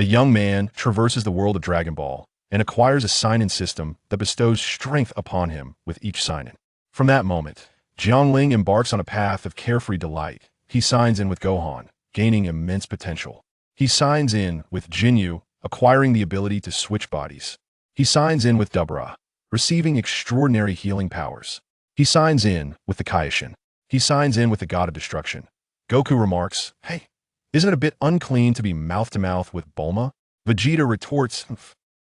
A young man traverses the world of Dragon Ball and acquires a Saiyan system that bestows strength upon him with each Saiyan. From that moment, Jiang Ling embarks on a path of carefree delight. He signs in with Gohan, gaining immense potential. He signs in with Kinyu, acquiring the ability to switch bodies. He signs in with Dubra, receiving extraordinary healing powers. He signs in with the Kaioshin. He signs in with the God of Destruction. Goku remarks, "Hey, isn't it a bit unclean to be mouth-to-mouth with Bulma?" Vegeta retorts,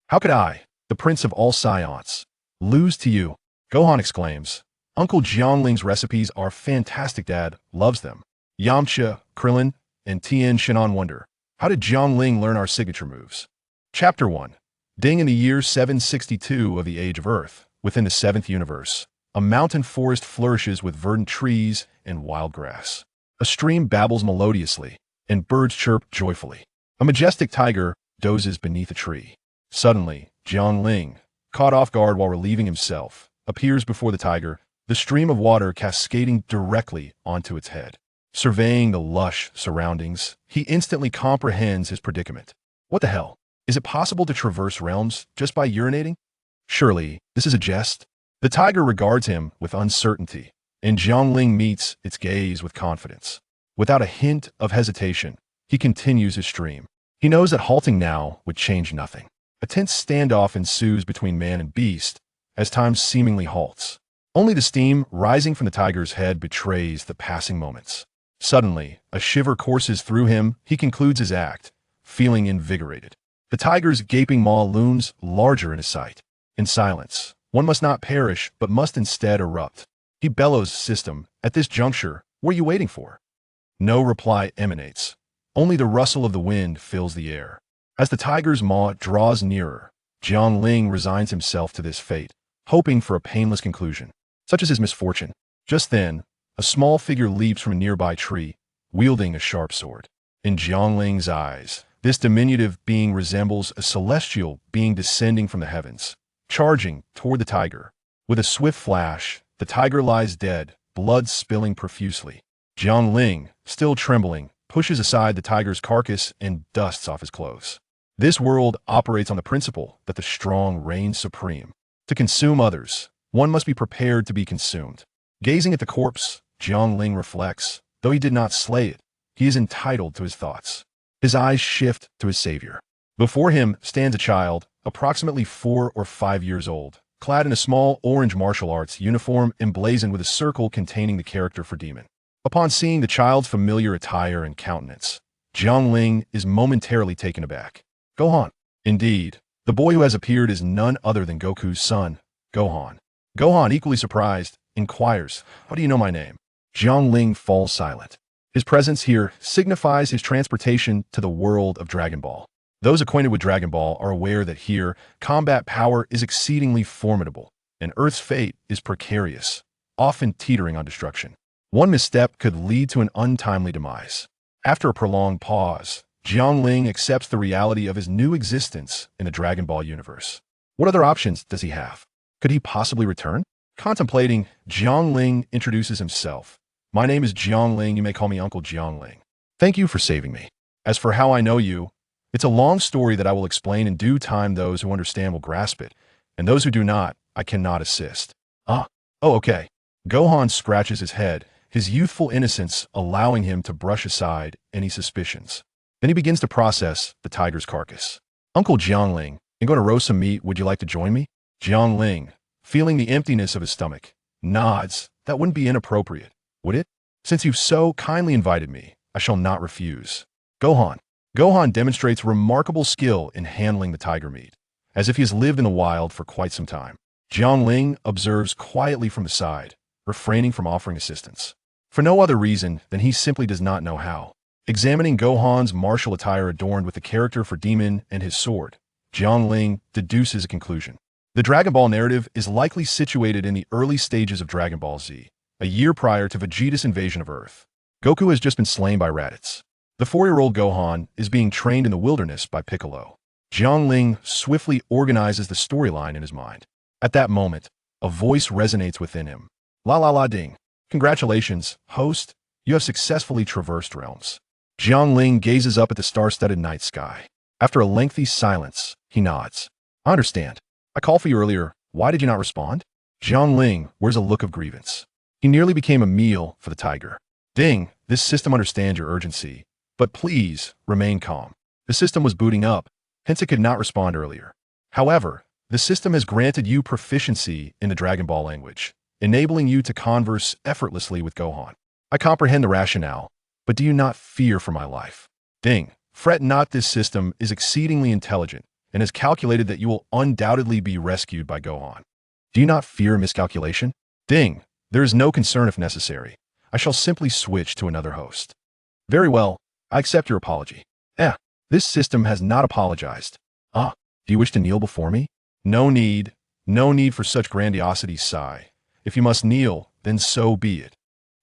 "How could I, the prince of all Saiyans, lose to you?" Gohan exclaims, "Uncle Jiang Ling's recipes are fantastic, Dad loves them." Yamcha, Krillin, and Tien Shinhan wonder, how did Jiang Ling learn our signature moves? Chapter 1. Ding. In the year 762 of the Age of Earth, within the 7th universe, a mountain forest flourishes with verdant trees and wild grass. A stream babbles melodiously, and birds chirp joyfully. A majestic tiger dozes beneath a tree. Suddenly, Jiang Ling, caught off guard while relieving himself, appears before the tiger, the stream of water cascading directly onto its head. Surveying the lush surroundings, he instantly comprehends his predicament. What the hell? Is it possible to traverse realms just by urinating? Surely, this is a jest? The tiger regards him with uncertainty, and Jiang Ling meets its gaze with confidence. Without a hint of hesitation, he continues his stream. He knows that halting now would change nothing. A tense standoff ensues between man and beast as time seemingly halts. Only the steam rising from the tiger's head betrays the passing moments. Suddenly, a shiver courses through him. He concludes his act, feeling invigorated. The tiger's gaping maw looms larger in his sight. In silence, one must not perish but must instead erupt. He bellows, "System, at this juncture, what are you waiting for?" No reply emanates. Only the rustle of the wind fills the air. As the tiger's maw draws nearer, Jiang Ling resigns himself to this fate, hoping for a painless conclusion. Such is his misfortune. Just then, a small figure leaps from a nearby tree, wielding a sharp sword. In Jiang Ling's eyes, this diminutive being resembles a celestial being descending from the heavens, charging toward the tiger. With a swift flash, the tiger lies dead, blood spilling profusely. Jiang Ling, still trembling, pushes aside the tiger's carcass and dusts off his clothes. This world operates on the principle that the strong reign supreme. To consume others, one must be prepared to be consumed. Gazing at the corpse, Jiang Ling reflects, though he did not slay it, he is entitled to his thoughts. His eyes shift to his savior. Before him stands a child, approximately 4 or 5 years old, clad in a small orange martial arts uniform emblazoned with a circle containing the character for demon. Upon seeing the child's familiar attire and countenance, Jiang Ling is momentarily taken aback. Gohan. Indeed, the boy who has appeared is none other than Goku's son, Gohan. Gohan, equally surprised, inquires, "How do you know my name?" Jiang Ling falls silent. His presence here signifies his transportation to the world of Dragon Ball. Those acquainted with Dragon Ball are aware that here, combat power is exceedingly formidable, and Earth's fate is precarious, often teetering on destruction. One misstep could lead to an untimely demise. After a prolonged pause, Jiang Ling accepts the reality of his new existence in the Dragon Ball universe. What other options does he have? Could he possibly return? Contemplating, Jiang Ling introduces himself. "My name is Jiang Ling. You may call me Uncle Jiang Ling. Thank you for saving me. As for how I know you, it's a long story that I will explain in due time. Those who understand will grasp it, and those who do not, I cannot assist." Oh, okay. Gohan scratches his head, his youthful innocence allowing him to brush aside any suspicions. Then he begins to process the tiger's carcass. "Uncle Jiang Ling, I'm going to roast some meat. Would you like to join me?" Jiang Ling, feeling the emptiness of his stomach, nods. "That wouldn't be inappropriate, would it? Since you've so kindly invited me, I shall not refuse." Gohan. Gohan demonstrates remarkable skill in handling the tiger meat, as if he has lived in the wild for quite some time. Jiang Ling observes quietly from the side, refraining from offering assistance. For no other reason than he simply does not know how. Examining Gohan's martial attire adorned with the character for demon and his sword, Jiang Ling deduces a conclusion. The Dragon Ball narrative is likely situated in the early stages of Dragon Ball Z, a year prior to Vegeta's invasion of Earth. Goku has just been slain by Raditz. The 4-year-old Gohan is being trained in the wilderness by Piccolo. Jiang Ling swiftly organizes the storyline in his mind. At that moment, a voice resonates within him. "La la la ding. Congratulations, host. You have successfully traversed realms." Jiang Ling gazes up at the star-studded night sky. After a lengthy silence, he nods. I understand. I called for you earlier. Why did you not respond? Jiang Ling wears a look of grievance. He nearly became a meal for the tiger. Ding, this system understands your urgency, but please remain calm. The system was booting up, hence it could not respond earlier. However, the system has granted you proficiency in the Dragon Ball language, enabling you to converse effortlessly with Gohan. I comprehend the rationale, but do you not fear for my life? Ding, fret not, this system is exceedingly intelligent and has calculated that you will undoubtedly be rescued by Gohan. Do you not fear a miscalculation? Ding, there is no concern if necessary. I shall simply switch to another host. Very well, I accept your apology. This system has not apologized. Do you wish to kneel before me? No need for such grandiosity, Sai. If you must kneel, then so be it.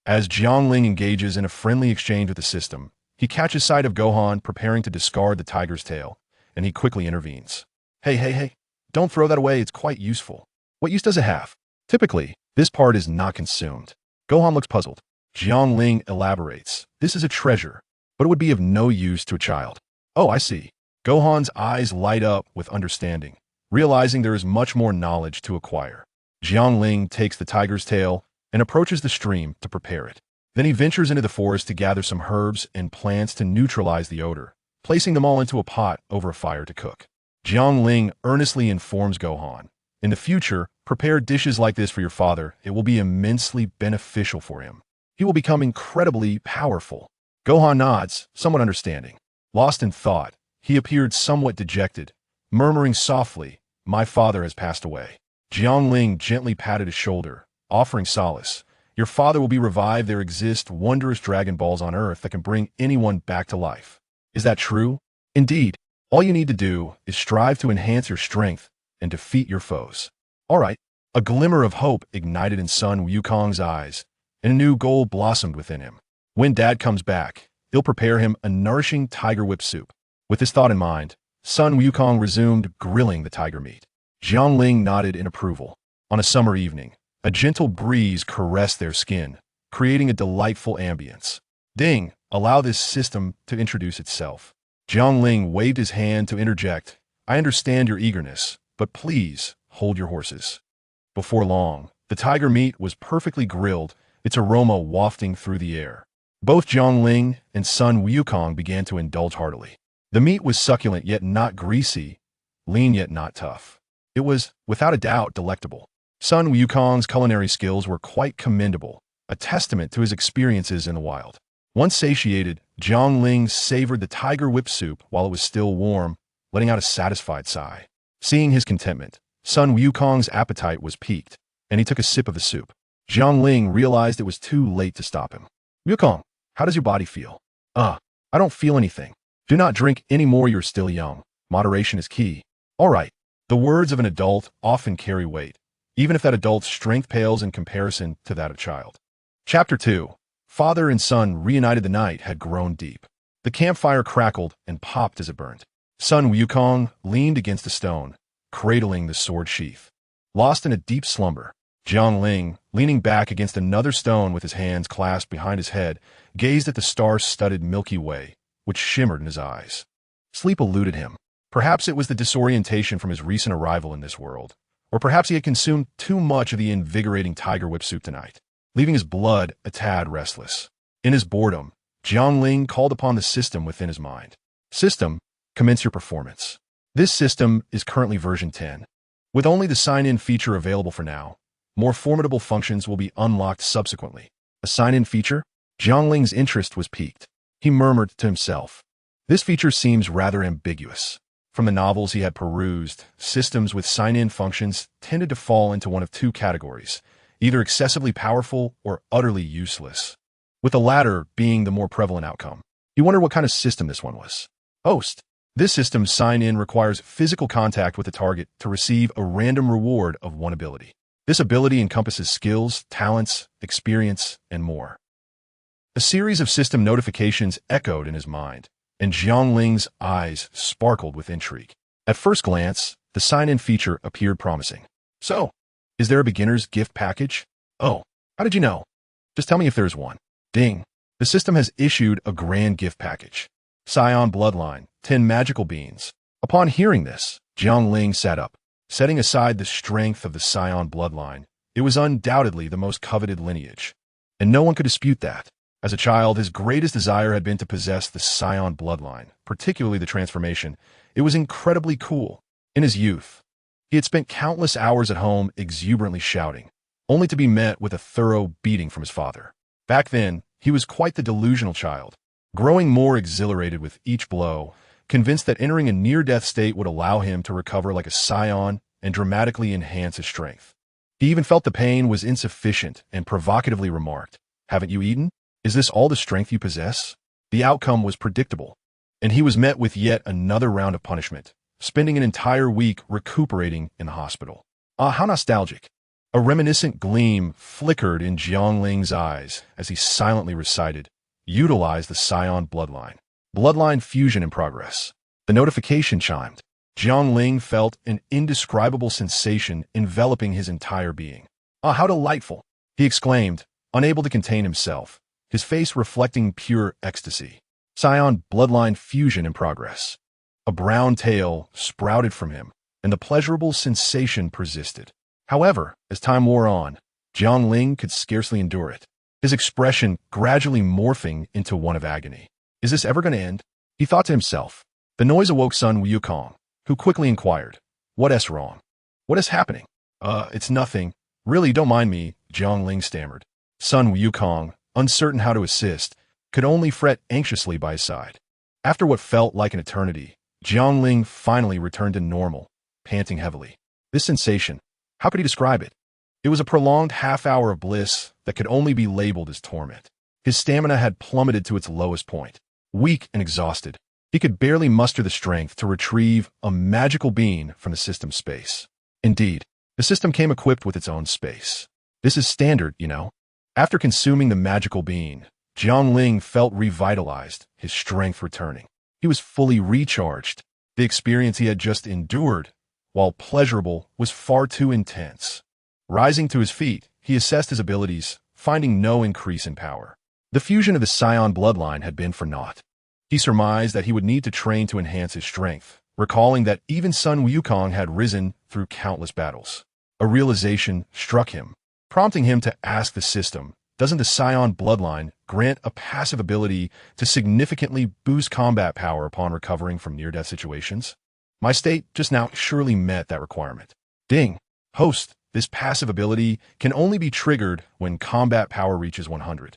As Jiang Ling engages in a friendly exchange with the system, he catches sight of Gohan preparing to discard the tiger's tail, and he quickly intervenes. Hey, don't throw that away, it's quite useful. What use does it have? Typically, this part is not consumed. Gohan looks puzzled. Jiang Ling elaborates. This is a treasure, but it would be of no use to a child. Oh, I see. Gohan's eyes light up with understanding, realizing there is much more knowledge to acquire. Jiang Ling takes the tiger's tail and approaches the stream to prepare it. Then he ventures into the forest to gather some herbs and plants to neutralize the odor, placing them all into a pot over a fire to cook. Jiang Ling earnestly informs Gohan, in the future, prepare dishes like this for your father. It will be immensely beneficial for him. He will become incredibly powerful. Gohan nods, somewhat understanding. Lost in thought, he appeared somewhat dejected, murmuring softly, my father has passed away. Jiang Ling gently patted his shoulder, offering solace. Your father will be revived. There exist wondrous Dragon Balls on Earth that can bring anyone back to life. Is that true? Indeed. All you need to do is strive to enhance your strength and defeat your foes. All right. A glimmer of hope ignited in Sun Wukong's eyes, and a new goal blossomed within him. When Dad comes back, he'll prepare him a nourishing tiger whip soup. With this thought in mind, Sun Wukong resumed grilling the tiger meat. Jiang Ling nodded in approval. On a summer evening, a gentle breeze caressed their skin, creating a delightful ambience. Ding, allow this system to introduce itself. Jiang Ling waved his hand to interject. I understand your eagerness, but please hold your horses. Before long, the tiger meat was perfectly grilled, its aroma wafting through the air. Both Jiang Ling and Sun Wukong began to indulge heartily. The meat was succulent yet not greasy, lean yet not tough. It was, without a doubt, delectable. Sun Wukong's culinary skills were quite commendable, a testament to his experiences in the wild. Once satiated, Jiang Ling savored the tiger whip soup while it was still warm, letting out a satisfied sigh. Seeing his contentment, Sun Wukong's appetite was piqued, and he took a sip of the soup. Jiang Ling realized it was too late to stop him. Wukong, how does your body feel? I don't feel anything. Do not drink any more, you're still young. Moderation is key. All right. The words of an adult often carry weight, even if that adult's strength pales in comparison to that of a child. Chapter 2. Father and son reunited. The night had grown deep. The campfire crackled and popped as it burned. Sun Wukong leaned against a stone, cradling the sword sheath. Lost in a deep slumber, Jiang Ling, leaning back against another stone with his hands clasped behind his head, gazed at the star-studded Milky Way, which shimmered in his eyes. Sleep eluded him. Perhaps it was the disorientation from his recent arrival in this world, or perhaps he had consumed too much of the invigorating tiger whip soup tonight, leaving his blood a tad restless. In his boredom, Jiang Ling called upon the system within his mind. System, commence your performance. This system is currently version 10. With only the sign-in feature available for now, more formidable functions will be unlocked subsequently. A sign-in feature? Jiang Ling's interest was piqued. He murmured to himself. This feature seems rather ambiguous. From the novels he had perused, systems with sign-in functions tended to fall into one of two categories, either excessively powerful or utterly useless, with the latter being the more prevalent outcome. He wondered what kind of system this one was. Host. This system's sign-in requires physical contact with the target to receive a random reward of one ability. This ability encompasses skills, talents, experience, and more. A series of system notifications echoed in his mind, and Jiang Ling's eyes sparkled with intrigue. At first glance, the sign-in feature appeared promising. So, is there a beginner's gift package? Oh, how did you know? Just tell me if there's one. Ding. The system has issued a grand gift package. Saiyan bloodline, 10 magical beans. Upon hearing this, Jiang Ling sat up. Setting aside the strength of the Saiyan bloodline, it was undoubtedly the most coveted lineage. And no one could dispute that. As a child, his greatest desire had been to possess the Saiyan bloodline, particularly the transformation. It was incredibly cool. In his youth, he had spent countless hours at home exuberantly shouting, only to be met with a thorough beating from his father. Back then, he was quite the delusional child, growing more exhilarated with each blow, convinced that entering a near-death state would allow him to recover like a Saiyan and dramatically enhance his strength. He even felt the pain was insufficient and provocatively remarked, "Haven't you eaten? Is this all the strength you possess?" The outcome was predictable, and he was met with yet another round of punishment, spending an entire week recuperating in the hospital. Ah, how nostalgic. A reminiscent gleam flickered in Jiang Ling's eyes as he silently recited, "Utilize the Saiyan bloodline. Bloodline fusion in progress." The notification chimed. Jiang Ling felt an indescribable sensation enveloping his entire being. "Ah, how delightful!" he exclaimed, unable to contain himself, his face reflecting pure ecstasy. Saiyan bloodline fusion in progress. A brown tail sprouted from him, and the pleasurable sensation persisted. However, as time wore on, Jiang Ling could scarcely endure it, his expression gradually morphing into one of agony. "Is this ever going to end?" he thought to himself. The noise awoke son Wukong, who quickly inquired, "What is wrong? What is happening?" It's nothing. Really, don't mind me," Jiang Ling stammered. Son Wukong, uncertain how to assist, could only fret anxiously by his side. After what felt like an eternity, Jiang Ling finally returned to normal, panting heavily. This sensation, how could he describe it? It was a prolonged half-hour of bliss that could only be labeled as torment. His stamina had plummeted to its lowest point. Weak and exhausted, he could barely muster the strength to retrieve a magical bean from the system's space. Indeed, the system came equipped with its own space. This is standard, you know. After consuming the magical bean, Jiang Ling felt revitalized, his strength returning. He was fully recharged. The experience he had just endured, while pleasurable, was far too intense. Rising to his feet, he assessed his abilities, finding no increase in power. The fusion of the Saiyan bloodline had been for naught. He surmised that he would need to train to enhance his strength, recalling that even Sun Wukong had risen through countless battles. A realization struck him, prompting him to ask the system, doesn't the Saiyan bloodline grant a passive ability to significantly boost combat power upon recovering from near-death situations? My state just now surely met that requirement. Ding. Host, this passive ability can only be triggered when combat power reaches 100.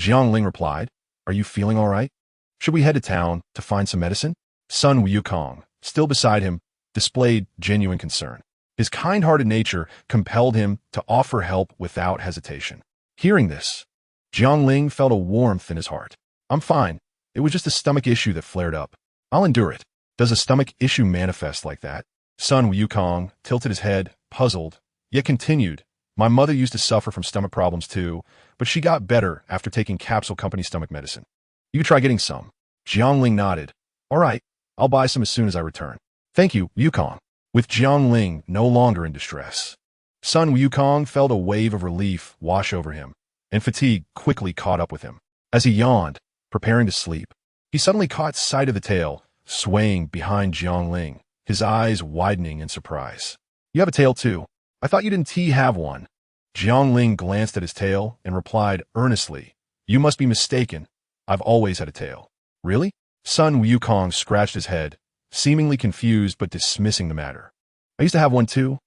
Jiang Ling replied, "Are you feeling all right? Should we head to town to find some medicine?" Sun Wukong, still beside him, displayed genuine concern. His kind-hearted nature compelled him to offer help without hesitation. Hearing this, Jiang Ling felt a warmth in his heart. "I'm fine. It was just a stomach issue that flared up. I'll endure it." "Does a stomach issue manifest like that?" Sun Wukong tilted his head, puzzled, yet continued, "My mother used to suffer from stomach problems too, but she got better after taking capsule company stomach medicine. You try getting some." Jiang Ling nodded. "All right, I'll buy some as soon as I return." "Thank you, Wukong." With Jiang Ling no longer in distress, Sun Wukong felt a wave of relief wash over him, and fatigue quickly caught up with him. As he yawned, preparing to sleep, he suddenly caught sight of the tail, swaying behind Jiang Ling, his eyes widening in surprise. "You have a tail too. I thought you didn't have one." Jiang Ling glanced at his tail and replied earnestly, "You must be mistaken. I've always had a tail." "Really?" Sun Wukong scratched his head, seemingly confused but dismissing the matter. "I used to have one too.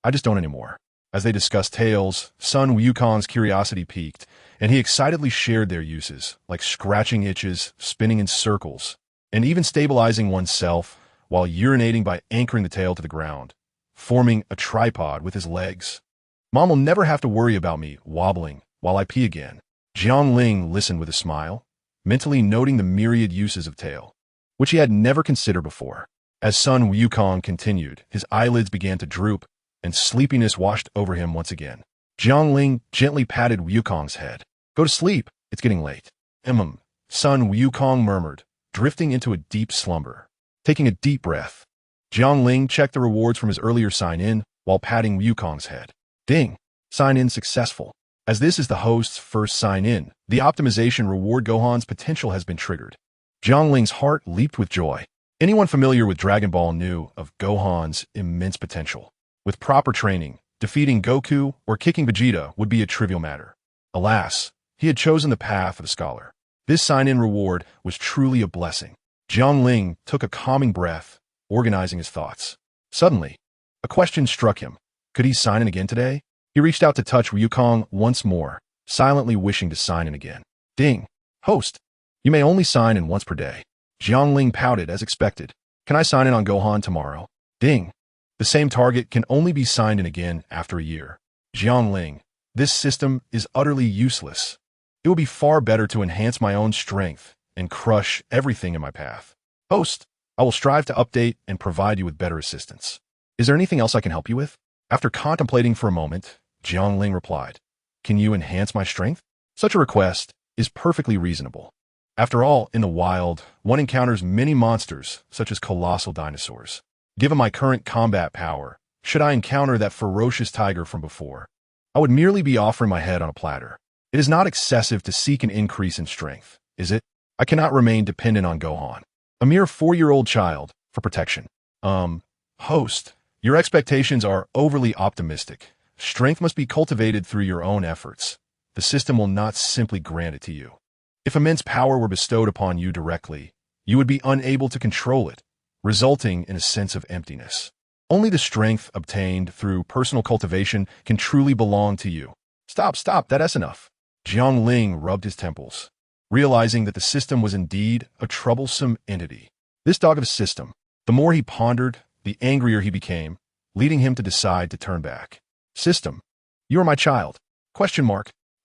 I just don't anymore." As they discussed tails, Sun Wukong's curiosity piqued, and he excitedly shared their uses, like scratching itches, spinning in circles, and even stabilizing oneself while urinating by anchoring the tail to the ground, forming a tripod with his legs. "Mom will never have to worry about me wobbling while I pee again." Jiang Ling listened with a smile, mentally noting the myriad uses of tail, which he had never considered before. As Sun Wukong continued, his eyelids began to droop, and sleepiness washed over him once again. Jiang Ling gently patted Wukong's head. "Go to sleep. It's getting late." Sun Wukong murmured, drifting into a deep slumber. Taking a deep breath, Jiang Ling checked the rewards from his earlier sign-in while patting Wukong's head. Ding! Sign-in successful. As this is the host's first sign-in, the optimization reward Gohan's potential has been triggered. Jiang Ling's heart leaped with joy. Anyone familiar with Dragon Ball knew of Gohan's immense potential. With proper training, defeating Goku or kicking Vegeta would be a trivial matter. Alas, he had chosen the path of a scholar. This sign-in reward was truly a blessing. Jiang Ling took a calming breath, organizing his thoughts. Suddenly, a question struck him. Could he sign in again today? He reached out to touch Ryukong once more, silently wishing to sign in again. Ding. Host. You may only sign in once per day. Jiang Ling pouted as expected. Can I sign in on Gohan tomorrow? Ding. The same target can only be signed in again after a year. Jiang Ling, this system is utterly useless. It will be far better to enhance my own strength and crush everything in my path. Host, I will strive to update and provide you with better assistance. Is there anything else I can help you with? After contemplating for a moment, Jiang Ling replied, Can you enhance my strength? Such a request is perfectly reasonable. After all, in the wild, one encounters many monsters, such as colossal dinosaurs. Given my current combat power, should I encounter that ferocious tiger from before, I would merely be offering my head on a platter. It is not excessive to seek an increase in strength, is it? I cannot remain dependent on Gohan, a mere 4-year-old child, for protection. Host, your expectations are overly optimistic. Strength must be cultivated through your own efforts. The system will not simply grant it to you. If immense power were bestowed upon you directly, you would be unable to control it, resulting in a sense of emptiness. Only the strength obtained through personal cultivation can truly belong to you. Stop, that's enough. Jiang Ling rubbed his temples, realizing that the system was indeed a troublesome entity. This dog of a system, the more he pondered, the angrier he became, leading him to decide to turn back. System, you are my child. ?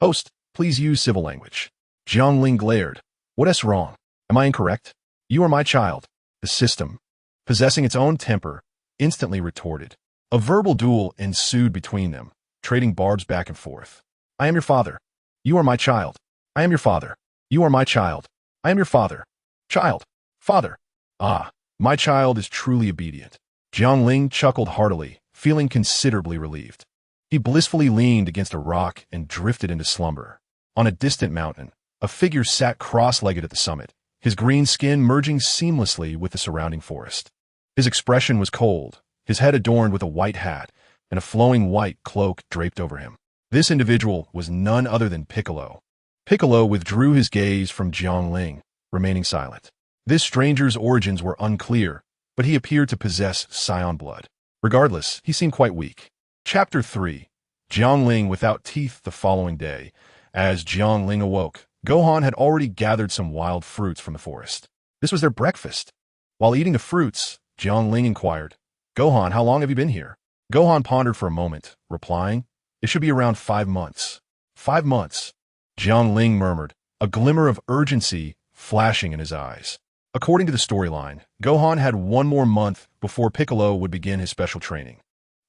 Host, please use civil language. Jiang Ling glared. What's wrong? Am I incorrect? You are my child. The system, possessing its own temper, instantly retorted. A verbal duel ensued between them, trading barbs back and forth. I am your father. You are my child. I am your father. You are my child. I am your father. Child. Father. Ah, my child is truly obedient. Jiang Ling chuckled heartily, feeling considerably relieved. He blissfully leaned against a rock and drifted into slumber. On a distant mountain, a figure sat cross-legged at the summit, his green skin merging seamlessly with the surrounding forest. His expression was cold, his head adorned with a white hat, and a flowing white cloak draped over him. This individual was none other than Piccolo. Piccolo withdrew his gaze from Jiang Ling, remaining silent. This stranger's origins were unclear, but he appeared to possess Saiyan blood. Regardless, he seemed quite weak. Chapter 3. Jiang Ling without teeth the following day. As Jiang Ling awoke, Gohan had already gathered some wild fruits from the forest. This was their breakfast. While eating the fruits, Jiang Ling inquired, Gohan, how long have you been here? Gohan pondered for a moment, replying, It should be around 5 months. 5 months. Jiang Ling murmured, a glimmer of urgency flashing in his eyes. According to the storyline, Gohan had 1 more month before Piccolo would begin his special training,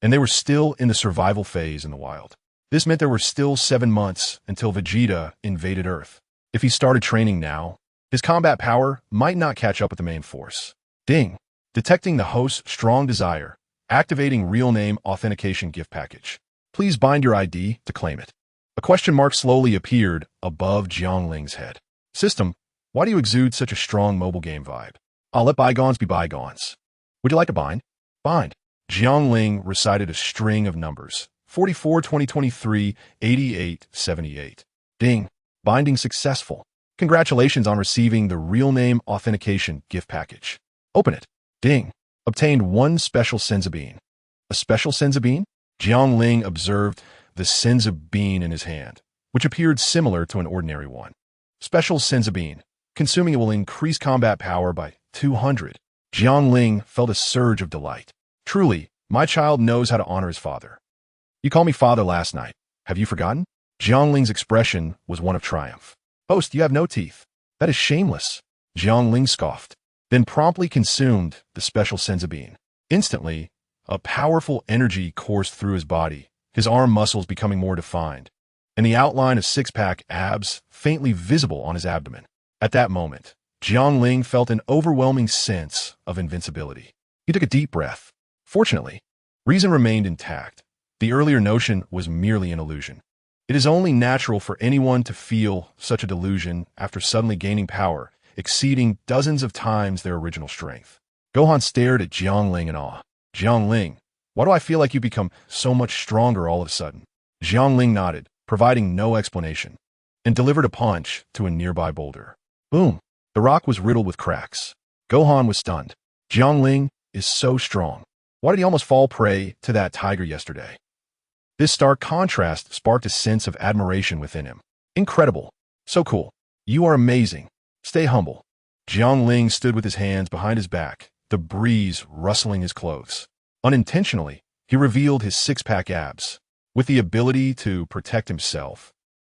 and they were still in the survival phase in the wild. This meant there were still 7 months until Vegeta invaded Earth. If he started training now, his combat power might not catch up with the main force. Ding. Detecting the host's strong desire, activating real name authentication gift package. Please bind your ID to claim it. A question mark slowly appeared above Jiang Ling's head. System, why do you exude such a strong mobile game vibe? I'll let bygones be bygones. Would you like to bind? Bind. Jiang Ling recited a string of numbers. 44, 2023, 88, 78. Ding. Binding successful. Congratulations on receiving the real name authentication gift package. Open it. Ding. Obtained 1 special senzu bean. A special senzu bean? Jiang Ling observed the senzu bean in his hand, which appeared similar to an ordinary one. Special senzu bean. Consuming it will increase combat power by 200. Jiang Ling felt a surge of delight. Truly, my child knows how to honor his father. You called me father last night. Have you forgotten? Jiang Ling's expression was one of triumph. Host, you have no teeth. That is shameless. Jiang Ling scoffed, then promptly consumed the special senzu bean. Instantly, a powerful energy coursed through his body, his arm muscles becoming more defined, and the outline of 6-pack abs faintly visible on his abdomen. At that moment, Jiang Ling felt an overwhelming sense of invincibility. He took a deep breath. Fortunately, reason remained intact. The earlier notion was merely an illusion. It is only natural for anyone to feel such a delusion after suddenly gaining power exceeding dozens of times their original strength. Gohan stared at Jiang Ling in awe. Jiang Ling, why do I feel like you become so much stronger all of a sudden? Jiang Ling nodded, providing no explanation, and delivered a punch to a nearby boulder. Boom! The rock was riddled with cracks. Gohan was stunned. Jiang Ling is so strong. Why did he almost fall prey to that tiger yesterday? This stark contrast sparked a sense of admiration within him. Incredible. So cool. You are amazing. Stay humble. Jiang Ling stood with his hands behind his back, the breeze rustling his clothes. Unintentionally, he revealed his six-pack abs. With the ability to protect himself,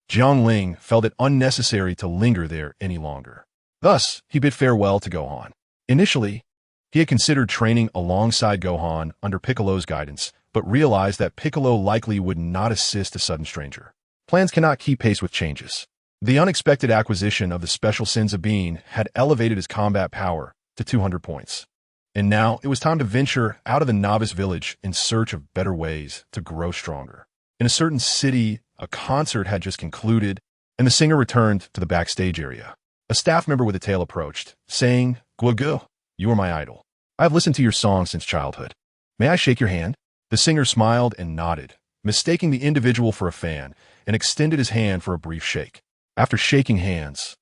Jiang Ling felt it unnecessary to linger there any longer. Thus, he bid farewell to Gohan. Initially, he had considered training alongside Gohan under Piccolo's guidance, but realized that Piccolo likely would not assist a sudden stranger. Plans cannot keep pace with changes. The unexpected acquisition of the special Senzu Bean had elevated his combat power to 200 points. And now it was time to venture out of the novice village in search of better ways to grow stronger. In a certain city, a concert had just concluded, and the singer returned to the backstage area. A staff member with a tail approached, saying, "Goku, you are my idol. I have listened to your songs since childhood. May I shake your hand?" The singer smiled and nodded, mistaking the individual for a fan, and extended his hand for a brief shake. After shaking hands,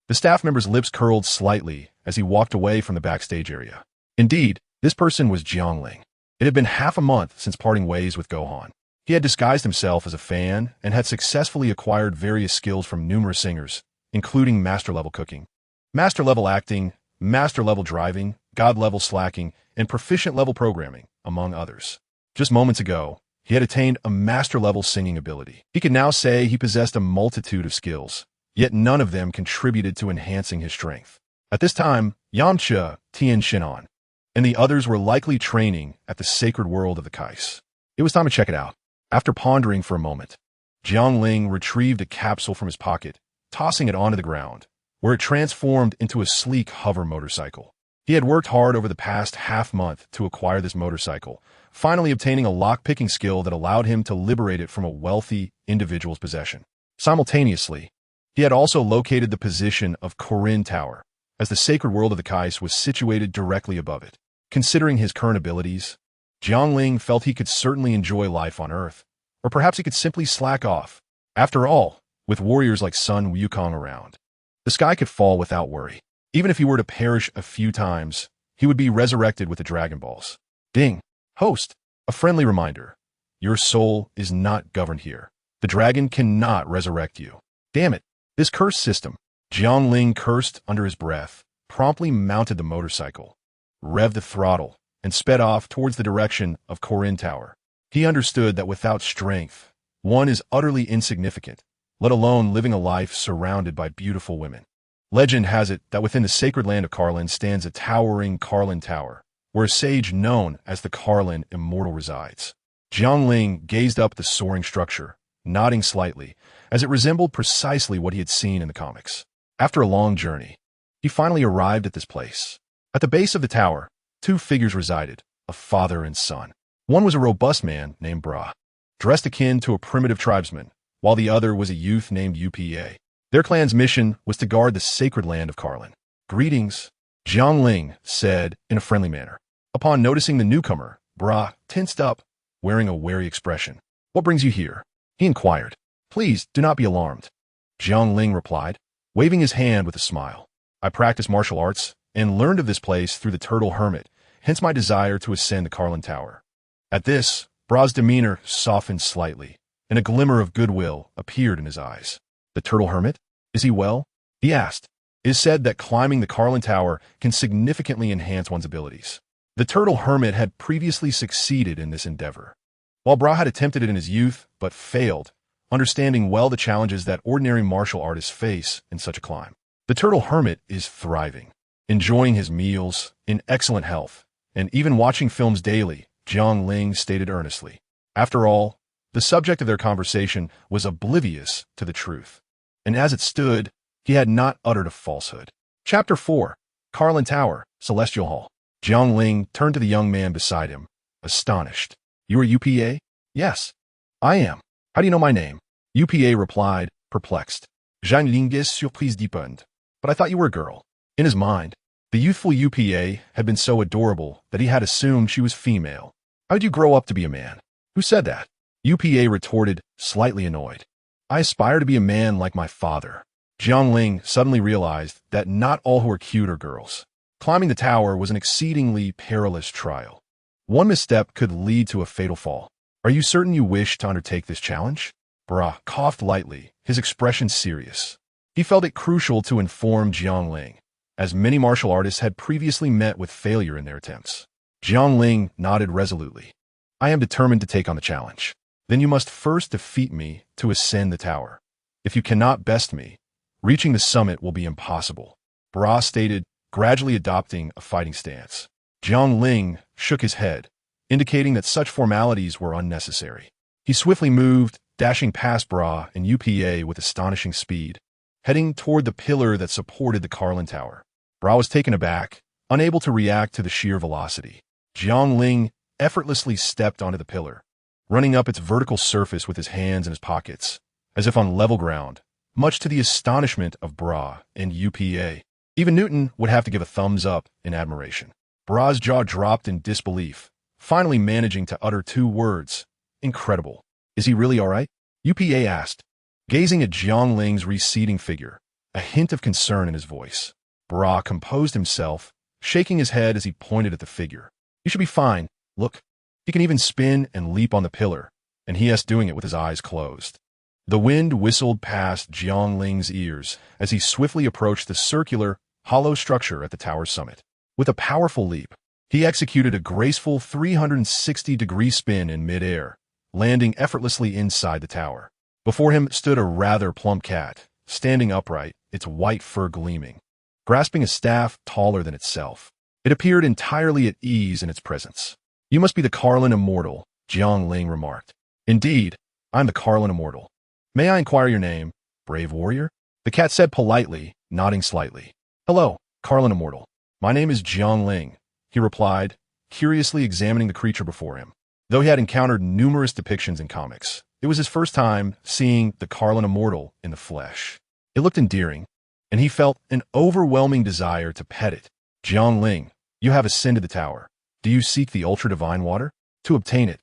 the staff member's lips curled slightly as he walked away from the backstage area. Indeed, this person was Jiang Ling. It had been half a month since parting ways with Gohan. He had disguised himself as a fan and had successfully acquired various skills from numerous singers, including master-level cooking, master-level acting, master-level driving, god-level slacking, and proficient-level programming, among others. Just moments ago, he had attained a master-level singing ability. He could now say he possessed a multitude of skills, yet none of them contributed to enhancing his strength. At this time, Yamcha, Tien Shinhan, and the others were likely training at the sacred world of the Kais. It was time to check it out. After pondering for a moment, Jiang Ling retrieved a capsule from his pocket, tossing it onto the ground, where it transformed into a sleek hover motorcycle. He had worked hard over the past half-month to acquire this motorcycle, finally obtaining a lock-picking skill that allowed him to liberate it from a wealthy individual's possession. Simultaneously, he had also located the position of Korin Tower, as the sacred world of the Kais was situated directly above it. Considering his current abilities, Jiang Ling felt he could certainly enjoy life on Earth, or perhaps he could simply slack off. After all, with warriors like Sun Wukong around, the sky could fall without worry. Even if he were to perish a few times, he would be resurrected with the Dragon Balls. Ding! Host! A friendly reminder. Your soul is not governed here. The dragon cannot resurrect you. Damn it! This curse system. Jiang Ling cursed under his breath, promptly mounted the motorcycle, revved the throttle, and sped off towards the direction of Korin Tower. He understood that without strength, one is utterly insignificant, let alone living a life surrounded by beautiful women. Legend has it that within the sacred land of Karlin stands a towering Karlin Tower, where a sage known as the Karlin Immortal resides. Jiang Ling gazed up at the soaring structure, nodding slightly, as it resembled precisely what he had seen in the comics. After a long journey, he finally arrived at this place. At the base of the tower, two figures resided, a father and son. One was a robust man named Bra, dressed akin to a primitive tribesman, while the other was a youth named Upa. Their clan's mission was to guard the sacred land of Karlin. "Greetings," Jiang Ling said in a friendly manner. Upon noticing the newcomer, Bra tensed up, wearing a wary expression. "What brings you here?" he inquired. "Please do not be alarmed," Jiang Ling replied, waving his hand with a smile. "I practice martial arts and learned of this place through the Turtle Hermit, hence my desire to ascend the Karlin Tower." At this, Bra's demeanor softened slightly, and a glimmer of goodwill appeared in his eyes. "The Turtle Hermit? Is he well?" he asked. "It is said that climbing the Karlin Tower can significantly enhance one's abilities." The Turtle Hermit had previously succeeded in this endeavor, while Bra had attempted it in his youth but failed, understanding well the challenges that ordinary martial artists face in such a climb. The Turtle Hermit is thriving, enjoying his meals, in excellent health, and even watching films daily, Jiang Ling stated earnestly. After all, the subject of their conversation was oblivious to the truth, and as it stood, he had not uttered a falsehood. Chapter 4. Karlin Tower, Celestial Hall. Jiang Ling turned to the young man beside him, astonished. "You are Upa?" "Yes, I am. How do you know my name?" Upa replied, perplexed. "Jiang Ling is surprise deepened. But I thought you were a girl." In his mind, the youthful UPA had been so adorable that he had assumed she was female. How did you grow up to be a man? Who said that? UPA retorted, slightly annoyed. I aspire to be a man like my father. Jiang Ling suddenly realized that not all who are cute are girls. Climbing the tower was an exceedingly perilous trial. One misstep could lead to a fatal fall. Are you certain you wish to undertake this challenge? Bra coughed lightly, his expression serious. He felt it crucial to inform Jiang Ling, as many martial artists had previously met with failure in their attempts. Jiang Ling nodded resolutely. I am determined to take on the challenge. Then you must first defeat me to ascend the tower. If you cannot best me, reaching the summit will be impossible. Bra stated, gradually adopting a fighting stance. Jiang Ling shook his head, indicating that such formalities were unnecessary. He swiftly moved, dashing past Bra and UPA with astonishing speed, heading toward the pillar that supported the Carlin Tower. Bra was taken aback, unable to react to the sheer velocity. Jiang Ling effortlessly stepped onto the pillar, running up its vertical surface with his hands in his pockets, as if on level ground, much to the astonishment of Bra and UPA. Even Newton would have to give a thumbs up in admiration. Bra's jaw dropped in disbelief, finally managing to utter two words. Incredible. Is he really all right? UPA asked, gazing at Jiang Ling's receding figure, a hint of concern in his voice. Bra composed himself, shaking his head as he pointed at the figure. You should be fine. Look, he can even spin and leap on the pillar, and he is doing it with his eyes closed. The wind whistled past Jiang Ling's ears as he swiftly approached the circular, hollow structure at the tower's summit. With a powerful leap, he executed a graceful 360-degree spin in midair, landing effortlessly inside the tower. Before him stood a rather plump cat, standing upright, its white fur gleaming, grasping a staff taller than itself. It appeared entirely at ease in its presence. You must be the Carlin Immortal, Jiang Ling remarked. Indeed, I'm the Carlin Immortal. May I inquire your name, brave warrior? The cat said politely, nodding slightly. Hello, Carlin Immortal. My name is Jiang Ling, he replied, curiously examining the creature before him. Though he had encountered numerous depictions in comics, it was his first time seeing the Carlin Immortal in the flesh. It looked endearing, and he felt an overwhelming desire to pet it. Jiang Ling, you have ascended the tower. Do you seek the ultra-divine water? To obtain it,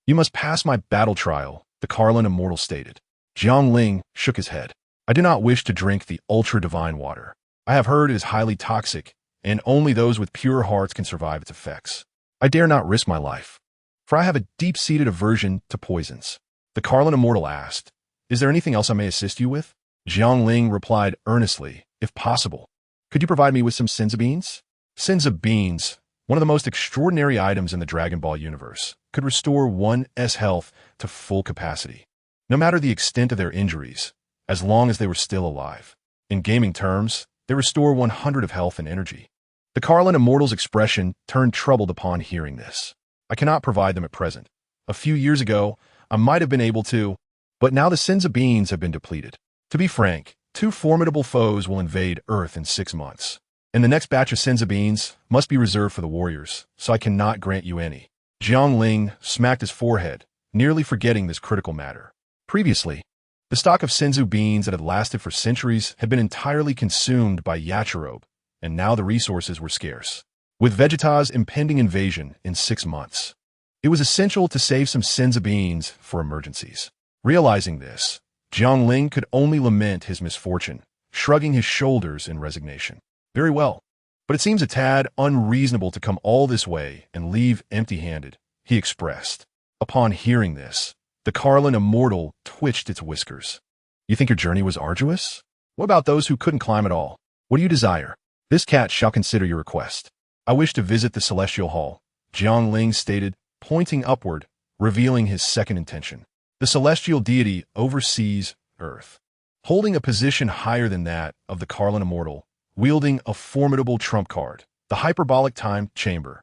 you must pass my battle trial, the Carlin Immortal stated. Jiang Ling shook his head. I do not wish to drink the ultra-divine water. I have heard it is highly toxic, and only those with pure hearts can survive its effects. I dare not risk my life, for I have a deep-seated aversion to poisons. The Carlin Immortal asked, Is there anything else I may assist you with? Jiang Ling replied earnestly, if possible. Could you provide me with some senza beans? Senza beans, one of the most extraordinary items in the Dragon Ball universe, could restore one's health to full capacity, no matter the extent of their injuries, as long as they were still alive. In gaming terms, they restore 100 of health and energy. The Carlin Immortal's expression turned troubled upon hearing this. I cannot provide them at present. A few years ago, I might have been able to, but now the senza beans have been depleted. To be frank, 2 formidable foes will invade Earth in 6 months, and the next batch of senza beans must be reserved for the warriors, so I cannot grant you any. Jiang Ling smacked his forehead, nearly forgetting this critical matter. Previously, the stock of senzu beans that had lasted for centuries had been entirely consumed by Yachirobe, and now the resources were scarce. With Vegeta's impending invasion in 6 months, it was essential to save some senza beans for emergencies. Realizing this, Jiang Ling could only lament his misfortune, shrugging his shoulders in resignation. Very well, but it seems a tad unreasonable to come all this way and leave empty-handed, he expressed. Upon hearing this, the Carlin Immortal twitched its whiskers. You think your journey was arduous? What about those who couldn't climb at all? What do you desire? This cat shall consider your request. I wish to visit the Celestial Hall, Jiang Ling stated, pointing upward, revealing his second intention. The celestial deity oversees Earth, holding a position higher than that of the Carlin Immortal, wielding a formidable trump card, the hyperbolic time chamber.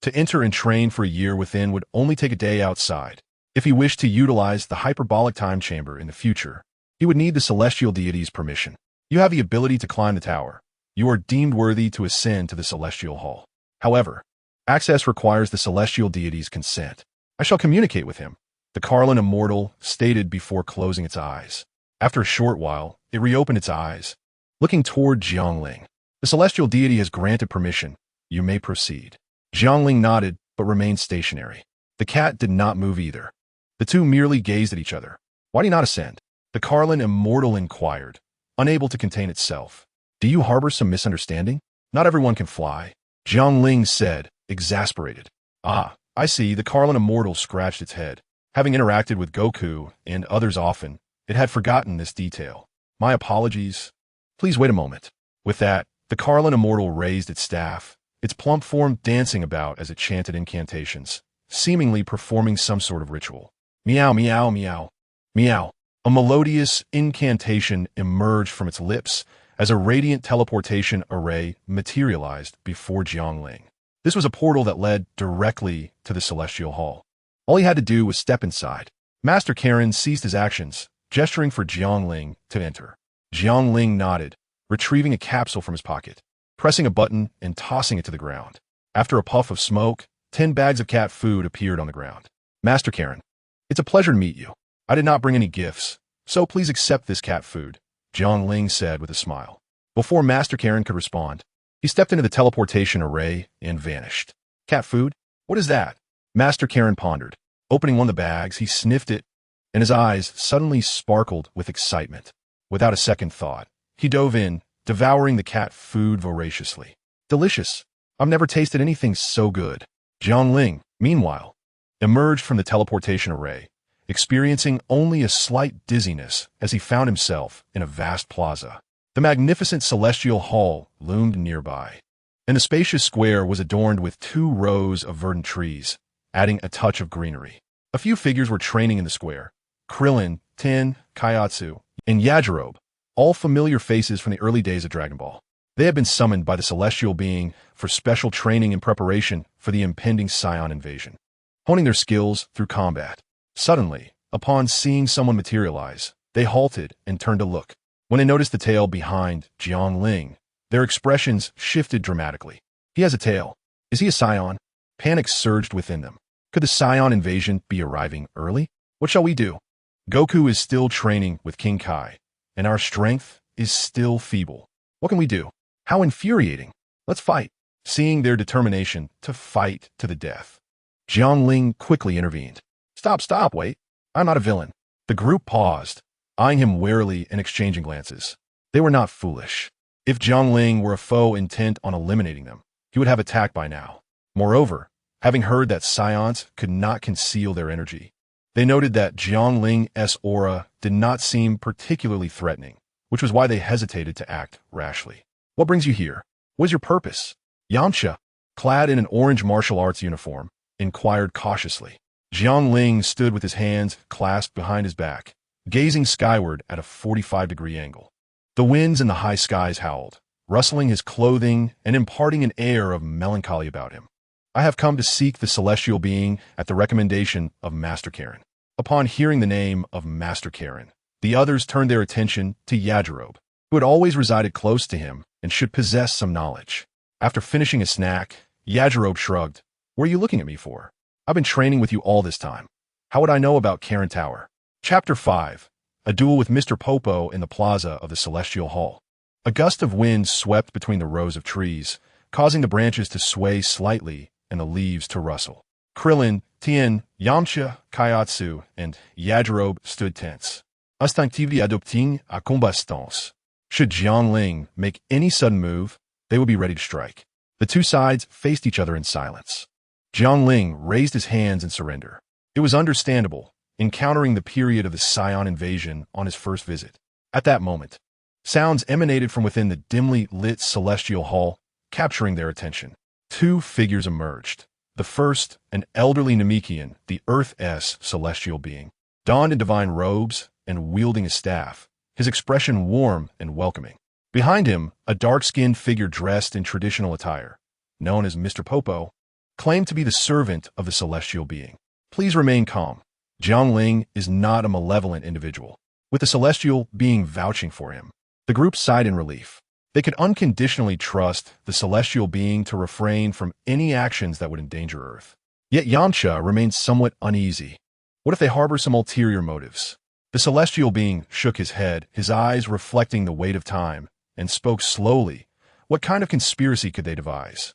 To enter and train for a year within would only take a day outside. If he wished to utilize the hyperbolic time chamber in the future, he would need the celestial deity's permission. You have the ability to climb the tower. You are deemed worthy to ascend to the Celestial Hall. However, access requires the celestial deity's consent. I shall communicate with him, the Carlin Immortal stated before closing its eyes. After a short while, it reopened its eyes, looking toward Jiang Ling. The celestial deity has granted permission. You may proceed. Jiang Ling nodded, but remained stationary. The cat did not move either. The two merely gazed at each other. Why do you not ascend? The Carlin Immortal inquired, unable to contain itself. Do you harbor some misunderstanding? Not everyone can fly. Jiang Ling said, exasperated. Ah, I see. The Carlin Immortal scratched its head. Having interacted with Goku and others often, it had forgotten this detail. My apologies. Please wait a moment. With that, the Carlin Immortal raised its staff, its plump form dancing about as it chanted incantations, seemingly performing some sort of ritual. Meow, meow, meow. Meow. A melodious incantation emerged from its lips as a radiant teleportation array materialized before Jiang Ling. This was a portal that led directly to the Celestial Hall. All he had to do was step inside. Master Karen ceased his actions, gesturing for Jiang Ling to enter. Jiang Ling nodded, retrieving a capsule from his pocket, pressing a button and tossing it to the ground. After a puff of smoke, 10 bags of cat food appeared on the ground. Master Karen, it's a pleasure to meet you. I did not bring any gifts, so please accept this cat food, Jiang Ling said with a smile. Before Master Karen could respond, he stepped into the teleportation array and vanished. Cat food? What is that? Master Karen pondered. Opening one of the bags, he sniffed it, and his eyes suddenly sparkled with excitement. Without a second thought, he dove in, devouring the cat food voraciously. Delicious. I've never tasted anything so good. Jiang Ling, meanwhile, emerged from the teleportation array, experiencing only a slight dizziness as he found himself in a vast plaza. The magnificent Celestial Hall loomed nearby, and the spacious square was adorned with 2 rows of verdant trees, adding a touch of greenery. A few figures were training in the square. Krillin, Ten, Kaiatsu, and Yajirobe, all familiar faces from the early days of Dragon Ball. They had been summoned by the celestial being for special training in preparation for the impending Saiyan invasion, honing their skills through combat. Suddenly, upon seeing someone materialize, they halted and turned to look. When they noticed the tail behind Jiang Ling, their expressions shifted dramatically. He has a tail. Is he a Saiyan? Panic surged within them. Could the Saiyan invasion be arriving early? What shall we do? Goku is still training with King Kai, and our strength is still feeble. What can we do? How infuriating. Let's fight. Seeing their determination to fight to the death, Jiang Ling quickly intervened. Stop, wait. I'm not a villain. The group paused, eyeing him warily and exchanging glances. They were not foolish. If Jiang Ling were a foe intent on eliminating them, he would have attacked by now. Moreover, having heard that Saiyans could not conceal their energy, they noted that Jiang Ling's aura did not seem particularly threatening, which was why they hesitated to act rashly. What brings you here? What is your purpose? Yamcha, clad in an orange martial arts uniform, inquired cautiously. Jiang Ling stood with his hands clasped behind his back, gazing skyward at a 45-degree angle. The winds in the high skies howled, rustling his clothing and imparting an air of melancholy about him. I have come to seek the celestial being at the recommendation of Master Karen. Upon hearing the name of Master Karen, the others turned their attention to Yajirobe, who had always resided close to him and should possess some knowledge. After finishing a snack, Yajirobe shrugged. What are you looking at me for? I've been training with you all this time. How would I know about Karen Tower? Chapter 5. A duel with Mr. Popo in the plaza of the Celestial Hall. A gust of wind swept between the rows of trees, causing the branches to sway slightly and the leaves to rustle. Krillin, Tien, Yamcha, Kaiatsu, and Yajirobe stood tense, instinctively adopting a combattance. Should Jiang Ling make any sudden move, they would be ready to strike. The two sides faced each other in silence. Jiang Ling raised his hands in surrender. It was understandable, encountering the period of the Saiyan invasion on his first visit. At that moment, sounds emanated from within the dimly lit Celestial Hall, capturing their attention. 2 figures emerged. The first, an elderly Namekian, the Earth's celestial being, donned in divine robes and wielding a staff, his expression warm and welcoming. Behind him, a dark-skinned figure dressed in traditional attire, known as Mr. Popo, claimed to be the servant of the celestial being. Please remain calm. Jiang Ling is not a malevolent individual. With the celestial being vouching for him, the group sighed in relief. They could unconditionally trust the celestial being to refrain from any actions that would endanger Earth. Yet Yamcha remained somewhat uneasy. What if they harbor some ulterior motives? The celestial being shook his head, his eyes reflecting the weight of time, and spoke slowly, What kind of conspiracy could they devise?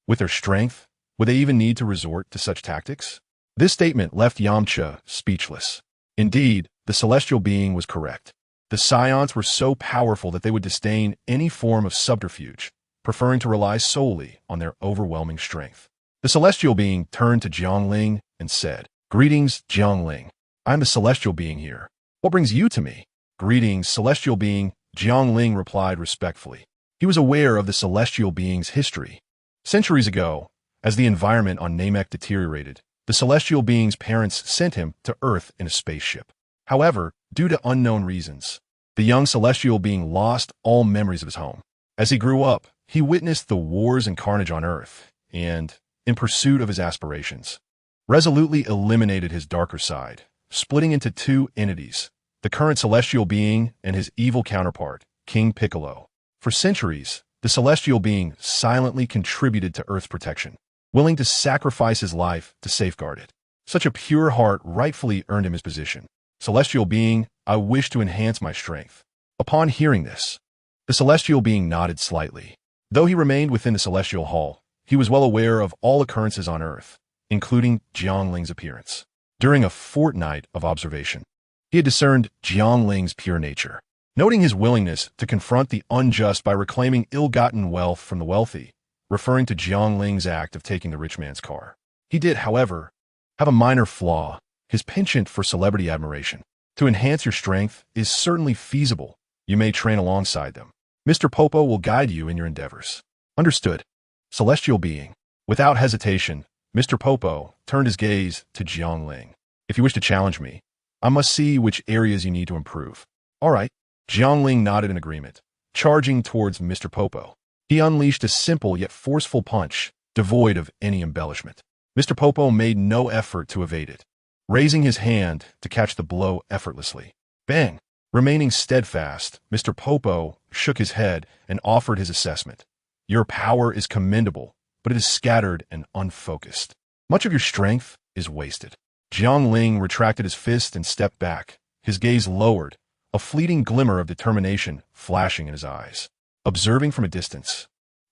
With their strength, would they even need to resort to such tactics? This statement left Yamcha speechless. Indeed, the celestial being was correct. The Saiyans were so powerful that they would disdain any form of subterfuge, preferring to rely solely on their overwhelming strength. The celestial being turned to Jiang Ling and said, "Greetings, Jiang Ling. I am the celestial being here. What brings you to me?" "Greetings, celestial being," Jiang Ling replied respectfully. He was aware of the celestial being's history. Centuries ago, as the environment on Namek deteriorated, the celestial being's parents sent him to Earth in a spaceship. However, due to unknown reasons, the young celestial being lost all memories of his home. As he grew up, he witnessed the wars and carnage on Earth, and, in pursuit of his aspirations, resolutely eliminated his darker side, splitting into two entities, the current celestial being and his evil counterpart, King Piccolo. For centuries, the celestial being silently contributed to Earth's protection, willing to sacrifice his life to safeguard it. Such a pure heart rightfully earned him his position. "Celestial being, I wish to enhance my strength." Upon hearing this, the celestial being nodded slightly. Though he remained within the celestial hall, he was well aware of all occurrences on Earth, including Jiang Ling's appearance. During a fortnight of observation, he had discerned Jiang Ling's pure nature. Noting his willingness to confront the unjust by reclaiming ill-gotten wealth from the wealthy, referring to Jiang Ling's act of taking the rich man's car. He did, however, have a minor flaw, his penchant for celebrity admiration. To enhance your strength is certainly feasible. You may train alongside them. Mr. Popo will guide you in your endeavors. Understood. Celestial being. Without hesitation, Mr. Popo turned his gaze to Jiang Ling. "If you wish to challenge me, I must see which areas you need to improve." "All right." Jiang Ling nodded in agreement. Charging towards Mr. Popo, he unleashed a simple yet forceful punch, devoid of any embellishment. Mr. Popo made no effort to evade it, raising his hand to catch the blow effortlessly. Bang! Remaining steadfast, Mr. Popo shook his head and offered his assessment. "Your power is commendable, but it is scattered and unfocused. Much of your strength is wasted." Jiang Ling retracted his fist and stepped back, his gaze lowered, a fleeting glimmer of determination flashing in his eyes. Observing from a distance,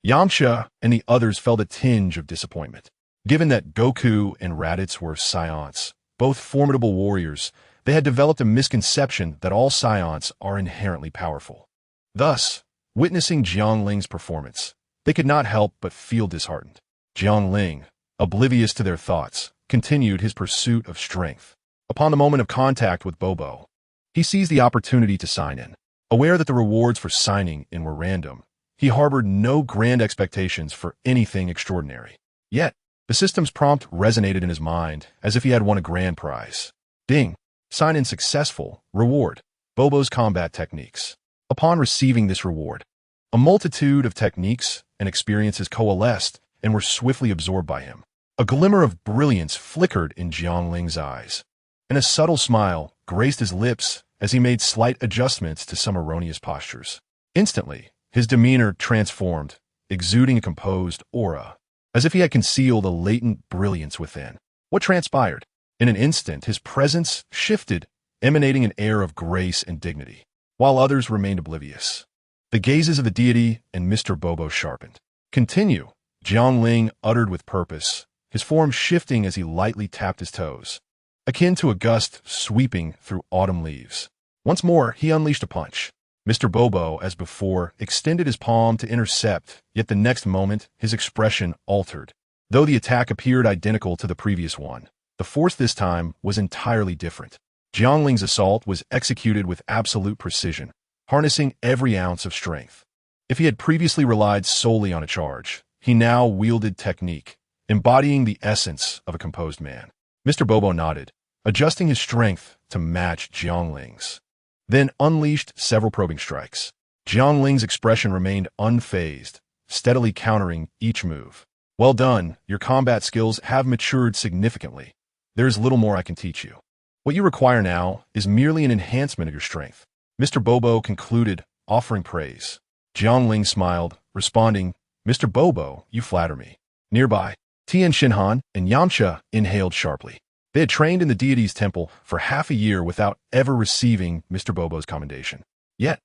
Yamcha and the others felt a tinge of disappointment. Given that Goku and Raditz were Saiyans, both formidable warriors, they had developed a misconception that all Saiyans are inherently powerful. Thus, witnessing Jiang Ling's performance, they could not help but feel disheartened. Jiang Ling, oblivious to their thoughts, continued his pursuit of strength. Upon the moment of contact with Bobo, he seized the opportunity to sign in. Aware that the rewards for signing in were random, he harbored no grand expectations for anything extraordinary. Yet, the system's prompt resonated in his mind as if he had won a grand prize. Ding! Sign in successful. Reward: Bobo's combat techniques. Upon receiving this reward, a multitude of techniques and experiences coalesced and were swiftly absorbed by him. A glimmer of brilliance flickered in Jiang Ling's eyes, and a subtle smile graced his lips as he made slight adjustments to some erroneous postures. Instantly, his demeanor transformed, exuding a composed aura, as if he had concealed a latent brilliance within. What transpired? In an instant, his presence shifted, emanating an air of grace and dignity, while others remained oblivious. The gazes of the deity and Mr. Bobo sharpened. "Continue," Jiang Ling uttered with purpose, his form shifting as he lightly tapped his toes, akin to a gust sweeping through autumn leaves. Once more, he unleashed a punch. Mr. Bobo, as before, extended his palm to intercept, yet the next moment, his expression altered. Though the attack appeared identical to the previous one, the force this time was entirely different. Jiang Ling's assault was executed with absolute precision, harnessing every ounce of strength. If he had previously relied solely on a charge, he now wielded technique, embodying the essence of a composed man. Mr. Bobo nodded, adjusting his strength to match Jiang Ling's, then unleashed several probing strikes. Jiang Ling's expression remained unfazed, steadily countering each move. "Well done, your combat skills have matured significantly. There is little more I can teach you. What you require now is merely an enhancement of your strength," Mr. Bobo concluded, offering praise. Jiang Ling smiled, responding, "Mr. Bobo, you flatter me." Nearby, Tien Shinhan and Yamcha inhaled sharply. They had trained in the deity's temple for half a year without ever receiving Mr. Bobo's commendation. Yet,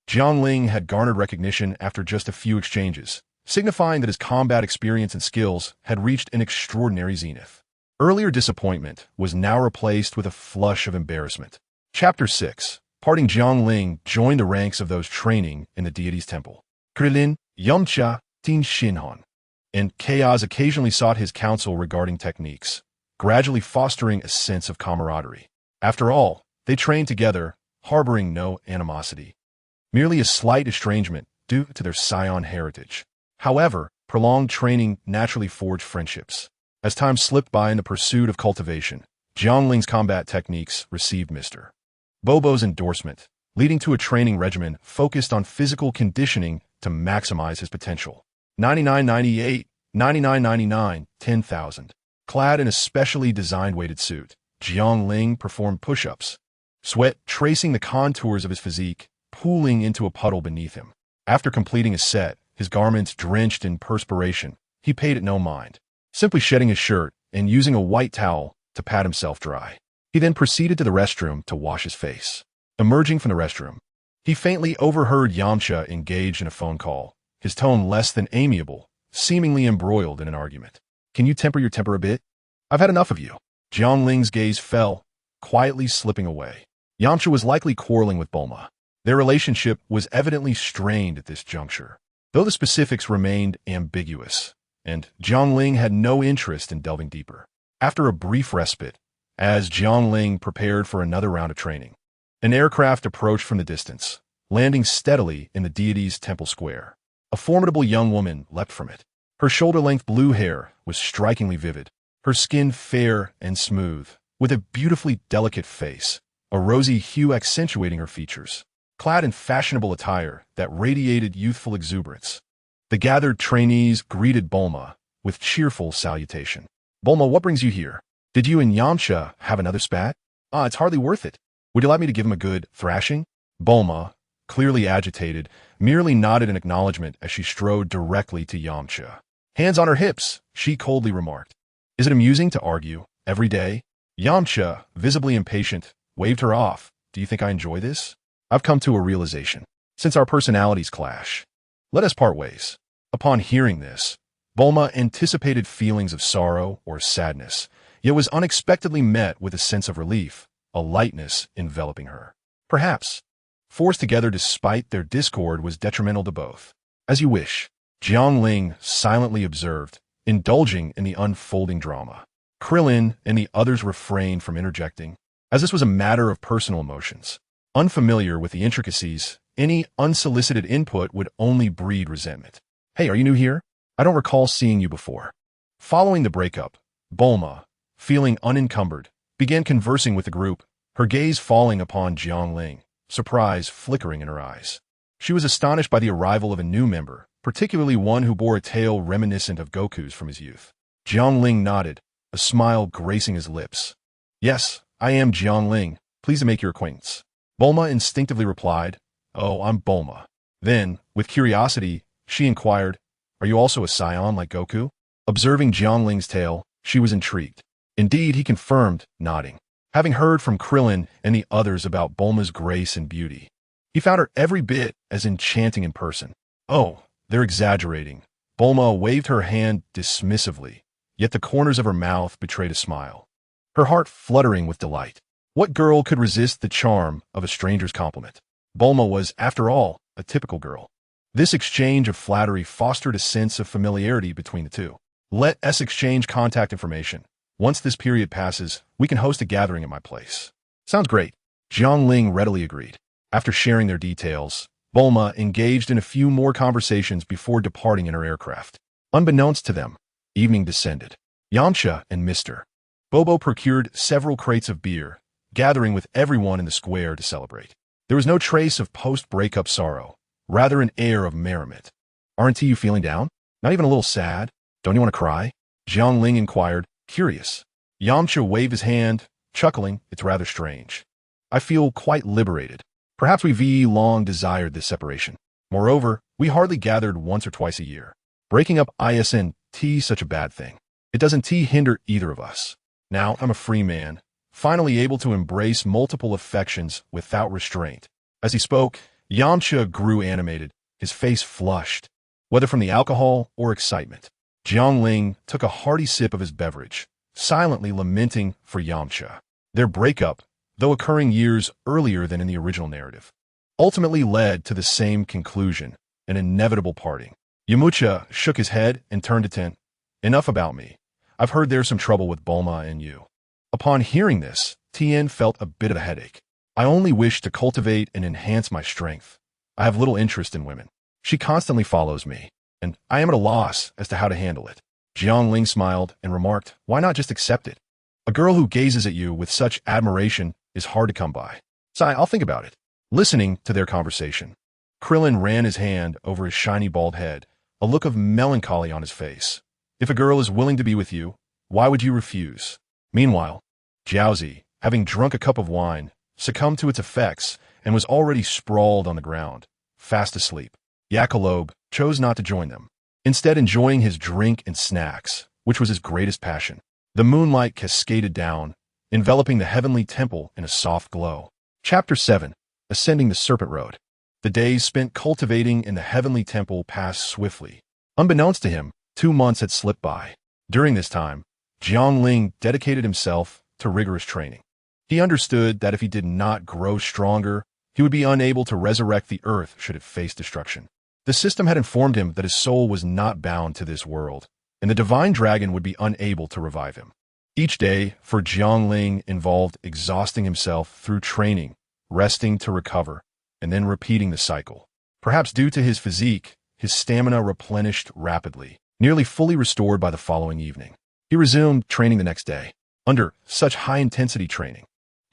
Jiang Ling had garnered recognition after just a few exchanges, signifying that his combat experience and skills had reached an extraordinary zenith. Earlier disappointment was now replaced with a flush of embarrassment. Chapter 6. Parting. Jiang Ling joined the ranks of those training in the deity's temple. Krillin, Yamcha, Tin Shinhan, and Chaos occasionally sought his counsel regarding techniques, gradually fostering a sense of camaraderie. After all, they trained together, harboring no animosity. Merely a slight estrangement due to their Saiyan heritage. However, prolonged training naturally forged friendships. As time slipped by in the pursuit of cultivation, Jiang Ling's combat techniques received Mr. Bobo's endorsement, leading to a training regimen focused on physical conditioning to maximize his potential. 99.98, 99.99, 10,000. Clad in a specially designed weighted suit, Jiang Ling performed push-ups, sweat tracing the contours of his physique, pooling into a puddle beneath him. After completing a set, his garments drenched in perspiration, he paid it no mind, simply shedding his shirt and using a white towel to pat himself dry. He then proceeded to the restroom to wash his face. Emerging from the restroom, he faintly overheard Yamcha engaged in a phone call, his tone less than amiable, seemingly embroiled in an argument. "Can you temper your temper a bit? I've had enough of you." Jiang Ling's gaze fell, quietly slipping away. Yamcha was likely quarreling with Bulma. Their relationship was evidently strained at this juncture, though the specifics remained ambiguous, and Jiang Ling had no interest in delving deeper. After a brief respite, as Jiang Ling prepared for another round of training, an aircraft approached from the distance, landing steadily in the deity's temple square. A formidable young woman leapt from it. Her shoulder-length blue hair was strikingly vivid, her skin fair and smooth, with a beautifully delicate face, a rosy hue accentuating her features. Clad in fashionable attire that radiated youthful exuberance, the gathered trainees greeted Bulma with cheerful salutation. "Bulma, what brings you here? Did you and Yamcha have another spat?" It's hardly worth it. Would you like me to give him a good thrashing?" Bulma, clearly agitated, merely nodded in acknowledgement as she strode directly to Yamcha. Hands on her hips, she coldly remarked. "Is it amusing to argue every day?" Yamcha, visibly impatient, waved her off. "Do you think I enjoy this? I've come to a realization. Since our personalities clash, let us part ways." Upon hearing this, Bulma anticipated feelings of sorrow or sadness, yet was unexpectedly met with a sense of relief, a lightness enveloping her. Perhaps, forced together despite their discord was detrimental to both. "As you wish," Jiang Ling silently observed, indulging in the unfolding drama. Krillin and the others refrained from interjecting, as this was a matter of personal emotions. Unfamiliar with the intricacies, any unsolicited input would only breed resentment. "Hey, are you new here? I don't recall seeing you before." Following the breakup, Bulma, feeling unencumbered, began conversing with the group, her gaze falling upon Jiang Ling, surprise flickering in her eyes. She was astonished by the arrival of a new member, particularly one who bore a tale reminiscent of Goku's from his youth. Jiang Ling nodded, a smile gracing his lips. "Yes, I am Jiang Ling, pleased to make your acquaintance." Bulma instinctively replied, "Oh, I'm Bulma." Then, with curiosity, she inquired, "Are you also a Saiyan like Goku?" Observing Jiang Ling's tale, she was intrigued. Indeed, he confirmed, nodding. Having heard from Krillin and the others about Bulma's grace and beauty, he found her every bit as enchanting in person. "Oh, they're exaggerating." Bulma waved her hand dismissively, yet the corners of her mouth betrayed a smile, her heart fluttering with delight. What girl could resist the charm of a stranger's compliment? Bulma was, after all, a typical girl. This exchange of flattery fostered a sense of familiarity between the two. "Let us exchange contact information. Once this period passes, we can host a gathering at my place." "Sounds great." Jiang Ling readily agreed. After sharing their details, Bulma engaged in a few more conversations before departing in her aircraft. Unbeknownst to them, evening descended. Yamcha and Mr. Bobo procured several crates of beer, gathering with everyone in the square to celebrate. There was no trace of post-breakup sorrow, rather an air of merriment. "Aren't you feeling down? Not even a little sad? Don't you want to cry?" Jiang Ling inquired, curious. Yamcha waved his hand, chuckling, "It's rather strange. I feel quite liberated. Perhaps we've long desired this separation. Moreover, we hardly gathered once or twice a year. Breaking up isn't such a bad thing. It doesn't hinder either of us. Now I'm a free man, finally able to embrace multiple affections without restraint." As he spoke, Yamcha grew animated, his face flushed, whether from the alcohol or excitement. Jiang Ling took a hearty sip of his beverage, silently lamenting for Yamcha. Their breakup, though occurring years earlier than in the original narrative, ultimately led to the same conclusion, an inevitable parting. Yamcha shook his head and turned to Tien. Enough about me. I've heard there's some trouble with Bulma and you. Upon hearing this, Tien felt a bit of a headache. I only wish to cultivate and enhance my strength. I have little interest in women. She constantly follows me, and I am at a loss as to how to handle it. Jiang Ling smiled and remarked, why not just accept it? A girl who gazes at you with such admiration is hard to come by. Sai, I'll think about it. Listening to their conversation, Krillin ran his hand over his shiny bald head, a look of melancholy on his face. If a girl is willing to be with you, why would you refuse? Meanwhile, Jiaozi, having drunk a cup of wine, succumbed to its effects and was already sprawled on the ground, fast asleep. Yakalob chose not to join them, instead enjoying his drink and snacks, which was his greatest passion. The moonlight cascaded down, enveloping the heavenly temple in a soft glow. Chapter 7. Ascending the Serpent Road. The days spent cultivating in the heavenly temple passed swiftly. Unbeknownst to him, 2 months had slipped by. During this time, Jiang Ling dedicated himself to rigorous training. He understood that if he did not grow stronger, he would be unable to resurrect the earth should it face destruction. The system had informed him that his soul was not bound to this world, and the divine dragon would be unable to revive him. Each day for Jiang Ling involved exhausting himself through training, resting to recover, and then repeating the cycle. Perhaps due to his physique, his stamina replenished rapidly, nearly fully restored by the following evening. He resumed training the next day. Under such high-intensity training,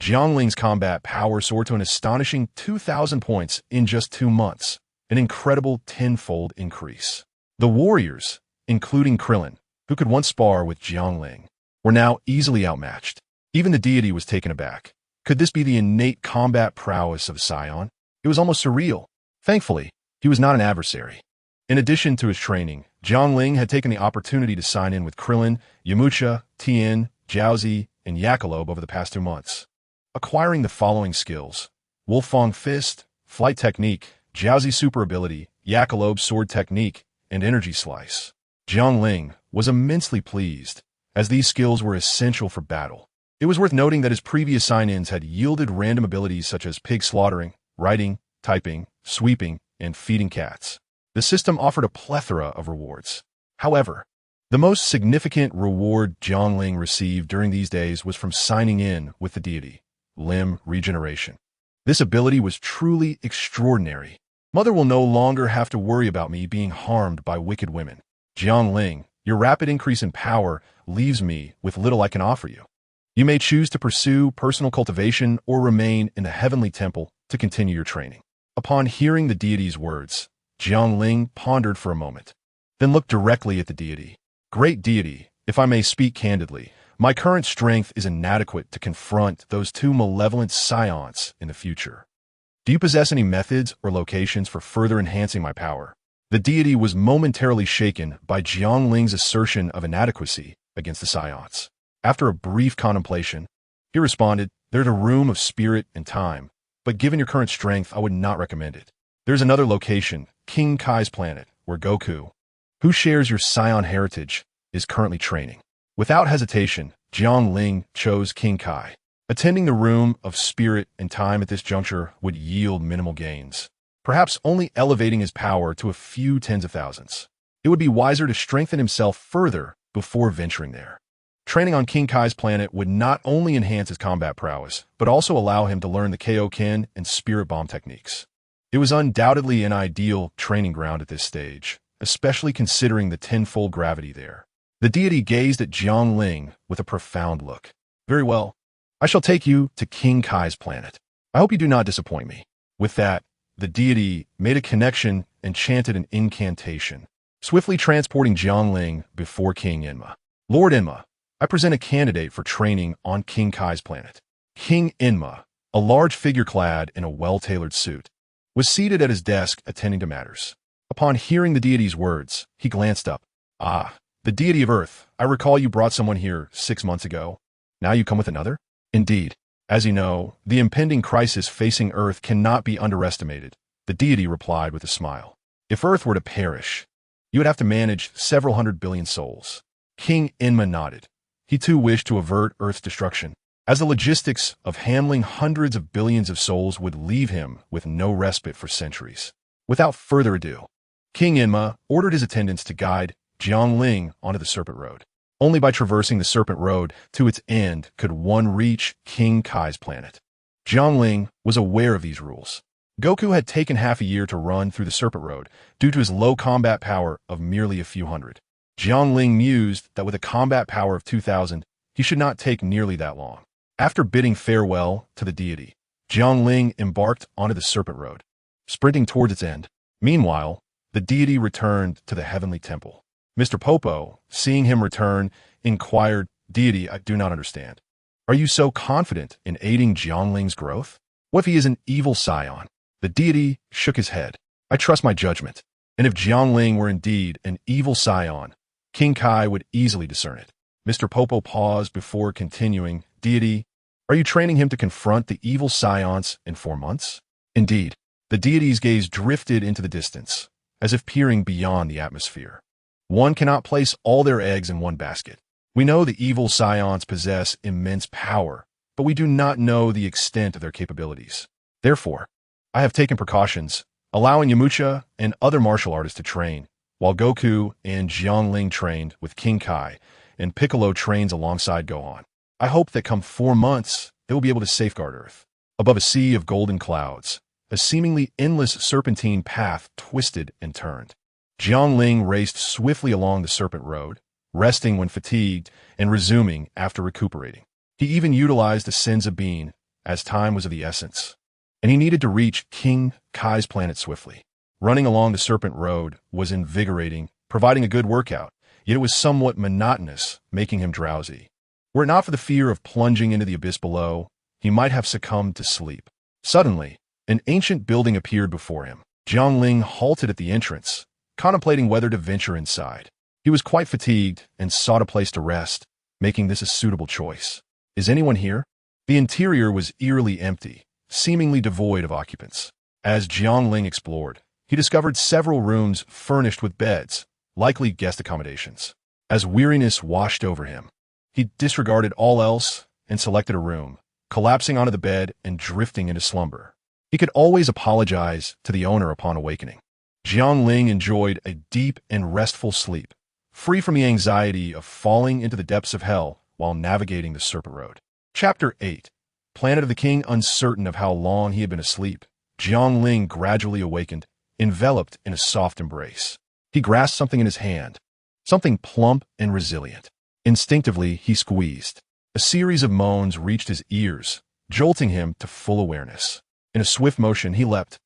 Jiang Ling's combat power soared to an astonishing 2,000 points in just 2 months, an incredible 10-fold increase. The warriors, including Krillin, who could once spar with Jiang Ling, were now easily outmatched. Even the deity was taken aback. Could this be the innate combat prowess of Saiyan? It was almost surreal. Thankfully, he was not an adversary. In addition to his training, Jiang Ling had taken the opportunity to sign in with Krillin, Yamcha, Tien, Jiaozi, and Yakalob over the past 2 months, acquiring the following skills: Wolfang Fist, Flight Technique, Jiaozi Super Ability, Yakalob Sword Technique, and Energy Slice. Jiang Ling was immensely pleased, as these skills were essential for battle. It was worth noting that his previous sign-ins had yielded random abilities such as pig slaughtering, writing, typing, sweeping, and feeding cats. The system offered a plethora of rewards. However, the most significant reward Jiang Ling received during these days was from signing in with the deity, Limb Regeneration. This ability was truly extraordinary. Mother will no longer have to worry about me being harmed by wicked women. Jiang Ling, your rapid increase in power leaves me with little I can offer you. You may choose to pursue personal cultivation or remain in the heavenly temple to continue your training. Upon hearing the deity's words, Jiang Ling pondered for a moment, then looked directly at the deity. Great deity, if I may speak candidly, my current strength is inadequate to confront those 2 malevolent Saiyans in the future. Do you possess any methods or locations for further enhancing my power? The deity was momentarily shaken by Jiang Ling's assertion of inadequacy against the Saiyans. After a brief contemplation, he responded, there's a room of spirit and time, but given your current strength, I would not recommend it. There's another location, King Kai's planet, where Goku, who shares your Saiyan heritage, is currently training. Without hesitation, Jiang Ling chose King Kai. Attending the room of spirit and time at this juncture would yield minimal gains, perhaps only elevating his power to a few tens of thousands. It would be wiser to strengthen himself further before venturing there. Training on King Kai's planet would not only enhance his combat prowess, but also allow him to learn the Kaioken and Spirit Bomb techniques. It was undoubtedly an ideal training ground at this stage, especially considering the 10-fold gravity there. The deity gazed at Jiang Ling with a profound look. Very well. I shall take you to King Kai's planet. I hope you do not disappoint me. With that, the deity made a connection and chanted an incantation, swiftly transporting Jiang Ling before King Enma. Lord Enma, I present a candidate for training on King Kai's planet. King Enma, a large figure clad in a well-tailored suit, was seated at his desk attending to matters. Upon hearing the deity's words, he glanced up. Ah, the deity of Earth, I recall you brought someone here 6 months ago. Now you come with another? Indeed. As you know, the impending crisis facing Earth cannot be underestimated, The deity replied with a smile. If Earth were to perish, you would have to manage several 100 billion souls. King Enma nodded. He too wished to avert Earth's destruction, as the logistics of handling hundreds of billions of souls would leave him with no respite for centuries. Without further ado, King Enma ordered his attendants to guide Jiang Ling onto the Serpent Road. Only by traversing the Serpent Road to its end could one reach King Kai's planet. Jiang Ling was aware of these rules. Goku had taken half a year to run through the Serpent Road due to his low combat power of merely a few hundred. Jiang Ling mused that with a combat power of 2,000, he should not take nearly that long. After bidding farewell to the deity, Jiang Ling embarked onto the Serpent Road, sprinting towards its end. Meanwhile, the deity returned to the heavenly temple. Mr. Popo, seeing him return, inquired, "Deity, I do not understand. Are you so confident in aiding Jiang Ling's growth? What if he is an evil Saiyan?" The deity shook his head. "I trust my judgment, and if Jiang Ling were indeed an evil Saiyan, King Kai would easily discern it." Mr. Popo paused before continuing, "Deity, are you training him to confront the evil Saiyans in 4 months?" Indeed, the deity's gaze drifted into the distance, as if peering beyond the atmosphere. One cannot place all their eggs in one basket. We know the evil Saiyans possess immense power, but we do not know the extent of their capabilities. Therefore, I have taken precautions, allowing Yamcha and other martial artists to train, while Goku and Jiang Ling trained with King Kai, and Piccolo trains alongside Gohan. I hope that come 4 months, they will be able to safeguard Earth. Above a sea of golden clouds, a seemingly endless serpentine path twisted and turned. Jiang Ling raced swiftly along the Serpent Road, resting when fatigued and resuming after recuperating. He even utilized the Senza bean, as time was of the essence, and he needed to reach King Kai's planet swiftly. Running along the Serpent Road was invigorating, providing a good workout, yet it was somewhat monotonous, making him drowsy. Were it not for the fear of plunging into the abyss below, he might have succumbed to sleep. Suddenly, an ancient building appeared before him. Jiang Ling halted at the entrance, contemplating whether to venture inside. He was quite fatigued and sought a place to rest, making this a suitable choice. "Is anyone here?" The interior was eerily empty, seemingly devoid of occupants. As Jiang Ling explored, he discovered several rooms furnished with beds, likely guest accommodations. As weariness washed over him, he disregarded all else and selected a room, collapsing onto the bed and drifting into slumber. He could always apologize to the owner upon awakening. Jiang Ling enjoyed a deep and restful sleep, free from the anxiety of falling into the depths of hell while navigating the Serpent Road. Chapter 8. Planet of the King. Uncertain of how long he had been asleep, Jiang Ling gradually awakened, enveloped in a soft embrace. He grasped something in his hand, something plump and resilient. Instinctively, he squeezed. A series of moans reached his ears, jolting him to full awareness. In a swift motion, he leapt,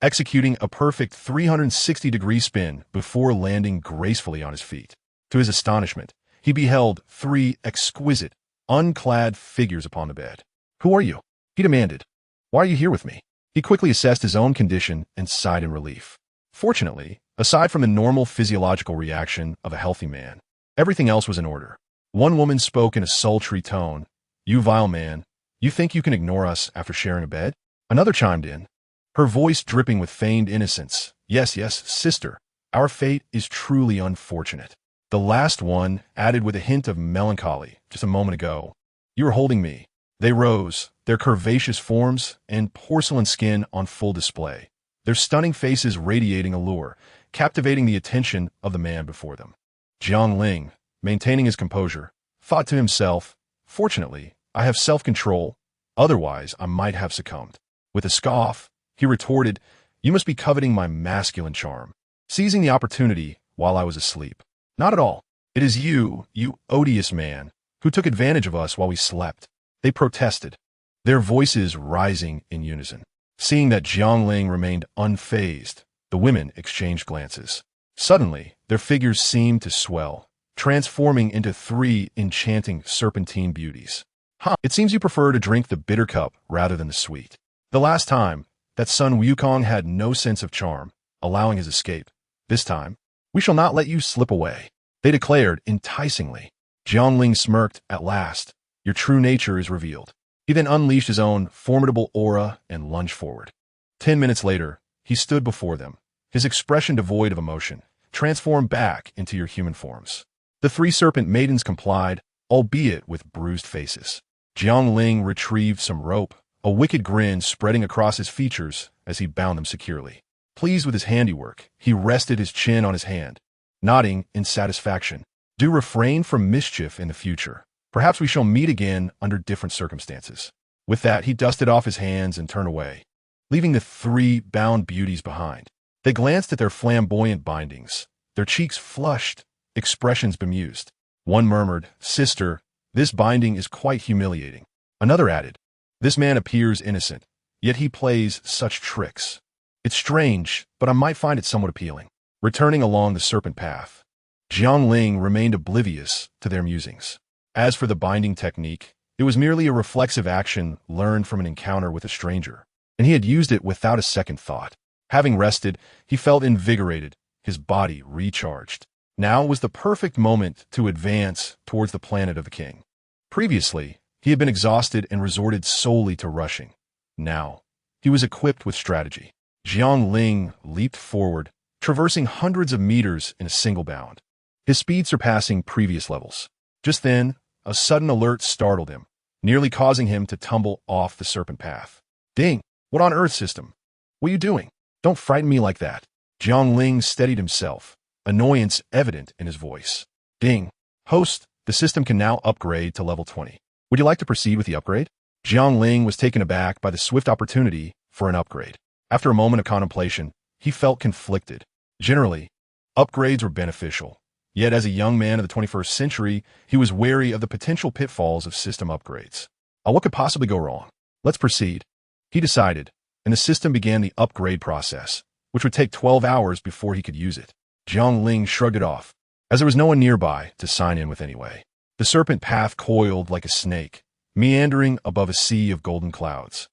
executing a perfect 360-degree spin before landing gracefully on his feet. To his astonishment, he beheld 3 exquisite, unclad figures upon the bed. "Who are you?" he demanded. "Why are you here with me?" He quickly assessed his own condition and sighed in relief. Fortunately, aside from the normal physiological reaction of a healthy man, everything else was in order. One woman spoke in a sultry tone. "You vile man, you think you can ignore us after sharing a bed?" Another chimed in, her voice dripping with feigned innocence. "Yes, yes, sister, our fate is truly unfortunate." The last one added with a hint of melancholy, "Just a moment ago, you were holding me." They rose, their curvaceous forms and porcelain skin on full display, their stunning faces radiating allure, captivating the attention of the man before them. Jiang Ling, maintaining his composure, thought to himself, "Fortunately, I have self-control, otherwise I might have succumbed." With a scoff, he retorted, "You must be coveting my masculine charm, seizing the opportunity while I was asleep." "Not at all. It is you, you odious man, who took advantage of us while we slept," they protested, their voices rising in unison. Seeing that Jiang Ling remained unfazed, the women exchanged glances. Suddenly, their figures seemed to swell, transforming into 3 enchanting serpentine beauties. "Huh, it seems you prefer to drink the bitter cup rather than the sweet. The last time, that son Wukong had no sense of charm, allowing his escape. This time, we shall not let you slip away," they declared enticingly. Jiang Ling smirked. "At last, your true nature is revealed." He then unleashed his own formidable aura and lunged forward. 10 minutes later, he he stood before them, his expression devoid of emotion, transformed back into your human forms. The three serpent maidens complied, albeit with bruised faces. Jiang Ling retrieved some rope, a wicked grin spreading across his features as he bound them securely. Pleased with his handiwork, he rested his chin on his hand, nodding in satisfaction. Do refrain from mischief in the future. Perhaps we shall meet again under different circumstances. With that, he dusted off his hands and turned away, leaving the three bound beauties behind. They glanced at their flamboyant bindings, their cheeks flushed, expressions bemused. One murmured, "Sister, this binding is quite humiliating." Another added, "This man appears innocent, yet he plays such tricks. It's strange, but I might find it somewhat appealing." Returning along the serpent path, Jiang Ling remained oblivious to their musings. As for the binding technique, it was merely a reflexive action learned from an encounter with a stranger, and he had used it without a second thought. Having rested, he felt invigorated, his body recharged. Now was the perfect moment to advance towards the planet of the king. Previously, he had been exhausted and resorted solely to rushing. Now, he was equipped with strategy. Jiang Ling leaped forward, traversing hundreds of meters in a single bound, his speed surpassing previous levels. Just then, a sudden alert startled him, nearly causing him to tumble off the serpent path. "Ding! What on earth, system? What are you doing? Don't frighten me like that." Jiang Ling steadied himself, annoyance evident in his voice. "Ding! Host, the system can now upgrade to level 20. Would you like to proceed with the upgrade?" Jiang Ling was taken aback by the swift opportunity for an upgrade. After a moment of contemplation, he felt conflicted. Generally, upgrades were beneficial. Yet as a young man of the 21st century, he was wary of the potential pitfalls of system upgrades. What could possibly go wrong? Let's proceed, he decided, and the system began the upgrade process, which would take 12 hours before he could use it. Jiang Ling shrugged it off, as there was no one nearby to sign in with anyway. The serpent path coiled like a snake, meandering above a sea of golden clouds,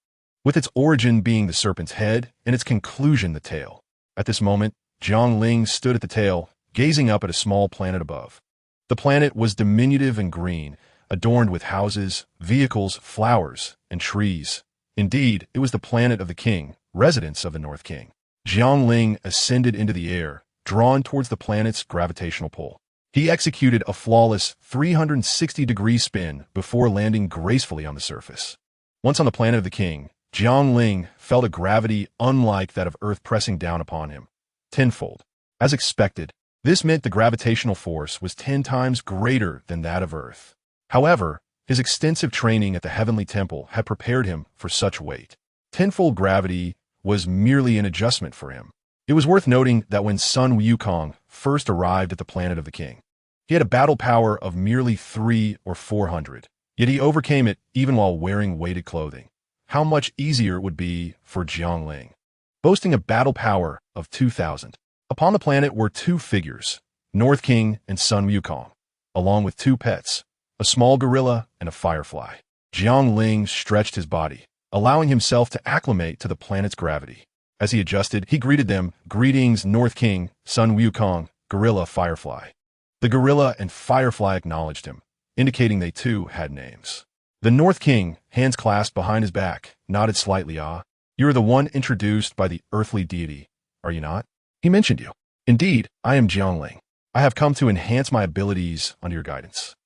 with its origin being the serpent's head and its conclusion the tail. At this moment, Jiang Ling stood at the tail, gazing up at a small planet above. The planet was diminutive and green, adorned with houses, vehicles, flowers, and trees. Indeed, it was the planet of the king, residence of the North King. Jiang Ling ascended into the air, drawn towards the planet's gravitational pull. He executed a flawless 360-degree spin before landing gracefully on the surface. Once on the planet of the king, Jiang Ling felt a gravity unlike that of Earth pressing down upon him, tenfold. As expected, this meant the gravitational force was 10 times greater than that of Earth. However, his extensive training at the Heavenly Temple had prepared him for such weight. Tenfold gravity was merely an adjustment for him. It was worth noting that when Sun Wukong first arrived at the planet of the king, he had a battle power of merely 300 or 400, yet he overcame it even while wearing weighted clothing. How much easier it would be for Jiang Ling, boasting a battle power of 2,000. Upon the planet were two figures, North King and Sun Wukong, along with two pets, a small gorilla and a firefly. Jiang Ling stretched his body, allowing himself to acclimate to the planet's gravity. As he adjusted, he greeted them, "Greetings, North King, Sun Wukong, gorilla, firefly." The gorilla and firefly acknowledged him, indicating they too had names. The North King, hands clasped behind his back, nodded slightly. "Ah, you are the one introduced by the earthly deity, are you not? He mentioned you." "Indeed, I am Jiang Ling. I have come to enhance my abilities under your guidance,"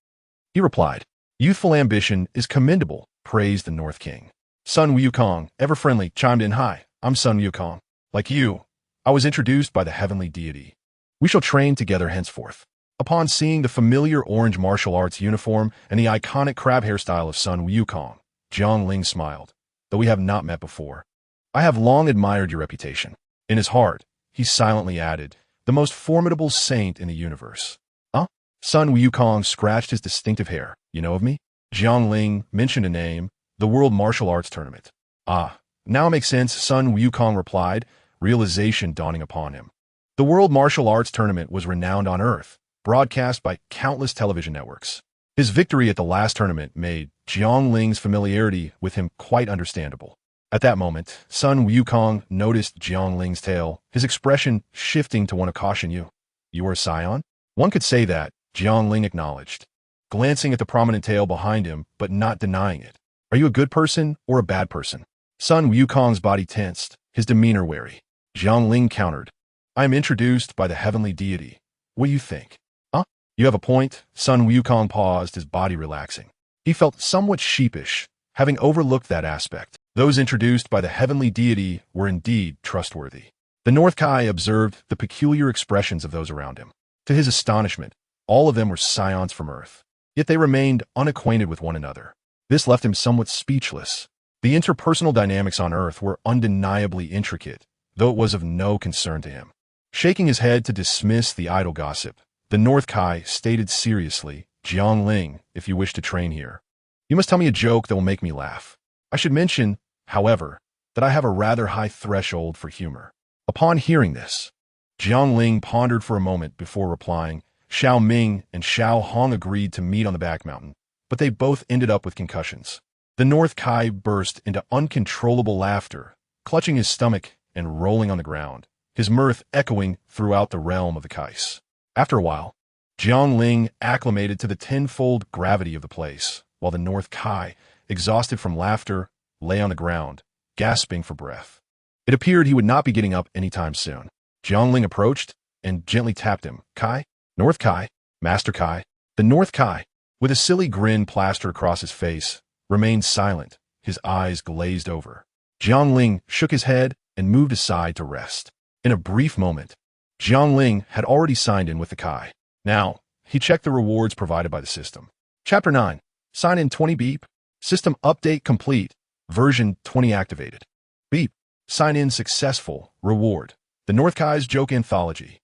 he replied. "Youthful ambition is commendable," praised the North King. Sun Wukong, ever friendly, chimed in, "Hi, I'm Sun Wukong. Like you, I was introduced by the heavenly deity. We shall train together henceforth." Upon seeing the familiar orange martial arts uniform and the iconic crab hairstyle of Sun Wukong, Jiang Ling smiled. "Though we have not met before, I have long admired your reputation." In his heart, he silently added, "The most formidable saint in the universe." "Huh?" Sun Wukong scratched his distinctive hair. "You know of me?" Jiang Ling mentioned a name, the World Martial Arts Tournament. "Ah, now it makes sense," Sun Wukong replied, realization dawning upon him. The World Martial Arts Tournament was renowned on Earth, broadcast by countless television networks. His victory at the last tournament made Jiang Ling's familiarity with him quite understandable. At that moment, Sun Wukong noticed Jiang Ling's tail, his expression shifting to one of caution. You are a Saiyan?" "One could say that," Jiang Ling acknowledged, glancing at the prominent tail behind him but not denying it. "Are you a good person or a bad person?" Sun Wukong's body tensed, his demeanor wary. Jiang Ling countered. I am introduced by the heavenly deity. What do you think? Huh? You have a point. Sun Wukong paused, his body relaxing. He felt somewhat sheepish, having overlooked that aspect. Those introduced by the heavenly deity were indeed trustworthy. The North Kai observed the peculiar expressions of those around him. To his astonishment, all of them were scions from Earth. Yet they remained unacquainted with one another. This left him somewhat speechless. The interpersonal dynamics on Earth were undeniably intricate, though it was of no concern to him. Shaking his head to dismiss the idle gossip, the North Kai stated seriously, Jiang Ling, if you wish to train here, you must tell me a joke that will make me laugh. I should mention, however, that I have a rather high threshold for humor. Upon hearing this, Jiang Ling pondered for a moment before replying. Xiao Ming and Xiao Hong agreed to meet on the back mountain, but they both ended up with concussions. The North Kai burst into uncontrollable laughter, clutching his stomach and rolling on the ground, his mirth echoing throughout the realm of the Kais. After a while, Jiang Ling acclimated to the tenfold gravity of the place, while the North Kai, exhausted from laughter, lay on the ground, gasping for breath. It appeared he would not be getting up anytime soon. Jiang Ling approached and gently tapped him. Kai? North Kai? Master Kai? The North Kai, with a silly grin plastered across his face, remained silent, his eyes glazed over. Jiang Ling shook his head and moved aside to rest. In a brief moment, Jiang Ling had already signed in with the Kai. Now, he checked the rewards provided by the system. Chapter 9. Sign in 20 beep. System update complete. Version 20 activated. Beep. Sign in successful. Reward. The North Kai's Joke Anthology.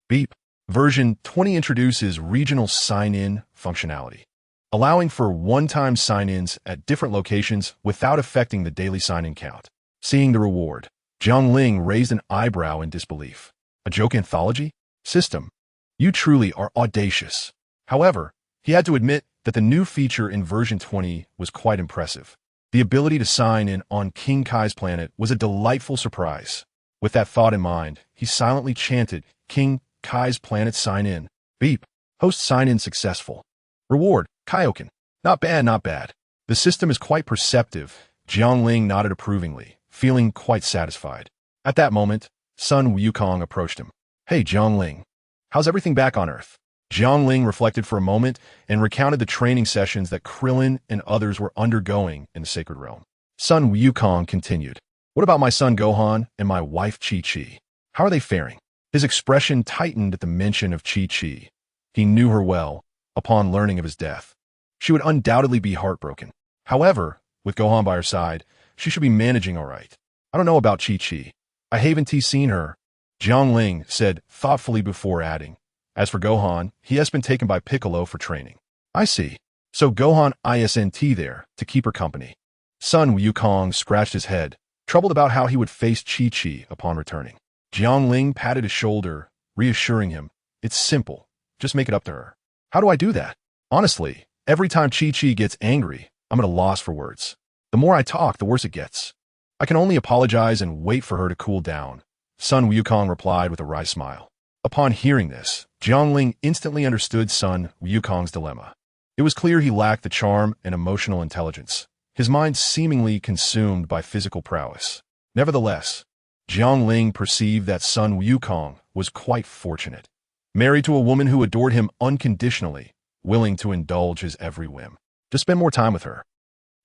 Beep. Version 20 introduces regional sign-in functionality, allowing for one-time sign-ins at different locations without affecting the daily sign-in count. Seeing the reward, Jiang Ling raised an eyebrow in disbelief. A joke anthology? System. You truly are audacious. However, he had to admit that the new feature in version 20 was quite impressive. The ability to sign in on King Kai's planet was a delightful surprise. With that thought in mind, he silently chanted, King Kai's planet sign in. Beep. Host sign in successful. Reward, Kaioken. Not bad, not bad. The system is quite perceptive. Jiang Ling nodded approvingly, feeling quite satisfied. At that moment, Sun Wukong approached him. Hey, Jiang Ling. How's everything back on Earth? Jiang Ling reflected for a moment and recounted the training sessions that Krillin and others were undergoing in the Sacred Realm. Sun Wukong continued. What about my son Gohan and my wife Chi-Chi? How are they faring? His expression tightened at the mention of Chi-Chi. He knew her well, upon learning of his death. She would undoubtedly be heartbroken. However, with Gohan by her side, she should be managing all right. I don't know about Chi-Chi. I haven't seen her, Jiang Ling said thoughtfully before adding. As for Gohan, he has been taken by Piccolo for training. I see. So Gohan isn't there to keep her company. Sun Wukong scratched his head, troubled about how he would face Chi-Chi upon returning. Jiang Ling patted his shoulder, reassuring him, it's simple, just make it up to her. How do I do that? Honestly, every time Chi-Chi gets angry, I'm at a loss for words. The more I talk, the worse it gets. I can only apologize and wait for her to cool down, Sun Wukong replied with a wry smile. Upon hearing this, Jiang Ling instantly understood Sun Wukong's dilemma. It was clear he lacked the charm and emotional intelligence, his mind seemingly consumed by physical prowess. Nevertheless, Jiang Ling perceived that Sun Wukong was quite fortunate, married to a woman who adored him unconditionally, willing to indulge his every whim. Just spend more time with her.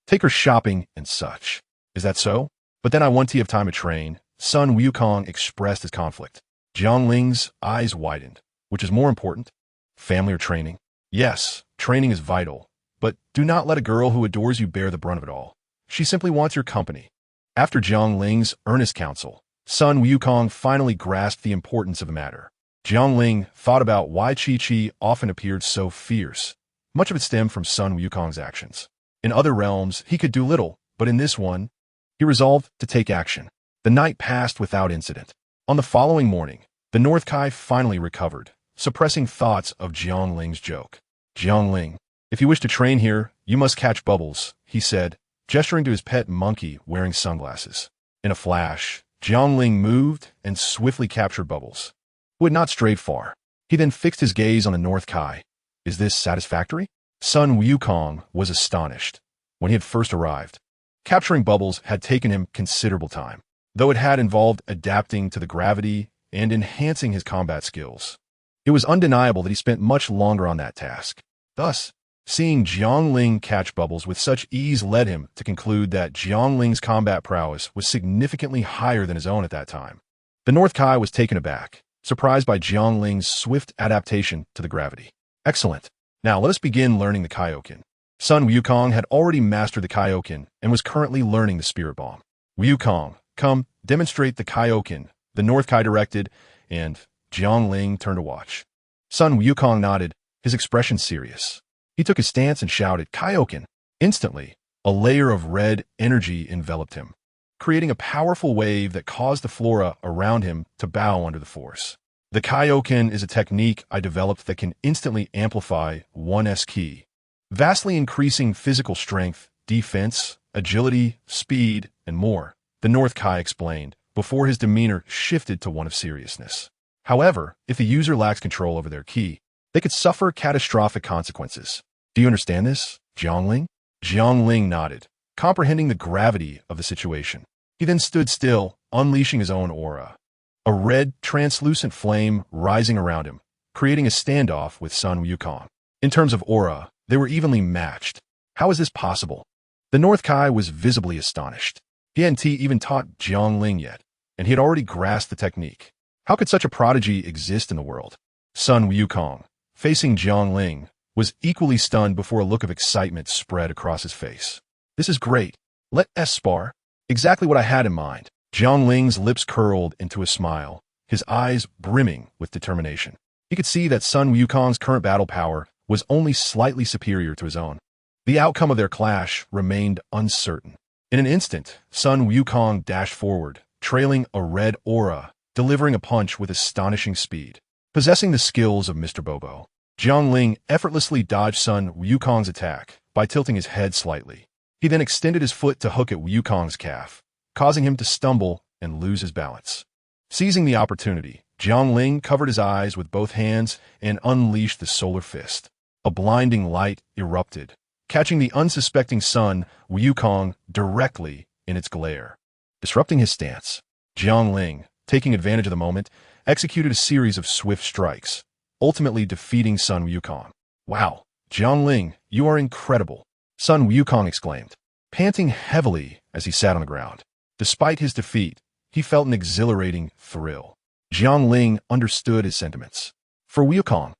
Take her shopping and such. Is that so? But then I want to have time to train, Sun Wukong expressed his conflict. Jiang Ling's eyes widened. Which is more important? Family or training? Yes, training is vital, but do not let a girl who adores you bear the brunt of it all. She simply wants your company. After Jiang Ling's earnest counsel, Sun Wukong finally grasped the importance of the matter. Jiang Ling thought about why Chi-Chi often appeared so fierce. Much of it stemmed from Sun Wukong's actions. In other realms, he could do little, but in this one, he resolved to take action. The night passed without incident. On the following morning, the North Kai finally recovered, suppressing thoughts of Jiang Ling's joke. Jiang Ling, if you wish to train here, you must catch bubbles, he said, gesturing to his pet monkey wearing sunglasses. In a flash, Jiang Ling moved and swiftly captured Bubbles, who had not strayed far. He then fixed his gaze on the North Kai. Is this satisfactory? Sun Wukong was astonished. When he had first arrived, capturing Bubbles had taken him considerable time. though it had involved adapting to the gravity and enhancing his combat skills. It was undeniable that he spent much longer on that task. Thus, seeing Jiang Ling catch bubbles with such ease led him to conclude that Jiang Ling's combat prowess was significantly higher than his own at that time. The North Kai was taken aback, surprised by Jiang Ling's swift adaptation to the gravity. Excellent. Now let us begin learning the Kaioken. Sun Wukong had already mastered the Kaioken and was currently learning the Spirit Bomb. Wukong, come, demonstrate the Kaioken, the North Kai directed, and Jiang Ling turned to watch. Sun Wukong nodded, his expression serious. He took his stance and shouted, Kaioken! Instantly, a layer of red energy enveloped him, creating a powerful wave that caused the flora around him to bow under the force. The Kaioken is a technique I developed that can instantly amplify one's ki, vastly increasing physical strength, defense, agility, speed, and more, the North Kai explained, before his demeanor shifted to one of seriousness. However, if the user lacks control over their ki, they could suffer catastrophic consequences. Do you understand this, Jiang Ling? Jiang Ling nodded, comprehending the gravity of the situation. He then stood still, unleashing his own aura. A red, translucent flame rising around him, creating a standoff with Sun Wukong. In terms of aura, they were evenly matched. How is this possible? The North Kai was visibly astonished. He hadn't even taught Jiang Ling yet, and he had already grasped the technique. How could such a prodigy exist in the world? Sun Wukong, facing Jiang Ling, was equally stunned before a look of excitement spread across his face. This is great. Let us spar. Exactly what I had in mind. Jiang Ling's lips curled into a smile, his eyes brimming with determination. He could see that Sun Wukong's current battle power was only slightly superior to his own. The outcome of their clash remained uncertain. In an instant, Sun Wukong dashed forward, trailing a red aura, delivering a punch with astonishing speed. Possessing the skills of Mr. Bobo, Jiang Ling effortlessly dodged Sun Wukong's attack by tilting his head slightly. He then extended his foot to hook at Wukong's calf, causing him to stumble and lose his balance. Seizing the opportunity, Jiang Ling covered his eyes with both hands and unleashed the solar fist. A blinding light erupted, catching the unsuspecting Sun Wukong directly in its glare. Disrupting his stance, Jiang Ling, taking advantage of the moment, executed a series of swift strikes, ultimately defeating Sun Wukong. Wow, Jiang Ling, you are incredible, Sun Wukong exclaimed, panting heavily as he sat on the ground. Despite his defeat, he felt an exhilarating thrill. Jiang Ling understood his sentiments. For Wukong,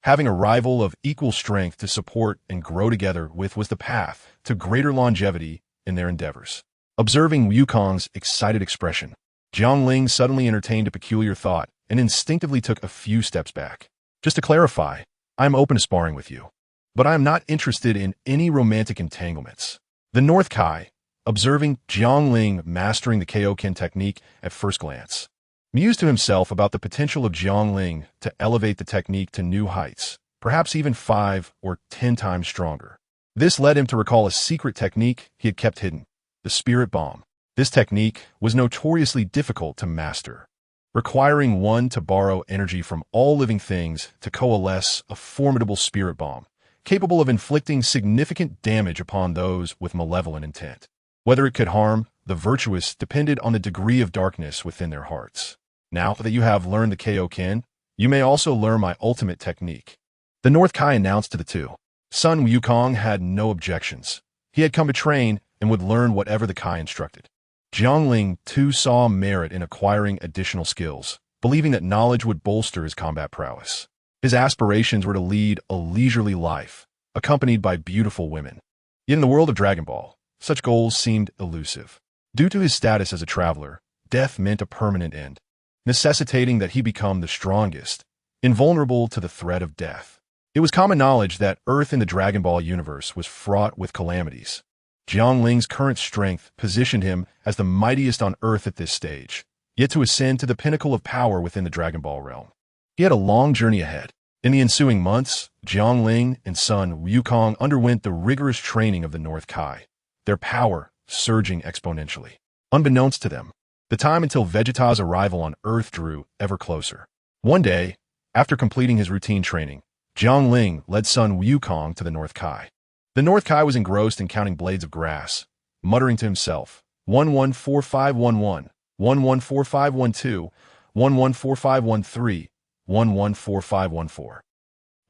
having a rival of equal strength to support and grow together with was the path to greater longevity in their endeavors. Observing Wukong's excited expression, Jiang Ling suddenly entertained a peculiar thought and instinctively took a few steps back. Just to clarify, I am open to sparring with you, but I am not interested in any romantic entanglements. The North Kai, observing Jiang Ling mastering the Kaioken technique at first glance, mused to himself about the potential of Jiang Ling to elevate the technique to new heights, perhaps even 5 or 10 times stronger. This led him to recall a secret technique he had kept hidden, the Spirit Bomb. This technique was notoriously difficult to master, requiring one to borrow energy from all living things to coalesce a formidable spirit bomb, capable of inflicting significant damage upon those with malevolent intent. Whether it could harm the virtuous depended on the degree of darkness within their hearts. Now that you have learned the Kaioken, you may also learn my ultimate technique, the North Kai announced to the two. Sun Wukong had no objections. He had come to train and would learn whatever the Kai instructed. Jiang Ling, too, saw merit in acquiring additional skills, believing that knowledge would bolster his combat prowess. His aspirations were to lead a leisurely life, accompanied by beautiful women. Yet in the world of Dragon Ball, such goals seemed elusive. Due to his status as a traveler, death meant a permanent end, necessitating that he become the strongest, invulnerable to the threat of death. It was common knowledge that Earth in the Dragon Ball universe was fraught with calamities. Jiang Ling's current strength positioned him as the mightiest on Earth at this stage, yet to ascend to the pinnacle of power within the Dragon Ball realm. He had a long journey ahead. In the ensuing months, Jiang Ling and Sun Wukong underwent the rigorous training of the North Kai, their power surging exponentially. Unbeknownst to them, the time until Vegeta's arrival on Earth drew ever closer. One day, after completing his routine training, Jiang Ling led Sun Wukong to the North Kai. The North Kai was engrossed in counting blades of grass, muttering to himself, 114511, 114512, 114513, 114514.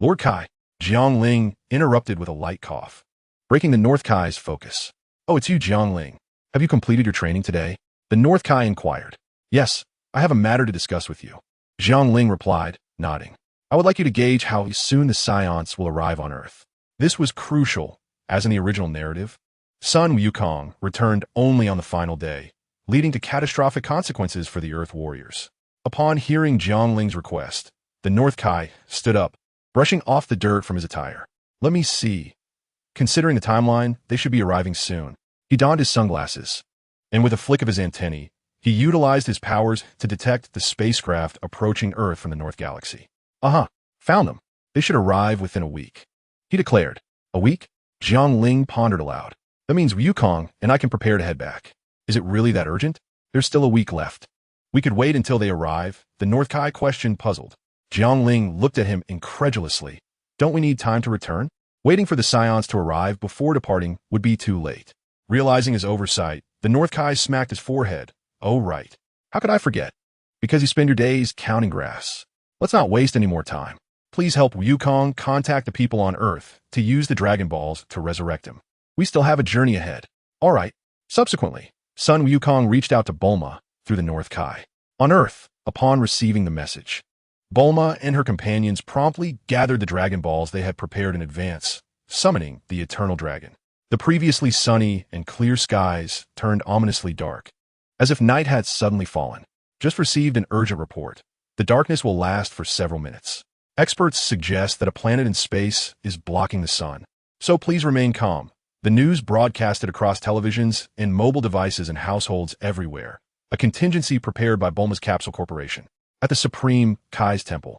Lord Kai, Jiang Ling interrupted with a light cough, breaking the North Kai's focus. Oh, it's you, Jiang Ling. Have you completed your training today? The North Kai inquired. Yes, I have a matter to discuss with you. Jiang Ling replied, nodding. I would like you to gauge how soon the Saiyans will arrive on Earth. This was crucial, as in the original narrative. Sun Wukong returned only on the final day, leading to catastrophic consequences for the Earth warriors. Upon hearing Jiang Ling's request, the North Kai stood up, brushing off the dirt from his attire. Let me see. Considering the timeline, they should be arriving soon. He donned his sunglasses, and with a flick of his antennae, he utilized his powers to detect the spacecraft approaching Earth from the North Galaxy. Found them. They should arrive within a week. He declared. A week? Jiang Ling pondered aloud. That means Wukong and I can prepare to head back. Is it really that urgent? There's still a week left. We could wait until they arrive, the North Kai questioned, puzzled. Jiang Ling looked at him incredulously. Don't we need time to return? Waiting for the Saiyans to arrive before departing would be too late. Realizing his oversight, the North Kai smacked his forehead. Oh, right. How could I forget? Because you spend your days counting grass. Let's not waste any more time. Please help Wukong contact the people on Earth to use the Dragon Balls to resurrect him. We still have a journey ahead. All right. Subsequently, Sun Wukong reached out to Bulma through the North Kai. On Earth, upon receiving the message, Bulma and her companions promptly gathered the Dragon Balls they had prepared in advance, summoning the Eternal Dragon. The previously sunny and clear skies turned ominously dark, as if night had suddenly fallen. Just received an urgent report. The darkness will last for several minutes. Experts suggest that a planet in space is blocking the sun. So please remain calm. The news broadcasted across televisions and mobile devices in households everywhere. A contingency prepared by Bulma's Capsule Corporation. At the Supreme Kai's temple,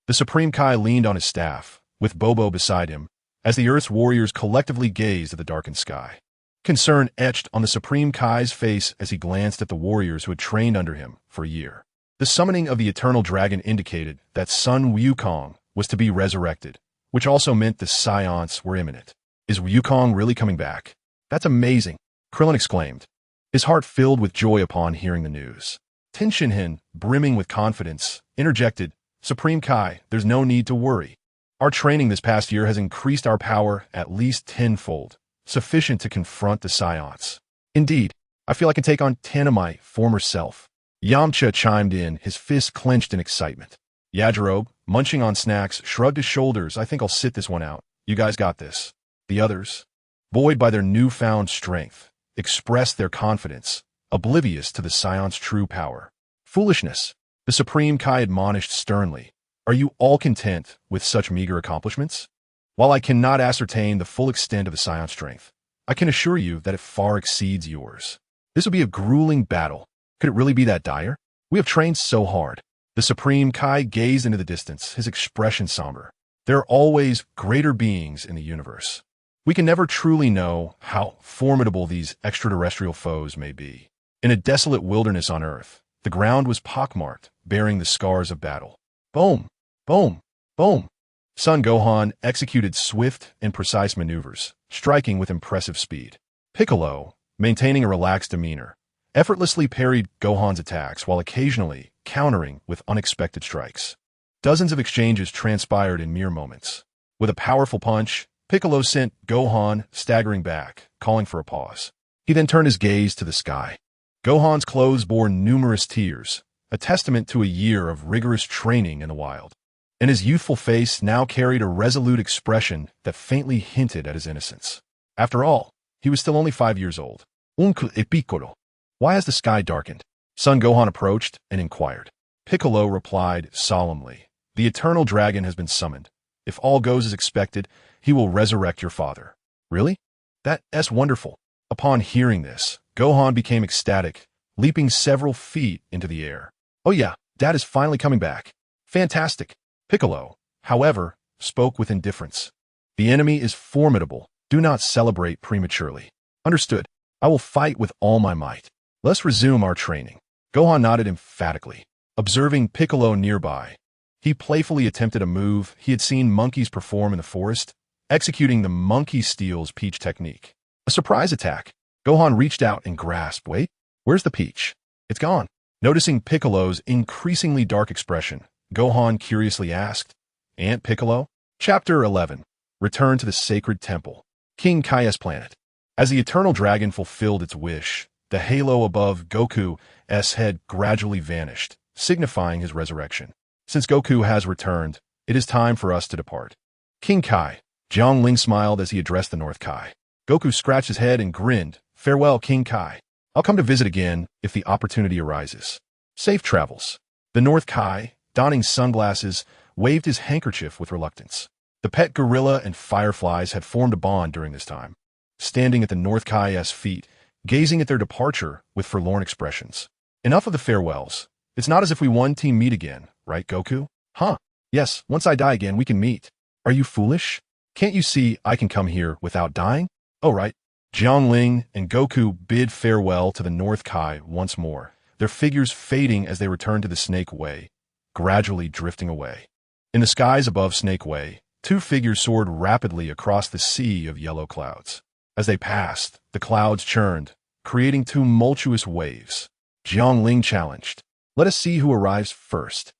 the Supreme Kai leaned on his staff, with Bobo beside him, as the Earth's warriors collectively gazed at the darkened sky. Concern etched on the Supreme Kai's face as he glanced at the warriors who had trained under him for a year. The summoning of the Eternal Dragon indicated that Sun Wukong was to be resurrected, which also meant the Saiyans were imminent. Is Wukong really coming back? That's amazing, Krillin exclaimed, his heart filled with joy upon hearing the news. Tin Shinhin, brimming with confidence, interjected, Supreme Kai, there's no need to worry. Our training this past year has increased our power at least tenfold, sufficient to confront the Saiyans. Indeed, I feel I can take on 10 of my former self. Yamcha chimed in, his fists clenched in excitement. Yajirobe, munching on snacks, shrugged his shoulders. I think I'll sit this one out. You guys got this. The others, buoyed by their newfound strength, expressed their confidence, oblivious to the Saiyans' true power. Foolishness, the Supreme Kai admonished sternly. Are you all content with such meager accomplishments? While I cannot ascertain the full extent of the Saiyan strength, I can assure you that it far exceeds yours. This will be a grueling battle. Could it really be that dire? We have trained so hard. The Supreme Kai gazed into the distance, his expression somber. There are always greater beings in the universe. We can never truly know how formidable these extraterrestrial foes may be. In a desolate wilderness on Earth, the ground was pockmarked, bearing the scars of battle. Boom! Boom! Boom! Son Gohan executed swift and precise maneuvers, striking with impressive speed. Piccolo, maintaining a relaxed demeanor, effortlessly parried Gohan's attacks while occasionally countering with unexpected strikes. Dozens of exchanges transpired in mere moments. With a powerful punch, Piccolo sent Gohan staggering back, calling for a pause. He then turned his gaze to the sky. Gohan's clothes bore numerous tears, a testament to a year of rigorous training in the wild. And his youthful face now carried a resolute expression that faintly hinted at his innocence. After all, he was still only 5 years old. Uncle e Piccolo. Why has the sky darkened? Son Gohan approached and inquired. Piccolo replied solemnly, The Eternal Dragon has been summoned. If all goes as expected, he will resurrect your father. Really? That's wonderful. Upon hearing this, Gohan became ecstatic, leaping several feet into the air. Oh yeah, Dad is finally coming back. Fantastic. Piccolo, however, spoke with indifference. The enemy is formidable. Do not celebrate prematurely. Understood. I will fight with all my might. Let's resume our training. Gohan nodded emphatically, observing Piccolo nearby. He playfully attempted a move he had seen monkeys perform in the forest, executing the monkey steals peach technique. A surprise attack. Gohan reached out and grasped. Wait, where's the peach? It's gone. Noticing Piccolo's increasingly dark expression, Gohan curiously asked, "Aunt Piccolo?" Chapter 11. Return to the Sacred Temple. King Kai's planet. As the Eternal Dragon fulfilled its wish, the halo above Goku's head gradually vanished, signifying his resurrection. Since Goku has returned, it is time for us to depart. King Kai. Jiang Ling smiled as he addressed the North Kai. Goku scratched his head and grinned. "Farewell, King Kai. I'll come to visit again if the opportunity arises. Safe travels." The North Kai, donning sunglasses, waved his handkerchief with reluctance. The pet gorilla and fireflies had formed a bond during this time, standing at the North Kai's feet, gazing at their departure with forlorn expressions. Enough of the farewells. It's not as if we one team meet again, right, Goku? Huh? Yes, once I die again, we can meet. Are you foolish? Can't you see I can come here without dying? Oh, right. Jiang Ling and Goku bid farewell to the North Kai once more, their figures fading as they returned to the Snake Way, gradually drifting away. In the skies above Snake Way, two figures soared rapidly across the sea of yellow clouds. As they passed, the clouds churned, creating tumultuous waves. Jiang Ling challenged, "Let us see who arrives first."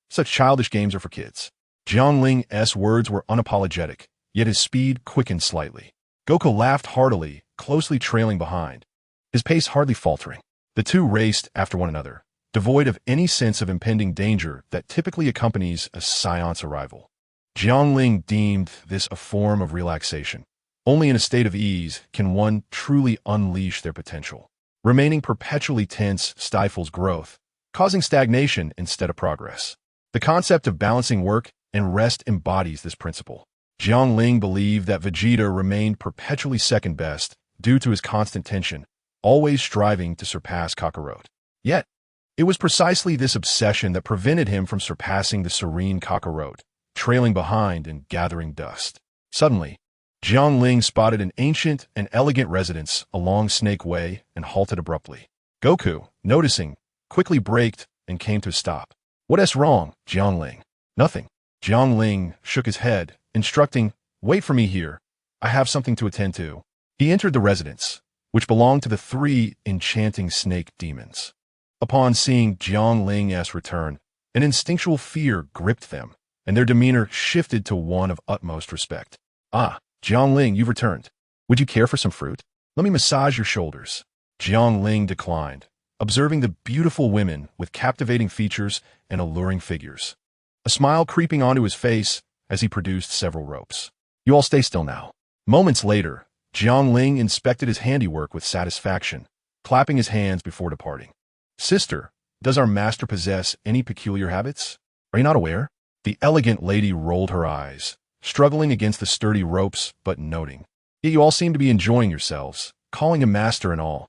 Such childish games are for kids. Jiang Ling's words were unapologetic, yet his speed quickened slightly. Goku laughed heartily, closely trailing behind, his pace hardly faltering. The two raced after one another, devoid of any sense of impending danger that typically accompanies a Saiyan's arrival. Jiang Ling deemed this a form of relaxation. Only in a state of ease can one truly unleash their potential. Remaining perpetually tense stifles growth, causing stagnation instead of progress. The concept of balancing work and rest embodies this principle. Jiang Ling believed that Vegeta remained perpetually second best due to his constant tension, always striving to surpass Kakarot. Yet, it was precisely this obsession that prevented him from surpassing the serene Kakarot, trailing behind and gathering dust. Suddenly, Jiang Ling spotted an ancient and elegant residence along Snake Way and halted abruptly. Goku, noticing, quickly braked and came to a stop. "What's wrong, Jiang Ling?" "Nothing." Jiang Ling shook his head, instructing, "Wait for me here. I have something to attend to." He entered the residence, which belonged to the three enchanting snake demons. Upon seeing Jiang Ling's return, an instinctual fear gripped them, and their demeanor shifted to one of utmost respect. "Ah, Jiang Ling, you've returned. Would you care for some fruit? Let me massage your shoulders." Jiang Ling declined, observing the beautiful women with captivating features and alluring figures. A smile creeping onto his face as he produced several ropes. "You all stay still now." Moments later, Jiang Ling inspected his handiwork with satisfaction, clapping his hands before departing. "Sister, does our master possess any peculiar habits? Are you not aware?" The elegant lady rolled her eyes, struggling against the sturdy ropes but noting. "Yet you all seem to be enjoying yourselves, calling him master and all.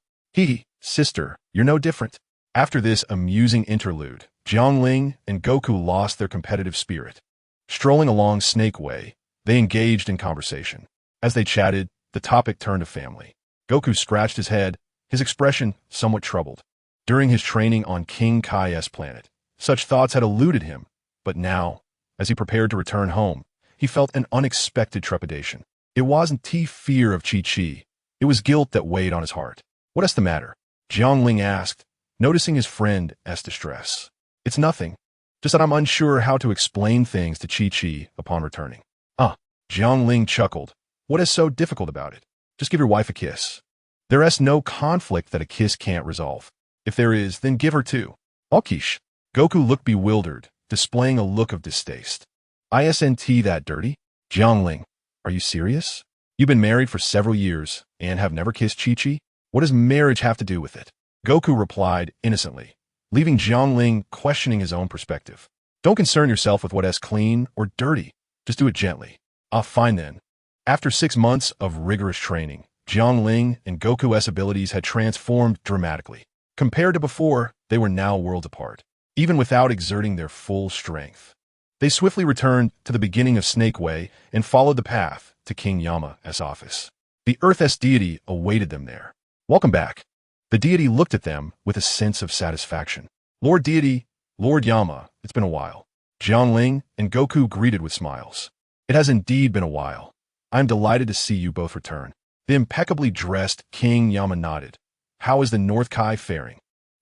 Sister, you're no different." After this amusing interlude, Jiang Ling and Goku lost their competitive spirit. Strolling along Snake Way, they engaged in conversation. As they chatted, the topic turned to family. Goku scratched his head, his expression somewhat troubled. During his training on King Kai's planet, such thoughts had eluded him, but now, as he prepared to return home, he felt an unexpected trepidation. It wasn't fear of Chi-Chi, it was guilt that weighed on his heart. "What's the matter?" Jiang Ling asked, noticing his friend's distress. "It's nothing, just that I'm unsure how to explain things to Chi-Chi upon returning." "Ah," Jiang Ling chuckled. "What is so difficult about it? Just give your wife a kiss. There's no conflict that a kiss can't resolve. If there is, then give her two." "Okish." Goku looked bewildered, displaying a look of distaste. "Isn't that dirty?" "Jiang Ling, are you serious? You've been married for several years and have never kissed Chi-Chi? What does marriage have to do with it?" Goku replied innocently, leaving Jiang Ling questioning his own perspective. "Don't concern yourself with what's clean or dirty. Just do it gently." "Ah, fine then." After 6 months of rigorous training, Jiang Ling and Goku's abilities had transformed dramatically. Compared to before, they were now worlds apart, even without exerting their full strength. They swiftly returned to the beginning of Snake Way and followed the path to King Yama's office. The Earth's deity awaited them there. "Welcome back." The deity looked at them with a sense of satisfaction. "Lord Deity, Lord Yama, it's been a while." Jiang Ling and Goku greeted with smiles. "It has indeed been a while. I am delighted to see you both return." The impeccably dressed King Yama nodded. "How is the North Kai faring?"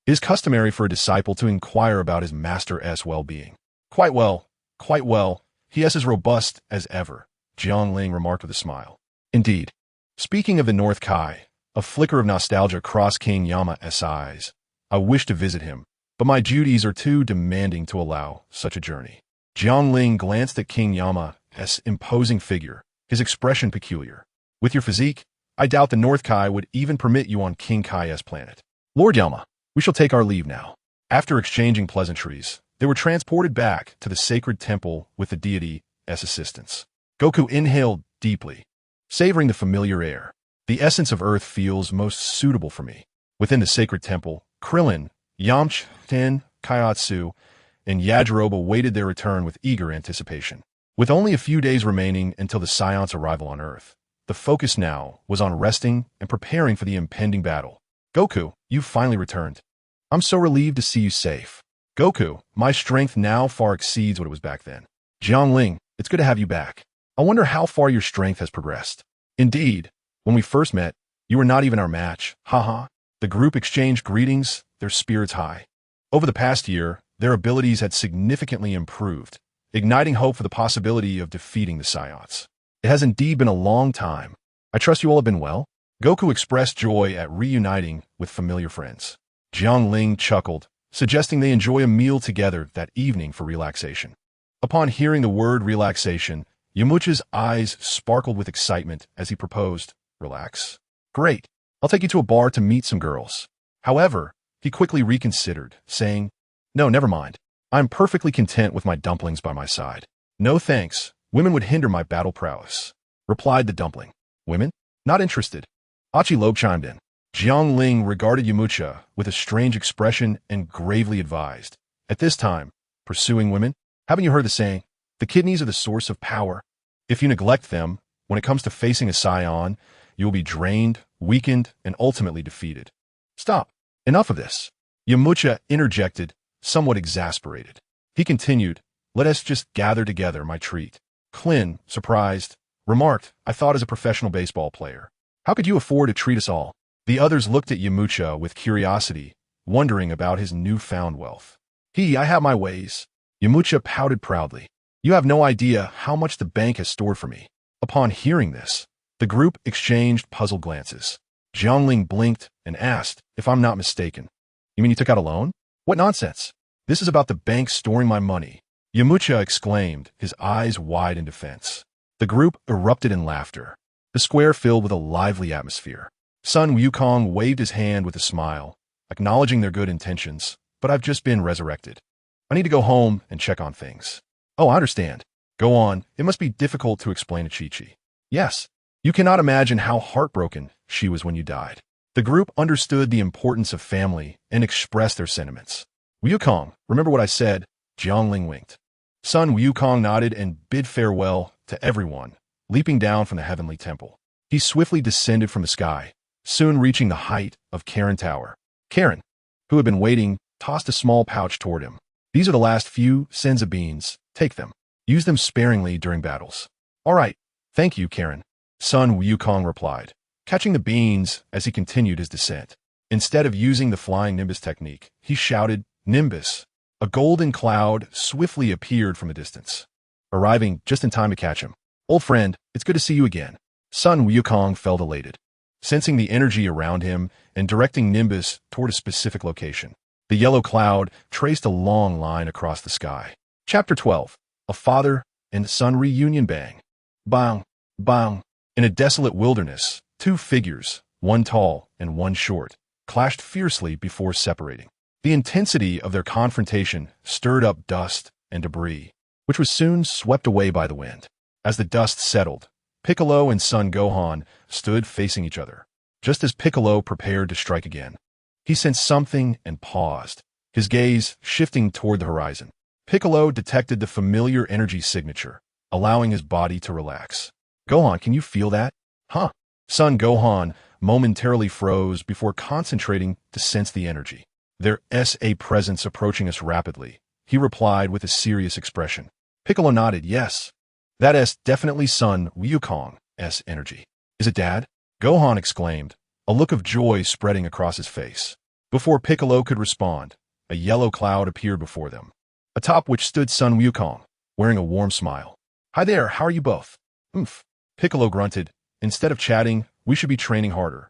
It is customary for a disciple to inquire about his master's well-being. Quite well, quite well. He is as robust as ever, Jiang Ling remarked with a smile. Indeed. Speaking of the North Kai, a flicker of nostalgia crossed King Yama's eyes. I wish to visit him, but my duties are too demanding to allow such a journey. Jiang Ling glanced at King Yama's imposing figure, his expression peculiar. With your physique, I doubt the North Kai would even permit you on King Kai's planet. Lord Yama, we shall take our leave now. After exchanging pleasantries, they were transported back to the sacred temple with the deity's assistance. Goku inhaled deeply, savoring the familiar air. The essence of Earth feels most suitable for me. Within the sacred temple, Krillin, Yamcha, Ten, Kaiatsu, and Yajirobe awaited their return with eager anticipation. With only a few days remaining until the Saiyans' arrival on Earth, the focus now was on resting and preparing for the impending battle. Goku, you finally returned. I'm so relieved to see you safe. Goku, my strength now far exceeds what it was back then. Jiang Ling, it's good to have you back. I wonder how far your strength has progressed. Indeed, when we first met, you were not even our match. Haha. The group exchanged greetings, their spirits high. Over the past year, their abilities had significantly improved, igniting hope for the possibility of defeating the Saiyans. It has indeed been a long time. I trust you all have been well? Goku expressed joy at reuniting with familiar friends. Jiang Ling chuckled, suggesting they enjoy a meal together that evening for relaxation. Upon hearing the word relaxation, Yamcha's eyes sparkled with excitement as he proposed, relax. Great. I'll take you to a bar to meet some girls. However, he quickly reconsidered, saying, no, never mind. I'm perfectly content with my dumplings by my side. No thanks. Women would hinder my battle prowess, replied the dumpling. Women? Not interested. Outshining chimed in. Jiang Ling regarded Yamcha with a strange expression and gravely advised, at this time, pursuing women? Haven't you heard the saying, the kidneys are the source of power? If you neglect them, when it comes to facing a Saiyan, you will be drained, weakened, and ultimately defeated. Stop. Enough of this. Yamcha interjected, somewhat exasperated. He continued, let us just gather together my treat. Klin, surprised, remarked, I thought as a professional baseball player. How could you afford to treat us all? The others looked at Yamcha with curiosity, wondering about his newfound wealth. I have my ways. Yamcha pouted proudly. You have no idea how much the bank has stored for me. Upon hearing this, the group exchanged puzzled glances. Jiang Ling blinked and asked, if I'm not mistaken. You mean you took out a loan? What nonsense. This is about the bank storing my money. Yamcha exclaimed, his eyes wide in defense. The group erupted in laughter. The square filled with a lively atmosphere. Sun Wukong waved his hand with a smile, acknowledging their good intentions, but I've just been resurrected. I need to go home and check on things. Oh, I understand. Go on. It must be difficult to explain to Chi-Chi. Yes. You cannot imagine how heartbroken she was when you died. The group understood the importance of family and expressed their sentiments. Wukong, remember what I said? Jiang Ling winked. Sun Wukong nodded and bid farewell to everyone, leaping down from the heavenly temple. He swiftly descended from the sky, soon reaching the height of Karen Tower. Karen, who had been waiting, tossed a small pouch toward him. These are the last few senza beans. Take them. Use them sparingly during battles. All right. Thank you, Karen. Sun Wukong replied, catching the beans as he continued his descent. Instead of using the flying Nimbus technique, he shouted, Nimbus. A golden cloud swiftly appeared from a distance, arriving just in time to catch him. Old friend, it's good to see you again. Sun Wukong felt elated, sensing the energy around him and directing Nimbus toward a specific location. The yellow cloud traced a long line across the sky. Chapter 12. A Father and Son Reunion. Bang. Bang. Bang. In a desolate wilderness, two figures, one tall and one short, clashed fiercely before separating. The intensity of their confrontation stirred up dust and debris, which was soon swept away by the wind. As the dust settled, Piccolo and son Gohan stood facing each other. Just as Piccolo prepared to strike again, he sensed something and paused, his gaze shifting toward the horizon. Piccolo detected the familiar energy signature, allowing his body to relax. Gohan, can you feel that? Huh? Son Gohan momentarily froze before concentrating to sense the energy. There's a presence approaching us rapidly, he replied with a serious expression. Piccolo nodded, yes. That's definitely son Wukong's energy. Is it Dad? Gohan exclaimed, a look of joy spreading across his face. Before Piccolo could respond, a yellow cloud appeared before them, atop which stood Sun Wukong, wearing a warm smile. "Hi there, how are you both?" "Oomph." Piccolo grunted. "Instead of chatting, we should be training harder."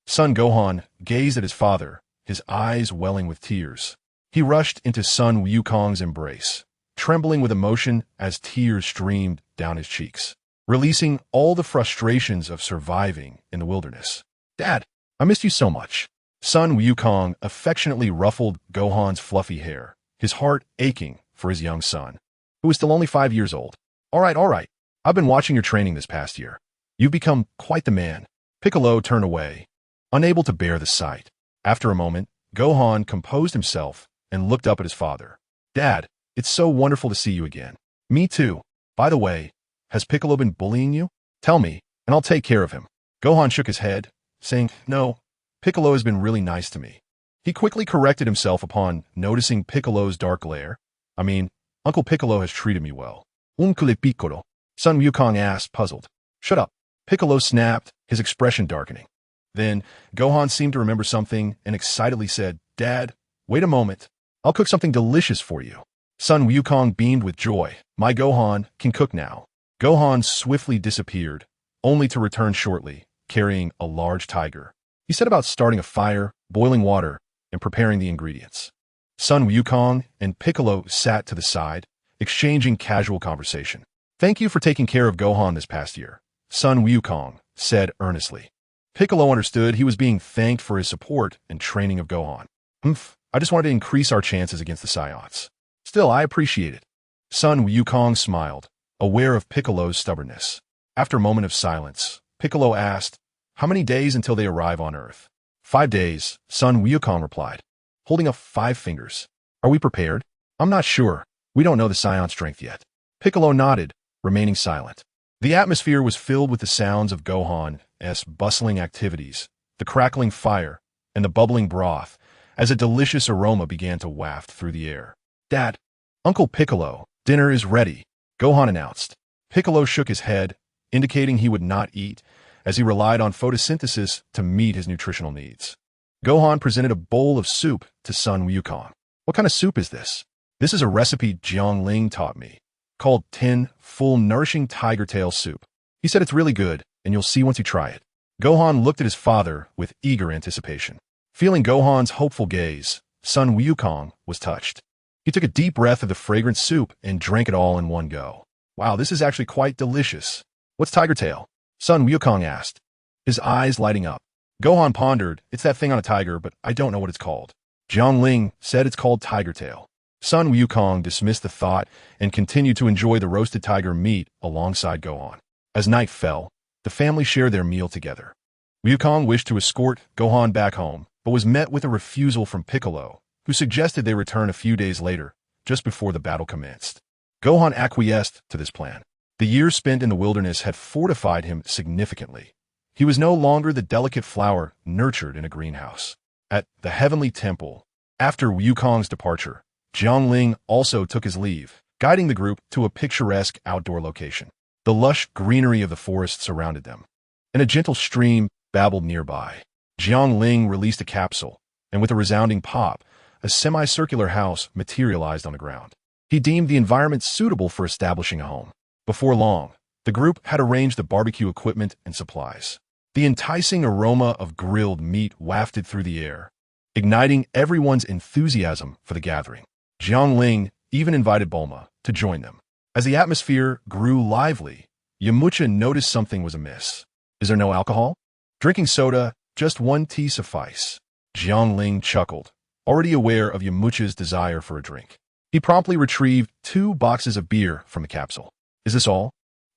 Son Gohan gazed at his father, his eyes welling with tears. He rushed into Sun Wukong's embrace, trembling with emotion as tears streamed down his cheeks, releasing all the frustrations of surviving in the wilderness. "Dad, I missed you so much." Sun Wukong affectionately ruffled Gohan's fluffy hair, his heart aching for his young son, who was still only 5 years old. All right. I've been watching your training this past year. You've become quite the man." Piccolo turned away, unable to bear the sight. After a moment, Gohan composed himself and looked up at his father. "Dad, it's so wonderful to see you again." "Me too. By the way, has Piccolo been bullying you? Tell me, and I'll take care of him." Gohan shook his head, saying, "No, Piccolo has been really nice to me." He quickly corrected himself upon noticing Piccolo's dark glare. "I mean, Uncle Piccolo has treated me well." "Uncle Piccolo?" Sun Wukong asked, puzzled. "Shut up." Piccolo snapped, his expression darkening. Then, Gohan seemed to remember something and excitedly said, "Dad, wait a moment. I'll cook something delicious for you." Sun Wukong beamed with joy. "My Gohan can cook now." Gohan swiftly disappeared, only to return shortly, carrying a large tiger. He set about starting a fire, boiling water, and preparing the ingredients. Sun Wukong and Piccolo sat to the side, exchanging casual conversation. "Thank you for taking care of Gohan this past year," Sun Wukong said earnestly. Piccolo understood he was being thanked for his support and training of Gohan. I just wanted to increase our chances against the Saiyans. Still, I appreciate it." Sun Wukong smiled, aware of Piccolo's stubbornness. After a moment of silence, Piccolo asked, "How many days until they arrive on Earth?" 5 days, Sun Wukong replied, holding up 5 fingers. "Are we prepared?" "I'm not sure. We don't know the Saiyan strength yet." Piccolo nodded, remaining silent. The atmosphere was filled with the sounds of Gohan's bustling activities, the crackling fire, and the bubbling broth, as a delicious aroma began to waft through the air. "Dad, Uncle Piccolo, dinner is ready," Gohan announced. Piccolo shook his head, indicating he would not eat, as he relied on photosynthesis to meet his nutritional needs. Gohan presented a bowl of soup to Sun Wukong. "What kind of soup is this?" "This is a recipe Jiang Ling taught me, called 10 full nourishing tiger tail soup. He said it's really good, and you'll see once you try it." Gohan looked at his father with eager anticipation. Feeling Gohan's hopeful gaze, Sun Wukong was touched. He took a deep breath of the fragrant soup and drank it all in one go. "Wow, this is actually quite delicious." "What's tiger tail?" Sun Wukong asked, his eyes lighting up. Gohan pondered, "It's that thing on a tiger, but I don't know what it's called." Jiang Ling said it's called tiger tail. Sun Wukong dismissed the thought and continued to enjoy the roasted tiger meat alongside Gohan. As night fell, the family shared their meal together. Wukong wished to escort Gohan back home, but was met with a refusal from Piccolo, who suggested they return a few days later, just before the battle commenced. Gohan acquiesced to this plan. The years spent in the wilderness had fortified him significantly. He was no longer the delicate flower nurtured in a greenhouse. At the Heavenly Temple, after Wukong's departure, Jiang Ling also took his leave, guiding the group to a picturesque outdoor location. The lush greenery of the forest surrounded them, and a gentle stream babbled nearby. Jiang Ling released a capsule, and with a resounding pop, a semicircular house materialized on the ground. He deemed the environment suitable for establishing a home. Before long, the group had arranged the barbecue equipment and supplies. The enticing aroma of grilled meat wafted through the air, igniting everyone's enthusiasm for the gathering. Jiang Ling even invited Bulma to join them. As the atmosphere grew lively, Yamcha noticed something was amiss. "Is there no alcohol?" "Drinking soda, just 1 tea suffice." Jiang Ling chuckled, already aware of Yamcha's desire for a drink. He promptly retrieved 2 boxes of beer from the capsule. "Is this all?"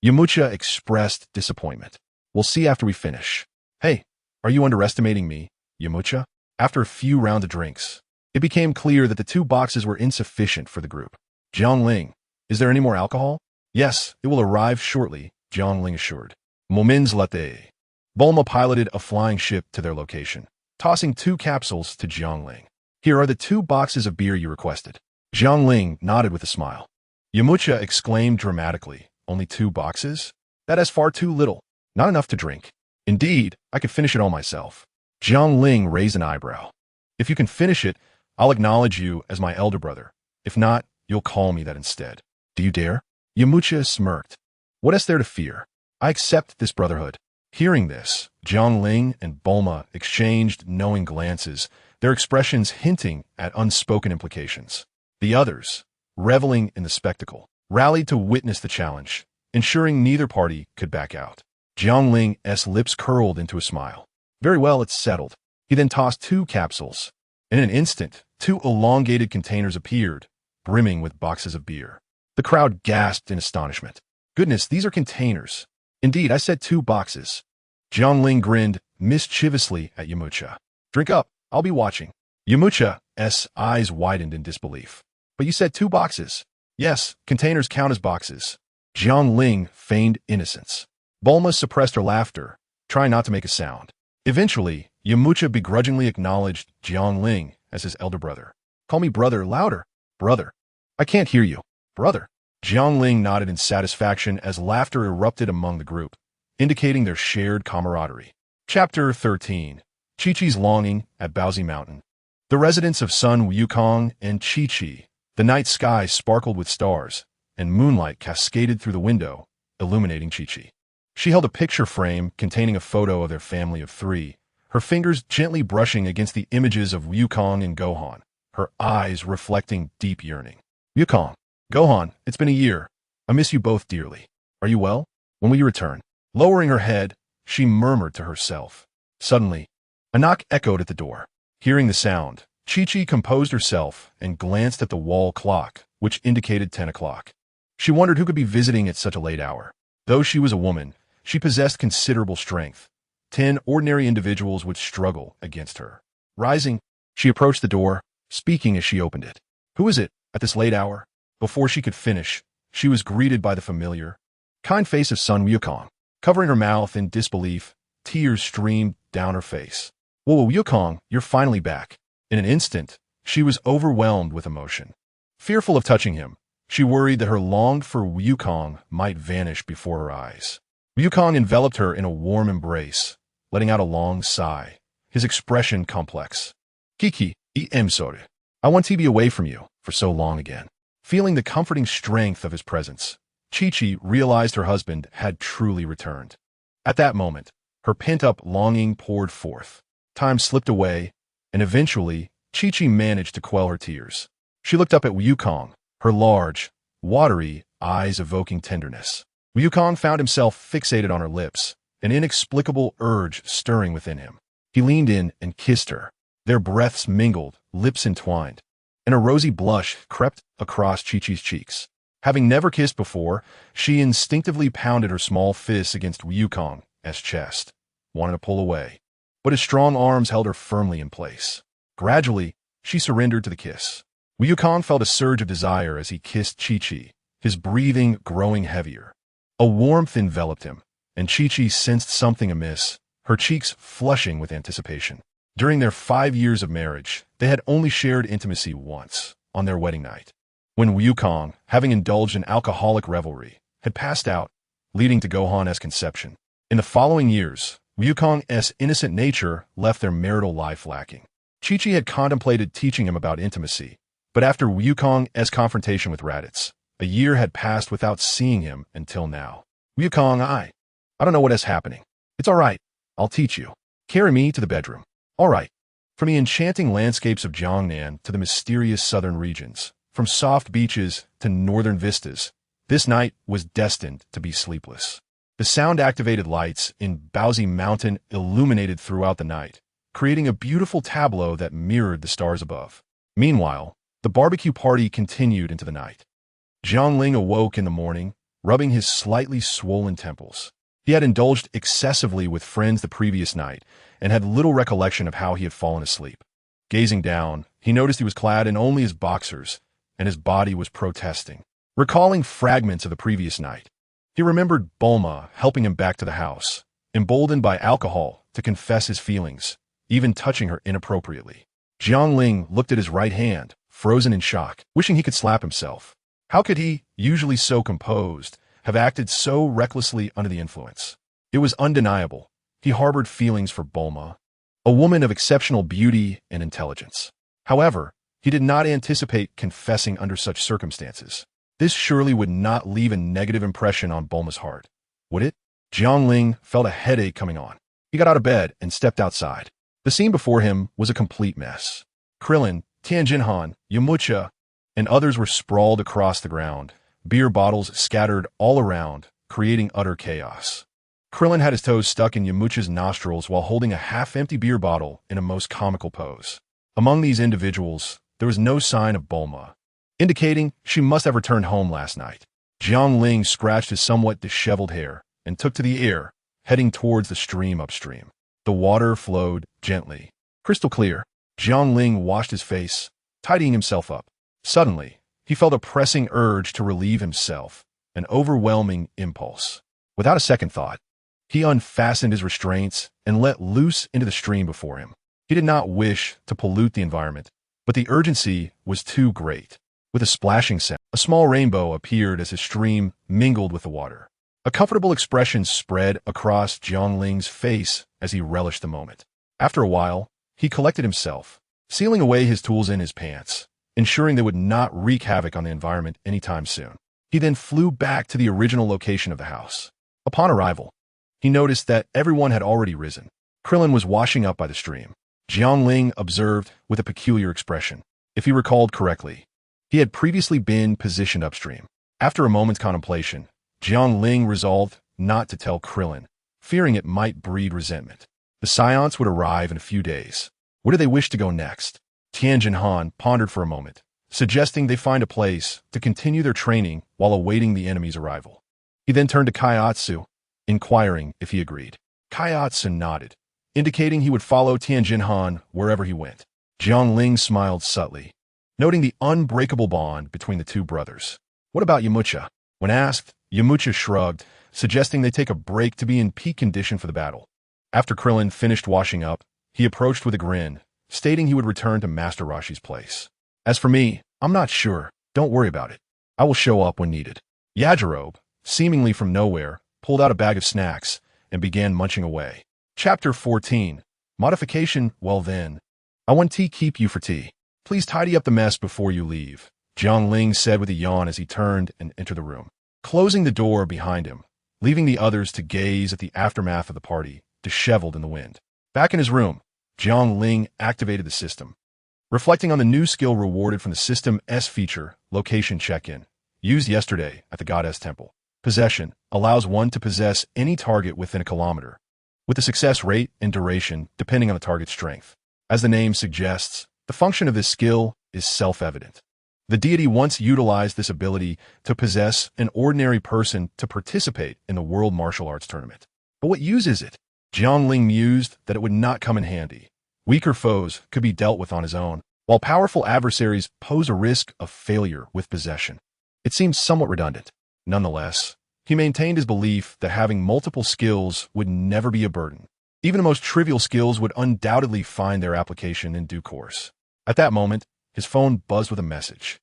Yamcha expressed disappointment. "We'll see after we finish." "Hey, are you underestimating me, Yamcha?" After a few rounds of drinks, it became clear that the 2 boxes were insufficient for the group. "Jiang Ling, is there any more alcohol?" "Yes, it will arrive shortly," Jiang Ling assured. Moments later, Bulma piloted a flying ship to their location, tossing 2 capsules to Jiang Ling. "Here are the 2 boxes of beer you requested." Jiang Ling nodded with a smile. Yamcha exclaimed dramatically, "Only 2 boxes? That is far too little. Not enough to drink." "Indeed, I could finish it all myself." Jiang Ling raised an eyebrow. If you can finish it, I'll acknowledge you as my elder brother. If not, you'll call me that instead. Do you dare? Yamcha smirked. What is there to fear? I accept this brotherhood. Hearing this, Jiang Ling and Bulma exchanged knowing glances, their expressions hinting at unspoken implications. The others, reveling in the spectacle, rallied to witness the challenge, ensuring neither party could back out. Jiang Ling's lips curled into a smile. Very well, it's settled. He then tossed 2 capsules. In an instant, 2 elongated containers appeared, brimming with boxes of beer. The crowd gasped in astonishment. Goodness, these are containers. Indeed, I said 2 boxes. Jiang Ling grinned mischievously at Yamcha. Drink up, I'll be watching. Yamcha's eyes widened in disbelief. But you said 2 boxes. Yes, containers count as boxes. Jiang Ling feigned innocence. Bulma suppressed her laughter, trying not to make a sound. Eventually, Yamcha begrudgingly acknowledged Jiang Ling as his elder brother. Call me brother, louder. Brother. I can't hear you. Brother. Jiang Ling nodded in satisfaction as laughter erupted among the group, indicating their shared camaraderie. Chapter 13. Chi-Chi's Longing at Baozi Mountain. The residence of Sun Wukong and Chi-Chi. The night sky sparkled with stars, and moonlight cascaded through the window, illuminating Chi-Chi. She held a picture frame containing a photo of their family of 3, her fingers gently brushing against the images of Wukong and Gohan, her eyes reflecting deep yearning. Wukong. Gohan, it's been a year. I miss you both dearly. Are you well? When will you return? Lowering her head, she murmured to herself. Suddenly, a knock echoed at the door. Hearing the sound, Chi-Chi composed herself and glanced at the wall clock, which indicated 10 o'clock. She wondered who could be visiting at such a late hour. Though she was a woman, she possessed considerable strength. 10 ordinary individuals would struggle against her. Rising, she approached the door, speaking as she opened it. Who is it, at this late hour? Before she could finish, she was greeted by the familiar, kind face of Sun Wukong. Covering her mouth in disbelief, tears streamed down her face. Whoa, Wukong, you're finally back. In an instant, she was overwhelmed with emotion. Fearful of touching him, she worried that her longed-for Wukong might vanish before her eyes. Wukong enveloped her in a warm embrace, letting out a long sigh, his expression complex. Kiki, I'm sorry. I want to be away from you for so long again. Feeling the comforting strength of his presence, Chi-Chi realized her husband had truly returned. At that moment, her pent-up longing poured forth. Time slipped away, and eventually, Chi-Chi managed to quell her tears. She looked up at Wukong, her large, watery eyes evoking tenderness. Wukong found himself fixated on her lips, an inexplicable urge stirring within him. He leaned in and kissed her. Their breaths mingled, lips entwined, and a rosy blush crept across Chi-Chi's cheeks. Having never kissed before, she instinctively pounded her small fists against Wukong's chest, wanting to pull away. But his strong arms held her firmly in place. Gradually, she surrendered to the kiss. Wukong felt a surge of desire as he kissed Chi-Chi, his breathing growing heavier. A warmth enveloped him, and Chi-Chi sensed something amiss, her cheeks flushing with anticipation. During their 5 years of marriage, they had only shared intimacy once, on their wedding night, when Wukong, having indulged in alcoholic revelry, had passed out, leading to Gohan's conception. In the following years, Wukong's innocent nature left their marital life lacking. Chi-Chi had contemplated teaching him about intimacy, but after Wukong's confrontation with Raditz, a year had passed without seeing him until now. Wukong, I don't know what is happening. It's all right. I'll teach you. Carry me to the bedroom. All right. From the enchanting landscapes of Jiangnan to the mysterious southern regions, from soft beaches to northern vistas, this night was destined to be sleepless. The sound-activated lights in Baozi Mountain illuminated throughout the night, creating a beautiful tableau that mirrored the stars above. Meanwhile, the barbecue party continued into the night. Jiang Ling awoke in the morning, rubbing his slightly swollen temples. He had indulged excessively with friends the previous night and had little recollection of how he had fallen asleep. Gazing down, he noticed he was clad in only his boxers, and his body was protesting. Recalling fragments of the previous night, he remembered Bulma helping him back to the house, emboldened by alcohol to confess his feelings, even touching her inappropriately. Jiang Ling looked at his right hand, frozen in shock, wishing he could slap himself. How could he, usually so composed, have acted so recklessly under the influence? It was undeniable. He harbored feelings for Bulma. a woman of exceptional beauty and intelligence. However, he did not anticipate confessing under such circumstances. This surely would not leave a negative impression on Bulma's heart, would it? Jiang Ling felt a headache coming on. He got out of bed and stepped outside. The scene before him was a complete mess. Krillin, Tianjinhan, Yamcha, and others were sprawled across the ground, beer bottles scattered all around, creating utter chaos. Krillin had his toes stuck in Yamcha's nostrils while holding a half-empty beer bottle in a most comical pose. Among these individuals, there was no sign of Bulma, indicating she must have returned home last night. Jiang Ling scratched his somewhat disheveled hair and took to the air, heading towards the stream upstream. The water flowed gently, crystal clear. Jiang Ling washed his face, tidying himself up. Suddenly, he felt a pressing urge to relieve himself, an overwhelming impulse. Without a second thought, he unfastened his restraints and let loose into the stream before him. He did not wish to pollute the environment, but the urgency was too great. With a splashing sound, a small rainbow appeared as his stream mingled with the water. A comfortable expression spread across Jiang Ling's face as he relished the moment. After a while, he collected himself, sealing away his tools in his pants, ensuring they would not wreak havoc on the environment anytime soon. He then flew back to the original location of the house. Upon arrival, he noticed that everyone had already risen. Krillin was washing up by the stream. Jiang Ling observed with a peculiar expression. If he recalled correctly, he had previously been positioned upstream. After a moment's contemplation, Jiang Ling resolved not to tell Krillin, fearing it might breed resentment. The Saiyans would arrive in a few days. Where do they wish to go next? Tianjinhan pondered for a moment, suggesting they find a place to continue their training while awaiting the enemy's arrival. He then turned to Kaiatsu, inquiring if he agreed. Kaiatsu nodded, indicating he would follow Tianjinhan wherever he went. Jiang Ling smiled subtly, noting the unbreakable bond between the two brothers. What about Yamcha? When asked, Yamcha shrugged, suggesting they take a break to be in peak condition for the battle. After Krillin finished washing up, he approached with a grin, stating he would return to Master Roshi's place. As for me, I'm not sure. Don't worry about it. I will show up when needed. Yajirobe, seemingly from nowhere, pulled out a bag of snacks and began munching away. Chapter 14. Modification. Well then, I want tea. Keep you for tea. Please tidy up the mess before you leave, Jiang Ling said with a yawn as he turned and entered the room, closing the door behind him, leaving the others to gaze at the aftermath of the party, disheveled in the wind. Back in his room, Jiang Ling activated the system. Reflecting on the new skill rewarded from the System S feature, Location Check-in, used yesterday at the Goddess Temple. Possession allows one to possess any target within a kilometer, with the success rate and duration depending on the target's strength. As the name suggests, the function of this skill is self-evident. The deity once utilized this ability to possess an ordinary person to participate in the World Martial Arts Tournament. But what use is it? Jiang Ling mused that it would not come in handy. Weaker foes could be dealt with on his own, while powerful adversaries pose a risk of failure with possession. It seems somewhat redundant. Nonetheless, he maintained his belief that having multiple skills would never be a burden. Even the most trivial skills would undoubtedly find their application in due course. At that moment, his phone buzzed with a message.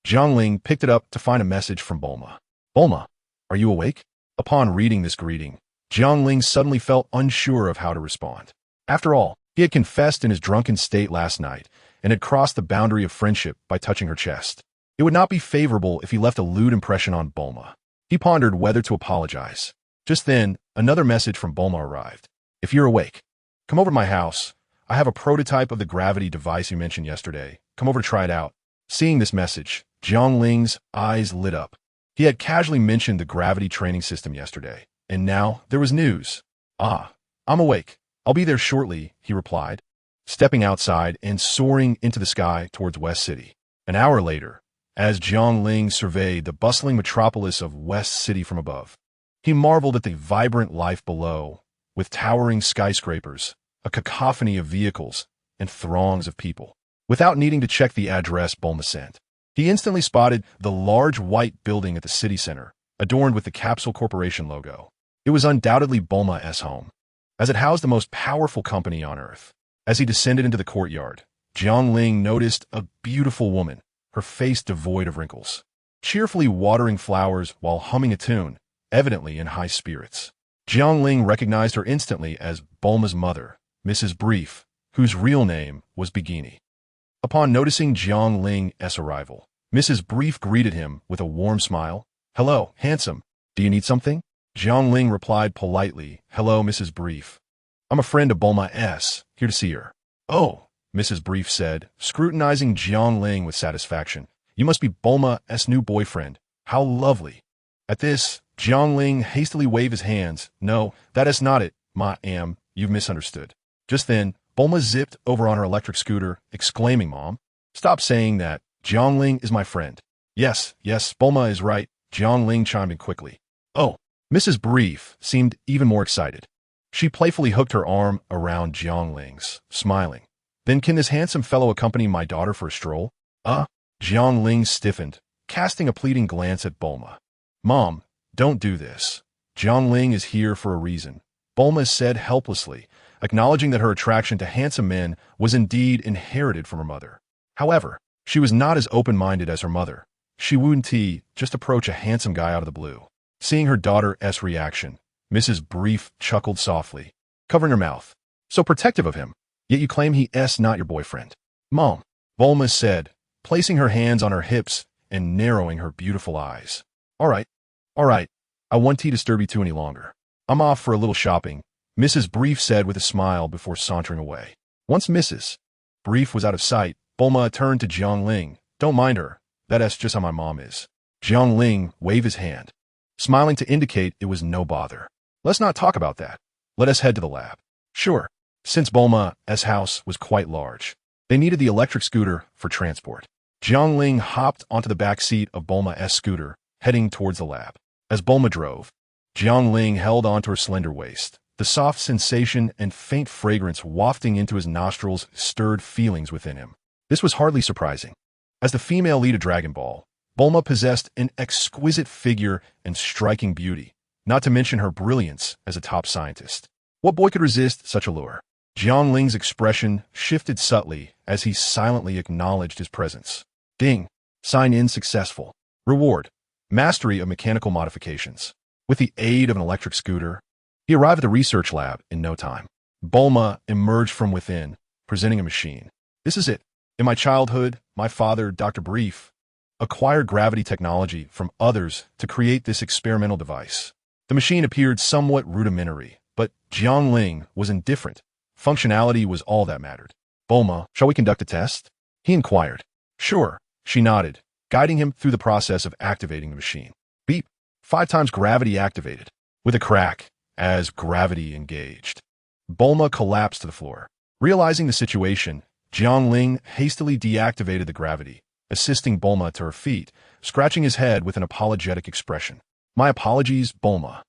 Jiang Ling picked it up to find a message from Bulma. Bulma, are you awake? Upon reading this greeting, Jiang Ling suddenly felt unsure of how to respond. After all, he had confessed in his drunken state last night and had crossed the boundary of friendship by touching her chest. It would not be favorable if he left a lewd impression on Bulma. He pondered whether to apologize. Just then, another message from Bulma arrived. If you're awake, come over to my house. I have a prototype of the gravity device you mentioned yesterday. Come over to try it out. Seeing this message, Jiang Ling's eyes lit up. He had casually mentioned the gravity training system yesterday, and now there was news. Ah, I'm awake. I'll be there shortly, he replied, stepping outside and soaring into the sky towards West City. An hour later, as Jiang Ling surveyed the bustling metropolis of West City from above, he marveled at the vibrant life below, with towering skyscrapers, a cacophony of vehicles, and throngs of people. Without needing to check the address Bulma sent, he instantly spotted the large white building at the city center, adorned with the Capsule Corporation logo. It was undoubtedly Bulma's home, as it housed the most powerful company on Earth. As he descended into the courtyard, Jiang Ling noticed a beautiful woman, her face devoid of wrinkles, cheerfully watering flowers while humming a tune, evidently in high spirits. Jiang Ling recognized her instantly as Bulma's mother, Mrs. Brief, whose real name was Bikini. Upon noticing Jiang Ling's arrival, Mrs. Brief greeted him with a warm smile. "Hello, handsome. Do you need something?" Jiang Ling replied politely, "Hello, Mrs. Brief. I'm a friend of Bulma's, here to see her." "Oh," Mrs. Brief said, scrutinizing Jiang Ling with satisfaction. "You must be Bulma's new boyfriend. How lovely." At this, Jiang Ling hastily waved his hands. "No, that is not it, ma'am. You've misunderstood." Just then, Bulma zipped over on her electric scooter, exclaiming, "Mom, stop saying that. Jiang Ling is my friend." Yes, Bulma is right," Jiang Ling chimed in quickly. "Oh." Mrs. Brief seemed even more excited. She playfully hooked her arm around Jiang Ling's, smiling. "Then can this handsome fellow accompany my daughter for a stroll?" Jiang Ling stiffened, casting a pleading glance at Bulma. "Mom, don't do this. Jiang Ling is here for a reason," Bulma said helplessly, acknowledging that her attraction to handsome men was indeed inherited from her mother. However, she was not as open-minded as her mother. She wouldn't just approach a handsome guy out of the blue. Seeing her daughter's reaction, Mrs. Brief chuckled softly, covering her mouth. "So protective of him, yet you claim he's not your boyfriend." "Mom," Bulma said, placing her hands on her hips and narrowing her beautiful eyes. All right. I won't disturb you too any longer. I'm off for a little shopping," Mrs. Brief said with a smile before sauntering away. Once Mrs. Brief was out of sight, Bulma turned to Jiang Ling. "Don't mind her. That's just how my mom is." Jiang Ling waved his hand, smiling to indicate it was no bother. "Let's not talk about that. Let us head to the lab." "Sure." Since Bulma's house was quite large, they needed the electric scooter for transport. Jiang Ling hopped onto the back seat of Bulma's scooter, heading towards the lab. As Bulma drove, Jiang Ling held onto her slender waist. The soft sensation and faint fragrance wafting into his nostrils stirred feelings within him. This was hardly surprising. As the female lead of Dragon Ball, Bulma possessed an exquisite figure and striking beauty, not to mention her brilliance as a top scientist. What boy could resist such allure? Jiang Ling's expression shifted subtly as he silently acknowledged his presence. Ding. Sign in successful. Reward. Mastery of mechanical modifications. With the aid of an electric scooter, he arrived at the research lab in no time. Bulma emerged from within, presenting a machine. "This is it. In my childhood, my father, Dr. Brief, acquired gravity technology from others to create this experimental device." The machine appeared somewhat rudimentary, but Jiang Ling was indifferent. Functionality was all that mattered. "Bulma, shall we conduct a test?" he inquired. "Sure," she nodded, guiding him through the process of activating the machine. Beep. 5 times gravity activated. With a crack, as gravity engaged, Bulma collapsed to the floor. Realizing the situation, Jiang Ling hastily deactivated the gravity, assisting Bulma to her feet, scratching his head with an apologetic expression. "My apologies, Bulma.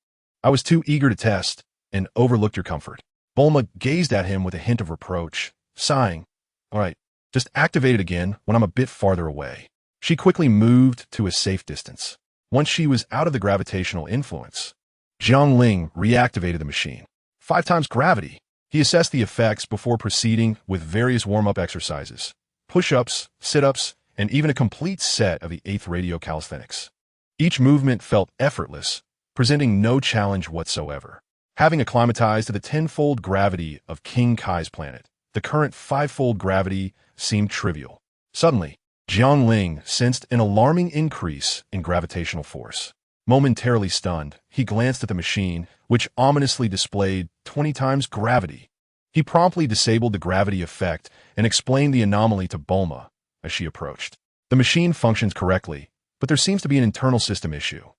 I was too eager to test and overlooked your comfort." Bulma gazed at him with a hint of reproach, sighing. "All right, just activate it again when I'm a bit farther away." She quickly moved to a safe distance. Once she was out of the gravitational influence, Jiang Ling reactivated the machine. 5 times gravity. He assessed the effects before proceeding with various warm-up exercises, push-ups, sit-ups, and even a complete set of the 8th radio calisthenics. Each movement felt effortless, presenting no challenge whatsoever. Having acclimatized to the 10-fold gravity of King Kai's planet, the current 5-fold gravity seemed trivial. Suddenly, Jiang Ling sensed an alarming increase in gravitational force. Momentarily stunned, he glanced at the machine, which ominously displayed 20 times gravity. He promptly disabled the gravity effect and explained the anomaly to Bulma as she approached. "The machine functions correctly, but there seems to be an internal system issue.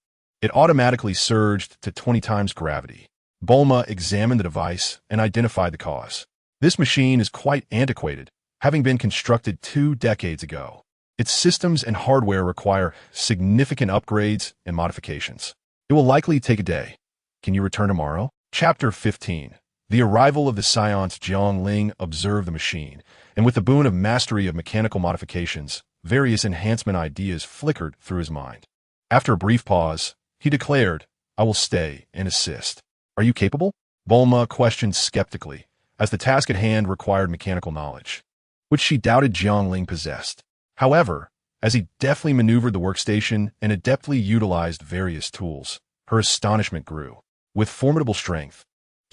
It automatically surged to 20 times gravity." Bulma examined the device and identified the cause. "This machine is quite antiquated, having been constructed 2 decades ago. Its systems and hardware require significant upgrades and modifications. It will likely take a day. Can you return tomorrow?" Chapter 15. The arrival of the Saiyans. Jiang Ling observed the machine, and with the boon of mastery of mechanical modifications, various enhancement ideas flickered through his mind. After a brief pause, he declared, "I will stay and assist." "Are you capable?" Bulma questioned skeptically, as the task at hand required mechanical knowledge, which she doubted Jiang Ling possessed. However, as he deftly maneuvered the workstation and adeptly utilized various tools, her astonishment grew. With formidable strength,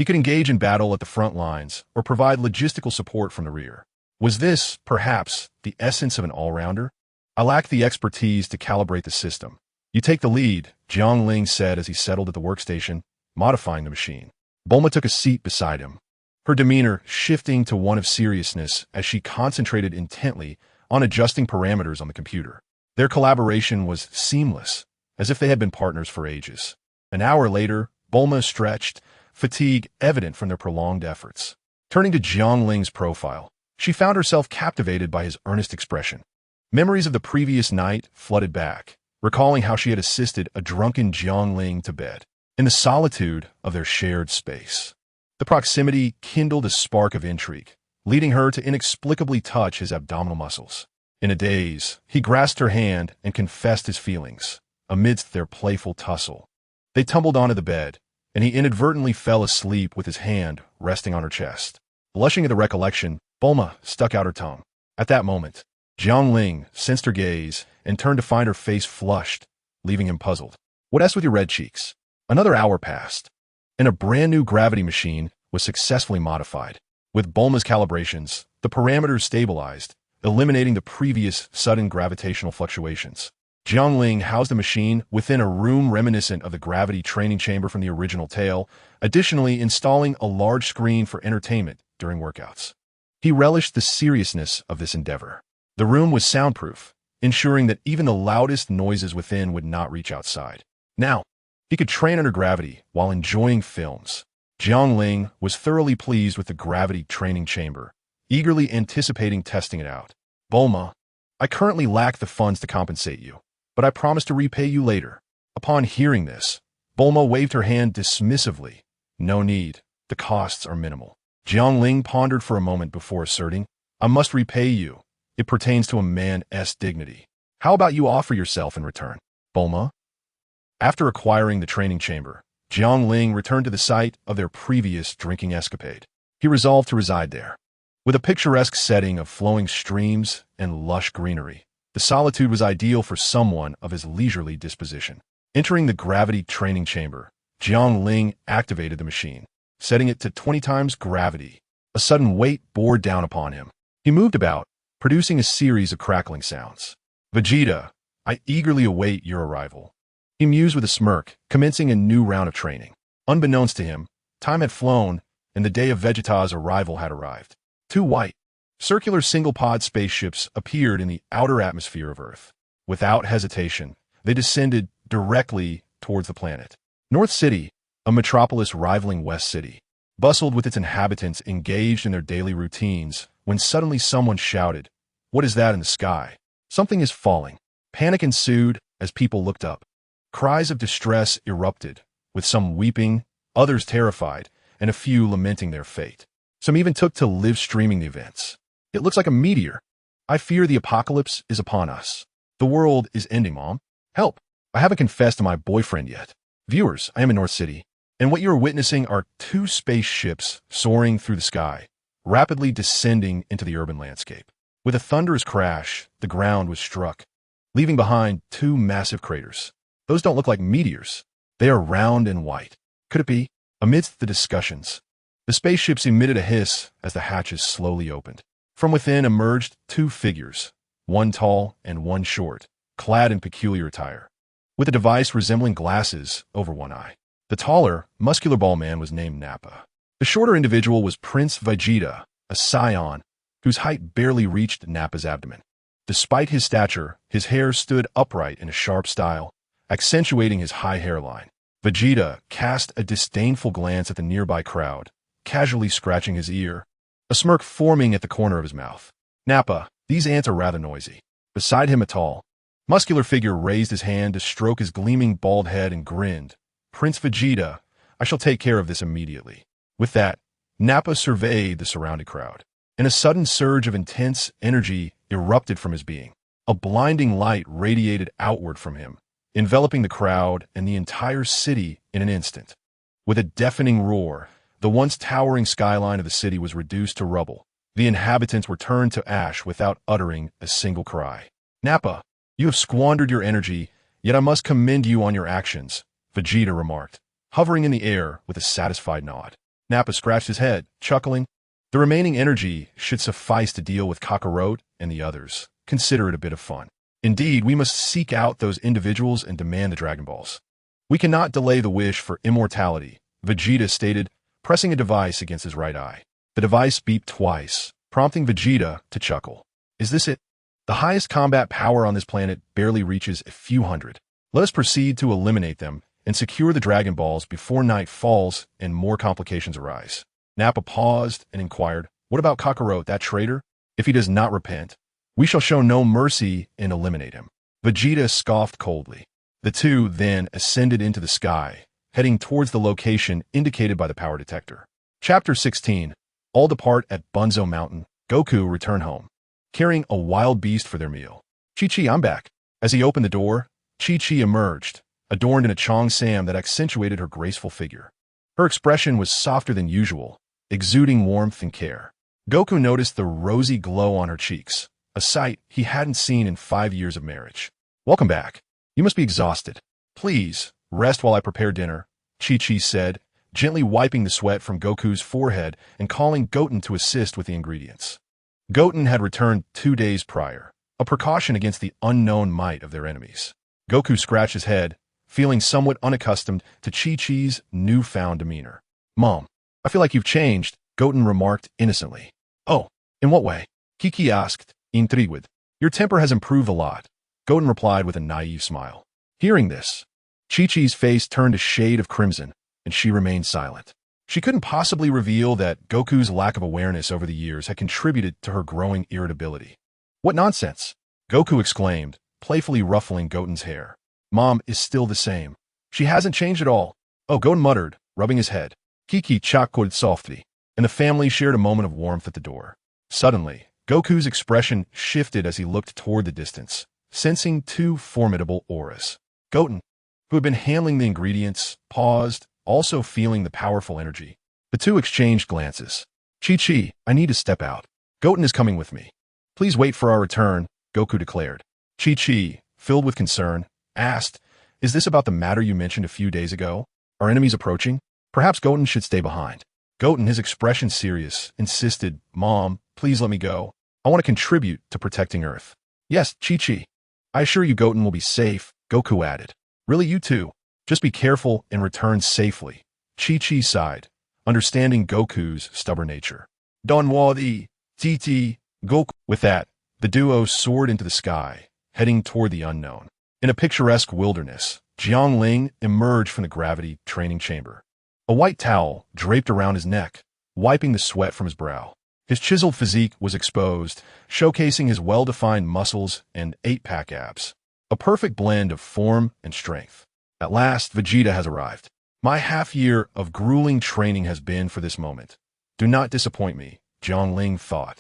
He could engage in battle at the front lines or provide logistical support from the rear. Was this, perhaps, the essence of an all-rounder? I lack the expertise to calibrate the system. You take the lead, Jiang Ling said as he settled at the workstation, modifying the machine. Bulma took a seat beside him, her demeanor shifting to one of seriousness as she concentrated intently on adjusting parameters on the computer. Their collaboration was seamless, as if they had been partners for ages. An hour later, Bulma stretched, fatigue evident from their prolonged efforts. Turning to Jiang Ling's profile, she found herself captivated by his earnest expression. Memories of the previous night flooded back, recalling how she had assisted a drunken Jiang Ling to bed. In the solitude of their shared space, the proximity kindled a spark of intrigue, leading her to inexplicably touch his abdominal muscles. In a daze, he grasped her hand and confessed his feelings, amidst their playful tussle. They tumbled onto the bed, and he inadvertently fell asleep with his hand resting on her chest. Blushing at the recollection, Bulma stuck out her tongue. At that moment, Jiang Ling sensed her gaze and turned to find her face flushed, leaving him puzzled. "What else with your red cheeks?" Another hour passed, and a brand-new gravity machine was successfully modified. With Bulma's calibrations, the parameters stabilized, eliminating the previous sudden gravitational fluctuations. Jiang Ling housed the machine within a room reminiscent of the gravity training chamber from the original tale, additionally installing a large screen for entertainment during workouts. He relished the seriousness of this endeavor. The room was soundproof, ensuring that even the loudest noises within would not reach outside. Now, he could train under gravity while enjoying films. Jiang Ling was thoroughly pleased with the gravity training chamber, eagerly anticipating testing it out. "Bulma, I currently lack the funds to compensate you, but I promise to repay you later." Upon hearing this, Bulma waved her hand dismissively. "No need. The costs are minimal." Jiang Ling pondered for a moment before asserting, "I must repay you. It pertains to a man's dignity. How about you offer yourself in return?" Bulma. After acquiring the training chamber, Jiang Ling returned to the site of their previous drinking escapade. He resolved to reside there. With a picturesque setting of flowing streams and lush greenery, the solitude was ideal for someone of his leisurely disposition. Entering the gravity training chamber, Jiang Ling activated the machine, setting it to 20 times gravity. A sudden weight bore down upon him. He moved about, producing a series of crackling sounds. "Vegeta, I eagerly await your arrival." He mused with a smirk, commencing a new round of training. Unbeknownst to him, time had flown, and the day of Vegeta's arrival had arrived. Two white, circular single-pod spaceships appeared in the outer atmosphere of Earth. Without hesitation, they descended directly towards the planet. North City, a metropolis rivaling West City, bustled with its inhabitants engaged in their daily routines when suddenly someone shouted, "What is that in the sky?" Something is falling. Panic ensued as people looked up. Cries of distress erupted, with some weeping, others terrified, and a few lamenting their fate. Some even took to live streaming the events. "It looks like a meteor. I fear the apocalypse is upon us. The world is ending, Mom. Help. I haven't confessed to my boyfriend yet." Viewers, I am in North City, and what you are witnessing are two spaceships soaring through the sky, rapidly descending into the urban landscape. With a thunderous crash, the ground was struck, leaving behind two massive craters. "Those don't look like meteors. They are round and white. Could it be?" Amidst the discussions, the spaceships emitted a hiss as the hatches slowly opened. From within emerged two figures, one tall and one short, clad in peculiar attire, with a device resembling glasses over one eye. The taller, muscular ball man was named Nappa. The shorter individual was Prince Vegeta, a Saiyan, whose height barely reached Nappa's abdomen. Despite his stature, his hair stood upright in a sharp style, accentuating his high hairline. Vegeta cast a disdainful glance at the nearby crowd, casually scratching his ear, a smirk forming at the corner of his mouth. "Nappa, these ants are rather noisy." Beside him a tall, muscular figure raised his hand to stroke his gleaming bald head and grinned. "Prince Vegeta, I shall take care of this immediately." With that, Nappa surveyed the surrounding crowd, and a sudden surge of intense energy erupted from his being. A blinding light radiated outward from him, enveloping the crowd and the entire city in an instant. With a deafening roar, the once towering skyline of the city was reduced to rubble. The inhabitants were turned to ash without uttering a single cry. "Nappa, you have squandered your energy, yet I must commend you on your actions," Vegeta remarked, hovering in the air with a satisfied nod. Nappa scratched his head, chuckling. The remaining energy should suffice to deal with Kakarot and the others. Consider it a bit of fun. Indeed, we must seek out those individuals and demand the Dragon Balls. We cannot delay the wish for immortality, Vegeta stated, pressing a device against his right eye. The device beeped twice, prompting Vegeta to chuckle. Is this it? The highest combat power on this planet barely reaches a few hundred. Let us proceed to eliminate them and secure the Dragon Balls before night falls and more complications arise. Nappa paused and inquired, what about Kakarot, that traitor? If he does not repent, we shall show no mercy and eliminate him. Vegeta scoffed coldly. The two then ascended into the sky, heading towards the location indicated by the power detector. Chapter 16. All depart at Bunzo Mountain. Goku returned home, carrying a wild beast for their meal. Chi-Chi, I'm back. As he opened the door, Chi-Chi emerged, adorned in a cheongsam that accentuated her graceful figure. Her expression was softer than usual, exuding warmth and care. Goku noticed the rosy glow on her cheeks, a sight he hadn't seen in 5 years of marriage. Welcome back. You must be exhausted. Please, rest while I prepare dinner, Chi-Chi said, gently wiping the sweat from Goku's forehead and calling Goten to assist with the ingredients. Goten had returned 2 days prior, a precaution against the unknown might of their enemies. Goku scratched his head, feeling somewhat unaccustomed to Chi-Chi's newfound demeanor. Mom, I feel like you've changed, Goten remarked innocently. Oh, in what way? Kiki asked, intrigued. Your temper has improved a lot, Goten replied with a naive smile. Hearing this, Chi-Chi's face turned a shade of crimson, and she remained silent. She couldn't possibly reveal that Goku's lack of awareness over the years had contributed to her growing irritability. What nonsense! Goku exclaimed, playfully ruffling Goten's hair. Mom is still the same. She hasn't changed at all. Oh, Goten muttered, rubbing his head. Kiki chuckled softly, and the family shared a moment of warmth at the door. Suddenly, Goku's expression shifted as he looked toward the distance, sensing 2 formidable auras. Goten, who had been handling the ingredients, paused, also feeling the powerful energy. The two exchanged glances. Chi-Chi, I need to step out. Goten is coming with me. Please wait for our return, Goku declared. Chi-Chi, filled with concern, asked, is this about the matter you mentioned a few days ago? Are enemies approaching? Perhaps Goten should stay behind. Goten, his expression serious, insisted, Mom, please let me go. I want to contribute to protecting Earth. Yes, Chi-Chi. I assure you Goten will be safe, Goku added. Really, you too? Just be careful and return safely. Chi-Chi sighed, understanding Goku's stubborn nature. Don Wadi, Titi, Goku. With that, the duo soared into the sky, heading toward the unknown. In a picturesque wilderness, Jiang Ling emerged from the gravity training chamber. A white towel draped around his neck, wiping the sweat from his brow. His chiseled physique was exposed, showcasing his well-defined muscles and 8-pack abs. A perfect blend of form and strength. At last, Vegeta has arrived. My half-year of grueling training has been for this moment. Do not disappoint me, Jiang Ling thought,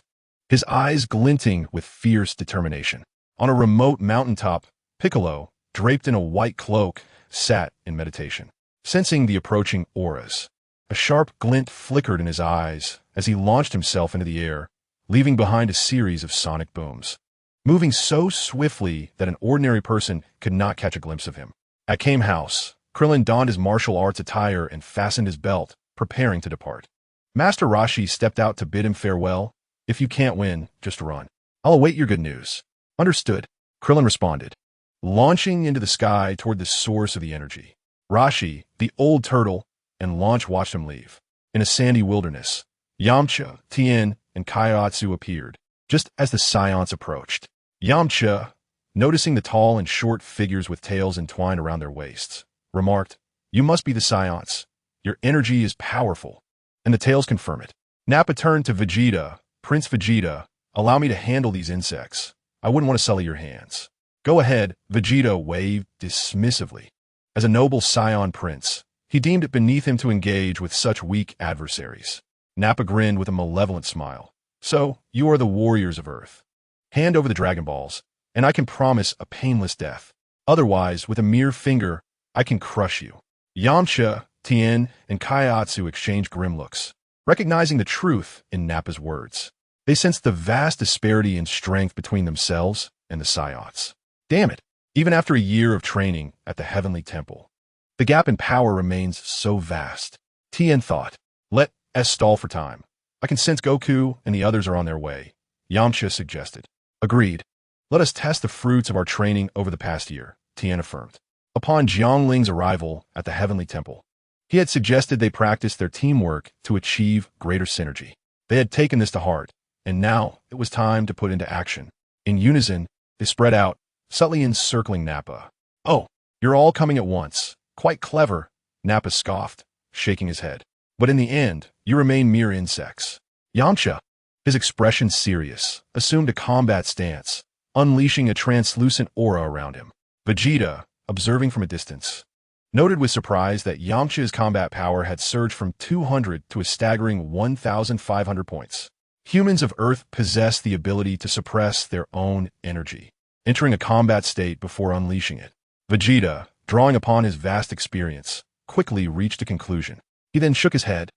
his eyes glinting with fierce determination. On a remote mountaintop, Piccolo, draped in a white cloak, sat in meditation, sensing the approaching auras. A sharp glint flickered in his eyes as he launched himself into the air, leaving behind a series of sonic booms. Moving so swiftly that an ordinary person could not catch a glimpse of him. At Kame House, Krillin donned his martial arts attire and fastened his belt, preparing to depart. Master Roshi stepped out to bid him farewell. If you can't win, just run. I'll await your good news. Understood, Krillin responded, launching into the sky toward the source of the energy. Roshi, the old turtle, and Launch watched him leave. In a sandy wilderness, Yamcha, Tien, and Kaiotsu appeared, just as the Saiyans approached. Yamcha, noticing the tall and short figures with tails entwined around their waists, remarked, You must be the Saiyans. Your energy is powerful. And the tails confirm it. Nappa turned to Vegeta. Prince Vegeta, allow me to handle these insects. I wouldn't want to sully your hands. Go ahead, Vegeta waved dismissively. As a noble Saiyan prince, he deemed it beneath him to engage with such weak adversaries. Nappa grinned with a malevolent smile. So, you are the warriors of Earth. Hand over the Dragon Balls, and I can promise a painless death. Otherwise, with a mere finger, I can crush you. Yamcha, Tien, and Kaiotsu exchanged grim looks, recognizing the truth in Nappa's words. They sensed the vast disparity in strength between themselves and the Saiyans. Damn it, even after a year of training at the Heavenly Temple, the gap in power remains so vast. Tien thought, let stall for time. I can sense Goku and the others are on their way, Yamcha suggested. Agreed. Let us test the fruits of our training over the past year, Tien affirmed. Upon Jiang Ling's arrival at the Heavenly Temple, he had suggested they practice their teamwork to achieve greater synergy. They had taken this to heart, and now it was time to put into action. In unison, they spread out, subtly encircling Nappa. Oh, you're all coming at once. Quite clever, Nappa scoffed, shaking his head. But in the end, you remain mere insects. Yamcha, his expression serious, assumed a combat stance, unleashing a translucent aura around him. Vegeta, observing from a distance, noted with surprise that Yamcha's combat power had surged from 200 to a staggering 1,500 points. Humans of Earth possess the ability to suppress their own energy, entering a combat state before unleashing it. Vegeta, drawing upon his vast experience, quickly reached a conclusion. He then shook his head,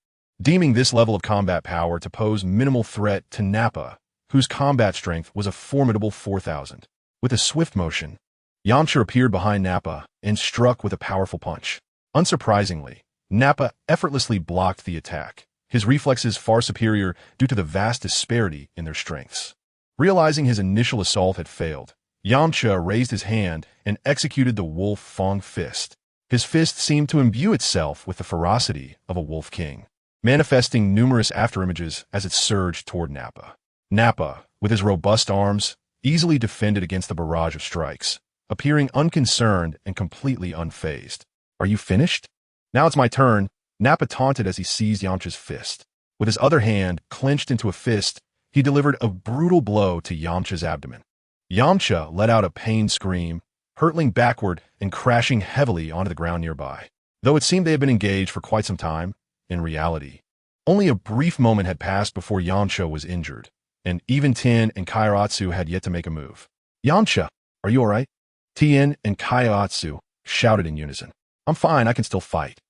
deeming this level of combat power to pose minimal threat to Nappa, whose combat strength was a formidable 4,000. With a swift motion, Yamcha appeared behind Nappa and struck with a powerful punch. Unsurprisingly, Nappa effortlessly blocked the attack, his reflexes far superior due to the vast disparity in their strengths. Realizing his initial assault had failed, Yamcha raised his hand and executed the Wolf Fang Fist. His fist seemed to imbue itself with the ferocity of a Wolf King, manifesting numerous afterimages as it surged toward Nappa. Nappa, with his robust arms, easily defended against the barrage of strikes, appearing unconcerned and completely unfazed. Are you finished? Now it's my turn, Nappa taunted as he seized Yamcha's fist. With his other hand clenched into a fist, he delivered a brutal blow to Yamcha's abdomen. Yamcha let out a pained scream, hurtling backward and crashing heavily onto the ground nearby. Though it seemed they had been engaged for quite some time, in reality, only a brief moment had passed before Yamcha was injured, and even Tien and Kairatsu had yet to make a move. Yamcha, are you alright? Tien and Kairatsu shouted in unison. I'm fine, I can still fight.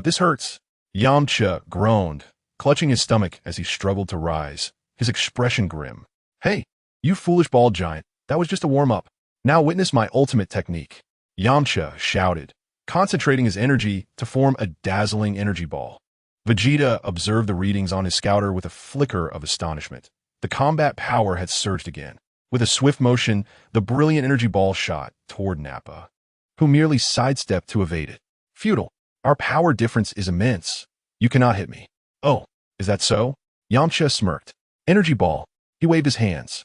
This hurts. Yamcha groaned, clutching his stomach as he struggled to rise, his expression grim. Hey, you foolish bald giant, that was just a warm-up. Now witness my ultimate technique. Yamcha shouted, concentrating his energy to form a dazzling energy ball. Vegeta observed the readings on his scouter with a flicker of astonishment. The combat power had surged again. With a swift motion, the brilliant energy ball shot toward Nappa, who merely sidestepped to evade it. Futile. Our power difference is immense. You cannot hit me. Oh, is that so? Yamcha smirked. Energy ball. He waved his hands,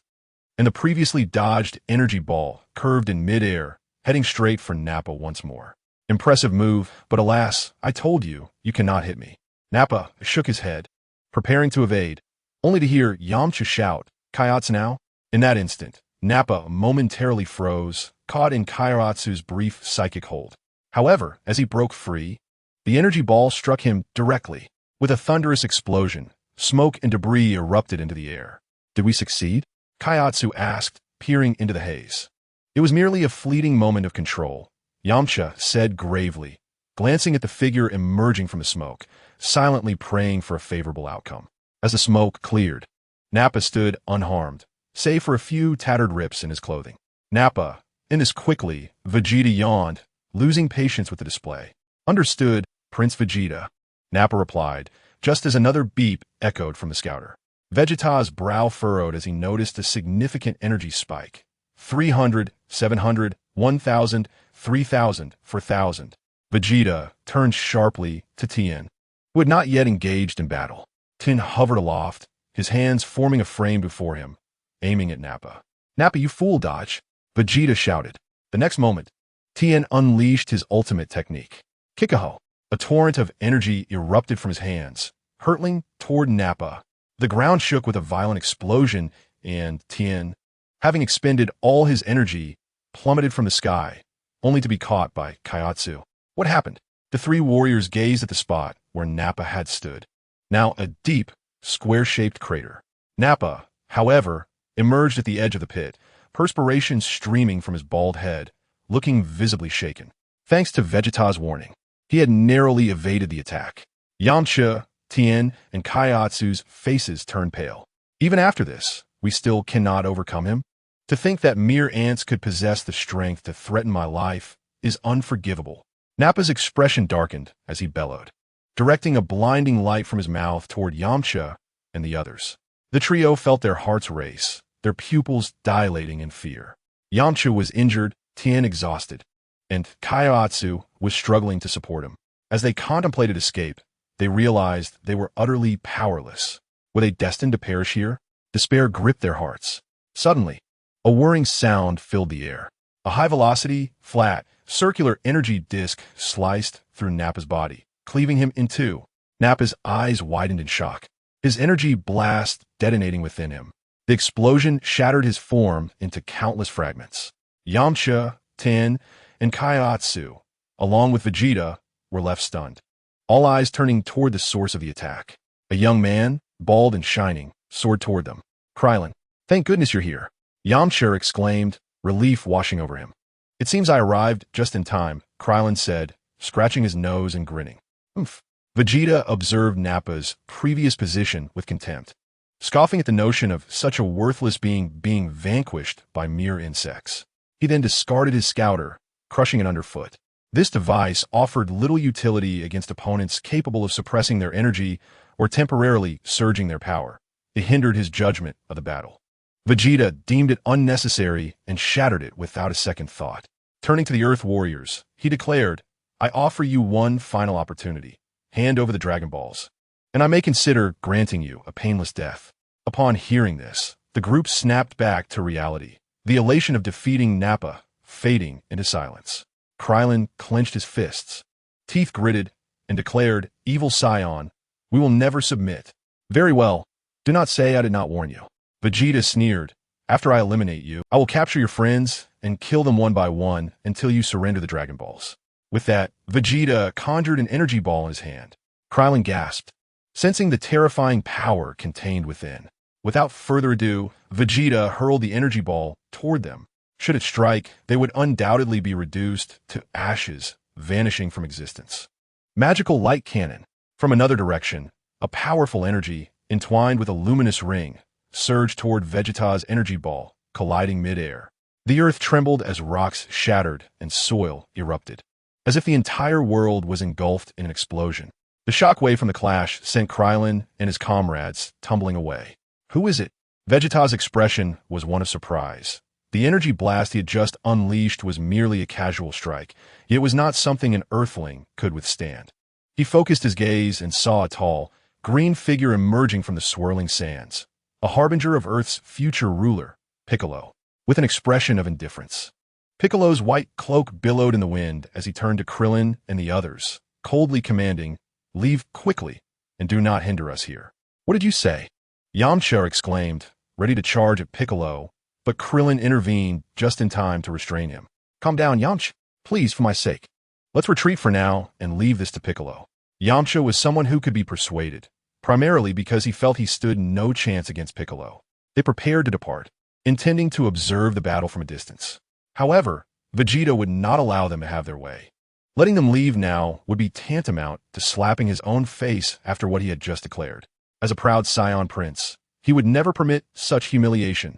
and the previously dodged energy ball curved in midair, heading straight for Nappa once more. Impressive move, but alas, I told you, you cannot hit me. Nappa shook his head, preparing to evade, only to hear Yamcha shout, Kairatsu now? In that instant, Nappa momentarily froze, caught in Kairatsu's brief psychic hold. However, as he broke free, the energy ball struck him directly. With a thunderous explosion, smoke and debris erupted into the air. Did we succeed? Kairatsu asked, peering into the haze. It was merely a fleeting moment of control, Yamcha said gravely, glancing at the figure emerging from the smoke, silently praying for a favorable outcome. As the smoke cleared, Nappa stood unharmed, save for a few tattered rips in his clothing. Nappa, in this quickly, Vegeta yawned, losing patience with the display. Understood, Prince Vegeta, Nappa replied, just as another beep echoed from the scouter. Vegeta's brow furrowed as he noticed a significant energy spike. 300, 700, 1,000, 3,000, 4,000. Vegeta turned sharply to Tien, who had not yet engaged in battle. Tien hovered aloft, his hands forming a frame before him, aiming at Nappa. Nappa, you fool, dodge! Vegeta shouted. The next moment, Tien unleashed his ultimate technique. Kikaho. A torrent of energy erupted from his hands, hurtling toward Nappa. The ground shook with a violent explosion, and Tien, having expended all his energy, plummeted from the sky, only to be caught by Kairatsu. What happened? The three warriors gazed at the spot where Nappa had stood. Now a deep, square-shaped crater. Nappa, however, emerged at the edge of the pit, perspiration streaming from his bald head, looking visibly shaken. Thanks to Vegeta's warning, he had narrowly evaded the attack. Yamcha, Tien, and Kairatsu's faces turned pale. Even after this, we still cannot overcome him? To think that mere ants could possess the strength to threaten my life is unforgivable. Nappa's expression darkened as he bellowed. directing a blinding light from his mouth toward Yamcha and the others. The trio felt their hearts race, their pupils dilating in fear. Yamcha was injured, Tien exhausted, and Kaiatsu was struggling to support him. As they contemplated escape, they realized they were utterly powerless. Were they destined to perish here? Despair gripped their hearts. Suddenly, a whirring sound filled the air. A high-velocity, flat, circular energy disk sliced through Nappa's body, cleaving him in two. Nappa's eyes widened in shock, his energy blast detonating within him. The explosion shattered his form into countless fragments. Yamcha, Tien, and Kaiatsu, along with Vegeta, were left stunned, all eyes turning toward the source of the attack. A young man, bald and shining, soared toward them. Krillin, thank goodness you're here. Yamcha exclaimed, relief washing over him. It seems I arrived just in time, Krillin said, scratching his nose and grinning. Oomph. Vegeta observed Nappa's previous position with contempt, scoffing at the notion of such a worthless being vanquished by mere insects. He then discarded his scouter, crushing it underfoot. This device offered little utility against opponents capable of suppressing their energy or temporarily surging their power. It hindered his judgment of the battle. Vegeta deemed it unnecessary and shattered it without a second thought. Turning to the Earth Warriors, he declared, I offer you one final opportunity. Hand over the Dragon Balls, and I may consider granting you a painless death. Upon hearing this, the group snapped back to reality, the elation of defeating Nappa fading into silence. Krillin clenched his fists, teeth gritted, and declared, Evil Saiyan, we will never submit. Very well, do not say I did not warn you. Vegeta sneered, after I eliminate you, I will capture your friends and kill them one by one until you surrender the Dragon Balls. With that, Vegeta conjured an energy ball in his hand. Krillin gasped, sensing the terrifying power contained within. Without further ado, Vegeta hurled the energy ball toward them. Should it strike, they would undoubtedly be reduced to ashes, vanishing from existence. Magical light cannon. From another direction, a powerful energy, entwined with a luminous ring, surged toward Vegeta's energy ball, colliding mid-air. The earth trembled as rocks shattered and soil erupted, as if the entire world was engulfed in an explosion. The shockwave from the clash sent Krillin and his comrades tumbling away. Who is it? Vegeta's expression was one of surprise. The energy blast he had just unleashed was merely a casual strike, yet it was not something an earthling could withstand. He focused his gaze and saw a tall, green figure emerging from the swirling sands, a harbinger of Earth's future ruler, Piccolo, with an expression of indifference. Piccolo's white cloak billowed in the wind as he turned to Krillin and the others, coldly commanding, Leave quickly, and do not hinder us here. What did you say? Yamcha exclaimed, ready to charge at Piccolo, but Krillin intervened just in time to restrain him. Calm down, Yamcha. Please, for my sake. Let's retreat for now and leave this to Piccolo. Yamcha was someone who could be persuaded, primarily because he felt he stood no chance against Piccolo. They prepared to depart, intending to observe the battle from a distance. However, Vegeta would not allow them to have their way. Letting them leave now would be tantamount to slapping his own face after what he had just declared. As a proud Saiyan prince, he would never permit such humiliation.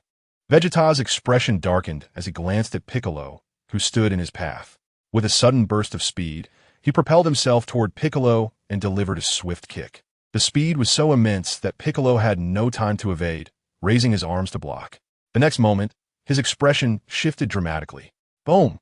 Vegeta's expression darkened as he glanced at Piccolo, who stood in his path. With a sudden burst of speed, he propelled himself toward Piccolo and delivered a swift kick. The speed was so immense that Piccolo had no time to evade, raising his arms to block. The next moment, his expression shifted dramatically. Boom!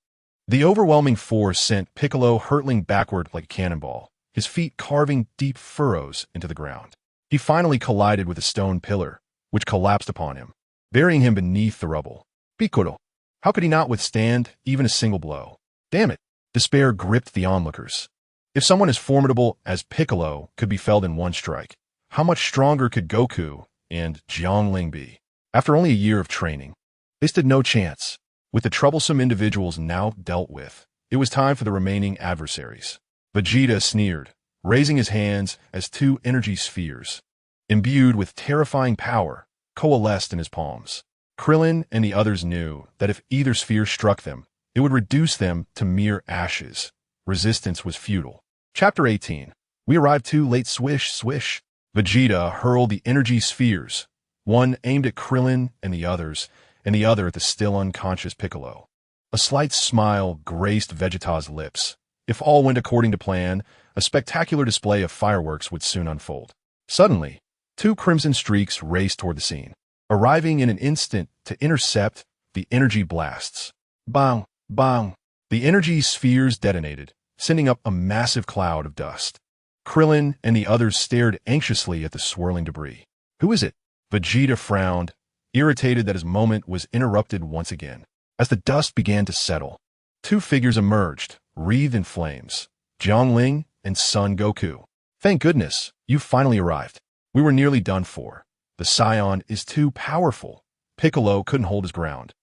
The overwhelming force sent Piccolo hurtling backward like a cannonball, his feet carving deep furrows into the ground. He finally collided with a stone pillar, which collapsed upon him, burying him beneath the rubble. Piccolo! How could he not withstand even a single blow? Damn it! Despair gripped the onlookers. If someone as formidable as Piccolo could be felled in one strike, how much stronger could Goku and Jiang Ling be? After only a year of training, they stood no chance. With the troublesome individuals now dealt with, it was time for the remaining adversaries. Vegeta sneered, raising his hands as two energy spheres, imbued with terrifying power, coalesced in his palms. Krillin and the others knew that if either sphere struck them, it would reduce them to mere ashes. Resistance was futile. Chapter 18. We arrived too late. Swish, swish. Vegeta hurled the energy spheres, one aimed at Krillin and the others, and the other at the still unconscious Piccolo. A slight smile graced Vegeta's lips. If all went according to plan, a spectacular display of fireworks would soon unfold. Suddenly, two crimson streaks raced toward the scene, arriving in an instant to intercept the energy blasts. Bang! Bang! The energy spheres detonated, sending up a massive cloud of dust. Krillin and the others stared anxiously at the swirling debris. Who is it? Vegeta frowned, irritated that his moment was interrupted once again. As the dust began to settle, two figures emerged, wreathed in flames. Jiang Ling and Son Goku. Thank goodness, you finally arrived. We were nearly done for. The Saiyan is too powerful. Piccolo couldn't hold his ground.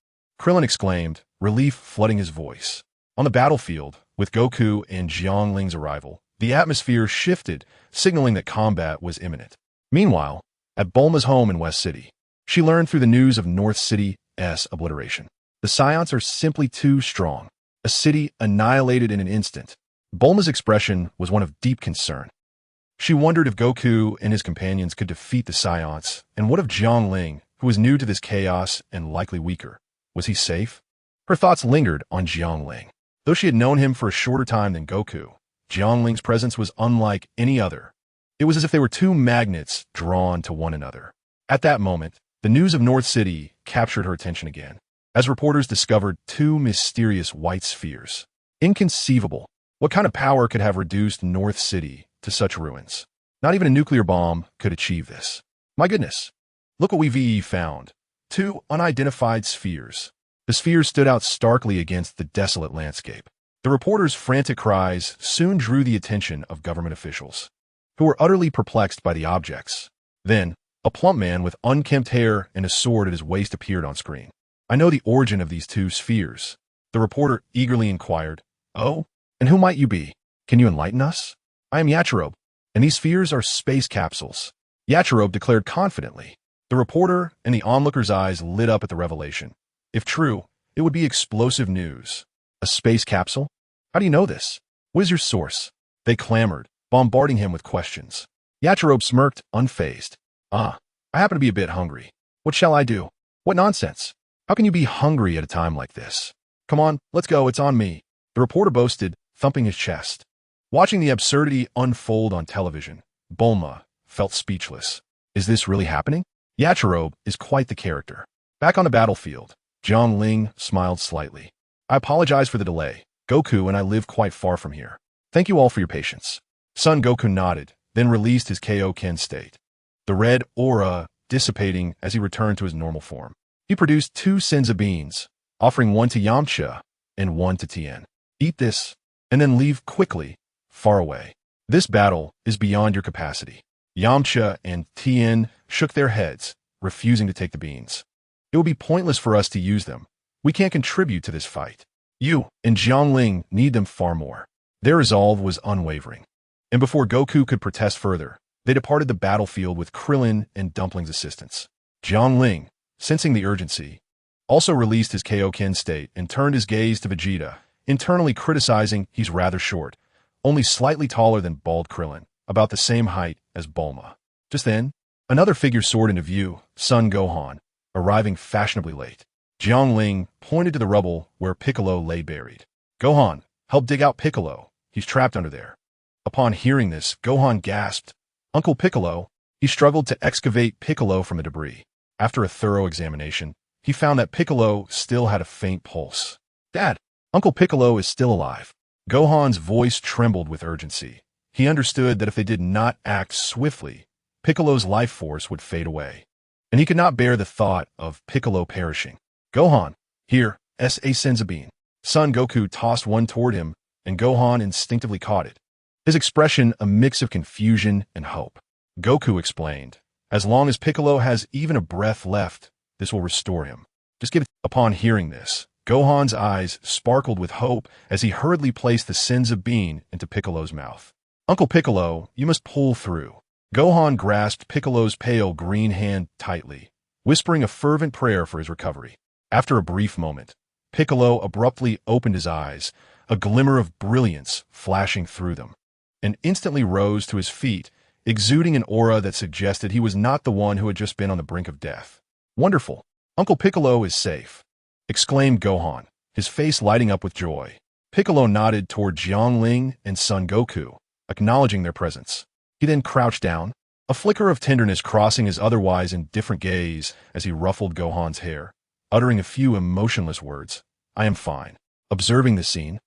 Krillin exclaimed, relief flooding his voice. On the battlefield, with Goku and Jiang Ling's arrival, the atmosphere shifted, signaling that combat was imminent. Meanwhile, at Bulma's home in West City, she learned through the news of North City's obliteration. The Saiyans are simply too strong. A city annihilated in an instant. Bulma's expression was one of deep concern. She wondered if Goku and his companions could defeat the Saiyans, and what of Jiang Ling, who was new to this chaos and likely weaker? Was he safe? Her thoughts lingered on Jiang Ling. Though she had known him for a shorter time than Goku, Jiang Ling's presence was unlike any other. It was as if they were two magnets drawn to one another. At that moment, the news of North City captured her attention again, as reporters discovered two mysterious white spheres. Inconceivable. What kind of power could have reduced North City to such ruins? Not even a nuclear bomb could achieve this. My goodness. Look what we've found. Two unidentified spheres. The spheres stood out starkly against the desolate landscape. The reporters' frantic cries soon drew the attention of government officials, who were utterly perplexed by the objects. Then, a plump man with unkempt hair and a sword at his waist appeared on screen. I know the origin of these two spheres. The reporter eagerly inquired. Oh? And who might you be? Can you enlighten us? I am Yachirobe, and these spheres are space capsules. Yachirobe declared confidently. The reporter and the onlooker's eyes lit up at the revelation. If true, it would be explosive news. A space capsule? How do you know this? What is your source? They clamored, bombarding him with questions. Yachirobe smirked, unfazed. I happen to be a bit hungry. What shall I do? What nonsense? How can you be hungry at a time like this? Come on, let's go, it's on me. The reporter boasted, thumping his chest. Watching the absurdity unfold on television, Bulma felt speechless. Is this really happening? Yachirobe is quite the character. Back on the battlefield, Jiang Ling smiled slightly. I apologize for the delay. Goku and I live quite far from here. Thank you all for your patience. Son Goku nodded, then released his Kaioken state, the red aura dissipating as he returned to his normal form. He produced two Senzu beans, offering one to Yamcha and one to Tien. Eat this, and then leave quickly, far away. This battle is beyond your capacity. Yamcha and Tien shook their heads, refusing to take the beans. It will be pointless for us to use them. We can't contribute to this fight. You and Jiang Ling need them far more. Their resolve was unwavering. And before Goku could protest further, they departed the battlefield with Krillin and Dumpling's assistance. Jiang Ling, sensing the urgency, also released his Kaioken state and turned his gaze to Vegeta, internally criticizing he's rather short, only slightly taller than bald Krillin, about the same height as Bulma. Just then, another figure soared into view, Son Gohan, arriving fashionably late. Jiang Ling pointed to the rubble where Piccolo lay buried. Gohan, help dig out Piccolo. He's trapped under there. Upon hearing this, Gohan gasped. Uncle Piccolo. He struggled to excavate Piccolo from the debris. After a thorough examination, he found that Piccolo still had a faint pulse. Dad, Uncle Piccolo is still alive. Gohan's voice trembled with urgency. He understood that if they did not act swiftly, Piccolo's life force would fade away, and he could not bear the thought of Piccolo perishing. Gohan, here, S.A. Senzu bean. Son Goku tossed one toward him, and Gohan instinctively caught it. His expression a mix of confusion and hope. Goku explained, as long as Piccolo has even a breath left, this will restore him. Just give it. Upon hearing this, Gohan's eyes sparkled with hope as he hurriedly placed the Senzu bean into Piccolo's mouth. Uncle Piccolo, you must pull through. Gohan grasped Piccolo's pale green hand tightly, whispering a fervent prayer for his recovery. After a brief moment, Piccolo abruptly opened his eyes, a glimmer of brilliance flashing through them, and instantly rose to his feet, exuding an aura that suggested he was not the one who had just been on the brink of death. Wonderful! Uncle Piccolo is safe, exclaimed Gohan, his face lighting up with joy. Piccolo nodded toward Jiang Ling and Son Goku, acknowledging their presence. He then crouched down, a flicker of tenderness crossing his otherwise indifferent gaze as he ruffled Gohan's hair, uttering a few emotionless words. I am fine. Observing the scene,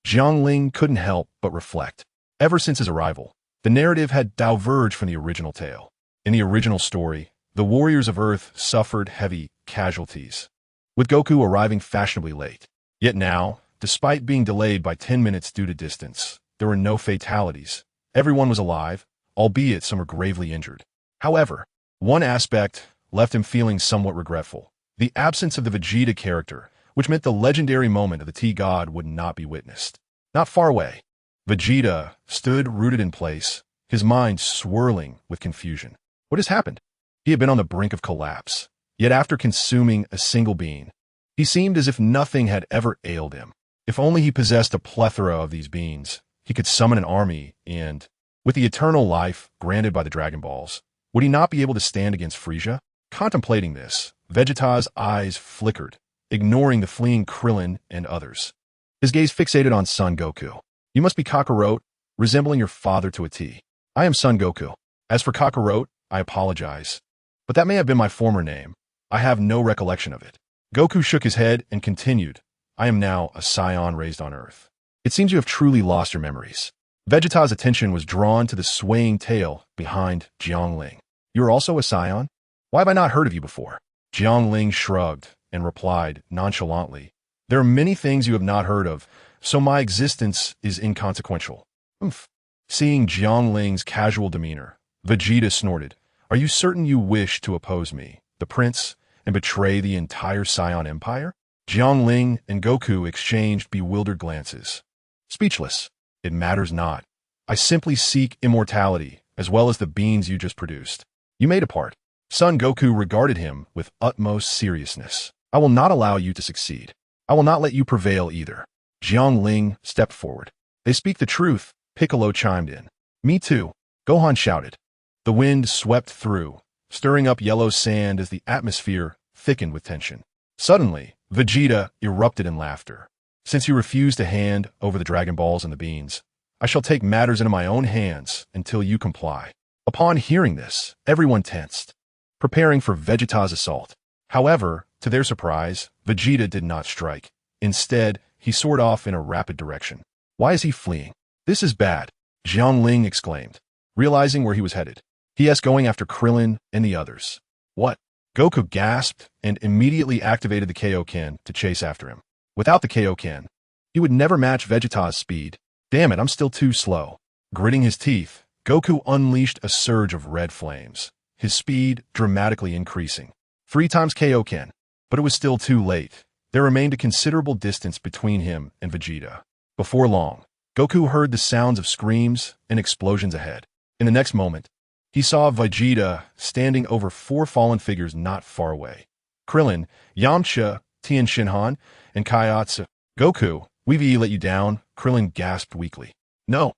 Jiang Ling couldn't help but reflect. Ever since his arrival, the narrative had diverged from the original tale. In the original story, the warriors of Earth suffered heavy casualties, with Goku arriving fashionably late. Yet now, despite being delayed by 10 minutes due to distance, there were no fatalities. Everyone was alive, albeit some were gravely injured. However, one aspect left him feeling somewhat regretful: the absence of the Vegeta character, which meant the legendary moment of the T-God would not be witnessed. Not far away, Vegeta stood rooted in place, his mind swirling with confusion. What has happened? He had been on the brink of collapse, yet after consuming a single bean, he seemed as if nothing had ever ailed him. If only he possessed a plethora of these beans, he could summon an army and, with the eternal life granted by the Dragon Balls, would he not be able to stand against Frieza? Contemplating this, Vegeta's eyes flickered, ignoring the fleeing Krillin and others. His gaze fixated on Son Goku. You must be Kakarot, resembling your father to a T. I am Son Goku. As for Kakarot, I apologize, but that may have been my former name. I have no recollection of it. Goku shook his head and continued. I am now a Saiyan raised on Earth. It seems you have truly lost your memories. Vegeta's attention was drawn to the swaying tail behind Jiang Ling. You are also a Saiyan? Why have I not heard of you before? Jiang Ling shrugged and replied nonchalantly. There are many things you have not heard of, so my existence is inconsequential. Oomph. Seeing Jiang Ling's casual demeanor, Vegeta snorted. Are you certain you wish to oppose me, the prince, and betray the entire Saiyan Empire? Jiang Ling and Goku exchanged bewildered glances. Speechless. It matters not. I simply seek immortality, as well as the beans you just produced. You may depart. Son Goku regarded him with utmost seriousness. I will not allow you to succeed. I will not let you prevail either. Jiang Ling stepped forward. They speak the truth, Piccolo chimed in. Me too, Gohan shouted. The wind swept through, stirring up yellow sand as the atmosphere thickened with tension. Suddenly, Vegeta erupted in laughter. Since you refuse to hand over the Dragon Balls and the beans, I shall take matters into my own hands until you comply. Upon hearing this, everyone tensed, preparing for Vegeta's assault. However, to their surprise, Vegeta did not strike. Instead, he soared off in a rapid direction. Why is he fleeing? This is bad, Jiang Ling exclaimed, realizing where he was headed. He is going after Krillin and the others. What? Goku gasped and immediately activated the Kaioken to chase after him. Without the Kaioken, he would never match Vegeta's speed. Damn it, I'm still too slow. Gritting his teeth, Goku unleashed a surge of red flames, his speed dramatically increasing. 3 times Kaioken, but it was still too late. There remained a considerable distance between him and Vegeta. Before long, Goku heard the sounds of screams and explosions ahead. In the next moment, he saw Vegeta standing over 4 fallen figures not far away. Krillin, Yamcha, Tien Shinhan, and Kaiatsu. Goku, we've let you down, Krillin gasped weakly. No.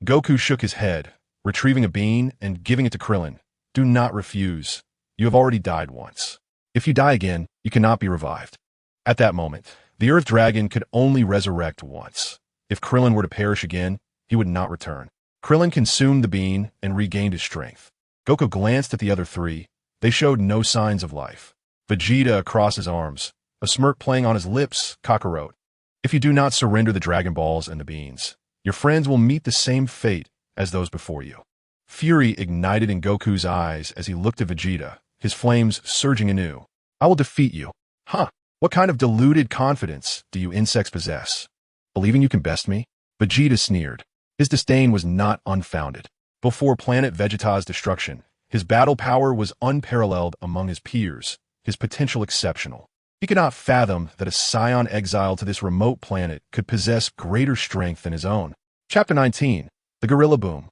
Goku shook his head, retrieving a bean and giving it to Krillin. Do not refuse. You have already died once. If you die again, you cannot be revived. At that moment, the Earth Dragon could only resurrect once. If Krillin were to perish again, he would not return. Krillin consumed the bean and regained his strength. Goku glanced at the other 3. They showed no signs of life. Vegeta across his arms, a smirk playing on his lips, Kakarot. If you do not surrender the Dragon Balls and the beans, your friends will meet the same fate as those before you. Fury ignited in Goku's eyes as he looked at Vegeta, his flames surging anew. I will defeat you. Huh, what kind of deluded confidence do you insects possess? Believing you can best me? Vegeta sneered. His disdain was not unfounded. Before planet Vegeta's destruction, his battle power was unparalleled among his peers, his potential exceptional. He could not fathom that a Saiyan exiled to this remote planet could possess greater strength than his own. Chapter 19, The Gorilla Boom.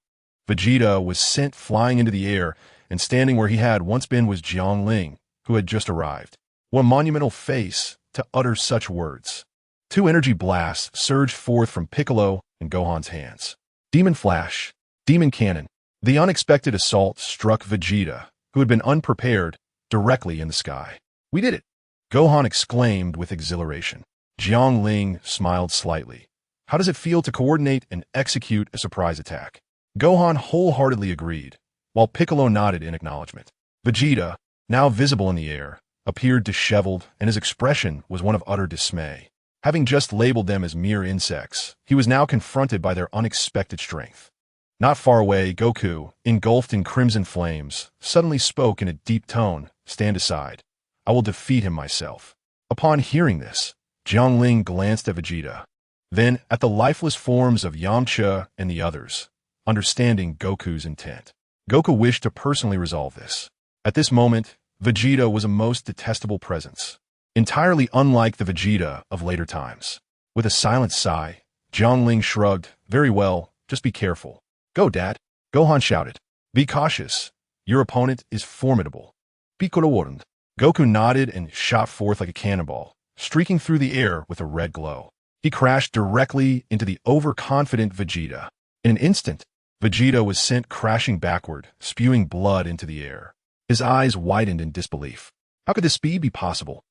Vegeta was sent flying into the air, and standing where he had once been was Jiang Ling, who had just arrived. What a monumental face to utter such words. 2 energy blasts surged forth from Piccolo and Gohan's hands. Demon Flash, Demon Cannon. The unexpected assault struck Vegeta, who had been unprepared, directly in the sky. We did it! Gohan exclaimed with exhilaration. Jiang Ling smiled slightly. How does it feel to coordinate and execute a surprise attack? Gohan wholeheartedly agreed, while Piccolo nodded in acknowledgement. Vegeta, now visible in the air, appeared disheveled, and his expression was one of utter dismay. Having just labeled them as mere insects, he was now confronted by their unexpected strength. Not far away, Goku, engulfed in crimson flames, suddenly spoke in a deep tone, "Stand aside. I will defeat him myself." Upon hearing this, Jiang Ling glanced at Vegeta, then at the lifeless forms of Yamcha and the others, understanding Goku's intent. Goku wished to personally resolve this. At this moment, Vegeta was a most detestable presence, entirely unlike the Vegeta of later times. With a silent sigh, Jiang Ling shrugged, "Very well, just be careful." "Go, Dad," Gohan shouted. "Be cautious. Your opponent is formidable." Piccolo warned. Goku nodded and shot forth like a cannonball, streaking through the air with a red glow. He crashed directly into the overconfident Vegeta. In an instant, Vegeta was sent crashing backward, spewing blood into the air. His eyes widened in disbelief. How could this speed be possible?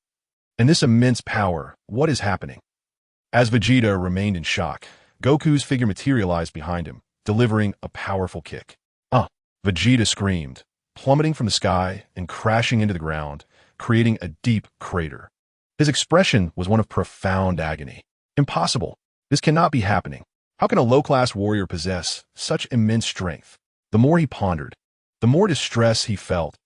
And this immense power, what is happening? As Vegeta remained in shock, Goku's figure materialized behind him, delivering a powerful kick. Vegeta screamed, plummeting from the sky and crashing into the ground, creating a deep crater. His expression was one of profound agony. Impossible. This cannot be happening. How can a low-class warrior possess such immense strength? The more he pondered, the more distress he felt,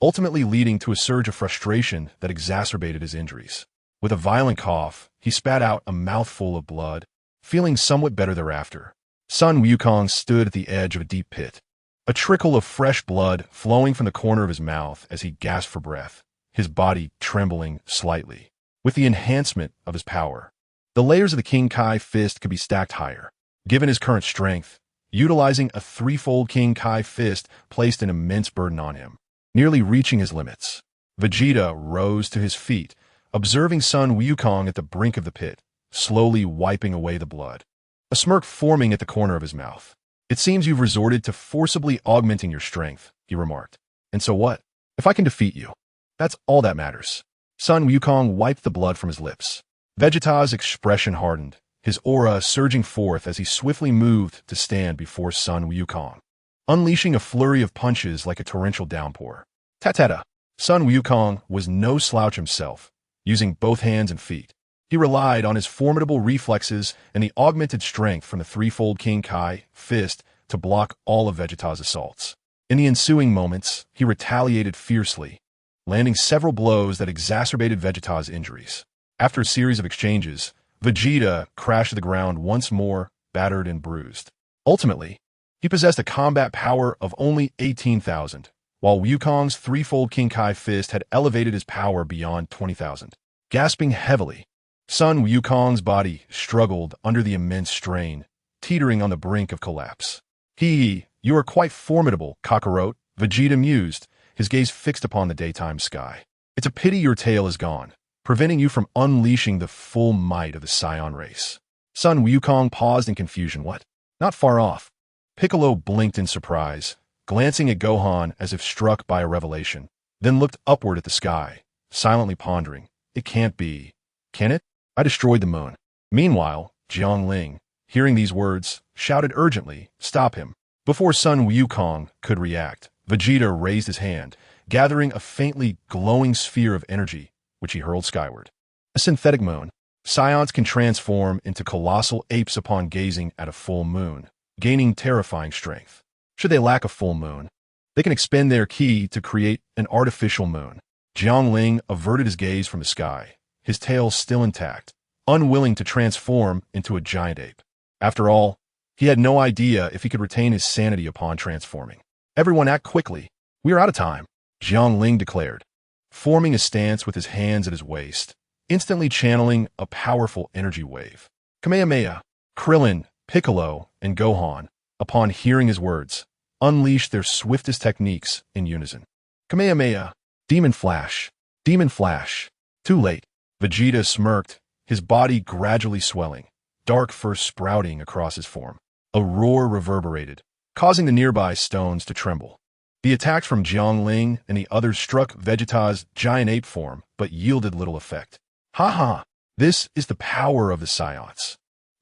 ultimately leading to a surge of frustration that exacerbated his injuries. With a violent cough, he spat out a mouthful of blood, feeling somewhat better thereafter. Sun Wukong stood at the edge of a deep pit, a trickle of fresh blood flowing from the corner of his mouth as he gasped for breath, his body trembling slightly. With the enhancement of his power, the layers of the King Kai fist could be stacked higher. Given his current strength, utilizing a threefold King Kai fist placed an immense burden on him, nearly reaching his limits. Vegeta rose to his feet, observing Sun Wukong at the brink of the pit, slowly wiping away the blood, a smirk forming at the corner of his mouth. "It seems you've resorted to forcibly augmenting your strength," he remarked. "And so what? If I can defeat you, that's all that matters." Sun Wukong wiped the blood from his lips. Vegeta's expression hardened, his aura surging forth as he swiftly moved to stand before Sun Wukong, unleashing a flurry of punches like a torrential downpour. Ta-ta-ta! Sun Wukong was no slouch himself, using both hands and feet. He relied on his formidable reflexes and the augmented strength from the threefold King Kai fist to block all of Vegeta's assaults. In the ensuing moments, he retaliated fiercely, landing several blows that exacerbated Vegeta's injuries. After a series of exchanges, Vegeta crashed to the ground once more, battered and bruised. Ultimately, he possessed a combat power of only 18,000, while Wukong's threefold King Kai fist had elevated his power beyond 20,000. Gasping heavily, Sun Wukong's body struggled under the immense strain, teetering on the brink of collapse. You are quite formidable, Kakarot," Vegeta mused, his gaze fixed upon the daytime sky. "It's a pity your tail is gone, preventing you from unleashing the full might of the Saiyan race." Sun Wukong paused in confusion. What? Not far off, Piccolo blinked in surprise, glancing at Gohan as if struck by a revelation, then looked upward at the sky, silently pondering. "It can't be. Can it? I destroyed the moon." Meanwhile, Jiang Ling, hearing these words, shouted urgently, "Stop him." Before Sun Wukong could react, Vegeta raised his hand, gathering a faintly glowing sphere of energy, which he hurled skyward. A synthetic moon. Saiyans can transform into colossal apes upon gazing at a full moon, gaining terrifying strength. Should they lack a full moon, they can expend their ki to create an artificial moon. Jiang Ling averted his gaze from the sky, his tail still intact, unwilling to transform into a giant ape. After all, he had no idea if he could retain his sanity upon transforming. "Everyone act quickly. We are out of time," Jiang Ling declared, forming a stance with his hands at his waist, instantly channeling a powerful energy wave. Kamehameha, Krillin, Piccolo, and Gohan, upon hearing his words, unleashed their swiftest techniques in unison. Kamehameha, Demon Flash, Demon Flash. Too late. Vegeta smirked, his body gradually swelling, dark fur sprouting across his form. A roar reverberated, causing the nearby stones to tremble. The attacks from Jiang Ling and the others struck Vegeta's giant ape form, but yielded little effect. "Ha ha! This is the power of the Saiyans."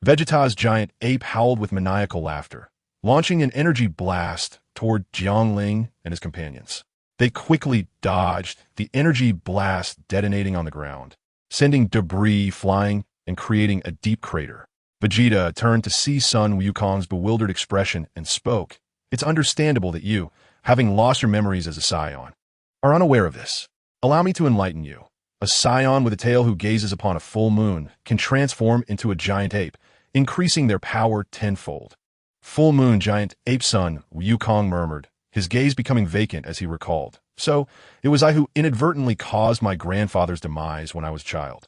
Vegeta's giant ape howled with maniacal laughter, launching an energy blast toward Jiang Ling and his companions. They quickly dodged, the energy blast detonating on the ground, sending debris flying and creating a deep crater. Vegeta turned to see Sun Wukong's bewildered expression and spoke. It's understandable that you, having lost your memories as a Saiyan, are unaware of this. Allow me to enlighten you. A Saiyan with a tail who gazes upon a full moon can transform into a giant ape, increasing their power tenfold. Full moon giant ape Sun Wukong murmured, his gaze becoming vacant as he recalled. So, it was I who inadvertently caused my grandfather's demise when I was a child.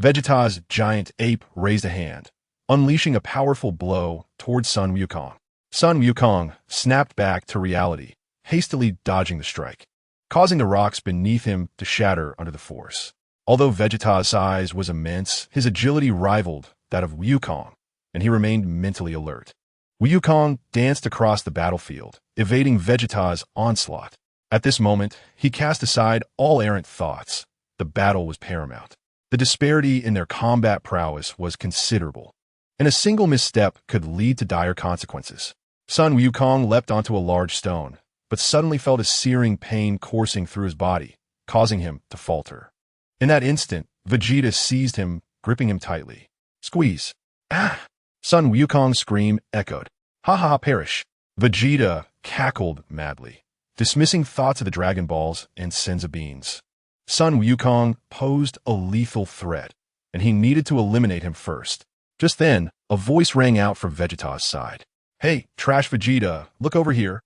Vegeta's giant ape raised a hand, unleashing a powerful blow towards Sun Wukong. Sun Wukong snapped back to reality, hastily dodging the strike, causing the rocks beneath him to shatter under the force. Although Vegeta's size was immense, his agility rivaled that of Wukong, and he remained mentally alert. Wukong danced across the battlefield, evading Vegeta's onslaught. At this moment, he cast aside all errant thoughts. The battle was paramount. The disparity in their combat prowess was considerable, and a single misstep could lead to dire consequences. Sun Wukong leapt onto a large stone, but suddenly felt a searing pain coursing through his body, causing him to falter. In that instant, Vegeta seized him, gripping him tightly. Squeeze. Ah! Sun Wukong's scream echoed. Ha ha, perish. Vegeta cackled madly, dismissing thoughts of the Dragon Balls and Senzu beans. Sun Wukong posed a lethal threat, and he needed to eliminate him first. Just then, a voice rang out from Vegeta's side. Hey, Trash Vegeta, look over here.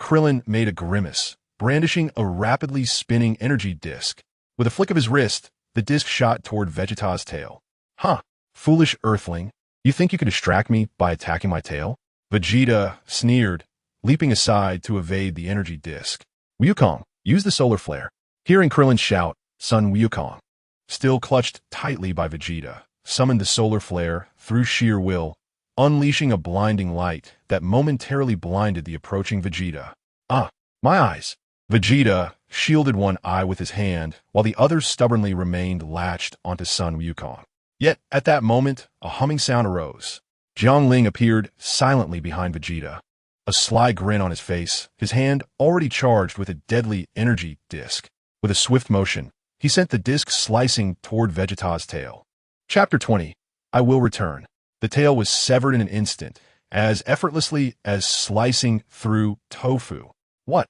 Krillin made a grimace, brandishing a rapidly spinning energy disc. With a flick of his wrist, the disc shot toward Vegeta's tail. Huh, foolish earthling. You think you can distract me by attacking my tail? Vegeta sneered, leaping aside to evade the energy disc. Wukong, use the solar flare. Hearing Krillin shout, Sun Wukong, still clutched tightly by Vegeta, summoned the solar flare through sheer will, unleashing a blinding light that momentarily blinded the approaching Vegeta. Ah, my eyes! Vegeta shielded one eye with his hand, while the other stubbornly remained latched onto Sun Wukong. Yet, at that moment, a humming sound arose. Jiang Ling appeared silently behind Vegeta, a sly grin on his face, his hand already charged with a deadly energy disc. With a swift motion, he sent the disc slicing toward Vegeta's tail. Chapter 20. I Will Return. The tail was severed in an instant, as effortlessly as slicing through tofu. What?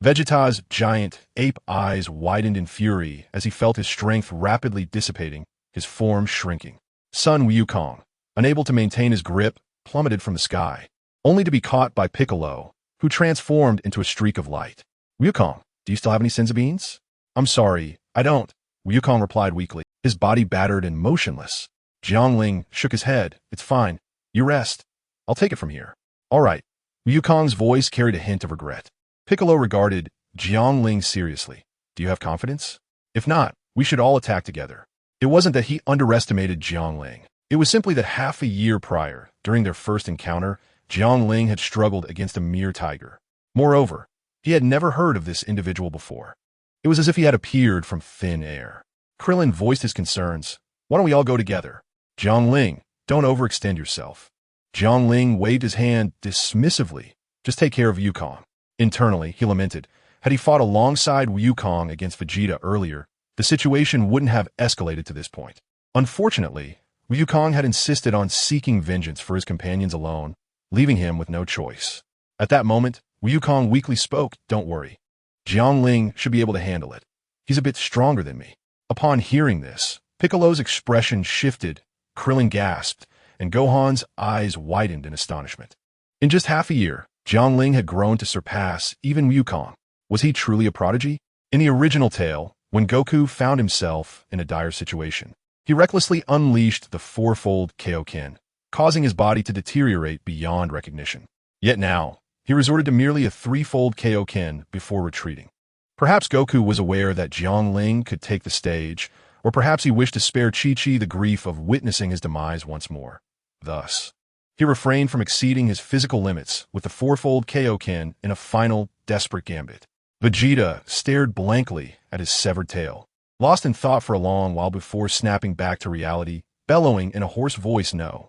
Vegeta's giant ape eyes widened in fury as he felt his strength rapidly dissipating, his form shrinking. Sun Wukong, unable to maintain his grip, plummeted from the sky, only to be caught by Piccolo, who transformed into a streak of light. Wukong, do you still have any Senzu beans? I'm sorry, I don't, Wukong replied weakly, his body battered and motionless. Jiang Ling shook his head. It's fine. You rest. I'll take it from here. All right. Wukong's voice carried a hint of regret. Piccolo regarded Jiang Ling seriously. Do you have confidence? If not, we should all attack together. It wasn't that he underestimated Jiang Ling. It was simply that half a year prior, during their first encounter, Jiang Ling had struggled against a mere tiger. Moreover, he had never heard of this individual before. It was as if he had appeared from thin air. Krillin voiced his concerns. Why don't we all go together? Jiang Ling, don't overextend yourself. Jiang Ling waved his hand dismissively. Just take care of Wukong. Internally, he lamented. Had he fought alongside Wukong against Vegeta earlier, the situation wouldn't have escalated to this point. Unfortunately, Wukong had insisted on seeking vengeance for his companions alone, leaving him with no choice. At that moment, Wukong weakly spoke, Don't worry. Jiang Ling should be able to handle it. He's a bit stronger than me. Upon hearing this, Piccolo's expression shifted, Krillin gasped, and Gohan's eyes widened in astonishment. In just half a year, Jiang Ling had grown to surpass even Wukong. Was he truly a prodigy? In the original tale, when Goku found himself in a dire situation, he recklessly unleashed the fourfold Kaioken, causing his body to deteriorate beyond recognition. Yet now, he resorted to merely a threefold Kaioken before retreating. Perhaps Goku was aware that Jiang Ling could take the stage, or perhaps he wished to spare Chi-Chi the grief of witnessing his demise once more. Thus, he refrained from exceeding his physical limits with the fourfold Kaioken in a final, desperate gambit. Vegeta stared blankly at his severed tail, lost in thought for a long while before snapping back to reality, bellowing in a hoarse voice, No.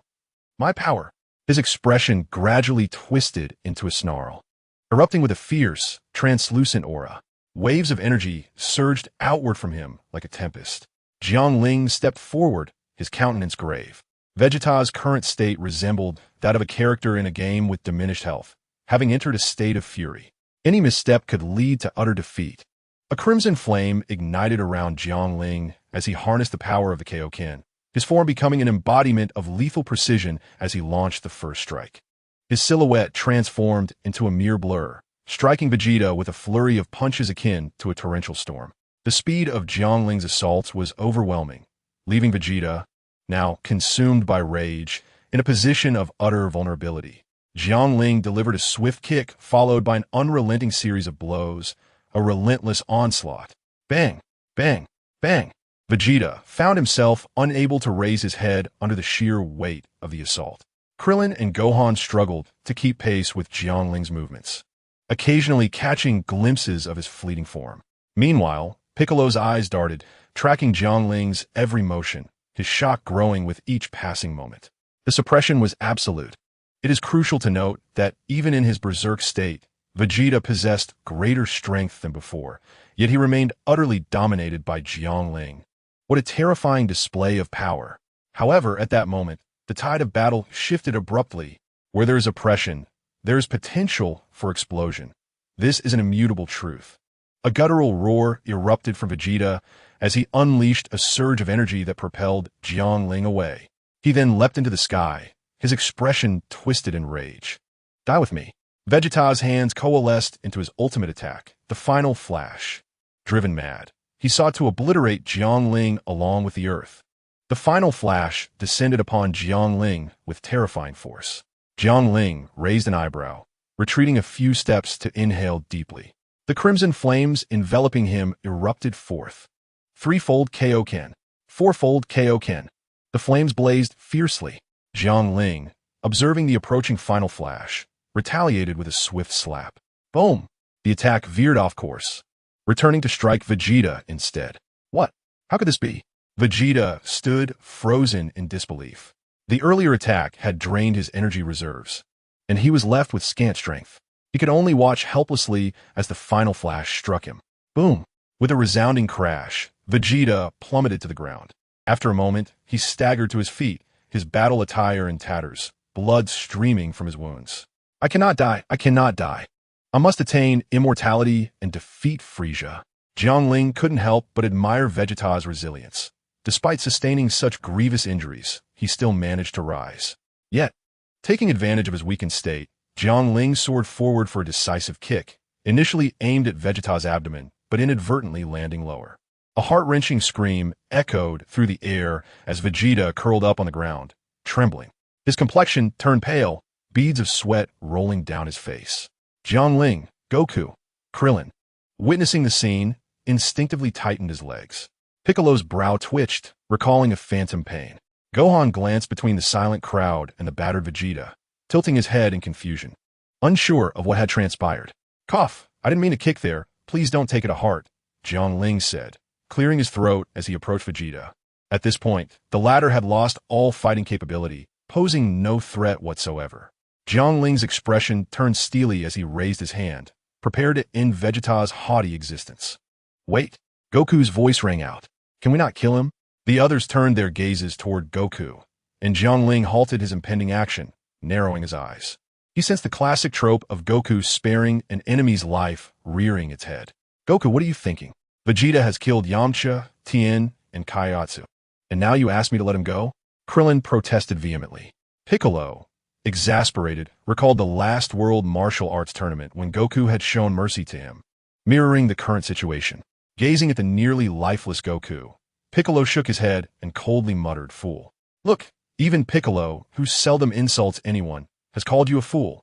My power. His expression gradually twisted into a snarl. Erupting with a fierce, translucent aura, waves of energy surged outward from him like a tempest. Jiang Ling stepped forward, his countenance grave. Vegeta's current state resembled that of a character in a game with diminished health, having entered a state of fury. Any misstep could lead to utter defeat. A crimson flame ignited around Jiang Ling as he harnessed the power of the Kaioken, his form becoming an embodiment of lethal precision as he launched the first strike. His silhouette transformed into a mere blur, striking Vegeta with a flurry of punches akin to a torrential storm. The speed of Jiang Ling's assaults was overwhelming, leaving Vegeta, now consumed by rage, in a position of utter vulnerability. Jiang Ling delivered a swift kick followed by an unrelenting series of blows, a relentless onslaught. Bang! Bang! Bang! Vegeta found himself unable to raise his head under the sheer weight of the assault. Krillin and Gohan struggled to keep pace with Jiang Ling's movements, occasionally catching glimpses of his fleeting form. Meanwhile, Piccolo's eyes darted, tracking Jiang Ling's every motion, his shock growing with each passing moment. The suppression was absolute. It is crucial to note that even in his berserk state, Vegeta possessed greater strength than before, yet he remained utterly dominated by Jiang Ling. What a terrifying display of power. However, at that moment, the tide of battle shifted abruptly. Where there is oppression, there is potential for explosion. This is an immutable truth. A guttural roar erupted from Vegeta as he unleashed a surge of energy that propelled Jiang Ling away. He then leapt into the sky, his expression twisted in rage. Die with me. Vegeta's hands coalesced into his ultimate attack, the final flash. Driven mad, he sought to obliterate Jiang Ling along with the earth. The final flash descended upon Jiang Ling with terrifying force. Jiang Ling raised an eyebrow, retreating a few steps to inhale deeply. The crimson flames enveloping him erupted forth. Threefold Kaioken. Fourfold Kaioken. The flames blazed fiercely. Jiang Ling, observing the approaching final flash, retaliated with a swift slap. Boom! The attack veered off course, returning to strike Vegeta instead. What? How could this be? Vegeta stood frozen in disbelief. The earlier attack had drained his energy reserves, and he was left with scant strength. He could only watch helplessly as the final flash struck him. Boom! With a resounding crash, Vegeta plummeted to the ground. After a moment, he staggered to his feet, his battle attire in tatters, blood streaming from his wounds. I cannot die. I cannot die. I must attain immortality and defeat Frieza. Jiang Ling couldn't help but admire Vegeta's resilience. Despite sustaining such grievous injuries, he still managed to rise. Yet, taking advantage of his weakened state, Jiang Ling soared forward for a decisive kick, initially aimed at Vegeta's abdomen, but inadvertently landing lower. A heart-wrenching scream echoed through the air as Vegeta curled up on the ground, trembling. His complexion turned pale, beads of sweat rolling down his face. Jiang Ling, Goku, Krillin, witnessing the scene, instinctively tightened his legs. Piccolo's brow twitched, recalling a phantom pain. Gohan glanced between the silent crowd and the battered Vegeta, tilting his head in confusion, unsure of what had transpired. Cough, I didn't mean to kick there. Please don't take it to heart, Jiang Ling said, clearing his throat as he approached Vegeta. At this point, the latter had lost all fighting capability, posing no threat whatsoever. Jiang Ling's expression turned steely as he raised his hand, prepared to end Vegeta's haughty existence. Wait! Goku's voice rang out. Can we not kill him? The others turned their gazes toward Goku, and Jiang Ling halted his impending action, narrowing his eyes. He sensed the classic trope of Goku sparing an enemy's life rearing its head. Goku, what are you thinking? Vegeta has killed Yamcha, Tien, and Kaiatsu. And now you ask me to let him go? Krillin protested vehemently. Piccolo, exasperated, recalled the last World Martial Arts Tournament when Goku had shown mercy to him, mirroring the current situation. Gazing at the nearly lifeless Goku, Piccolo shook his head and coldly muttered, "Fool. Look, even Piccolo, who seldom insults anyone, has called you a fool."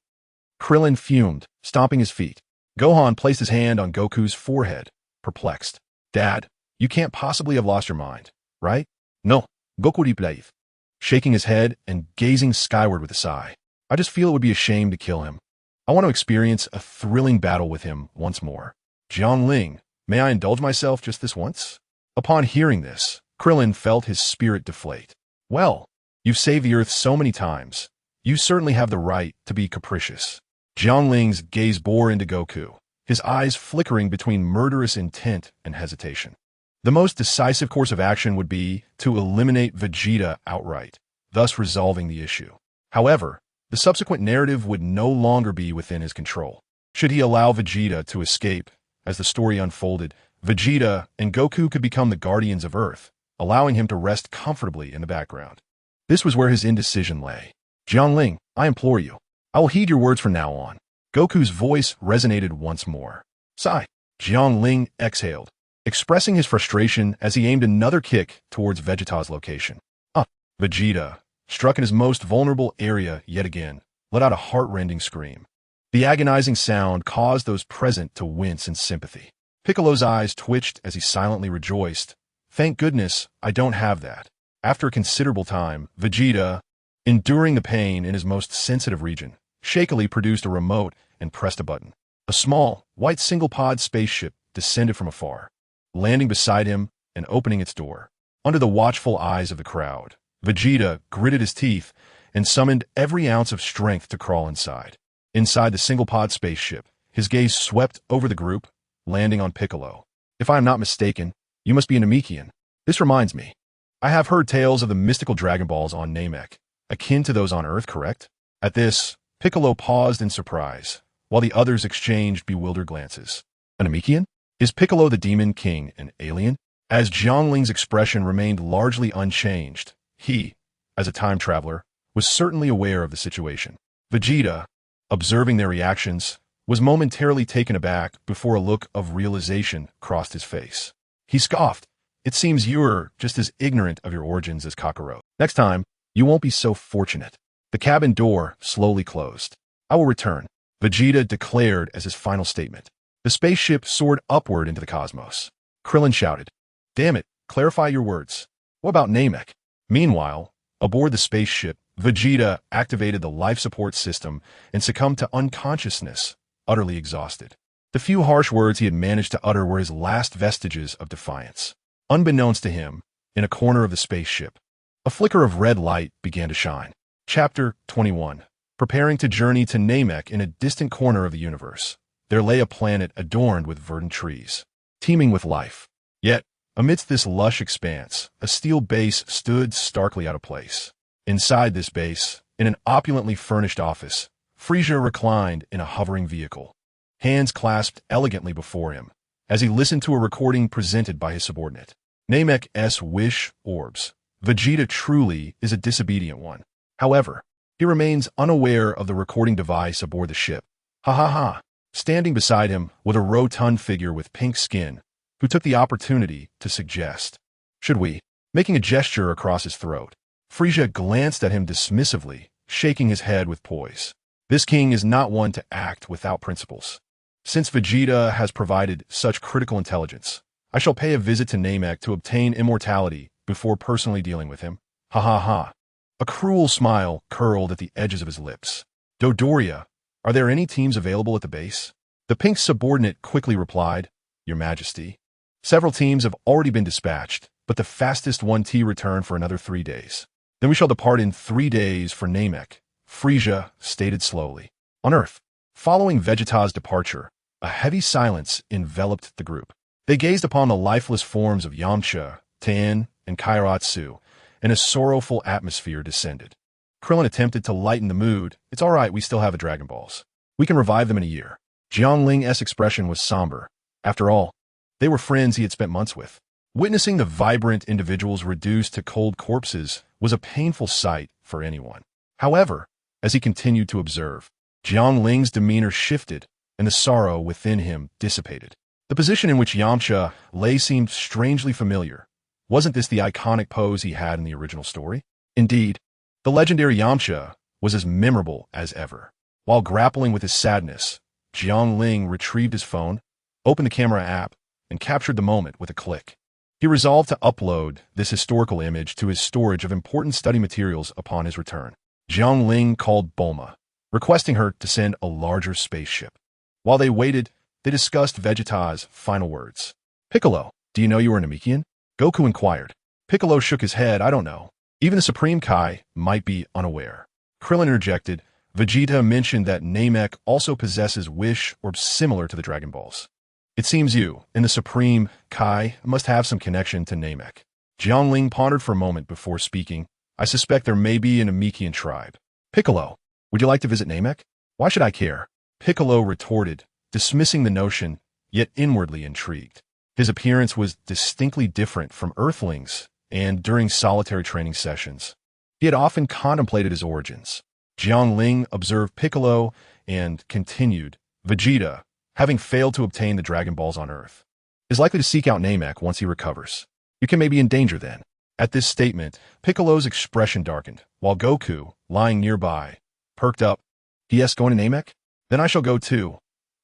Krillin fumed, stomping his feet. Gohan placed his hand on Goku's forehead, perplexed. Dad, you can't possibly have lost your mind, right? No, Goku replied, shaking his head and gazing skyward with a sigh. I just feel it would be a shame to kill him. I want to experience a thrilling battle with him once more. Jiang Ling, may I indulge myself just this once? Upon hearing this, Krillin felt his spirit deflate. Well, You've saved the Earth so many times. You certainly have the right to be capricious. Jiang Ling's gaze bore into Goku, his eyes flickering between murderous intent and hesitation. The most decisive course of action would be to eliminate Vegeta outright, thus resolving the issue. However, the subsequent narrative would no longer be within his control. Should he allow Vegeta to escape, as the story unfolded, Vegeta and Goku could become the guardians of Earth, allowing him to rest comfortably in the background. This was where his indecision lay. Jiang Ling, I implore you. I will heed your words from now on. Goku's voice resonated once more. Sigh. Jiang Ling exhaled, expressing his frustration as he aimed another kick towards Vegeta's location. Vegeta, struck in his most vulnerable area yet again, let out a heart-rending scream. The agonizing sound caused those present to wince in sympathy. Piccolo's eyes twitched as he silently rejoiced. Thank goodness, I don't have that. After a considerable time, Vegeta, enduring the pain in his most sensitive region, shakily produced a remote and pressed a button. A small, white single-pod spaceship descended from afar, landing beside him and opening its door. Under the watchful eyes of the crowd, Vegeta gritted his teeth and summoned every ounce of strength to crawl inside. Inside the single-pod spaceship, his gaze swept over the group, landing on Piccolo. If I am not mistaken, you must be a Namekian. This reminds me. I have heard tales of the mystical Dragon Balls on Namek, akin to those on Earth, correct? At this, Piccolo paused in surprise, while the others exchanged bewildered glances. A Namekian? Is Piccolo the Demon King an alien? As Jiang Ling's expression remained largely unchanged, he, as a time traveler, was certainly aware of the situation. Vegeta, observing their reactions, was momentarily taken aback before a look of realization crossed his face. He scoffed. It seems you're just as ignorant of your origins as Kakarot. Next time, you won't be so fortunate. The cabin door slowly closed. I will return, Vegeta declared as his final statement. The spaceship soared upward into the cosmos. Krillin shouted, Damn it, clarify your words. What about Namek? Meanwhile, aboard the spaceship, Vegeta activated the life support system and succumbed to unconsciousness, utterly exhausted. The few harsh words he had managed to utter were his last vestiges of defiance. Unbeknownst to him, in a corner of the spaceship, a flicker of red light began to shine. Chapter 21. Preparing to journey to Namek in a distant corner of the universe, there lay a planet adorned with verdant trees, teeming with life. Yet, amidst this lush expanse, a steel base stood starkly out of place. Inside this base, in an opulently furnished office, Frieza reclined in a hovering vehicle, hands clasped elegantly before him, as he listened to a recording presented by his subordinate. Namek's wish orbs. Vegeta truly is a disobedient one. However, he remains unaware of the recording device aboard the ship. Ha ha ha. Standing beside him was a rotund figure with pink skin, who took the opportunity to suggest, Should we? Making a gesture across his throat. Frieza glanced at him dismissively, shaking his head with poise. This king is not one to act without principles. Since Vegeta has provided such critical intelligence, I shall pay a visit to Namek to obtain immortality before personally dealing with him. Ha ha ha. A cruel smile curled at the edges of his lips. Dodoria, are there any teams available at the base? The pink subordinate quickly replied, Your Majesty. Several teams have already been dispatched, but the fastest 1T return for another 3 days. Then we shall depart in 3 days for Namek, Frieza stated slowly. On Earth, following Vegeta's departure, a heavy silence enveloped the group. They gazed upon the lifeless forms of Yamcha, Tien, and Kairatsu, and a sorrowful atmosphere descended. Krillin attempted to lighten the mood. It's all right, we still have the Dragon Balls. We can revive them in a year. Jiang Ling's expression was somber. After all, they were friends he had spent months with. Witnessing the vibrant individuals reduced to cold corpses was a painful sight for anyone. However, as he continued to observe, Jiang Ling's demeanor shifted, and the sorrow within him dissipated. The position in which Yamcha lay seemed strangely familiar. Wasn't this the iconic pose he had in the original story? Indeed, the legendary Yamcha was as memorable as ever. While grappling with his sadness, Jiang Ling retrieved his phone, opened the camera app, and captured the moment with a click. He resolved to upload this historical image to his storage of important study materials upon his return. Jiang Ling called Bulma, requesting her to send a larger spaceship. While they waited, they discussed Vegeta's final words. Piccolo, do you know you are a Namekian? Goku inquired. Piccolo shook his head. I don't know. Even the Supreme Kai might be unaware. Krillin interjected. Vegeta mentioned that Namek also possesses wish orbs similar to the Dragon Balls. It seems you, and the Supreme Kai, must have some connection to Namek. Jiang Ling pondered for a moment before speaking. I suspect there may be an Namekian tribe. Piccolo, would you like to visit Namek? Why should I care? Piccolo retorted, dismissing the notion, yet inwardly intrigued. His appearance was distinctly different from Earthlings, and during solitary training sessions, he had often contemplated his origins. Jiang Ling observed Piccolo and continued, Vegeta, having failed to obtain the Dragon Balls on Earth, is likely to seek out Namek once he recovers. You can maybe in danger then. At this statement, Piccolo's expression darkened, while Goku, lying nearby, perked up. Yes, going to Namek? Then I shall go too.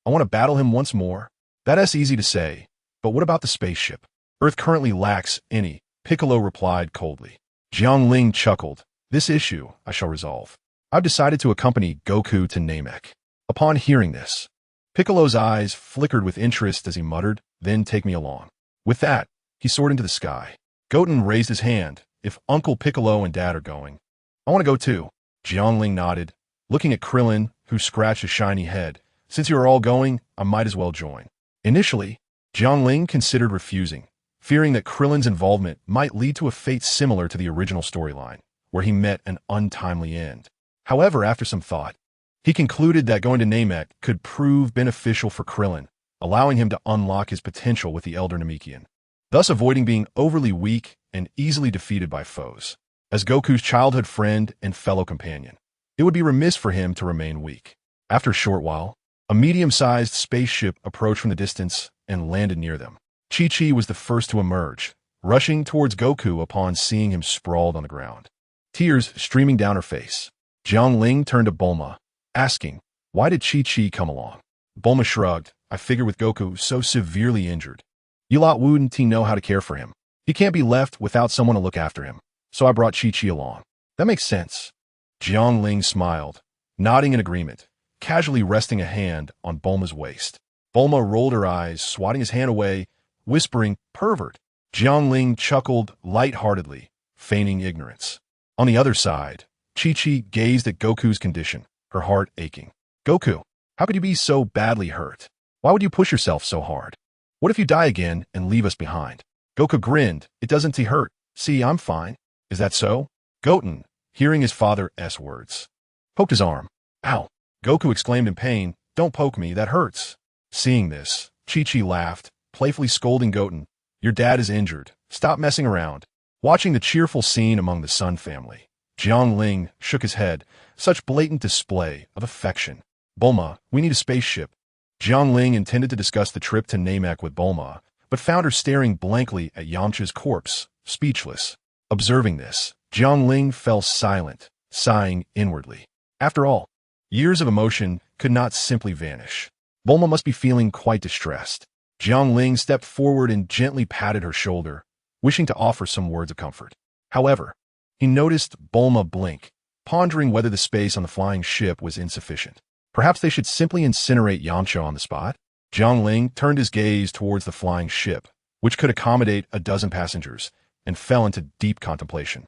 I want to battle him once more. That's easy to say, but what about the spaceship? Earth currently lacks any, Piccolo replied coldly. Jiang Ling chuckled. This issue I shall resolve. I've decided to accompany Goku to Namek. Upon hearing this, Piccolo's eyes flickered with interest as he muttered, then take me along. With that, he soared into the sky. Goten raised his hand. If Uncle Piccolo and Dad are going, I want to go too. Jiang Ling nodded, looking at Krillin, who scratched his shiny head. Since you are all going, I might as well join. Initially, Jiang Ling considered refusing, fearing that Krillin's involvement might lead to a fate similar to the original storyline, where he met an untimely end. However, after some thought, he concluded that going to Namek could prove beneficial for Krillin, allowing him to unlock his potential with the Elder Namekian, thus avoiding being overly weak and easily defeated by foes. As Goku's childhood friend and fellow companion, it would be remiss for him to remain weak. After a short while, a medium-sized spaceship approached from the distance and landed near them. Chi-Chi was the first to emerge, rushing towards Goku upon seeing him sprawled on the ground, tears streaming down her face. Jiang Ling turned to Bulma, asking, why did Chi-Chi come along? Bulma shrugged. I figure with Goku so severely injured, you lot wouldn't know how to care for him. He can't be left without someone to look after him, so I brought Chi-Chi along. That makes sense. Jiang Ling smiled, nodding in agreement, casually resting a hand on Bulma's waist. Bulma rolled her eyes, swatting his hand away, whispering, pervert. Jiang Ling chuckled lightheartedly, feigning ignorance. On the other side, Chi-Chi gazed at Goku's condition, her heart aching. Goku, how could you be so badly hurt? Why would you push yourself so hard? What if you die again and leave us behind? Goku grinned. It doesn't hurt. See, I'm fine. Is that so? Goten, hearing his father's words, poked his arm. Ow! Goku exclaimed in pain. Don't poke me, that hurts. Seeing this, Chi-Chi laughed, playfully scolding Goten. Your dad is injured. Stop messing around. Watching the cheerful scene among the Sun family, Jiang Ling shook his head. Such blatant display of affection. Bulma, we need a spaceship. Jiang Ling intended to discuss the trip to Namek with Bulma, but found her staring blankly at Yamcha's corpse, speechless. Observing this, Jiang Ling fell silent, sighing inwardly. After all, years of emotion could not simply vanish. Bulma must be feeling quite distressed. Jiang Ling stepped forward and gently patted her shoulder, wishing to offer some words of comfort. However, he noticed Bulma blink, pondering whether the space on the flying ship was insufficient. Perhaps they should simply incinerate Yamcha on the spot? Jiang Ling turned his gaze towards the flying ship, which could accommodate a dozen passengers, and fell into deep contemplation.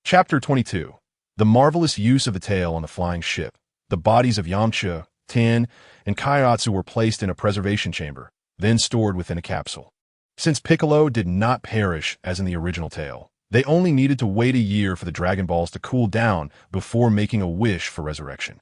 Chapter 22. The marvelous use of the tail on the flying ship. The bodies of Yamcha, Tin, and Kairatsu were placed in a preservation chamber, then stored within a capsule. Since Piccolo did not perish as in the original tale, they only needed to wait a year for the Dragon Balls to cool down before making a wish for resurrection.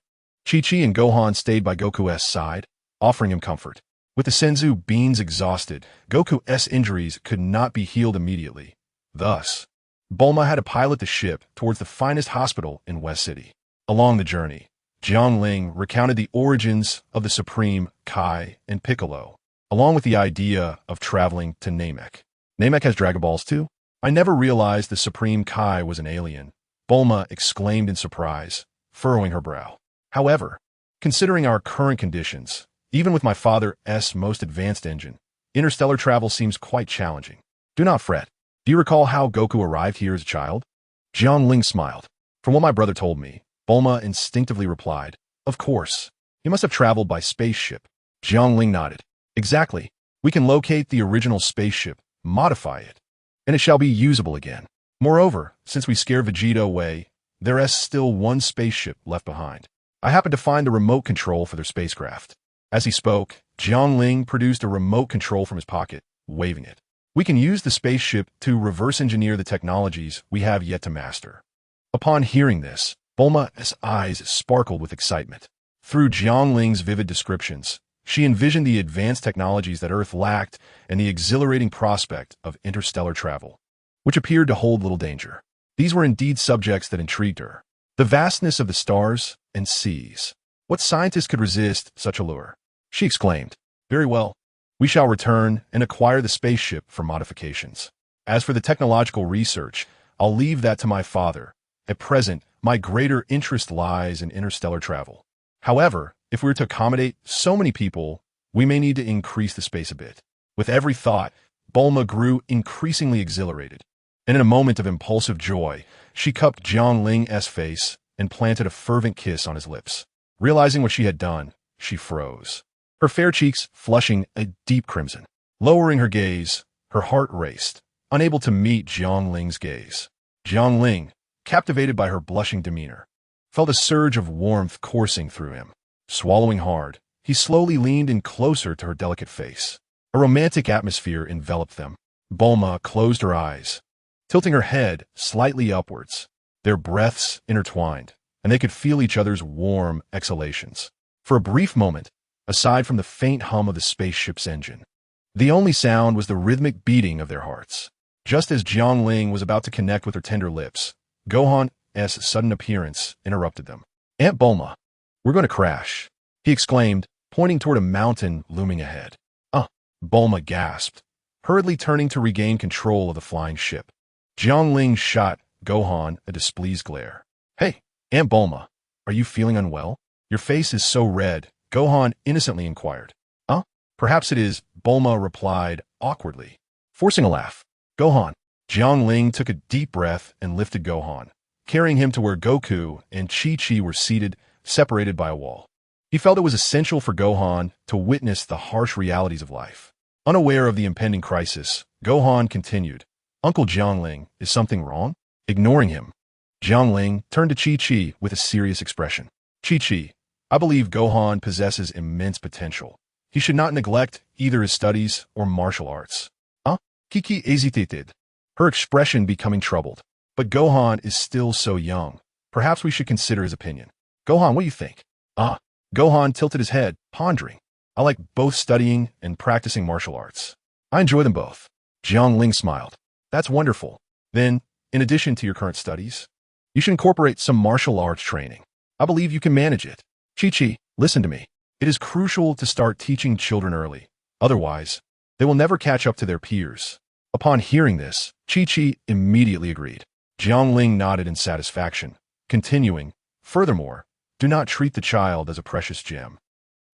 Chi-Chi and Gohan stayed by Goku's side, offering him comfort. With the Senzu beans exhausted, Goku's injuries could not be healed immediately. Thus, Bulma had to pilot the ship towards the finest hospital in West City. Along the journey, Jiang Ling recounted the origins of the Supreme Kai and Piccolo, along with the idea of traveling to Namek. Namek has Dragon Balls too? I never realized the Supreme Kai was an alien, Bulma exclaimed in surprise, furrowing her brow. However, considering our current conditions, even with my father's most advanced engine, interstellar travel seems quite challenging. Do not fret. Do you recall how Goku arrived here as a child? Jiang Ling smiled. From what my brother told me, Bulma instinctively replied, of course. He must have traveled by spaceship. Jiang Ling nodded. Exactly. We can locate the original spaceship, modify it, and it shall be usable again. Moreover, since we scared Vegeta away, there is still one spaceship left behind. I happened to find the remote control for their spacecraft. As he spoke, Jiang Ling produced a remote control from his pocket, waving it. We can use the spaceship to reverse engineer the technologies we have yet to master. Upon hearing this, Bulma's eyes sparkled with excitement. Through Jiang Ling's vivid descriptions, she envisioned the advanced technologies that Earth lacked and the exhilarating prospect of interstellar travel, which appeared to hold little danger. These were indeed subjects that intrigued her. The vastness of the stars and seas. What scientist could resist such a lure? She exclaimed, "Very well. We shall return and acquire the spaceship for modifications. As for the technological research, I'll leave that to my father. At present, my greater interest lies in interstellar travel. However, if we were to accommodate so many people, we may need to increase the space a bit." With every thought, Bulma grew increasingly exhilarated, and in a moment of impulsive joy, she cupped Jiang Ling's face and planted a fervent kiss on his lips. Realizing what she had done, she froze, her fair cheeks flushing a deep crimson. Lowering her gaze, her heart raced, unable to meet Jiang Ling's gaze. Jiang Ling, captivated by her blushing demeanor, felt a surge of warmth coursing through him. Swallowing hard, he slowly leaned in closer to her delicate face. A romantic atmosphere enveloped them. Bulma closed her eyes, tilting her head slightly upwards. Their breaths intertwined, and they could feel each other's warm exhalations. For a brief moment, aside from the faint hum of the spaceship's engine, the only sound was the rhythmic beating of their hearts. Just as Jiang Ling was about to connect with her tender lips, Gohan's sudden appearance interrupted them. "Aunt Bulma, we're going to crash," he exclaimed, pointing toward a mountain looming ahead. Bulma gasped, hurriedly turning to regain control of the flying ship. Jiang Ling shot Gohan a displeased glare. "Hey, Aunt Bulma, are you feeling unwell? Your face is so red," Gohan innocently inquired. Perhaps it is," Bulma replied awkwardly, forcing a laugh. "Gohan." Jiang Ling took a deep breath and lifted Gohan, carrying him to where Goku and Chi-Chi were seated, separated by a wall. He felt it was essential for Gohan to witness the harsh realities of life. Unaware of the impending crisis, Gohan continued, "Uncle Jiang Ling, is something wrong?" Ignoring him, Jiang Ling turned to Chi-Chi with a serious expression. "Chi-Chi, I believe Gohan possesses immense potential. He should not neglect either his studies or martial arts." Kiki hesitated, her expression becoming troubled. "But Gohan is still so young. Perhaps we should consider his opinion. Gohan, what do you think?" Gohan tilted his head, pondering. "I like both studying and practicing martial arts. I enjoy them both." Jiang Ling smiled. "That's wonderful. Then, in addition to your current studies, you should incorporate some martial arts training. I believe you can manage it. Chi-Chi, listen to me. It is crucial to start teaching children early. Otherwise, they will never catch up to their peers." Upon hearing this, Chi-Chi immediately agreed. Jiang Ling nodded in satisfaction, continuing, "Furthermore, do not treat the child as a precious gem.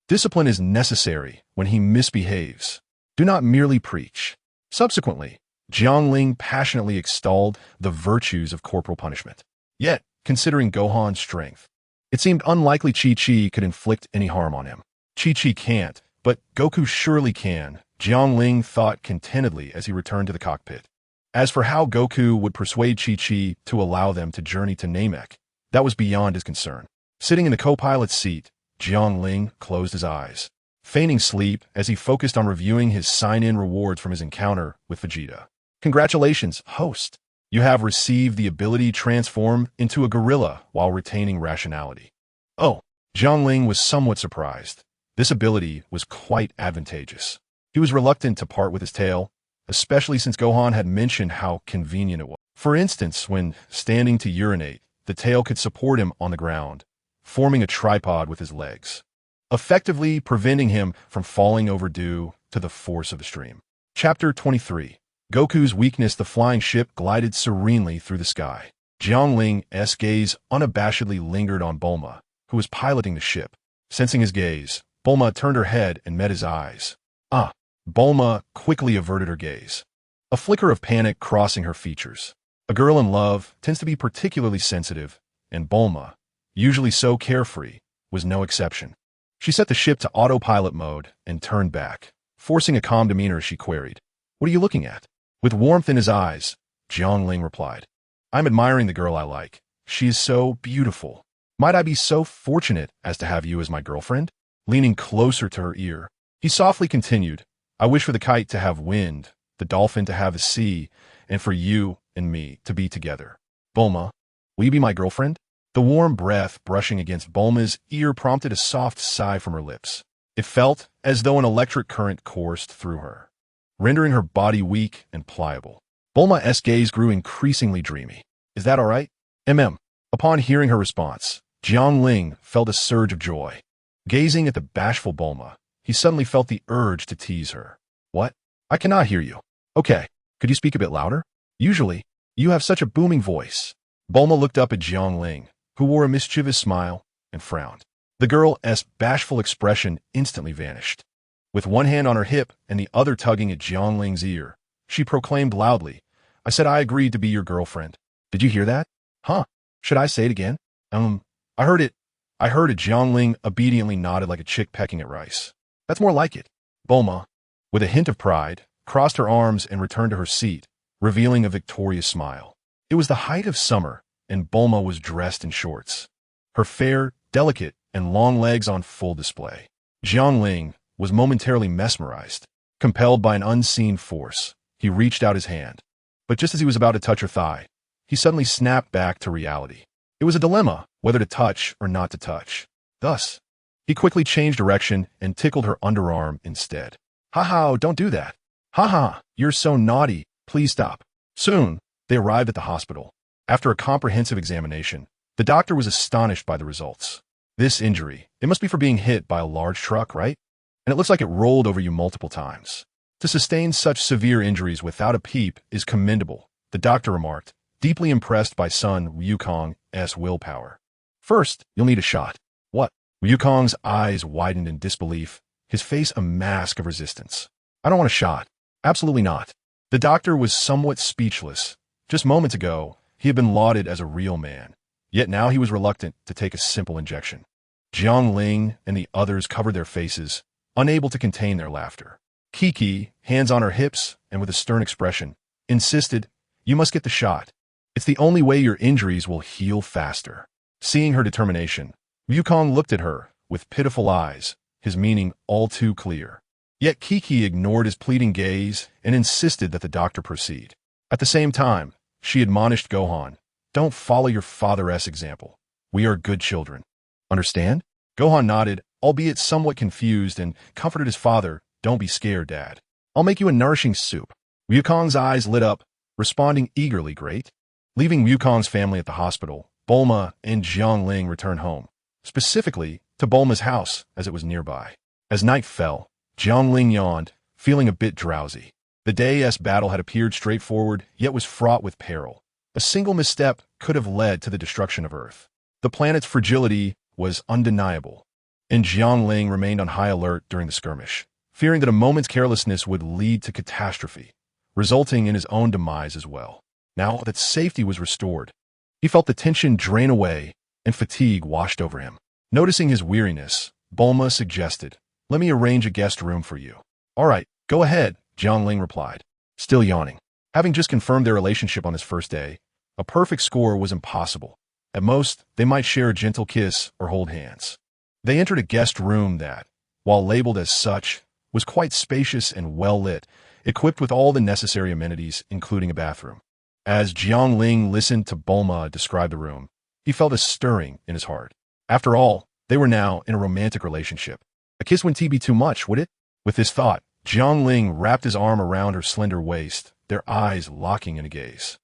Discipline is necessary when he misbehaves. Do not merely preach." Subsequently, Jiang Ling passionately extolled the virtues of corporal punishment. Yet, considering Gohan's strength, it seemed unlikely Chi-Chi could inflict any harm on him. Chi-Chi can't, but Goku surely can, Jiang Ling thought contentedly as he returned to the cockpit. As for how Goku would persuade Chi-Chi to allow them to journey to Namek, that was beyond his concern. Sitting in the co-pilot's seat, Jiang Ling closed his eyes, feigning sleep as he focused on reviewing his sign-in rewards from his encounter with Vegeta. "Congratulations, host. You have received the ability to transform into a gorilla while retaining rationality." Jiang Ling was somewhat surprised. This ability was quite advantageous. He was reluctant to part with his tail, especially since Gohan had mentioned how convenient it was. For instance, when standing to urinate, the tail could support him on the ground, forming a tripod with his legs, effectively preventing him from falling over due to the force of the stream. Chapter 23. Goku's weakness. The flying ship glided serenely through the sky. Jiang Ling's gaze unabashedly lingered on Bulma, who was piloting the ship. Sensing his gaze, Bulma turned her head and met his eyes. Bulma quickly averted her gaze, a flicker of panic crossing her features. A girl in love tends to be particularly sensitive, and Bulma, usually so carefree, was no exception. She set the ship to autopilot mode and turned back, forcing a calm demeanor as she queried, "What are you looking at?" With warmth in his eyes, Jiang Ling replied, I'm admiring the girl I like. She is so beautiful. Might I be so fortunate as to have you as my girlfriend? Leaning closer to her ear, he softly continued, I wish for the kite to have wind, the dolphin to have the sea, and for you and me to be together. Bulma, will you be my girlfriend? The warm breath brushing against Bulma's ear prompted a soft sigh from her lips. It felt as though an electric current coursed through her, rendering her body weak and pliable. Bulma's gaze grew increasingly dreamy. Is that all right? Upon hearing her response, Jiang Ling felt a surge of joy. Gazing at the bashful Bulma, he suddenly felt the urge to tease her. What? I cannot hear you. Okay, could you speak a bit louder? Usually, you have such a booming voice. Bulma looked up at Jiang Ling, who wore a mischievous smile, and frowned. The girl's bashful expression instantly vanished. With one hand on her hip and the other tugging at Jiang Ling's ear, she proclaimed loudly, I said I agreed to be your girlfriend. Did you hear that? Huh? Should I say it again? I heard it. Jiang Ling obediently nodded like a chick pecking at rice. That's more like it. Bulma, with a hint of pride, crossed her arms and returned to her seat, revealing a victorious smile. It was the height of summer, and Bulma was dressed in shorts, her fair, delicate, and long legs on full display. Jiang Ling was momentarily mesmerized. Compelled by an unseen force, he reached out his hand. But just as he was about to touch her thigh, he suddenly snapped back to reality. It was a dilemma whether to touch or not to touch. Thus, he quickly changed direction and tickled her underarm instead. Ha, don't do that. Ha, you're so naughty. Please stop. Soon, they arrived at the hospital. After a comprehensive examination, the doctor was astonished by the results. This injury, it must be for being hit by a large truck, right? And it looks like it rolled over you multiple times. To sustain such severe injuries without a peep is commendable, the doctor remarked, deeply impressed by son Wukong's willpower. First, you'll need a shot. What? Wukong's eyes widened in disbelief, his face a mask of resistance. I don't want a shot. Absolutely not. The doctor was somewhat speechless. Just moments ago, he had been lauded as a real man. Yet now he was reluctant to take a simple injection. Jiang Ling and the others covered their faces, unable to contain their laughter. Kiki, hands on her hips and with a stern expression, insisted, you must get the shot. It's the only way your injuries will heal faster. Seeing her determination, Wukong looked at her with pitiful eyes, his meaning all too clear. Yet Kiki ignored his pleading gaze and insisted that the doctor proceed. At the same time, she admonished Gohan, don't follow your father's example. We are good children. Understand? Gohan nodded, albeit somewhat confused, and comforted his father, don't be scared, Dad. I'll make you a nourishing soup. Wukong's eyes lit up, responding eagerly, great. Leaving Wukong's family at the hospital, Bulma and Jiang Ling returned home, specifically to Bulma's house as it was nearby. As night fell, Jiang Ling yawned, feeling a bit drowsy. The day's battle had appeared straightforward, yet was fraught with peril. A single misstep could have led to the destruction of Earth. The planet's fragility was undeniable, and Jiang Ling remained on high alert during the skirmish, fearing that a moment's carelessness would lead to catastrophe, resulting in his own demise as well. Now that safety was restored, he felt the tension drain away and fatigue washed over him. Noticing his weariness, Bulma suggested, let me arrange a guest room for you. All right, go ahead, Jiang Ling replied, still yawning. Having just confirmed their relationship on his first day, a perfect score was impossible. At most, they might share a gentle kiss or hold hands. They entered a guest room that, while labeled as such, was quite spacious and well-lit, equipped with all the necessary amenities, including a bathroom. As Jiang Ling listened to Bulma describe the room, he felt a stirring in his heart. After all, they were now in a romantic relationship. A kiss wouldn't be too much, would it? With this thought, Jiang Ling wrapped his arm around her slender waist, their eyes locking in a gaze.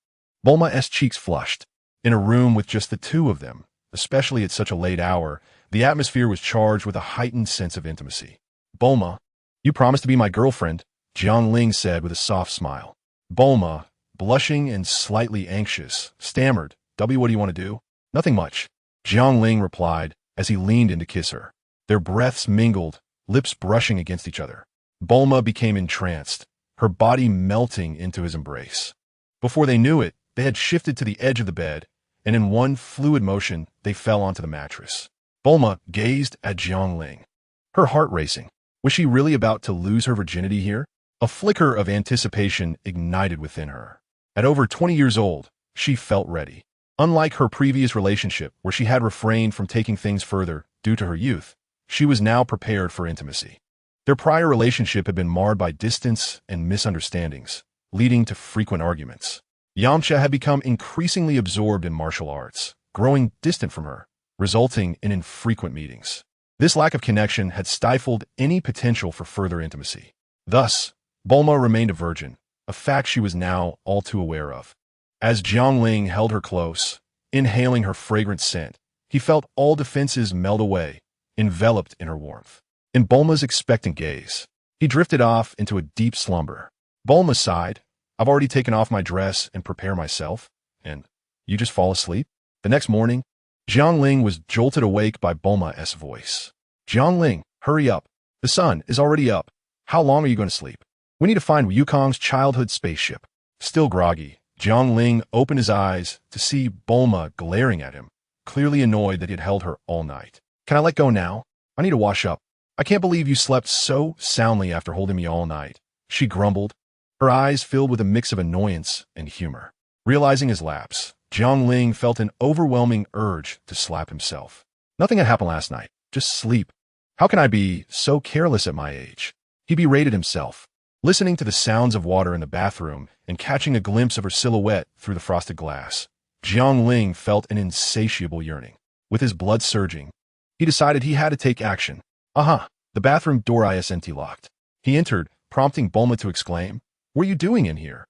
Bulma's cheeks flushed. In a room with just the two of them, especially at such a late hour, the atmosphere was charged with a heightened sense of intimacy. Bulma, you promised to be my girlfriend, Jiang Ling said with a soft smile. Bulma, blushing and slightly anxious, stammered, what do you want to do? Nothing much, Jiang Ling replied as he leaned in to kiss her. Their breaths mingled, lips brushing against each other. Bulma became entranced, her body melting into his embrace. Before they knew it, they had shifted to the edge of the bed, and in one fluid motion, they fell onto the mattress. Bulma gazed at Jiang Ling, her heart racing. Was she really about to lose her virginity here? A flicker of anticipation ignited within her. At over 20 years old, She felt ready. Unlike her previous relationship, where she had refrained from taking things further due to her youth, she was now prepared for intimacy. Their prior relationship had been marred by distance and misunderstandings, leading to frequent arguments. Yamcha had become increasingly absorbed in martial arts, growing distant from her, resulting in infrequent meetings. This lack of connection had stifled any potential for further intimacy. Thus, Bulma remained a virgin, a fact she was now all too aware of. As Jiang Ling held her close, inhaling her fragrant scent, he felt all defenses melt away, enveloped in her warmth. In Bulma's expectant gaze, he drifted off into a deep slumber. Bulma sighed, "I've already taken off my dress and prepare myself, and you just fall asleep?" The next morning, Jiang Ling was jolted awake by Bulma's voice. "Jiang Ling, hurry up. The sun is already up. How long are you going to sleep? We need to find Wukong's childhood spaceship." Still groggy, Jiang Ling opened his eyes to see Bulma glaring at him, clearly annoyed that he had held her all night. "Can I let go now? I need to wash up. I can't believe you slept so soundly after holding me all night," she grumbled, her eyes filled with a mix of annoyance and humor. Realizing his lapse, Jiang Ling felt an overwhelming urge to slap himself. Nothing had happened last night, just sleep. How can I be so careless at my age? He berated himself. Listening to the sounds of water in the bathroom and catching a glimpse of her silhouette through the frosted glass, Jiang Ling felt an insatiable yearning. With his blood surging, he decided he had to take action. Aha! The bathroom door isn't locked. He entered, prompting Bulma to exclaim, "What are you doing in here?"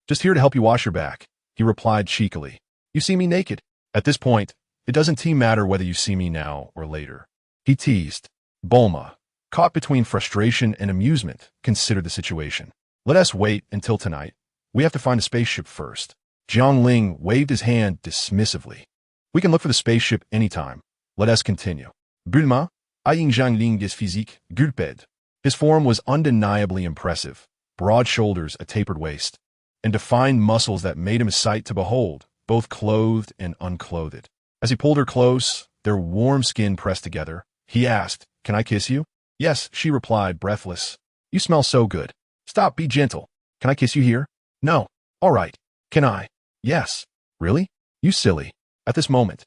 "Just here to help you wash your back," he replied cheekily. "You see me naked. At this point, it doesn't matter whether you see me now or later," he teased. Bulma, caught between frustration and amusement, considered the situation. "Let us wait until tonight. We have to find a spaceship first." Jiang Ling waved his hand dismissively. "We can look for the spaceship anytime. Let us continue." Bulma, eyeing Jiang Ling's physique, gulped. His form was undeniably impressive, broad shoulders, a tapered waist, and defined muscles that made him a sight to behold, both clothed and unclothed. As he pulled her close, their warm skin pressed together, he asked, "Can I kiss you?" "Yes," she replied, breathless. "You smell so good." "Stop, be gentle. Can I kiss you here?" "No." "All right. Can I?" "Yes." "Really? You silly." At this moment,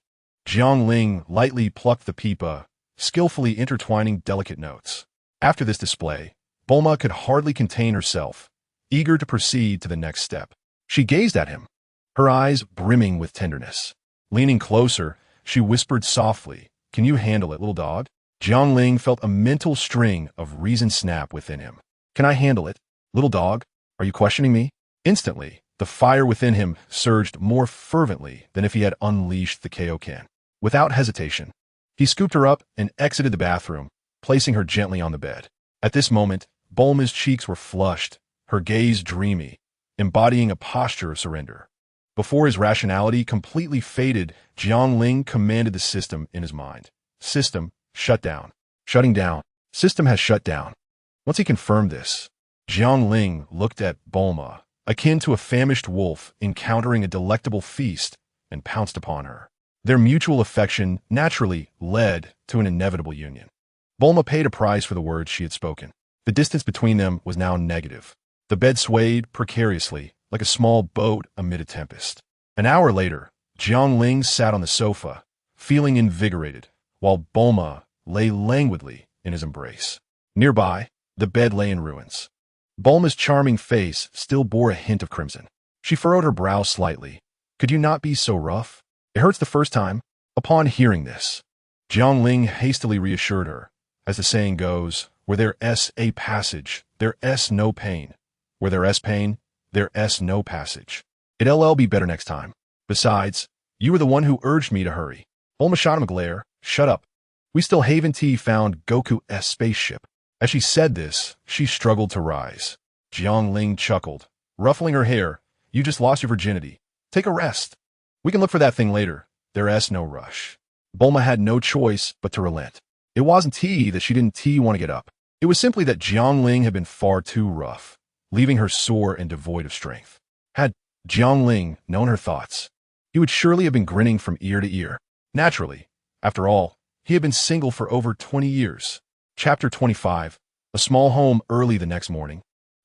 Jiang Ling lightly plucked the pipa, skillfully intertwining delicate notes. After this display, Bulma could hardly contain herself, eager to proceed to the next step. She gazed at him, her eyes brimming with tenderness. Leaning closer, she whispered softly, "Can you handle it, little dog?" Jiang Ling felt a mental string of reason snap within him. "Can I handle it, little dog? Are you questioning me?" Instantly, the fire within him surged more fervently than if he had unleashed the Kaioken. Without hesitation, he scooped her up and exited the bathroom, placing her gently on the bed. At this moment, Bulma's cheeks were flushed, her gaze dreamy, embodying a posture of surrender. Before his rationality completely faded, Jiang Ling commanded the system in his mind. "System, shut down." "Shutting down. System has shut down." Once he confirmed this, Jiang Ling looked at Bulma, akin to a famished wolf encountering a delectable feast, and pounced upon her. Their mutual affection naturally led to an inevitable union. Bulma paid a price for the words she had spoken. The distance between them was now negative. The bed swayed precariously, like a small boat amid a tempest. An hour later, Jiang Ling sat on the sofa, feeling invigorated, while Bulma lay languidly in his embrace. Nearby, the bed lay in ruins. Bulma's charming face still bore a hint of crimson. She furrowed her brow slightly. "Could you not be so rough? It hurts the first time." Upon hearing this, Jiang Ling hastily reassured her. As the saying goes, where there's a passage, there's no pain. Where there's pain, there's no passage. It'll be better next time. Besides, you were the one who urged me to hurry. Bulma shot him a glare. "Shut up. We still haven't found Goku's spaceship." As she said this, she struggled to rise. Jiang Ling chuckled, ruffling her hair. "You just lost your virginity. Take a rest. We can look for that thing later. There's no rush." Bulma had no choice but to relent. It wasn't that she didn't want to get up. It was simply that Jiang Ling had been far too rough, leaving her sore and devoid of strength. Had Jiang Ling known her thoughts, he would surely have been grinning from ear to ear. Naturally, after all, he had been single for over 20 years. Chapter 25. A small home. Early the next morning,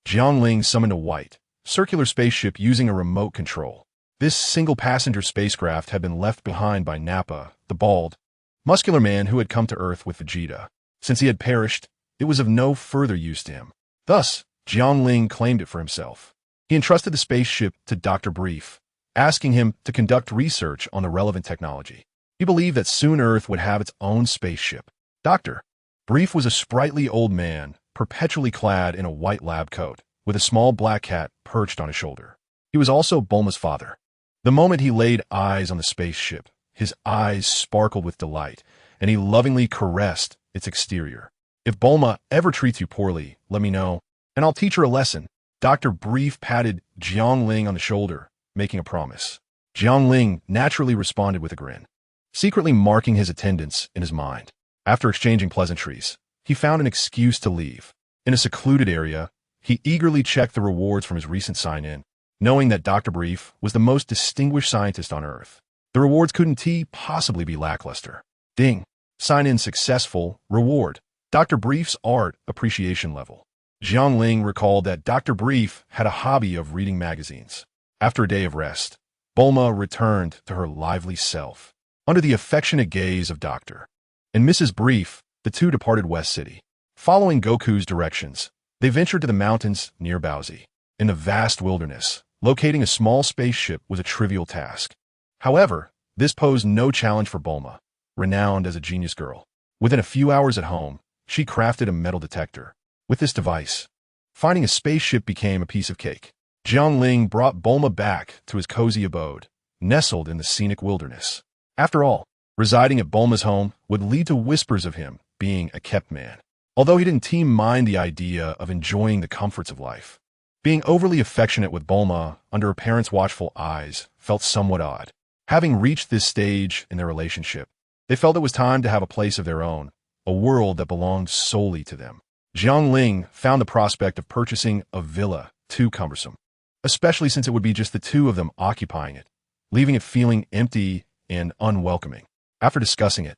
Jiang Ling summoned a white, circular spaceship using a remote control. This single-passenger spacecraft had been left behind by Nappa, the bald, muscular man who had come to Earth with Vegeta. Since he had perished, it was of no further use to him. Thus, Jiang Ling claimed it for himself. He entrusted the spaceship to Dr. Brief, asking him to conduct research on the relevant technology. He believed that soon Earth would have its own spaceship. Dr. Brief was a sprightly old man, perpetually clad in a white lab coat, with a small black cat perched on his shoulder. He was also Bulma's father. The moment he laid eyes on the spaceship, his eyes sparkled with delight, and he lovingly caressed its exterior. If Bulma ever treats you poorly, let me know, and I'll teach her a lesson. Dr. Brief patted Jiang Ling on the shoulder, making a promise. Jiang Ling naturally responded with a grin, secretly marking his attendance in his mind. After exchanging pleasantries, he found an excuse to leave. In a secluded area, he eagerly checked the rewards from his recent sign-in, knowing that Dr. Brief was the most distinguished scientist on Earth. The rewards couldn't possibly be lackluster. Ding. Sign-in successful. Reward. Dr. Brief's art appreciation level. Jiang Ling recalled that Dr. Brief had a hobby of reading magazines. After a day of rest, Bulma returned to her lively self, under the affectionate gaze of Dr. and Mrs. Brief. The two departed West City. Following Goku's directions, they ventured to the mountains near Baozi. In the vast wilderness, locating a small spaceship was a trivial task. However, this posed no challenge for Bulma, renowned as a genius girl. Within a few hours at home, she crafted a metal detector. With this device, finding a spaceship became a piece of cake. Jiang Ling brought Bulma back to his cozy abode, nestled in the scenic wilderness. After all, residing at Bulma's home would lead to whispers of him being a kept man. Although he didn't mind the idea of enjoying the comforts of life, being overly affectionate with Bulma under her parents' watchful eyes felt somewhat odd. Having reached this stage in their relationship, they felt it was time to have a place of their own, a world that belonged solely to them. Jiang Ling found the prospect of purchasing a villa too cumbersome, especially since it would be just the two of them occupying it, leaving it feeling empty and unwelcoming. After discussing it,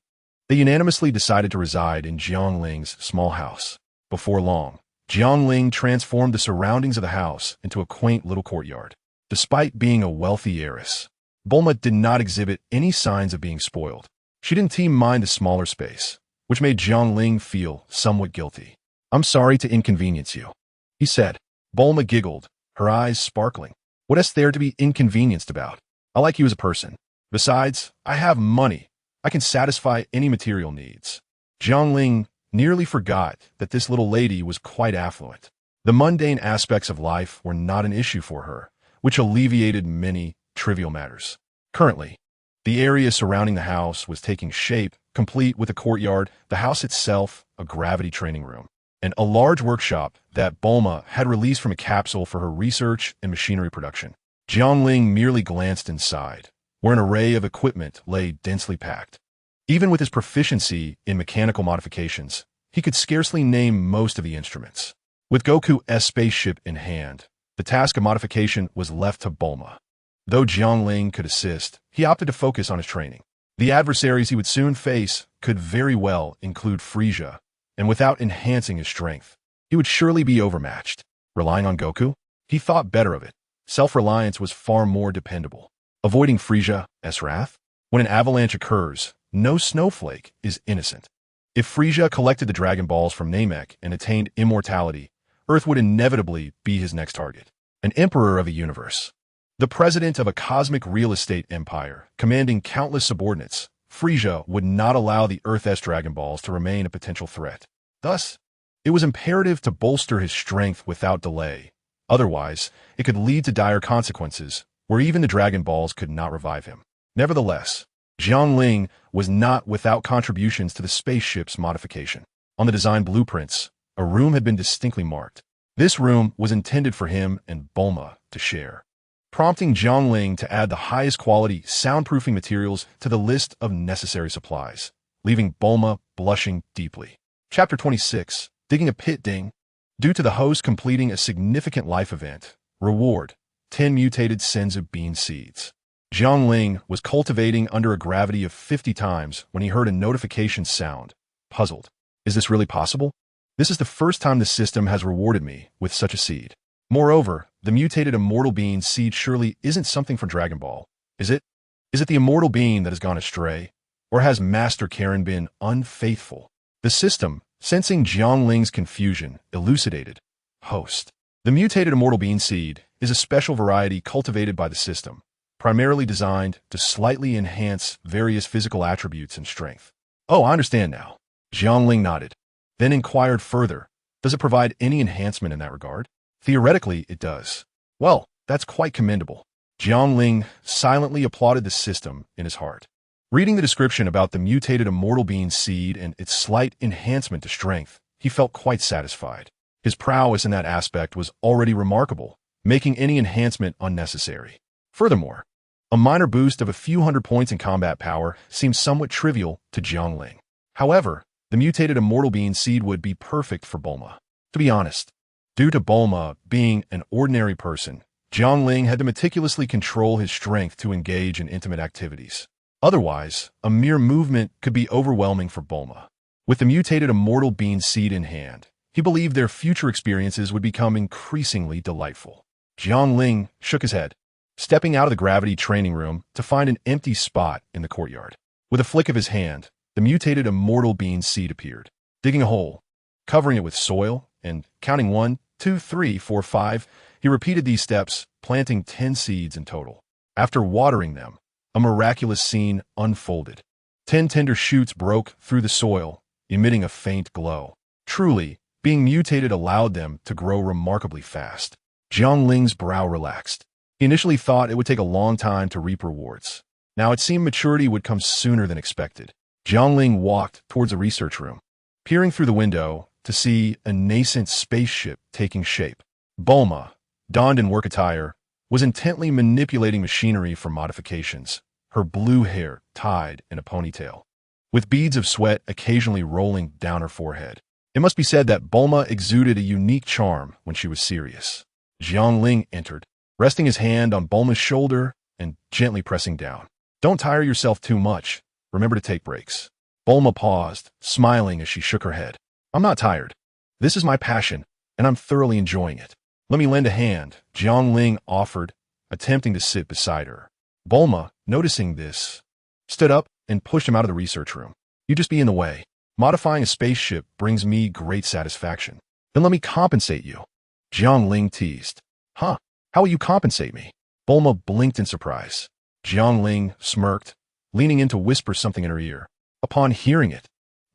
they unanimously decided to reside in Jiang Ling's small house. Before long, Jiang Ling transformed the surroundings of the house into a quaint little courtyard. Despite being a wealthy heiress, Bulma did not exhibit any signs of being spoiled. She didn't mind the smaller space, which made Jiang Ling feel somewhat guilty. "I'm sorry to inconvenience you," he said. Bulma giggled, her eyes sparkling. "What is there to be inconvenienced about? I like you as a person. Besides, I have money. I can satisfy any material needs." Jiang Ling nearly forgot that this little lady was quite affluent. The mundane aspects of life were not an issue for her, which alleviated many trivial matters. Currently, the area surrounding the house was taking shape, complete with a courtyard, the house itself, a gravity training room, and a large workshop that Bulma had released from a capsule for her research and machinery production. Jiang Ling merely glanced inside, where an array of equipment lay densely packed. Even with his proficiency in mechanical modifications, he could scarcely name most of the instruments. With Goku's spaceship in hand, the task of modification was left to Bulma. Though Jiang Ling could assist, he opted to focus on his training. The adversaries he would soon face could very well include Frieza, and without enhancing his strength, he would surely be overmatched. Relying on Goku? He thought better of it. Self-reliance was far more dependable. Avoiding Frieza's wrath? When an avalanche occurs, no snowflake is innocent. If Frieza collected the Dragon Balls from Namek and attained immortality, Earth would inevitably be his next target. An emperor of a universe. The president of a cosmic real estate empire, commanding countless subordinates, Frieza would not allow the Earth's Dragon Balls to remain a potential threat. Thus, it was imperative to bolster his strength without delay. Otherwise, it could lead to dire consequences, where even the Dragon Balls could not revive him. Nevertheless, Jiang Ling was not without contributions to the spaceship's modification. On the design blueprints, a room had been distinctly marked. This room was intended for him and Bulma to share, prompting Jiang Ling to add the highest quality soundproofing materials to the list of necessary supplies, leaving Bulma blushing deeply. Chapter 26. Digging a Pit. Ding. Due to the host completing a significant life event, reward, 10 mutated senzu bean seeds. Jiang Ling was cultivating under a gravity of 50 times when he heard a notification sound. Puzzled. Is this really possible? This is the first time the system has rewarded me with such a seed. Moreover, the mutated immortal being seed surely isn't something from Dragon Ball, is it? Is it the immortal being that has gone astray? Or has Master Karen been unfaithful? The system, sensing Jiang Ling's confusion, elucidated. Host. The mutated immortal being seed is a special variety cultivated by the system, primarily designed to slightly enhance various physical attributes and strength. Oh, I understand now. Jiang Ling nodded, then inquired further. Does it provide any enhancement in that regard? Theoretically, it does. Well, that's quite commendable. Jiang Ling silently applauded the system in his heart. Reading the description about the mutated immortal being seed and its slight enhancement to strength, he felt quite satisfied. His prowess in that aspect was already remarkable, making any enhancement unnecessary. Furthermore, a minor boost of a few hundred points in combat power seemed somewhat trivial to Jiang Ling. However, the mutated immortal being seed would be perfect for Bulma. To be honest, due to Bulma being an ordinary person, Jiang Ling had to meticulously control his strength to engage in intimate activities. Otherwise, a mere movement could be overwhelming for Bulma. With the mutated immortal being seed in hand, he believed their future experiences would become increasingly delightful. Jiang Ling shook his head, stepping out of the gravity training room to find an empty spot in the courtyard. With a flick of his hand, the mutated immortal being seed appeared, digging a hole, covering it with soil, and counting 1, 2, 3, 4, 5, he repeated these steps, planting 10 seeds in total. After watering them, a miraculous scene unfolded. 10 tender shoots broke through the soil, emitting a faint glow. Truly, being mutated allowed them to grow remarkably fast. Jiang Ling's brow relaxed. He initially thought it would take a long time to reap rewards. Now it seemed maturity would come sooner than expected. Jiang Ling walked towards the research room, peering through the window to see a nascent spaceship taking shape. Bulma, donned in work attire, was intently manipulating machinery for modifications, her blue hair tied in a ponytail, with beads of sweat occasionally rolling down her forehead. It must be said that Bulma exuded a unique charm when she was serious. Jiang Ling entered, resting his hand on Bulma's shoulder and gently pressing down. Don't tire yourself too much. Remember to take breaks. Bulma paused, smiling as she shook her head. I'm not tired. This is my passion, and I'm thoroughly enjoying it. Let me lend a hand, Jiang Ling offered, attempting to sit beside her. Bulma, noticing this, stood up and pushed him out of the research room. You just be in the way. Modifying a spaceship brings me great satisfaction. Then let me compensate you. Jiang Ling teased. Huh? How will you compensate me? Bulma blinked in surprise. Jiang Ling smirked, leaning in to whisper something in her ear. Upon hearing it,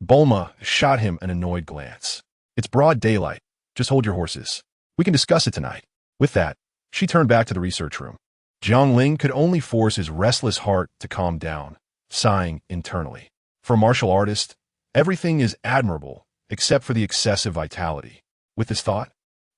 Bulma shot him an annoyed glance. It's broad daylight. Just hold your horses. We can discuss it tonight. With that, she turned back to the research room. Jiang Ling could only force his restless heart to calm down, sighing internally. For a martial artist, everything is admirable except for the excessive vitality. With this thought,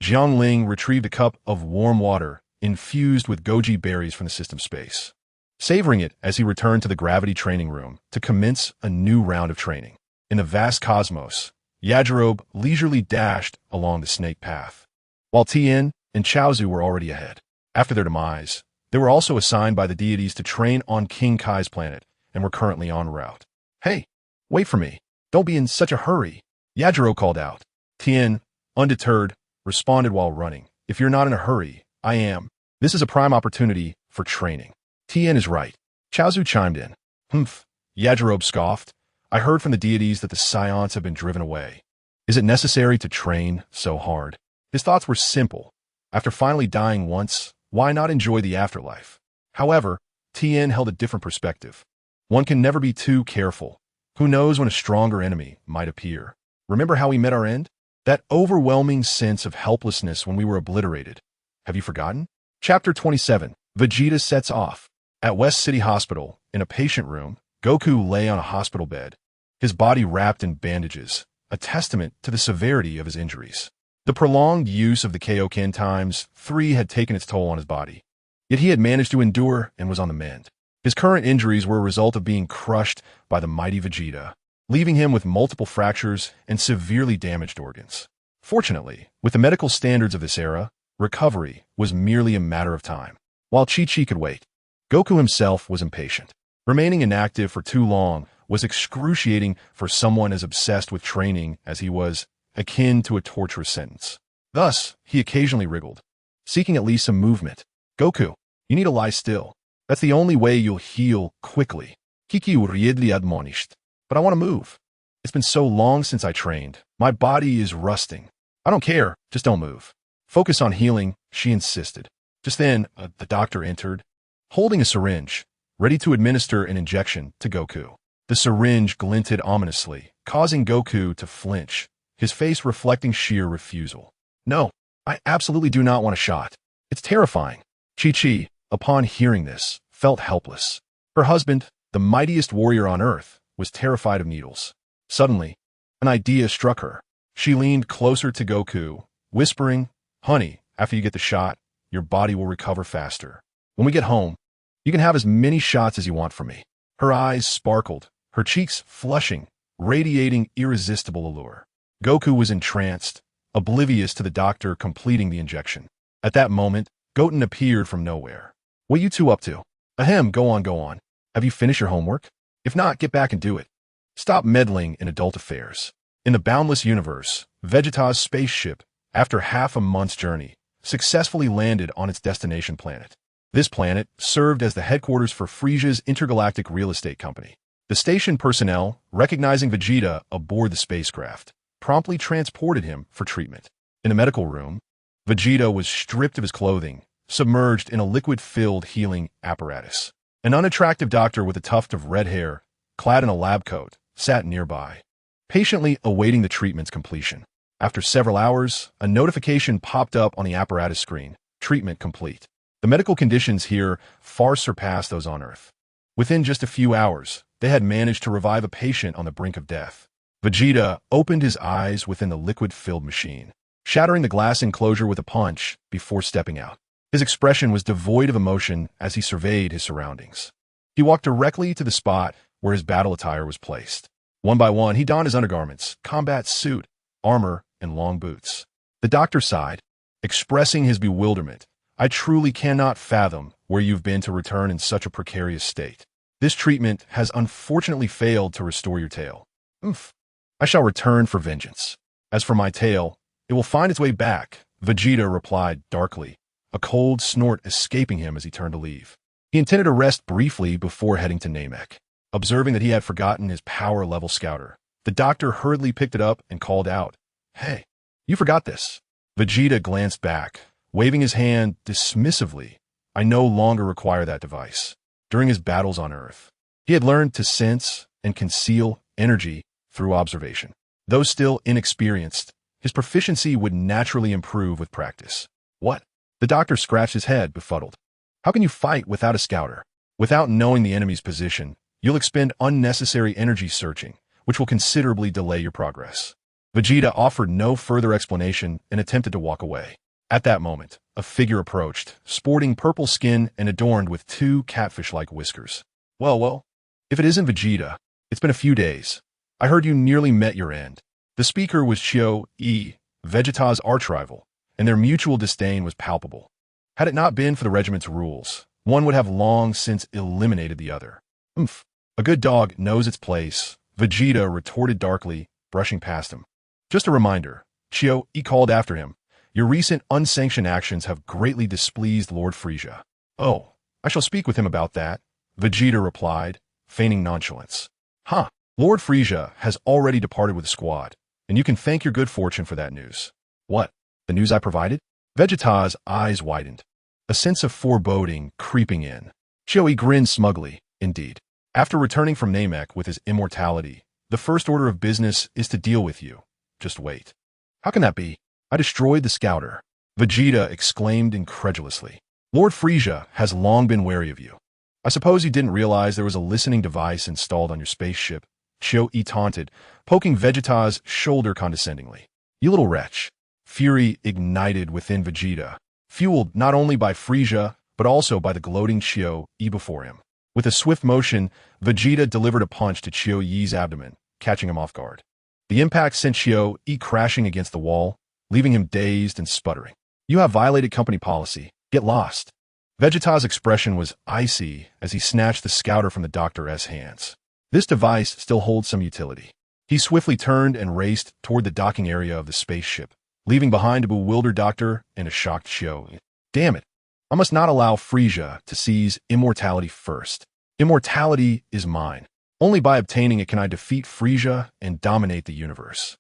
Jiang Ling retrieved a cup of warm water infused with goji berries from the system space, savoring it as he returned to the gravity training room to commence a new round of training. In the vast cosmos, Yajirobe leisurely dashed along the snake path, while Tien and Chaozu were already ahead. After their demise, they were also assigned by the deities to train on King Kai's planet and were currently en route. Hey, wait for me. Don't be in such a hurry, Yajirobe called out. Tien, undeterred, responded while running. If you're not in a hurry, I am. This is a prime opportunity for training. Tien is right. Chaozu chimed in. Humph, Yajirobe scoffed. I heard from the deities that the Saiyans have been driven away. Is it necessary to train so hard? His thoughts were simple. After finally dying once, why not enjoy the afterlife? However, Tien held a different perspective. One can never be too careful. Who knows when a stronger enemy might appear? Remember how we met our end? That overwhelming sense of helplessness when we were obliterated. Have you forgotten? Chapter 27. Vegeta sets off. At West City Hospital, in a patient room, Goku lay on a hospital bed, his body wrapped in bandages, a testament to the severity of his injuries. The prolonged use of the Kaioken ×3 had taken its toll on his body, yet he had managed to endure and was on the mend. His current injuries were a result of being crushed by the mighty Vegeta, leaving him with multiple fractures and severely damaged organs. Fortunately, with the medical standards of this era, recovery was merely a matter of time. While Chi-Chi could wait, Goku himself was impatient. Remaining inactive for too long was excruciating for someone as obsessed with training as he was, akin to a torturous sentence. Thus, he occasionally wriggled, seeking at least some movement. Goku, you need to lie still. That's the only way you'll heal quickly. Kinyu readily admonished. But I want to move. It's been so long since I trained. My body is rusting. I don't care, just don't move. Focus on healing, she insisted. Just then, the doctor entered, holding a syringe, ready to administer an injection to Goku. The syringe glinted ominously, causing Goku to flinch, his face reflecting sheer refusal. No, I absolutely do not want a shot. It's terrifying. Chi-Chi, upon hearing this, felt helpless. Her husband, the mightiest warrior on earth, was terrified of needles. Suddenly, an idea struck her. She leaned closer to Goku, whispering, "Honey, after you get the shot, your body will recover faster. When we get home, you can have as many shots as you want from me." Her eyes sparkled, her cheeks flushing, radiating irresistible allure. Goku was entranced, oblivious to the doctor completing the injection. At that moment, Goten appeared from nowhere. "What you two up to?" "Ahem, go on. Have you finished your homework? If not, get back and do it. Stop meddling in adult affairs." In the boundless universe, Vegeta's spaceship, after half a month's journey, successfully landed on its destination planet. This planet served as the headquarters for Frisia's intergalactic real estate company. The station personnel, recognizing Vegeta aboard the spacecraft, promptly transported him for treatment. In the medical room, Vegeta was stripped of his clothing, submerged in a liquid-filled healing apparatus. An unattractive doctor with a tuft of red hair, clad in a lab coat, sat nearby, patiently awaiting the treatment's completion. After several hours, a notification popped up on the apparatus screen. Treatment complete. The medical conditions here far surpassed those on Earth. Within just a few hours, they had managed to revive a patient on the brink of death. Vegeta opened his eyes within the liquid-filled machine, shattering the glass enclosure with a punch before stepping out. His expression was devoid of emotion as he surveyed his surroundings. He walked directly to the spot where his battle attire was placed. One by one, he donned his undergarments, combat suit, armor, and long boots. The doctor sighed, expressing his bewilderment. "I truly cannot fathom where you've been to return in such a precarious state. This treatment has unfortunately failed to restore your tail. Oomph. I shall return for vengeance. As for my tail, it will find its way back," Vegeta replied darkly, a cold snort escaping him as he turned to leave. He intended to rest briefly before heading to Namek. Observing that he had forgotten his power-level scouter, the doctor hurriedly picked it up and called out, "Hey, you forgot this." Vegeta glanced back, waving his hand dismissively. "I no longer require that device." During his battles on Earth, he had learned to sense and conceal energy through observation. Though still inexperienced, his proficiency would naturally improve with practice. "What?" The doctor scratched his head, befuddled. "How can you fight without a scouter? Without knowing the enemy's position, you'll expend unnecessary energy searching, which will considerably delay your progress." Vegeta offered no further explanation and attempted to walk away. At that moment, a figure approached, sporting purple skin and adorned with 2 catfish-like whiskers. Well, if it isn't Vegeta, it's been a few days. I heard you nearly met your end." The speaker was Chio-E, Vegeta's arch-rival, and their mutual disdain was palpable. Had it not been for the regiment's rules, one would have long since eliminated the other. "Oomph. A good dog knows its place," Vegeta retorted darkly, brushing past him. "Just a reminder," Chio-E called after him. "Your recent unsanctioned actions have greatly displeased Lord Frisia." "Oh, I shall speak with him about that," Vegeta replied, feigning nonchalance. "Huh. Lord Frisia has already departed with the squad, and you can thank your good fortune for that news." "What? The news I provided?" Vegeta's eyes widened, a sense of foreboding creeping in. Chio-E grinned smugly, indeed. "After returning from Namek with his immortality, the first order of business is to deal with you. Just wait." "How can that be? I destroyed the scouter," Vegeta exclaimed incredulously. "Lord Frisia has long been wary of you. I suppose you didn't realize there was a listening device installed on your spaceship," Chio-E taunted, poking Vegeta's shoulder condescendingly. "You little wretch." Fury ignited within Vegeta, fueled not only by Frisia, but also by the gloating Chio-E before him. With a swift motion, Vegeta delivered a punch to Chio-Yi's abdomen, catching him off guard. The impact sent Chio-E crashing against the wall, leaving him dazed and sputtering. "You have violated company policy. Get lost." Vegeta's expression was icy as he snatched the scouter from the doctor's hands. This device still holds some utility. He swiftly turned and raced toward the docking area of the spaceship, leaving behind a bewildered doctor and a shocked Chio-E. Damn it. I must not allow Frieza to seize immortality first. Immortality is mine. Only by obtaining it can I defeat Frieza and dominate the universe.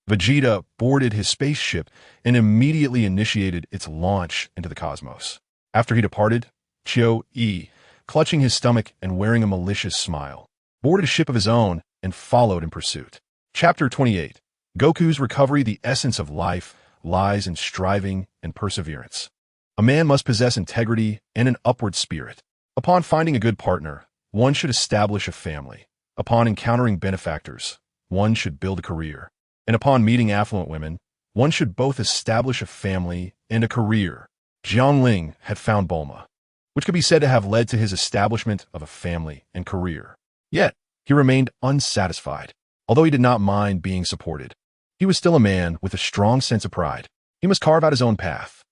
Vegeta boarded his spaceship and immediately initiated its launch into the cosmos. After he departed, Chou-E, clutching his stomach and wearing a malicious smile, boarded a ship of his own and followed in pursuit. Chapter 28. Goku's recovery. The essence of life lies in striving and perseverance. A man must possess integrity and an upward spirit. Upon finding a good partner, one should establish a family. Upon encountering benefactors, one should build a career. And upon meeting affluent women, one should both establish a family and a career. Jiang Ling had found Bulma, which could be said to have led to his establishment of a family and career. Yet, he remained unsatisfied. Although he did not mind being supported, he was still a man with a strong sense of pride. He must carve out his own path.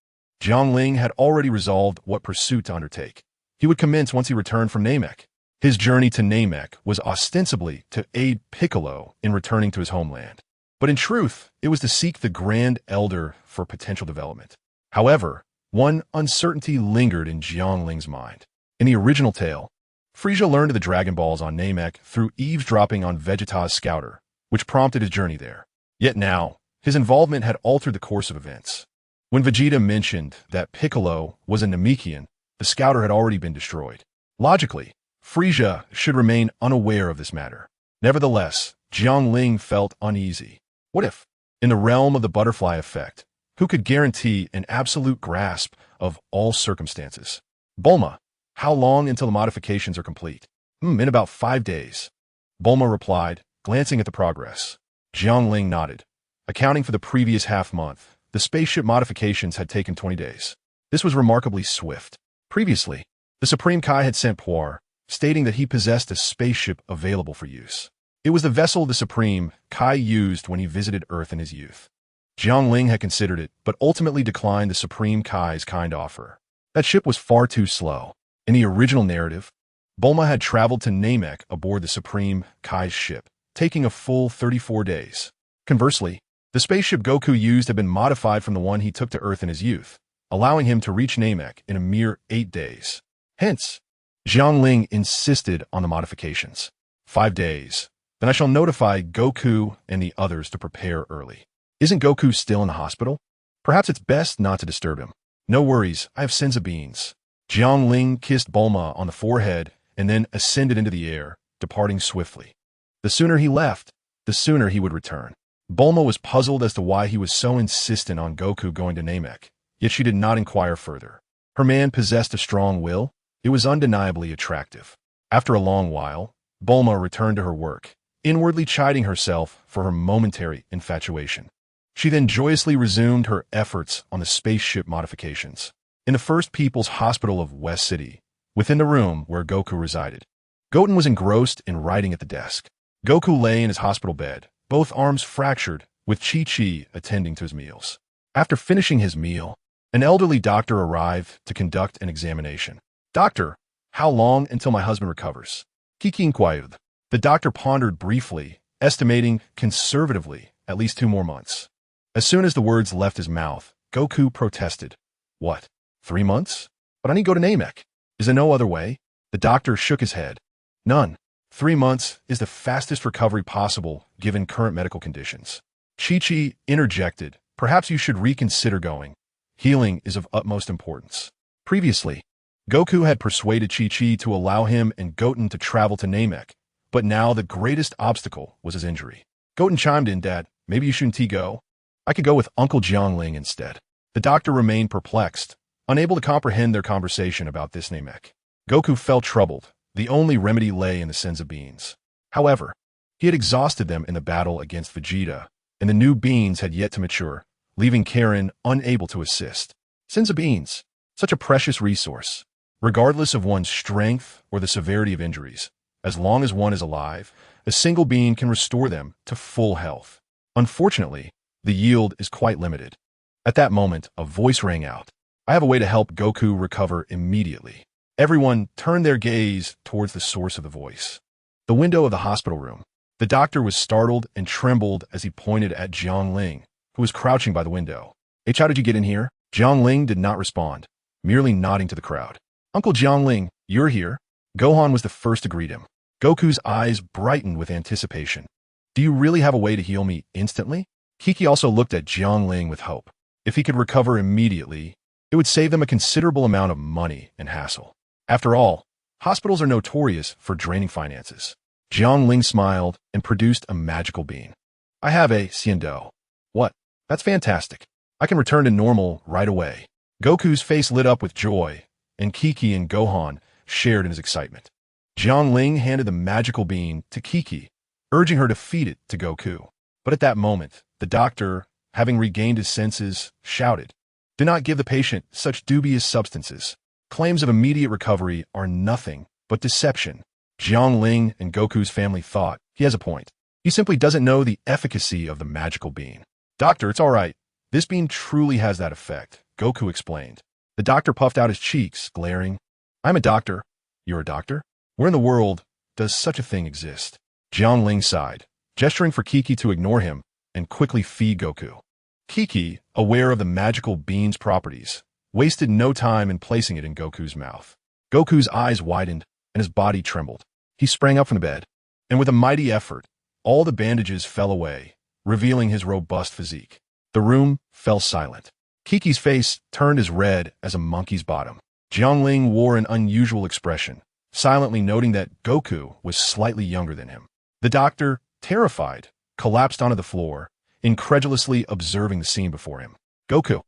Jiang Ling had already resolved what pursuit to undertake. He would commence once he returned from Namek. His journey to Namek was ostensibly to aid Piccolo in returning to his homeland. But in truth, it was to seek the Grand Elder for potential development. However, one uncertainty lingered in Jiang Ling's mind. In the original tale, Frieza learned of the Dragon Balls on Namek through eavesdropping on Vegeta's scouter, which prompted his journey there. Yet now, his involvement had altered the course of events. When Vegeta mentioned that Piccolo was a Namekian, the scouter had already been destroyed. Logically, Frieza should remain unaware of this matter. Nevertheless, Jiang Ling felt uneasy. What if, in the realm of the butterfly effect, who could guarantee an absolute grasp of all circumstances? Bulma, how long until the modifications are complete? In about 5 days. Bulma replied, glancing at the progress. Jiang Ling nodded. Accounting for the previous half-month, the spaceship modifications had taken 20 days. This was remarkably swift. Previously, the Supreme Kai had sent Puar, stating that he possessed a spaceship available for use. It was the vessel the Supreme Kai used when he visited Earth in his youth. Jiang Ling had considered it, but ultimately declined the Supreme Kai's kind offer. That ship was far too slow. In the original narrative, Bulma had traveled to Namek aboard the Supreme Kai's ship, taking a full 34 days. Conversely, the spaceship Goku used had been modified from the one he took to Earth in his youth, allowing him to reach Namek in a mere 8 days. Hence, Jiang Ling insisted on the modifications. 5 days. Then I shall notify Goku and the others to prepare early. Isn't Goku still in the hospital? Perhaps it's best not to disturb him. No worries, I have senza beans. Jiang Ling kissed Bulma on the forehead and then ascended into the air, departing swiftly. The sooner he left, the sooner he would return. Bulma was puzzled as to why he was so insistent on Goku going to Namek, yet she did not inquire further. Her man possessed a strong will. It was undeniably attractive. After a long while, Bulma returned to her work, inwardly chiding herself for her momentary infatuation. She then joyously resumed her efforts on the spaceship modifications. In the First People's Hospital of West City, within the room where Goku resided, Goten was engrossed in writing at the desk. Goku lay in his hospital bed, both arms fractured, with Chi-Chi attending to his meals. After finishing his meal, an elderly doctor arrived to conduct an examination. Doctor, how long until my husband recovers? Kiki inquired. The doctor pondered briefly, estimating conservatively at least 2 more months. As soon as the words left his mouth, Goku protested. What? 3 months? But I need to go to Namek. Is there no other way? The doctor shook his head. None. 3 months is the fastest recovery possible given current medical conditions. Chi-Chi interjected. Perhaps you should reconsider going. Healing is of utmost importance. Previously, Goku had persuaded Chi-Chi to allow him and Goten to travel to Namek, but now the greatest obstacle was his injury. Goten chimed in, Dad, maybe you shouldn't go. I could go with Uncle Jiang Ling instead. The doctor remained perplexed, unable to comprehend their conversation about this Namek. Goku felt troubled. The only remedy lay in the senza beans. However, he had exhausted them in the battle against Vegeta, and the new beans had yet to mature, leaving Karen unable to assist. Senza beans, such a precious resource. Regardless of one's strength or the severity of injuries, as long as one is alive, a single bean can restore them to full health. Unfortunately, the yield is quite limited. At that moment, a voice rang out. I have a way to help Goku recover immediately. Everyone turned their gaze towards the source of the voice. The window of the hospital room. The doctor was startled and trembled as he pointed at Jiang Ling, who was crouching by the window. H, how did you get in here? Jiang Ling did not respond. merely nodding to the crowd. Uncle Jiang Ling, you're here? Gohan was the first to greet him. Goku's eyes brightened with anticipation. Do you really have a way to heal me instantly? Kiki also looked at Jiang Ling with hope. If he could recover immediately, it would save them a considerable amount of money and hassle. After all, hospitals are notorious for draining finances. Jiang Ling smiled and produced a magical bean. I have a Xiando. What? That's fantastic. I can return to normal right away. Goku's face lit up with joy, and Kiki and Gohan shared in his excitement. Jiang Ling handed the magical bean to Kiki, urging her to feed it to Goku. But at that moment, the doctor, having regained his senses, shouted, "Do not give the patient such dubious substances. Claims of immediate recovery are nothing but deception." Jiang Ling and Goku's family thought, he has a point. He simply doesn't know the efficacy of the magical bean. Doctor, it's all right. This bean truly has that effect, Goku explained. The doctor puffed out his cheeks, glaring. I'm a doctor. You're a doctor? Where in the world does such a thing exist? Jiang Ling sighed, gesturing for Kiki to ignore him and quickly feed Goku. Kiki, aware of the magical bean's properties, wasted no time in placing it in Goku's mouth. Goku's eyes widened and his body trembled. He sprang up from the bed, and with a mighty effort, all the bandages fell away, revealing his robust physique. The room fell silent. Kiki's face turned as red as a monkey's bottom. Jiang Ling wore an unusual expression, silently noting that Goku was slightly younger than him. The doctor, terrified, collapsed onto the floor, incredulously observing the scene before him. Goku,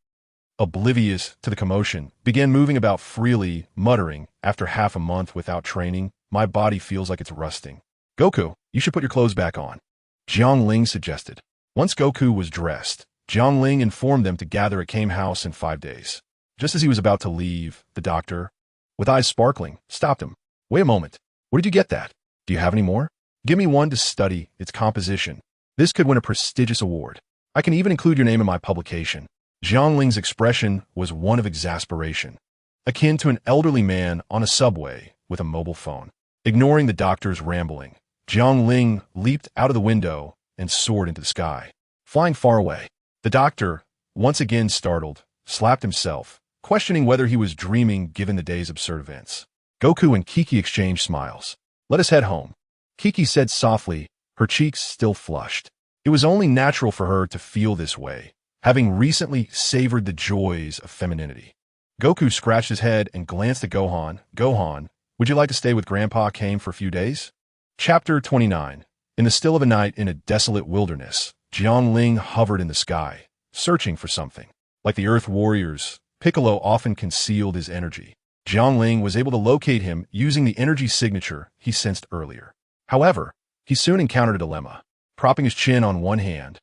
oblivious to the commotion, began moving about freely, muttering, after half a month without training, my body feels like it's rusting. Goku, you should put your clothes back on, Jiang Ling suggested. Once Goku was dressed, Jiang Ling informed them to gather at Kame House in 5 days. Just as he was about to leave, the doctor, with eyes sparkling, stopped him. Wait a moment. Where did you get that? Do you have any more? Give me one to study its composition. This could win a prestigious award. I can even include your name in my publication. Jiang Ling's expression was one of exasperation, akin to an elderly man on a subway with a mobile phone. Ignoring the doctor's rambling, Jiang Ling leaped out of the window and soared into the sky, flying far away. The doctor, once again startled, slapped himself, questioning whether he was dreaming given the day's absurd events. Goku and Kiki exchanged smiles. Let us head home, Kiki said softly, her cheeks still flushed. It was only natural for her to feel this way, having recently savored the joys of femininity. Goku scratched his head and glanced at Gohan. Gohan, would you like to stay with Grandpa Kame for a few days? Chapter 29. In the still of a night in a desolate wilderness, Jiang Ling hovered in the sky, searching for something. Like the Earth Warriors, Piccolo often concealed his energy. Jiang Ling was able to locate him using the energy signature he sensed earlier. However, he soon encountered a dilemma. Propping his chin on one hand,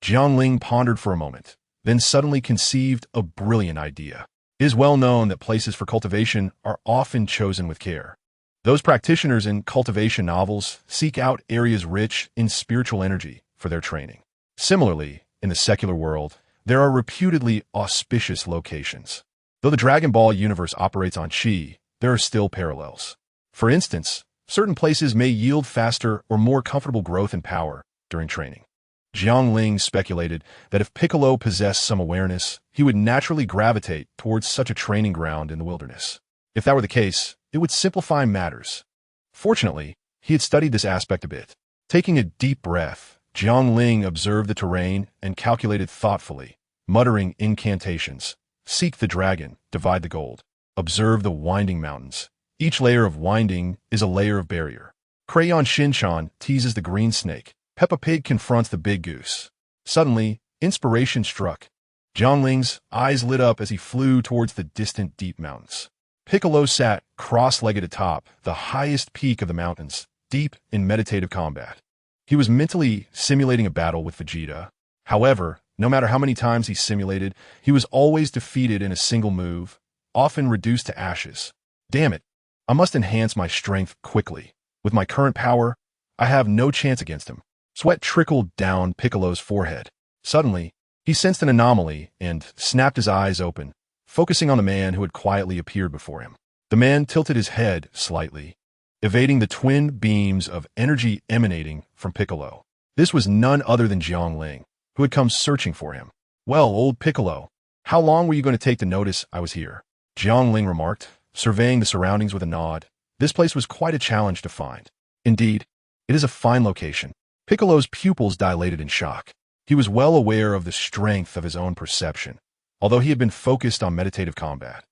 Jiang Ling pondered for a moment, then suddenly conceived a brilliant idea. It is well known that places for cultivation are often chosen with care. Those practitioners in cultivation novels seek out areas rich in spiritual energy for their training. Similarly, in the secular world, there are reputedly auspicious locations. Though the Dragon Ball universe operates on Qi, there are still parallels. For instance, certain places may yield faster or more comfortable growth and power during training. Jiang Ling speculated that if Piccolo possessed some awareness, he would naturally gravitate towards such a training ground in the wilderness. If that were the case, it would simplify matters. Fortunately, he had studied this aspect a bit. Taking a deep breath, Jiang Ling observed the terrain and calculated thoughtfully, muttering incantations. Seek the dragon, divide the gold. Observe the winding mountains. Each layer of winding is a layer of barrier. Crayon Shinchan teases the green snake. Peppa Pig confronts the big goose. Suddenly, inspiration struck. Jiang Ling's eyes lit up as he flew towards the distant deep mountains. Piccolo sat cross-legged atop the highest peak of the mountains, deep in meditative combat. He was mentally simulating a battle with Vegeta. However, no matter how many times he simulated, he was always defeated in a single move, often reduced to ashes. Damn it, I must enhance my strength quickly. With my current power, I have no chance against him. Sweat trickled down Piccolo's forehead. Suddenly, he sensed an anomaly and snapped his eyes open, focusing on the man who had quietly appeared before him. The man tilted his head slightly, evading the twin beams of energy emanating from Piccolo. This was none other than Jiang Ling, who had come searching for him. Well, old Piccolo, how long were you going to take to notice I was here? Jiang Ling remarked, surveying the surroundings with a nod. This place was quite a challenge to find. Indeed, it is a fine location. Piccolo's pupils dilated in shock. He was well aware of the strength of his own perception, although he had been focused on meditative combat.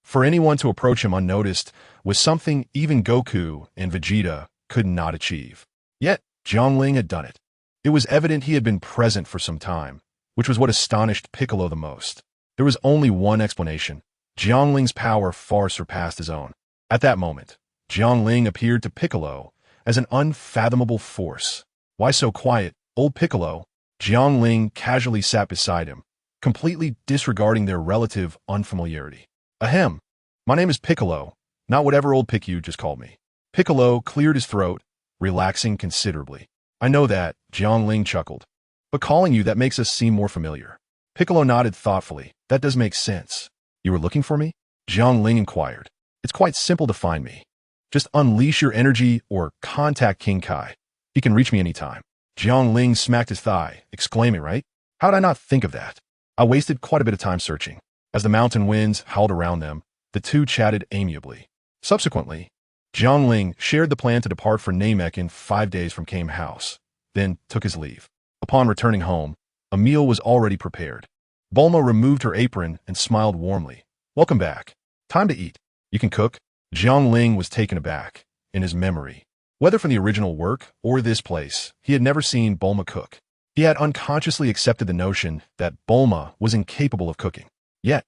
For anyone to approach him unnoticed was something even Goku and Vegeta could not achieve. Yet, Jiang Ling had done it. It was evident he had been present for some time, which was what astonished Piccolo the most. There was only one explanation. Jiang Ling's power far surpassed his own. At that moment, Jiang Ling appeared to Piccolo as an unfathomable force. Why so quiet, old Piccolo? Jiang Ling casually sat beside him, completely disregarding their relative unfamiliarity. Ahem. My name is Piccolo, not whatever old Pick you just called me. Piccolo cleared his throat, relaxing considerably. I know that, Jiang Ling chuckled. But calling you that makes us seem more familiar. Piccolo nodded thoughtfully. That does make sense. You were looking for me? Jiang Ling inquired. It's quite simple to find me. Just unleash your energy or contact King Kai. He can reach me anytime. Jiang Ling smacked his thigh, exclaiming, right? How did I not think of that? I wasted quite a bit of time searching. As the mountain winds howled around them, the two chatted amiably. Subsequently, Jiang Ling shared the plan to depart for Namek in 5 days from Kame House, then took his leave. Upon returning home, a meal was already prepared. Bulma removed her apron and smiled warmly. Welcome back. Time to eat. You can cook? Jiang Ling was taken aback. In his memory, whether from the original work or this place, he had never seen Bulma cook. He had unconsciously accepted the notion that Bulma was incapable of cooking. Yet,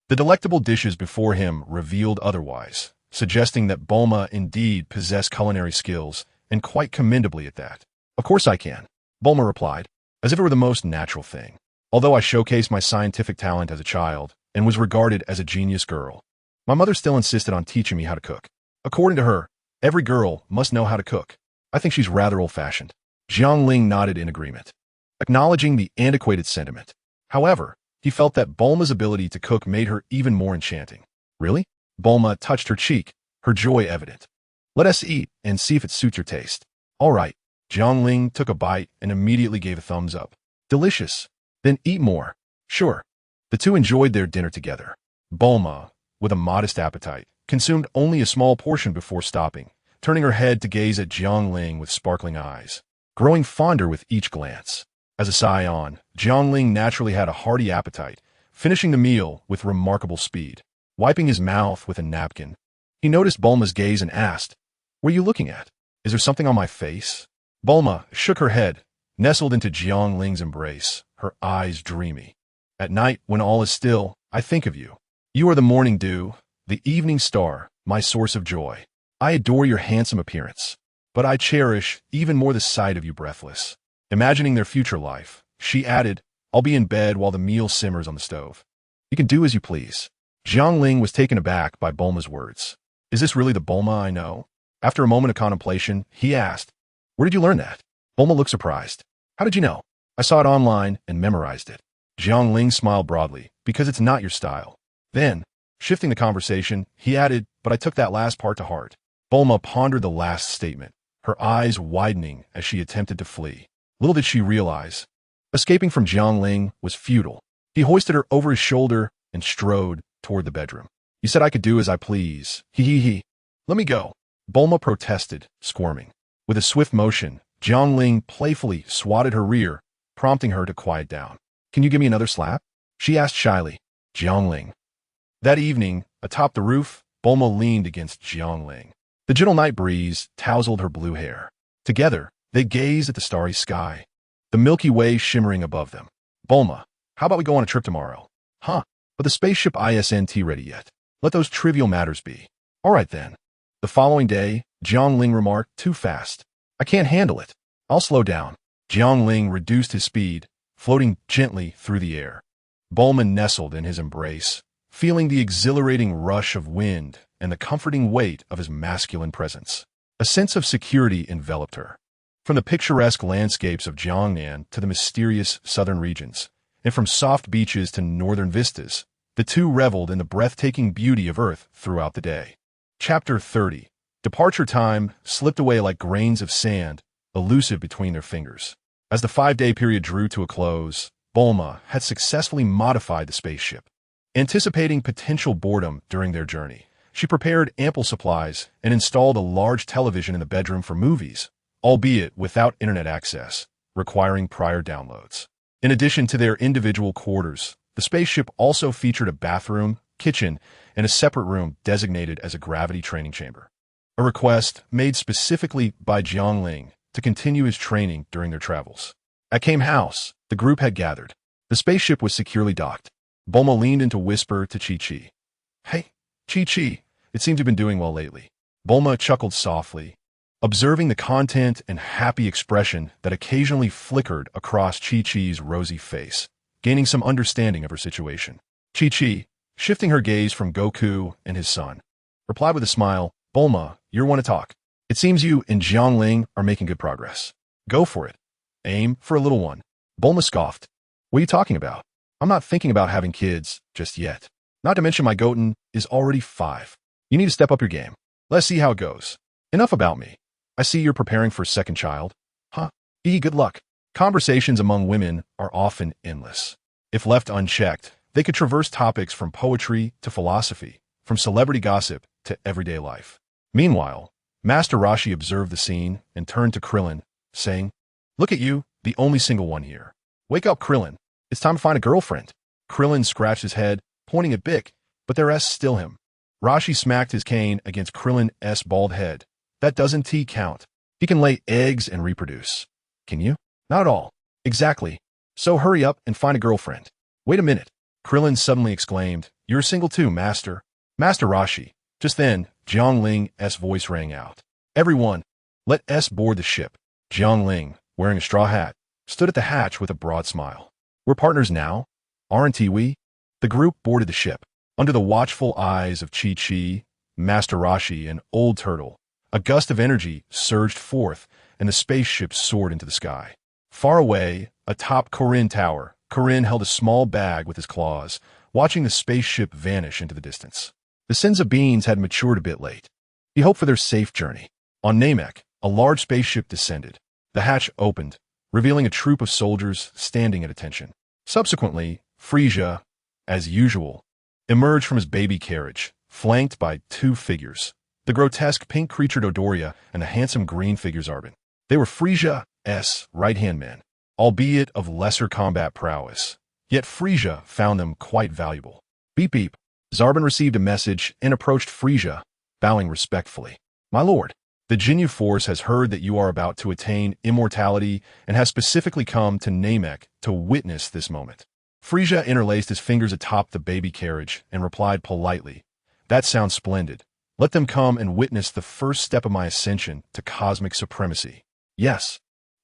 the delectable dishes before him revealed otherwise, suggesting that Bulma indeed possessed culinary skills, and quite commendably at that. Of course I can, Bulma replied, as if it were the most natural thing. Although I showcased my scientific talent as a child and was regarded as a genius girl, my mother still insisted on teaching me how to cook. According to her, every girl must know how to cook. I think she's rather old-fashioned. Jiang Ling nodded in agreement, acknowledging the antiquated sentiment. However, he felt that Bulma's ability to cook made her even more enchanting. Really? Bulma touched her cheek, her joy evident. Let us eat and see if it suits your taste. All right. Jiang Ling took a bite and immediately gave a thumbs up. Delicious. Then eat more. Sure. The two enjoyed their dinner together. Bulma, with a modest appetite, consumed only a small portion before stopping, turning her head to gaze at Jiang Ling with sparkling eyes, growing fonder with each glance. As a Saiyan, Jiang Ling naturally had a hearty appetite, finishing the meal with remarkable speed. Wiping his mouth with a napkin, he noticed Bulma's gaze and asked, What are you looking at? Is there something on my face? Bulma shook her head, nestled into Jiang Ling's embrace, her eyes dreamy. At night, when all is still, I think of you. You are the morning dew, the evening star, my source of joy. I adore your handsome appearance, but I cherish even more the sight of you breathless. Imagining their future life, she added, I'll be in bed while the meal simmers on the stove. You can do as you please. Jiang Ling was taken aback by Bulma's words. Is this really the Bulma I know? After a moment of contemplation, he asked, Where did you learn that? Bulma looked surprised. How did you know? I saw it online and memorized it. Jiang Ling smiled broadly, because it's not your style. Then, shifting the conversation, he added, But I took that last part to heart. Bulma pondered the last statement, her eyes widening as she attempted to flee. Little did she realize, escaping from Jiang Ling was futile. He hoisted her over his shoulder and strode toward the bedroom. You said I could do as I please. He. Let me go. Bulma protested, squirming. With a swift motion, Jiang Ling playfully swatted her rear, prompting her to quiet down. Can you give me another slap? She asked shyly. Jiang Ling. That evening, atop the roof, Bulma leaned against Jiang Ling. The gentle night breeze tousled her blue hair. Together, they gazed at the starry sky, the Milky Way shimmering above them. Bulma, how about we go on a trip tomorrow? Huh, but the spaceship isn't ready yet. Let those trivial matters be. All right then. The following day, Jiang Ling remarked, Too fast. I can't handle it. I'll slow down. Jiang Ling reduced his speed, floating gently through the air. Bulma nestled in his embrace, feeling the exhilarating rush of wind and the comforting weight of his masculine presence. A sense of security enveloped her. From the picturesque landscapes of Jiangnan to the mysterious southern regions, and from soft beaches to northern vistas, the two reveled in the breathtaking beauty of Earth throughout the day. Chapter 30. Departure time slipped away like grains of sand, elusive between their fingers. As the 5-day period drew to a close, Bulma had successfully modified the spaceship. Anticipating potential boredom during their journey, she prepared ample supplies and installed a large television in the bedroom for movies, albeit without internet access, requiring prior downloads. In addition to their individual quarters, the spaceship also featured a bathroom, kitchen, and a separate room designated as a gravity training chamber. A request made specifically by Jiang Ling to continue his training during their travels. At Kame House, the group had gathered. The spaceship was securely docked. Bulma leaned in to whisper to Chi-Chi. "Hey, Chi-Chi, it seems you've been doing well lately." Bulma chuckled softly, observing the content and happy expression that occasionally flickered across Chi-Chi's rosy face, gaining some understanding of her situation. Chi-Chi, shifting her gaze from Goku and his son, replied with a smile, "Bulma, you're one to talk. It seems you and Jiang Ling are making good progress. Go for it. Aim for a little one." Bulma scoffed. "What are you talking about? I'm not thinking about having kids just yet. Not to mention my Goten is already 5. You need to step up your game. Let's see how it goes. Enough about me. I see you're preparing for a second child. Huh? Good luck." Conversations among women are often endless. If left unchecked, they could traverse topics from poetry to philosophy, from celebrity gossip to everyday life. Meanwhile, Master Roshi observed the scene and turned to Krillin, saying, "Look at you, the only single one here. Wake up, Krillin. It's time to find a girlfriend." Krillin scratched his head, pointing at Bick, but there still him. Roshi smacked his cane against Krillin's bald head. "That doesn't count. He can lay eggs and reproduce. Can you? Not at all." "Exactly. So hurry up and find a girlfriend." "Wait a minute." Krillin suddenly exclaimed, "You're single too, Master." "Master Roshi." Just then, Jiang Ling's voice rang out. "Everyone, let us board the ship." Jiang Ling, wearing a straw hat, stood at the hatch with a broad smile. "We're partners now, aren't we?" The group boarded the ship. Under the watchful eyes of Chi-Chi, Master Roshi, and Old Turtle, a gust of energy surged forth, and the spaceship soared into the sky. Far away, atop Korin Tower, Korin held a small bag with his claws, watching the spaceship vanish into the distance. The Senza beings had matured a bit late. He hoped for their safe journey. On Namek, a large spaceship descended. The hatch opened, revealing a troop of soldiers standing at attention. Subsequently, Frieza, as usual, emerged from his baby carriage, flanked by 2 figures, the grotesque pink creature Dodoria and the handsome green figure Zarbon. They were Frieza's right-hand men, albeit of lesser combat prowess, yet Frieza found them quite valuable. Beep beep. Zarbon received a message and approached Frieza, bowing respectfully. "My lord, the Ginyu Force has heard that you are about to attain immortality and has specifically come to Namek to witness this moment." Frieza interlaced his fingers atop the baby carriage and replied politely, "That sounds splendid. Let them come and witness the first step of my ascension to cosmic supremacy." "Yes."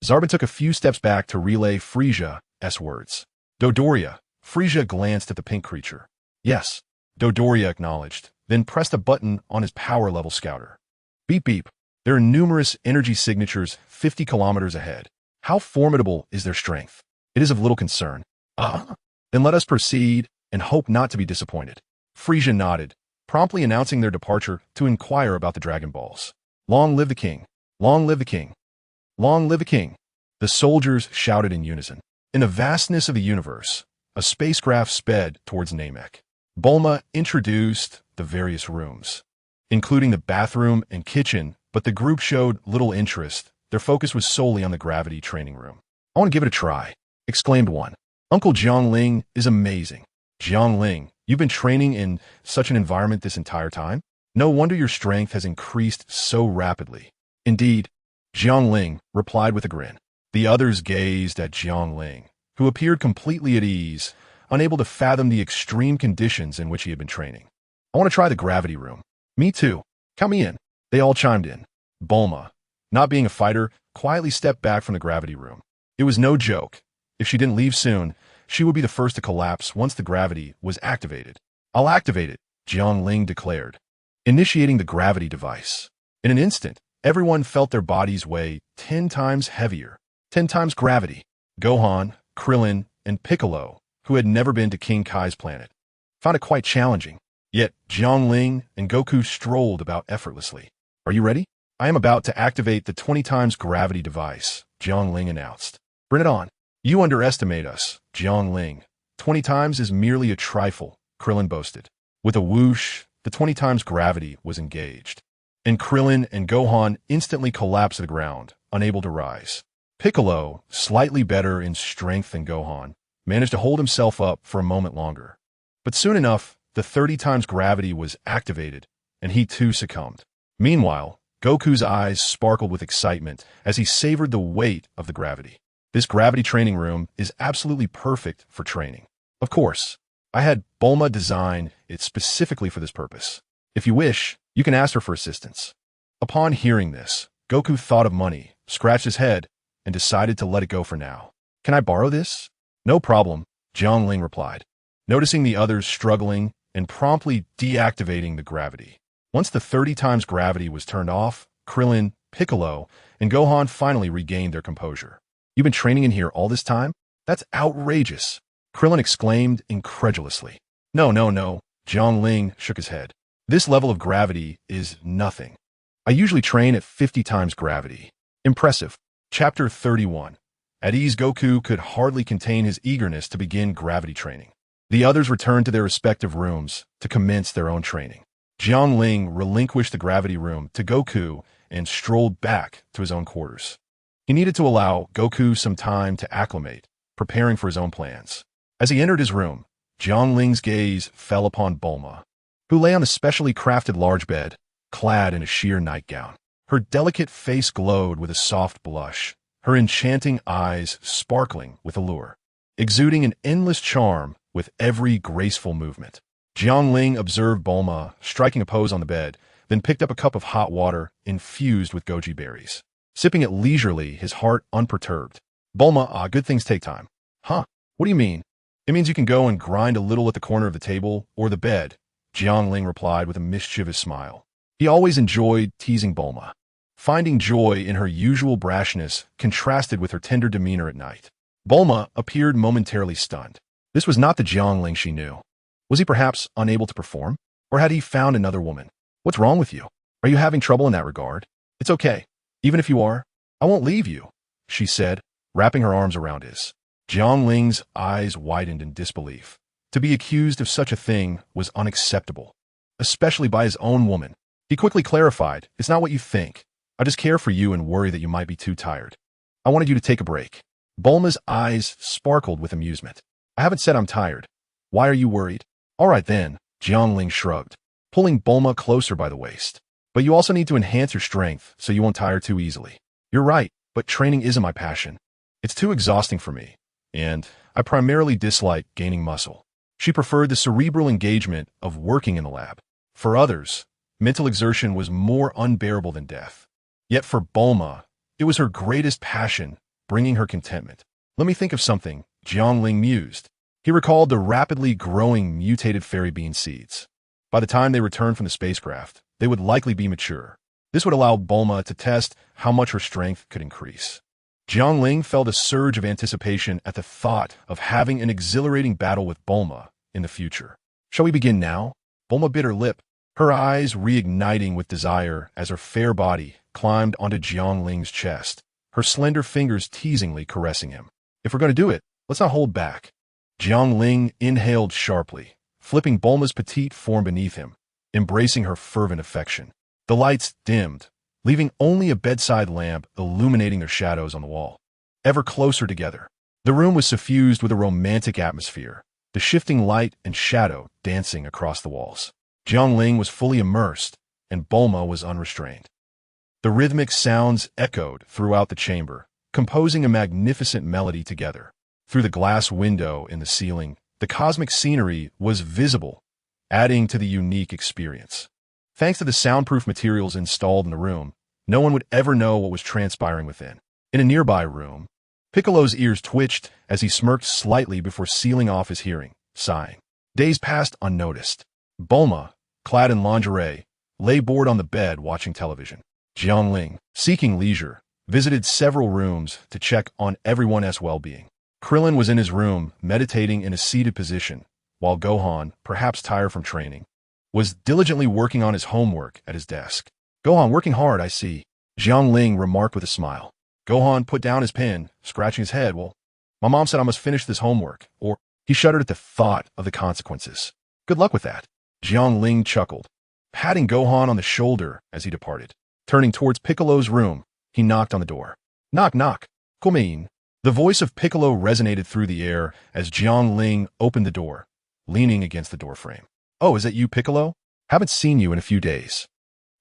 Zarbon took a few steps back to relay Frieza's words. "Dodoria." Frieza glanced at the pink creature. "Yes." Dodoria acknowledged, then pressed a button on his power-level scouter. Beep beep. There are numerous energy signatures 50 kilometers ahead. How formidable is their strength? It is of little concern. Then let us proceed and hope not to be disappointed. Frieza nodded, promptly announcing their departure to inquire about the Dragon Balls. "Long live the king! Long live the king! Long live the king!" The soldiers shouted in unison. In the vastness of the universe, a spacecraft sped towards Namek. Bulma introduced the various rooms, including the bathroom and kitchen, but the group showed little interest. Their focus was solely on the gravity training room. "I want to give it a try," exclaimed one. "Uncle Jiang Ling is amazing." "Jiang Ling, you've been training in such an environment this entire time? No wonder your strength has increased so rapidly." "Indeed," Jiang Ling replied with a grin. The others gazed at Jiang Ling, who appeared completely at ease, unable to fathom the extreme conditions in which he had been training. "I want to try the gravity room." "Me too. Count me in." They all chimed in. Bulma, not being a fighter, quietly stepped back from the gravity room. It was no joke. If she didn't leave soon, she would be the first to collapse once the gravity was activated. "I'll activate it," Jiang Ling declared, initiating the gravity device. In an instant, everyone felt their bodies weigh 10 times heavier. 10 times gravity. Gohan, Krillin, and Piccolo, who had never been to King Kai's planet, found it quite challenging. Yet Jiang Ling and Goku strolled about effortlessly. "Are you ready?" "I am about to activate the 20 times gravity device," Jiang Ling announced. "Bring it on." "You underestimate us, Jiang Ling. 20 times is merely a trifle," Krillin boasted. With a whoosh, the 20 times gravity was engaged, and Krillin and Gohan instantly collapsed to the ground, unable to rise. Piccolo, slightly better in strength than Gohan, managed to hold himself up for a moment longer. But soon enough, the 30 times gravity was activated, and he too succumbed. Meanwhile, Goku's eyes sparkled with excitement as he savored the weight of the gravity. This gravity training room is absolutely perfect for training. Of course, I had Bulma design it specifically for this purpose. If you wish, you can ask her for assistance. Upon hearing this, Goku thought of money, scratched his head, and decided to let it go for now. Can I borrow this? No problem, Jiang Ling replied, noticing the others struggling and promptly deactivating the gravity. Once the 30 times gravity was turned off, Krillin, Piccolo, and Gohan finally regained their composure. You've been training in here all this time? That's outrageous, Krillin exclaimed incredulously. No, Jiang Ling shook his head. This level of gravity is nothing. I usually train at 50 times gravity. Impressive. Chapter 31. At ease, Goku could hardly contain his eagerness to begin gravity training. The others returned to their respective rooms to commence their own training. Jiang Ling relinquished the gravity room to Goku and strolled back to his own quarters. He needed to allow Goku some time to acclimate, preparing for his own plans. As he entered his room, Jiang Ling's gaze fell upon Bulma, who lay on a specially crafted large bed, clad in a sheer nightgown. Her delicate face glowed with a soft blush, her enchanting eyes sparkling with allure, exuding an endless charm with every graceful movement. Jiang Ling observed Bulma striking a pose on the bed, then picked up a cup of hot water infused with goji berries. Sipping it leisurely, his heart unperturbed. Bulma, good things take time. Huh? What do you mean? It means you can go and grind a little at the corner of the table or the bed, Jiang Ling replied with a mischievous smile. He always enjoyed teasing Bulma, finding joy in her usual brashness contrasted with her tender demeanor at night. Bulma appeared momentarily stunned. This was not the Jiang Ling she knew. Was he perhaps unable to perform? Or had he found another woman? What's wrong with you? Are you having trouble in that regard? It's okay. Even if you are, I won't leave you, she said, wrapping her arms around his. Jiang Ling's eyes widened in disbelief. To be accused of such a thing was unacceptable, especially by his own woman. He quickly clarified, it's not what you think. I just care for you and worry that you might be too tired. I wanted you to take a break. Bulma's eyes sparkled with amusement. I haven't said I'm tired. Why are you worried? All right then, Jiang Ling shrugged, pulling Bulma closer by the waist. But you also need to enhance your strength so you won't tire too easily. You're right, but training isn't my passion. It's too exhausting for me, and I primarily dislike gaining muscle. She preferred the cerebral engagement of working in the lab. For others, mental exertion was more unbearable than death. Yet for Bulma, it was her greatest passion, bringing her contentment. Let me think of something, Jiang Ling mused. He recalled the rapidly growing mutated fairy bean seeds. By the time they returned from the spacecraft, they would likely be mature. This would allow Bulma to test how much her strength could increase. Jiang Ling felt a surge of anticipation at the thought of having an exhilarating battle with Bulma in the future. Shall we begin now? Bulma bit her lip, her eyes reigniting with desire as her fair body climbed onto Jiang Ling's chest, her slender fingers teasingly caressing him. If we're going to do it, let's not hold back. Jiang Ling inhaled sharply, flipping Bulma's petite form beneath him, embracing her fervent affection. The lights dimmed, leaving only a bedside lamp illuminating their shadows on the wall. Ever closer together, the room was suffused with a romantic atmosphere, the shifting light and shadow dancing across the walls. Jiang Ling was fully immersed, and Bulma was unrestrained. The rhythmic sounds echoed throughout the chamber, composing a magnificent melody together. Through the glass window in the ceiling, the cosmic scenery was visible, adding to the unique experience. Thanks to the soundproof materials installed in the room, no one would ever know what was transpiring within. In a nearby room, Piccolo's ears twitched as he smirked slightly before sealing off his hearing, sighing. Days passed unnoticed. Bulma, clad in lingerie, lay bored on the bed watching television. Jiang Ling, seeking leisure, visited several rooms to check on everyone's well-being. Krillin was in his room, meditating in a seated position, while Gohan, perhaps tired from training, was diligently working on his homework at his desk. Gohan, working hard, I see, Jiang Ling remarked with a smile. Gohan put down his pen, scratching his head. Well, my mom said I must finish this homework, or he shuddered at the thought of the consequences. Good luck with that. Jiang Ling chuckled, patting Gohan on the shoulder as he departed. Turning towards Piccolo's room, he knocked on the door. Knock, knock. Come in. The voice of Piccolo resonated through the air as Jiang Ling opened the door, leaning against the doorframe. Oh, is that you, Piccolo? Haven't seen you in a few days.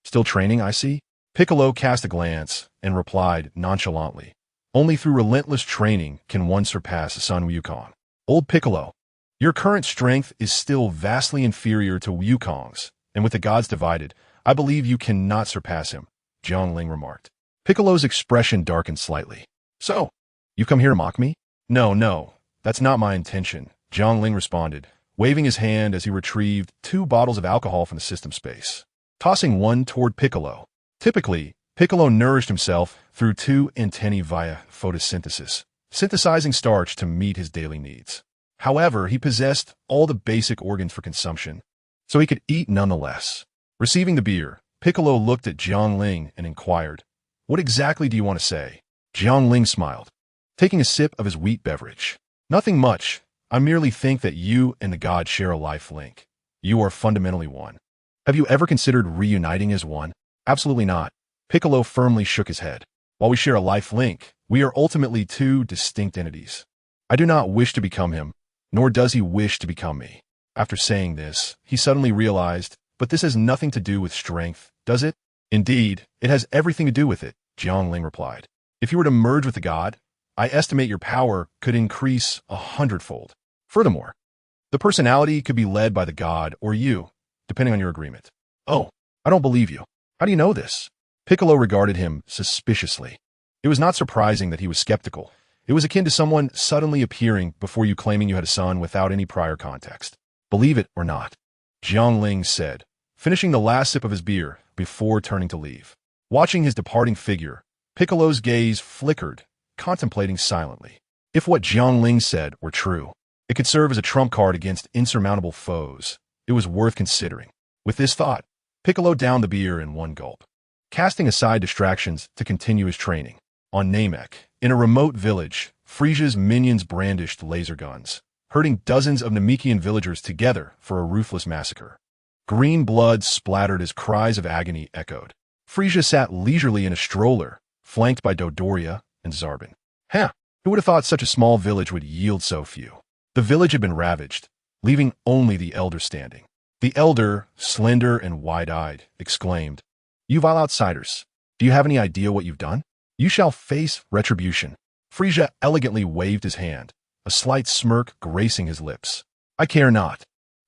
Still training, I see? Piccolo cast a glance and replied nonchalantly. Only through relentless training can one surpass Sun Wukong. Old Piccolo, your current strength is still vastly inferior to Wukong's, and with the gods divided, I believe you cannot surpass him, Jiang Ling remarked. Piccolo's expression darkened slightly. So, you've come here to mock me? No, that's not my intention, Jiang Ling responded, waving his hand as he retrieved 2 bottles of alcohol from the system space, tossing one toward Piccolo. Typically, Piccolo nourished himself through 2 antennae via photosynthesis, synthesizing starch to meet his daily needs. However, he possessed all the basic organs for consumption, so he could eat nonetheless. Receiving the beer, Piccolo looked at Jiang Ling and inquired, "What exactly do you want to say?" Jiang Ling smiled, taking a sip of his wheat beverage. "Nothing much. I merely think that you and the god share a life link. You are fundamentally one. Have you ever considered reuniting as one?" "Absolutely not." Piccolo firmly shook his head. "While we share a life link, we are ultimately 2 distinct entities. I do not wish to become him, nor does he wish to become me." After saying this, he suddenly realized, but this has nothing to do with strength, does it? "Indeed, it has everything to do with it," Jiang Ling replied. "If you were to merge with the god, I estimate your power could increase 100-fold. Furthermore, the personality could be led by the god or you, depending on your agreement." "Oh, I don't believe you. How do you know this?" Piccolo regarded him suspiciously. It was not surprising that he was skeptical. It was akin to someone suddenly appearing before you claiming you had a son without any prior context. "Believe it or not," Jiang Ling said, finishing the last sip of his beer before turning to leave. Watching his departing figure, Piccolo's gaze flickered, contemplating silently. If what Jiang Ling said were true, it could serve as a trump card against insurmountable foes. It was worth considering. With this thought, Piccolo downed the beer in one gulp, casting aside distractions to continue his training. On Namek, in a remote village, Frisia's minions brandished laser guns, herding dozens of Namekian villagers together for a ruthless massacre. Green blood splattered as cries of agony echoed. Frisia sat leisurely in a stroller, flanked by Dodoria and Zarbin. Who would have thought such a small village would yield so few? The village had been ravaged, leaving only the elder standing. The elder, slender and wide-eyed, exclaimed, "You vile outsiders, do you have any idea what you've done? You shall face retribution." Frisia elegantly waved his hand, a slight smirk gracing his lips. "I care not.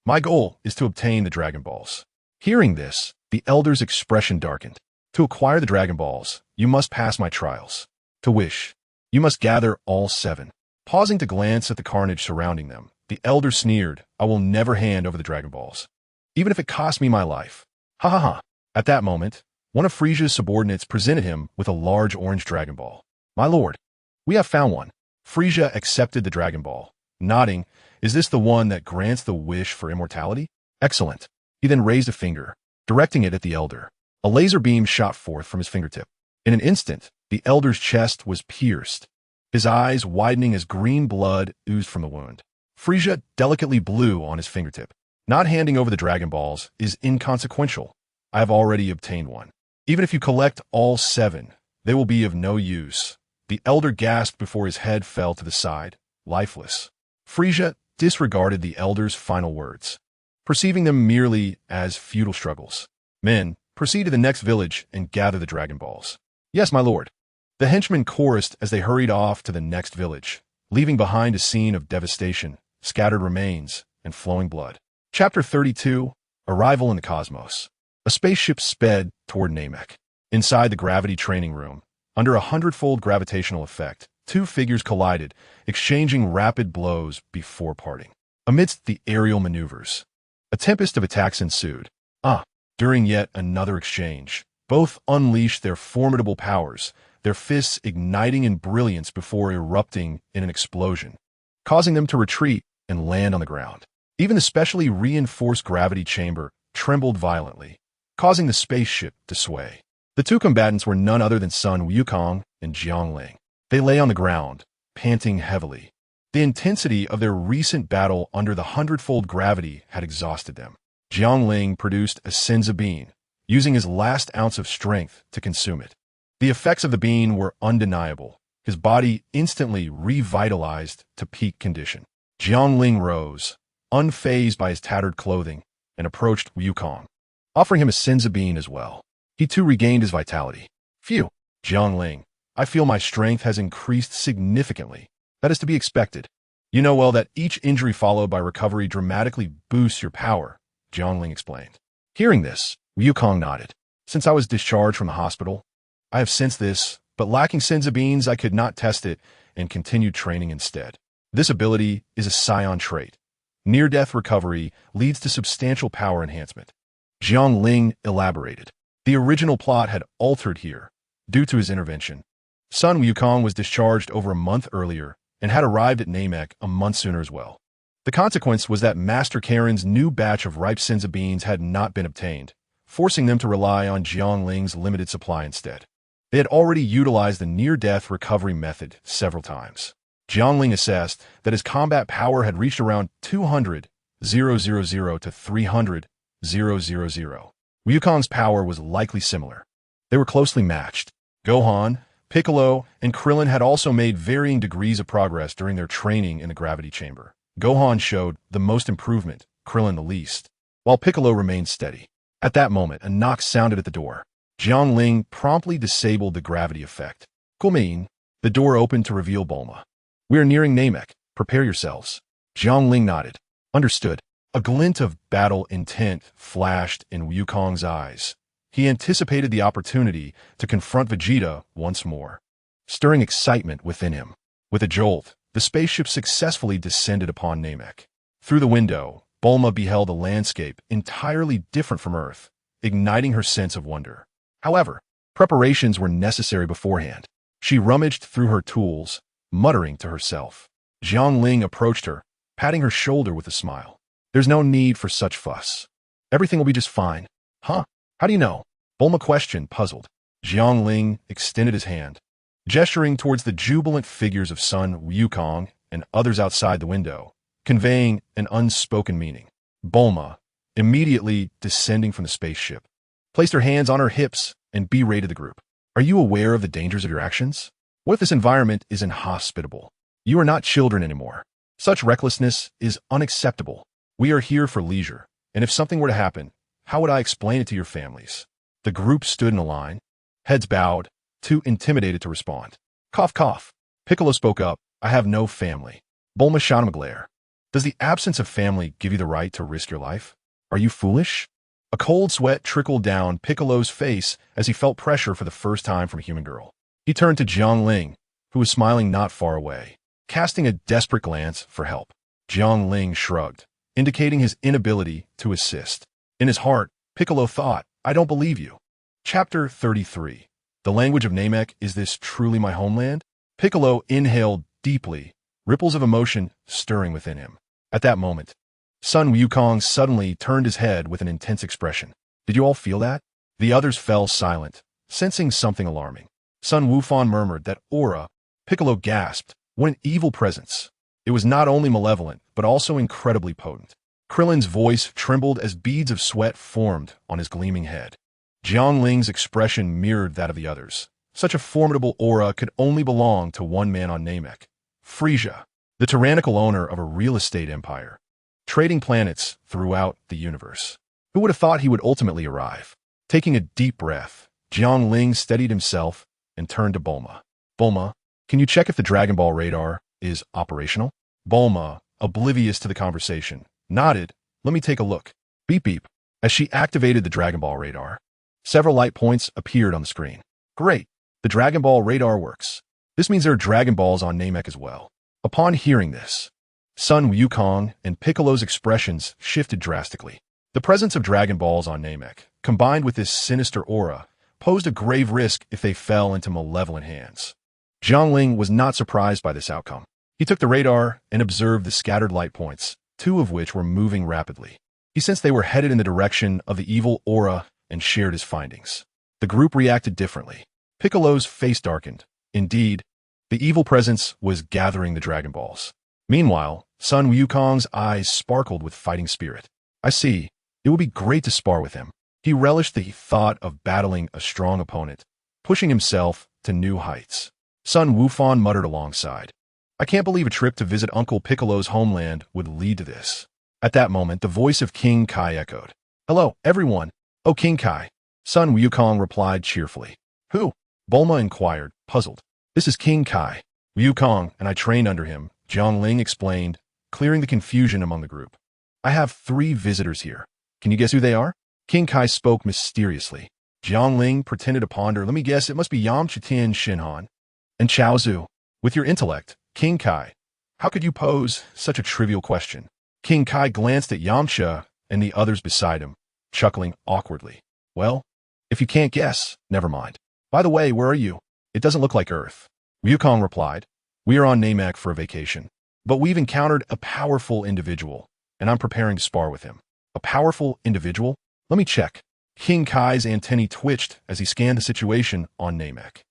My goal is to obtain the Dragon Balls." Hearing this, the elder's expression darkened. "To acquire the Dragon Balls, you must pass my trials. To wish, you must gather all 7. Pausing to glance at the carnage surrounding them, the elder sneered, "I will never hand over the Dragon Balls, even if it costs me my life." Ha ha ha. At that moment, one of Frisia's subordinates presented him with a large orange Dragon Ball. "My lord, we have found one." Frisia accepted the Dragon Ball, nodding. "Is this the one that grants the wish for immortality?" "Excellent." He then raised a finger, directing it at the elder. A laser beam shot forth from his fingertip. In an instant, the elder's chest was pierced, his eyes widening as green blood oozed from the wound. Frisia delicately blew on his fingertip. "Not handing over the Dragon Balls is inconsequential. I have already obtained one. Even if you collect all 7, they will be of no use." The elder gasped before his head fell to the side, lifeless. Frisia disregarded the elder's final words, perceiving them merely as futile struggles. "Men, proceed to the next village and gather the Dragon Balls." "Yes, my lord." The henchmen chorused as they hurried off to the next village, leaving behind a scene of devastation, scattered remains, and flowing blood. Chapter 32, Arrival in the Cosmos. A spaceship sped toward Namek. Inside the gravity training room, under a 100-fold gravitational effect, 2 figures collided, exchanging rapid blows before parting. Amidst the aerial maneuvers, a tempest of attacks ensued. During yet another exchange, both unleashed their formidable powers, their fists igniting in brilliance before erupting in an explosion, causing them to retreat and land on the ground. Even the specially reinforced gravity chamber trembled violently, causing the spaceship to sway. The 2 combatants were none other than Sun Wukong and Jiang Ling. They lay on the ground, panting heavily, The intensity of their recent battle under the hundredfold gravity had exhausted them. Jiang Ling produced a Senza bean, using his last ounce of strength to consume it. The effects of the bean were undeniable. His body instantly revitalized to peak condition. Jiang Ling rose, unfazed by his tattered clothing, and approached Wukong, offering him a Senza bean as well. He too regained his vitality. Phew, Jiang Ling, I feel my strength has increased significantly. That is to be expected. You know well that each injury followed by recovery dramatically boosts your power, Jiang Ling explained. Hearing this, Wukong nodded. Since I was discharged from the hospital, I have sensed this, but lacking Senza beans, I could not test it and continued training instead. This ability is a Saiyan trait. Near-death recovery leads to substantial power enhancement. Jiang Ling elaborated. The original plot had altered here, due to his intervention. Son Wukong was discharged over a month earlier and had arrived at Namek a month sooner as well. The consequence was that Master Karen's new batch of ripe Senza beans had not been obtained, forcing them to rely on Jiang Ling's limited supply instead. They had already utilized the near-death recovery method several times. Jiang Ling assessed that his combat power had reached around 200,000 to 300,000. Wukong's power was likely similar. They were closely matched. Gohan, Piccolo, and Krillin had also made varying degrees of progress during their training in the gravity chamber. Gohan showed the most improvement, Krillin the least, while Piccolo remained steady. At that moment, a knock sounded at the door. Jiang Ling promptly disabled the gravity effect. Kulmin, the door opened to reveal Bulma. We are nearing Namek. Prepare yourselves. Jiang Ling nodded. Understood. A glint of battle intent flashed in Wukong's eyes. He anticipated the opportunity to confront Vegeta once more, stirring excitement within him. With a jolt, the spaceship successfully descended upon Namek. Through the window, Bulma beheld a landscape entirely different from Earth, igniting her sense of wonder. However, preparations were necessary beforehand. She rummaged through her tools, muttering to herself. Jiang Ling approached her, patting her shoulder with a smile. There's no need for such fuss. Everything will be just fine. Huh? How do you know? Bulma questioned, puzzled. Jiang Ling extended his hand, gesturing towards the jubilant figures of Son Wukong and others outside the window, conveying an unspoken meaning. Bulma, immediately descending from the spaceship, placed her hands on her hips and berated the group. Are you aware of the dangers of your actions? What if this environment is inhospitable? You are not children anymore. Such recklessness is unacceptable. We are here for leisure, and if something were to happen, how would I explain it to your families? The group stood in a line, heads bowed, too intimidated to respond. Cough, cough. Piccolo spoke up. I have no family. Bulma shot him a glare. Does the absence of family give you the right to risk your life? Are you foolish? A cold sweat trickled down Piccolo's face as he felt pressure for the first time from a human girl. He turned to Jiang Ling, who was smiling not far away, casting a desperate glance for help. Jiang Ling shrugged, indicating his inability to assist. In his heart, Piccolo thought, I don't believe you. Chapter 33. The language of Namek, is this truly my homeland? Piccolo inhaled deeply, ripples of emotion stirring within him. At that moment, Son Wukong suddenly turned his head with an intense expression. Did you all feel that? The others fell silent, sensing something alarming. Son Wufan murmured that aura. Piccolo gasped. What an evil presence. It was not only malevolent, but also incredibly potent. Krillin's voice trembled as beads of sweat formed on his gleaming head. Jiang Ling's expression mirrored that of the others. Such a formidable aura could only belong to one man on Namek. Frisia, the tyrannical owner of a real estate empire, trading planets throughout the universe. Who would have thought he would ultimately arrive? Taking a deep breath, Jiang Ling steadied himself and turned to Bulma. Bulma, can you check if the Dragon Ball radar is operational? Bulma, oblivious to the conversation, nodded. Let me take a look. Beep beep. As she activated the Dragon Ball radar, several light points appeared on the screen. Great. The Dragon Ball radar works. This means there are Dragon Balls on Namek as well. Upon hearing this, Son Wukong and Piccolo's expressions shifted drastically. The presence of Dragon Balls on Namek, combined with this sinister aura, posed a grave risk if they fell into malevolent hands. Jiang Ling was not surprised by this outcome. He took the radar and observed the scattered light points, two of which were moving rapidly. He sensed they were headed in the direction of the evil aura and shared his findings. The group reacted differently. Piccolo's face darkened. Indeed, the evil presence was gathering the Dragon Balls. Meanwhile, Sun Wukong's eyes sparkled with fighting spirit. I see. It would be great to spar with him. He relished the thought of battling a strong opponent, pushing himself to new heights. Sun Wufan muttered alongside. I can't believe a trip to visit Uncle Piccolo's homeland would lead to this. At that moment, the voice of King Kai echoed. Hello, everyone. Oh, King Kai. Sun Wukong replied cheerfully. Who? Bulma inquired, puzzled. This is King Kai. Wukong, and I trained under him, Jiang Ling explained, clearing the confusion among the group. I have 3 visitors here. Can you guess who they are? King Kai spoke mysteriously. Jiang Ling pretended to ponder. Let me guess, it must be Yamcha Tian Shinhan and Chaozu. With your intellect, King Kai, how could you pose such a trivial question? King Kai glanced at Yamcha and the others beside him, chuckling awkwardly. Well, if you can't guess, never mind. By the way, where are you? It doesn't look like Earth. Wukong replied. We are on Namek for a vacation. But we've encountered a powerful individual, and I'm preparing to spar with him. A powerful individual? Let me check. King Kai's antennae twitched as he scanned the situation on Namek.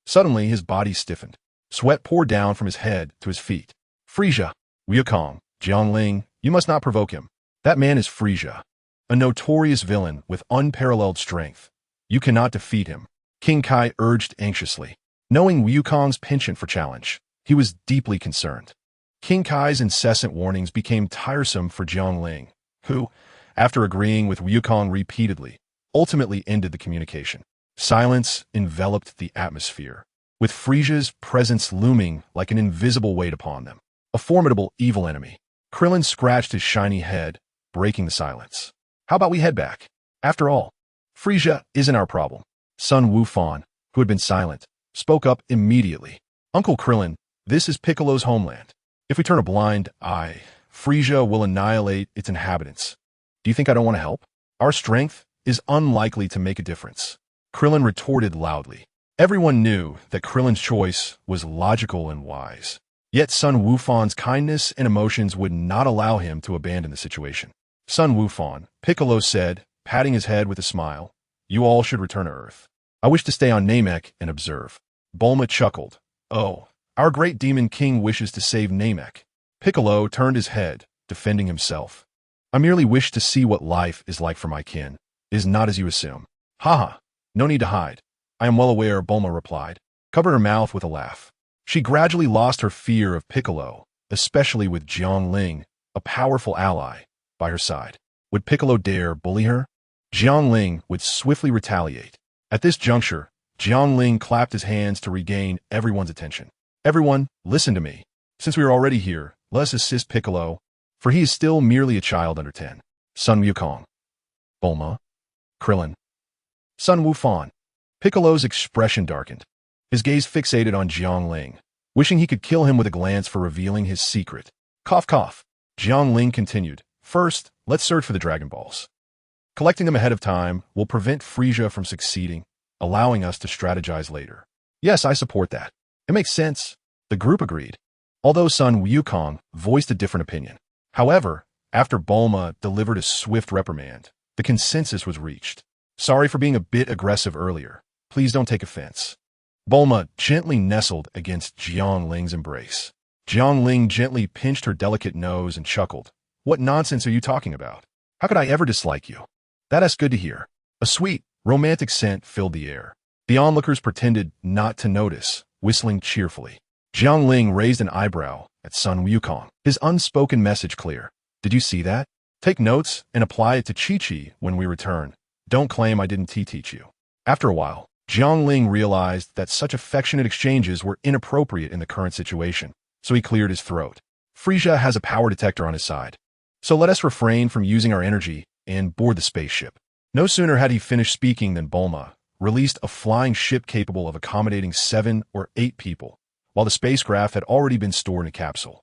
Suddenly, his body stiffened. Sweat poured down from his head to his feet. Frieza, Wukong, Jiang Ling, you must not provoke him. That man is Frieza, a notorious villain with unparalleled strength. You cannot defeat him. King Kai urged anxiously. Knowing Wukong's penchant for challenge, he was deeply concerned. King Kai's incessant warnings became tiresome for Jiang Ling, who, after agreeing with Wukong repeatedly, ultimately ended the communication. Silence enveloped the atmosphere, with Frieza's presence looming like an invisible weight upon them. A formidable evil enemy. Krillin scratched his shiny head, breaking the silence. How about we head back? After all, Frieza isn't our problem. Sun Wufan, who had been silent, spoke up immediately. Uncle Krillin, this is Piccolo's homeland. If we turn a blind eye, Frieza will annihilate its inhabitants. Do you think I don't want to help? Our strength is unlikely to make a difference. Krillin retorted loudly. Everyone knew that Krillin's choice was logical and wise. Yet Sun Wufan's kindness and emotions would not allow him to abandon the situation. Sun Wufan, Piccolo said, patting his head with a smile, you all should return to Earth. I wish to stay on Namek and observe. Bulma chuckled. Oh, our great demon king wishes to save Namek. Piccolo turned his head, defending himself. I merely wish to see what life is like for my kin. It is not as you assume. Haha, no need to hide. I am well aware, Bulma replied, covered her mouth with a laugh. She gradually lost her fear of Piccolo, especially with Jiang Ling, a powerful ally, by her side. Would Piccolo dare bully her? Jiang Ling would swiftly retaliate. At this juncture, Jiang Ling clapped his hands to regain everyone's attention. Everyone, listen to me. Since we are already here, let us assist Piccolo, for he is still merely a child under 10. Sun Wukong. Bulma. Krillin. Sun Wufan. Piccolo's expression darkened. His gaze fixated on Jiang Ling, wishing he could kill him with a glance for revealing his secret. Cough, cough. Jiang Ling continued. First, let's search for the Dragon Balls. Collecting them ahead of time will prevent Frieza from succeeding, allowing us to strategize later. Yes, I support that. It makes sense. The group agreed, although Sun Wukong voiced a different opinion. However, after Bulma delivered a swift reprimand, the consensus was reached. Sorry for being a bit aggressive earlier. Please don't take offense. Bulma gently nestled against Jiang Ling's embrace. Jiang Ling gently pinched her delicate nose and chuckled. What nonsense are you talking about? How could I ever dislike you? That's good to hear. A sweet, romantic scent filled the air. The onlookers pretended not to notice, whistling cheerfully. Jiang Ling raised an eyebrow at Sun Wukong, his unspoken message clear. Did you see that? Take notes and apply it to Chi-Chi when we return. Don't claim I didn't teach you. After a while, Jiang Ling realized that such affectionate exchanges were inappropriate in the current situation, so he cleared his throat. Frieza has a power detector on his side, so let us refrain from using our energy and board the spaceship. No sooner had he finished speaking than Bulma released a flying ship capable of accommodating 7 or 8 people, while the spacecraft had already been stored in a capsule.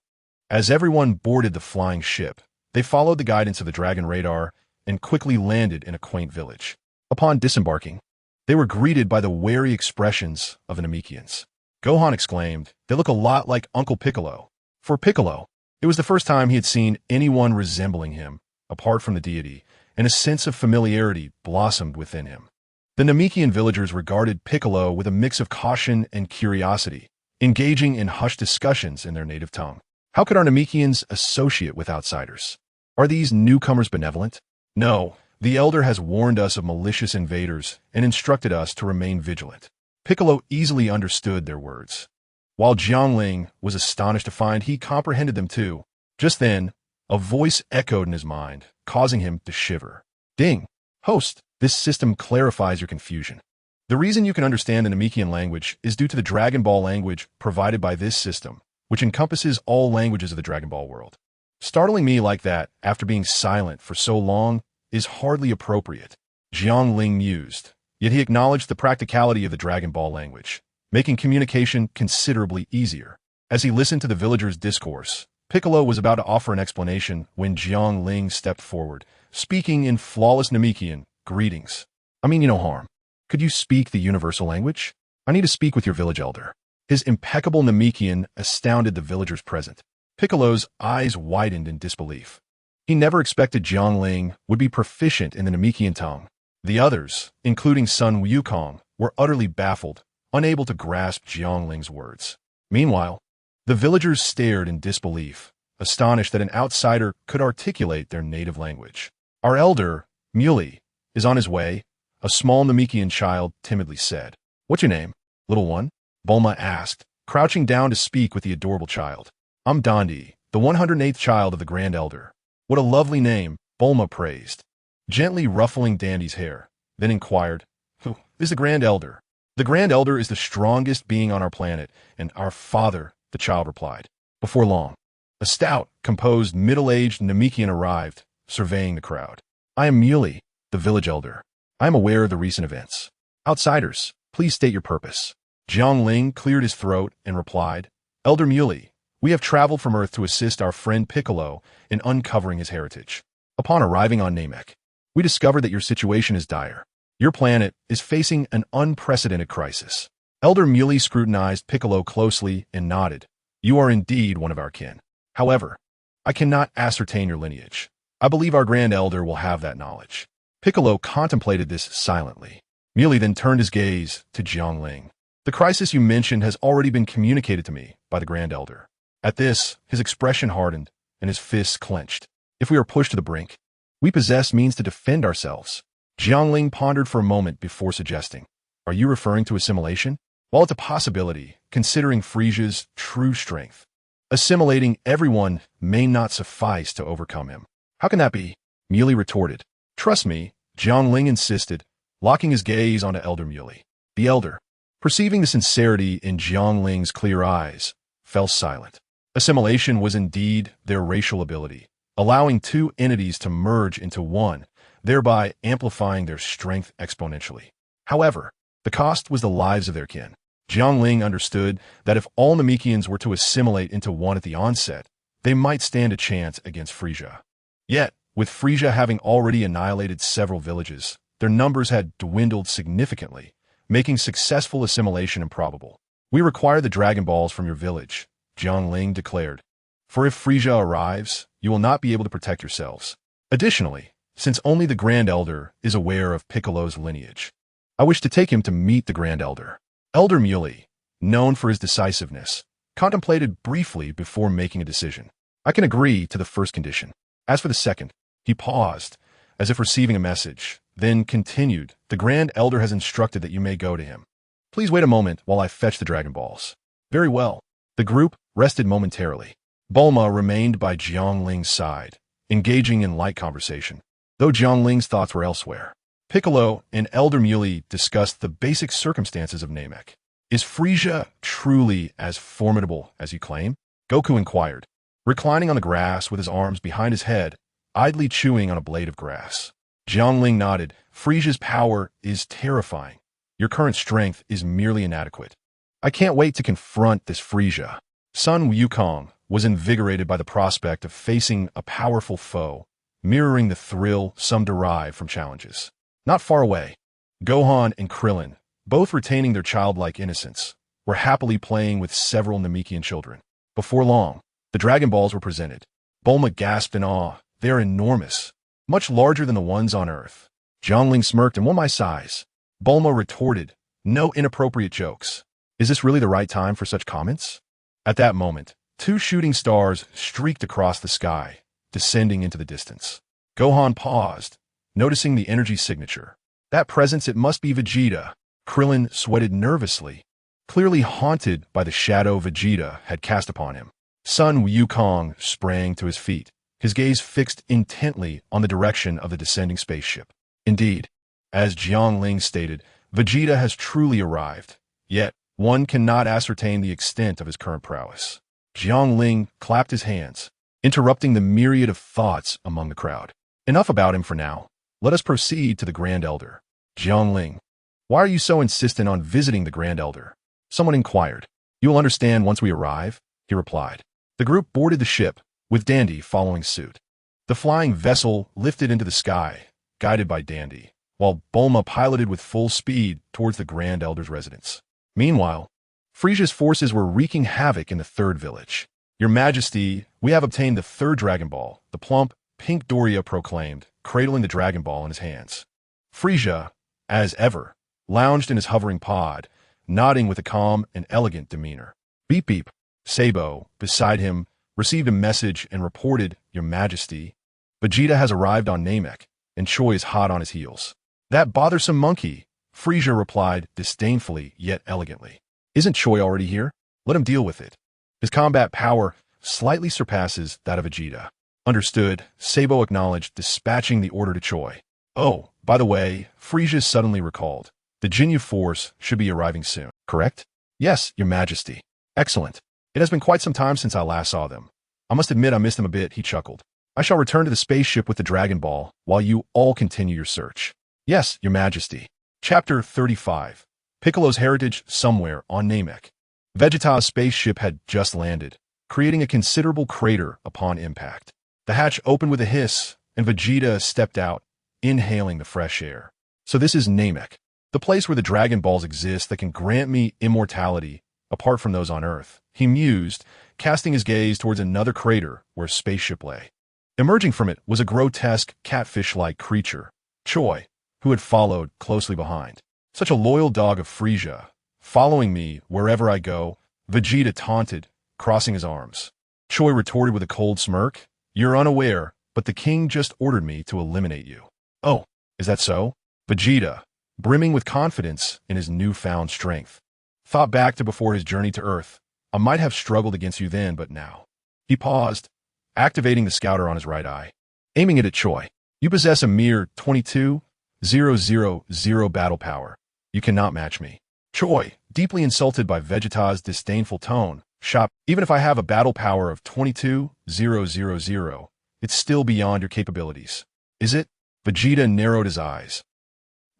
As everyone boarded the flying ship, they followed the guidance of the Dragon radar and quickly landed in a quaint village. Upon disembarking, they were greeted by the wary expressions of the Namekians. Gohan exclaimed, "They look a lot like Uncle Piccolo." For Piccolo, it was the first time he had seen anyone resembling him, apart from the deity, and a sense of familiarity blossomed within him. The Namekian villagers regarded Piccolo with a mix of caution and curiosity, engaging in hushed discussions in their native tongue. How could our Namekians associate with outsiders? Are these newcomers benevolent? No, the Elder has warned us of malicious invaders and instructed us to remain vigilant. Piccolo easily understood their words, while Jiang Ling was astonished to find he comprehended them too. Just then, a voice echoed in his mind, causing him to shiver. Ding! Host, this system clarifies your confusion. The reason you can understand the Namekian language is due to the Dragon Ball language provided by this system, which encompasses all languages of the Dragon Ball world. Startling me like that after being silent for so long is hardly appropriate, Jiang Ling mused, yet he acknowledged the practicality of the Dragon Ball language, making communication considerably easier. As he listened to the villagers' discourse, Piccolo was about to offer an explanation when Jiang Ling stepped forward, speaking in flawless Namekian. Greetings. I mean you no harm. Could you speak the universal language? I need to speak with your village elder. His impeccable Namekian astounded the villagers present. Piccolo's eyes widened in disbelief. He never expected Jiang Ling would be proficient in the Namekian tongue. The others, including Sun Wukong, were utterly baffled, unable to grasp Jiang Ling's words. Meanwhile, the villagers stared in disbelief, astonished that an outsider could articulate their native language. Our elder, Muley, is on his way, a small Namekian child timidly said. What's your name, little one? Bulma asked, crouching down to speak with the adorable child. I'm Dondi, the 108th child of the Grand Elder. What a lovely name, Bulma praised, gently ruffling Dandy's hair, then inquired, Who is the Grand Elder? The Grand Elder is the strongest being on our planet, and our father, the child replied. Before long, a stout, composed, middle-aged Namekian arrived, surveying the crowd. I am Muley, the village elder. I am aware of the recent events. Outsiders, please state your purpose. Jiang Ling cleared his throat and replied, Elder Muley, we have traveled from Earth to assist our friend Piccolo in uncovering his heritage. Upon arriving on Namek, we discovered that your situation is dire. Your planet is facing an unprecedented crisis. Elder Muley scrutinized Piccolo closely and nodded. You are indeed one of our kin. However, I cannot ascertain your lineage. I believe our Grand Elder will have that knowledge. Piccolo contemplated this silently. Muley then turned his gaze to Jiang Ling. The crisis you mentioned has already been communicated to me by the Grand Elder. At this, his expression hardened and his fists clenched. If we are pushed to the brink, we possess means to defend ourselves. Jiang Ling pondered for a moment before suggesting, Are you referring to assimilation? While it's a possibility, considering Frisia's true strength, assimilating everyone may not suffice to overcome him. How can that be? Muley retorted. Trust me, Jiang Ling insisted, locking his gaze onto Elder Muley. The elder, perceiving the sincerity in Jiang Ling's clear eyes, fell silent. Assimilation was indeed their racial ability, allowing two entities to merge into one, thereby amplifying their strength exponentially. However, the cost was the lives of their kin. Jiang Ling understood that if all Namekians were to assimilate into one at the onset, they might stand a chance against Frisia. Yet, with Frisia having already annihilated several villages, their numbers had dwindled significantly, making successful assimilation improbable. We require the Dragon Balls from your village, Jiang Ling declared. For if Frisia arrives, you will not be able to protect yourselves. Additionally, since only the Grand Elder is aware of Piccolo's lineage, I wish to take him to meet the Grand Elder. Elder Muley, known for his decisiveness, contemplated briefly before making a decision. I can agree to the first condition. As for the second, he paused, as if receiving a message, then continued, The Grand Elder has instructed that you may go to him. Please wait a moment while I fetch the Dragon Balls. Very well. The group rested momentarily. Bulma remained by Jiang Ling's side, engaging in light conversation, though Jiang Ling's thoughts were elsewhere. Piccolo and Elder Muley discussed the basic circumstances of Namek. Is Frisia truly as formidable as you claim? Goku inquired, reclining on the grass with his arms behind his head, idly chewing on a blade of grass. Jiang Ling nodded. Frisia's power is terrifying. Your current strength is merely inadequate. I can't wait to confront this Frisia. Sun Wukong was invigorated by the prospect of facing a powerful foe, mirroring the thrill some derive from challenges. Not far away, Gohan and Krillin, both retaining their childlike innocence, were happily playing with several Namekian children. Before long, the Dragon Balls were presented. Bulma gasped in awe. They are enormous, much larger than the ones on Earth. Jiang Ling smirked and won my size. Bulma retorted, No inappropriate jokes. Is this really the right time for such comments? At that moment, 2 shooting stars streaked across the sky, descending into the distance. Gohan paused, noticing the energy signature. That presence, it must be Vegeta. Krillin sweated nervously, clearly haunted by the shadow Vegeta had cast upon him. Sun Wukong sprang to his feet, his gaze fixed intently on the direction of the descending spaceship. Indeed, as Jiang Ling stated, Vegeta has truly arrived, yet one cannot ascertain the extent of his current prowess. Jiang Ling clapped his hands, interrupting the myriad of thoughts among the crowd. Enough about him for now. Let us proceed to the Grand Elder. Jiang Ling, why are you so insistent on visiting the Grand Elder? Someone inquired. You will understand once we arrive, he replied. The group boarded the ship, with Dandy following suit. The flying vessel lifted into the sky, guided by Dandy, while Bulma piloted with full speed towards the Grand Elder's residence. Meanwhile, Frisia's forces were wreaking havoc in the third village. Your Majesty, we have obtained the third Dragon Ball, the plump, pink Doria proclaimed, cradling the Dragon Ball in his hands. Frisia, as ever, lounged in his hovering pod, nodding with a calm and elegant demeanor. Beep beep. Sabo, beside him, received a message and reported, Your Majesty, Vegeta has arrived on Namek, and Choi is hot on his heels. That bothersome monkey, Frisia replied disdainfully yet elegantly. Isn't Choi already here? Let him deal with it. His combat power slightly surpasses that of Vegeta. Understood, Sabo acknowledged, dispatching the order to Choi. Oh, by the way, Frisia suddenly recalled. The Ginyu force should be arriving soon, correct? Yes, Your Majesty. Excellent. It has been quite some time since I last saw them. I must admit I missed them a bit, he chuckled. I shall return to the spaceship with the Dragon Ball while you all continue your search. Yes, Your Majesty. Chapter 35. Piccolo's heritage somewhere on Namek. Vegeta's spaceship had just landed, creating a considerable crater upon impact. The hatch opened with a hiss, and Vegeta stepped out, inhaling the fresh air. So this is Namek, the place where the Dragon Balls exist that can grant me immortality, apart from those on Earth, he mused, casting his gaze towards another crater where a spaceship lay. Emerging from it was a grotesque, catfish-like creature, Choi, who had followed closely behind. Such a loyal dog of Frisia, following me wherever I go, Vegeta taunted, crossing his arms. Choi retorted with a cold smirk, You're unaware, but the king just ordered me to eliminate you. Oh, is that so? Vegeta, brimming with confidence in his newfound strength, thought back to before his journey to Earth. I might have struggled against you then, but now. He paused, activating the scouter on his right eye, aiming it at Choi. You possess a mere 22,000 battle power. You cannot match me. Choi, deeply insulted by Vegeta's disdainful tone, shot. Even if I have a battle power of 22,000, it's still beyond your capabilities. Is it? Vegeta narrowed his eyes,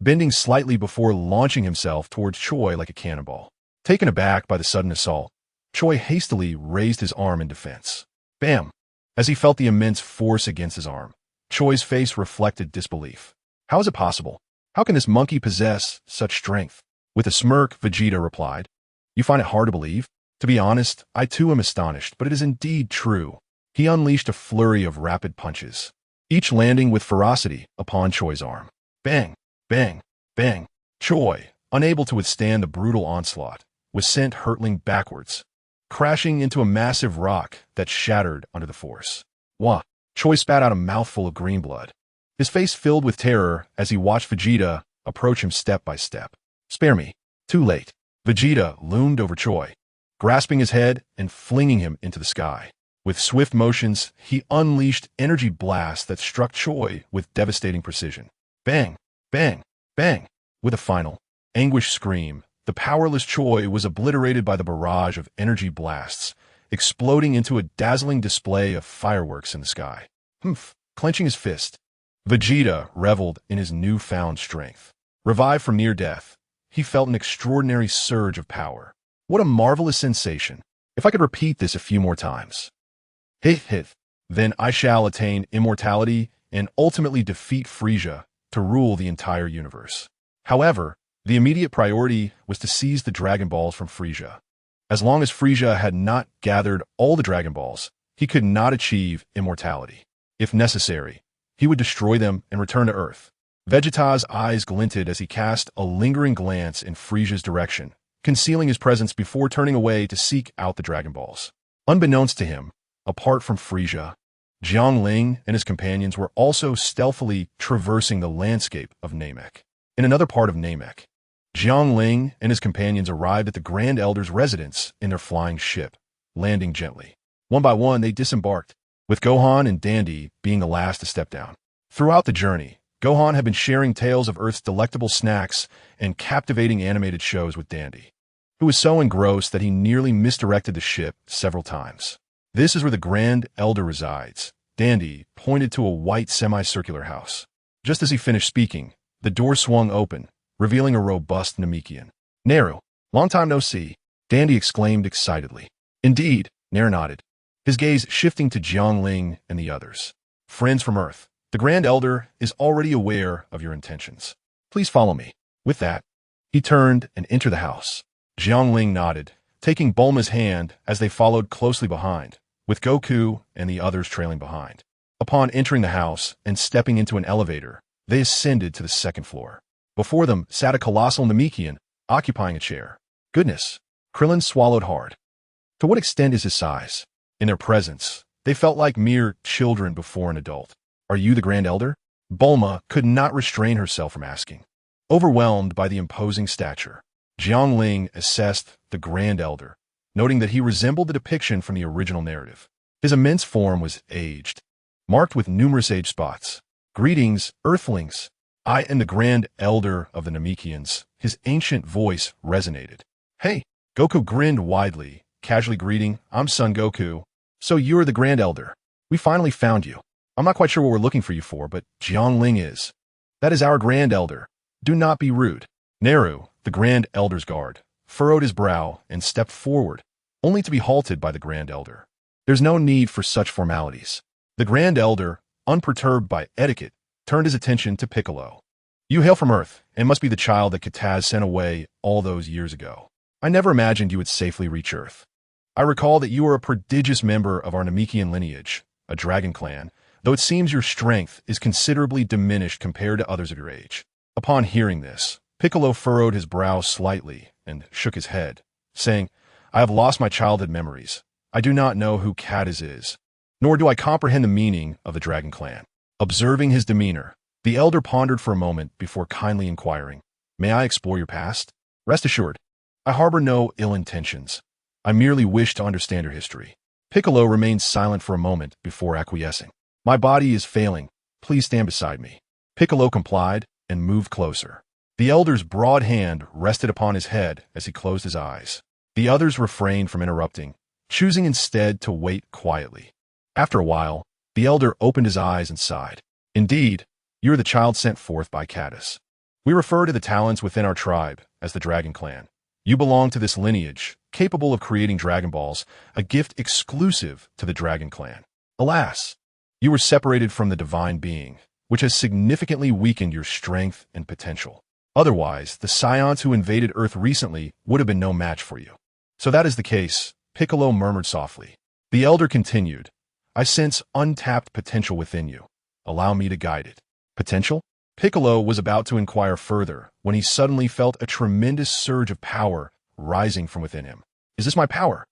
bending slightly before launching himself towards Choi like a cannonball. Taken aback by the sudden assault, Choi hastily raised his arm in defense. Bam! As he felt the immense force against his arm, Choi's face reflected disbelief. How is it possible? How can this monkey possess such strength? With a smirk, Vegeta replied, You find it hard to believe? To be honest, I too am astonished, but it is indeed true. He unleashed a flurry of rapid punches, each landing with ferocity upon Choi's arm. Bang! Bang! Bang! Choi, unable to withstand the brutal onslaught, was sent hurtling backwards, crashing into a massive rock that shattered under the force. Wah! Choi spat out a mouthful of green blood, his face filled with terror as he watched Vegeta approach him step by step. Spare me. Too late. Vegeta loomed over Choi, grasping his head and flinging him into the sky. With swift motions, he unleashed energy blasts that struck Choi with devastating precision. Bang! Bang! Bang! With a final, anguished scream, the powerless Choi was obliterated by the barrage of energy blasts, exploding into a dazzling display of fireworks in the sky. Humph! Clenching his fist, Vegeta reveled in his newfound strength. Revived from near death, he felt an extraordinary surge of power. What a marvelous sensation! If I could repeat this a few more times. Hith, then I shall attain immortality and ultimately defeat Frisia to rule the entire universe. However, the immediate priority was to seize the Dragon Balls from Frisia. As long as Frisia had not gathered all the Dragon Balls, he could not achieve immortality. If necessary, he would destroy them and return to Earth. Vegeta's eyes glinted as he cast a lingering glance in Frisia's direction, concealing his presence before turning away to seek out the Dragon Balls. Unbeknownst to him, apart from Frieza, Jiang Ling and his companions were also stealthily traversing the landscape of Namek. In another part of Namek, Jiang Ling and his companions arrived at the Grand Elder's residence in their flying ship, landing gently. One by one, they disembarked, with Gohan and Dandy being the last to step down. Throughout the journey, Gohan had been sharing tales of Earth's delectable snacks and captivating animated shows with Dandy, who was so engrossed that he nearly misdirected the ship several times. This is where the Grand Elder resides. Dandy pointed to a white semicircular house. Just as he finished speaking, the door swung open, revealing a robust Namekian. "Naru, long time no see," Dandy exclaimed excitedly. "Indeed," Naru nodded, his gaze shifting to Jiang Ling and the others. "Friends from Earth, the Grand Elder is already aware of your intentions. Please follow me." With that, he turned and entered the house. Jiang Ling nodded, taking Bulma's hand as they followed closely behind, with Goku and the others trailing behind. Upon entering the house and stepping into an elevator, they ascended to the second floor. Before them sat a colossal Namekian, occupying a chair. Goodness, Krillin swallowed hard. To what extent is his size? In their presence, they felt like mere children before an adult. "Are you the Grand Elder?" Bulma could not restrain herself from asking. Overwhelmed by the imposing stature, Jiang Ling assessed the Grand Elder, noting that he resembled the depiction from the original narrative. His immense form was aged, marked with numerous age spots. "Greetings, Earthlings. I am the Grand Elder of the Namekians." His ancient voice resonated. "Hey," Goku grinned widely, casually greeting, "I'm Son Goku. So you're the Grand Elder. We finally found you. I'm not quite sure what we're looking for you for, but Jiang Ling is. That is our Grand Elder. Do not be rude." Naru, the Grand Elder's guard, furrowed his brow and stepped forward, only to be halted by the Grand Elder. "There's no need for such formalities." The Grand Elder, unperturbed by etiquette, turned his attention to Piccolo. "You hail from Earth and must be the child that Kataz sent away all those years ago. I never imagined you would safely reach Earth. I recall that you are a prodigious member of our Namekian lineage, a dragon clan, though it seems your strength is considerably diminished compared to others of your age." Upon hearing this, Piccolo furrowed his brow slightly and shook his head, saying, "I have lost my childhood memories. I do not know who Kataz is, nor do I comprehend the meaning of the Dragon Clan." Observing his demeanor, the elder pondered for a moment before kindly inquiring, "May I explore your past?" "Rest assured, I harbor no ill intentions. I merely wish to understand your history." Piccolo remained silent for a moment before acquiescing. "My body is failing. Please stand beside me." Piccolo complied and moved closer. The elder's broad hand rested upon his head as he closed his eyes. The others refrained from interrupting, choosing instead to wait quietly. After a while, the elder opened his eyes and sighed. "Indeed, you are the child sent forth by Kataz. We refer to the talents within our tribe as the Dragon Clan. You belong to this lineage, capable of creating Dragon Balls, a gift exclusive to the Dragon Clan. Alas, you were separated from the Divine Being, which has significantly weakened your strength and potential. Otherwise, the Saiyans who invaded Earth recently would have been no match for you." "So that is the case," Piccolo murmured softly. The elder continued, "I sense untapped potential within you. Allow me to guide it." "Potential?" Piccolo was about to inquire further when he suddenly felt a tremendous surge of power rising from within him. "Is this my power?"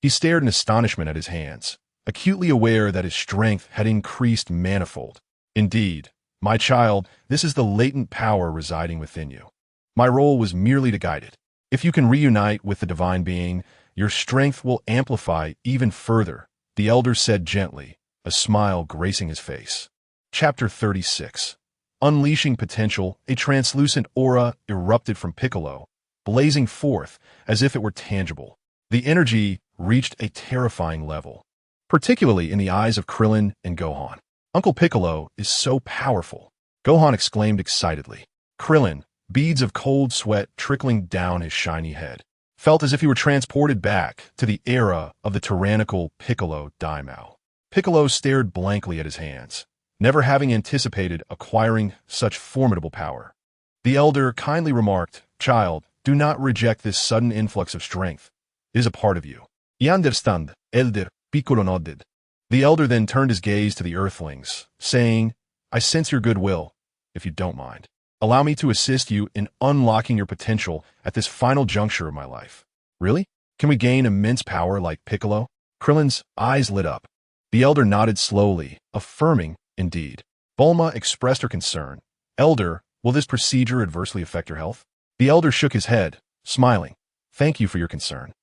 He stared in astonishment at his hands, acutely aware that his strength had increased manifold. "Indeed, my child, this is the latent power residing within you. My role was merely to guide it. If you can reunite with the Divine Being, your strength will amplify even further," the elder said gently, a smile gracing his face. Chapter 36. Unleashing Potential. A translucent aura erupted from Piccolo, blazing forth as if it were tangible. The energy reached a terrifying level, particularly in the eyes of Krillin and Gohan. "Uncle Piccolo is so powerful," Gohan exclaimed excitedly. Krillin, beads of cold sweat trickling down his shiny head, felt as if he were transported back to the era of the tyrannical Piccolo Daimao. Piccolo stared blankly at his hands, never having anticipated acquiring such formidable power. The elder kindly remarked, "Child, do not reject this sudden influx of strength. It is a part of you." "I understand, Elder," Piccolo nodded. The elder then turned his gaze to the Earthlings, saying, "I sense your goodwill. If you don't mind, allow me to assist you in unlocking your potential at this final juncture of my life." "Really? Can we gain immense power like Piccolo?" Krillin's eyes lit up. The elder nodded slowly, affirming, indeed. Bulma expressed her concern. Elder, will this procedure adversely affect your health? The elder shook his head, smiling. Thank you for your concern.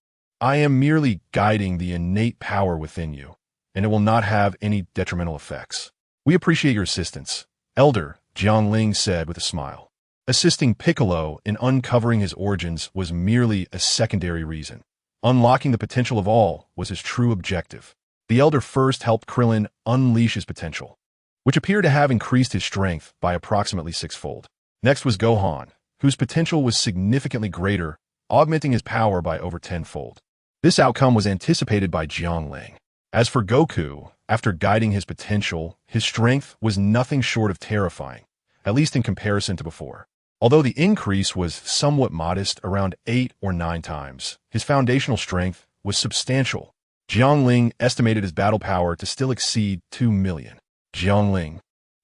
I am merely guiding the innate power within you, and it will not have any detrimental effects. We appreciate your assistance, Elder, Jiang Ling said with a smile. Assisting Piccolo in uncovering his origins was merely a secondary reason. Unlocking the potential of all was his true objective. The elder first helped Krillin unleash his potential, which appeared to have increased his strength by approximately sixfold. Next was Gohan, whose potential was significantly greater, augmenting his power by over tenfold. This outcome was anticipated by Jiang Ling. As for Goku, after guiding his potential, his strength was nothing short of terrifying, at least in comparison to before. Although the increase was somewhat modest, around 8 or 9 times, his foundational strength was substantial. Jiang Ling estimated his battle power to still exceed 2 million. Jiang Ling,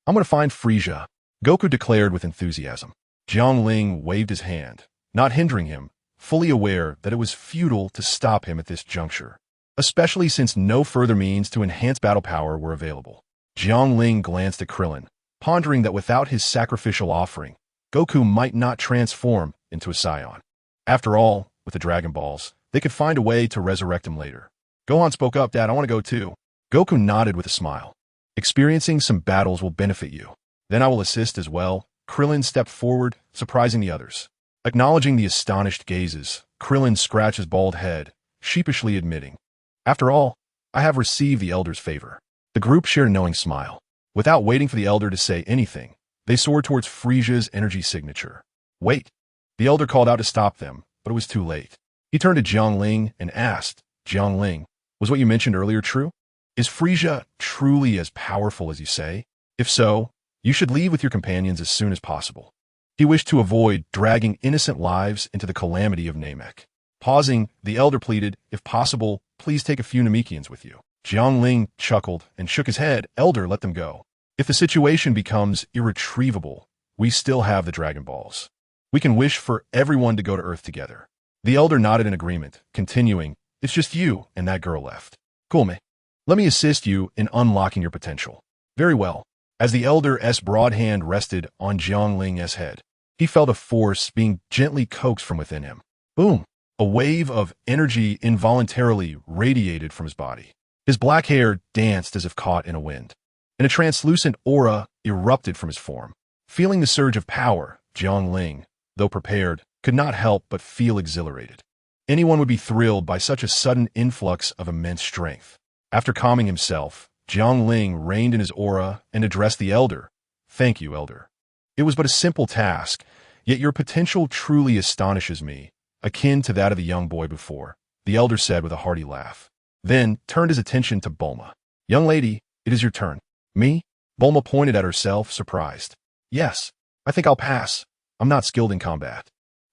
I'm going to find Frieza, Goku declared with enthusiasm. Jiang Ling waved his hand, not hindering him, fully aware that it was futile to stop him at this juncture, especially since no further means to enhance battle power were available. Jiang Ling glanced at Krillin, pondering that without his sacrificial offering, Goku might not transform into a Saiyan. After all, with the Dragon Balls, they could find a way to resurrect him later. Gohan spoke up, Dad, I want to go too. Goku nodded with a smile. Experiencing some battles will benefit you. Then I will assist as well. Krillin stepped forward, surprising the others. Acknowledging the astonished gazes, Krillin scratched his bald head, sheepishly admitting, After all, I have received the elder's favor. The group shared a knowing smile. Without waiting for the elder to say anything, they soared towards Frieza's energy signature. Wait! The elder called out to stop them, but it was too late. He turned to Jiang Ling and asked, Jiang Ling, was what you mentioned earlier true? Is Frieza truly as powerful as you say? If so, you should leave with your companions as soon as possible. He wished to avoid dragging innocent lives into the calamity of Namek. Pausing, the elder pleaded, if possible, please take a few Namekians with you. Jiang Ling chuckled and shook his head. Elder, let them go. If the situation becomes irretrievable, we still have the Dragon Balls. We can wish for everyone to go to Earth together. The elder nodded in agreement, continuing, it's just you and that girl left. Cool, me. Let me assist you in unlocking your potential. Very well. As the elder's broad hand rested on Jiang Ling's head, he felt a force being gently coaxed from within him. Boom! A wave of energy involuntarily radiated from his body. His black hair danced as if caught in a wind, and a translucent aura erupted from his form. Feeling the surge of power, Jiang Ling, though prepared, could not help but feel exhilarated. Anyone would be thrilled by such a sudden influx of immense strength. After calming himself, Jiang Ling reined in his aura and addressed the elder. Thank you, elder. It was but a simple task, yet your potential truly astonishes me, akin to that of the young boy before, the elder said with a hearty laugh. Then turned his attention to Bulma. Young lady, it is your turn. Me? Bulma pointed at herself, surprised. Yes, I think I'll pass. I'm not skilled in combat.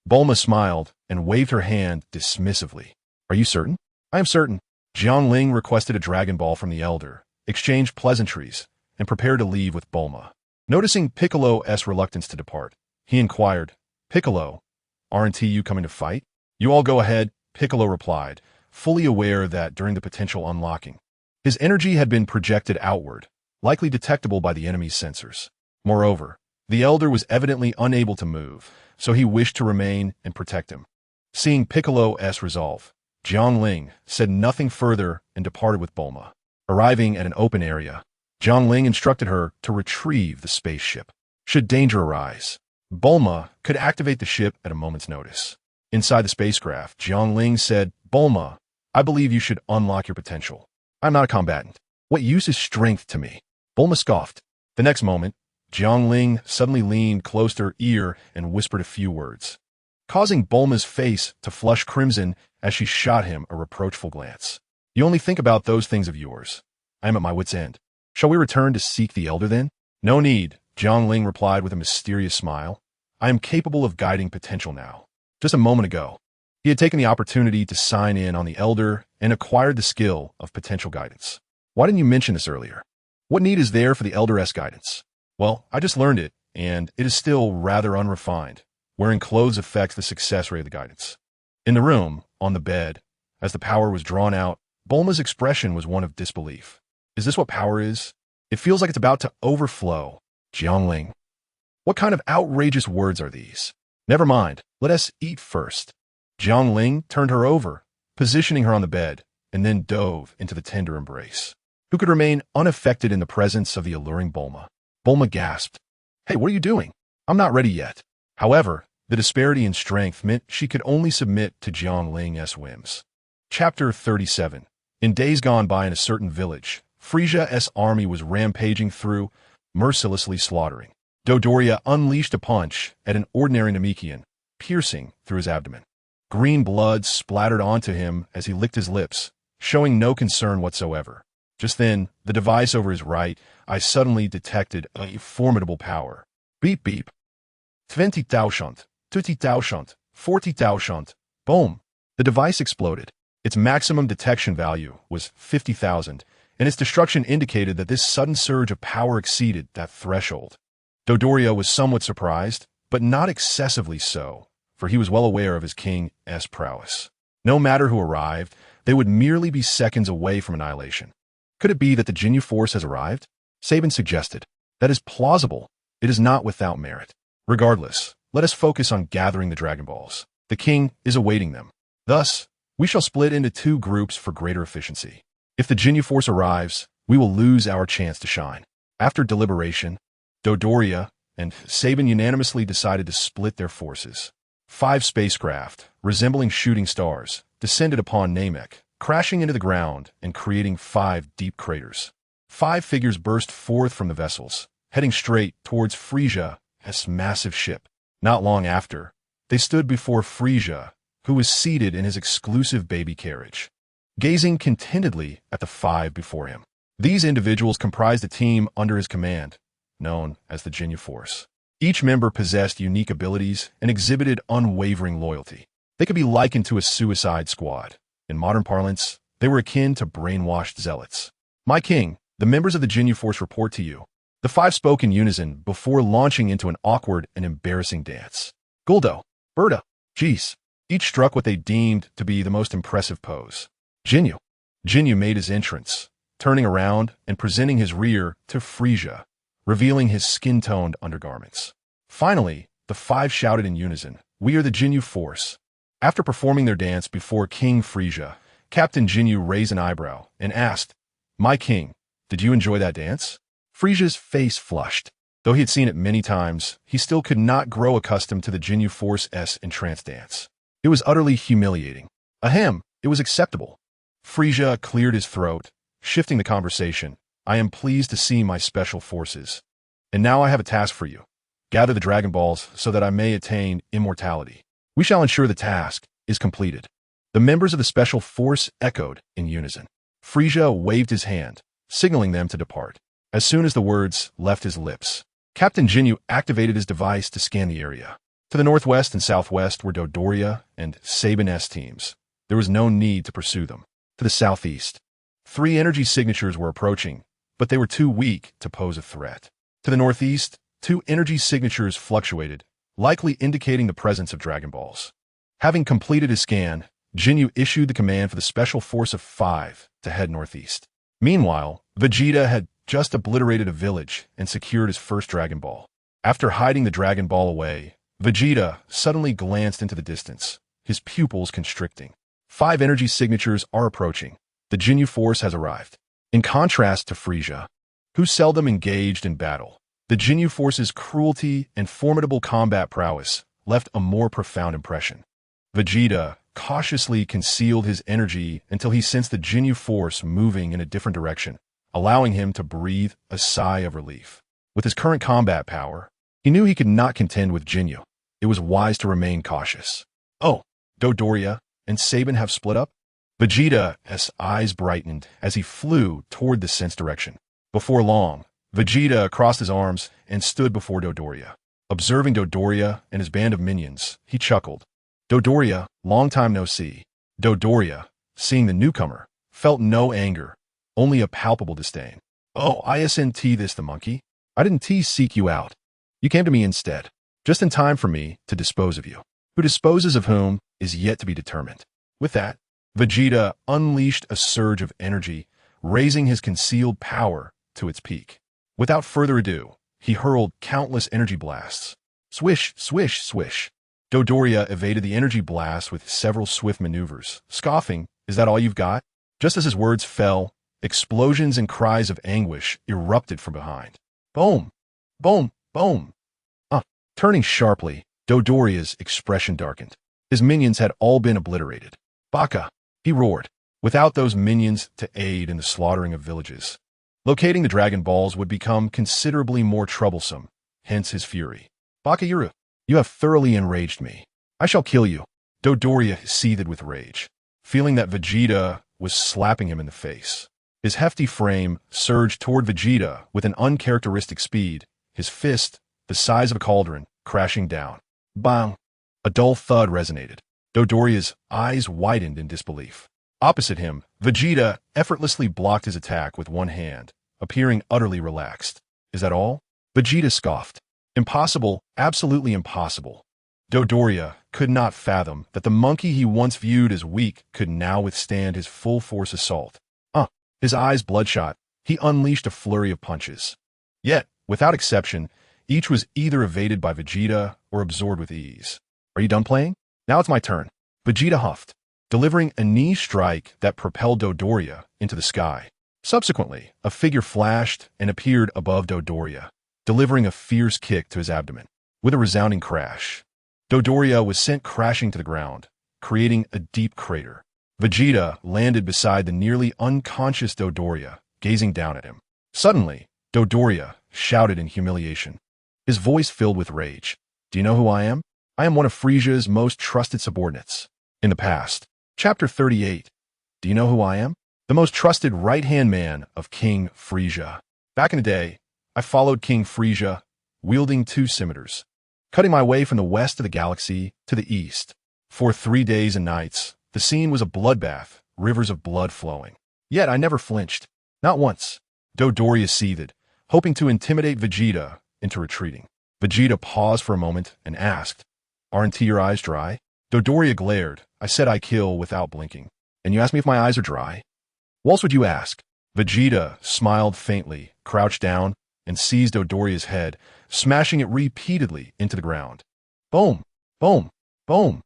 Bulma smiled and waved her hand dismissively. Are you certain? I am certain. Jiang Ling requested a Dragon Ball from the elder, exchanged pleasantries, and prepared to leave with Bulma. Noticing Piccolo's reluctance to depart, he inquired, Piccolo, aren't you coming to fight? You all go ahead, Piccolo replied, fully aware that during the potential unlocking, his energy had been projected outward, likely detectable by the enemy's sensors. Moreover, the elder was evidently unable to move, so he wished to remain and protect him. Seeing Piccolo's resolve, Jiang Ling said nothing further and departed with Bulma. Arriving at an open area, Jiang Ling instructed her to retrieve the spaceship. Should danger arise, Bulma could activate the ship at a moment's notice. Inside the spacecraft, Jiang Ling said, Bulma, I believe you should unlock your potential. I'm not a combatant. What use is strength to me? Bulma scoffed. The next moment, Jiang Ling suddenly leaned close to her ear and whispered a few words, causing Bulma's face to flush crimson as she shot him a reproachful glance. You only think about those things of yours. I am at my wit's end. Shall we return to seek the elder then? No need, Jiang Ling replied with a mysterious smile. I am capable of guiding potential now. Just a moment ago, he had taken the opportunity to sign in on the elder and acquired the skill of potential guidance. Why didn't you mention this earlier? What need is there for the elder's guidance? Well, I just learned it, and it is still rather unrefined. Wearing clothes affects the success rate of the guidance. In the room, on the bed, as the power was drawn out, Bulma's expression was one of disbelief. Is this what power is? It feels like it's about to overflow. Jiang Ling. What kind of outrageous words are these? Never mind, let us eat first. Jiang Ling turned her over, positioning her on the bed, and then dove into the tender embrace. Who could remain unaffected in the presence of the alluring Bulma? Bulma gasped. Hey, what are you doing? I'm not ready yet. However, the disparity in strength meant she could only submit to Jiang Ling's whims. Chapter 37. In days gone by in a certain village, Frisia's army was rampaging through, mercilessly slaughtering. Dodoria unleashed a punch at an ordinary Namekian, piercing through his abdomen. Green blood splattered onto him as he licked his lips, showing no concern whatsoever. Just then, the device over his right eye suddenly detected a formidable power. Beep beep. 20,000, 30,000, 40,000. Boom. The device exploded. Its maximum detection value was 50,000, and its destruction indicated that this sudden surge of power exceeded that threshold. Dodoria was somewhat surprised, but not excessively so, for he was well aware of his king's prowess. No matter who arrived, they would merely be seconds away from annihilation. Could it be that the Ginyu force has arrived? Saiyan suggested. That is plausible. It is not without merit. Regardless, let us focus on gathering the Dragon Balls. The king is awaiting them. Thus, we shall split into two groups for greater efficiency. If the Ginyu force arrives, we will lose our chance to shine. After deliberation, Dodoria and Saiyan unanimously decided to split their forces. 5 spacecraft, resembling shooting stars, descended upon Namek, crashing into the ground and creating 5 deep craters. 5 figures burst forth from the vessels, heading straight towards Frisia's massive ship. Not long after, they stood before Frisia, who was seated in his exclusive baby carriage, gazing contentedly at the 5 before him. These individuals comprised a team under his command, known as the Ginyu Force. Each member possessed unique abilities and exhibited unwavering loyalty. They could be likened to a suicide squad. In modern parlance, they were akin to brainwashed zealots. My king, the members of the Ginyu Force report to you. The 5 spoke in unison before launching into an awkward and embarrassing dance. Guldo, Berta, Jeez. Each struck what they deemed to be the most impressive pose. Ginyu. Ginyu made his entrance, turning around and presenting his rear to Frisia, revealing his skin-toned undergarments. Finally, the 5 shouted in unison, "We are the Ginyu Force." After performing their dance before King Frisia, Captain Ginyu raised an eyebrow and asked, "My king, did you enjoy that dance?" Frisia's face flushed. Though he had seen it many times, he still could not grow accustomed to the Ginyu Force's entrance dance. It was utterly humiliating. Ahem, it was acceptable. Frisia cleared his throat, shifting the conversation. I am pleased to see my special forces. And now I have a task for you. Gather the Dragon Balls so that I may attain immortality. We shall ensure the task is completed. The members of the special force echoed in unison. Frisia waved his hand, signaling them to depart. As soon as the words left his lips, Captain Ginyu activated his device to scan the area. To the northwest and southwest were Dodoria and Saiyan's teams. There was no need to pursue them. To the southeast, 3 energy signatures were approaching, but they were too weak to pose a threat. To the northeast, 2 energy signatures fluctuated, likely indicating the presence of Dragon Balls. Having completed his scan, Ginyu issued the command for the special force of 5 to head northeast. Meanwhile, Vegeta had just obliterated a village and secured his first Dragon Ball. After hiding the Dragon Ball away, Vegeta suddenly glanced into the distance, his pupils constricting. 5 energy signatures are approaching. The Ginyu Force has arrived. In contrast to Frisia, who seldom engaged in battle, the Ginyu Force's cruelty and formidable combat prowess left a more profound impression. Vegeta cautiously concealed his energy until he sensed the Ginyu Force moving in a different direction, allowing him to breathe a sigh of relief. With his current combat power, he knew he could not contend with Ginyu. It was wise to remain cautious. Oh, Dodoria and Saiyan have split up? Vegeta's eyes brightened as he flew toward the sense direction. Before long, Vegeta crossed his arms and stood before Dodoria. Observing Dodoria and his band of minions, he chuckled. Dodoria, long time no see. Dodoria, seeing the newcomer, felt no anger, only a palpable disdain. Oh, isn't this the monkey? I didn't seek you out. You came to me instead, just in time for me to dispose of you. Who disposes of whom is yet to be determined. With that, Vegeta unleashed a surge of energy, raising his concealed power to its peak. Without further ado, he hurled countless energy blasts. Swish, swish, swish. Dodoria evaded the energy blast with several swift maneuvers, scoffing, "Is that all you've got?" Just as his words fell, explosions and cries of anguish erupted from behind. Boom! Boom! Boom! Turning sharply, Dodoria's expression darkened. His minions had all been obliterated. "Baka!" he roared. Without those minions to aid in the slaughtering of villages, locating the Dragon Balls would become considerably more troublesome, hence his fury. "Bakayuru, you have thoroughly enraged me. I shall kill you." Dodoria seethed with rage, feeling that Vegeta was slapping him in the face. His hefty frame surged toward Vegeta with an uncharacteristic speed, his fist, the size of a cauldron, crashing down. Bang! A dull thud resonated. Dodoria's eyes widened in disbelief. Opposite him, Vegeta effortlessly blocked his attack with one hand, appearing utterly relaxed. "Is that all?" Vegeta scoffed. "Impossible, absolutely impossible." Dodoria could not fathom that the monkey he once viewed as weak could now withstand his full-force assault. His eyes bloodshot, he unleashed a flurry of punches. Yet, without exception, each was either evaded by Vegeta or absorbed with ease. "Are you done playing? Now it's my turn." Vegeta huffed, delivering a knee strike that propelled Dodoria into the sky. Subsequently, a figure flashed and appeared above Dodoria, delivering a fierce kick to his abdomen. With a resounding crash, Dodoria was sent crashing to the ground, creating a deep crater. Vegeta landed beside the nearly unconscious Dodoria, gazing down at him. Suddenly, Dodoria shouted in humiliation, his voice filled with rage. "Do you know who I am? I am one of Frisia's most trusted subordinates. In the past, Chapter 38. Do you know who I am? The most trusted right-hand man of King Frisia. Back in the day, I followed King Frisia, wielding two scimitars, cutting my way from the west of the galaxy to the east. For 3 days and nights, the scene was a bloodbath, rivers of blood flowing. Yet I never flinched. Not once." Dodoria seethed, hoping to intimidate Vegeta into retreating. Vegeta paused for a moment and asked, "Aren't your eyes dry?" Dodoria glared. "I said I kill without blinking. And you ask me if my eyes are dry? What else would you ask?" Vegeta smiled faintly, crouched down, and seized Dodoria's head, smashing it repeatedly into the ground. Boom! Boom! Boom!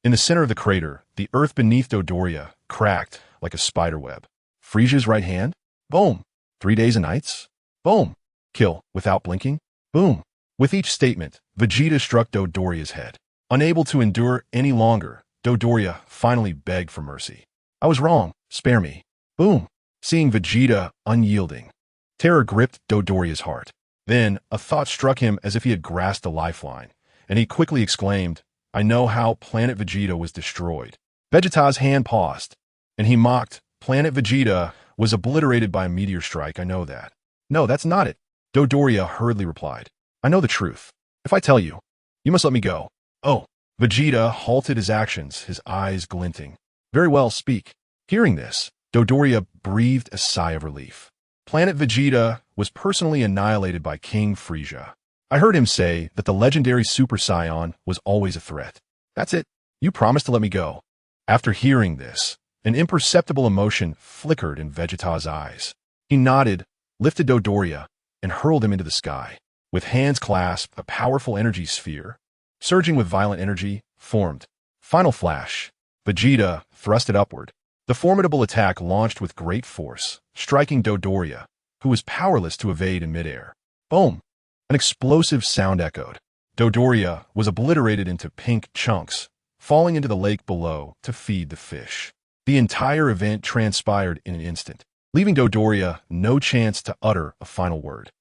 In the center of the crater, the earth beneath Dodoria cracked like a spider web. Frisia's right hand? Boom! 3 days and nights? Boom! Kill without blinking? Boom! With each statement, Vegeta struck Dodoria's head. Unable to endure any longer, Dodoria finally begged for mercy. "I was wrong. Spare me." Boom! Seeing Vegeta unyielding, terror gripped Dodoria's heart. Then, a thought struck him as if he had grasped a lifeline, and he quickly exclaimed, "I know how Planet Vegeta was destroyed." Vegeta's hand paused, and he mocked, "Planet Vegeta was obliterated by a meteor strike, I know that." "No, that's not it," Dodoria hurriedly replied. "I know the truth. If I tell you, you must let me go." "Oh." Vegeta halted his actions, his eyes glinting. "Very well, speak." Hearing this, Dodoria breathed a sigh of relief. Planet Vegeta was personally annihilated by King Frisia. I heard him say that the legendary Super Saiyan was always a threat. "That's it. You promised to let me go." After hearing this, an imperceptible emotion flickered in Vegeta's eyes. He nodded, lifted Dodoria, and hurled him into the sky. With hands clasped, a powerful energy sphere, surging with violent energy, formed. Final flash. Vegeta thrust it upward. The formidable attack launched with great force, striking Dodoria, who was powerless to evade in midair. Boom! An explosive sound echoed. Dodoria was obliterated into pink chunks, falling into the lake below to feed the fish. The entire event transpired in an instant, leaving Dodoria no chance to utter a final word.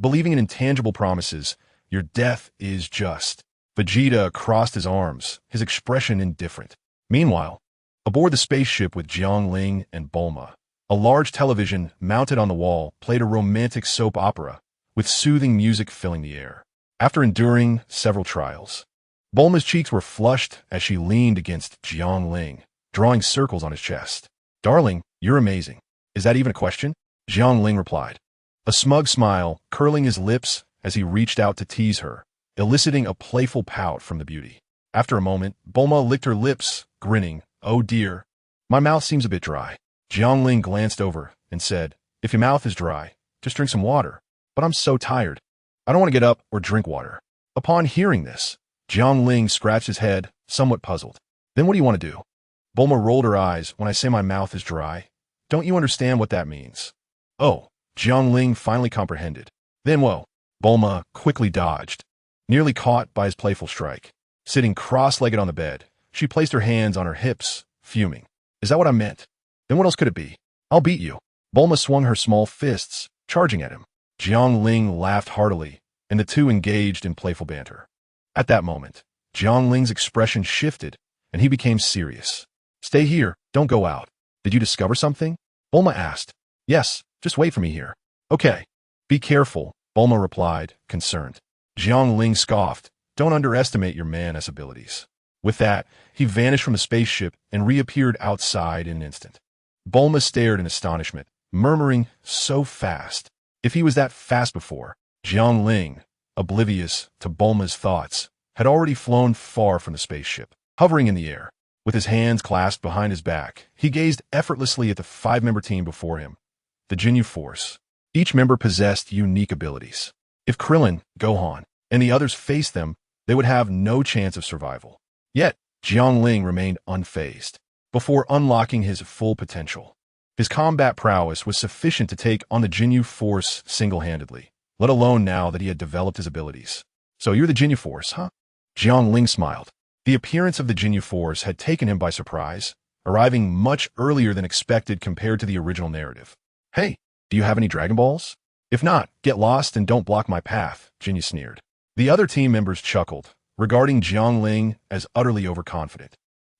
Believing in intangible promises, your death is just. Vegeta crossed his arms, his expression indifferent. Meanwhile, aboard the spaceship with Jiang Ling and Bulma, a large television mounted on the wall played a romantic soap opera, with soothing music filling the air. After enduring several trials, Bulma's cheeks were flushed as she leaned against Jiang Ling, drawing circles on his chest. "Darling, you're amazing. Is that even a question?" Jiang Ling replied, a smug smile curling his lips as he reached out to tease her, eliciting a playful pout from the beauty. After a moment, Bulma licked her lips, grinning. "Oh dear, My mouth seems a bit dry. Jiang Ling glanced over and said, if your mouth is dry, just drink some water. But I'm so tired. I don't want to get up or drink water. Upon hearing this, Jiang Ling scratched his head, somewhat puzzled. Then what do you want to do? Bulma rolled her eyes when I say my mouth is dry. Don't you understand what that means? Oh, Jiang Ling finally comprehended. Then whoa, Bulma quickly dodged, nearly caught by his playful strike. Sitting cross-legged on the bed, she placed her hands on her hips, fuming. Is that what I meant? Then what else could it be? I'll beat you. Bulma swung her small fists, charging at him. Jiang Ling laughed heartily, and the two engaged in playful banter. At that moment, Jiang Ling's expression shifted, and he became serious. Stay here, don't go out. Did you discover something? Bulma asked. Yes, just wait for me here. Okay. Be careful, Bulma replied, concerned. Jiang Ling scoffed. Don't underestimate your man-ass abilities. With that, he vanished from the spaceship and reappeared outside in an instant. Bulma stared in astonishment, murmuring, so fast. If he was that fast before, Jiang Ling, oblivious to Bulma's thoughts, had already flown far from the spaceship, hovering in the air. With his hands clasped behind his back, he gazed effortlessly at the 5-member team before him, the Ginyu Force. Each member possessed unique abilities. If Krillin, Gohan, and the others faced them, they would have no chance of survival. Yet, Jiang Ling remained unfazed. Before unlocking his full potential, his combat prowess was sufficient to take on the Ginyu Force single-handedly, let alone now that he had developed his abilities. So you're the Ginyu Force, huh? Jiang Ling smiled. The appearance of the Ginyu Force had taken him by surprise, arriving much earlier than expected compared to the original narrative. Hey, do you have any Dragon Balls? If not, get lost and don't block my path, Ginyu sneered. The other team members chuckled, regarding Jiang Ling as utterly overconfident.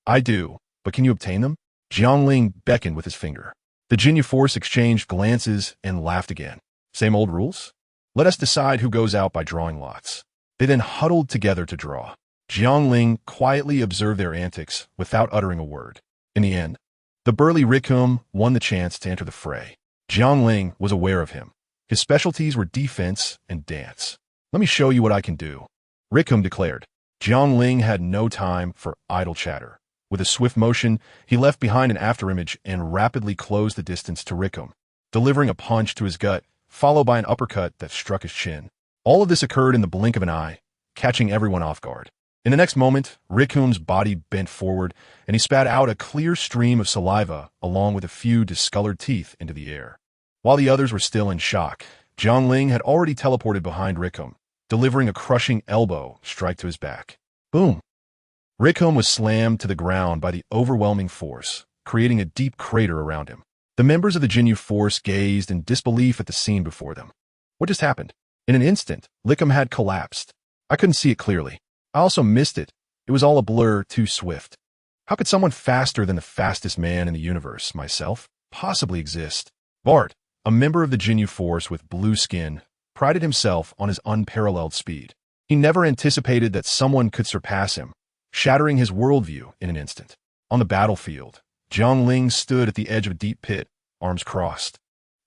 I do, but can you obtain them? Jiang Ling beckoned with his finger. The Ginyu Force exchanged glances and laughed again. Same old rules? Let us decide who goes out by drawing lots. They then huddled together to draw. Jiang Ling quietly observed their antics without uttering a word. In the end, the burly Rikum won the chance to enter the fray. Jiang Ling was aware of him. His specialties were defense and dance. Let me show you what I can do, Rikum declared. Jiang Ling had no time for idle chatter. With a swift motion, he left behind an afterimage and rapidly closed the distance to Rikum, delivering a punch to his gut, followed by an uppercut that struck his chin. All of this occurred in the blink of an eye, catching everyone off guard. In the next moment, Rikum's body bent forward, and he spat out a clear stream of saliva along with a few discolored teeth into the air. While the others were still in shock, Jiang Ling had already teleported behind Rikum, delivering a crushing elbow strike to his back. Boom! Rikum was slammed to the ground by the overwhelming force, creating a deep crater around him. The members of the Ginyu Force gazed in disbelief at the scene before them. What just happened? In an instant, Rikum had collapsed. I couldn't see it clearly. I also missed it. It was all a blur, too swift. How could someone faster than the fastest man in the universe, myself, possibly exist? Bart, a member of the Ginyu Force with blue skin, prided himself on his unparalleled speed. He never anticipated that someone could surpass him, shattering his worldview in an instant. On the battlefield, Jiang Ling stood at the edge of a deep pit, arms crossed,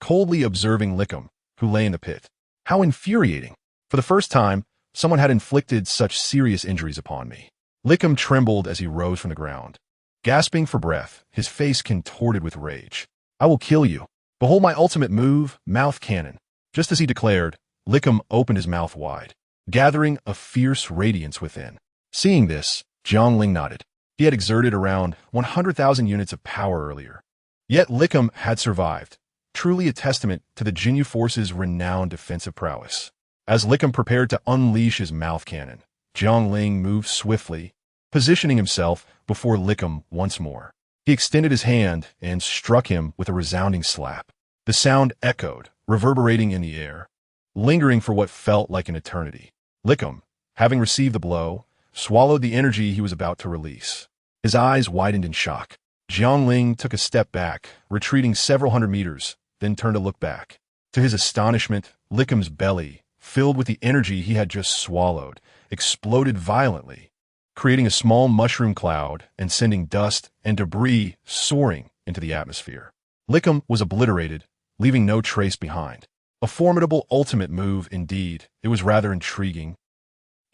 coldly observing Rikum, who lay in the pit. How infuriating! For the first time, someone had inflicted such serious injuries upon me. Rikum trembled as he rose from the ground. Gasping for breath, his face contorted with rage. I will kill you. Behold my ultimate move, Mouth Cannon. Just as he declared, Rikum opened his mouth wide, gathering a fierce radiance within. Seeing this, Jiang Ling nodded. He had exerted around 100,000 units of power earlier. Yet Rikum had survived, truly a testament to the Ginyu Force's renowned defensive prowess. As Rikum prepared to unleash his mouth cannon, Jiang Ling moved swiftly, positioning himself before Rikum once more. He extended his hand and struck him with a resounding slap. The sound echoed, reverberating in the air, lingering for what felt like an eternity. Rikum, having received the blow, swallowed the energy he was about to release. His eyes widened in shock. Jiang Ling took a step back, retreating several hundred meters, then turned to look back. To his astonishment, Rikum's belly, filled with the energy he had just swallowed, exploded violently, creating a small mushroom cloud and sending dust and debris soaring into the atmosphere. Rikum was obliterated, leaving no trace behind. A formidable ultimate move indeed. It was rather intriguing.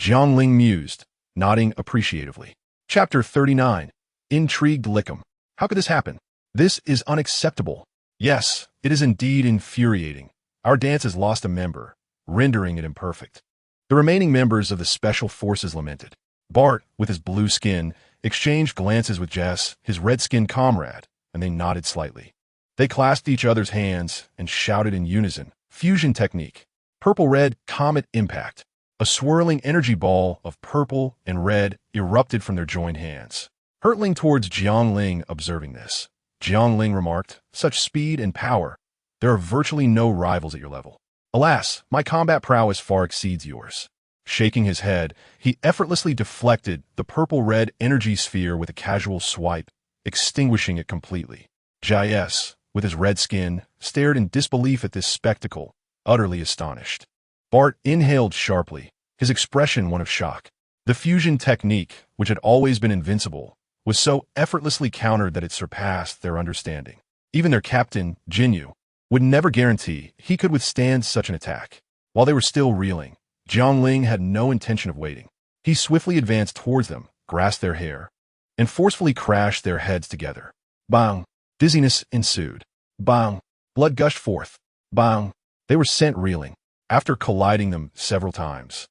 Jiang Ling mused, nodding appreciatively. Chapter 39. Intrigued Rikum. How could this happen? This is unacceptable. Yes, it is indeed infuriating. Our dance has lost a member, rendering it imperfect. The remaining members of the Special Forces lamented. Bart, with his blue skin, exchanged glances with Jess, his red-skinned comrade, and they nodded slightly. They clasped each other's hands and shouted in unison, "Fusion technique. Purple-red comet impact." A swirling energy ball of purple and red erupted from their joined hands, hurtling towards Jiang Ling. Observing this, Jiang Ling remarked, "Such speed and power. There are virtually no rivals at your level. Alas, my combat prowess far exceeds yours." Shaking his head, he effortlessly deflected the purple-red energy sphere with a casual swipe, extinguishing it completely. Jais, with his red skin, stared in disbelief at this spectacle, utterly astonished. Bart inhaled sharply, his expression one of shock. The fusion technique, which had always been invincible, was so effortlessly countered that it surpassed their understanding. Even their Captain Ginyu would never guarantee he could withstand such an attack. While they were still reeling, Jiang Ling had no intention of waiting. He swiftly advanced towards them, grasped their hair, and forcefully crashed their heads together. Bang! Dizziness ensued. Bang! Blood gushed forth. Bang! They were sent reeling. After colliding them several times,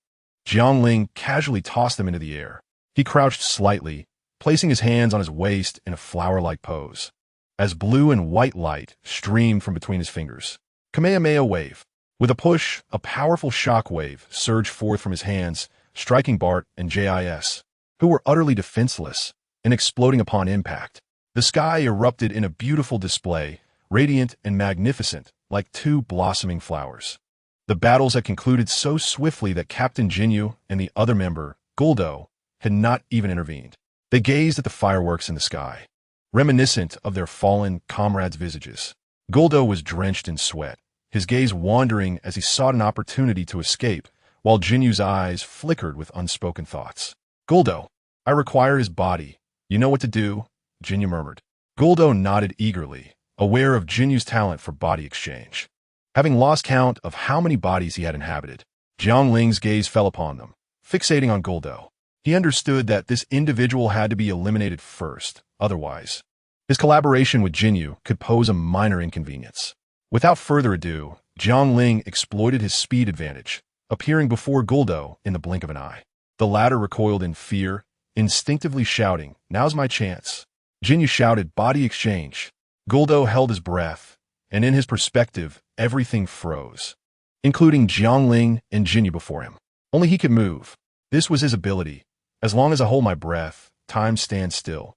Jiang Ling casually tossed them into the air. He crouched slightly, placing his hands on his waist in a flower-like pose. As blue and white light streamed from between his fingers. Kamehameha wave. With a push, a powerful shock wave surged forth from his hands, striking Bart and Jis, who were utterly defenseless, and exploding upon impact. The sky erupted in a beautiful display, radiant and magnificent, like two blossoming flowers. The battles had concluded so swiftly that Captain Ginyu and the other member, Guldo, had not even intervened. They gazed at the fireworks in the sky, reminiscent of their fallen comrades' visages. Guldo was drenched in sweat, his gaze wandering as he sought an opportunity to escape, while Jinyu's eyes flickered with unspoken thoughts. "Guldo, I require his body. You know what to do," Ginyu murmured. Guldo nodded eagerly, aware of Jinyu's talent for body exchange. Having lost count of how many bodies he had inhabited, Jiang Ling's gaze fell upon them, fixating on Guldo. He understood that this individual had to be eliminated first, otherwise, his collaboration with Ginyu could pose a minor inconvenience. Without further ado, Jiang Ling exploited his speed advantage, appearing before Guldo in the blink of an eye. The latter recoiled in fear, instinctively shouting, "Now's my chance." Ginyu shouted, "Body exchange." Guldo held his breath, and in his perspective, everything froze, including Jiang Ling and Ginyu before him. Only he could move. This was his ability. As long as I hold my breath, time stands still.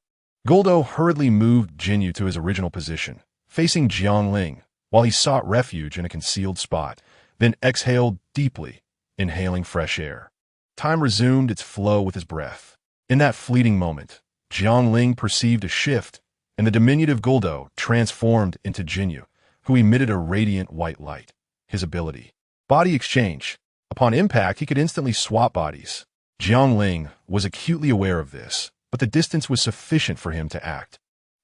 Guldo hurriedly moved Ginyu to his original position, facing Jiang Ling, while he sought refuge in a concealed spot, then exhaled deeply, inhaling fresh air. Time resumed its flow with his breath. In that fleeting moment, Jiang Ling perceived a shift, and the diminutive Guldo transformed into Ginyu, who emitted a radiant white light. His ability. Body exchange. Upon impact, he could instantly swap bodies. Jiang Ling was acutely aware of this, but the distance was sufficient for him to act.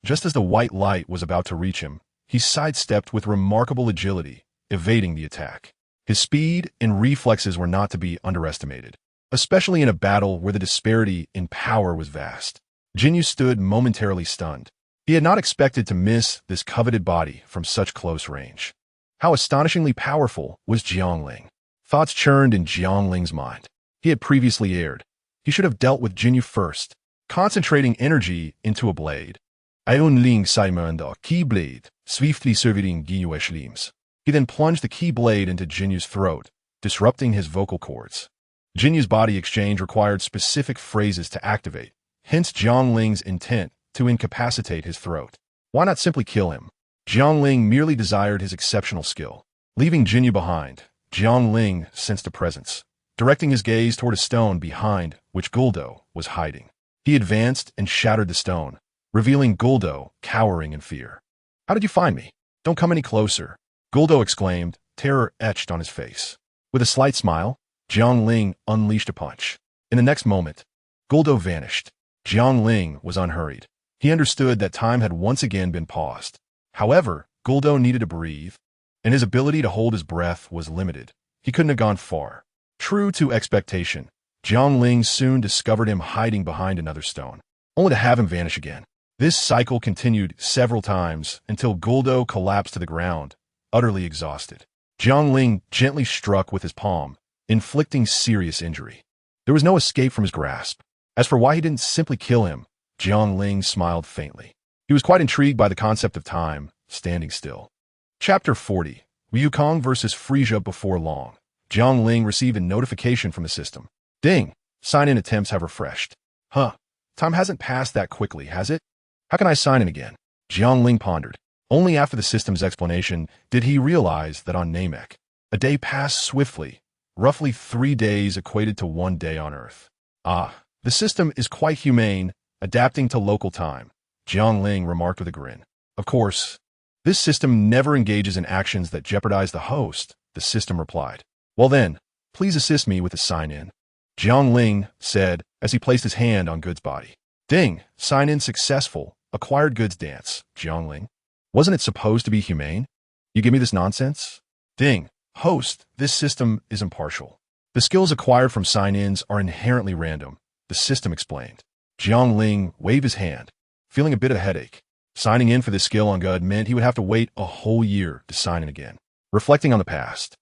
Just as the white light was about to reach him, he sidestepped with remarkable agility, evading the attack. His speed and reflexes were not to be underestimated, especially in a battle where the disparity in power was vast. Jinyu stood momentarily stunned. He had not expected to miss this coveted body from such close range. How astonishingly powerful was Jiang Ling? Thoughts churned in Jiang Ling's mind. He had previously erred. He should have dealt with Jinyu first, concentrating energy into a blade. Ion Ling Saimanda key blade, swiftly serving Ginyu limbs. He then plunged the key blade into Jinyu's throat, disrupting his vocal cords. Jinyu's body exchange required specific phrases to activate, hence Jiang Ling's intent to incapacitate his throat. Why not simply kill him? Jiang Ling merely desired his exceptional skill. Leaving Ginyu behind, Jiang Ling sensed a presence, directing his gaze toward a stone behind which Guldo was hiding. He advanced and shattered the stone, revealing Guldo cowering in fear. "How did you find me? Don't come any closer," Guldo exclaimed, terror etched on his face. With a slight smile, Jiang Ling unleashed a punch. In the next moment, Guldo vanished. Jiang Ling was unhurried. He understood that time had once again been paused. However, Guldo needed to breathe, and his ability to hold his breath was limited. He couldn't have gone far. True to expectation, Jiang Ling soon discovered him hiding behind another stone, only to have him vanish again. This cycle continued several times until Guldo collapsed to the ground, utterly exhausted. Jiang Ling gently struck with his palm, inflicting serious injury. There was no escape from his grasp. As for why he didn't simply kill him, Jiang Ling smiled faintly. He was quite intrigued by the concept of time, standing still. Chapter 40. Wukong versus Frieza. Before long, Jiang Ling received a notification from the system. Ding! Sign-in attempts have refreshed. Huh. Time hasn't passed that quickly, has it? How can I sign in again? Jiang Ling pondered. Only after the system's explanation did he realize that on Namek, a day passed swiftly. Roughly 3 days equated to 1 day on Earth. Ah, the system is quite humane, adapting to local time, Jiang Ling remarked with a grin. Of course, this system never engages in actions that jeopardize the host, the system replied. Well then, please assist me with the sign-in, Jiang Ling said as he placed his hand on Good's body. Ding! Sign-in successful. Acquired goods dance, Jiang Ling. Wasn't it supposed to be humane? You give me this nonsense? Ding! Host, this system is impartial. The skills acquired from sign-ins are inherently random, the system explained. Jiang Ling waved his hand, feeling a bit of a headache. Signing in for this skill on God meant he would have to wait a whole year to sign in again. Reflecting on the past,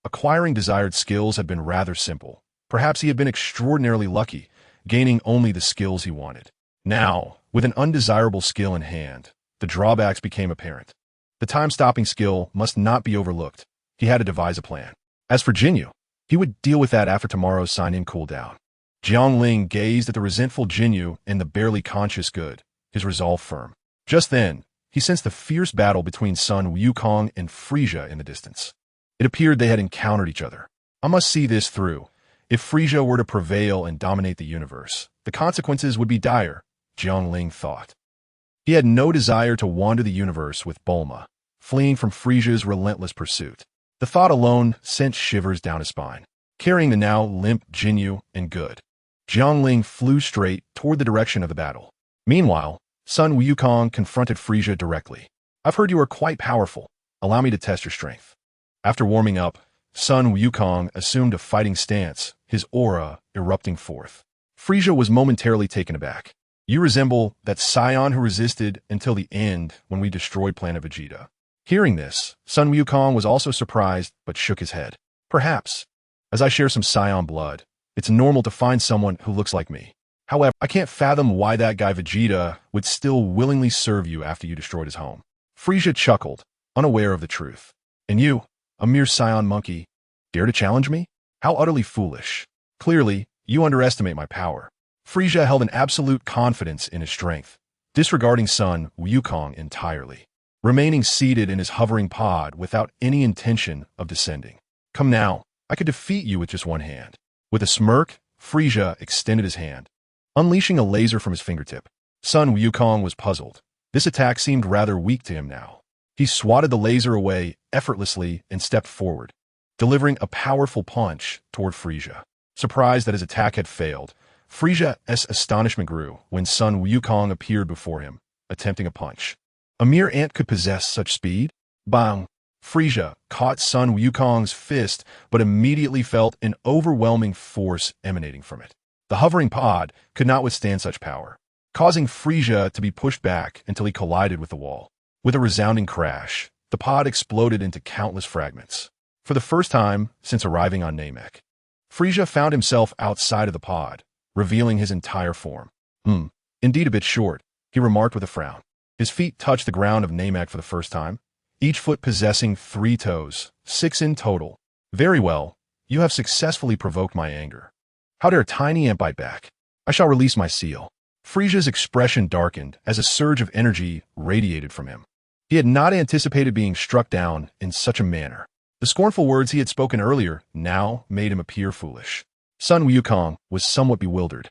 acquiring desired skills had been rather simple. Perhaps he had been extraordinarily lucky, gaining only the skills he wanted. Now, with an undesirable skill in hand, the drawbacks became apparent. The time-stopping skill must not be overlooked. He had to devise a plan. As for Ginyu, he would deal with that after tomorrow's sign-in cooldown. Jiang Ling gazed at the resentful Ginyu and the barely conscious Good, his resolve firm. Just then, he sensed the fierce battle between Sun Wukong and Frieza in the distance. It appeared they had encountered each other. I must see this through. If Frieza were to prevail and dominate the universe, the consequences would be dire, Jiang Ling thought. He had no desire to wander the universe with Bulma, fleeing from Frieza's relentless pursuit. The thought alone sent shivers down his spine. Carrying the now limp Ginyu and Good, Jiang Ling flew straight toward the direction of the battle. Meanwhile, Sun Wukong confronted Frieza directly. I've heard you are quite powerful. Allow me to test your strength. After warming up, Sun Wukong assumed a fighting stance, his aura erupting forth. Frieza was momentarily taken aback. You resemble that Saiyan who resisted until the end when we destroyed Planet Vegeta. Hearing this, Sun Wukong was also surprised but shook his head. Perhaps, as I share some Saiyan blood, it's normal to find someone who looks like me. However, I can't fathom why that guy Vegeta would still willingly serve you after you destroyed his home. Frieza chuckled, unaware of the truth. And you, a mere Saiyan monkey, dare to challenge me? How utterly foolish. Clearly, you underestimate my power. Frieza held an absolute confidence in his strength, disregarding Sun Wukong entirely, remaining seated in his hovering pod without any intention of descending. Come now, I could defeat you with just one hand. With a smirk, Frieza extended his hand, unleashing a laser from his fingertip. Sun Wukong was puzzled. This attack seemed rather weak to him now. He swatted the laser away effortlessly and stepped forward, delivering a powerful punch toward Frieza. Surprised that his attack had failed, Frieza's astonishment grew when Sun Wukong appeared before him, attempting a punch. A mere ant could possess such speed? Bang! Frieza caught Sun Wukong's fist, but immediately felt an overwhelming force emanating from it. The hovering pod could not withstand such power, causing Frieza to be pushed back until he collided with the wall. With a resounding crash, the pod exploded into countless fragments. For the first time since arriving on Namek, Frieza found himself outside of the pod, revealing his entire form. Indeed a bit short, he remarked with a frown. His feet touched the ground of Namek for the first time, each foot possessing 3 toes, 6 in total. Very well, you have successfully provoked my anger. How dare a tiny ant bite back? I shall release my seal. Frieza's expression darkened as a surge of energy radiated from him. He had not anticipated being struck down in such a manner. The scornful words he had spoken earlier now made him appear foolish. Sun Wukong was somewhat bewildered,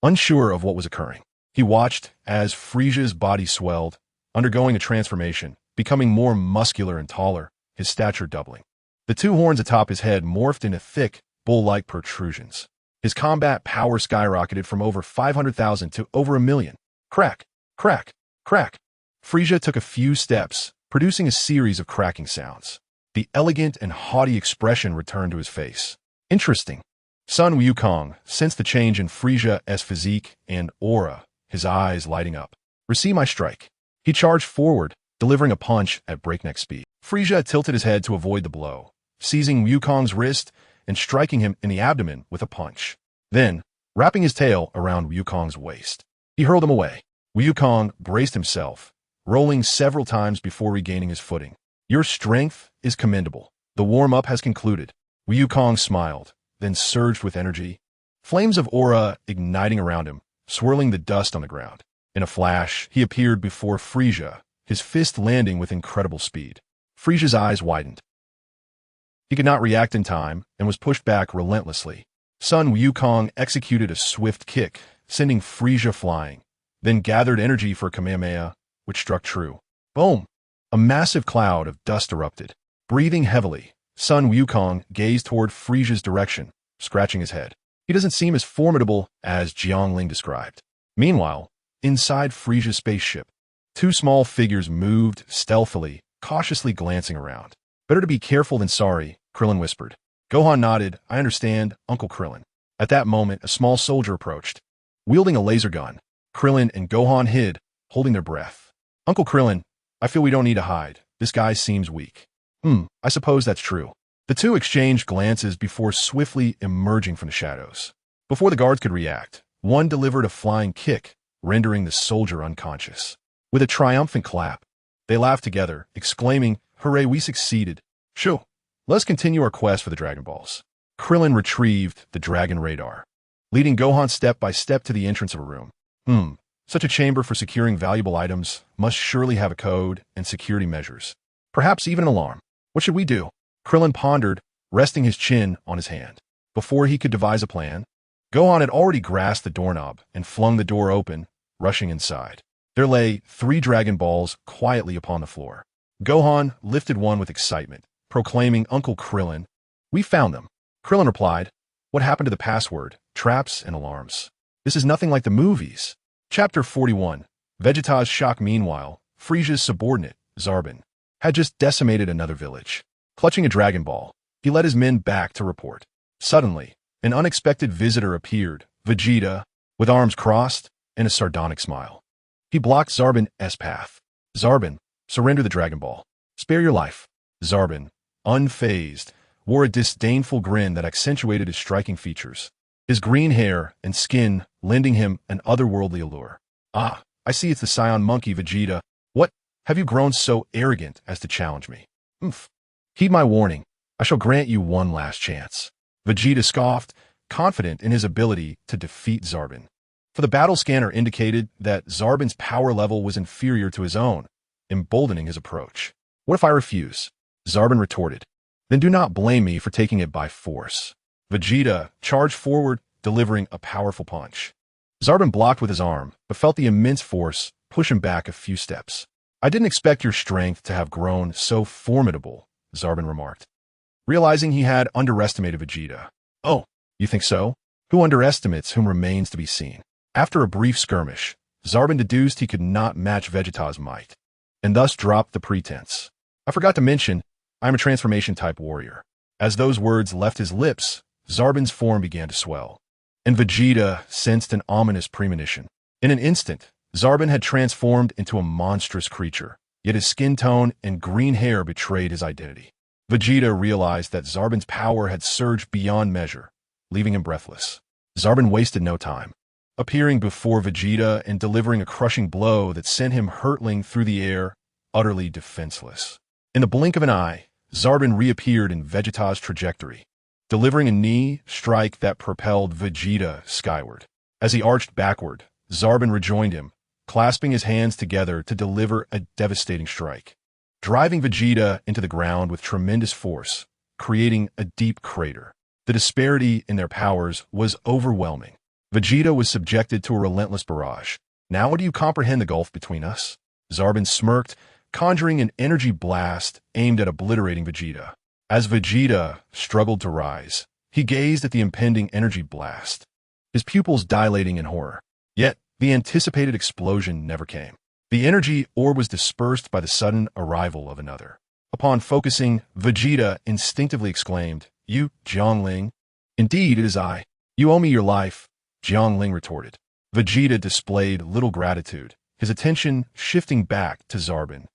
unsure of what was occurring. He watched as Frieza's body swelled, undergoing a transformation, becoming more muscular and taller, his stature doubling. The 2 horns atop his head morphed into thick, bull-like protrusions. His combat power skyrocketed from over 500,000 to over 1 million. Crack, crack, crack. Frieza took a few steps, producing a series of cracking sounds. The elegant and haughty expression returned to his face. Interesting. Sun Wukong sensed the change in Frieza's physique and aura, his eyes lighting up. "Receive my strike." He charged forward, delivering a punch at breakneck speed. Frieza tilted his head to avoid the blow, seizing Wukong's wrist and striking him in the abdomen with a punch. Then, wrapping his tail around Wukong's waist, he hurled him away. Wukong braced himself, rolling several times before regaining his footing. "Your strength is commendable. The warm-up has concluded." Wukong smiled, then surged with energy, flames of aura igniting around him, swirling the dust on the ground. In a flash, he appeared before Frieza, his fist landing with incredible speed. Frieza's eyes widened. He could not react in time and was pushed back relentlessly. Sun Wukong executed a swift kick, sending Frieza flying, then gathered energy for a Kamehameha, which struck true. Boom! A massive cloud of dust erupted. Breathing heavily, Sun Wukong gazed toward Frieza's direction, scratching his head. He doesn't seem as formidable as Jiang Ling described. Meanwhile, inside Frieza's spaceship, two small figures moved stealthily, cautiously glancing around. "Better to be careful than sorry," Krillin whispered. Gohan nodded. "I understand, Uncle Krillin." At that moment, a small soldier approached, wielding a laser gun. Krillin and Gohan hid, holding their breath. "Uncle Krillin, I feel we don't need to hide. This guy seems weak." I suppose that's true." The two exchanged glances before swiftly emerging from the shadows. Before the guards could react, one delivered a flying kick, rendering the soldier unconscious. With a triumphant clap, they laughed together, exclaiming, "Hooray, we succeeded. Shoo, let's continue our quest for the Dragon Balls." Krillin retrieved the Dragon Radar, leading Gohan step by step to the entrance of a room. Such a chamber for securing valuable items must surely have a code and security measures. Perhaps even an alarm. What should we do? Krillin pondered, resting his chin on his hand. Before he could devise a plan, Gohan had already grasped the doorknob and flung the door open, rushing inside. There lay 3 Dragon Balls quietly upon the floor. Gohan lifted one with excitement, proclaiming, "Uncle Krillin, we found them." Krillin replied, "What happened to the password, traps, and alarms? This is nothing like the movies." Chapter 41. Vegeta's shock. Meanwhile, Frieza's subordinate, Zarbin, had just decimated another village. Clutching a Dragon Ball, he led his men back to report. Suddenly, an unexpected visitor appeared, Vegeta, with arms crossed and a sardonic smile. He blocked Zarbin's path. "Zarbin, surrender the Dragon Ball. Spare your life." Zarbin, unfazed, wore a disdainful grin that accentuated his striking features, his green hair and skin lending him an otherworldly allure. "Ah, I see it's the Saiyan monkey, Vegeta. What? Have you grown so arrogant as to challenge me?" "Heed my warning. I shall grant you one last chance." Vegeta scoffed, confident in his ability to defeat Zarbin. For the battle scanner indicated that Zarbin's power level was inferior to his own, emboldening his approach. "What if I refuse?" Zarbin retorted. "Then do not blame me for taking it by force." Vegeta charged forward, delivering a powerful punch. Zarbin blocked with his arm, but felt the immense force push him back a few steps. "I didn't expect your strength to have grown so formidable," Zarbin remarked, realizing he had underestimated Vegeta. "Oh, you think so? Who underestimates whom remains to be seen." After a brief skirmish, Zarbin deduced he could not match Vegeta's might, and thus dropped the pretense. "I forgot to mention, I am a transformation-type warrior." As those words left his lips, Zarbin's form began to swell, and Vegeta sensed an ominous premonition. In an instant, Zarbin had transformed into a monstrous creature, yet his skin tone and green hair betrayed his identity. Vegeta realized that Zarbin's power had surged beyond measure, leaving him breathless. Zarbin wasted no time, appearing before Vegeta and delivering a crushing blow that sent him hurtling through the air, utterly defenseless. In the blink of an eye, Zarbin reappeared in Vegeta's trajectory, delivering a knee strike that propelled Vegeta skyward. As he arched backward, Zarbin rejoined him, clasping his hands together to deliver a devastating strike, driving Vegeta into the ground with tremendous force, creating a deep crater. The disparity in their powers was overwhelming. Vegeta was subjected to a relentless barrage. "Now do you comprehend the gulf between us?" Zarbin smirked, conjuring an energy blast aimed at obliterating Vegeta. As Vegeta struggled to rise, he gazed at the impending energy blast, his pupils dilating in horror. Yet, the anticipated explosion never came. The energy orb was dispersed by the sudden arrival of another. Upon focusing, Vegeta instinctively exclaimed, "You, Jiang Ling?" "Indeed, it is I. You owe me your life," Jiang Ling retorted. Vegeta displayed little gratitude, his attention shifting back to Zarbon,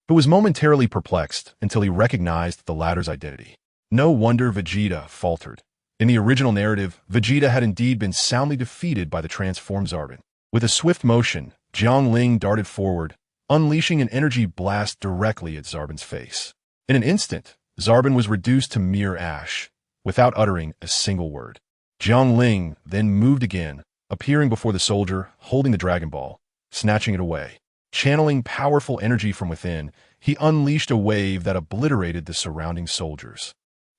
who was momentarily perplexed until he recognized the latter's identity. No wonder Vegeta faltered. In the original narrative, Vegeta had indeed been soundly defeated by the transformed Zarbon. With a swift motion, Jiang Ling darted forward, unleashing an energy blast directly at Zarbon's face. In an instant, Zarbon was reduced to mere ash, without uttering a single word. Jiang Ling then moved again, appearing before the soldier, holding the Dragon Ball, snatching it away. Channeling powerful energy from within, he unleashed a wave that obliterated the surrounding soldiers,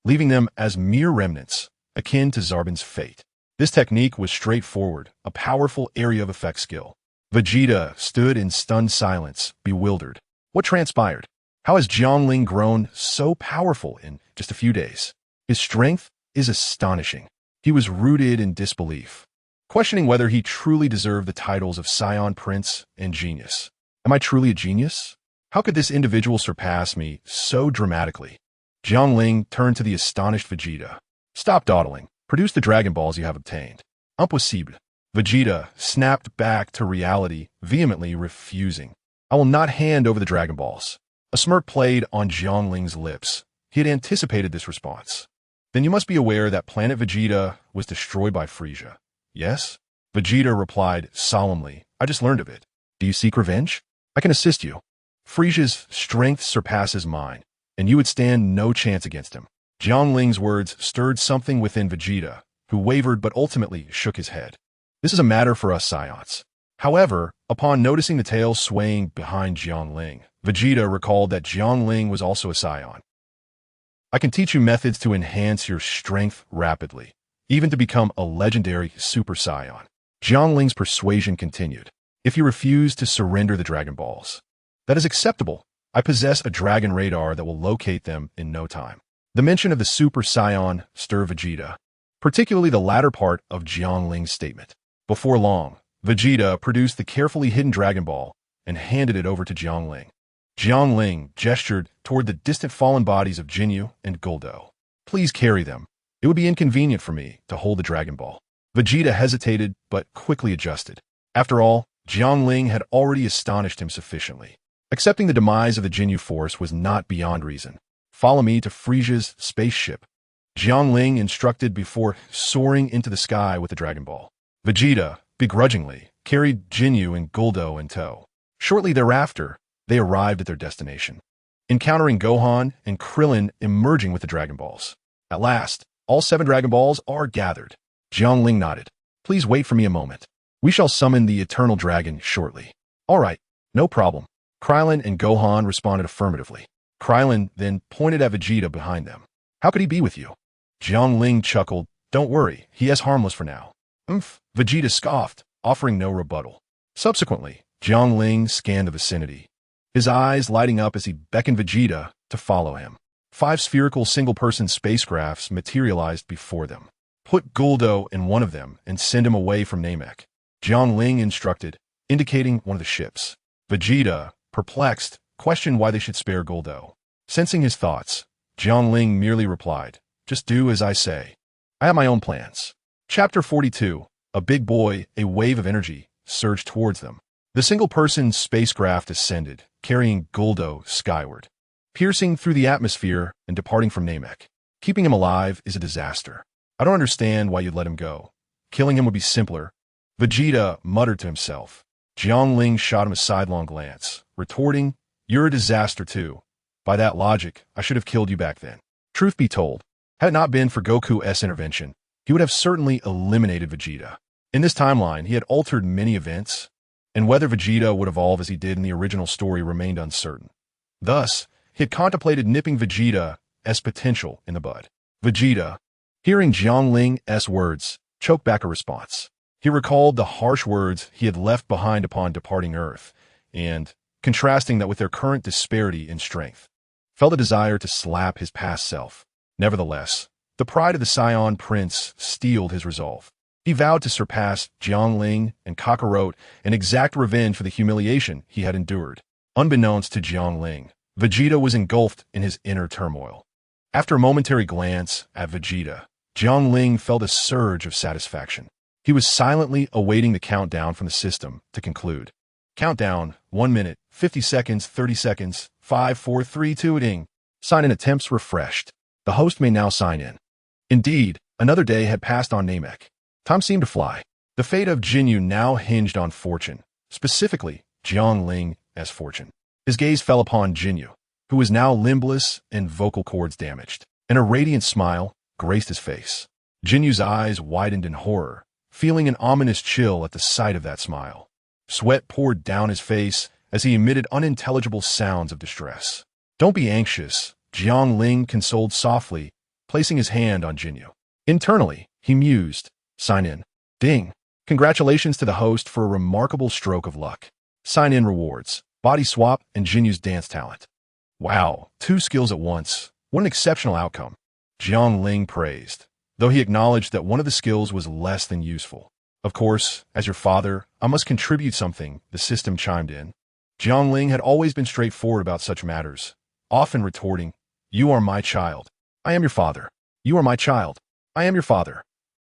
leaving them as mere remnants, akin to Zarbon's fate. This technique was straightforward, a powerful area of effect skill. Vegeta stood in stunned silence, bewildered. What transpired? How has Jiang Ling grown so powerful in just a few days? His strength is astonishing. He was rooted in disbelief, questioning whether he truly deserved the titles of Saiyan Prince and Genius. Am I truly a genius? How could this individual surpass me so dramatically? Jiang Ling turned to the astonished Vegeta. Stop dawdling. Produce the Dragon Balls you have obtained. Impossible. Vegeta snapped back to reality, vehemently refusing. I will not hand over the Dragon Balls. A smirk played on Jiang Ling's lips. He had anticipated this response. Then you must be aware that planet Vegeta was destroyed by Frieza. Yes? Vegeta replied solemnly. I just learned of it. Do you seek revenge? I can assist you. Frieza's strength surpasses mine, and you would stand no chance against him. Jiang Ling's words stirred something within Vegeta, who wavered but ultimately shook his head. This is a matter for us Saiyans. However, upon noticing the tail swaying behind Jiang Ling, Vegeta recalled that Jiang Ling was also a Saiyan. I can teach you methods to enhance your strength rapidly, even to become a legendary Super Saiyan. Jiang Ling's persuasion continued. If you refuse to surrender the Dragon Balls, that is acceptable. I possess a dragon radar that will locate them in no time. The mention of the Super Saiyan stirred Vegeta, particularly the latter part of Jiang Ling's statement. Before long, Vegeta produced the carefully hidden Dragon Ball and handed it over to Jiang Ling. Jiang Ling gestured toward the distant fallen bodies of Kinyu and Guldo. Please carry them. It would be inconvenient for me to hold the Dragon Ball. Vegeta hesitated but quickly adjusted. After all, Jiang Ling had already astonished him sufficiently. Accepting the demise of the Ginyu force was not beyond reason. Follow me to Frieza's spaceship, Jiang Ling instructed before soaring into the sky with the Dragon Ball. Vegeta, begrudgingly, carried Jinyu and Guldo in tow. Shortly thereafter, they arrived at their destination, encountering Gohan and Krillin emerging with the Dragon Balls. At last, all 7 Dragon Balls are gathered. Jiang Ling nodded. Please wait for me a moment. We shall summon the Eternal Dragon shortly. All right, no problem. Krillin and Gohan responded affirmatively. Krillin then pointed at Vegeta behind them. How could he be with you? Jiang Ling chuckled. Don't worry, he is harmless for now. Vegeta scoffed, offering no rebuttal. Subsequently, Jiang Ling scanned the vicinity, his eyes lighting up as he beckoned Vegeta to follow him. 5 spherical single-person spacecrafts materialized before them. Put Guldo in one of them and send him away from Namek, Jiang Ling instructed, indicating one of the ships. Vegeta, perplexed, questioned why they should spare Guldo. Sensing his thoughts, Jiang Ling merely replied, just do as I say. I have my own plans. Chapter 42, a big boy, a wave of energy, surged towards them. The single-person spacecraft ascended, carrying Guldo skyward, piercing through the atmosphere and departing from Namek. Keeping him alive is a disaster. I don't understand why you'd let him go. Killing him would be simpler. Vegeta muttered to himself. Jiang Ling shot him a sidelong glance, retorting, You're a disaster too. By that logic, I should have killed you back then. Truth be told, had it not been for Goku's intervention, he would have certainly eliminated Vegeta. In this timeline, he had altered many events, and whether Vegeta would evolve as he did in the original story remained uncertain. Thus, he had contemplated nipping Vegeta as potential in the bud. Vegeta, hearing Jiang Ling's words, choked back a response. He recalled the harsh words he had left behind upon departing Earth, and, contrasting that with their current disparity in strength, felt a desire to slap his past self. Nevertheless, the pride of the Saiyan Prince steeled his resolve. He vowed to surpass Jiang Ling and Kakarot and exact revenge for the humiliation he had endured. Unbeknownst to Jiang Ling, Vegeta was engulfed in his inner turmoil. After a momentary glance at Vegeta, Jiang Ling felt a surge of satisfaction. He was silently awaiting the countdown from the system to conclude. Countdown, 1 minute, 50 seconds, 30 seconds, 5, 4, 3, 2, ding. Sign-in attempts refreshed. The host may now sign in. Indeed, another day had passed on Namek. Time seemed to fly. The fate of Jinyu now hinged on fortune, specifically Jiang Ling's fortune. His gaze fell upon Jinyu, who was now limbless and vocal cords damaged, and a radiant smile graced his face. Jinyu's eyes widened in horror, feeling an ominous chill at the sight of that smile. Sweat poured down his face as he emitted unintelligible sounds of distress. "Don't be anxious," Jiang Ling consoled softly, placing his hand on Jinyu. Internally, he mused, "Sign in. Ding. Congratulations to the host for a remarkable stroke of luck. Sign-in rewards, body swap, and Jinyu's dance talent." "Wow, 2 skills at once. What an exceptional outcome," Jiang Ling praised, though he acknowledged that one of the skills was less than useful. "Of course, as your father, I must contribute something," the system chimed in. Jiang Ling had always been straightforward about such matters, often retorting, "You are my child. I am your father. You are my child. I am your father.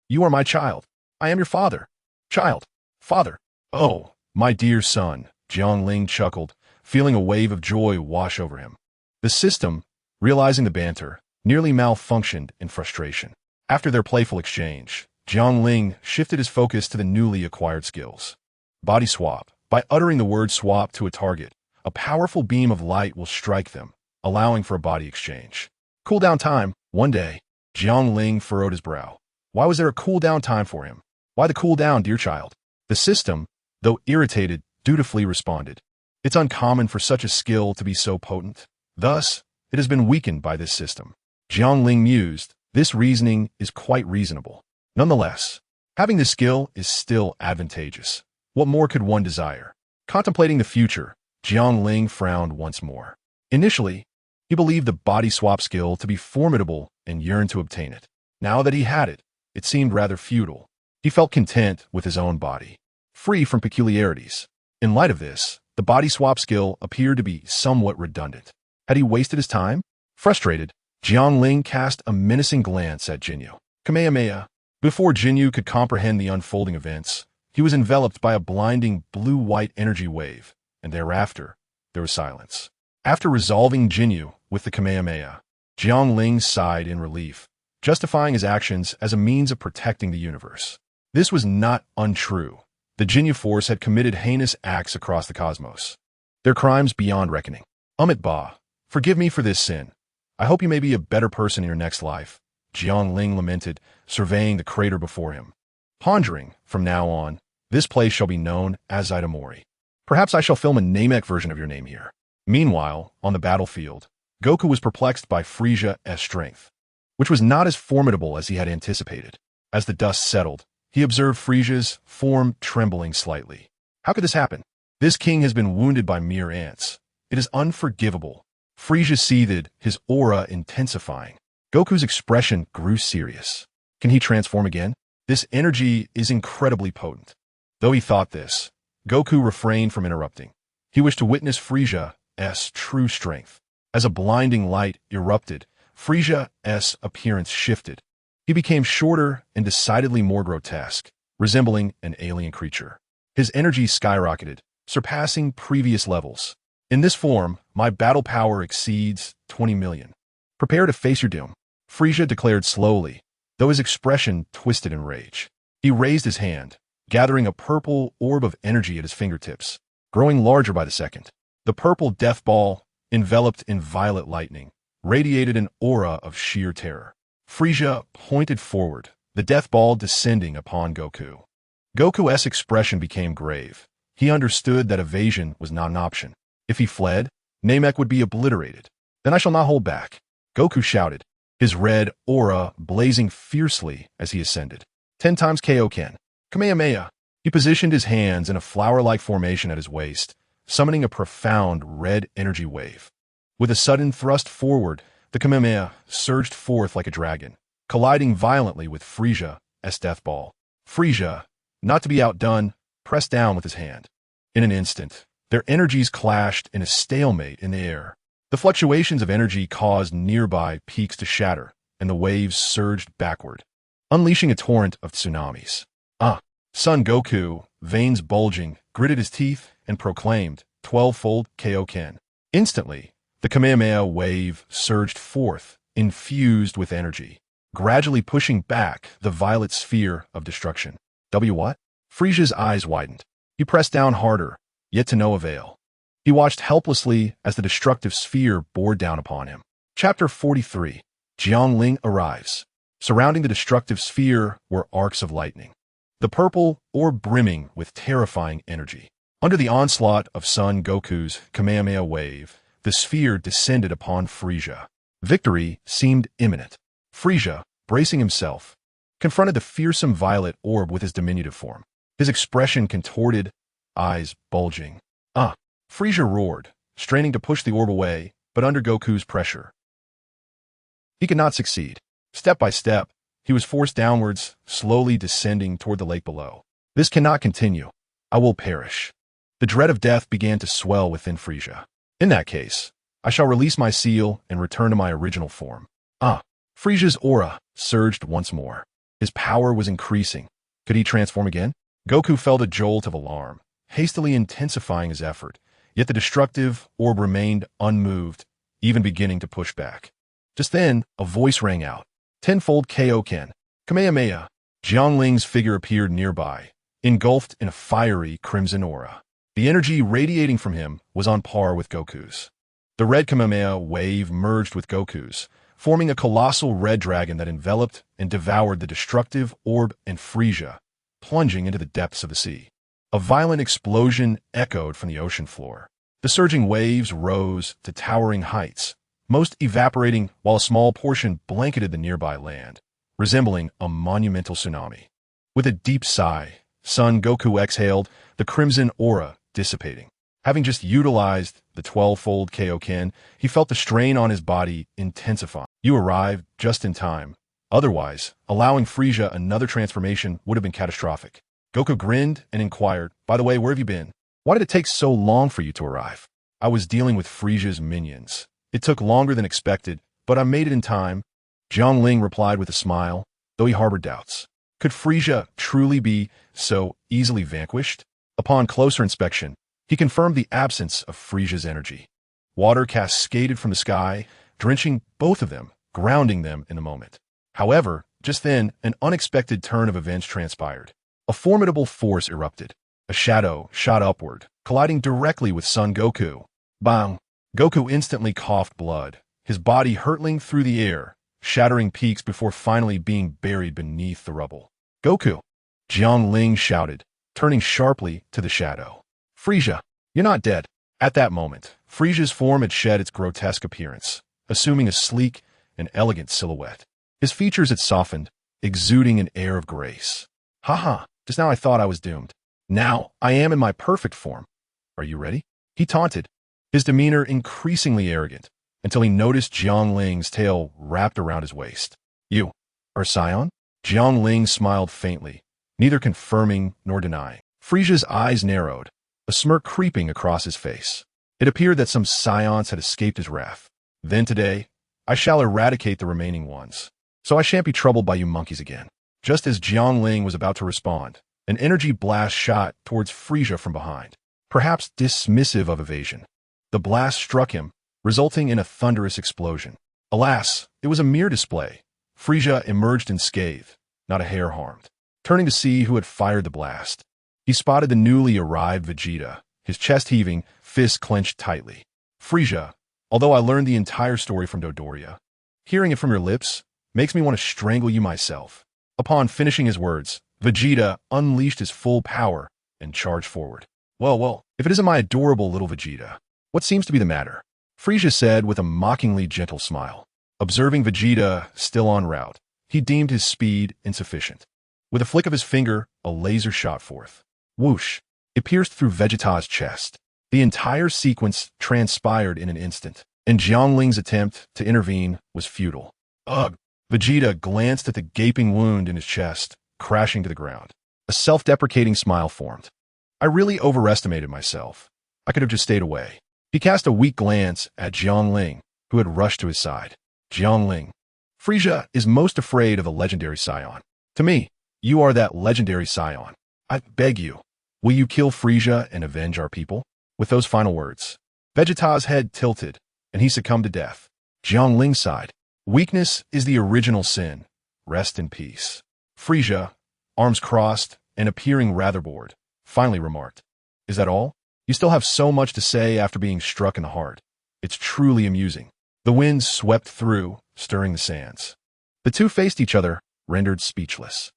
You are my child. I am your father. Child. Father. Oh, my dear son," Jiang Ling chuckled, feeling a wave of joy wash over him. The system, realizing the banter, nearly malfunctioned in frustration. After their playful exchange, Jiang Ling shifted his focus to the newly acquired skills. Body swap. By uttering the word swap to a target, a powerful beam of light will strike them, allowing for a body exchange. Cooldown time, 1 day. Jiang Ling furrowed his brow. Why was there a cooldown time for him? Why the cooldown, dear child? The system, though irritated, dutifully responded. It's uncommon for such a skill to be so potent. Thus, it has been weakened by this system. Jiang Ling mused, this reasoning is quite reasonable. Nonetheless, having this skill is still advantageous. What more could one desire? Contemplating the future, Jiang Ling frowned once more. Initially, he believed the body swap skill to be formidable and yearned to obtain it. Now that he had it, it seemed rather futile. He felt content with his own body, free from peculiarities. In light of this, the body swap skill appeared to be somewhat redundant. Had he wasted his time? Frustrated, Jiang Ling cast a menacing glance at Jinyu. Kamehameha. Before Jinyu could comprehend the unfolding events, he was enveloped by a blinding blue-white energy wave, and thereafter, there was silence. After resolving Jinyu with the Kamehameha, Jiang Ling sighed in relief, justifying his actions as a means of protecting the universe. This was not untrue. The Jinyu force had committed heinous acts across the cosmos, their crimes beyond reckoning. Amit Ba, forgive me for this sin. I hope you may be a better person in your next life, Jiang Ling lamented, surveying the crater before him. Pondering, from now on, this place shall be known as Itamori. Perhaps I shall film a Namek version of your name here. Meanwhile, on the battlefield, Goku was perplexed by Frisia's strength, which was not as formidable as he had anticipated. As the dust settled, he observed Frisia's form trembling slightly. How could this happen? This king has been wounded by mere ants. It is unforgivable. Frisia seethed, his aura intensifying. Goku's expression grew serious. Can he transform again? This energy is incredibly potent. Though he thought this, Goku refrained from interrupting. He wished to witness Frisia's true strength. As a blinding light erupted, Frisia's appearance shifted. He became shorter and decidedly more grotesque, resembling an alien creature. His energy skyrocketed, surpassing previous levels. In this form, my battle power exceeds 20 million. Prepare to face your doom, Frisia declared slowly, though his expression twisted in rage. He raised his hand, gathering a purple orb of energy at his fingertips, growing larger by the second. The purple death ball, enveloped in violet lightning, radiated an aura of sheer terror. Frisia pointed forward, the death ball descending upon Goku. Goku's expression became grave. He understood that evasion was not an option. If he fled, Namek would be obliterated. Then I shall not hold back, Goku shouted, his red aura blazing fiercely as he ascended. 10 times Kaioken. Kamehameha. He positioned his hands in a flower-like formation at his waist, summoning a profound red energy wave. With a sudden thrust forward, the Kamehameha surged forth like a dragon, colliding violently with Frisia's death ball. Frisia, not to be outdone, pressed down with his hand. In an instant, their energies clashed in a stalemate in the air. The fluctuations of energy caused nearby peaks to shatter, and the waves surged backward, unleashing a torrent of tsunamis. Ah! Son Goku, veins bulging, gritted his teeth and proclaimed, 12-fold Kaioken. Instantly, the Kamehameha wave surged forth, infused with energy, gradually pushing back the violet sphere of destruction. What? Frisia's eyes widened. He pressed down harder, yet to no avail. He watched helplessly as the destructive sphere bore down upon him. Chapter 43. Jiang Ling arrives. Surrounding the destructive sphere were arcs of lightning, the purple orb brimming with terrifying energy. Under the onslaught of Son Goku's Kamehameha wave, the sphere descended upon Frieza. Victory seemed imminent. Frieza, bracing himself, confronted the fearsome violet orb with his diminutive form, his expression contorted, eyes bulging. Ah! Frieza roared, straining to push the orb away, but under Goku's pressure, he could not succeed. Step by step, he was forced downwards, slowly descending toward the lake below. This cannot continue. I will perish. The dread of death began to swell within Frieza. In that case, I shall release my seal and return to my original form. Ah! Frieza's aura surged once more. His power was increasing. Could he transform again? Goku felt a jolt of alarm, hastily intensifying his effort, yet the destructive orb remained unmoved, even beginning to push back. Just then, a voice rang out. 10-fold Kaioken. Kamehameha. Jiang Ling's figure appeared nearby, engulfed in a fiery crimson aura. The energy radiating from him was on par with Goku's. The red Kamehameha wave merged with Goku's, forming a colossal red dragon that enveloped and devoured the destructive orb and Frieza, plunging into the depths of the sea. A violent explosion echoed from the ocean floor. The surging waves rose to towering heights, most evaporating while a small portion blanketed the nearby land, resembling a monumental tsunami. With a deep sigh, Son Goku exhaled, the crimson aura dissipating. Having just utilized the 12-fold Kaioken, he felt the strain on his body intensify. You arrived just in time. Otherwise, allowing Frieza another transformation would have been catastrophic. Goku grinned and inquired, by the way, where have you been? Why did it take so long for you to arrive? I was dealing with Frieza's minions. It took longer than expected, but I made it in time. Jiang Ling replied with a smile, though he harbored doubts. Could Frieza truly be so easily vanquished? Upon closer inspection, he confirmed the absence of Frieza's energy. Water cascaded from the sky, drenching both of them, grounding them in the moment. However, just then, an unexpected turn of events transpired. A formidable force erupted. A shadow shot upward, colliding directly with Son Goku. Bang! Goku instantly coughed blood, his body hurtling through the air, shattering peaks before finally being buried beneath the rubble. Goku! Jiang Ling shouted, turning sharply to the shadow. Frieza, you're not dead. At that moment, Frieza's form had shed its grotesque appearance, assuming a sleek and elegant silhouette. His features had softened, exuding an air of grace. Haha, just now I thought I was doomed. Now I am in my perfect form. Are you ready? He taunted, his demeanor increasingly arrogant, until he noticed Jiang Ling's tail wrapped around his waist. You are Saiyan? Jiang Ling smiled faintly, neither confirming nor denying. Frieza's eyes narrowed, a smirk creeping across his face. It appeared that some Saiyans had escaped his wrath. Then today, I shall eradicate the remaining ones, so I shan't be troubled by you monkeys again. Just as Jiang Ling was about to respond, an energy blast shot towards Frieza from behind, perhaps dismissive of evasion. The blast struck him, resulting in a thunderous explosion. Alas, it was a mere display. Frieza emerged unscathed, not a hair harmed. Turning to see who had fired the blast, he spotted the newly arrived Vegeta, his chest heaving, fists clenched tightly. Frieza, although I learned the entire story from Dodoria, hearing it from your lips makes me want to strangle you myself. Upon finishing his words, Vegeta unleashed his full power and charged forward. Well, if it isn't my adorable little Vegeta, what seems to be the matter? Frieza said with a mockingly gentle smile. Observing Vegeta still en route, he deemed his speed insufficient. With a flick of his finger, a laser shot forth. Whoosh! It pierced through Vegeta's chest. The entire sequence transpired in an instant, and Jiang Ling's attempt to intervene was futile. Ugh! Vegeta glanced at the gaping wound in his chest, crashing to the ground. A self-deprecating smile formed. I really overestimated myself. I could have just stayed away. He cast a weak glance at Jiang Ling, who had rushed to his side. Jiang Ling. Frieza is most afraid of the legendary Saiyan. To me, You are that legendary Saiyan. I beg you, will you kill Frieza and avenge our people? With those final words, Vegeta's head tilted, and he succumbed to death. Jiang Ling sighed. Weakness is the original sin. Rest in peace. Frieza, arms crossed and appearing rather bored, finally remarked, Is that all? You still have so much to say after being struck in the heart. It's truly amusing. The wind swept through, stirring the sands. The two faced each other, rendered speechless.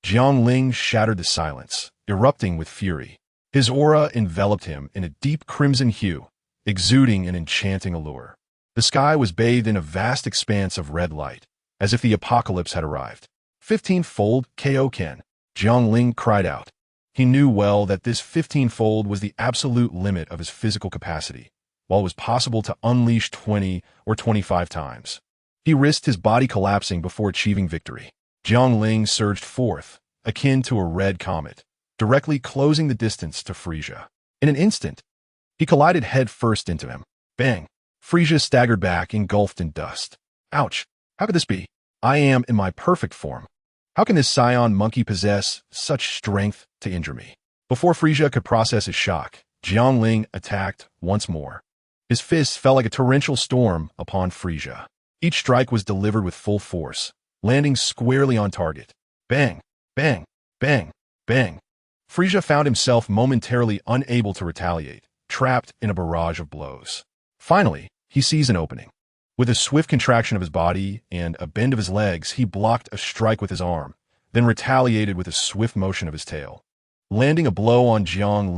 Jiang Ling shattered the silence, erupting with fury. His aura enveloped him in a deep crimson hue, exuding an enchanting allure. The sky was bathed in a vast expanse of red light, as if the apocalypse had arrived. 15-fold Kaioken, Jiang Ling cried out. He knew well that this 15-fold was the absolute limit of his physical capacity, while it was possible to unleash 20 or 25 times. He risked his body collapsing before achieving victory. Jiang Ling surged forth, akin to a red comet, directly closing the distance to Frieza. In an instant, he collided head-first into him. Bang! Frieza staggered back, engulfed in dust. Ouch! How could this be? I am in my perfect form. How can this Saiyan monkey possess such strength to injure me? Before Frieza could process his shock, Jiang Ling attacked once more. His fists fell like a torrential storm upon Frieza. Each strike was delivered with full force, landing squarely on target. Bang! Bang! Bang! Bang! Frieza found himself momentarily unable to retaliate, trapped in a barrage of blows. Finally, he seized an opening. With a swift contraction of his body and a bend of his legs, he blocked a strike with his arm, then retaliated with a swift motion of his tail. Landing a blow on Jiang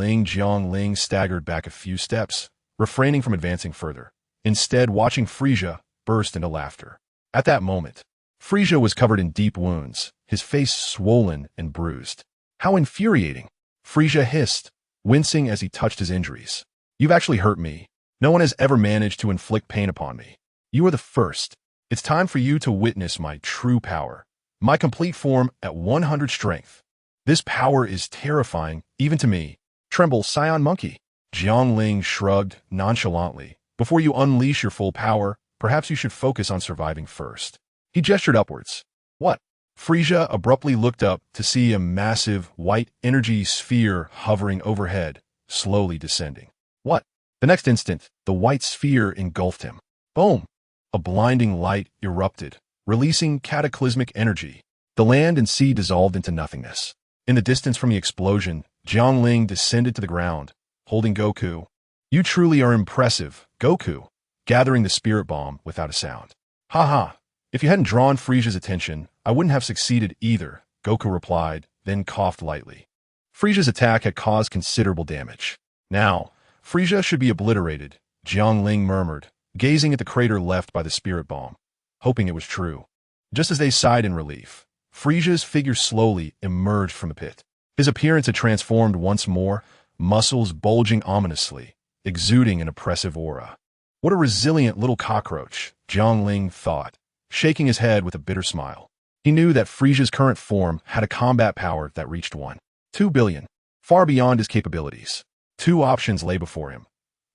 Ling staggered back a few steps, refraining from advancing further, instead watching Frieza burst into laughter. At that moment, Frieza was covered in deep wounds, his face swollen and bruised. How infuriating! Frieza hissed, wincing as he touched his injuries. You've actually hurt me. No one has ever managed to inflict pain upon me. You are the first. It's time for you to witness my true power, my complete form at 100 strength. This power is terrifying, even to me. Tremble, Saiyan monkey. Jiang Ling shrugged nonchalantly. Before you unleash your full power, perhaps you should focus on surviving first. He gestured upwards. What? Frieza abruptly looked up to see a massive, white energy sphere hovering overhead, slowly descending. What? The next instant, the white sphere engulfed him. Boom! A blinding light erupted, releasing cataclysmic energy. The land and sea dissolved into nothingness. In the distance from the explosion, Jiang Ling descended to the ground, holding Goku. You truly are impressive, Goku, gathering the spirit bomb without a sound. Haha, if you hadn't drawn Frieza's attention, I wouldn't have succeeded either, Goku replied, then coughed lightly. Frieza's attack had caused considerable damage. Now, Frieza should be obliterated, Jiang Ling murmured, gazing at the crater left by the spirit bomb, hoping it was true. Just as they sighed in relief, Frieza's figure slowly emerged from the pit. His appearance had transformed once more, muscles bulging ominously, exuding an oppressive aura. What a resilient little cockroach, Jiang Ling thought, shaking his head with a bitter smile. He knew that Frieza's current form had a combat power that reached 1.2 billion, far beyond his capabilities. Two options lay before him.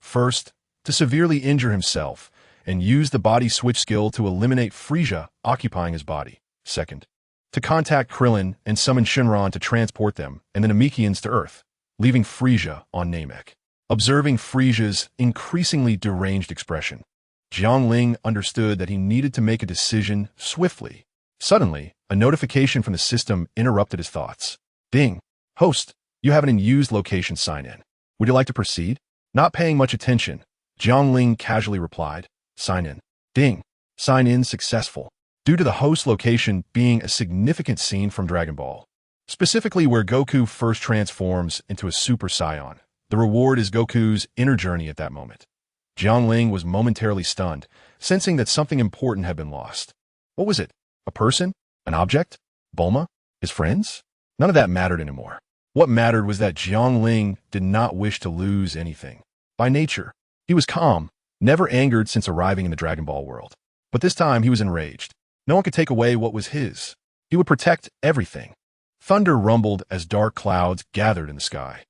First, to severely injure himself and use the body switch skill to eliminate Frieza occupying his body. Second, to contact Krillin and summon Shenron to transport them and the Namekians to Earth, leaving Frieza on Namek. Observing Frieza's increasingly deranged expression, Jiang Ling understood that he needed to make a decision swiftly. Suddenly, a notification from the system interrupted his thoughts. Ding! Host, you have an unused location sign-in. Would you like to proceed? Not paying much attention, Jiang Ling casually replied, Sign in. Ding! Sign in successful. Due to the host location being a significant scene from Dragon Ball, specifically where Goku first transforms into a Super Saiyan, the reward is Goku's inner journey at that moment. Jiang Ling was momentarily stunned, sensing that something important had been lost. What was it? A person? An object? Bulma? His friends? None of that mattered anymore. What mattered was that Jiang Ling did not wish to lose anything. By nature, he was calm, never angered since arriving in the Dragon Ball world. But this time he was enraged. No one could take away what was his. He would protect everything. Thunder rumbled as dark clouds gathered in the sky.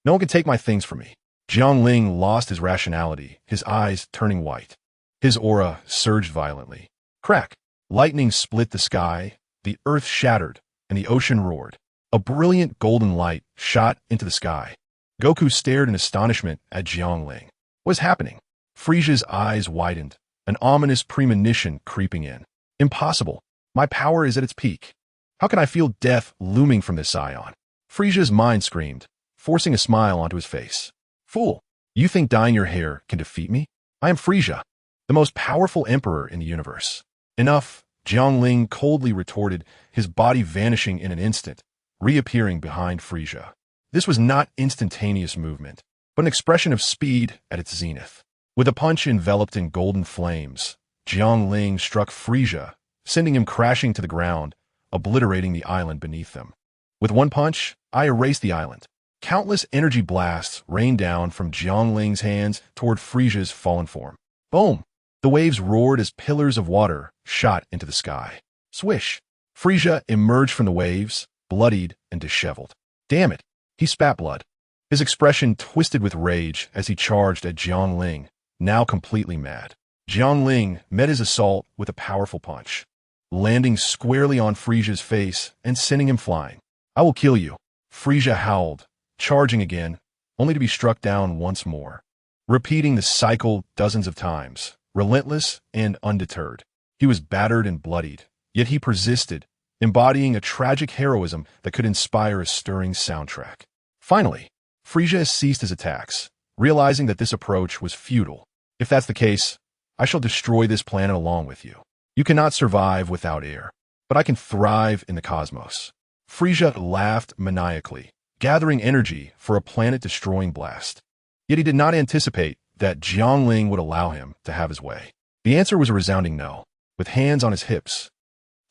No one can take my things from me. Jiang Ling lost his rationality, his eyes turning white. His aura surged violently. Crack! Lightning split the sky, the earth shattered, and the ocean roared. A brilliant golden light shot into the sky. Goku stared in astonishment at Jiang Ling. What was happening? Frisia's eyes widened, an ominous premonition creeping in. Impossible. My power is at its peak. How can I feel death looming from this Saiyan? Frisia's mind screamed, forcing a smile onto his face. Fool, you think dyeing your hair can defeat me? I am Frisia, the most powerful emperor in the universe. Enough, Jiang Ling coldly retorted, his body vanishing in an instant, reappearing behind Frisia. This was not instantaneous movement, but an expression of speed at its zenith. With a punch enveloped in golden flames, Jiang Ling struck Frisia, sending him crashing to the ground, obliterating the island beneath them. With one punch, I erased the island. Countless energy blasts rained down from Jiang Ling's hands toward Frisia's fallen form. Boom! The waves roared as pillars of water shot into the sky. Swish! Frisia emerged from the waves, bloodied and disheveled. Damn it! He spat blood. His expression twisted with rage as he charged at Jiang Ling, now completely mad. Jiang Ling met his assault with a powerful punch, landing squarely on Frisia's face and sending him flying. I will kill you, Frisia howled, charging again, only to be struck down once more. Repeating the cycle dozens of times, relentless and undeterred. He was battered and bloodied, yet he persisted, embodying a tragic heroism that could inspire a stirring soundtrack. Finally, Frisia ceased his attacks, realizing that this approach was futile. If that's the case, I shall destroy this planet along with you. You cannot survive without air, but I can thrive in the cosmos. Frisia laughed maniacally, gathering energy for a planet-destroying blast. Yet he did not anticipate that Jiang Ling would allow him to have his way. The answer was a resounding no. With hands on his hips,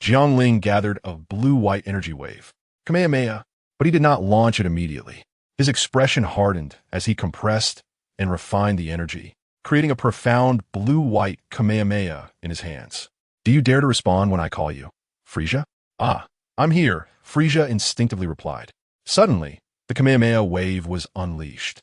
Jiang Ling gathered a blue-white energy wave, Kamehameha, but he did not launch it immediately. His expression hardened as he compressed and refined the energy, creating a profound blue-white Kamehameha in his hands. Do you dare to respond when I call you? Frisia? Ah, I'm here, Frisia instinctively replied. Suddenly, the Kamehameha wave was unleashed,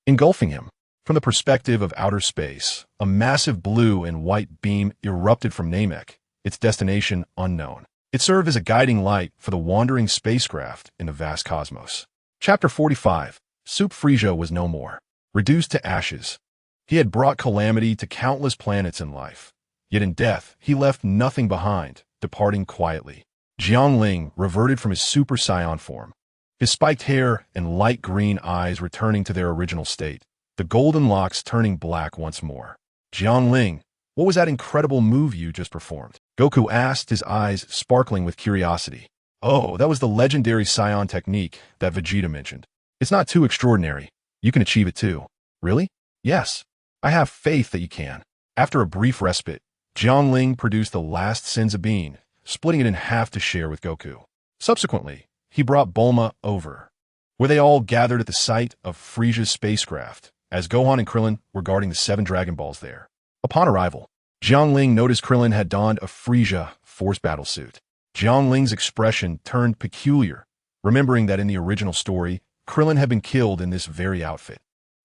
engulfing him. From the perspective of outer space, a massive blue and white beam erupted from Namek, its destination unknown. It served as a guiding light for the wandering spacecraft in the vast cosmos. Chapter 45. Soup Frisia was no more. Reduced to ashes, he had brought calamity to countless planets in life. Yet in death, he left nothing behind, departing quietly. Jiang Ling reverted from his Super Saiyan form, his spiked hair and light green eyes returning to their original state, the golden locks turning black once more. Jiang Ling, what was that incredible move you just performed? Goku asked, his eyes sparkling with curiosity. Oh, that was the legendary Saiyan technique that Vegeta mentioned. It's not too extraordinary. You can achieve it too. Really? Yes. I have faith that you can. After a brief respite, Jiang Ling produced the last Senzu bean, splitting it in half to share with Goku. Subsequently, he brought Bulma over, where they all gathered at the site of Frisia's spacecraft, as Gohan and Krillin were guarding the 7 Dragon Balls there. Upon arrival, Jiang Ling noticed Krillin had donned a Frisia force battle suit. Jiang Ling's expression turned peculiar, remembering that in the original story, Krillin had been killed in this very outfit,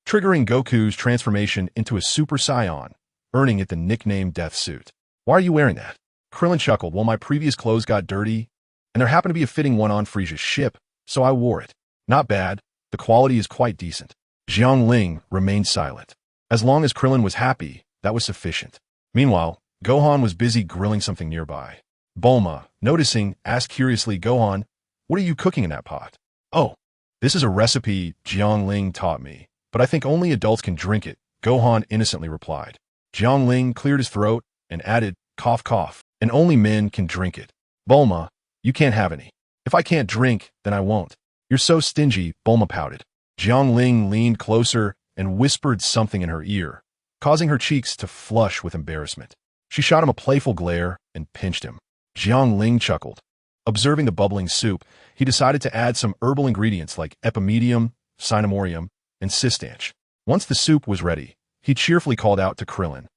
triggering Goku's transformation into a Super Saiyan, earning it the nickname Death Suit. Why are you wearing that? Krillin chuckled. Well, my previous clothes got dirty, and there happened to be a fitting one on Frisia's ship, so I wore it. Not bad. The quality is quite decent. Jiang Ling remained silent. As long as Krillin was happy, that was sufficient. Meanwhile, Gohan was busy grilling something nearby. Bulma, noticing, asked curiously, Gohan, what are you cooking in that pot? Oh, this is a recipe Jiang Ling taught me, but I think only adults can drink it, Gohan innocently replied. Jiang Ling cleared his throat and added, cough cough, and only men can drink it. Bulma, you can't have any. If I can't drink, then I won't. You're so stingy, Bulma pouted. Jiang Ling leaned closer and whispered something in her ear, causing her cheeks to flush with embarrassment. She shot him a playful glare and pinched him. Jiang Ling chuckled. Observing the bubbling soup, he decided to add some herbal ingredients like epimedium, cinnamorium, and cistanch. Once the soup was ready, he cheerfully called out to Krillin.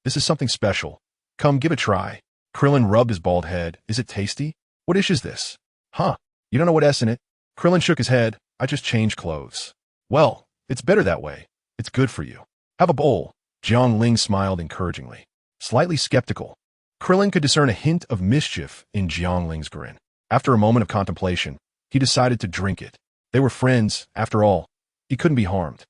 This is something special. Come, give it a try. Krillin rubbed his bald head. Is it tasty? What dish is this? Huh, you don't know what S in it? Krillin shook his head. I just changed clothes. Well, it's better that way. It's good for you. Have a bowl. Jiang Ling smiled encouragingly. Slightly skeptical, Krillin could discern a hint of mischief in Jiang Ling's grin. After a moment of contemplation, he decided to drink it. They were friends, after all. He couldn't be harmed.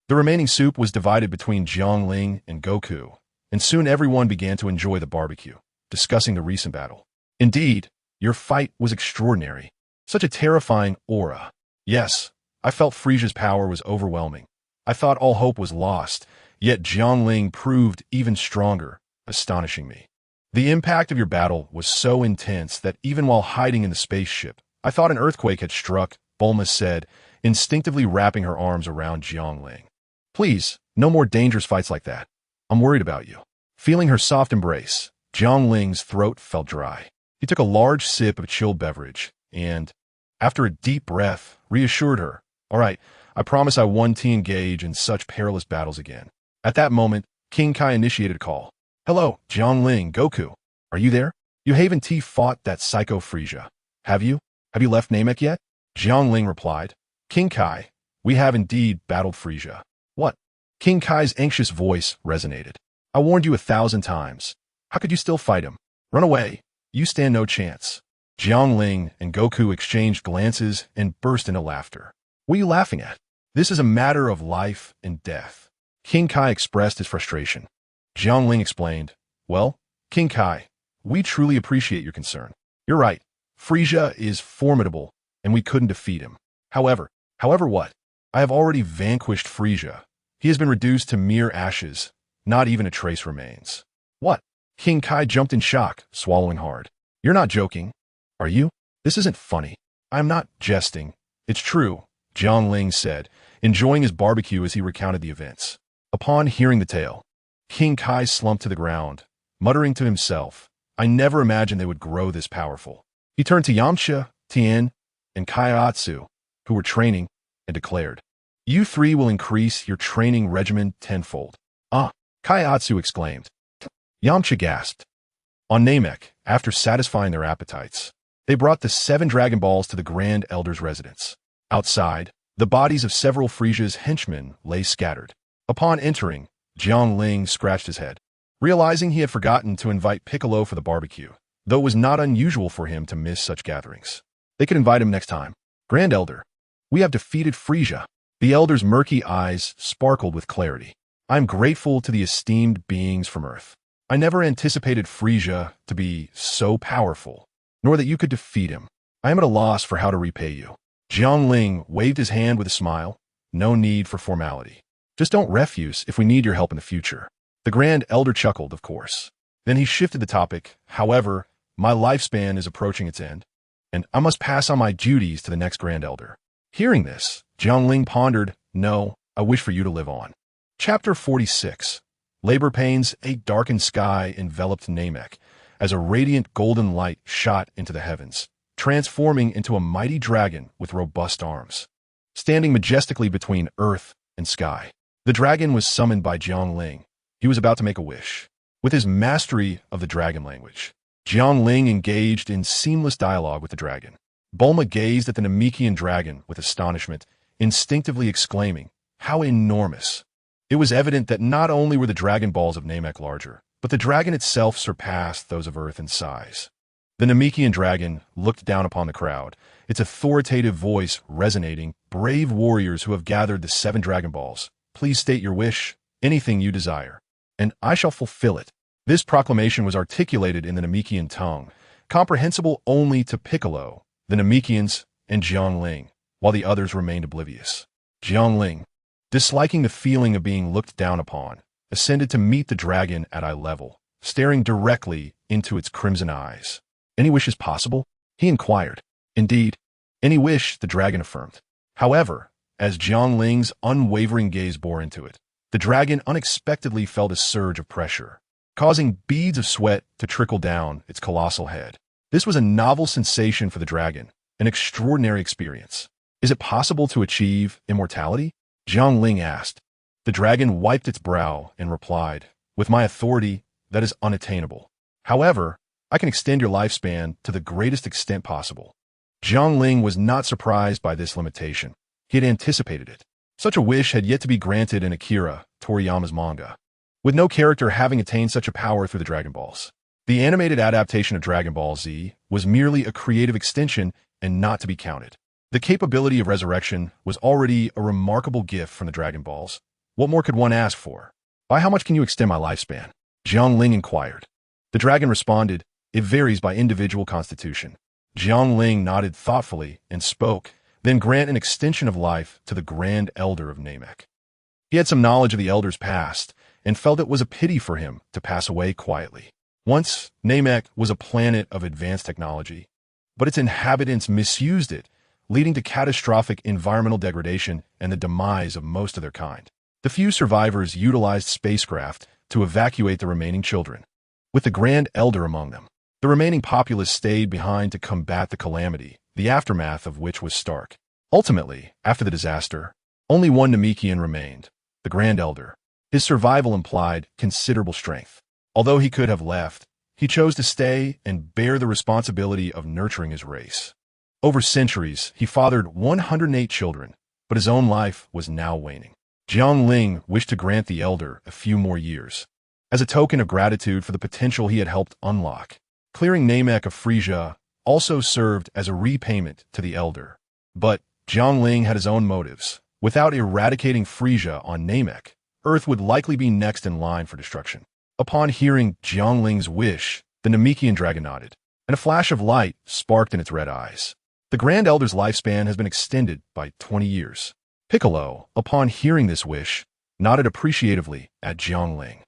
The remaining soup was divided between Jiang Ling and Goku, and soon everyone began to enjoy the barbecue, discussing the recent battle. Indeed, your fight was extraordinary. Such a terrifying aura. Yes, I felt Frisia's power was overwhelming. I thought all hope was lost, yet Jiang Ling proved even stronger, astonishing me. The impact of your battle was so intense that even while hiding in the spaceship, I thought an earthquake had struck, Bulma said, instinctively wrapping her arms around Jiang Ling. Please, no more dangerous fights like that. I'm worried about you. Feeling her soft embrace, Jiang Ling's throat felt dry. He took a large sip of chilled beverage and, after a deep breath, reassured her. All right, I promise I won't engage in such perilous battles again. At that moment, King Kai initiated a call. Hello, Jiang Ling, Goku. Are you there? You haven't fought that psycho Frisia. Have you? Have you left Namek yet? Jiang Ling replied. King Kai, we have indeed battled Frisia. What? King Kai's anxious voice resonated. I warned you 1,000 times. How could you still fight him? Run away. You stand no chance. Jiang Ling and Goku exchanged glances and burst into laughter. What are you laughing at? This is a matter of life and death. King Kai expressed his frustration. Jiang Ling explained, well, King Kai, we truly appreciate your concern. You're right. Frisia is formidable, and we couldn't defeat him. However what? I have already vanquished Frisia. He has been reduced to mere ashes. Not even a trace remains. What? King Kai jumped in shock, swallowing hard. You're not joking, are you? This isn't funny. I'm not jesting. It's true, Jiang Ling said, enjoying his barbecue as he recounted the events. Upon hearing the tale, King Kai slumped to the ground, muttering to himself, I never imagined they would grow this powerful. He turned to Yamcha, Tien, and Kaiatsu, who were training, and declared, You three will increase your training regimen tenfold. Ah, Kaiatsu exclaimed. Yamcha gasped. On Namek, after satisfying their appetites, they brought the 7 Dragon Balls to the Grand Elder's residence. Outside, the bodies of several Frisia's henchmen lay scattered. Upon entering, Jiang Ling scratched his head, realizing he had forgotten to invite Piccolo for the barbecue, though it was not unusual for him to miss such gatherings. They could invite him next time. Grand Elder, we have defeated Frisia. The Elder's murky eyes sparkled with clarity. I am grateful to the esteemed beings from Earth. I never anticipated Frisia to be so powerful, nor that you could defeat him. I am at a loss for how to repay you. Jiang Ling waved his hand with a smile. No need for formality. Just don't refuse if we need your help in the future. The Grand Elder chuckled, of course. Then he shifted the topic. However, my lifespan is approaching its end, and I must pass on my duties to the next Grand Elder. Hearing this, Jiang Ling pondered, No, I wish for you to live on. Chapter 46. Labor pains, a darkened sky enveloped Namek as a radiant golden light shot into the heavens, transforming into a mighty dragon with robust arms. Standing majestically between earth and sky, the dragon was summoned by Jiang Ling. He was about to make a wish. With his mastery of the dragon language, Jiang Ling engaged in seamless dialogue with the dragon. Bulma gazed at the Namekian dragon with astonishment, instinctively exclaiming, How enormous! It was evident that not only were the Dragon Balls of Namek larger, but the dragon itself surpassed those of Earth in size. The Namekian dragon looked down upon the crowd, its authoritative voice resonating, Brave warriors who have gathered the 7 Dragon Balls, please state your wish, anything you desire, and I shall fulfill it. This proclamation was articulated in the Namekian tongue, comprehensible only to Piccolo, the Namekians, and Jiang Ling, while the others remained oblivious. Jiang Ling, disliking the feeling of being looked down upon, ascended to meet the dragon at eye level, staring directly into its crimson eyes. Any wish is possible? He inquired. Indeed, any wish, the dragon affirmed. However, as Jiang Ling's unwavering gaze bore into it, the dragon unexpectedly felt a surge of pressure, causing beads of sweat to trickle down its colossal head. This was a novel sensation for the dragon, an extraordinary experience. Is it possible to achieve immortality? Jiang Ling asked. The dragon wiped its brow and replied, With my authority, that is unattainable. However, I can extend your lifespan to the greatest extent possible. Jiang Ling was not surprised by this limitation. He had anticipated it. Such a wish had yet to be granted in Akira Toriyama's manga, with no character having attained such a power through the Dragon Balls. The animated adaptation of Dragon Ball Z was merely a creative extension and not to be counted. The capability of resurrection was already a remarkable gift from the Dragon Balls. What more could one ask for? By how much can you extend my lifespan? Jiang Ling inquired. The dragon responded, it varies by individual constitution. Jiang Ling nodded thoughtfully and spoke, then grant an extension of life to the Grand Elder of Namek. He had some knowledge of the Elder's past and felt it was a pity for him to pass away quietly. Once, Namek was a planet of advanced technology, but its inhabitants misused it, leading to catastrophic environmental degradation and the demise of most of their kind. The few survivors utilized spacecraft to evacuate the remaining children, with the Grand Elder among them. The remaining populace stayed behind to combat the calamity, the aftermath of which was stark. Ultimately, after the disaster, only one Namekian remained, the Grand Elder. His survival implied considerable strength. Although he could have left, he chose to stay and bear the responsibility of nurturing his race. Over centuries, he fathered 108 children, but his own life was now waning. Jiang Ling wished to grant the Elder a few more years, as a token of gratitude for the potential he had helped unlock. Clearing Namek of Frisia also served as a repayment to the Elder. But Jiang Ling had his own motives. Without eradicating Frisia on Namek, Earth would likely be next in line for destruction. Upon hearing Jiang Ling's wish, the Namekian dragon nodded, and a flash of light sparked in its red eyes. The Grand Elder's lifespan has been extended by 20 years. Piccolo, upon hearing this wish, nodded appreciatively at Jiang Ling.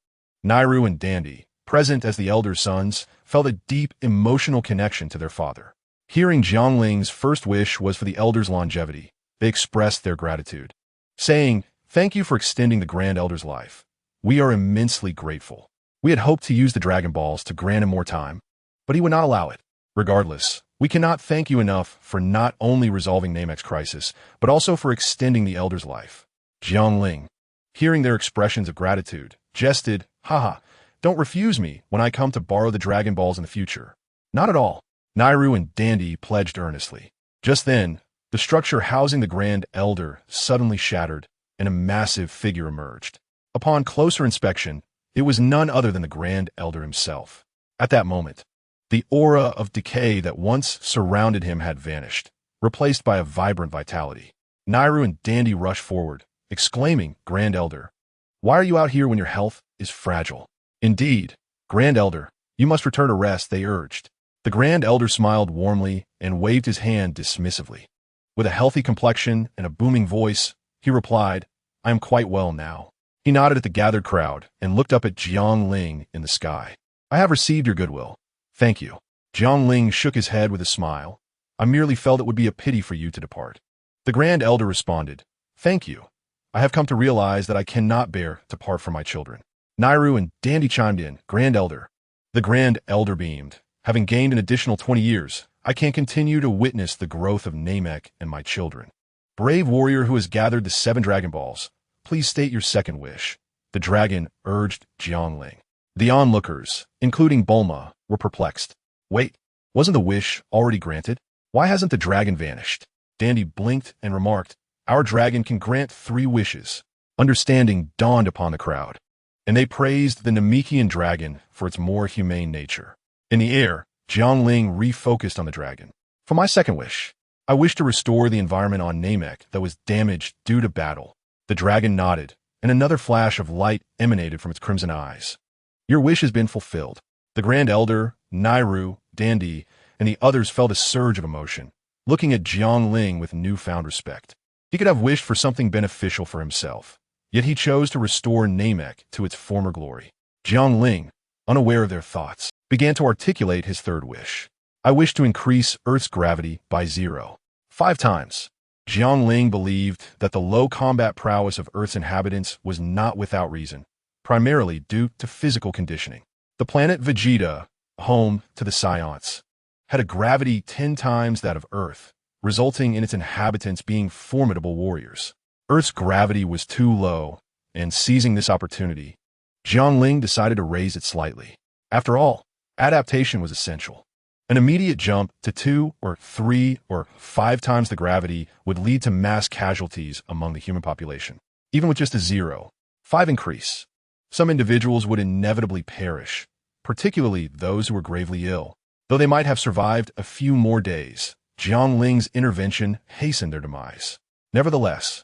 Nairu and Dandy, present as the Elder's sons, felt a deep emotional connection to their father. Hearing Jiang Ling's first wish was for the Elder's longevity, they expressed their gratitude, saying, "Thank you for extending the Grand Elder's life. We are immensely grateful. We had hoped to use the Dragon Balls to grant him more time, but he would not allow it. Regardless, we cannot thank you enough for not only resolving Namek's crisis, but also for extending the Elder's life." Jiang Ling, hearing their expressions of gratitude, jested, "Haha, don't refuse me when I come to borrow the Dragon Balls in the future." "Not at all." Nairu and Dandy pledged earnestly. Just then, the structure housing the Grand Elder suddenly shattered, and a massive figure emerged. Upon closer inspection, it was none other than the Grand Elder himself. At that moment, the aura of decay that once surrounded him had vanished, replaced by a vibrant vitality. Nairu and Dandy rushed forward, exclaiming, "Grand Elder, why are you out here when your health is fragile?" "Indeed, Grand Elder, you must return to rest," they urged. The Grand Elder smiled warmly and waved his hand dismissively. With a healthy complexion and a booming voice, he replied, "I am quite well now." He nodded at the gathered crowd and looked up at Jiang Ling in the sky. "I have received your goodwill. Thank you." Jiang Ling shook his head with a smile. "I merely felt it would be a pity for you to depart." The Grand Elder responded, "Thank you. I have come to realize that I cannot bear to part from my children." Nairu and Dandy chimed in, "Grand Elder." The Grand Elder beamed. "Having gained an additional 20 years, I can continue to witness the growth of Namek and my children. Brave warrior who has gathered the 7 Dragon Balls, please state your second wish." The dragon urged Jiang Ling. The onlookers, including Bulma, were perplexed. Wait, wasn't the wish already granted? Why hasn't the dragon vanished? Dandy blinked and remarked, "Our dragon can grant 3 wishes." Understanding dawned upon the crowd, and they praised the Namekian dragon for its more humane nature. In the air, Jiang Ling refocused on the dragon. "For my second wish, I wish to restore the environment on Namek that was damaged due to battle." The dragon nodded, and another flash of light emanated from its crimson eyes. "Your wish has been fulfilled." The Grand Elder, Nairu, Dandy, and the others felt a surge of emotion, looking at Jiang Ling with newfound respect. He could have wished for something beneficial for himself, yet he chose to restore Namek to its former glory. Jiang Ling, unaware of their thoughts, began to articulate his third wish. "I wish to increase Earth's gravity by 0.5 times." Jiang Ling believed that the low combat prowess of Earth's inhabitants was not without reason, primarily due to physical conditioning. The planet Vegeta, home to the Saiyans, had a gravity 10 times that of Earth, resulting in its inhabitants being formidable warriors. Earth's gravity was too low, and seizing this opportunity, Jiang Ling decided to raise it slightly. After all, adaptation was essential. An immediate jump to 2 or 3 or 5 times the gravity would lead to mass casualties among the human population. Even with just a 0.5 increase, some individuals would inevitably perish, particularly those who were gravely ill. Though they might have survived a few more days, Jiang Ling's intervention hastened their demise. Nevertheless,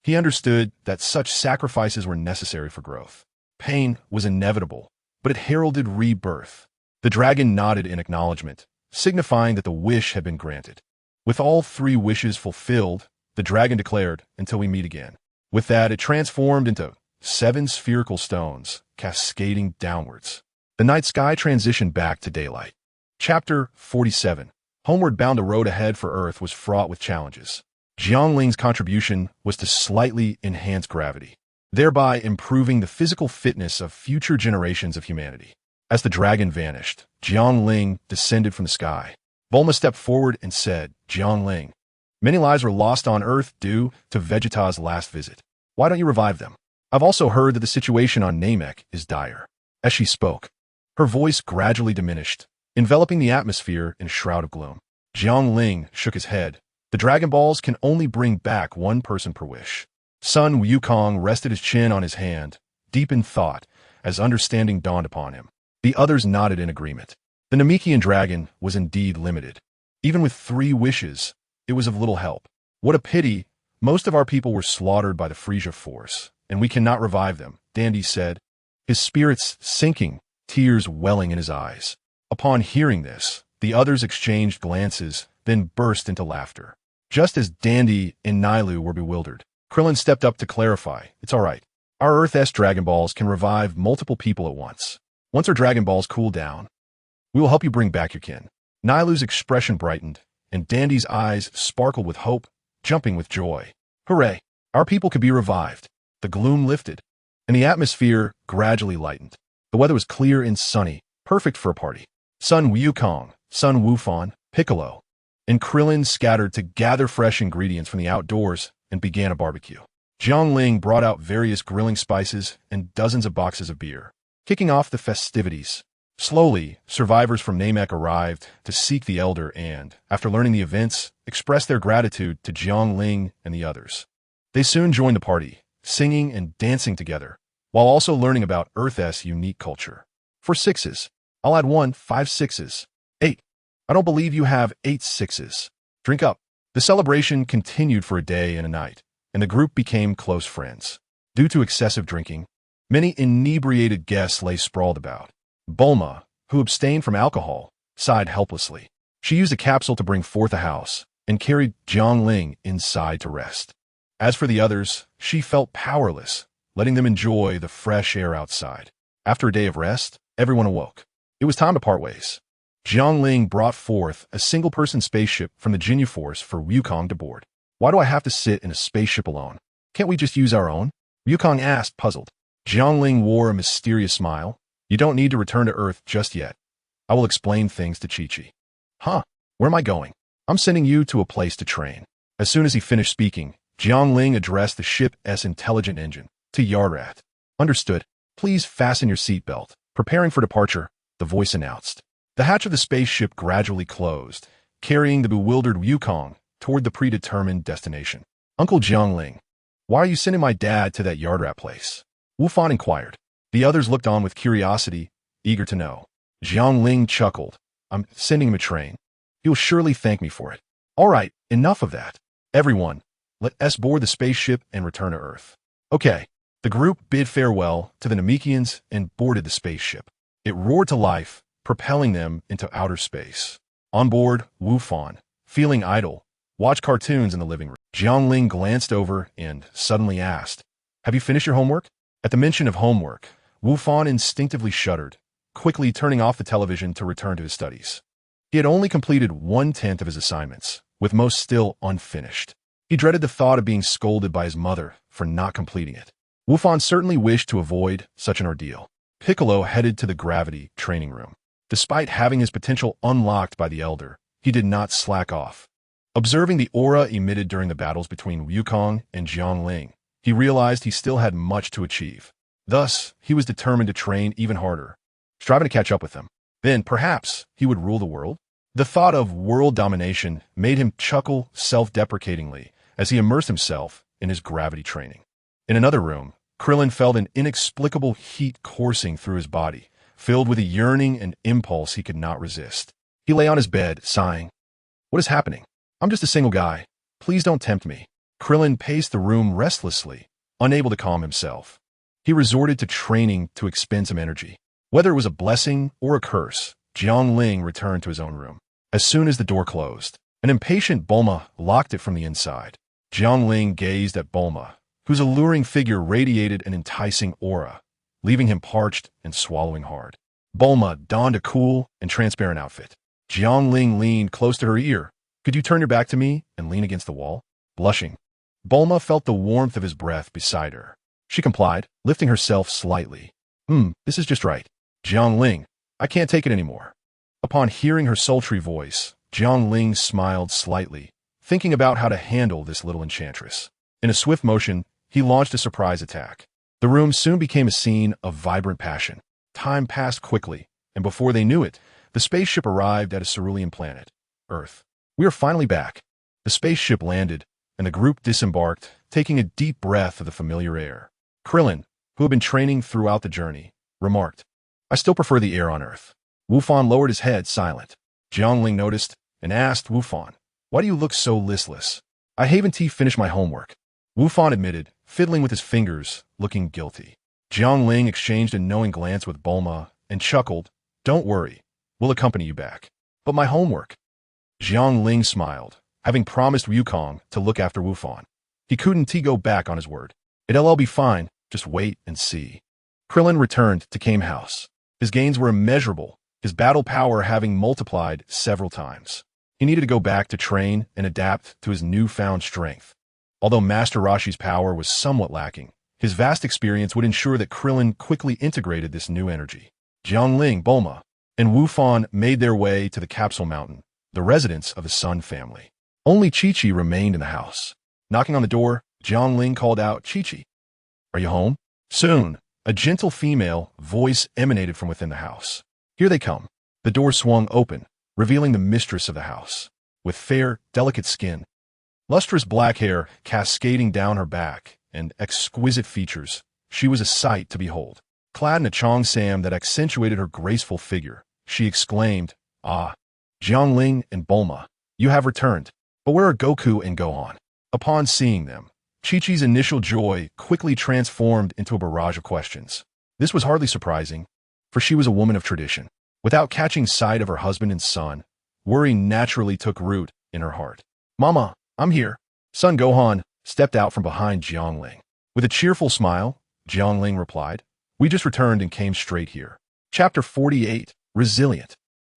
he understood that such sacrifices were necessary for growth. Pain was inevitable, but it heralded rebirth. The dragon nodded in acknowledgement, signifying that the wish had been granted. With all 3 wishes fulfilled, the dragon declared, "Until we meet again." With that, it transformed into 7 spherical stones, cascading downwards. The night sky transitioned back to daylight. Chapter 47. Homeward bound, the road ahead for Earth was fraught with challenges. Jiang Ling's contribution was to slightly enhance gravity, thereby improving the physical fitness of future generations of humanity. As the dragon vanished, Jiang Ling descended from the sky. Bulma stepped forward and said, "Jiang Ling, many lives were lost on Earth due to Vegeta's last visit. Why don't you revive them? I've also heard that the situation on Namek is dire." As she spoke, her voice gradually diminished, enveloping the atmosphere in a shroud of gloom. Jiang Ling shook his head. The Dragon Balls can only bring back 1 person per wish. Sun Wukong rested his chin on his hand, deep in thought, as understanding dawned upon him. The others nodded in agreement. The Namekian dragon was indeed limited. Even with 3 wishes, it was of little help. What a pity, most of our people were slaughtered by the Frisia force, and we cannot revive them, Dandy said, his spirits sinking, tears welling in his eyes. Upon hearing this, the others exchanged glances, then burst into laughter. Just as Dandy and Nailu were bewildered, Krillin stepped up to clarify, "It's all right. Our Earth-S Dragon Balls can revive multiple people at once. Once our Dragon Balls cool down, we will help you bring back your kin." Nailu's expression brightened, and Dandy's eyes sparkled with hope, jumping with joy. "Hooray! Our people could be revived." The gloom lifted, and the atmosphere gradually lightened. The weather was clear and sunny, perfect for a party. Sun Wukong, Sun Wufan, Piccolo, and Krillin scattered to gather fresh ingredients from the outdoors and began a barbecue. Jiang Ling brought out various grilling spices and dozens of boxes of beer, kicking off the festivities. Slowly, survivors from Namek arrived to seek the Elder and, after learning the events, expressed their gratitude to Jiang Ling and the others. They soon joined the party, singing and dancing together, while also learning about Earth-S unique culture. For 6s, I'll add 5 6s. 8. I don't believe you have 8 6s. Drink up. The celebration continued for a day and a night, and the group became close friends. Due to excessive drinking, many inebriated guests lay sprawled about. Bulma, who abstained from alcohol, sighed helplessly. She used a capsule to bring forth a house and carried Jiang Ling inside to rest. As for the others, she felt powerless, letting them enjoy the fresh air outside. After a day of rest, everyone awoke. It was time to part ways. Jiang Ling brought forth a single-person spaceship from the Ginyu Force for Wukong to board. "Why do I have to sit in a spaceship alone? Can't we just use our own?" Wukong asked, puzzled. Jiang Ling wore a mysterious smile. "You don't need to return to Earth just yet. I will explain things to Chi-Chi." "Huh? Where am I going?" "I'm sending you to a place to train." As soon as he finished speaking, Jiang Ling addressed the ship's intelligent engine to Yarrat. "Understood. Please fasten your seatbelt." Preparing for departure, the voice announced. The hatch of the spaceship gradually closed, carrying the bewildered Wukong toward the predetermined destination. "Uncle Jiang Ling, why are you sending my dad to that Yardat place?" Wufan inquired. The others looked on with curiosity, eager to know. Jiang Ling chuckled. "I'm sending him a train. He'll surely thank me for it." "All right, enough of that. Everyone, let us board the spaceship and return to Earth." "Okay." The group bid farewell to the Namekians and boarded the spaceship. It roared to life, propelling them into outer space. On board, Wufan, feeling idle, watched cartoons in the living room. Jiang Ling glanced over and suddenly asked, "Have you finished your homework?" At the mention of homework, Wufan instinctively shuddered, quickly turning off the television to return to his studies. He had only completed 1/10 of his assignments, with most still unfinished. He dreaded the thought of being scolded by his mother for not completing it. Wufan certainly wished to avoid such an ordeal. Piccolo headed to the gravity training room. Despite having his potential unlocked by the Elder, he did not slack off. Observing the aura emitted during the battles between Wukong and Jiang Ling, he realized he still had much to achieve. Thus, he was determined to train even harder, striving to catch up with them. Then, perhaps, he would rule the world? The thought of world domination made him chuckle self-deprecatingly as he immersed himself in his gravity training. In another room, Krillin felt an inexplicable heat coursing through his body, filled with a yearning and impulse he could not resist. He lay on his bed, sighing. What is happening? I'm just a single guy. Please don't tempt me. Krillin paced the room restlessly, unable to calm himself. He resorted to training to expend some energy. Whether it was a blessing or a curse, Jiang Ling returned to his own room. As soon as the door closed, an impatient Bulma locked it from the inside. Jiang Ling gazed at Bulma, whose alluring figure radiated an enticing aura, leaving him parched and swallowing hard. Bulma donned a cool and transparent outfit. Jiang Ling leaned close to her ear. Could you turn your back to me and lean against the wall? Blushing, Bulma felt the warmth of his breath beside her. She complied, lifting herself slightly. This is just right. Jiang Ling, I can't take it anymore. Upon hearing her sultry voice, Jiang Ling smiled slightly, thinking about how to handle this little enchantress. In a swift motion, he launched a surprise attack. The room soon became a scene of vibrant passion. Time passed quickly, and before they knew it, the spaceship arrived at a cerulean planet, Earth. We are finally back. The spaceship landed, and the group disembarked, taking a deep breath of the familiar air. Krillin, who had been training throughout the journey, remarked, I still prefer the air on Earth. Wufan lowered his head, silent. Jiang Ling noticed and asked Wufan, Why do you look so listless? I haven't finished my homework. Wufan admitted, fiddling with his fingers, looking guilty. Jiang Ling exchanged a knowing glance with Bulma and chuckled, Don't worry, we'll accompany you back. But my homework? Jiang Ling smiled, having promised Wukong to look after Wufan. He couldn't go back on his word. It'll all be fine, just wait and see. Krillin returned to Kame House. His gains were immeasurable, his battle power having multiplied several times. He needed to go back to train and adapt to his newfound strength. Although Master Roshi's power was somewhat lacking, his vast experience would ensure that Krillin quickly integrated this new energy. Jiang Ling, Bulma, and Wufan made their way to the Capsule Mountain, the residence of the Sun family. Only Chi-Chi remained in the house. Knocking on the door, Jiang Ling called out, Chi-Chi, are you home? Soon, a gentle female voice emanated from within the house. Here they come. The door swung open, revealing the mistress of the house. With fair, delicate skin, lustrous black hair cascading down her back, and exquisite features, she was a sight to behold. Clad in a cheongsam that accentuated her graceful figure, she exclaimed, Ah, Jiang Ling and Bulma, you have returned. But where are Goku and Gohan? Upon seeing them, Chi-Chi's initial joy quickly transformed into a barrage of questions. This was hardly surprising, for she was a woman of tradition. Without catching sight of her husband and son, worry naturally took root in her heart. Mama, I'm here. Son Gohan stepped out from behind Jiang Ling. With a cheerful smile, Jiang Ling replied, We just returned and came straight here. Chapter 48, Resilient.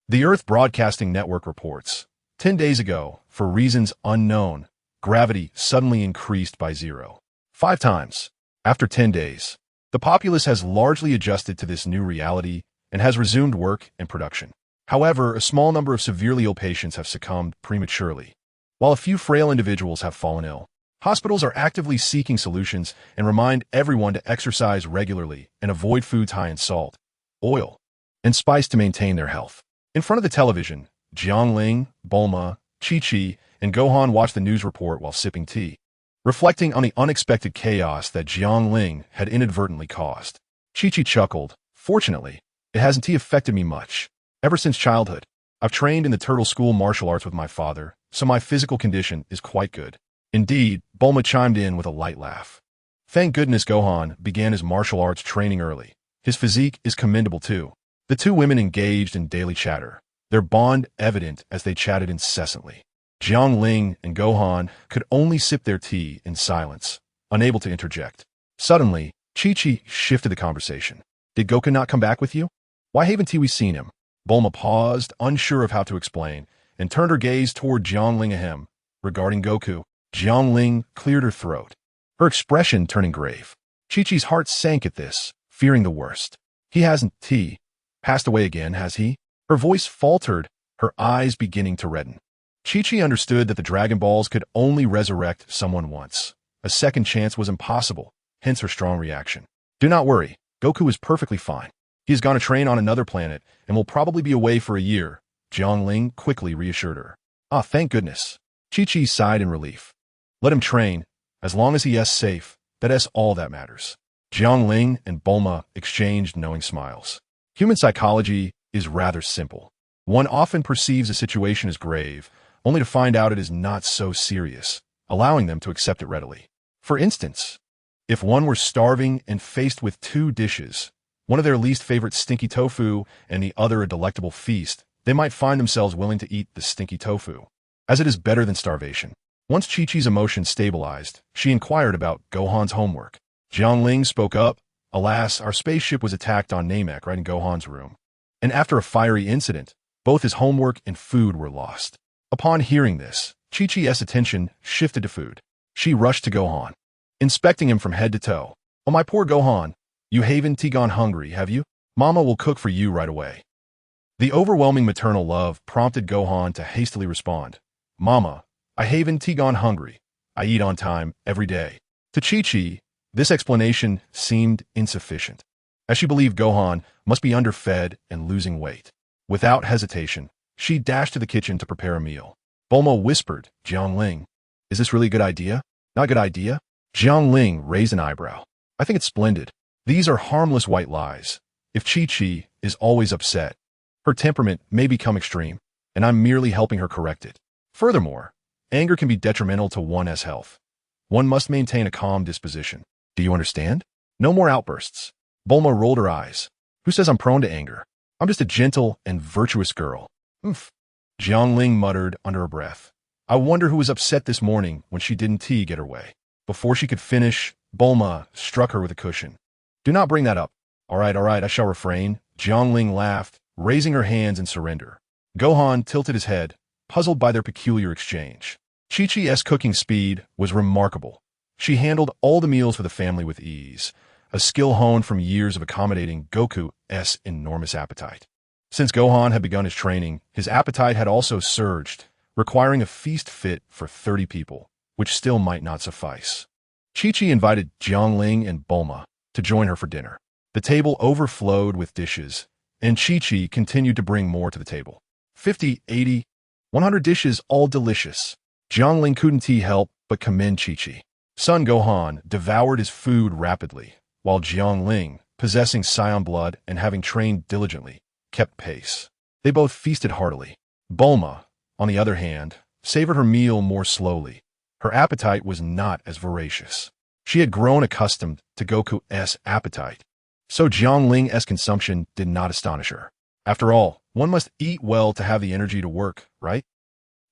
The Earth Broadcasting Network reports, 10 days ago, for reasons unknown, gravity suddenly increased by 0.5 times. After 10 days, the populace has largely adjusted to this new reality and has resumed work and production. However, a small number of severely ill patients have succumbed prematurely, while a few frail individuals have fallen ill. Hospitals are actively seeking solutions and remind everyone to exercise regularly and avoid foods high in salt, oil, and spice to maintain their health. In front of the television, Jiang Ling, Bulma, Chi-Chi, and Gohan watched the news report while sipping tea, reflecting on the unexpected chaos that Jiang Ling had inadvertently caused. Chi-Chi chuckled, Fortunately, it hasn't affected me much. Ever since childhood, I've trained in the Turtle School martial arts with my father, so my physical condition is quite good. Indeed, Bulma chimed in with a light laugh. Thank goodness Gohan began his martial arts training early. His physique is commendable too. The two women engaged in daily chatter, their bond evident as they chatted incessantly. Jiang Ling and Gohan could only sip their tea in silence, unable to interject. Suddenly, Chi-Chi shifted the conversation. Did Goku not come back with you? Why haven't we seen him? Bulma paused, unsure of how to explain, and turned her gaze toward Jiang Ling ahem. Regarding Goku, Jiang Ling cleared her throat, her expression turning grave. Chi-Chi's heart sank at this, fearing the worst. He hasn't passed away again, has he? Her voice faltered, her eyes beginning to redden. Chi-Chi understood that the Dragon Balls could only resurrect someone once. A second chance was impossible, hence her strong reaction. Do not worry, Goku is perfectly fine. He has gone to train on another planet and will probably be away for a year, Jiang Ling quickly reassured her. Ah, thank goodness. Chi-Chi sighed in relief. Let him train. As long as he is safe, that is all that matters. Jiang Ling and Bulma exchanged knowing smiles. Human psychology is rather simple. One often perceives a situation as grave, only to find out it is not so serious, allowing them to accept it readily. For instance, if one were starving and faced with two dishes, one of their least favorite stinky tofu and the other a delectable feast, they might find themselves willing to eat the stinky tofu, as it is better than starvation. Once Chi-Chi's emotions stabilized, she inquired about Gohan's homework. Jiang Ling spoke up. Alas, our spaceship was attacked on Namek right in Gohan's room. And after a fiery incident, both his homework and food were lost. Upon hearing this, Chi-Chi's attention shifted to food. She rushed to Gohan, inspecting him from head to toe. "Oh, my poor Gohan, you haven't gone hungry, have you? Mama will cook for you right away." The overwhelming maternal love prompted Gohan to hastily respond, "Mama, I haven't gone hungry. I eat on time every day." To Chi-Chi, this explanation seemed insufficient, as she believed Gohan must be underfed and losing weight. Without hesitation, she dashed to the kitchen to prepare a meal. Bulma whispered, "Jiang Ling, is this really a good idea? Not a good idea?" Jiang Ling raised an eyebrow. "I think it's splendid. These are harmless white lies. If Chi-Chi is always upset, her temperament may become extreme, and I'm merely helping her correct it. Furthermore, anger can be detrimental to one's health. One must maintain a calm disposition. Do you understand? No more outbursts." Bulma rolled her eyes. "Who says I'm prone to anger? I'm just a gentle and virtuous girl." "Oomph." Jiang Ling muttered under her breath. "I wonder who was upset this morning when she didn't get her way." Before she could finish, Bulma struck her with a cushion. "Do not bring that up." All right, I shall refrain." Jiang Ling laughed, raising her hands in surrender. Gohan tilted his head, puzzled by their peculiar exchange. Chi-Chi's cooking speed was remarkable. She handled all the meals for the family with ease, a skill honed from years of accommodating Goku's enormous appetite. Since Gohan had begun his training, his appetite had also surged, requiring a feast fit for 30 people, which still might not suffice. Chi-Chi invited Jiang Ling and Bulma to join her for dinner. The table overflowed with dishes, and Chi-Chi continued to bring more to the table. 50, 80, 100 dishes, all delicious. Jiang Ling couldn't help but commend Chi-Chi. Son Gohan devoured his food rapidly, while Jiang Ling, possessing Saiyan blood and having trained diligently, kept pace. They both feasted heartily. Bulma, on the other hand, savored her meal more slowly. Her appetite was not as voracious. She had grown accustomed to Goku's appetite, so Jiang Ling's consumption did not astonish her. After all, one must eat well to have the energy to work, right?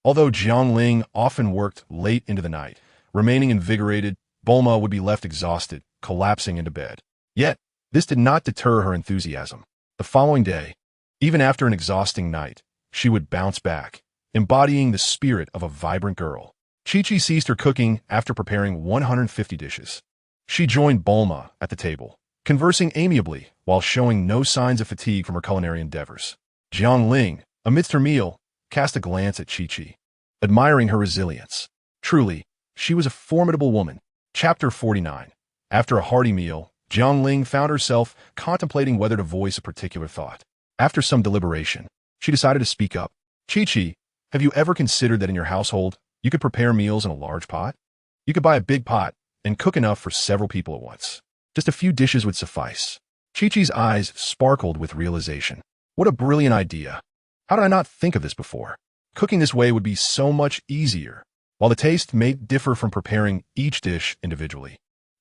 Although Jiang Ling often worked late into the night, remaining invigorated, Bulma would be left exhausted, collapsing into bed. Yet, this did not deter her enthusiasm. The following day, even after an exhausting night, she would bounce back, embodying the spirit of a vibrant girl. Chi-Chi ceased her cooking after preparing 150 dishes. She joined Bulma at the table, conversing amiably while showing no signs of fatigue from her culinary endeavors. Jiang Ling, amidst her meal, cast a glance at Chi-Chi, admiring her resilience. Truly, she was a formidable woman. Chapter 49. After a hearty meal, Jiang Ling found herself contemplating whether to voice a particular thought. After some deliberation, she decided to speak up. "Chi-Chi, have you ever considered that in your household, you could prepare meals in a large pot? You could buy a big pot and cook enough for several people at once. Just a few dishes would suffice." Chi-Chi's eyes sparkled with realization. What a brilliant idea. How did I not think of this before? Cooking this way would be so much easier. While the taste may differ from preparing each dish individually,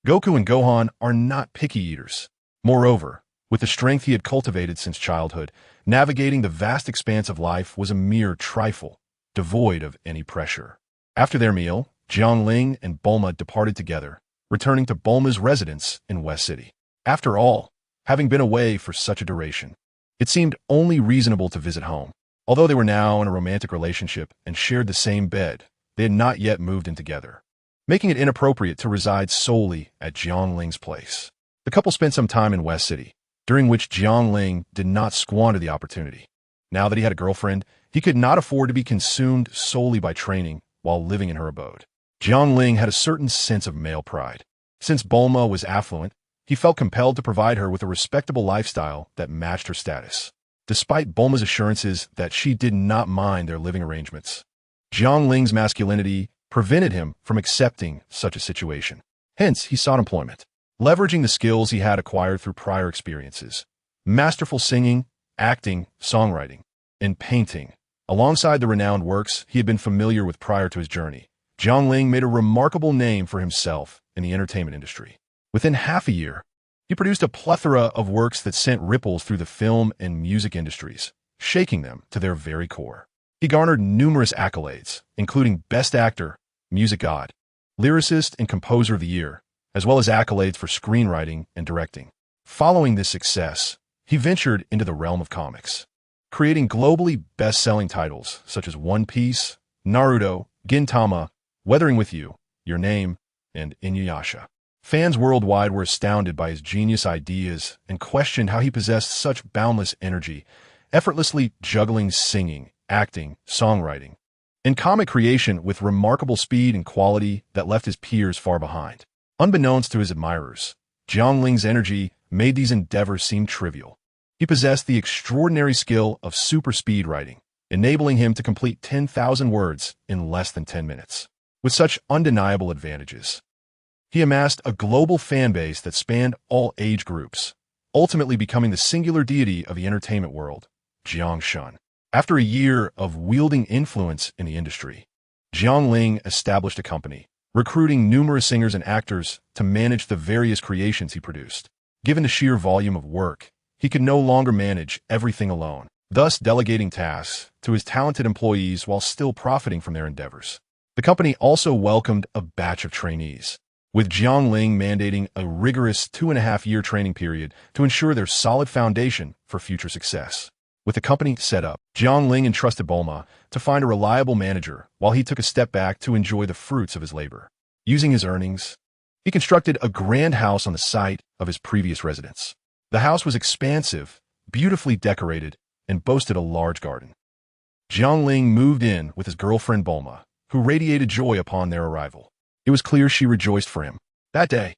Goku and Gohan are not picky eaters. Moreover, with the strength he had cultivated since childhood, navigating the vast expanse of life was a mere trifle, devoid of any pressure. After their meal, Jiang Ling and Bulma departed together, returning to Bulma's residence in West City. After all, having been away for such a duration, it seemed only reasonable to visit home. Although they were now in a romantic relationship and shared the same bed, they had not yet moved in together, making it inappropriate to reside solely at Jiang Ling's place. The couple spent some time in West City, during which Jiang Ling did not squander the opportunity. Now that he had a girlfriend, he could not afford to be consumed solely by training while living in her abode. Jiang Ling had a certain sense of male pride. Since Bulma was affluent, he felt compelled to provide her with a respectable lifestyle that matched her status. Despite Bulma's assurances that she did not mind their living arrangements, Jiang Ling's masculinity prevented him from accepting such a situation. Hence, he sought employment. Leveraging the skills he had acquired through prior experiences, masterful singing, acting, songwriting, and painting. Alongside the renowned works he had been familiar with prior to his journey, Jiang Ling made a remarkable name for himself in the entertainment industry. Within half a year, he produced a plethora of works that sent ripples through the film and music industries, shaking them to their very core. He garnered numerous accolades, including Best Actor, Music God, Lyricist and Composer of the Year, as well as accolades for screenwriting and directing. Following this success, he ventured into the realm of comics, creating globally best-selling titles such as One Piece, Naruto, Gintama, Weathering with You, Your Name, and Inuyasha. Fans worldwide were astounded by his genius ideas and questioned how he possessed such boundless energy, effortlessly juggling singing, acting, songwriting, and comic creation with remarkable speed and quality that left his peers far behind. Unbeknownst to his admirers, Jiang Ling's energy made these endeavors seem trivial. He possessed the extraordinary skill of super speed writing, enabling him to complete 10,000 words in less than 10 minutes. With such undeniable advantages, he amassed a global fan base that spanned all age groups, ultimately becoming the singular deity of the entertainment world, Jiang Shun. After a year of wielding influence in the industry, Jiang Ling established a company, recruiting numerous singers and actors to manage the various creations he produced. Given the sheer volume of work, he could no longer manage everything alone, thus delegating tasks to his talented employees while still profiting from their endeavors. The company also welcomed a batch of trainees, with Jiang Ling mandating a rigorous 2.5-year training period to ensure their solid foundation for future success. With the company set up, Jiang Ling entrusted Bulma to find a reliable manager while he took a step back to enjoy the fruits of his labor. Using his earnings, he constructed a grand house on the site of his previous residence. The house was expansive, beautifully decorated, and boasted a large garden. Jiang Ling moved in with his girlfriend Bulma, who radiated joy upon their arrival. It was clear she rejoiced for him. That day,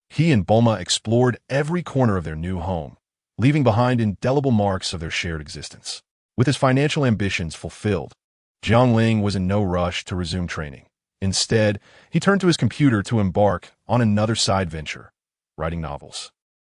he and Bulma explored every corner of their new home, leaving behind indelible marks of their shared existence. With his financial ambitions fulfilled, Jiang Ling was in no rush to resume training. Instead, he turned to his computer to embark on another side venture, writing novels.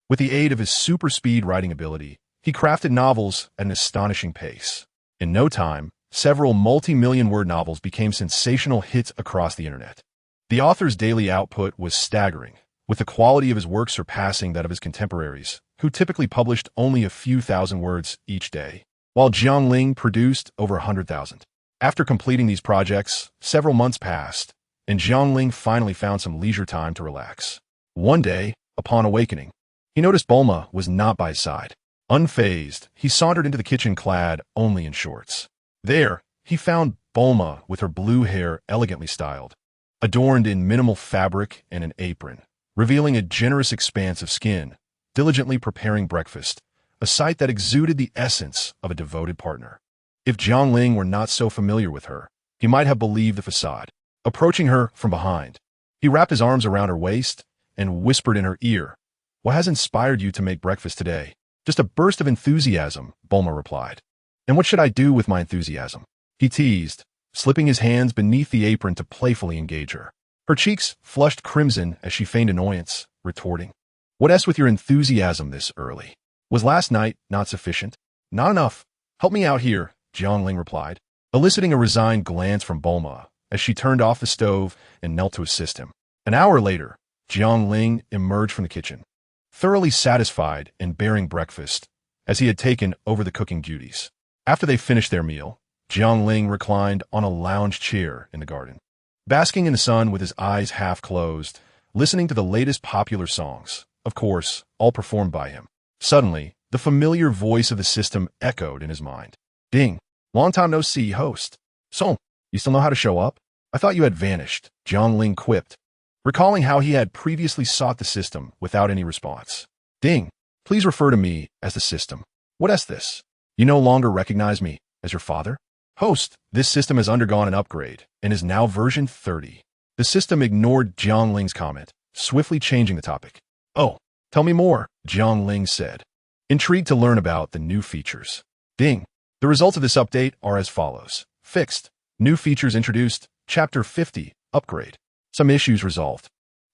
With the aid of his super-speed writing ability, he crafted novels at an astonishing pace. In no time, several multi-million-word novels became sensational hits across the internet. The author's daily output was staggering, with the quality of his work surpassing that of his contemporaries, who typically published only a few thousand words each day, while Jiang Ling produced over 100,000. After completing these projects, several months passed, and Jiang Ling finally found some leisure time to relax. One day, upon awakening, he noticed Bulma was not by his side. Unfazed, he sauntered into the kitchen clad only in shorts. There, he found Bulma with her blue hair elegantly styled, adorned in minimal fabric and an apron, revealing a generous expanse of skin, diligently preparing breakfast, a sight that exuded the essence of a devoted partner. If Jiang Ling were not so familiar with her, he might have believed the facade. Approaching her from behind, he wrapped his arms around her waist and whispered in her ear, "What has inspired you to make breakfast today?" "Just a burst of enthusiasm," Bulma replied. "And what should I do with my enthusiasm?" he teased, slipping his hands beneath the apron to playfully engage her. Her cheeks flushed crimson as she feigned annoyance, retorting, "What s with your enthusiasm this early? Was last night not sufficient?" "Not enough. Help me out here," Jiang Ling replied, eliciting a resigned glance from Bulma as she turned off the stove and knelt to assist him. An hour later, Jiang Ling emerged from the kitchen, thoroughly satisfied and bearing breakfast, as he had taken over the cooking duties. After they finished their meal, Jiang Ling reclined on a lounge chair in the garden, basking in the sun with his eyes half closed, listening to the latest popular songs, of course, all performed by him. Suddenly, the familiar voice of the system echoed in his mind. "Ding! Long time no see, host. So, you still know how to show up? I thought you had vanished," Jiang Ling quipped, recalling how he had previously sought the system without any response. "Ding! Please refer to me as the system. What is this? You no longer recognize me as your father?" "Host, this system has undergone an upgrade and is now version 30. The system ignored Jiang Ling's comment, swiftly changing the topic. "Oh, tell me more," Jiang Ling said, intrigued to learn about the new features. "Ding! The results of this update are as follows. Fixed. New features introduced. Chapter 50. Upgrade. Some issues resolved.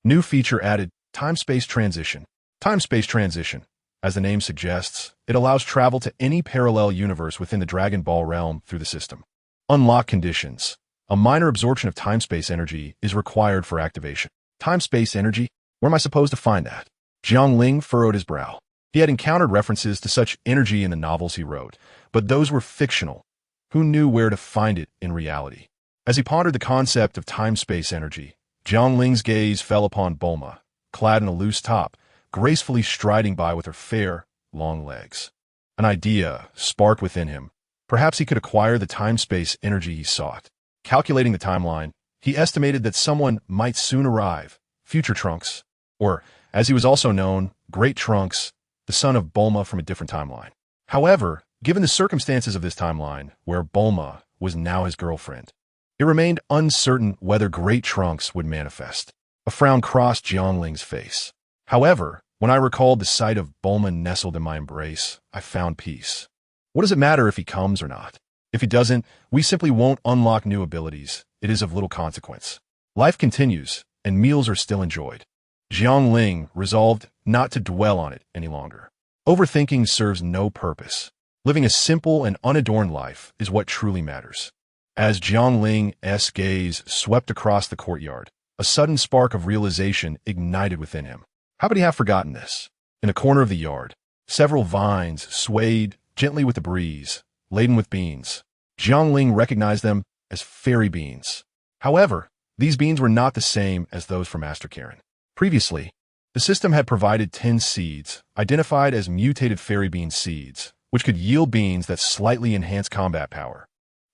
New feature added. Time-space transition. Time-space transition. As the name suggests, it allows travel to any parallel universe within the Dragon Ball realm through the system. Unlock conditions. A minor absorption of time-space energy is required for activation. Time-space energy? Where am I supposed to find that? Jiang Ling furrowed his brow. He had encountered references to such energy in the novels he wrote, but those were fictional. Who knew where to find it in reality? As he pondered the concept of time-space energy, Jiang Ling's gaze fell upon Bulma, clad in a loose top, gracefully striding by with her fair, long legs. An idea sparked within him. Perhaps he could acquire the time-space energy he sought. Calculating the timeline, he estimated that someone might soon arrive, Future Trunks, or, as he was also known, Great Trunks, the son of Bulma from a different timeline. However, given the circumstances of this timeline, where Bulma was now his girlfriend, it remained uncertain whether Great Trunks would manifest. A frown crossed Jiang Ling's face. However, when I recalled the sight of Bulma nestled in my embrace, I found peace. What does it matter if he comes or not? If he doesn't, we simply won't unlock new abilities. It is of little consequence. Life continues, and meals are still enjoyed. Jiang Ling resolved not to dwell on it any longer. Overthinking serves no purpose. Living a simple and unadorned life is what truly matters. As Jiang Ling's gaze swept across the courtyard, a sudden spark of realization ignited within him. How could he have forgotten this? In a corner of the yard, several vines swayed gently with the breeze, laden with beans. Jiang Ling recognized them as fairy beans. However, these beans were not the same as those from Master Karen. Previously, the system had provided 10 seeds, identified as mutated fairy bean seeds, which could yield beans that slightly enhance combat power.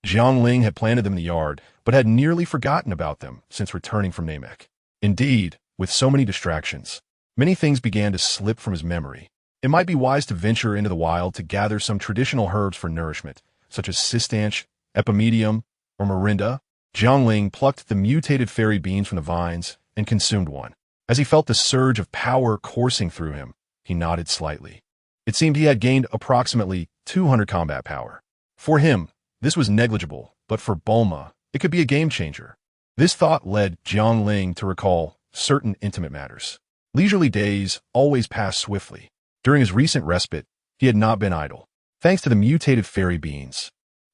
Jiang Ling had planted them in the yard, but had nearly forgotten about them since returning from Namek. Indeed, with so many distractions, many things began to slip from his memory. It might be wise to venture into the wild to gather some traditional herbs for nourishment, such as sistanch, epimedium, or morinda. Jiang Ling plucked the mutated fairy beans from the vines and consumed one. As he felt the surge of power coursing through him, he nodded slightly. It seemed he had gained approximately 200 combat power. For him, this was negligible, but for Bulma, it could be a game-changer. This thought led Jiang Ling to recall certain intimate matters. Leisurely days always passed swiftly. During his recent respite, he had not been idle. Thanks to the mutated fairy beans,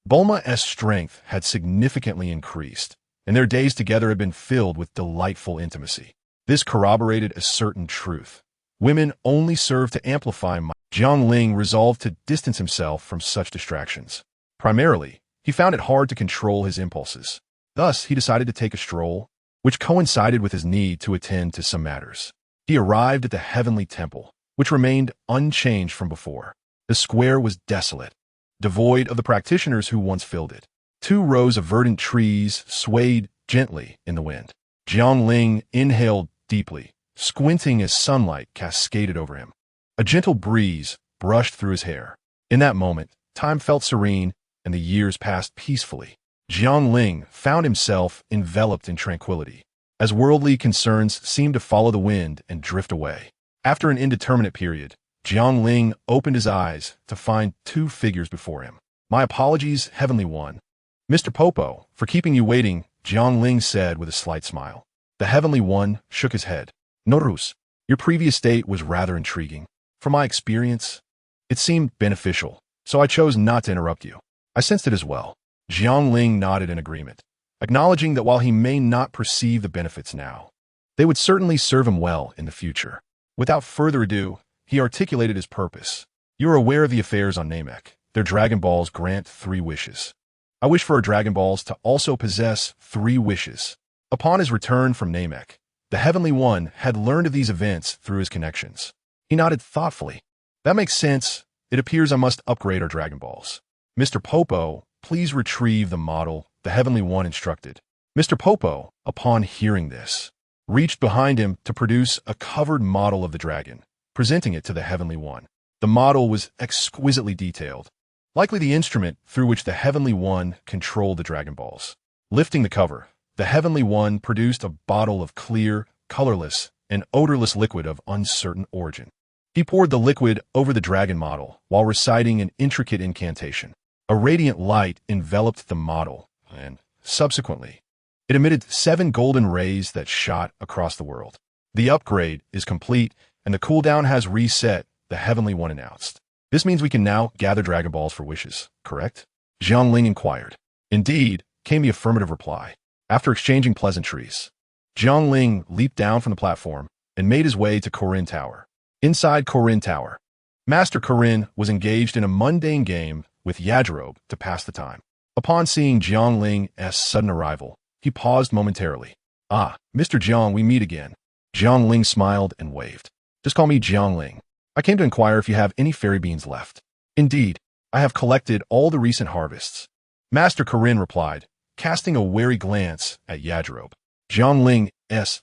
Bulma's strength had significantly increased, and their days together had been filled with delightful intimacy. This corroborated a certain truth. Women only serve to amplify my... Jiang Ling resolved to distance himself from such distractions. Primarily, he found it hard to control his impulses. Thus, he decided to take a stroll, which coincided with his need to attend to some matters. He arrived at the Heavenly Temple, which remained unchanged from before. The square was desolate, devoid of the practitioners who once filled it. 2 rows of verdant trees swayed gently in the wind. Jiang Ling inhaled deeply, squinting as sunlight cascaded over him. A gentle breeze brushed through his hair. In that moment, time felt serene, and the years passed peacefully. Jiang Ling found himself enveloped in tranquility, as worldly concerns seemed to follow the wind and drift away. After an indeterminate period, Jiang Ling opened his eyes to find 2 figures before him. "My apologies, Heavenly One. Mr. Popo, for keeping you waiting," Jiang Ling said with a slight smile. The Heavenly One shook his head. "Norus, your previous state was rather intriguing. From my experience, it seemed beneficial, so I chose not to interrupt you. I sensed it as well." Jiang Ling nodded in agreement, acknowledging that while he may not perceive the benefits now, they would certainly serve him well in the future. Without further ado, he articulated his purpose. "You are aware of the affairs on Namek. Their Dragon Balls grant 3 wishes. I wish for our Dragon Balls to also possess 3 wishes." Upon his return from Namek, the Heavenly One had learned of these events through his connections. He nodded thoughtfully. "That makes sense. It appears I must upgrade our Dragon Balls. Mr. Popo, please retrieve the model," the Heavenly One instructed. Mr. Popo, upon hearing this, reached behind him to produce a covered model of the dragon, presenting it to the Heavenly One. The model was exquisitely detailed, likely the instrument through which the Heavenly One controlled the Dragon Balls. Lifting the cover, the Heavenly One produced a bottle of clear, colorless, and odorless liquid of uncertain origin. He poured the liquid over the dragon model while reciting an intricate incantation. A radiant light enveloped the model, and, subsequently, it emitted 7 golden rays that shot across the world. "The upgrade is complete, and the cooldown has reset," the Heavenly One announced. This means we can now gather Dragon Balls for wishes, correct? Jiang Ling inquired. Indeed, came the affirmative reply. After exchanging pleasantries, Jiang Ling leaped down from the platform and made his way to Korin Tower. Inside Korin Tower, Master Korin was engaged in a mundane game with Yajirobe to pass the time. Upon seeing Jiang Ling's sudden arrival, he paused momentarily. Ah, Mr. Jiang, we meet again. Jiang Ling smiled and waved. Just call me Jiang Ling. I came to inquire if you have any fairy beans left. Indeed, I have collected all the recent harvests. Master Korin replied, casting a wary glance at Yajirobe. Jiang Ling's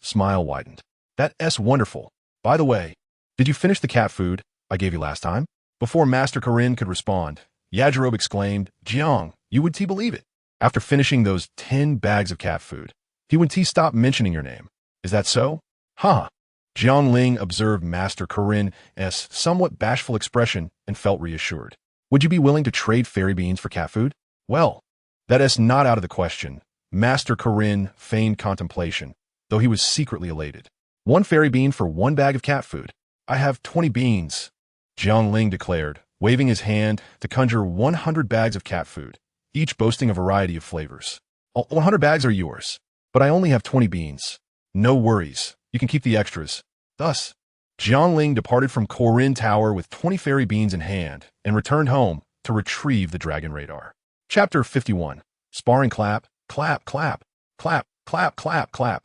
smile widened. That's wonderful. By the way, did you finish the cat food I gave you last time? Before Master Korin could respond, Yajirobe exclaimed, Jiang, you would believe it. After finishing those 10 bags of cat food, he would stop mentioning your name. Is that so? Huh. Jiang Ling observed Master Korin's somewhat bashful expression and felt reassured. Would you be willing to trade fairy beans for cat food? Well, that's not out of the question. Master Korin feigned contemplation, though he was secretly elated. 1 fairy bean for 1 bag of cat food. I have 20 beans, Jiang Ling declared, waving his hand to conjure 100 bags of cat food, each boasting a variety of flavors. 100 bags are yours, but I only have 20 beans. No worries, you can keep the extras. Thus, Jiang Ling departed from Korin Tower with 20 fairy beans in hand and returned home to retrieve the Dragon Radar. Chapter 51. Sparring clap, clap, clap, clap, clap, clap, clap.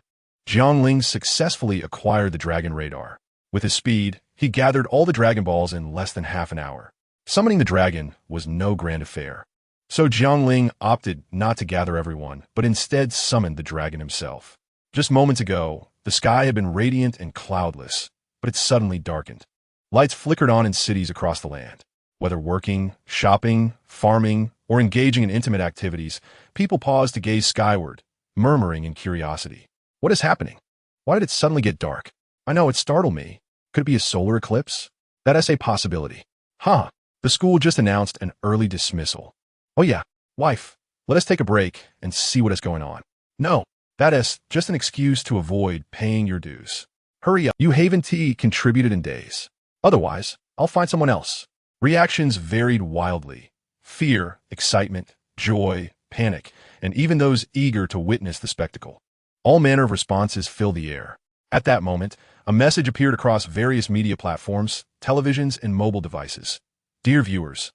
Jiang Ling successfully acquired the Dragon Radar. With his speed, he gathered all the Dragon Balls in less than half an hour. Summoning the dragon was no grand affair. So Jiang Ling opted not to gather everyone, but instead summoned the dragon himself. Just moments ago, the sky had been radiant and cloudless, but it suddenly darkened. Lights flickered on in cities across the land. Whether working, shopping, farming, or engaging in intimate activities, people paused to gaze skyward, murmuring in curiosity. What is happening? Why did it suddenly get dark? I know, it startled me. Could it be a solar eclipse? That is a possibility. Huh. The school just announced an early dismissal. Oh yeah, wife, let us take a break and see what is going on. No, that is just an excuse to avoid paying your dues. Hurry up, you haven't contributed in days. Otherwise, I'll find someone else. Reactions varied wildly. Fear, excitement, joy, panic, and even those eager to witness the spectacle. All manner of responses filled the air. At that moment, a message appeared across various media platforms, televisions, and mobile devices. Dear viewers,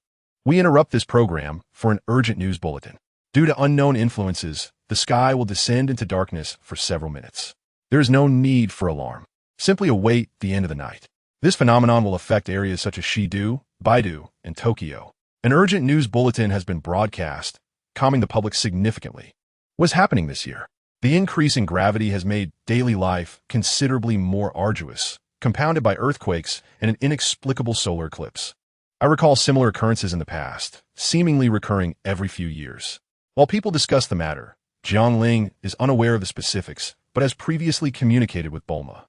we interrupt this program for an urgent news bulletin. Due to unknown influences, the sky will descend into darkness for several minutes. There is no need for alarm. Simply await the end of the night. This phenomenon will affect areas such as Shidu, Baidu, and Tokyo. An urgent news bulletin has been broadcast, calming the public significantly. What's happening this year? The increase in gravity has made daily life considerably more arduous, compounded by earthquakes and an inexplicable solar eclipse. I recall similar occurrences in the past, seemingly recurring every few years. While people discuss the matter, Jiang Ling is unaware of the specifics, but has previously communicated with Bulma.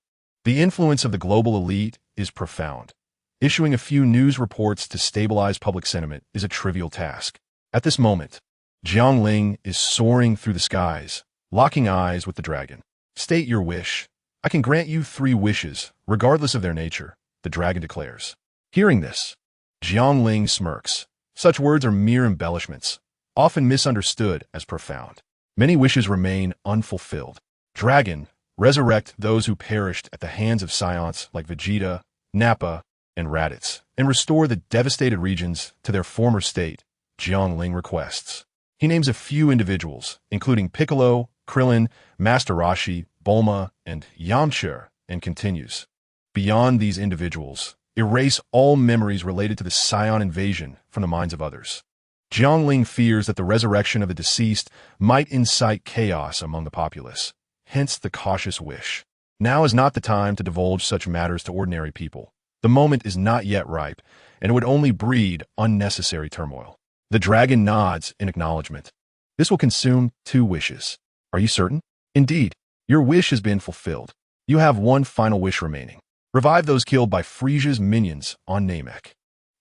The influence of the global elite is profound. Issuing a few news reports to stabilize public sentiment is a trivial task. At this moment, Jiang Ling is soaring through the skies, locking eyes with the dragon. State your wish. I can grant you 3 wishes, regardless of their nature, the dragon declares. Hearing this, Jiang Ling smirks. Such words are mere embellishments, often misunderstood as profound. Many wishes remain unfulfilled. Dragon, resurrect those who perished at the hands of Saiyans like Vegeta, Nappa, and Raditz, and restore the devastated regions to their former state, Jiang Ling requests. He names a few individuals, including Piccolo, Krillin, Master Roshi, Bulma, and Yamcha, and continues. Beyond these individuals, erase all memories related to the Saiyan invasion from the minds of others. Jiang Ling fears that the resurrection of the deceased might incite chaos among the populace, hence the cautious wish. Now is not the time to divulge such matters to ordinary people. The moment is not yet ripe, and it would only breed unnecessary turmoil. The dragon nods in acknowledgement. This will consume 2 wishes. Are you certain? Indeed, your wish has been fulfilled. You have 1 final wish remaining. Revive those killed by Frisia's minions on Namek.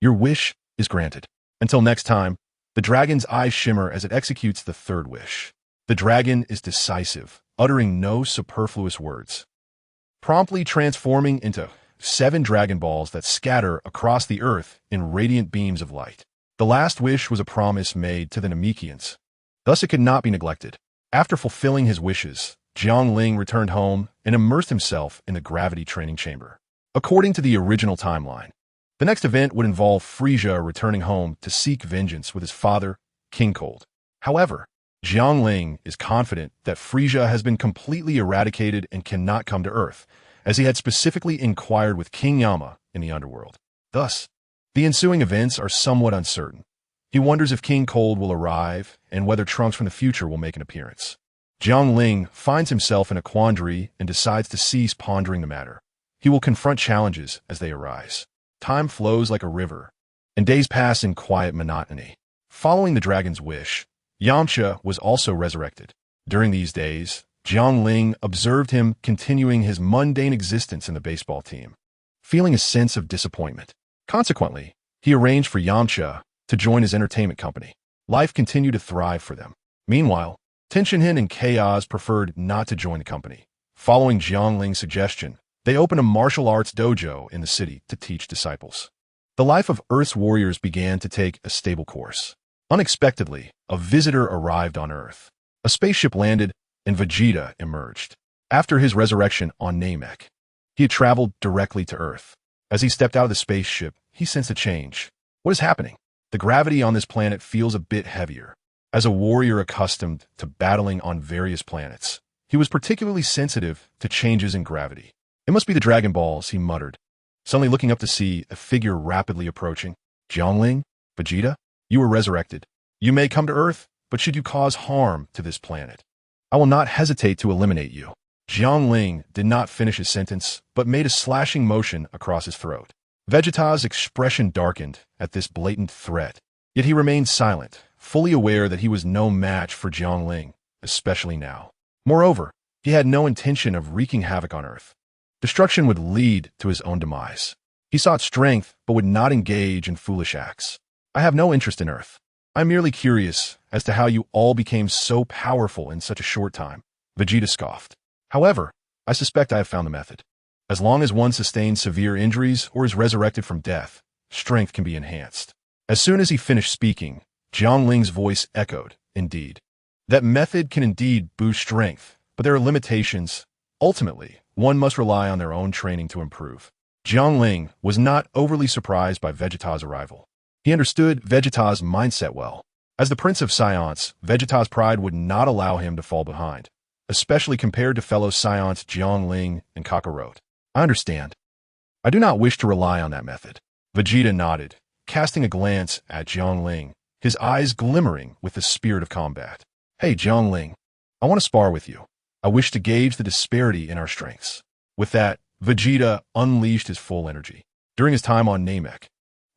Your wish is granted. Until next time, the dragon's eyes shimmer as it executes the 3rd wish. The dragon is decisive, uttering no superfluous words. Promptly transforming into 7 Dragon Balls that scatter across the earth in radiant beams of light. The last wish was a promise made to the Namekians. Thus it could not be neglected. After fulfilling his wishes, Jiang Ling returned home and immersed himself in the gravity training chamber. According to the original timeline, the next event would involve Frieza returning home to seek vengeance with his father, King Cold. However, Jiang Ling is confident that Frieza has been completely eradicated and cannot come to Earth, as he had specifically inquired with King Yama in the underworld. Thus, the ensuing events are somewhat uncertain. He wonders if King Cold will arrive and whether Trunks from the future will make an appearance. Jiang Ling finds himself in a quandary and decides to cease pondering the matter. He will confront challenges as they arise. Time flows like a river, and days pass in quiet monotony. Following the dragon's wish, Yamcha was also resurrected. During these days, Jiang Ling observed him continuing his mundane existence in the baseball team, feeling a sense of disappointment. Consequently, he arranged for Yamcha to join his entertainment company. Life continued to thrive for them. Meanwhile, Tenshinhan and Chaos preferred not to join the company. Following Jiang Ling's suggestion, they opened a martial arts dojo in the city to teach disciples. The life of Earth's warriors began to take a stable course. Unexpectedly, a visitor arrived on Earth. A spaceship landed, and Vegeta emerged. After his resurrection on Namek, he had traveled directly to Earth. As he stepped out of the spaceship, he sensed a change. What is happening? The gravity on this planet feels a bit heavier. As a warrior accustomed to battling on various planets, he was particularly sensitive to changes in gravity. It must be the Dragon Balls, he muttered, suddenly looking up to see a figure rapidly approaching. Jiang Ling, Vegeta, you were resurrected. You may come to Earth, but should you cause harm to this planet, I will not hesitate to eliminate you. Jiang Ling did not finish his sentence, but made a slashing motion across his throat. Vegeta's expression darkened at this blatant threat, yet he remained silent, fully aware that he was no match for Jiang Ling, especially now. Moreover, he had no intention of wreaking havoc on Earth. Destruction would lead to his own demise. He sought strength, but would not engage in foolish acts. I have no interest in Earth. I'm merely curious as to how you all became so powerful in such a short time. Vegeta scoffed. However, I suspect I have found the method. As long as one sustains severe injuries or is resurrected from death, strength can be enhanced. As soon as he finished speaking, Jiang Ling's voice echoed, indeed. That method can indeed boost strength, but there are limitations. Ultimately, one must rely on their own training to improve. Jiang Ling was not overly surprised by Vegeta's arrival. He understood Vegeta's mindset well. As the Prince of Saiyans, Vegeta's pride would not allow him to fall behind, especially compared to fellow Saiyans Jiang Ling and Kakarot. I understand. I do not wish to rely on that method. Vegeta nodded, casting a glance at Jiang Ling, his eyes glimmering with the spirit of combat. Hey, Jiang Ling, I want to spar with you. I wish to gauge the disparity in our strengths. With that, Vegeta unleashed his full energy. During his time on Namek,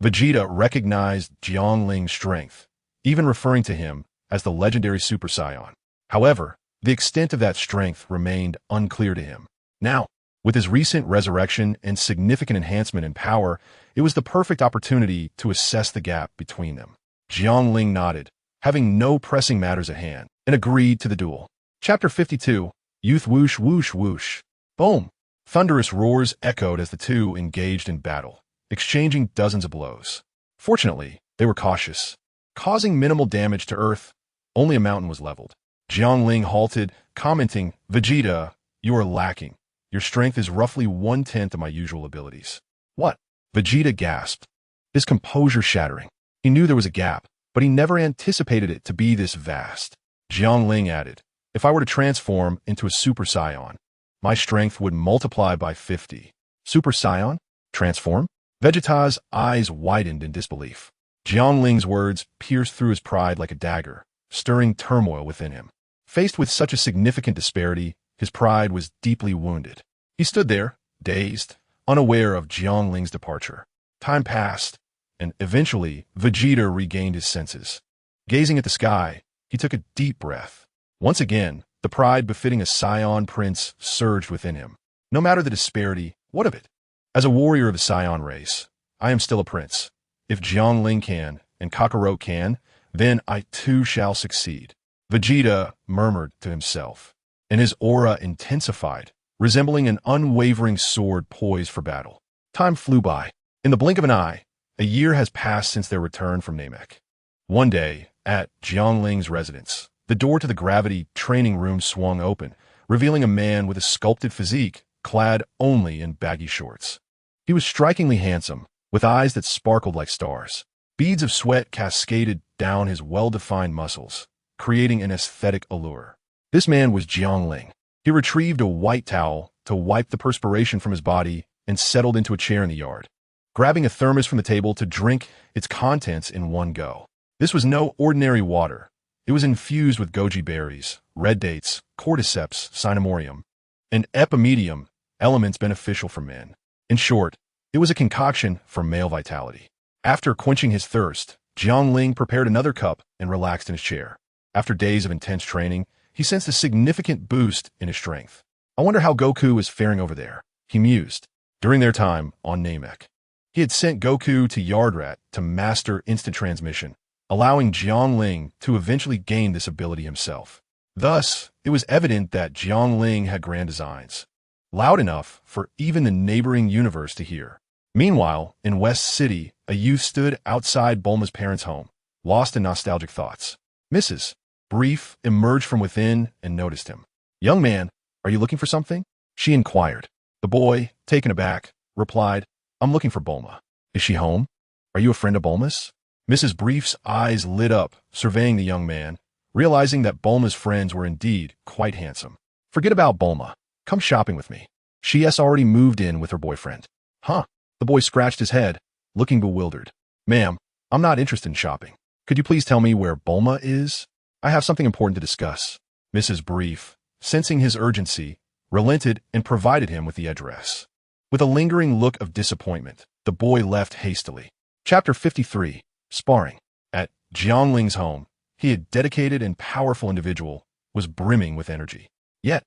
Vegeta recognized Jiang Ling's strength, even referring to him as the legendary Super Saiyan. However, the extent of that strength remained unclear to him. Now, with his recent resurrection and significant enhancement in power, it was the perfect opportunity to assess the gap between them. Jiang Ling nodded, having no pressing matters at hand, and agreed to the duel. Chapter 52, Youth Whoosh Whoosh Whoosh. Boom! Thunderous roars echoed as the two engaged in battle, exchanging dozens of blows. Fortunately, they were cautious, causing minimal damage to Earth. Only a mountain was leveled. Jiang Ling halted, commenting, Vegeta, you are lacking. Your strength is roughly 1/10 of my usual abilities. What? Vegeta gasped, his composure shattering. He knew there was a gap, but he never anticipated it to be this vast. Jiang Ling added, if I were to transform into a Super Saiyan, my strength would multiply by 50. Super Saiyan? Transform? Vegeta's eyes widened in disbelief. Jiang Ling's words pierced through his pride like a dagger, stirring turmoil within him. Faced with such a significant disparity, his pride was deeply wounded. He stood there, dazed, unaware of Jiang Ling's departure. Time passed, and eventually Vegeta regained his senses. Gazing at the sky, he took a deep breath. Once again, the pride befitting a Saiyan prince surged within him. No matter the disparity, what of it? As a warrior of the Saiyan race, I am still a prince. If Jiang Ling can, and Kakarot can, then I too shall succeed. Vegeta murmured to himself, and his aura intensified, resembling an unwavering sword poised for battle. Time flew by. In the blink of an eye, a year has passed since their return from Namek. One day, at Jiang Ling's residence, the door to the gravity training room swung open, revealing a man with a sculpted physique, clad only in baggy shorts. He was strikingly handsome, with eyes that sparkled like stars. Beads of sweat cascaded down his well-defined muscles, creating an aesthetic allure. This man was Jiang Ling. He retrieved a white towel to wipe the perspiration from his body and settled into a chair in the yard, grabbing a thermos from the table to drink its contents in one go. This was no ordinary water. It was infused with goji berries, red dates, cordyceps, cinnamorium, and epimedium, elements beneficial for men. In short, it was a concoction for male vitality. After quenching his thirst, Jiang Ling prepared another cup and relaxed in his chair. After days of intense training, he sensed a significant boost in his strength. I wonder how Goku is faring over there, he mused. During their time on Namek, he had sent Goku to Yardrat to master instant transmission, allowing Jiang Ling to eventually gain this ability himself. Thus, it was evident that Jiang Ling had grand designs, loud enough for even the neighboring universe to hear. Meanwhile, in West City, a youth stood outside Bulma's parents' home, lost in nostalgic thoughts. Mrs. Brief emerged from within and noticed him. "Young man, are you looking for something?" she inquired. The boy, taken aback, replied, "I'm looking for Bulma. Is she home? Are you a friend of Bulma's?" Mrs. Brief's eyes lit up, surveying the young man, realizing that Bulma's friends were indeed quite handsome. "Forget about Bulma. Come shopping with me. She has already moved in with her boyfriend." "Huh?" The boy scratched his head, looking bewildered. "Ma'am, I'm not interested in shopping. Could you please tell me where Bulma is? I have something important to discuss." Mrs. Brief, sensing his urgency, relented and provided him with the address. With a lingering look of disappointment, the boy left hastily. Chapter 53. Sparring. At Jiang Ling's home, he, a dedicated and powerful individual, was brimming with energy. Yet,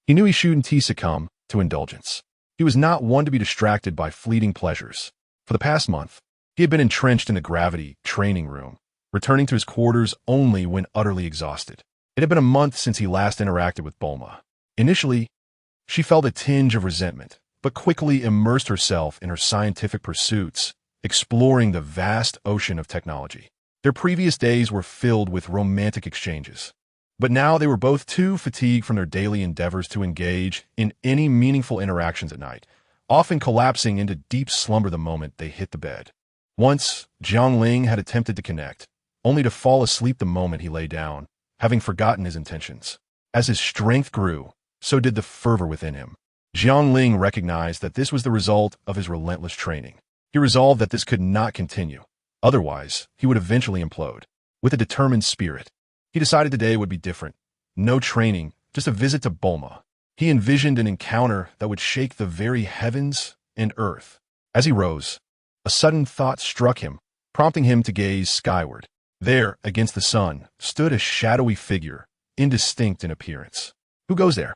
he knew he shouldn't succumb to indulgence. He was not one to be distracted by fleeting pleasures. For the past month, he had been entrenched in the gravity training room, returning to his quarters only when utterly exhausted. It had been a month since he last interacted with Bulma. Initially, she felt a tinge of resentment, but quickly immersed herself in her scientific pursuits, exploring the vast ocean of technology. Their previous days were filled with romantic exchanges, but now they were both too fatigued from their daily endeavors to engage in any meaningful interactions at night, often collapsing into deep slumber the moment they hit the bed. Once, Jiang Ling had attempted to connect, only to fall asleep the moment he lay down, having forgotten his intentions. As his strength grew, so did the fervor within him. Jiang Ling recognized that this was the result of his relentless training. He resolved that this could not continue. Otherwise, he would eventually implode. With a determined spirit, he decided today would be different. No training, just a visit to Bulma. He envisioned an encounter that would shake the very heavens and earth. As he rose, a sudden thought struck him, prompting him to gaze skyward. There, against the sun, stood a shadowy figure, indistinct in appearance. "Who goes there?"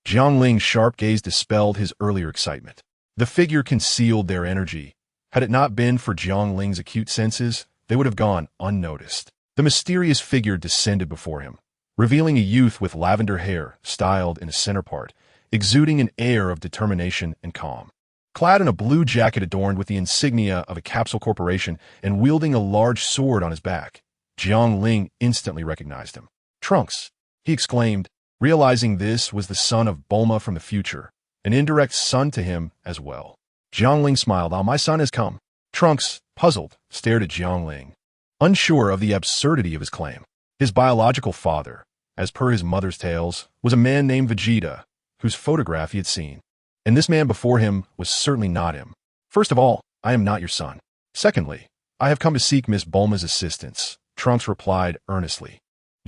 Jiang Ling's sharp gaze dispelled his earlier excitement. The figure concealed their energy. Had it not been for Jiang Ling's acute senses, they would have gone unnoticed. The mysterious figure descended before him, revealing a youth with lavender hair, styled in a center part, exuding an air of determination and calm. Clad in a blue jacket adorned with the insignia of a capsule corporation and wielding a large sword on his back, Jiang Ling instantly recognized him. "Trunks," he exclaimed, realizing this was the son of Bulma from the future, an indirect son to him as well. Jiang Ling smiled. "Ah, my son has come." Trunks, puzzled, stared at Jiang Ling, unsure of the absurdity of his claim. His biological father, as per his mother's tales, was a man named Vegeta, whose photograph he had seen. And this man before him was certainly not him. "First of all, I am not your son. Secondly, I have come to seek Miss Bulma's assistance," Trunks replied earnestly.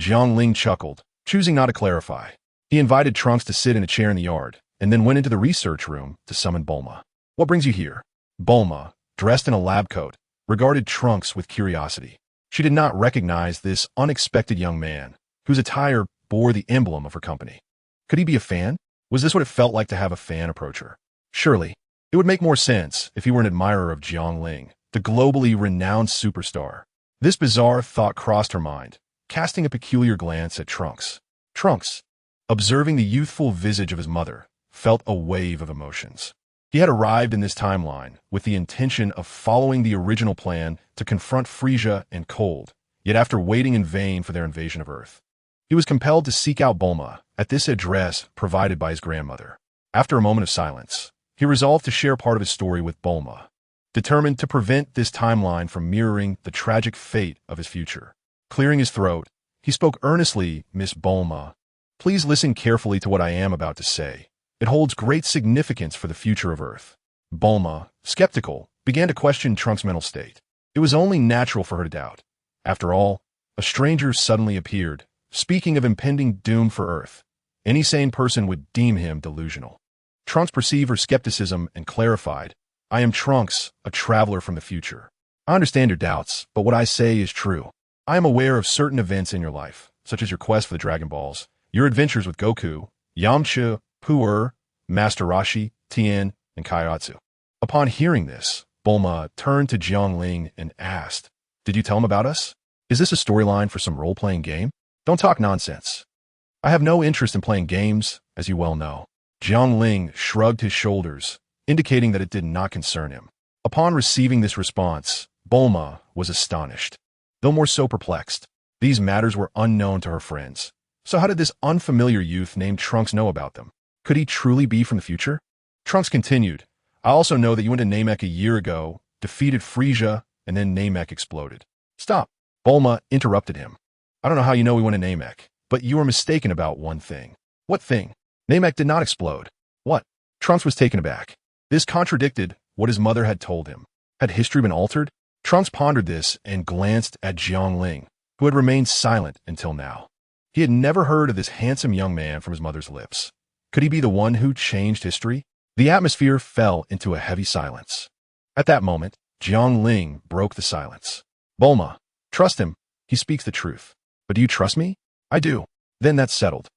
Jiang Ling chuckled, choosing not to clarify. He invited Trunks to sit in a chair in the yard, and then went into the research room to summon Bulma. "What brings you here?" Bulma, dressed in a lab coat, regarded Trunks with curiosity. She did not recognize this unexpected young man, whose attire bore the emblem of her company. Could he be a fan? Was this what it felt like to have a fan approach her? Surely, it would make more sense if he were an admirer of Jiang Ling, the globally renowned superstar. This bizarre thought crossed her mind, casting a peculiar glance at Trunks. Trunks, observing the youthful visage of his mother, felt a wave of emotions. He had arrived in this timeline with the intention of following the original plan to confront Frisia and Cold, yet after waiting in vain for their invasion of Earth, he was compelled to seek out Bulma at this address provided by his grandmother. After a moment of silence, he resolved to share part of his story with Bulma, determined to prevent this timeline from mirroring the tragic fate of his future. Clearing his throat, he spoke earnestly. Miss Bulma, please listen carefully to what I am about to say. It holds great significance for the future of Earth. Bulma, skeptical, began to question Trunks' mental state. It was only natural for her to doubt. After all, a stranger suddenly appeared, speaking of impending doom for Earth. Any sane person would deem him delusional. Trunks perceived her skepticism and clarified, I am Trunks, a traveler from the future. I understand your doubts, but what I say is true. I am aware of certain events in your life, such as your quest for the Dragon Balls, your adventures with Goku, Yamcha, Pu'er, Master Roshi, Tien, and Kairatsu. Upon hearing this, Bulma turned to Jiang Ling and asked, Did you tell him about us? Is this a storyline for some role-playing game? Don't talk nonsense. I have no interest in playing games, as you well know. Jiang Ling shrugged his shoulders, indicating that it did not concern him. Upon receiving this response, Bulma was astonished, though more so perplexed. These matters were unknown to her friends. So how did this unfamiliar youth named Trunks know about them? Could he truly be from the future? Trunks continued, I also know that you went to Namek a year ago, defeated Frisia, and then Namek exploded. Stop. Bulma interrupted him. I don't know how you know we went to Namek, but you were mistaken about one thing. What thing? Namek did not explode. What? Trunks was taken aback. This contradicted what his mother had told him. Had history been altered? Trunks pondered this and glanced at Jiang Ling, who had remained silent until now. He had never heard of this handsome young man from his mother's lips. Could he be the one who changed history? The atmosphere fell into a heavy silence. At that moment, Jiang Ling broke the silence. Bulma, trust him. He speaks the truth. But do you trust me? I do. Then that's settled.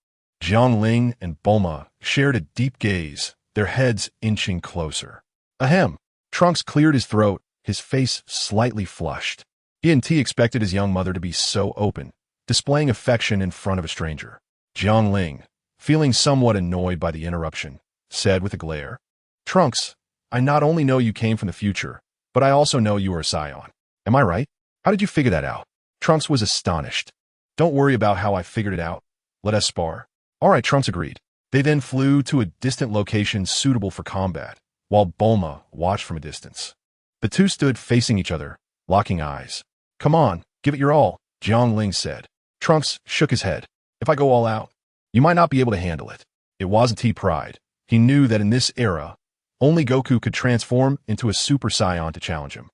Jiang Ling and Bulma shared a deep gaze, their heads inching closer. Ahem. Trunks cleared his throat, his face slightly flushed. He expected his young mother to be so open, displaying affection in front of a stranger. Jiang Ling, feeling somewhat annoyed by the interruption, said with a glare, Trunks, I not only know you came from the future, but I also know you are a Saiyan. Am I right? How did you figure that out? Trunks was astonished. Don't worry about how I figured it out. Let us spar. All right, Trunks agreed. They then flew to a distant location suitable for combat, while Bulma watched from a distance. The two stood facing each other, locking eyes. Come on, give it your all, Jiang Ling said. Trunks shook his head. If I go all out, you might not be able to handle it. It wasn't he pride. He knew that in this era, only Goku could transform into a Super Saiyan to challenge him.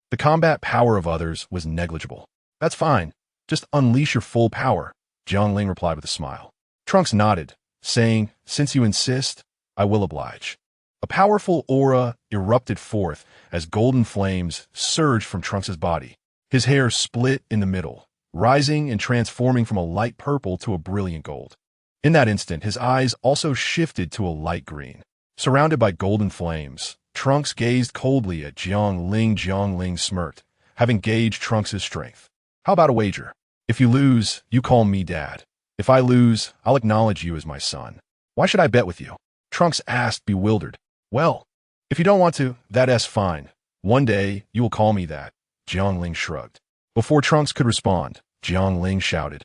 The combat power of others was negligible. That's fine. Just unleash your full power, Jiang Ling replied with a smile. Trunks nodded, saying, Since you insist, I will oblige. A powerful aura erupted forth as golden flames surged from Trunks' body. His hair split in the middle, rising and transforming from a light purple to a brilliant gold. In that instant, his eyes also shifted to a light green. Surrounded by golden flames, Trunks gazed coldly at Jiang Ling. Jiang Ling smirked, having gauged Trunks' strength. How about a wager? If you lose, you call me Dad. If I lose, I'll acknowledge you as my son. Why should I bet with you? Trunks asked, bewildered. Well, if you don't want to, that's fine. One day, you will call me that. Jiang Ling shrugged. Before Trunks could respond, Jiang Ling shouted,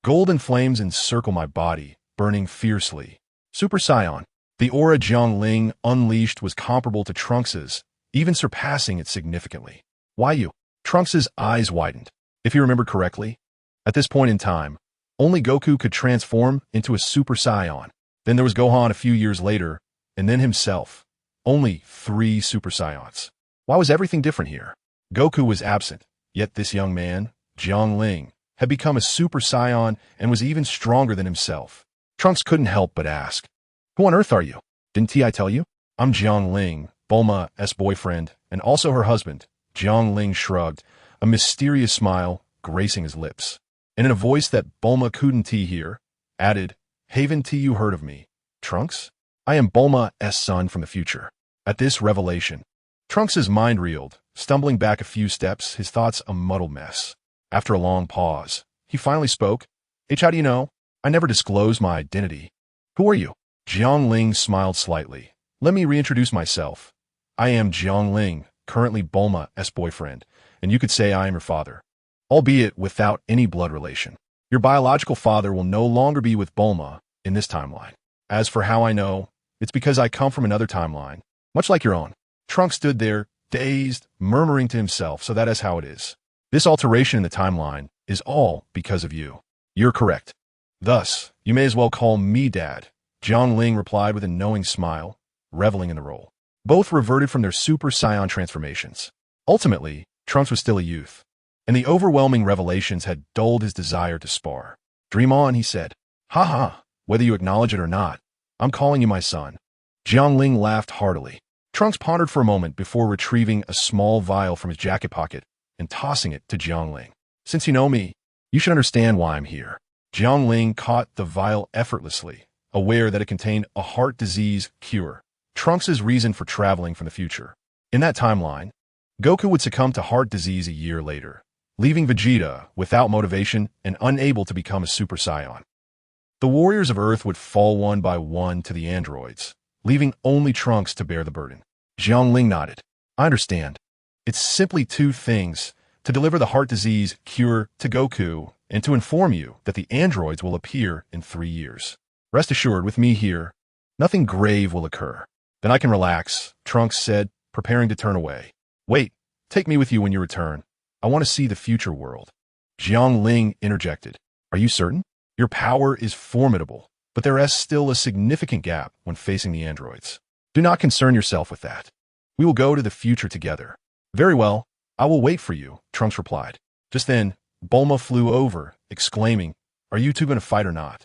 Golden flames encircle my body, burning fiercely. Super Saiyan. The aura Jiang Ling unleashed was comparable to Trunks's, even surpassing it significantly. Why you? Trunks's eyes widened. If you remember correctly, at this point in time, only Goku could transform into a Super Saiyan. Then there was Gohan a few years later, and then himself. Only 3 Super Saiyans. Why was everything different here? Goku was absent, yet this young man, Jiang Ling, had become a Super Saiyan and was even stronger than himself. Trunks couldn't help but ask, Who on earth are you? Didn't I tell you? I'm Jiang Ling, Bulma's boyfriend, and also her husband. Jiang Ling shrugged, a mysterious smile gracing his lips. And in a voice that Bulma couldn't hear, added, Haven't you heard of me, Trunks? I am Bulma's son from the future. At this revelation, Trunks' mind reeled, stumbling back a few steps, his thoughts a muddled mess. After a long pause, he finally spoke. How do you know? I never disclosed my identity. Who are you? Jiang Ling smiled slightly, Let me reintroduce myself. I am Jiang Ling, currently Bulma's boyfriend, and you could say I am your father, albeit without any blood relation. Your biological father will no longer be with Bulma in this timeline. As for how I know, it's because I come from another timeline, much like your own. Trunks stood there, dazed, murmuring to himself, so that is how it is. This alteration in the timeline is all because of you. You're correct. Thus, you may as well call me Dad, Jiang Ling replied with a knowing smile, reveling in the role. Both reverted from their Super Saiyan transformations. Ultimately, Trunks was still a youth, and the overwhelming revelations had dulled his desire to spar. Dream on, he said. Ha ha, whether you acknowledge it or not, I'm calling you my son. Jiang Ling laughed heartily. Trunks pondered for a moment before retrieving a small vial from his jacket pocket and tossing it to Jiang Ling. Since you know me, you should understand why I'm here. Jiang Ling caught the vial effortlessly, aware that it contained a heart disease cure, Trunks' reason for traveling from the future. In that timeline, Goku would succumb to heart disease a year later, leaving Vegeta without motivation and unable to become a Super Saiyan. The warriors of Earth would fall one by one to the androids, leaving only Trunks to bear the burden. Jiang Ling nodded. I understand. It's simply two things: to deliver the heart disease cure to Goku, and to inform you that the androids will appear in 3 years. Rest assured, with me here, nothing grave will occur. Then I can relax, Trunks said, preparing to turn away. Wait, take me with you when you return. I want to see the future world. Jiang Ling interjected. Are you certain? Your power is formidable, but there is still a significant gap when facing the androids. Do not concern yourself with that. We will go to the future together. Very well, I will wait for you, Trunks replied. Just then, Bulma flew over, exclaiming, Are you two going to fight or not?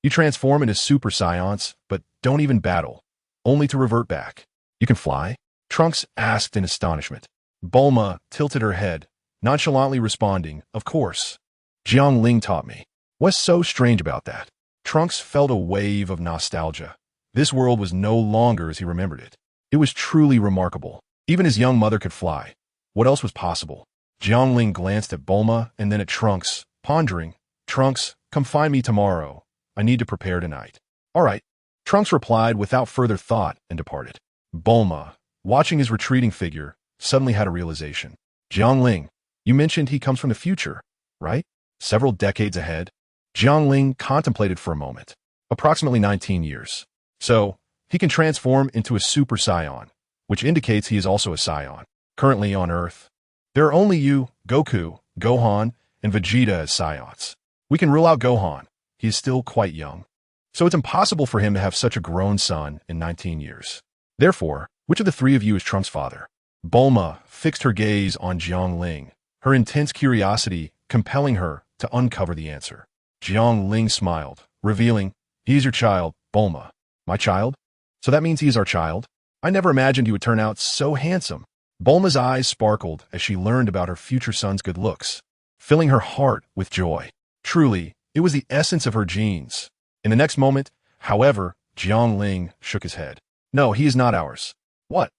You transform into Super Saiyans, but don't even battle, only to revert back. You can fly? Trunks asked in astonishment. Bulma tilted her head, nonchalantly responding, Of course. Jiang Ling taught me. What's so strange about that? Trunks felt a wave of nostalgia. This world was no longer as he remembered it. It was truly remarkable. Even his young mother could fly. What else was possible? Jiang Ling glanced at Bulma and then at Trunks, pondering. Trunks, come find me tomorrow. I need to prepare tonight. All right. Trunks replied without further thought and departed. Bulma, watching his retreating figure, suddenly had a realization. Jiang Ling, you mentioned he comes from the future, right? Several decades ahead? Jiang Ling contemplated for a moment. Approximately 19 years. So, he can transform into a Super Saiyan, which indicates he is also a Saiyan. Currently on Earth, there are only you, Goku, Gohan, and Vegeta as Saiyans. We can rule out Gohan. He is still quite young. So it's impossible for him to have such a grown son in 19 years. Therefore, which of the three of you is Trunks' father? Bulma fixed her gaze on Jiang Ling, her intense curiosity compelling her to uncover the answer. Jiang Ling smiled, revealing, He is your child, Bulma. My child? So that means he is our child? I never imagined he would turn out so handsome. Bulma's eyes sparkled as she learned about her future son's good looks, filling her heart with joy. Truly, it was the essence of her genes. In the next moment, however, Jiang Ling shook his head. No, he is not ours. What?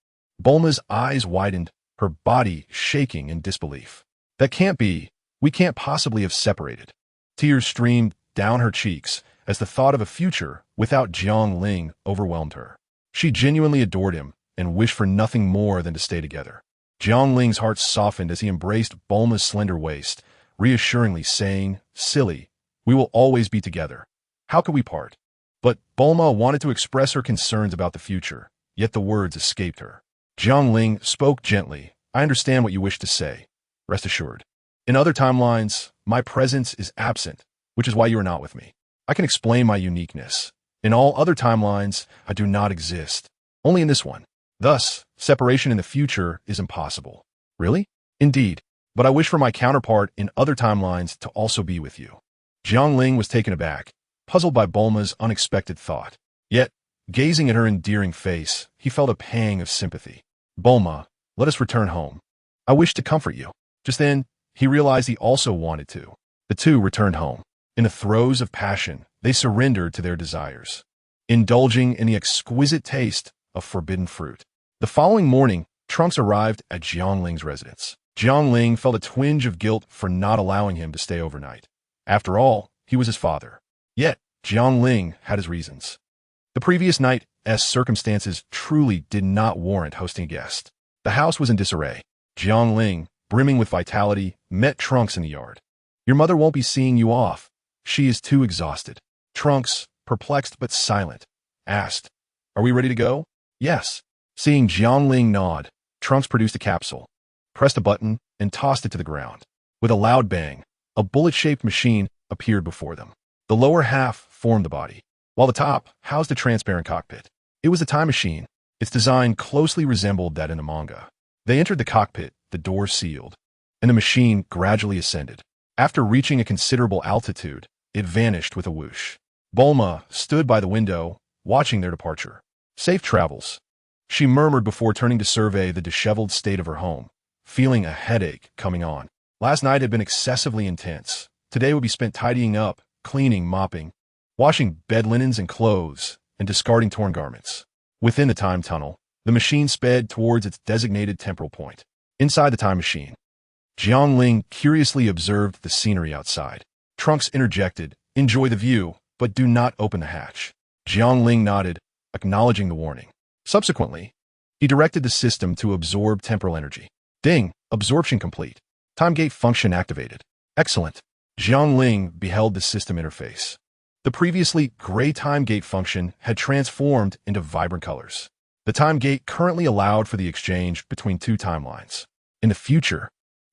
Bulma's eyes widened, her body shaking in disbelief. That can't be. We can't possibly have separated. Tears streamed down her cheeks as the thought of a future without Jiang Ling overwhelmed her. She genuinely adored him and wished for nothing more than to stay together. Jiang Ling's heart softened as he embraced Bulma's slender waist, reassuringly saying, Silly, we will always be together. How could we part? But Bulma wanted to express her concerns about the future, yet the words escaped her. Jiang Ling spoke gently. I understand what you wish to say. Rest assured. In other timelines, my presence is absent, which is why you are not with me. I can explain my uniqueness. In all other timelines, I do not exist. Only in this one. Thus, separation in the future is impossible. Really? Indeed. But I wish for my counterpart in other timelines to also be with you. Jiang Ling was taken aback, puzzled by Bulma's unexpected thought. Yet, gazing at her endearing face, he felt a pang of sympathy. Bulma, let us return home. I wish to comfort you. Just then, he realized he also wanted to. The two returned home. In the throes of passion, they surrendered to their desires, indulging in the exquisite taste of forbidden fruit. The following morning, Trunks arrived at Jiang Ling's residence. Jiang Ling felt a twinge of guilt for not allowing him to stay overnight. After all, he was his father. Yet, Jiang Ling had his reasons. The previous night's circumstances truly did not warrant hosting a guest. The house was in disarray. Jiang Ling, brimming with vitality, met Trunks in the yard. Your mother won't be seeing you off. She is too exhausted. Trunks, perplexed but silent, asked, Are we ready to go? Yes. Seeing Jiang Ling nod, Trunks produced a capsule, pressed a button, and tossed it to the ground. With a loud bang, a bullet-shaped machine appeared before them. The lower half formed the body, while the top housed a transparent cockpit. It was a time machine. Its design closely resembled that in a manga. They entered the cockpit, the door sealed, and the machine gradually ascended. After reaching a considerable altitude, it vanished with a whoosh. Bulma stood by the window, watching their departure. Safe travels, she murmured before turning to survey the disheveled state of her home, feeling a headache coming on. Last night had been excessively intense. Today would be spent tidying up, cleaning, mopping, washing bed linens and clothes, and discarding torn garments. Within the time tunnel, the machine sped towards its designated temporal point. Inside the time machine, Jiang Ling curiously observed the scenery outside. Trunks interjected, Enjoy the view, but do not open the hatch. Jiang Ling nodded, acknowledging the warning. Subsequently, he directed the system to absorb temporal energy. Ding! Absorption complete. Time gate function activated. Excellent. Jiang Ling beheld the system interface. The previously gray time gate function had transformed into vibrant colors. The time gate currently allowed for the exchange between two timelines. In the future,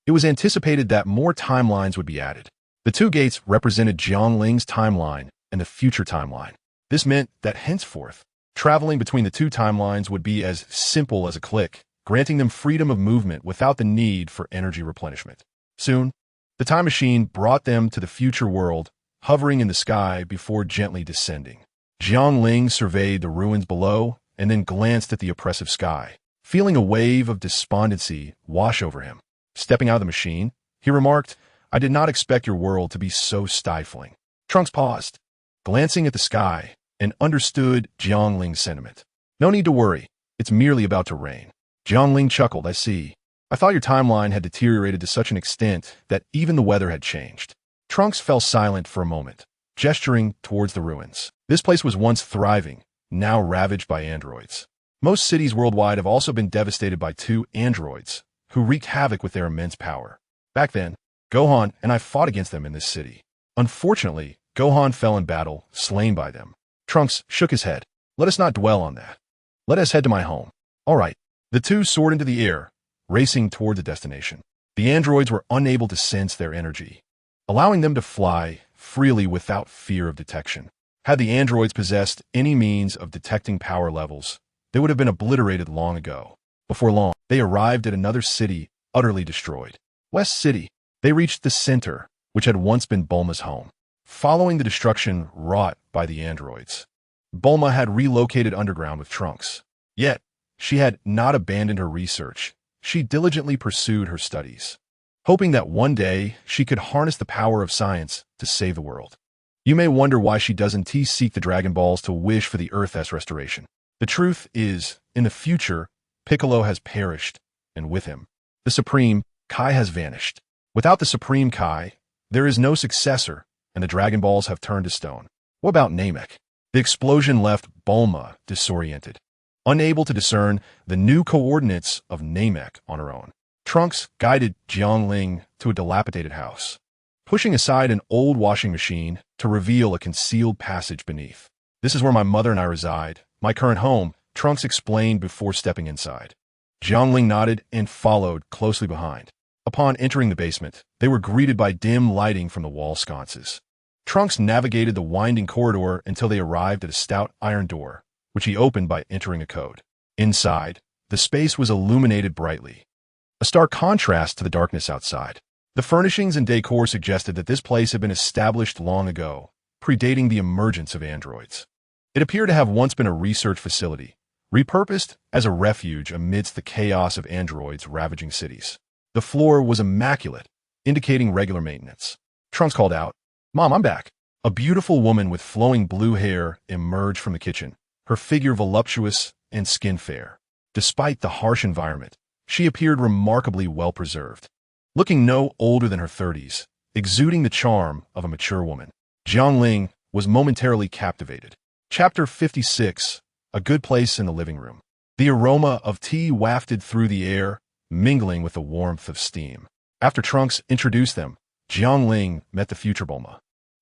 it was anticipated that more timelines would be added. The two gates represented Jiang Ling's timeline and the future timeline. This meant that henceforth, traveling between the two timelines would be as simple as a click, granting them freedom of movement without the need for energy replenishment. Soon, the time machine brought them to the future world, hovering in the sky before gently descending. Jiang Ling surveyed the ruins below and then glanced at the oppressive sky, feeling a wave of despondency wash over him. Stepping out of the machine, he remarked, I did not expect your world to be so stifling. Trunks paused, glancing at the sky, and understood Jiang Ling's sentiment. No need to worry, it's merely about to rain. Jiang Ling chuckled, I see. I thought your timeline had deteriorated to such an extent that even the weather had changed. Trunks fell silent for a moment, gesturing towards the ruins. This place was once thriving, now ravaged by androids. Most cities worldwide have also been devastated by two androids, who wreaked havoc with their immense power. Back then, Gohan and I fought against them in this city. Unfortunately, Gohan fell in battle, slain by them. Trunks shook his head. Let us not dwell on that. Let us head to my home. All right. The two soared into the air, racing toward the destination. The androids were unable to sense their energy, allowing them to fly freely without fear of detection. Had the androids possessed any means of detecting power levels, they would have been obliterated long ago. Before long, they arrived at another city utterly destroyed. West City. They reached the center, which had once been Bulma's home. Following the destruction wrought by the androids, Bulma had relocated underground with Trunks. Yet, she had not abandoned her research. She diligently pursued her studies, hoping that one day she could harness the power of science to save the world. You may wonder why she doesn't seek the Dragon Balls to wish for the Earth's restoration. The truth is, in the future, Piccolo has perished, and with him, the Supreme Kai has vanished. Without the Supreme Kai, there is no successor, and the Dragon Balls have turned to stone. What about Namek? The explosion left Bulma disoriented, unable to discern the new coordinates of Namek on her own. Trunks guided Jiang Ling to a dilapidated house, pushing aside an old washing machine to reveal a concealed passage beneath. This is where my mother and I reside, my current home, Trunks explained before stepping inside. Jiang Ling nodded and followed closely behind. Upon entering the basement, they were greeted by dim lighting from the wall sconces. Trunks navigated the winding corridor until they arrived at a stout iron door, which he opened by entering a code. Inside, the space was illuminated brightly, a stark contrast to the darkness outside. The furnishings and decor suggested that this place had been established long ago, predating the emergence of androids. It appeared to have once been a research facility, repurposed as a refuge amidst the chaos of androids ravaging cities. The floor was immaculate, indicating regular maintenance. Trunks called out, Mom, I'm back. A beautiful woman with flowing blue hair emerged from the kitchen, her figure voluptuous and skin fair. Despite the harsh environment, she appeared remarkably well-preserved. Looking no older than her 30s, exuding the charm of a mature woman, Jiang Ling was momentarily captivated. Chapter 56. A Good Place in the Living Room. The aroma of tea wafted through the air, mingling with the warmth of steam. After Trunks introduced them, Jiang Ling met the future Bulma.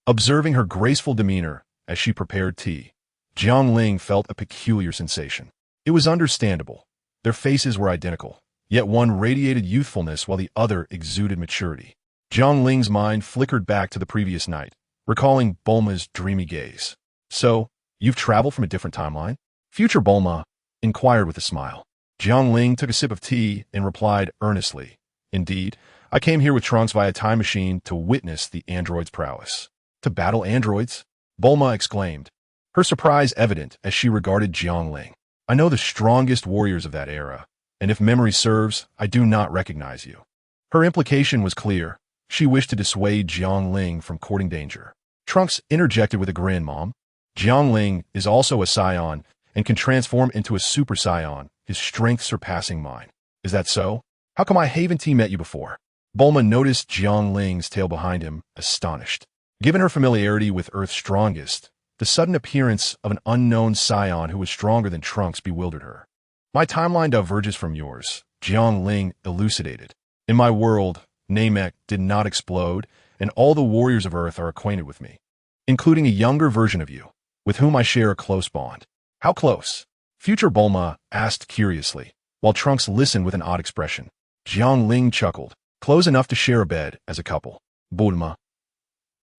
Observing her graceful demeanor as she prepared tea, Jiang Ling felt a peculiar sensation. It was understandable. Their faces were identical, yet one radiated youthfulness while the other exuded maturity. Jiang Ling's mind flickered back to the previous night, recalling Bulma's dreamy gaze. "So, you've traveled from a different timeline?" Future Bulma inquired with a smile. Jiang Ling took a sip of tea and replied earnestly, "Indeed, I came here with Trunks via time machine to witness the android's prowess." "To battle androids?" Bulma exclaimed, her surprise evident as she regarded Jiang Ling. "I know the strongest warriors of that era, and if memory serves, I do not recognize you." Her implication was clear. She wished to dissuade Jiang Ling from courting danger. Trunks interjected with a grin, "Mom. Jiang Ling is also a Saiyan and can transform into a Super Saiyan, his strength surpassing mine." "Is that so? How come I haven't met you before?" Bulma noticed Jiang Ling's tail behind him, astonished. Given her familiarity with Earth's strongest, the sudden appearance of an unknown Saiyan who was stronger than Trunks bewildered her. "My timeline diverges from yours," Jiang Ling elucidated. "In my world, Namek did not explode, and all the warriors of Earth are acquainted with me, including a younger version of you, with whom I share a close bond." "How close?" Future Bulma asked curiously, while Trunks listened with an odd expression. Jiang Ling chuckled. "Close enough to share a bed as a couple." "Bulma."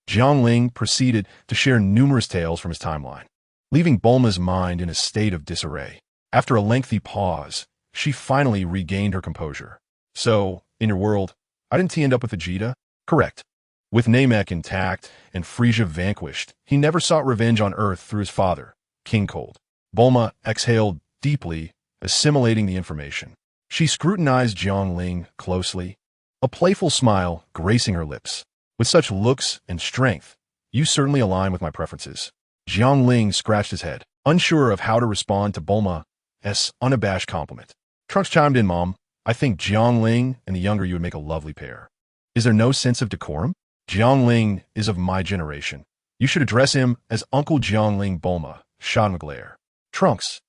Jiang Ling proceeded to share numerous tales from his timeline, leaving Bulma's mind in a state of disarray. After a lengthy pause, she finally regained her composure. "So, in your world, I didn't end up with Vegeta?" "Correct. With Namek intact and Frieza vanquished, he never sought revenge on Earth through his father, King Cold." Bulma exhaled deeply, assimilating the information. She scrutinized Jiang Ling closely, a playful smile gracing her lips. "With such looks and strength, you certainly align with my preferences." Jiang Ling scratched his head, unsure of how to respond to Bulma's unabashed compliment. Trunks chimed in, "Mom, I think Jiang Ling and the younger you would make a lovely pair." "Is there no sense of decorum?" "Jiang Ling is of my generation. You should address him as Uncle Jiang Ling." Bulma shot him a glare. Trunks,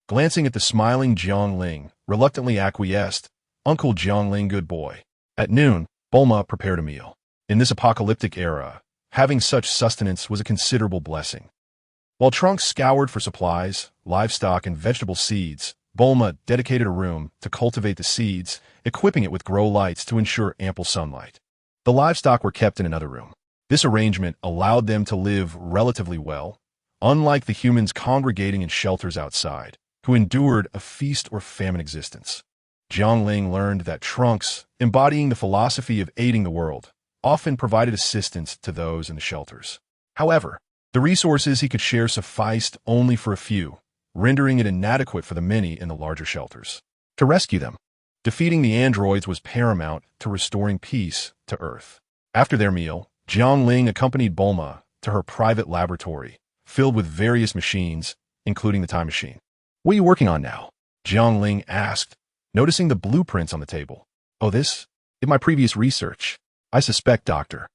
glancing at the smiling Jiang Ling, reluctantly acquiesced, "Uncle Jiang Ling, good boy." At noon, Bulma prepared a meal. In this apocalyptic era, having such sustenance was a considerable blessing. While Trunks scoured for supplies, livestock, and vegetable seeds, Bulma dedicated a room to cultivate the seeds, equipping it with grow lights to ensure ample sunlight. The livestock were kept in another room. This arrangement allowed them to live relatively well, unlike the humans congregating in shelters outside, who endured a feast or famine existence. Jiang Ling learned that Trunks, embodying the philosophy of aiding the world, often provided assistance to those in the shelters. However, the resources he could share sufficed only for a few, rendering it inadequate for the many in the larger shelters. To rescue them, defeating the androids was paramount to restoring peace to Earth. After their meal, Jiang Ling accompanied Bulma to her private laboratory, filled with various machines, including the time machine. "What are you working on now?" Jiang Ling asked, noticing the blueprints on the table. "Oh, this? In my previous research, I suspect Dr.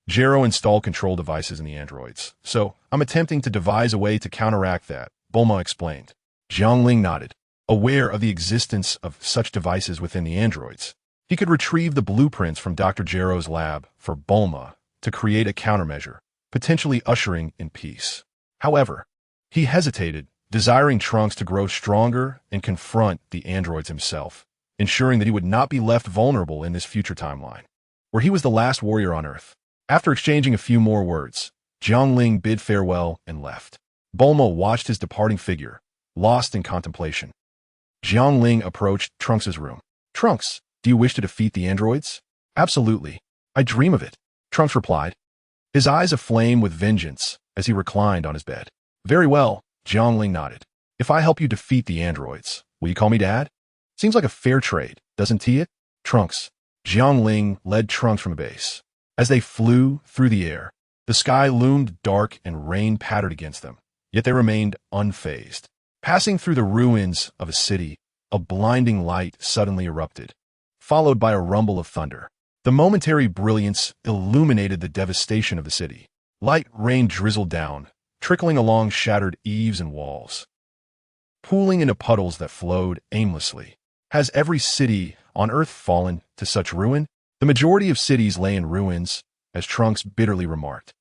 Gero installed control devices in the androids, so I'm attempting to devise a way to counteract that," Bulma explained. Jiang Ling nodded, aware of the existence of such devices within the androids. He could retrieve the blueprints from Dr. Gero's lab for Bulma to create a countermeasure, potentially ushering in peace. However, he hesitated, desiring Trunks to grow stronger and confront the androids himself, ensuring that he would not be left vulnerable in this future timeline, where he was the last warrior on Earth. After exchanging a few more words, Jiang Ling bid farewell and left. Bulma watched his departing figure, lost in contemplation. Jiang Ling approached Trunks' room. "Trunks, do you wish to defeat the androids?" "Absolutely. I dream of it," Trunks replied, his eyes aflame with vengeance as he reclined on his bed. "Very well," Jiang Ling nodded. "If I help you defeat the androids, will you call me Dad? Seems like a fair trade, doesn't it?" Trunks. Jiang Ling led Trunks from the base. As they flew through the air, the sky loomed dark and rain pattered against them, yet they remained unfazed. Passing through the ruins of a city, a blinding light suddenly erupted, followed by a rumble of thunder. The momentary brilliance illuminated the devastation of the city. Light rain drizzled down, trickling along shattered eaves and walls, pooling into puddles that flowed aimlessly. Has every city on Earth fallen to such ruin? The majority of cities lay in ruins, as Trunks bitterly remarked.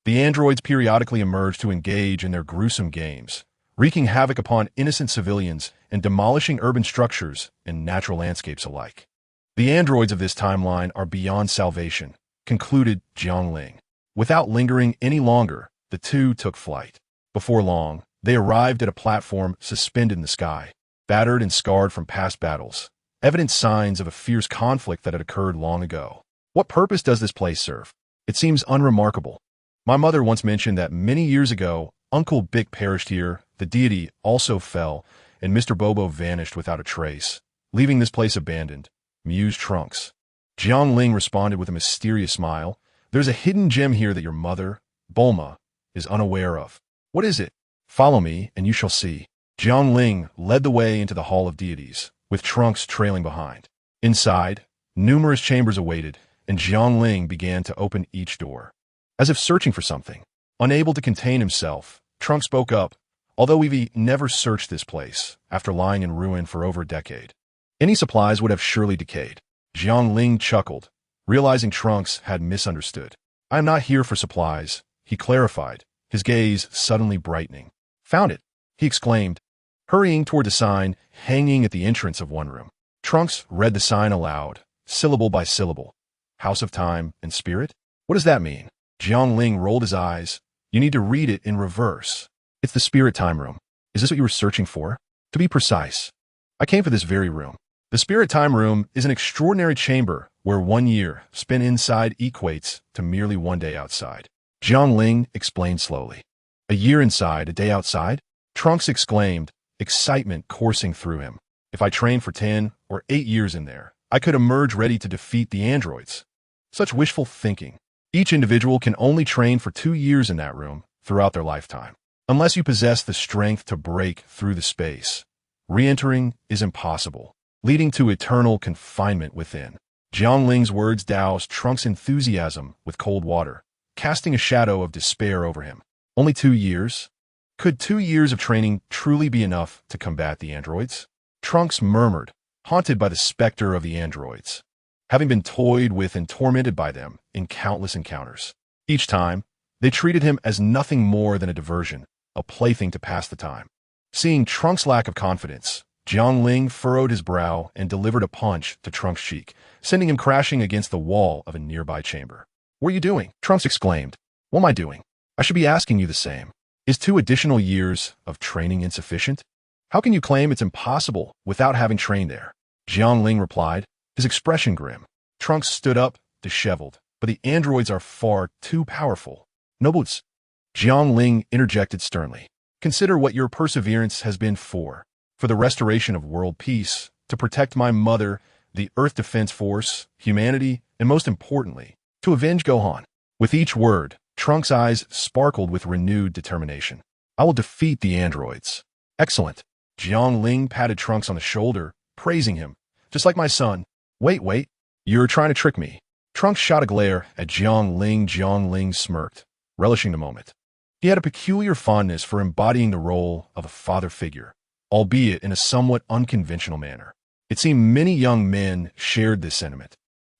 The androids periodically emerged to engage in their gruesome games, wreaking havoc upon innocent civilians and demolishing urban structures and natural landscapes alike. The androids of this timeline are beyond salvation, concluded Jiang Ling. Without lingering any longer, the two took flight. Before long, they arrived at a platform suspended in the sky, battered and scarred from past battles, evident signs of a fierce conflict that had occurred long ago. What purpose does this place serve? It seems unremarkable. My mother once mentioned that many years ago, Uncle Bick perished here, the deity also fell, and Mr. Bobo vanished without a trace, leaving this place abandoned, mused Trunks. Jiang Ling responded with a mysterious smile. There's a hidden gem here that your mother, Bulma, is unaware of. What is it? Follow me, and you shall see. Jiang Ling led the way into the Hall of Deities, with Trunks trailing behind. Inside, numerous chambers awaited, and Jiang Ling began to open each door, as if searching for something. Unable to contain himself, Trunks spoke up. Although we've never searched this place, after lying in ruin for over a decade, any supplies would have surely decayed. Jiang Ling chuckled, realizing Trunks had misunderstood. I am not here for supplies, he clarified, his gaze suddenly brightening. Found it, he exclaimed, hurrying toward the sign hanging at the entrance of one room. Trunks read the sign aloud, syllable by syllable. House of Time and Spirit? What does that mean? Jiang Ling rolled his eyes. You need to read it in reverse. It's the Spirit Time Room. Is this what you were searching for? To be precise, I came for this very room. The Spirit Time Room is an extraordinary chamber where 1 year spent inside equates to merely 1 day outside. Jiang Ling explained slowly. A year inside, a day outside? Trunks exclaimed, excitement coursing through him. If I trained for 10 or 8 years in there, I could emerge ready to defeat the androids. Such wishful thinking. Each individual can only train for 2 years in that room throughout their lifetime. Unless you possess the strength to break through the space, re-entering is impossible, leading to eternal confinement within. Jiang Ling's words doused Trunks' enthusiasm with cold water, casting a shadow of despair over him. Only 2 years? Could 2 years of training truly be enough to combat the androids? Trunks murmured, haunted by the specter of the androids, having been toyed with and tormented by them in countless encounters. Each time, they treated him as nothing more than a diversion, a plaything to pass the time. Seeing Trunks' lack of confidence, Jiang Ling furrowed his brow and delivered a punch to Trunks' cheek, sending him crashing against the wall of a nearby chamber. What are you doing? Trunks exclaimed. What am I doing? I should be asking you the same. Is 2 additional years of training insufficient? How can you claim it's impossible without having trained there? Jiang Ling replied, his expression grim. Trunks stood up, disheveled, but the androids are far too powerful. No boots. Jiang Ling interjected sternly. Consider what your perseverance has been for the restoration of world peace, to protect my mother, the Earth Defense Force, humanity, and most importantly, to avenge Gohan. With each word, Trunks' eyes sparkled with renewed determination. I will defeat the androids. Excellent. Jiang Ling patted Trunks on the shoulder, praising him. Just like my son. Wait. You're trying to trick me. Trunks shot a glare at Jiang Ling. Jiang Ling smirked, relishing the moment. He had a peculiar fondness for embodying the role of a father figure, albeit in a somewhat unconventional manner. It seemed many young men shared this sentiment,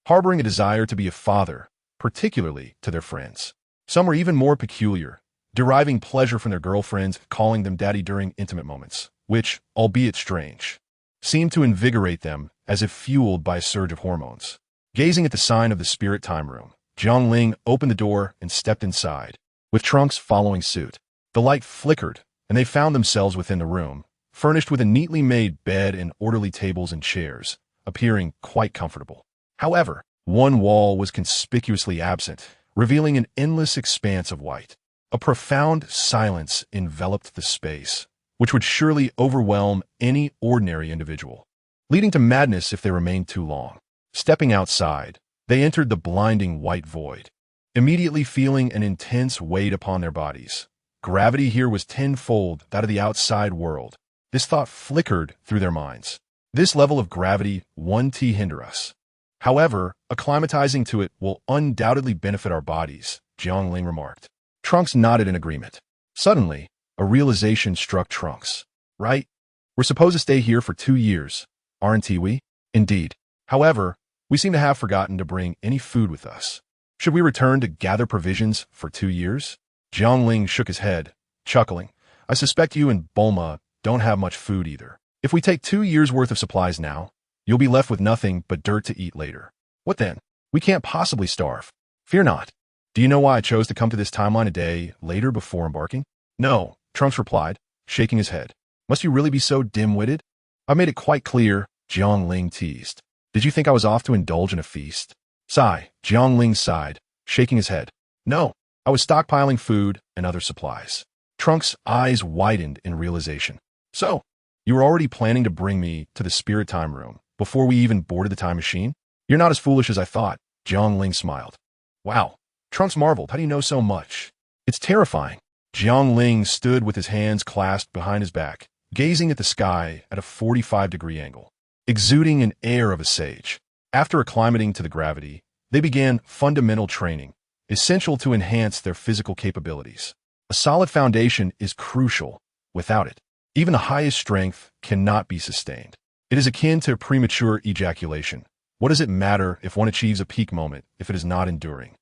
harboring a desire to be a father, particularly to their friends. Some were even more peculiar, deriving pleasure from their girlfriends calling them daddy during intimate moments, which, albeit strange, seemed to invigorate them as if fueled by a surge of hormones. Gazing at the sign of the Spirit Time Room, Jiang Ling opened the door and stepped inside, with Trunks following suit. The light flickered, and they found themselves within the room, furnished with a neatly made bed and orderly tables and chairs, appearing quite comfortable. However, one wall was conspicuously absent, revealing an endless expanse of white. A profound silence enveloped the space, which would surely overwhelm any ordinary individual, leading to madness if they remained too long. Stepping outside, they entered the blinding white void, immediately feeling an intense weight upon their bodies. Gravity here was tenfold that of the outside world. This thought flickered through their minds. This level of gravity won't hinder us. However, acclimatizing to it will undoubtedly benefit our bodies, Jiang Ling remarked. Trunks nodded in agreement. Suddenly, a realization struck Trunks. Right? We're supposed to stay here for 2 years, aren't we? Indeed. However, we seem to have forgotten to bring any food with us. Should we return to gather provisions for 2 years? Jiang Ling shook his head, chuckling. I suspect you and Bulma don't have much food either. If we take 2 years' worth of supplies now, you'll be left with nothing but dirt to eat later. What then? We can't possibly starve. Fear not. Do you know why I chose to come to this timeline a day later before embarking? No, Trunks replied, shaking his head. Must you really be so dim-witted? I made it quite clear, Jiang Ling teased. Did you think I was off to indulge in a feast? Jiang Ling sighed, shaking his head. No, I was stockpiling food and other supplies. Trunks' eyes widened in realization. So, you were already planning to bring me to the spirit time room before we even boarded the time machine? You're not as foolish as I thought, Jiang Ling smiled. Wow, Trunks marveled. How do you know so much? It's terrifying. Jiang Ling stood with his hands clasped behind his back, gazing at the sky at a 45-degree angle, exuding an air of a sage. After acclimating to the gravity, they began fundamental training, essential to enhance their physical capabilities. A solid foundation is crucial. Without it, even the highest strength cannot be sustained. It is akin to premature ejaculation. What does it matter if one achieves a peak moment if it is not enduring?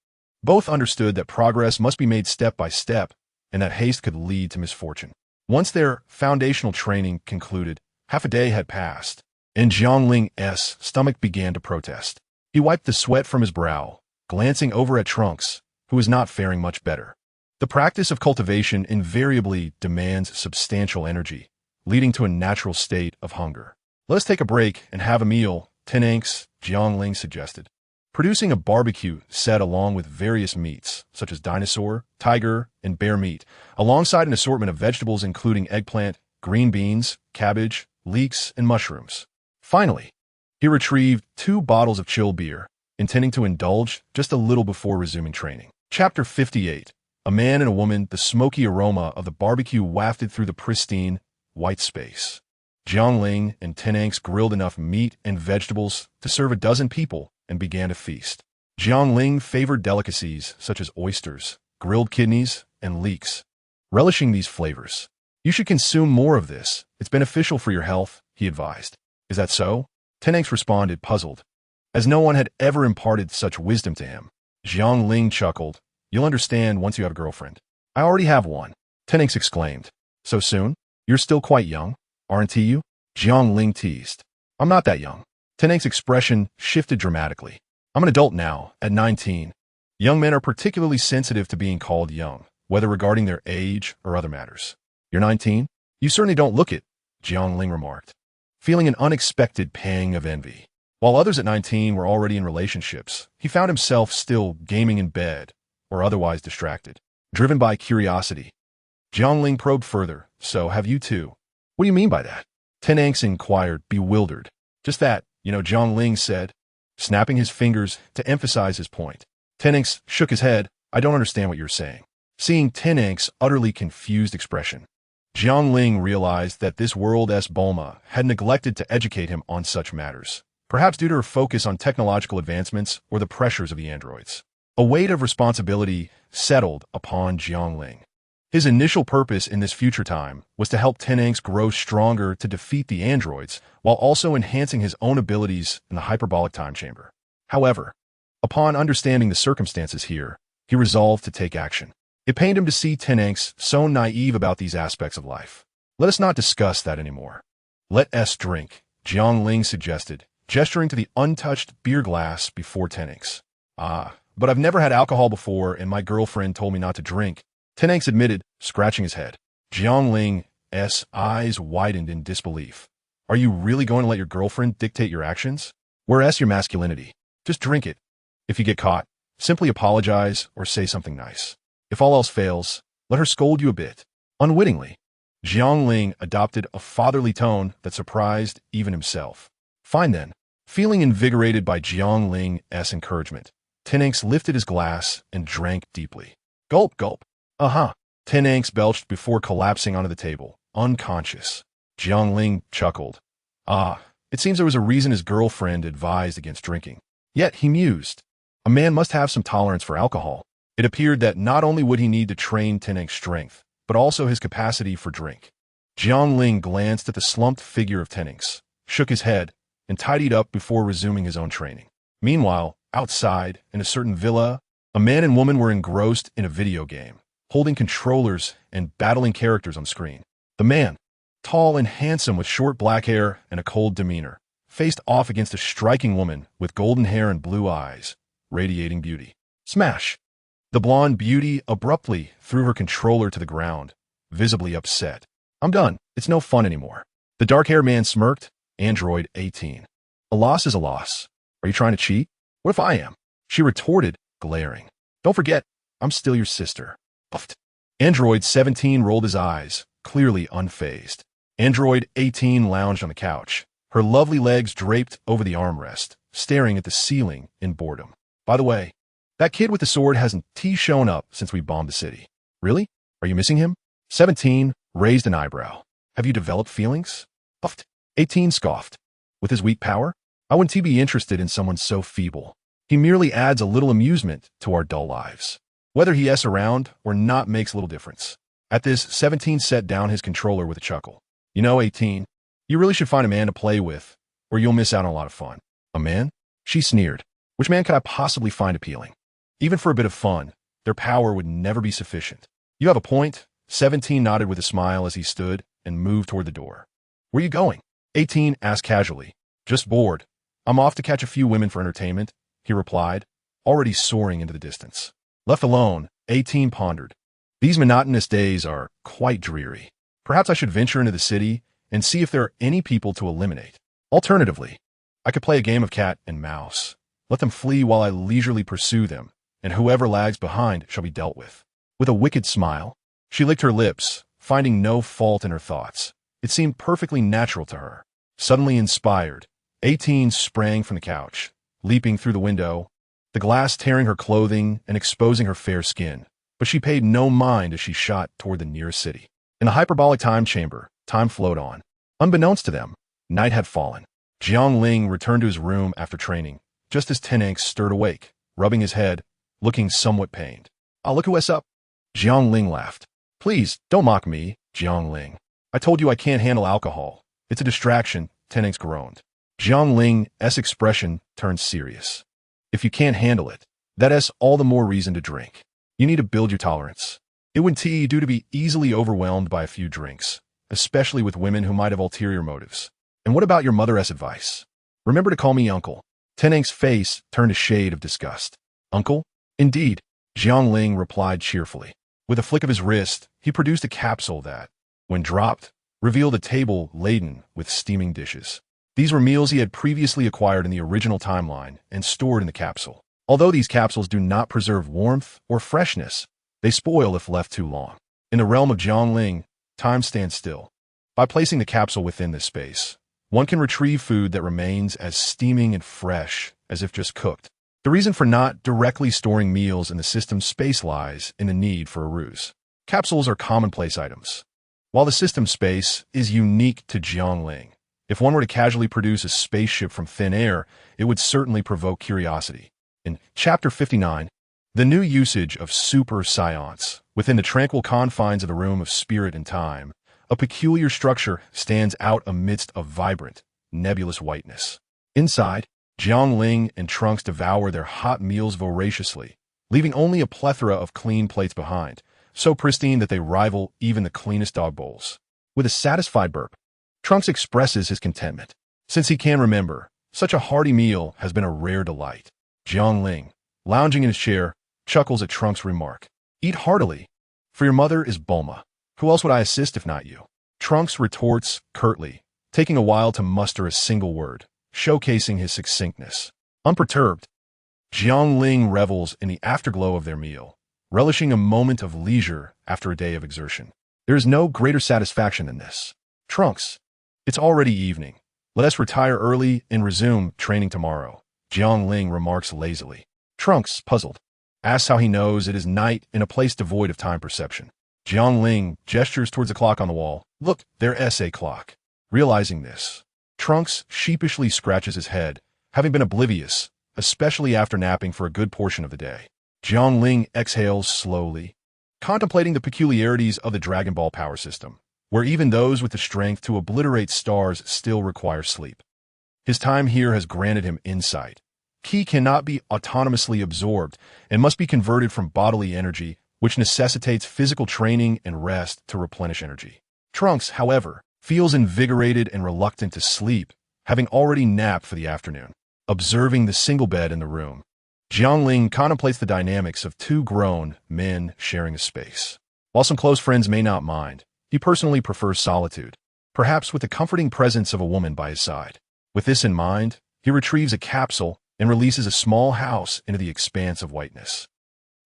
Both understood that progress must be made step by step, and that haste could lead to misfortune. Once their foundational training concluded, half a day had passed, and Jiang Ling's stomach began to protest. He wiped the sweat from his brow, glancing over at Trunks, who was not faring much better. The practice of cultivation invariably demands substantial energy, leading to a natural state of hunger. Let us take a break and have a meal, Tenanks, Jiang Ling suggested. Producing a barbecue set along with various meats, such as dinosaur, tiger, and bear meat, alongside an assortment of vegetables including eggplant, green beans, cabbage, leeks, and mushrooms. Finally, he retrieved 2 bottles of chilled beer, intending to indulge just a little before resuming training. Chapter 58. A man and a woman, the smoky aroma of the barbecue wafted through the pristine, white space. Jiang Ling and Tenanks grilled enough meat and vegetables to serve a dozen people and began to feast. Jiang Ling favored delicacies such as oysters, grilled kidneys, and leeks. Relishing these flavors, you should consume more of this. It's beneficial for your health, he advised. Is that so? Tenanks responded, puzzled, as no one had ever imparted such wisdom to him. Jiang Ling chuckled. You'll understand once you have a girlfriend. I already have one, Tenanks exclaimed. So soon? You're still quite young, aren't you? Jiang Ling teased. I'm not that young. Tenanks' expression shifted dramatically. I'm an adult now, at 19. Young men are particularly sensitive to being called young, whether regarding their age or other matters. You're 19? You certainly don't look it, Jiang Ling remarked, feeling an unexpected pang of envy. While others at 19 were already in relationships, he found himself still gaming in bed or otherwise distracted, driven by curiosity. Jiang Ling probed further. So have you too? What do you mean by that? Tenanks inquired, bewildered. Just that, Jiang Ling said, snapping his fingers to emphasize his point. Tenanks shook his head. I don't understand what you're saying. Seeing Tenanks' utterly confused expression, Jiang Ling realized that this world-s Bulma had neglected to educate him on such matters, perhaps due to her focus on technological advancements or the pressures of the androids. A weight of responsibility settled upon Jiang Ling. His initial purpose in this future time was to help Tenanks grow stronger to defeat the androids while also enhancing his own abilities in the hyperbolic time chamber. However, upon understanding the circumstances here, he resolved to take action. It pained him to see Tenanks so naive about these aspects of life. Let us not discuss that anymore. Let us drink, Jiang Ling suggested, gesturing to the untouched beer glass before Tenanks. But I've never had alcohol before and my girlfriend told me not to drink, Tenanks admitted, scratching his head. Jiang Ling's eyes widened in disbelief. Are you really going to let your girlfriend dictate your actions? Whereas your masculinity. Just drink it. If you get caught, simply apologize or say something nice. If all else fails, let her scold you a bit. Unwittingly, Jiang Ling adopted a fatherly tone that surprised even himself. Fine then. Feeling invigorated by Jiang Ling's encouragement, Tenanks lifted his glass and drank deeply. Gulp, gulp. Tenanks belched before collapsing onto the table, unconscious. Jiang Ling chuckled. It seems there was a reason his girlfriend advised against drinking. Yet, he mused, a man must have some tolerance for alcohol. It appeared that not only would he need to train Tenanks' strength, but also his capacity for drink. Jiang Ling glanced at the slumped figure of Tenix, shook his head, and tidied up before resuming his own training. Meanwhile, outside, in a certain villa, a man and woman were engrossed in a video game, holding controllers and battling characters on screen. The man, tall and handsome with short black hair and a cold demeanor, faced off against a striking woman with golden hair and blue eyes, radiating beauty. Smash! The blonde beauty abruptly threw her controller to the ground, visibly upset. I'm done. It's no fun anymore. The dark-haired man smirked. Android 18. A loss is a loss. Are you trying to cheat? What if I am? She retorted, glaring. Don't forget, I'm still your sister. Puffed. Android 17 rolled his eyes, clearly unfazed. Android 18 lounged on the couch, her lovely legs draped over the armrest, staring at the ceiling in boredom. By the way, that kid with the sword hasn't shown up since we bombed the city. Really? Are you missing him? 17 raised an eyebrow. Have you developed feelings? Puffed. 18 scoffed. With his weak power, I wouldn't be interested in someone so feeble. He merely adds a little amusement to our dull lives. Whether he s around or not makes little difference. At this, 17 set down his controller with a chuckle. You know, 18, you really should find a man to play with, or you'll miss out on a lot of fun. A man? She sneered. Which man could I possibly find appealing? Even for a bit of fun, their power would never be sufficient. You have a point. 17 nodded with a smile as he stood and moved toward the door. Where are you going? 18 asked casually. Just bored. I'm off to catch a few women for entertainment, he replied, already soaring into the distance. Left alone, 18 pondered. These monotonous days are quite dreary. Perhaps I should venture into the city and see if there are any people to eliminate. Alternatively, I could play a game of cat and mouse. Let them flee while I leisurely pursue them, and whoever lags behind shall be dealt with. With a wicked smile, she licked her lips, finding no fault in her thoughts. It seemed perfectly natural to her. Suddenly inspired, 18 sprang from the couch, leaping through the window, the glass tearing her clothing and exposing her fair skin. But she paid no mind as she shot toward the nearest city. In the hyperbolic time chamber, time flowed on. Unbeknownst to them, night had fallen. Jiang Ling returned to his room after training, just as Tenix stirred awake, rubbing his head, looking somewhat pained. "Ah, look who is up." Jiang Ling laughed. "Please, don't mock me, Jiang Ling. I told you I can't handle alcohol. It's a distraction," Tenix groaned. Jiang Ling's expression turned serious. "If you can't handle it, that is all the more reason to drink. You need to build your tolerance. It wouldn't do to be easily overwhelmed by a few drinks, especially with women who might have ulterior motives. And what about your mother's advice? Remember to call me uncle." Tenix's face turned a shade of disgust. "Uncle?" "Indeed," Jiang Ling replied cheerfully. With a flick of his wrist, he produced a capsule that, when dropped, revealed a table laden with steaming dishes. These were meals he had previously acquired in the original timeline and stored in the capsule. Although these capsules do not preserve warmth or freshness, they spoil if left too long. In the realm of Jiang Ling, time stands still. By placing the capsule within this space, one can retrieve food that remains as steaming and fresh as if just cooked. The reason for not directly storing meals in the system's space lies in the need for a ruse. Capsules are commonplace items. While the system space is unique to Jiang Ling, if one were to casually produce a spaceship from thin air, it would certainly provoke curiosity. In Chapter 59, the new usage of super science within the tranquil confines of the room of spirit and time, a peculiar structure stands out amidst a vibrant, nebulous whiteness. Inside, Jiang Ling and Trunks devour their hot meals voraciously, leaving only a plethora of clean plates behind, so pristine that they rival even the cleanest dog bowls. With a satisfied burp, Trunks expresses his contentment. Since he can remember, such a hearty meal has been a rare delight. Jiang Ling, lounging in his chair, chuckles at Trunks' remark. "Eat heartily, for your mother is Bulma. Who else would I assist if not you?" Trunks retorts curtly, taking a while to muster a single word, showcasing his succinctness. Unperturbed, Jiang Ling revels in the afterglow of their meal, relishing a moment of leisure after a day of exertion. There is no greater satisfaction than this. "Trunks, it's already evening. Let us retire early and resume training tomorrow," Jiang Ling remarks lazily. Trunks, puzzled, asks how he knows it is night in a place devoid of time perception. Jiang Ling gestures towards the clock on the wall. "Look, there's a clock." Realizing this, Trunks sheepishly scratches his head, having been oblivious, especially after napping for a good portion of the day. Jiang Ling exhales slowly, contemplating the peculiarities of the Dragon Ball power system, where even those with the strength to obliterate stars still require sleep. His time here has granted him insight. Ki cannot be autonomously absorbed and must be converted from bodily energy, which necessitates physical training and rest to replenish energy. Trunks, however, feels invigorated and reluctant to sleep, having already napped for the afternoon. Observing the single bed in the room, Jiang Ling contemplates the dynamics of two grown men sharing a space. While some close friends may not mind, he personally prefers solitude, perhaps with the comforting presence of a woman by his side. With this in mind, he retrieves a capsule and releases a small house into the expanse of whiteness.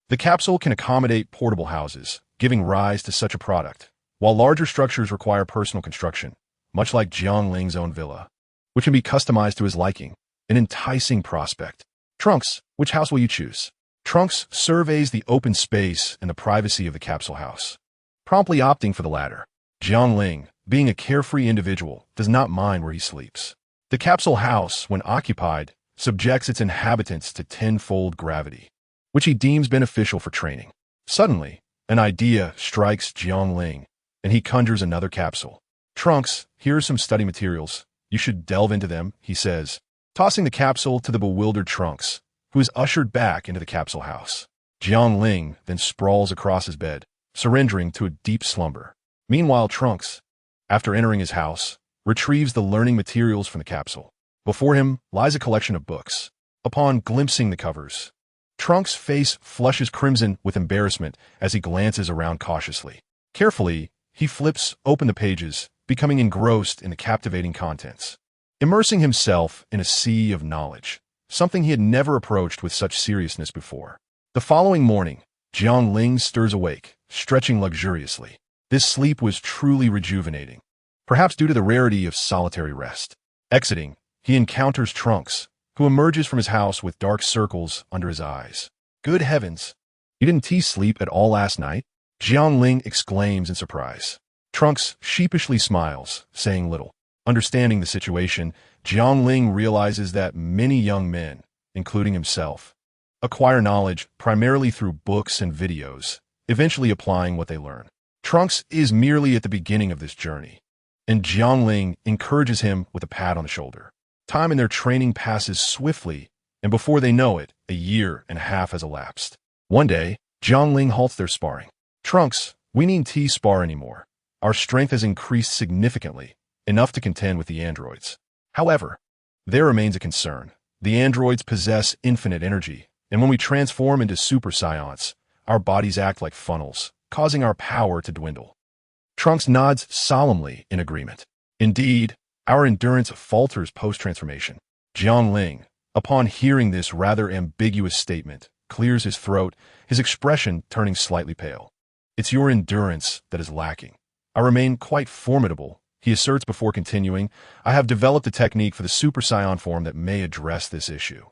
The capsule can accommodate portable houses, giving rise to such a product, while larger structures require personal construction, much like Jiang Ling's own villa, which can be customized to his liking. An enticing prospect. Trunks, which house will you choose? Trunks surveys the open space and the privacy of the capsule house, promptly opting for the latter. Jiang Ling, being a carefree individual, does not mind where he sleeps. The capsule house, when occupied, subjects its inhabitants to tenfold gravity, which he deems beneficial for training. Suddenly, an idea strikes Jiang Ling, and he conjures another capsule. Trunks, here are some study materials. You should delve into them, he says, tossing the capsule to the bewildered Trunks, who is ushered back into the capsule house. Jiang Ling then sprawls across his bed, surrendering to a deep slumber. Meanwhile, Trunks, after entering his house, retrieves the learning materials from the capsule. Before him lies a collection of books. Upon glimpsing the covers, Trunks' face flushes crimson with embarrassment as he glances around cautiously. Carefully, he flips open the pages, becoming engrossed in the captivating contents. Immersing himself in a sea of knowledge, something he had never approached with such seriousness before. The following morning, Jiang Ling stirs awake, stretching luxuriously. This sleep was truly rejuvenating, perhaps due to the rarity of solitary rest. Exiting, he encounters Trunks, who emerges from his house with dark circles under his eyes. Good heavens! You didn't sleep at all last night? Jiang Ling exclaims in surprise. Trunks sheepishly smiles, saying little. Understanding the situation, Jiang Ling realizes that many young men, including himself, acquire knowledge primarily through books and videos, eventually applying what they learn. Trunks is merely at the beginning of this journey, and Jiang Ling encourages him with a pat on the shoulder. Time in their training passes swiftly, and before they know it, a year and a half has elapsed. One day, Jiang Ling halts their sparring. Trunks, we needn't spar anymore. Our strength has increased significantly, enough to contend with the androids. However, there remains a concern. The androids possess infinite energy, and when we transform into Super Saiyans, our bodies act like funnels, causing our power to dwindle. Trunks nods solemnly in agreement. Indeed, our endurance falters post-transformation. Jiang Ling, upon hearing this rather ambiguous statement, clears his throat, his expression turning slightly pale. It's your endurance that is lacking. I remain quite formidable, he asserts before continuing. I have developed a technique for the Super Saiyan form that may address this issue.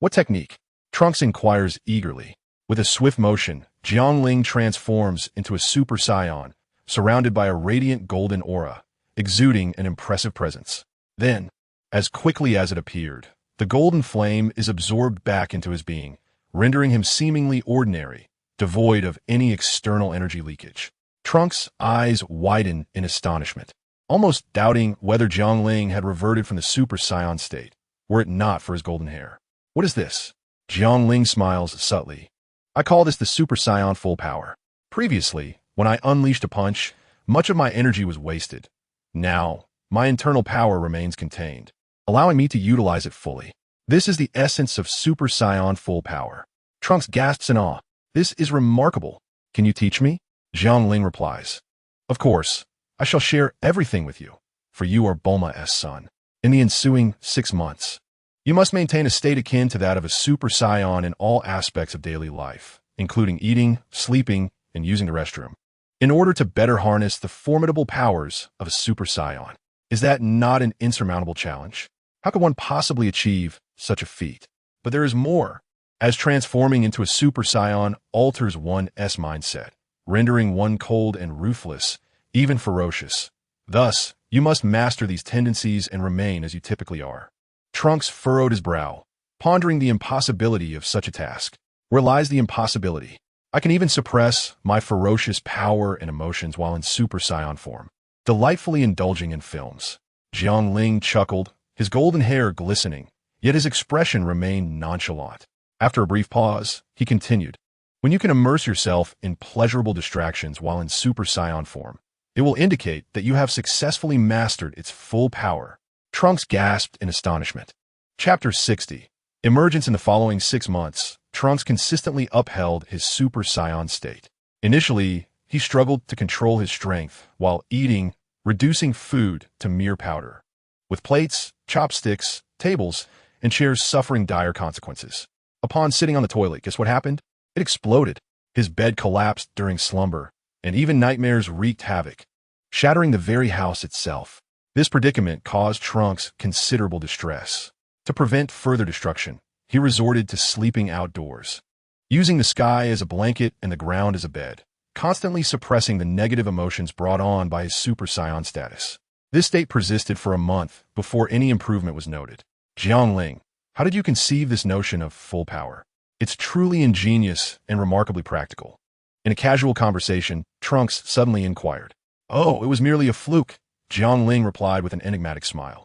What technique? Trunks inquires eagerly. With a swift motion, Jiang Ling transforms into a Super Saiyan, surrounded by a radiant golden aura, exuding an impressive presence. Then, as quickly as it appeared, the golden flame is absorbed back into his being, rendering him seemingly ordinary, devoid of any external energy leakage. Trunks' eyes widen in astonishment, almost doubting whether Jiang Ling had reverted from the Super Saiyan state, were it not for his golden hair. What is this? Jiang Ling smiles subtly. I call this the Super Saiyan full power. Previously, when I unleashed a punch, much of my energy was wasted. Now, my internal power remains contained, allowing me to utilize it fully. This is the essence of Super Saiyan full power. Trunks gasps in awe. This is remarkable. Can you teach me? Jiang Ling replies. Of course, I shall share everything with you, for you are Bulma's son. In the ensuing 6 months, you must maintain a state akin to that of a Super Saiyan in all aspects of daily life, including eating, sleeping, and using the restroom, in order to better harness the formidable powers of a Super Saiyan. Is that not an insurmountable challenge? How could one possibly achieve such a feat? But there is more, as transforming into a Super Saiyan alters one's mindset, rendering one cold and ruthless, even ferocious. Thus, you must master these tendencies and remain as you typically are. Trunks furrowed his brow, pondering the impossibility of such a task. Where lies the impossibility? I can even suppress my ferocious power and emotions while in Super Saiyan form, delightfully indulging in films. Jiang Ling chuckled, his golden hair glistening, yet his expression remained nonchalant. After a brief pause, he continued, when you can immerse yourself in pleasurable distractions while in Super Saiyan form, it will indicate that you have successfully mastered its full power. Trunks gasped in astonishment. Chapter 60. Emergence. In the following 6 months, Trunks consistently upheld his Super Saiyan state. Initially, he struggled to control his strength while eating, reducing food to mere powder, with plates, chopsticks, tables, and chairs suffering dire consequences. Upon sitting on the toilet, guess what happened? It exploded. His bed collapsed during slumber, and even nightmares wreaked havoc, shattering the very house itself. This predicament caused Trunks considerable distress. To prevent further destruction, he resorted to sleeping outdoors, using the sky as a blanket and the ground as a bed, constantly suppressing the negative emotions brought on by his Super Saiyan status. This state persisted for a month before any improvement was noted. Jiang Ling, how did you conceive this notion of full power? It's truly ingenious and remarkably practical. In a casual conversation, Trunks suddenly inquired. Oh, it was merely a fluke, Jiang Ling replied with an enigmatic smile.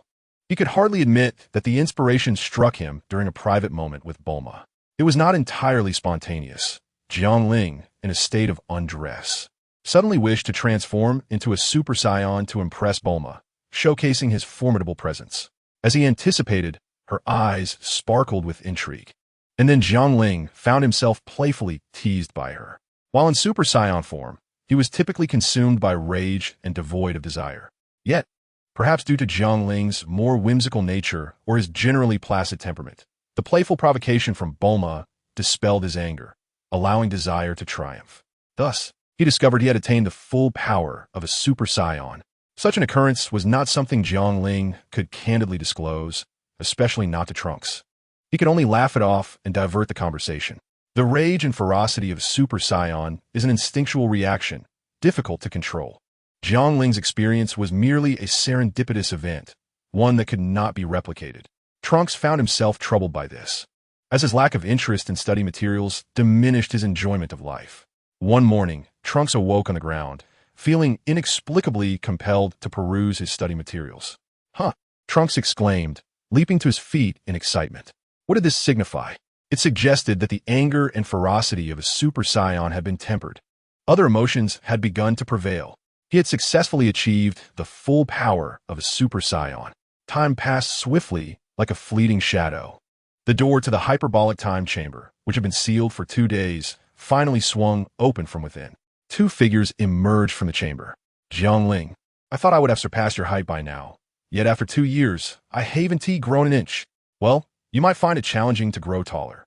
He could hardly admit that the inspiration struck him during a private moment with Bulma. It was not entirely spontaneous. Jiang Ling, in a state of undress, suddenly wished to transform into a Super Saiyan to impress Bulma, showcasing his formidable presence. As he anticipated, her eyes sparkled with intrigue. And then Jiang Ling found himself playfully teased by her. While in Super Saiyan form, he was typically consumed by rage and devoid of desire. Yet, perhaps due to Jiang Ling's more whimsical nature or his generally placid temperament, the playful provocation from Bulma dispelled his anger, allowing desire to triumph. Thus, he discovered he had attained the full power of a Super Saiyan. Such an occurrence was not something Jiang Ling could candidly disclose, especially not to Trunks. He could only laugh it off and divert the conversation. The rage and ferocity of Super Saiyan is an instinctual reaction, difficult to control. Jiang Ling's experience was merely a serendipitous event, one that could not be replicated. Trunks found himself troubled by this, as his lack of interest in study materials diminished his enjoyment of life. One morning, Trunks awoke on the ground, feeling inexplicably compelled to peruse his study materials. Huh! Trunks exclaimed, leaping to his feet in excitement. What did this signify? It suggested that the anger and ferocity of a Super Saiyan had been tempered. Other emotions had begun to prevail. He had successfully achieved the full power of a Super Saiyan. Time passed swiftly like a fleeting shadow. The door to the hyperbolic time chamber, which had been sealed for 2 days, finally swung open from within. 2 figures emerged from the chamber. Jiang Ling, I thought I would have surpassed your height by now. Yet after 2 years, I haven't grown an inch. Well, you might find it challenging to grow taller.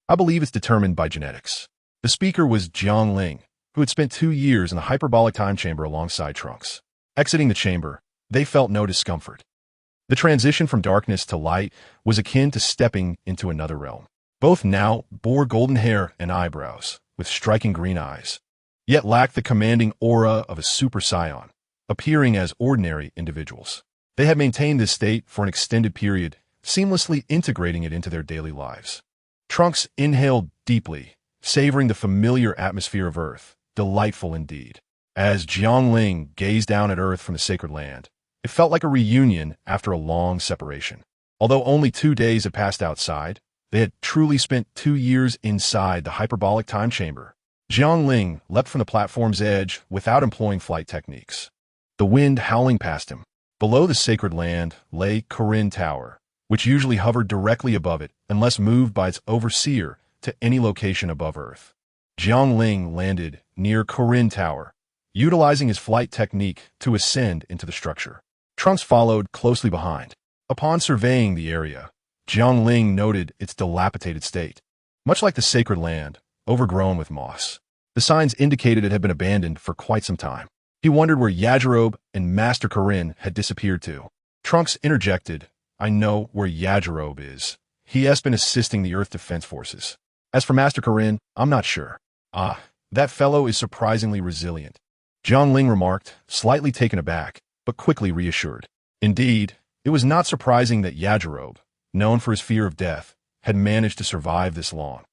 I believe it's determined by genetics. The speaker was Jiang Ling, who had spent 2 years in the hyperbolic time chamber alongside Trunks. Exiting the chamber, they felt no discomfort. The transition from darkness to light was akin to stepping into another realm. Both now bore golden hair and eyebrows, with striking green eyes, yet lacked the commanding aura of a Super Saiyan, appearing as ordinary individuals. They had maintained this state for an extended period, seamlessly integrating it into their daily lives. Trunks inhaled deeply, savoring the familiar atmosphere of Earth. Delightful indeed. As Jiang Ling gazed down at Earth from the sacred land, it felt like a reunion after a long separation. Although only 2 days had passed outside, they had truly spent 2 years inside the hyperbolic time chamber. Jiang Ling leapt from the platform's edge without employing flight techniques, the wind howling past him. Below the sacred land lay Corinne Tower, which usually hovered directly above it unless moved by its overseer to any location above Earth. Jiang Ling landed near Corinne Tower, utilizing his flight technique to ascend into the structure. Trunks followed closely behind. Upon surveying the area, Jiang Ling noted its dilapidated state. Much like the sacred land, overgrown with moss, the signs indicated it had been abandoned for quite some time. He wondered where Yajirobe and Master Corinne had disappeared to. Trunks interjected, I know where Yajirobe is. He has been assisting the Earth Defense Forces. As for Master Corinne, I'm not sure. Ah, that fellow is surprisingly resilient, Jiang Ling remarked, slightly taken aback, but quickly reassured. Indeed, it was not surprising that Yajirobe, known for his fear of death, had managed to survive this long.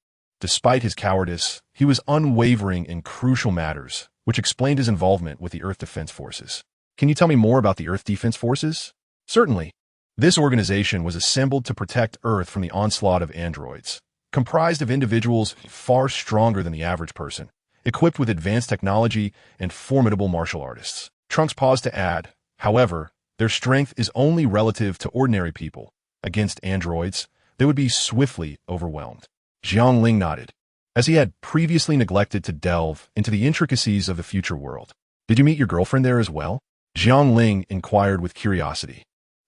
Despite his cowardice, he was unwavering in crucial matters, which explained his involvement with the Earth Defense Forces. Can you tell me more about the Earth Defense Forces? Certainly. This organization was assembled to protect Earth from the onslaught of androids, comprised of individuals far stronger than the average person, equipped with advanced technology and formidable martial artists. Trunks paused to add, however, their strength is only relative to ordinary people. Against androids, they would be swiftly overwhelmed. Jiang Ling nodded, as he had previously neglected to delve into the intricacies of the future world. Did you meet your girlfriend there as well? Jiang Ling inquired with curiosity.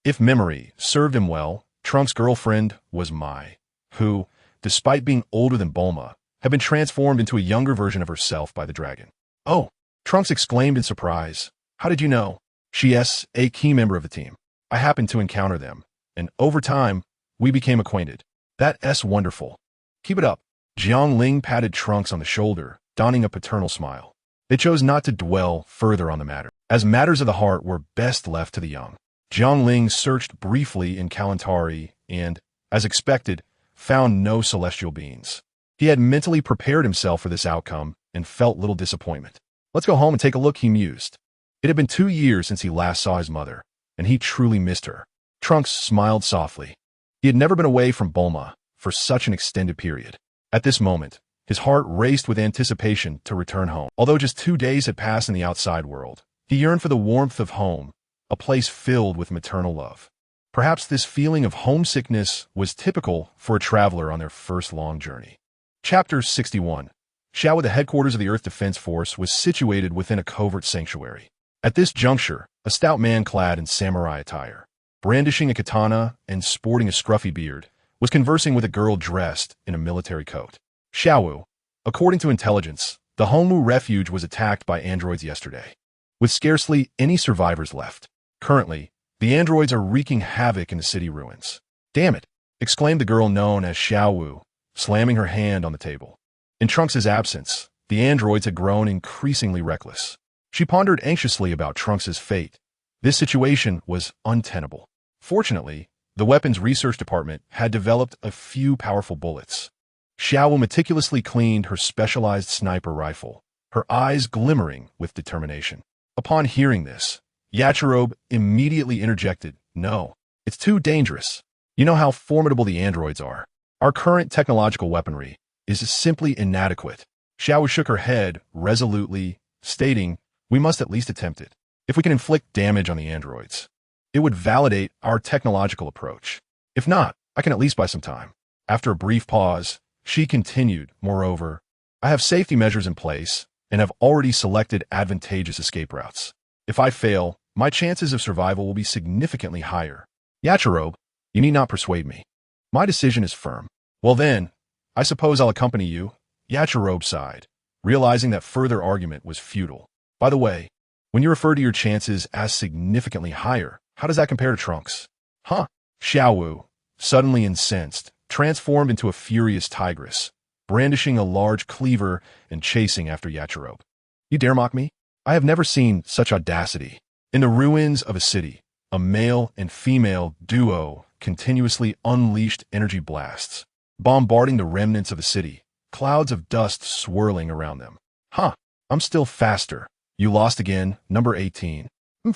If memory served him well, Trunks' girlfriend was Mai, who, despite being older than Bulma, had been transformed into a younger version of herself by the dragon. Oh, Trunks exclaimed in surprise. How did you know? She's a key member of the team. I happened to encounter them, and over time, we became acquainted. That's wonderful. Keep it up. Jiang Ling patted Trunks on the shoulder, donning a paternal smile. They chose not to dwell further on the matter, as matters of the heart were best left to the young. Jiang Ling searched briefly in Kalantari and, as expected, found no celestial beings. He had mentally prepared himself for this outcome and felt little disappointment. Let's go home and take a look, he mused. It had been 2 years since he last saw his mother, and he truly missed her. Trunks smiled softly. He had never been away from Bulma for such an extended period. At this moment, his heart raced with anticipation to return home. Although just 2 days had passed in the outside world, he yearned for the warmth of home, a place filled with maternal love. Perhaps this feeling of homesickness was typical for a traveler on their first long journey. Chapter 61. Xiao, the headquarters of the Earth Defense Force, was situated within a covert sanctuary. At this juncture, a stout man clad in samurai attire, brandishing a katana and sporting a scruffy beard, was conversing with a girl dressed in a military coat. Xiao, according to intelligence, the Honmu refuge was attacked by androids yesterday, with scarcely any survivors left. Currently, the androids are wreaking havoc in the city ruins. Damn it, exclaimed the girl known as Xiao, slamming her hand on the table. In Trunks' absence, the androids had grown increasingly reckless. She pondered anxiously about Trunks' fate. This situation was untenable. Fortunately, the weapons research department had developed a few powerful bullets. Xiao meticulously cleaned her specialized sniper rifle, her eyes glimmering with determination. Upon hearing this, Yachirobe immediately interjected, "No, it's too dangerous. You know how formidable the androids are. Our current technological weaponry is simply inadequate." Xiao shook her head resolutely, stating, "We must at least attempt it. If we can inflict damage on the androids, it would validate our technological approach. If not, I can at least buy some time." After a brief pause, she continued, "Moreover, I have safety measures in place and have already selected advantageous escape routes. If I fail, my chances of survival will be significantly higher. Yachirobe, you need not persuade me. My decision is firm." "Well then, I suppose I'll accompany you," Yachirobe sighed, realizing that further argument was futile. "By the way, when you refer to your chances as significantly higher, how does that compare to Trunks?" "Huh?" Xiao, suddenly incensed, transformed into a furious tigress, brandishing a large cleaver and chasing after Yachirobe. "You dare mock me? I have never seen such audacity." In the ruins of a city, a male and female duo continuously unleashed energy blasts, bombarding the remnants of the city, clouds of dust swirling around them. "Huh, I'm still faster. You lost again, number 18.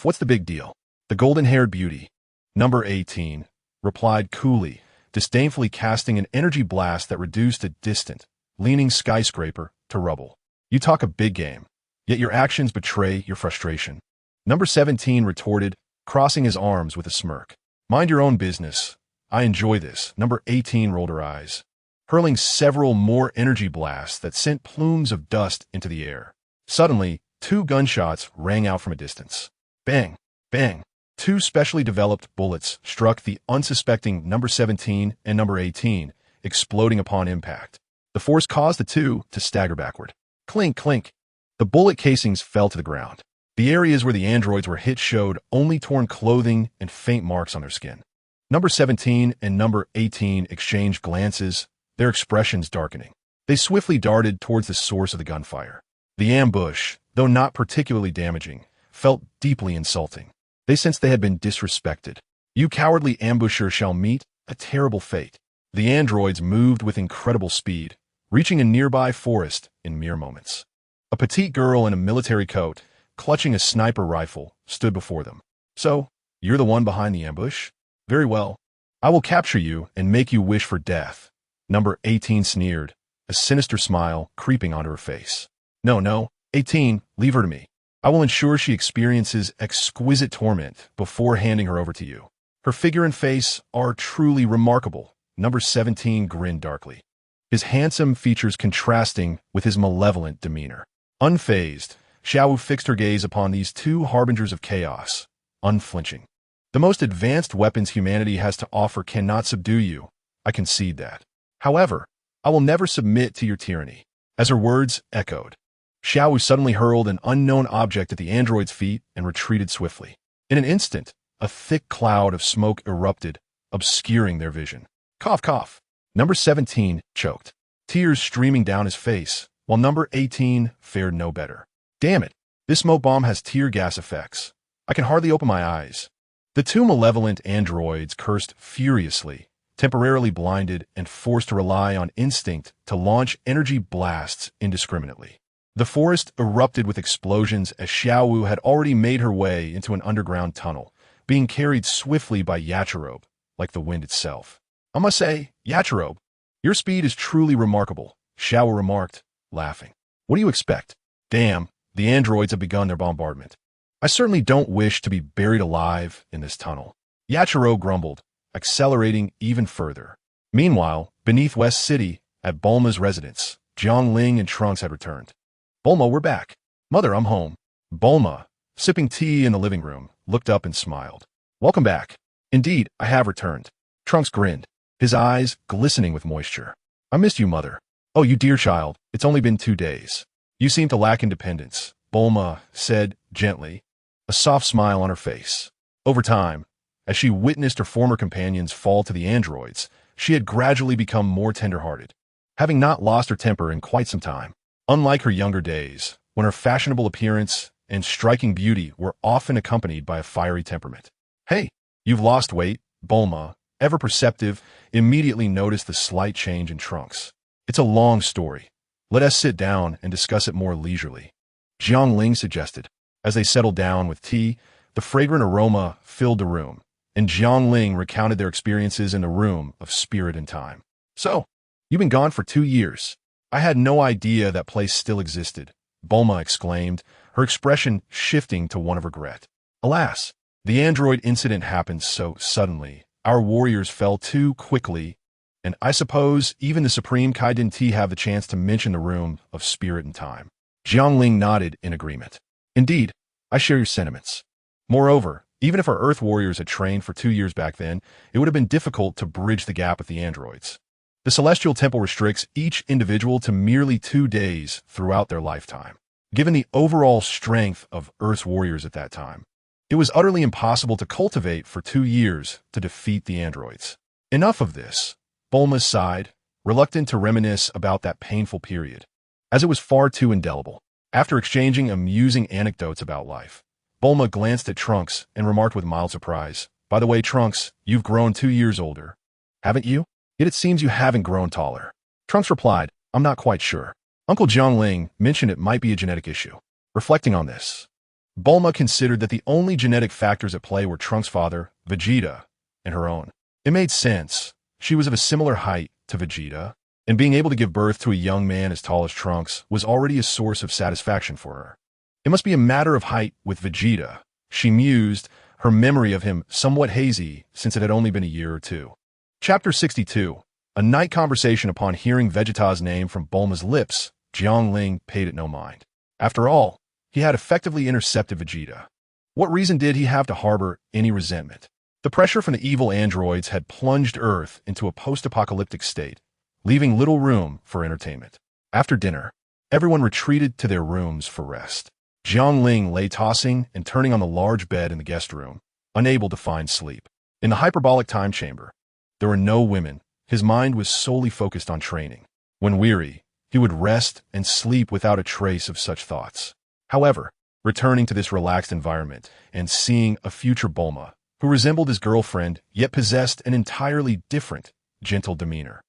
What's the big deal?" The golden-haired beauty, number 18, replied coolly, disdainfully casting an energy blast that reduced a distant, leaning skyscraper to rubble. "You talk a big game, yet your actions betray your frustration." Number 17 retorted, crossing his arms with a smirk. "Mind your own business. I enjoy this." Number 18 rolled her eyes, hurling several more energy blasts that sent plumes of dust into the air. Suddenly, 2 gunshots rang out from a distance. Bang! Bang! 2 specially developed bullets struck the unsuspecting number 17 and number 18, exploding upon impact. The force caused the 2 to stagger backward. Clink, clink. The bullet casings fell to the ground. The areas where the androids were hit showed only torn clothing and faint marks on their skin. Number 17 and number 18 exchanged glances, their expressions darkening. They swiftly darted towards the source of the gunfire. The ambush, though not particularly damaging, felt deeply insulting. They sensed they had been disrespected. "You cowardly ambusher shall meet a terrible fate." The androids moved with incredible speed, reaching a nearby forest in mere moments. A petite girl in a military coat, clutching a sniper rifle, stood before them. "So, you're the one behind the ambush? Very well. I will capture you and make you wish for death." Number 18 sneered, a sinister smile creeping onto her face. No, 18, leave her to me. I will ensure she experiences exquisite torment before handing her over to you. Her figure and face are truly remarkable. Number 17 grinned darkly, his handsome features contrasting with his malevolent demeanor. Unfazed, Xiao fixed her gaze upon these two harbingers of chaos, unflinching. "The most advanced weapons humanity has to offer cannot subdue you. I concede that. However, I will never submit to your tyranny." As her words echoed, Xiao suddenly hurled an unknown object at the android's feet and retreated swiftly. In an instant, a thick cloud of smoke erupted, obscuring their vision. Cough, cough. Number 17 choked, tears streaming down his face, while number 18 fared no better. "Damn it, this smoke bomb has tear gas effects. I can hardly open my eyes." The two malevolent androids cursed furiously, temporarily blinded and forced to rely on instinct to launch energy blasts indiscriminately. The forest erupted with explosions as Xiaowu had already made her way into an underground tunnel, being carried swiftly by Yachirobe, like the wind itself. "I must say, Yachirobe, your speed is truly remarkable," Xiaowu remarked, laughing. "What do you expect? Damn, the androids have begun their bombardment. I certainly don't wish to be buried alive in this tunnel." Yachirobe grumbled, accelerating even further. Meanwhile, beneath West City, at Bulma's residence, Jiang Ling and Trunks had returned. "Bulma, we're back." "Mother, I'm home." Bulma, sipping tea in the living room, looked up and smiled. "Welcome back." "Indeed, I have returned." Trunks grinned, his eyes glistening with moisture. "I missed you, Mother." "Oh, you dear child, it's only been 2 days. You seem to lack independence," Bulma said gently, a soft smile on her face. Over time, as she witnessed her former companions fall to the androids, she had gradually become more tender-hearted, having not lost her temper in quite some time. Unlike her younger days, when her fashionable appearance and striking beauty were often accompanied by a fiery temperament. "Hey, you've lost weight," Bulma, ever perceptive, immediately noticed the slight change in Trunks. "It's a long story. Let us sit down and discuss it more leisurely," Jiang Ling suggested. As they settled down with tea, the fragrant aroma filled the room, and Jiang Ling recounted their experiences in the room of spirit and time. "So, you've been gone for 2 years. I had no idea that place still existed," Bulma exclaimed, her expression shifting to one of regret. "Alas, the android incident happened so suddenly. Our warriors fell too quickly, and I suppose even the Supreme Kai didn't have the chance to mention the room of spirit and time." Jiang Ling nodded in agreement. "Indeed, I share your sentiments. Moreover, even if our Earth warriors had trained for 2 years back then, it would have been difficult to bridge the gap with the androids. The Celestial Temple restricts each individual to merely 2 days throughout their lifetime. Given the overall strength of Earth's warriors at that time, it was utterly impossible to cultivate for 2 years to defeat the androids. Enough of this. Bulma sighed, reluctant to reminisce about that painful period, as it was far too indelible. After exchanging amusing anecdotes about life, Bulma glanced at Trunks and remarked with mild surprise, "By the way, Trunks, you've grown 2 years older. Haven't you? Yet it seems you haven't grown taller." Trunks replied, "I'm not quite sure. Uncle Jiang Ling mentioned it might be a genetic issue." Reflecting on this, Bulma considered that the only genetic factors at play were Trunks' father, Vegeta, and her own. It made sense. She was of a similar height to Vegeta, and being able to give birth to a young man as tall as Trunks was already a source of satisfaction for her. It must be a matter of height with Vegeta, she mused, her memory of him somewhat hazy since it had only been a year or 2. Chapter 62. A night conversation. Upon hearing Vegeta's name from Bulma's lips, Jiang Ling paid it no mind. After all, he had effectively intercepted Vegeta. What reason did he have to harbor any resentment? The pressure from the evil androids had plunged Earth into a post-apocalyptic state, leaving little room for entertainment. After dinner, everyone retreated to their rooms for rest. Jiang Ling lay tossing and turning on the large bed in the guest room, unable to find sleep. In the hyperbolic time chamber, there were no women. His mind was solely focused on training. When weary, he would rest and sleep without a trace of such thoughts. However, returning to this relaxed environment and seeing a future Bulma, who resembled his girlfriend yet possessed an entirely different, gentle demeanor,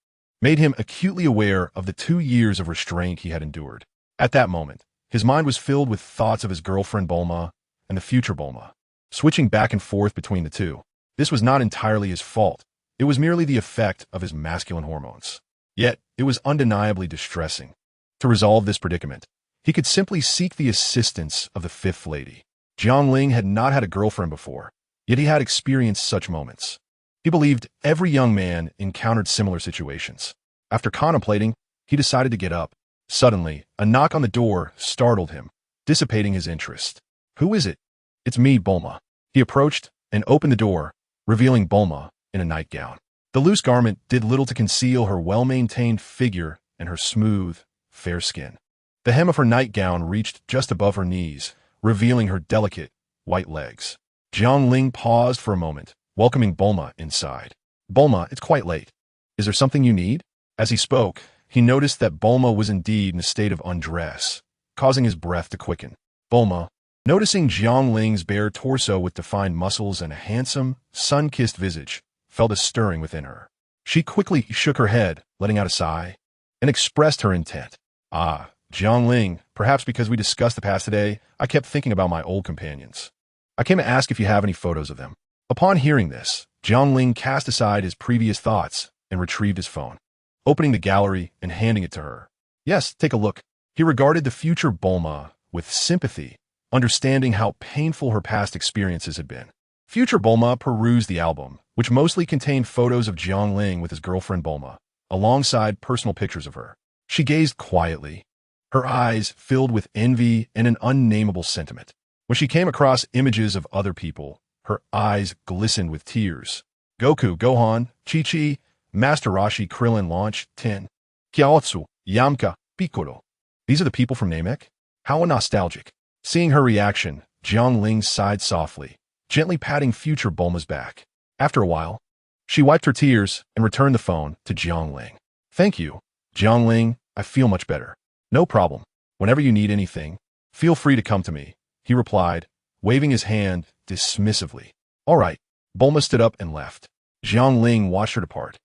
made him acutely aware of the 2 years of restraint he had endured. At that moment, his mind was filled with thoughts of his girlfriend Bulma and the future Bulma, switching back and forth between the two. This was not entirely his fault. It was merely the effect of his masculine hormones. Yet, it was undeniably distressing. To resolve this predicament, he could simply seek the assistance of the Fifth Lady. Jiang Ling had not had a girlfriend before, yet he had experienced such moments. He believed every young man encountered similar situations. After contemplating, he decided to get up. Suddenly, a knock on the door startled him, dissipating his interest. "Who is it?" "It's me, Bulma." He approached and opened the door, revealing Bulma in a nightgown. The loose garment did little to conceal her well-maintained figure and her smooth, fair skin. The hem of her nightgown reached just above her knees, revealing her delicate, white legs. Jiang Ling paused for a moment, welcoming Bulma inside. "Bulma, it's quite late. Is there something you need?" As he spoke, he noticed that Bulma was indeed in a state of undress, causing his breath to quicken. Bulma, noticing Jiang Ling's bare torso with defined muscles and a handsome, sun-kissed visage, felt a stirring within her. She quickly shook her head, letting out a sigh, and expressed her intent. "Ah, Jiang Ling, perhaps because we discussed the past today, I kept thinking about my old companions. I came to ask if you have any photos of them." Upon hearing this, Jiang Ling cast aside his previous thoughts and retrieved his phone, opening the gallery and handing it to her. "Yes, take a look." He regarded the future Bulma with sympathy, understanding how painful her past experiences had been. Future Bulma perused the album, which mostly contained photos of Jiang Ling with his girlfriend Bulma, alongside personal pictures of her. She gazed quietly, her eyes filled with envy and an unnameable sentiment. When she came across images of other people, her eyes glistened with tears. Goku, Gohan, Chi-Chi, Master Roshi, Krillin, Launch, Tin, Kyaotsu, Yamcha, Piccolo. These are the people from Namek? How nostalgic. Seeing her reaction, Jiang Ling sighed softly, gently patting future Bulma's back. After a while, she wiped her tears and returned the phone to Jiang Ling. "Thank you, Jiang Ling, I feel much better." "No problem. Whenever you need anything, feel free to come to me," he replied, waving his hand dismissively. "All right." Bulma stood up and left. Jiang Ling watched her depart,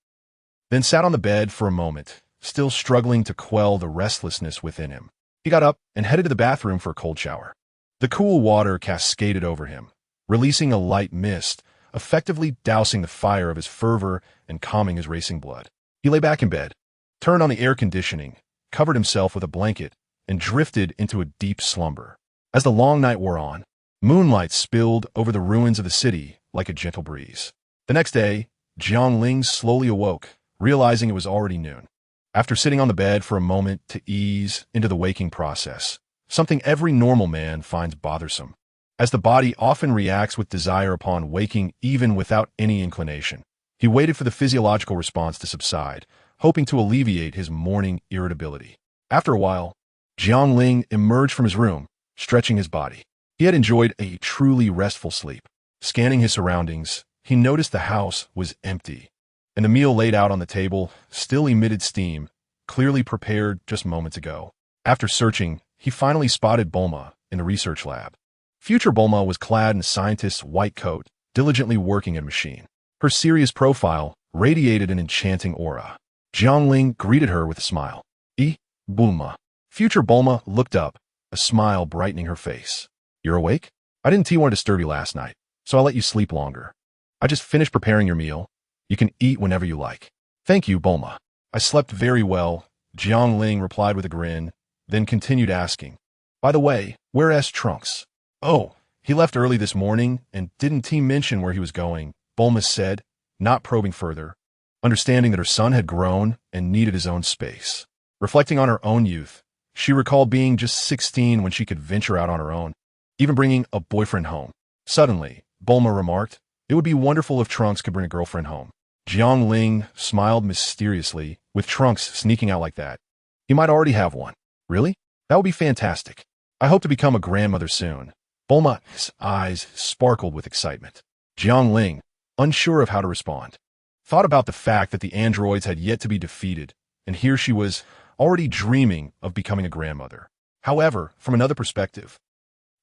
then sat on the bed for a moment, still struggling to quell the restlessness within him. He got up and headed to the bathroom for a cold shower. The cool water cascaded over him, releasing a light mist, effectively dousing the fire of his fervor and calming his racing blood. He lay back in bed, turned on the air conditioning, covered himself with a blanket, and drifted into a deep slumber. As the long night wore on, moonlight spilled over the ruins of the city like a gentle breeze. The next day, Jiang Ling slowly awoke, realizing it was already noon. After sitting on the bed for a moment to ease into the waking process, something every normal man finds bothersome, as the body often reacts with desire upon waking even without any inclination. He waited for the physiological response to subside, hoping to alleviate his morning irritability. After a while, Jiang Ling emerged from his room, stretching his body. He had enjoyed a truly restful sleep. Scanning his surroundings, he noticed the house was empty, and the meal laid out on the table still emitted steam, clearly prepared just moments ago. After searching, he finally spotted Bulma in the research lab. Future Bulma was clad in a scientist's white coat, diligently working at a machine. Her serious profile radiated an enchanting aura. Jiang Ling greeted her with a smile. Bulma." Future Bulma looked up, a smile brightening her face. "You're awake? I didn't want to disturb you last night, so I'll let you sleep longer. I just finished preparing your meal. You can eat whenever you like." "Thank you, Bulma. I slept very well," Jiang Ling replied with a grin, then continued asking, "By the way, where's Trunks?" "Oh, he left early this morning, and didn't he mention where he was going?" Bulma said, not probing further, understanding that her son had grown and needed his own space. Reflecting on her own youth, she recalled being just 16 when she could venture out on her own, even bringing a boyfriend home. Suddenly, Bulma remarked, "It would be wonderful if Trunks could bring a girlfriend home." Jiang Ling smiled mysteriously, "With Trunks sneaking out like that, he might already have one." "Really? That would be fantastic. I hope to become a grandmother soon." Bulma's eyes sparkled with excitement. Jiang Ling, unsure of how to respond, thought about the fact that the androids had yet to be defeated, and here she was, already dreaming of becoming a grandmother. However, from another perspective,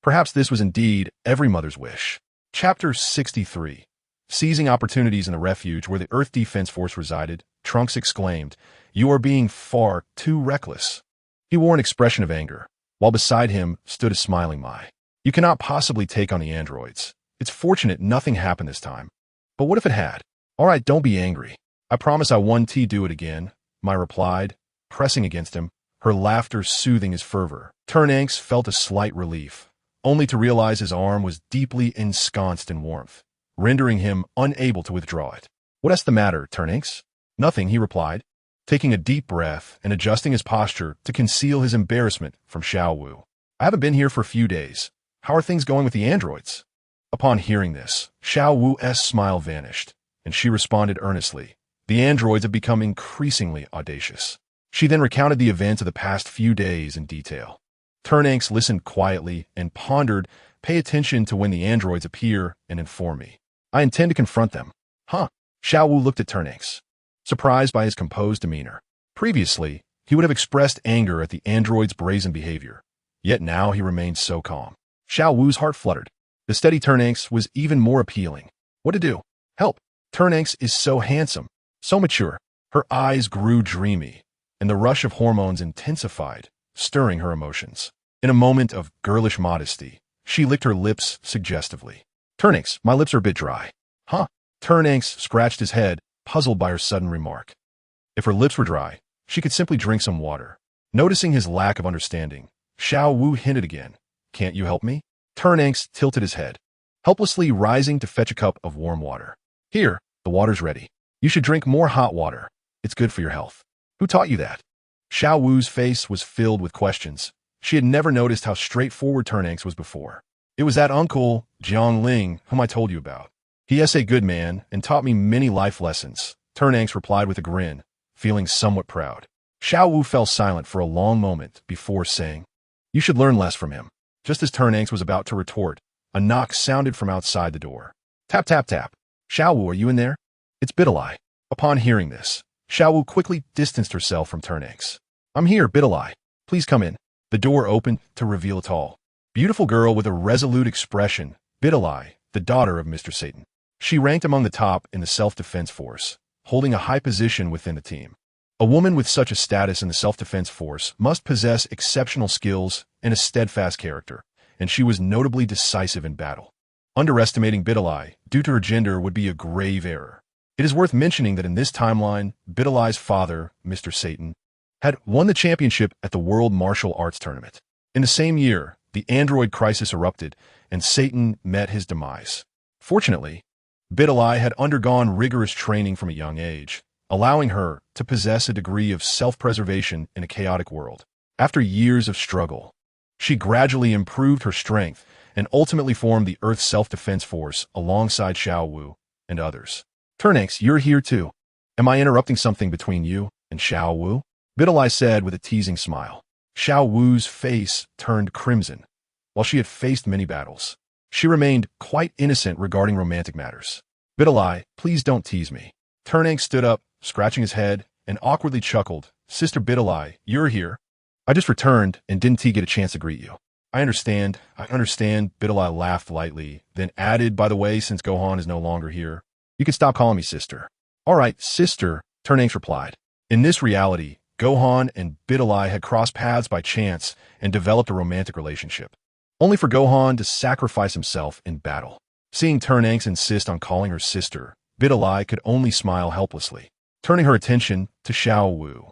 perhaps this was indeed every mother's wish. Chapter 63. Seizing opportunities in the refuge where the Earth Defense Force resided, Trunks exclaimed, You are being far too reckless. He wore an expression of anger, while beside him stood a smiling Mai. You cannot possibly take on the androids. It's fortunate nothing happened this time. But what if it had? All right, don't be angry. I promise I won't do it again, Mai replied, pressing against him, her laughter soothing his fervor. Turnanks felt a slight relief, only to realize his arm was deeply ensconced in warmth, rendering him unable to withdraw it. What's the matter, Turnanks? Nothing, he replied, taking a deep breath and adjusting his posture to conceal his embarrassment from Xiao Wu. I haven't been here for a few days. How are things going with the androids? Upon hearing this, Xiao Wu's smile vanished, and she responded earnestly. The androids have become increasingly audacious. She then recounted the events of the past few days in detail. Turnanks listened quietly and pondered, pay attention to when the androids appear and inform me. I intend to confront them. Huh? Xiao Wu looked at Turnanks, surprised by his composed demeanor. Previously, he would have expressed anger at the android's brazen behavior, yet now he remained so calm. Xiao Wu's heart fluttered. The steady Turnanks was even more appealing. What to do? Help! Turnanks is so handsome, so mature. Her eyes grew dreamy, and the rush of hormones intensified, stirring her emotions. In a moment of girlish modesty, she licked her lips suggestively. Turnanks, my lips are a bit dry. Huh? Turnanks scratched his head, puzzled by her sudden remark. If her lips were dry, she could simply drink some water. Noticing his lack of understanding, Xiao Wu hinted again. Can't you help me? Turnanks tilted his head, helplessly rising to fetch a cup of warm water. Here, the water's ready. You should drink more hot water. It's good for your health. Who taught you that? Xiao Wu's face was filled with questions. She had never noticed how straightforward Turnanks was before. It was that uncle, Jiang Ling, whom I told you about. He is a good man and taught me many life lessons, Turnanks replied with a grin, feeling somewhat proud. Xiao Wu fell silent for a long moment before saying, You should learn less from him. Just as Turnanks was about to retort, a knock sounded from outside the door. Tap, tap, tap. Xiao Wu, are you in there? It's Bidalai. Upon hearing this, Xiao Wu quickly distanced herself from Turnanks. I'm here, Bidalai. Please come in. The door opened to reveal a tall, beautiful girl with a resolute expression, Bidalai, the daughter of Mr. Satan. She ranked among the top in the self-defense force, holding a high position within the team. A woman with such a status in the self-defense force must possess exceptional skills and a steadfast character, and she was notably decisive in battle. Underestimating Bidalai due to her gender would be a grave error. It is worth mentioning that in this timeline, Bidalai's father, Mr. Satan, had won the championship at the World Martial Arts Tournament. In the same year, the android crisis erupted, and Satan met his demise. Fortunately, Bidalai had undergone rigorous training from a young age, allowing her to possess a degree of self-preservation in a chaotic world. After years of struggle, she gradually improved her strength and ultimately formed the Earth's self-defense force alongside Xiao Wu and others. Turnanks, you're here too. Am I interrupting something between you and Xiao Wu? Bidalai said with a teasing smile. Xiao Wu's face turned crimson. While she had faced many battles, she remained quite innocent regarding romantic matters. Bidalai, please don't tease me. Turnanks stood up, scratching his head, and awkwardly chuckled. Sister Bidalai, you're here. I just returned and didn't get a chance to greet you. I understand, Bidalai laughed lightly, then added, by the way, since Gohan is no longer here, you can stop calling me sister. All right, sister, Turnanks replied. In this reality, Gohan and Bidalai had crossed paths by chance and developed a romantic relationship, only for Gohan to sacrifice himself in battle. Seeing Turnanks insist on calling her sister, Bidalai could only smile helplessly. Turning her attention to Xiao Wu,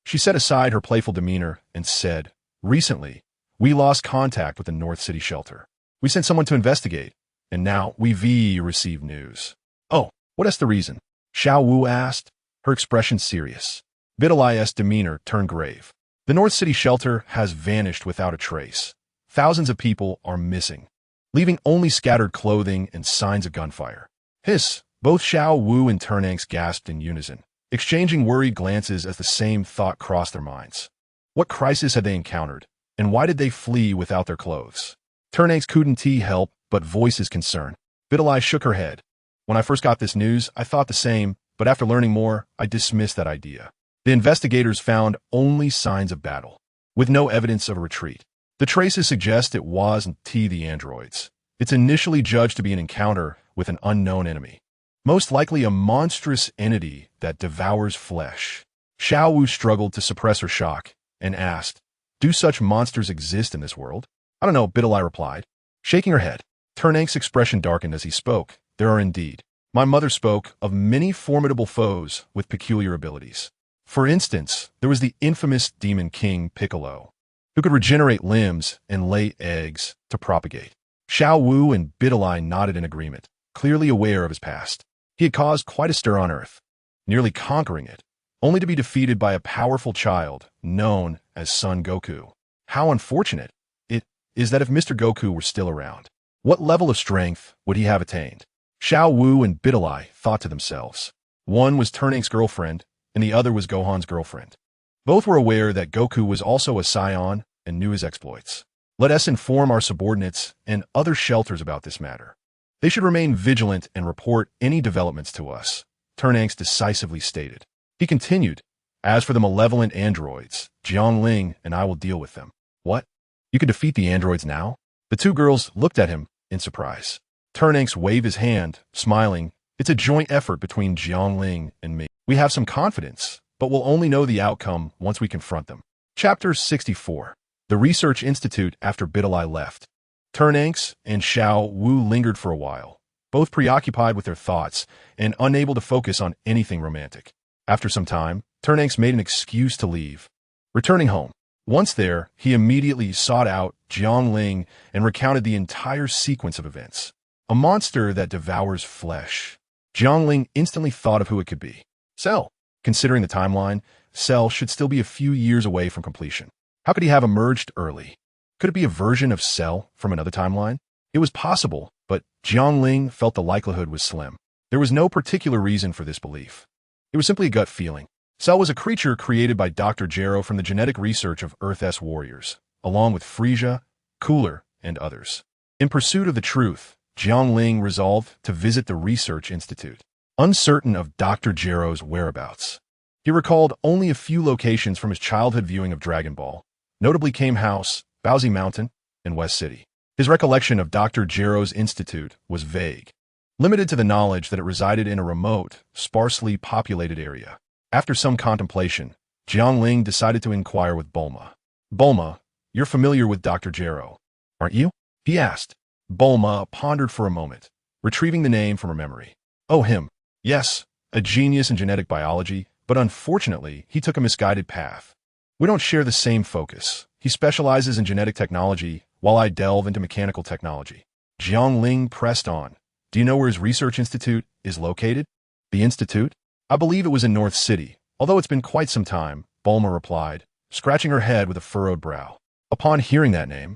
she set aside her playful demeanor and said, Recently, we lost contact with the North City shelter. We sent someone to investigate, and now we've received news. Oh, what is the reason? Xiao Wu asked, her expression serious. Bidalai's demeanor turned grave. The North City shelter has vanished without a trace. Thousands of people are missing, leaving only scattered clothing and signs of gunfire. Hiss! Both Xiao Wu and Turnanks gasped in unison, exchanging worried glances as the same thought crossed their minds. What crisis had they encountered, and why did they flee without their clothes? Turnanks couldn't help but voice his concern. Bidalai shook her head. When I first got this news, I thought the same, but after learning more, I dismissed that idea. The investigators found only signs of battle, with no evidence of a retreat. The traces suggest it wasn't the androids. It's initially judged to be an encounter with an unknown enemy, most likely a monstrous entity that devours flesh. Xiao Wu struggled to suppress her shock and asked, "Do such monsters exist in this world?" "I don't know," Bidalai replied, shaking her head. Turnank's expression darkened as he spoke. "There are indeed. My mother spoke of many formidable foes with peculiar abilities. For instance, there was the infamous Demon King Piccolo, who could regenerate limbs and lay eggs to propagate." Xiao Wu and Bidalai nodded in agreement, clearly aware of his past. He had caused quite a stir on Earth, nearly conquering it, only to be defeated by a powerful child known as Son Goku. How unfortunate it is that if Mr. Goku were still around, what level of strength would he have attained? Xiao Wu and Bidalai thought to themselves. One was Turnank's girlfriend, and the other was Gohan's girlfriend. Both were aware that Goku was also a Saiyan and knew his exploits. Let us inform our subordinates and other shelters about this matter. They should remain vigilant and report any developments to us, Turnanks decisively stated. He continued, "As for the malevolent androids, Jiang Ling and I will deal with them." "What? You can defeat the androids now?" The two girls looked at him in surprise. Turnanks waved his hand, smiling. "It's a joint effort between Jiang Ling and me. We have some confidence, but we'll only know the outcome once we confront them." Chapter 64. The Research Institute after Bidalai left. Turnanks and Xiao Wu lingered for a while, both preoccupied with their thoughts and unable to focus on anything romantic. After some time, Turnanks made an excuse to leave. Returning home. Once there, he immediately sought out Jiang Ling and recounted the entire sequence of events. A monster that devours flesh. Jiang Ling instantly thought of who it could be. Cell. Considering the timeline, Cell should still be a few years away from completion. How could he have emerged early? Could it be a version of Cell from another timeline? It was possible, but Jiang Ling felt the likelihood was slim. There was no particular reason for this belief. It was simply a gut feeling. Cell was a creature created by Dr. Gero from the genetic research of Earth's warriors, along with Frisia, Cooler, and others. In pursuit of the truth, Jiang Ling resolved to visit the Research Institute, uncertain of Dr. Gero's whereabouts. He recalled only a few locations from his childhood viewing of Dragon Ball, notably Kame House, Bowsy Mountain, and West City. His recollection of Dr. Gero's institute was vague, limited to the knowledge that it resided in a remote, sparsely populated area. After some contemplation, Jiang Ling decided to inquire with Bulma. "Bulma, you're familiar with Dr. Gero, aren't you?" he asked. Bulma pondered for a moment, retrieving the name from her memory. "Oh, him. Yes, a genius in genetic biology, but unfortunately, he took a misguided path. We don't share the same focus. He specializes in genetic technology, while I delve into mechanical technology." Jiang Ling pressed on. "Do you know where his research institute is located?" "The institute? I believe it was in North City, although it's been quite some time," Bulma replied, scratching her head with a furrowed brow. Upon hearing that name,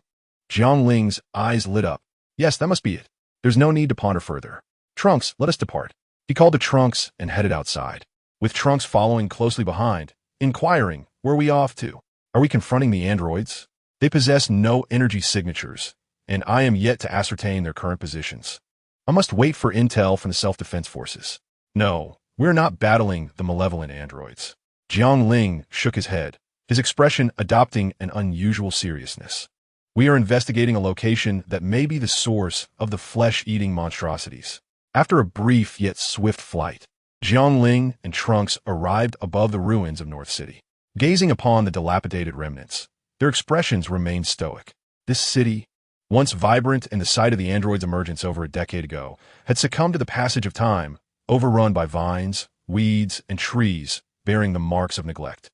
Jiang Ling's eyes lit up. "Yes, that must be it. There's no need to ponder further. Trunks, let us depart." He called to Trunks and headed outside, with Trunks following closely behind, inquiring, "Where are we off to? Are we confronting the androids? They possess no energy signatures, and I am yet to ascertain their current positions. I must wait for intel from the self-defense forces." "No, we're not battling the malevolent androids." Jiang Ling shook his head, his expression adopting an unusual seriousness. "We are investigating a location that may be the source of the flesh-eating monstrosities." After a brief yet swift flight, Jiang Ling and Trunks arrived above the ruins of North City. Gazing upon the dilapidated remnants, their expressions remained stoic. This city, once vibrant in the sight of the android's emergence over a decade ago, had succumbed to the passage of time, overrun by vines, weeds, and trees bearing the marks of neglect.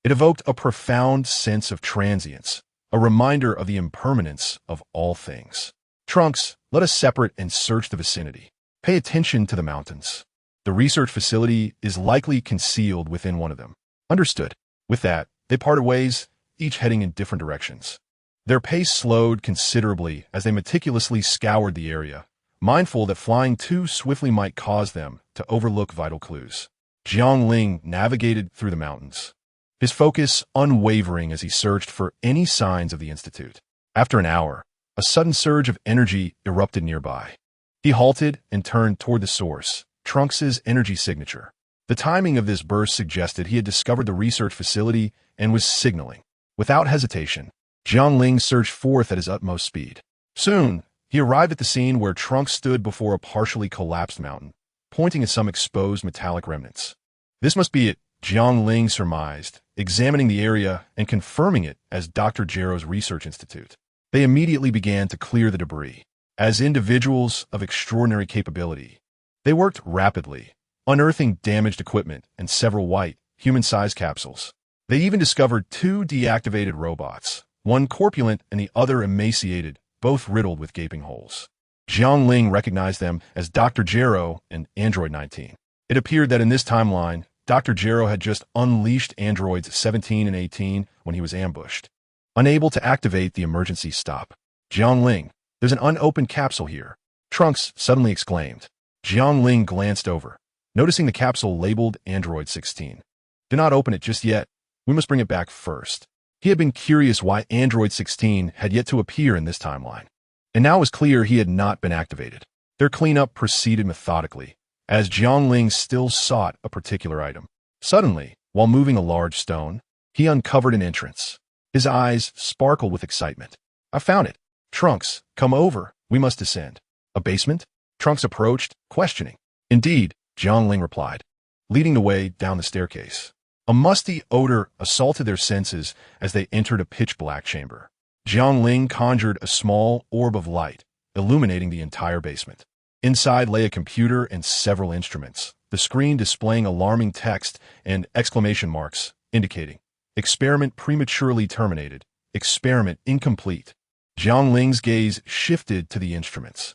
It evoked a profound sense of transience, a reminder of the impermanence of all things. "Trunks, let us separate and search the vicinity. Pay attention to the mountains. The research facility is likely concealed within one of them." "Understood." With that, they parted ways, each heading in different directions. Their pace slowed considerably as they meticulously scoured the area, mindful that flying too swiftly might cause them to overlook vital clues. Jiang Ling navigated through the mountains, his focus unwavering as he searched for any signs of the institute. After an hour, a sudden surge of energy erupted nearby. He halted and turned toward the source, Trunks' energy signature. The timing of this burst suggested he had discovered the research facility and was signaling. Without hesitation, Jiang Ling surged forth at his utmost speed. Soon, he arrived at the scene where Trunks stood before a partially collapsed mountain, pointing at some exposed metallic remnants. "This must be it," Jiang Ling surmised, examining the area and confirming it as Dr. Gero's research institute. They immediately began to clear the debris. As individuals of extraordinary capability, they worked rapidly, unearthing damaged equipment and several white, human-sized capsules. They even discovered 2 deactivated robots, one corpulent and the other emaciated, both riddled with gaping holes. Jiang Ling recognized them as Dr. Gero and Android 19. It appeared that in this timeline, Dr. Gero had just unleashed androids 17 and 18 when he was ambushed. Unable to activate the emergency stop. Jiang Ling, there's an unopened capsule here, Trunks suddenly exclaimed. Jiang Ling glanced over, noticing the capsule labeled Android 16. Do not open it just yet. We must bring it back first. He had been curious why Android 16 had yet to appear in this timeline. And now it was clear he had not been activated. Their cleanup proceeded methodically, as Jiang Ling still sought a particular item. Suddenly, while moving a large stone, he uncovered an entrance. His eyes sparkled with excitement. I found it. Trunks, come over. We must descend. A basement? Trunks approached, questioning. Indeed, Jiang Ling replied, leading the way down the staircase. A musty odor assaulted their senses as they entered a pitch-black chamber. Jiang Ling conjured a small orb of light, illuminating the entire basement. Inside lay a computer and several instruments, the screen displaying alarming text and exclamation marks indicating, "Experiment prematurely terminated. Experiment incomplete." Jiang Ling's gaze shifted to the instruments.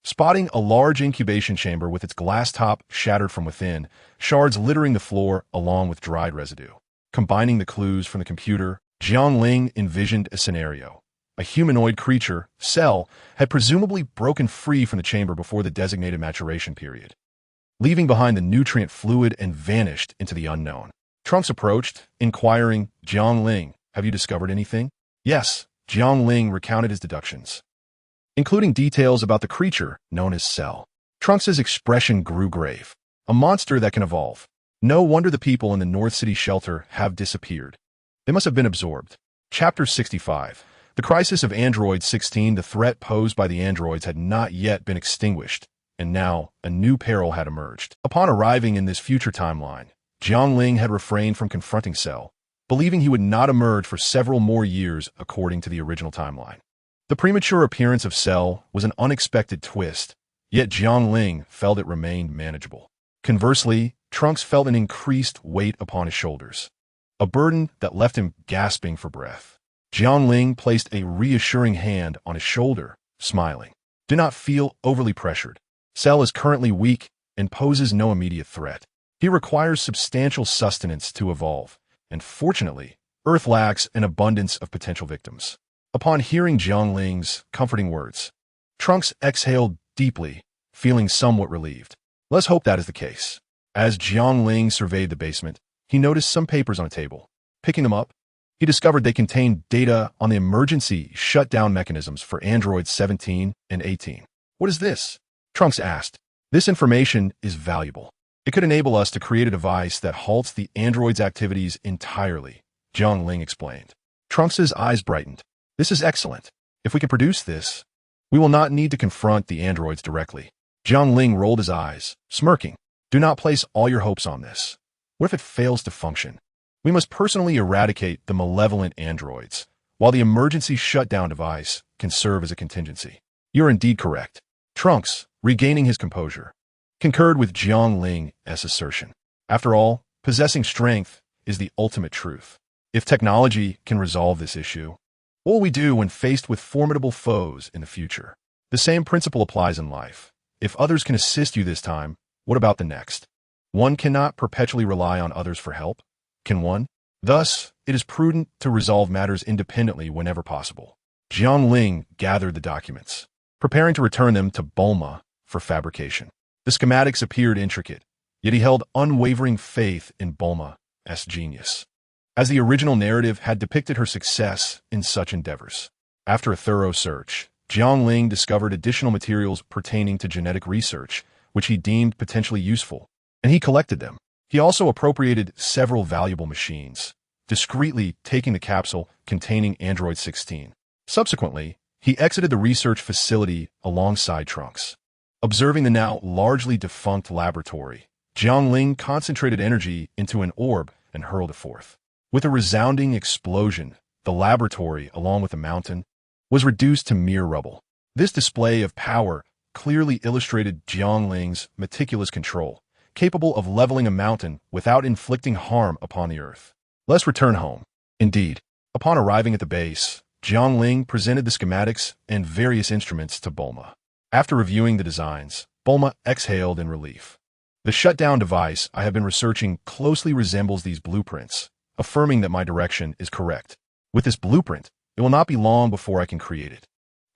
Spotting a large incubation chamber with its glass top shattered from within, shards littering the floor along with dried residue. Combining the clues from the computer, Jiang Ling envisioned a scenario. A humanoid creature, Cell, had presumably broken free from the chamber before the designated maturation period, leaving behind the nutrient fluid and vanished into the unknown. Trunks approached, inquiring, Jiang Ling, have you discovered anything? Yes, Jiang Ling recounted his deductions, including details about the creature known as Cell. Trunks' expression grew grave. A monster that can evolve. No wonder the people in the North City shelter have disappeared. They must have been absorbed. Chapter 65. The crisis of Android 16. The threat posed by the androids had not yet been extinguished, and now a new peril had emerged. Upon arriving in this future timeline, Jiang Ling had refrained from confronting Cell, believing he would not emerge for several more years according to the original timeline. The premature appearance of Cell was an unexpected twist, yet Jiang Ling felt it remained manageable. Conversely, Trunks felt an increased weight upon his shoulders, a burden that left him gasping for breath. Jiang Ling placed a reassuring hand on his shoulder, smiling. Do not feel overly pressured. Cell is currently weak and poses no immediate threat. He requires substantial sustenance to evolve, and fortunately, Earth lacks an abundance of potential victims. Upon hearing Jiang Ling's comforting words, Trunks exhaled deeply, feeling somewhat relieved. Let's hope that is the case. As Jiang Ling surveyed the basement, he noticed some papers on a table. Picking them up, he discovered they contained data on the emergency shutdown mechanisms for androids 17 and 18. What is this? Trunks asked. This information is valuable. It could enable us to create a device that halts the android's activities entirely, Jiang Ling explained. Trunks' eyes brightened. This is excellent. If we can produce this, we will not need to confront the androids directly. Jiang Ling rolled his eyes, smirking. Do not place all your hopes on this. What if it fails to function? We must personally eradicate the malevolent androids, while the emergency shutdown device can serve as a contingency. You're indeed correct. Trunks, regaining his composure, concurred with Jiang Ling's assertion. After all, possessing strength is the ultimate truth. If technology can resolve this issue, what will we do when faced with formidable foes in the future? The same principle applies in life. If others can assist you this time, what about the next? One cannot perpetually rely on others for help, can one? Thus, it is prudent to resolve matters independently whenever possible. Jiang Ling gathered the documents, preparing to return them to Bulma for fabrication. The schematics appeared intricate, yet he held unwavering faith in Bulma's genius, as the original narrative had depicted her success in such endeavors. After a thorough search, Jiang Ling discovered additional materials pertaining to genetic research, which he deemed potentially useful, and he collected them. He also appropriated several valuable machines, discreetly taking the capsule containing Android 16. Subsequently, he exited the research facility alongside Trunks. Observing the now largely defunct laboratory, Jiang Ling concentrated energy into an orb and hurled it forth. With a resounding explosion, the laboratory, along with the mountain, was reduced to mere rubble. This display of power clearly illustrated Jiang Ling's meticulous control, capable of leveling a mountain without inflicting harm upon the earth. Let's return home. Indeed, upon arriving at the base, Jiang Ling presented the schematics and various instruments to Bulma. After reviewing the designs, Bulma exhaled in relief. The shutdown device I have been researching closely resembles these blueprints, affirming that my direction is correct. With this blueprint, it will not be long before I can create it.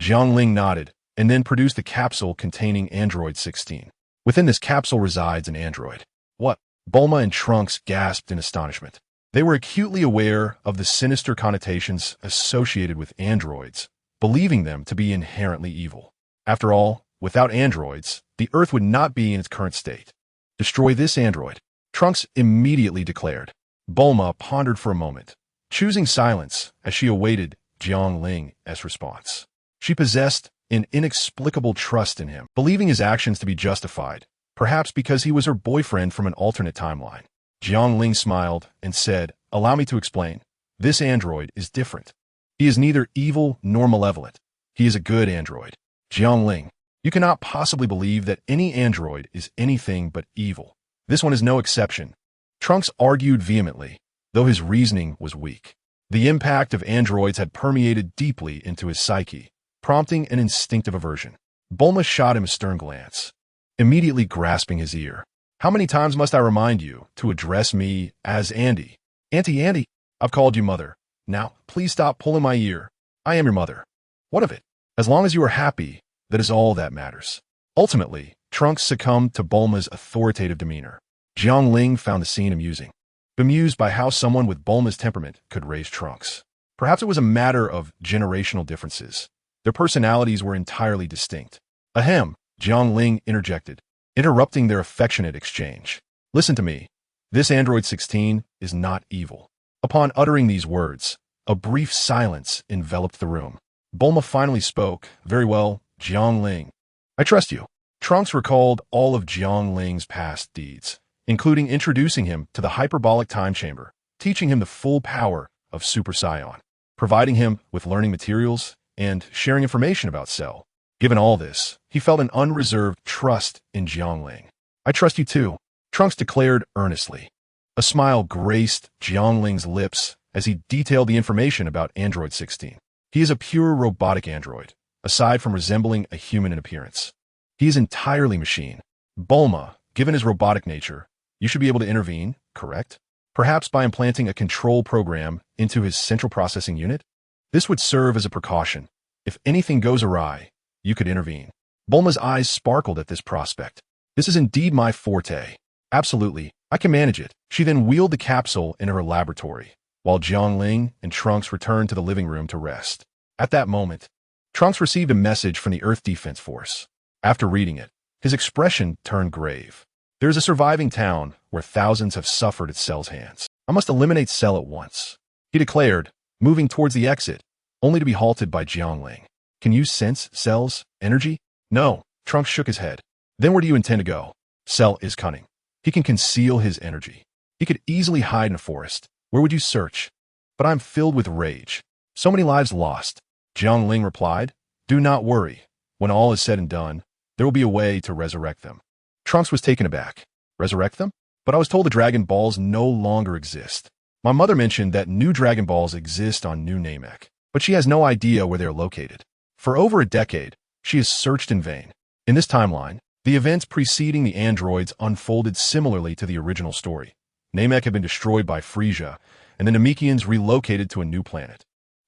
Jiang Ling nodded, and then produced the capsule containing Android 16. Within this capsule resides an android. What? Bulma and Trunks gasped in astonishment. They were acutely aware of the sinister connotations associated with androids, believing them to be inherently evil. After all, without androids, the Earth would not be in its current state. Destroy this android, Trunks immediately declared. Bulma pondered for a moment, choosing silence as she awaited Jiang Ling's response. She possessed an inexplicable trust in him, believing his actions to be justified, perhaps because he was her boyfriend from an alternate timeline. Jiang Ling smiled and said, "Allow me to explain. This android is different. He is neither evil nor malevolent. He is a good android. Jiang Ling, you cannot possibly believe that any android is anything but evil. This one is no exception." Trunks argued vehemently, though his reasoning was weak. The impact of androids had permeated deeply into his psyche, prompting an instinctive aversion. Bulma shot him a stern glance, immediately grasping his ear. "How many times must I remind you to address me as Andy? Auntie Andy, I've called you mother. Now, please stop pulling my ear. I am your mother. What of it? As long as you are happy, that is all that matters." Ultimately, Trunks succumbed to Bulma's authoritative demeanor. Jiang Ling found the scene amusing, bemused by how someone with Bulma's temperament could raise Trunks. Perhaps it was a matter of generational differences. Their personalities were entirely distinct. "Ahem," Jiang Ling interjected, interrupting their affectionate exchange. "Listen to me. This Android 16 is not evil." Upon uttering these words, a brief silence enveloped the room. Bulma finally spoke. "Very well, Jiang Ling. I trust you." Trunks recalled all of Jiang Ling's past deeds, including introducing him to the hyperbolic time chamber, teaching him the full power of Super Saiyan, providing him with learning materials, and sharing information about Cell. Given all this, he felt an unreserved trust in Jiang Ling. "I trust you too," Trunks declared earnestly. A smile graced Jiang Ling's lips as he detailed the information about Android 16. He is a pure robotic android, aside from resembling a human in appearance. He is entirely machine. Bulma, given his robotic nature, you should be able to intervene, correct? Perhaps by implanting a control program into his central processing unit? This would serve as a precaution. If anything goes awry, you could intervene. Bulma's eyes sparkled at this prospect. "This is indeed my forte. Absolutely, I can manage it." She then wheeled the capsule into her laboratory, while Jiang Ling and Trunks returned to the living room to rest. At that moment, Trunks received a message from the Earth Defense Force. After reading it, his expression turned grave. "There is a surviving town where thousands have suffered at Cell's hands. I must eliminate Cell at once," he declared, moving towards the exit, only to be halted by Jiang Ling. "Can you sense Cell's energy?" "No," Trunks shook his head. "Then where do you intend to go?" "Cell is cunning. He can conceal his energy. He could easily hide in a forest. Where would you search?" "But I'm filled with rage. So many lives lost." Jiang Ling replied, "Do not worry. When all is said and done, there will be a way to resurrect them." Trunks was taken aback. "Resurrect them? But I was told the Dragon Balls no longer exist. My mother mentioned that new Dragon Balls exist on New Namek, but she has no idea where they are located. For over a decade, she has searched in vain. In this timeline, the events preceding the androids unfolded similarly to the original story. Namek had been destroyed by Frisia, and the Namekians relocated to a new planet.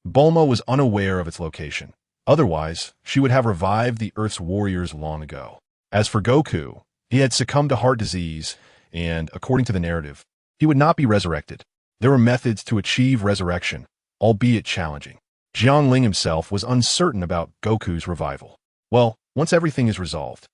Bulma was unaware of its location. Otherwise, she would have revived the Earth's warriors long ago. As for Goku, he had succumbed to heart disease, and, according to the narrative, he would not be resurrected. There were methods to achieve resurrection, albeit challenging. Jiang Ling himself was uncertain about Goku's revival. "Well, once everything is resolved,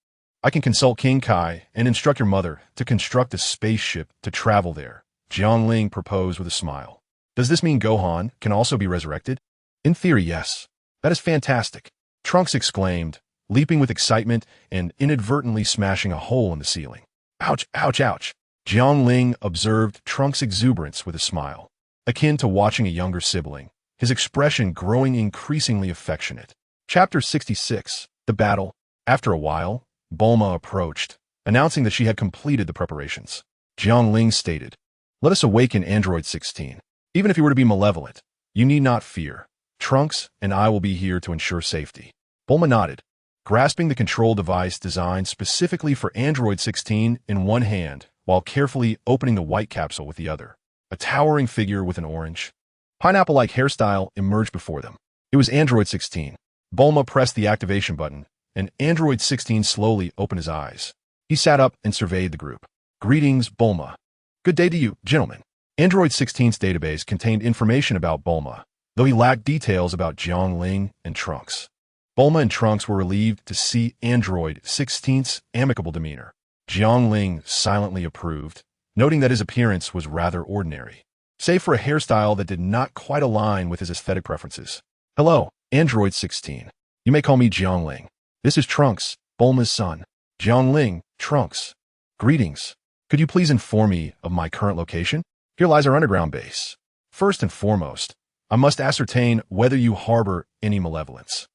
I can consult King Kai and instruct your mother to construct a spaceship to travel there," Jiang Ling proposed with a smile. "Does this mean Gohan can also be resurrected?" "In theory, yes." "That is fantastic," Trunks exclaimed, leaping with excitement and inadvertently smashing a hole in the ceiling. Ouch, ouch, ouch. Jiang Ling observed Trunks' exuberance with a smile, akin to watching a younger sibling, his expression growing increasingly affectionate. Chapter 66. The Battle. After a while, Bulma approached, announcing that she had completed the preparations. Jiang Ling stated, "Let us awaken Android 16. Even if he were to be malevolent, you need not fear. Trunks and I will be here to ensure safety." Bulma nodded, grasping the control device designed specifically for Android 16 in one hand while carefully opening the white capsule with the other. A towering figure with an orange, pineapple-like hairstyle emerged before them. It was Android 16. Bulma pressed the activation button, and Android 16 slowly opened his eyes. He sat up and surveyed the group. "Greetings, Bulma." "Good day to you, gentlemen." Android 16's database contained information about Bulma, though he lacked details about Jiang Ling and Trunks. Bulma and Trunks were relieved to see Android 16's amicable demeanor. Jiang Ling silently approved, noting that his appearance was rather ordinary, save for a hairstyle that did not quite align with his aesthetic preferences. "Hello, Android 16. You may call me Jiang Ling. This is Trunks, Bulma's son." "Jiang Ling, Trunks. Greetings. Could you please inform me of my current location? Here lies our underground base. First and foremost, I must ascertain whether you harbor any malevolence."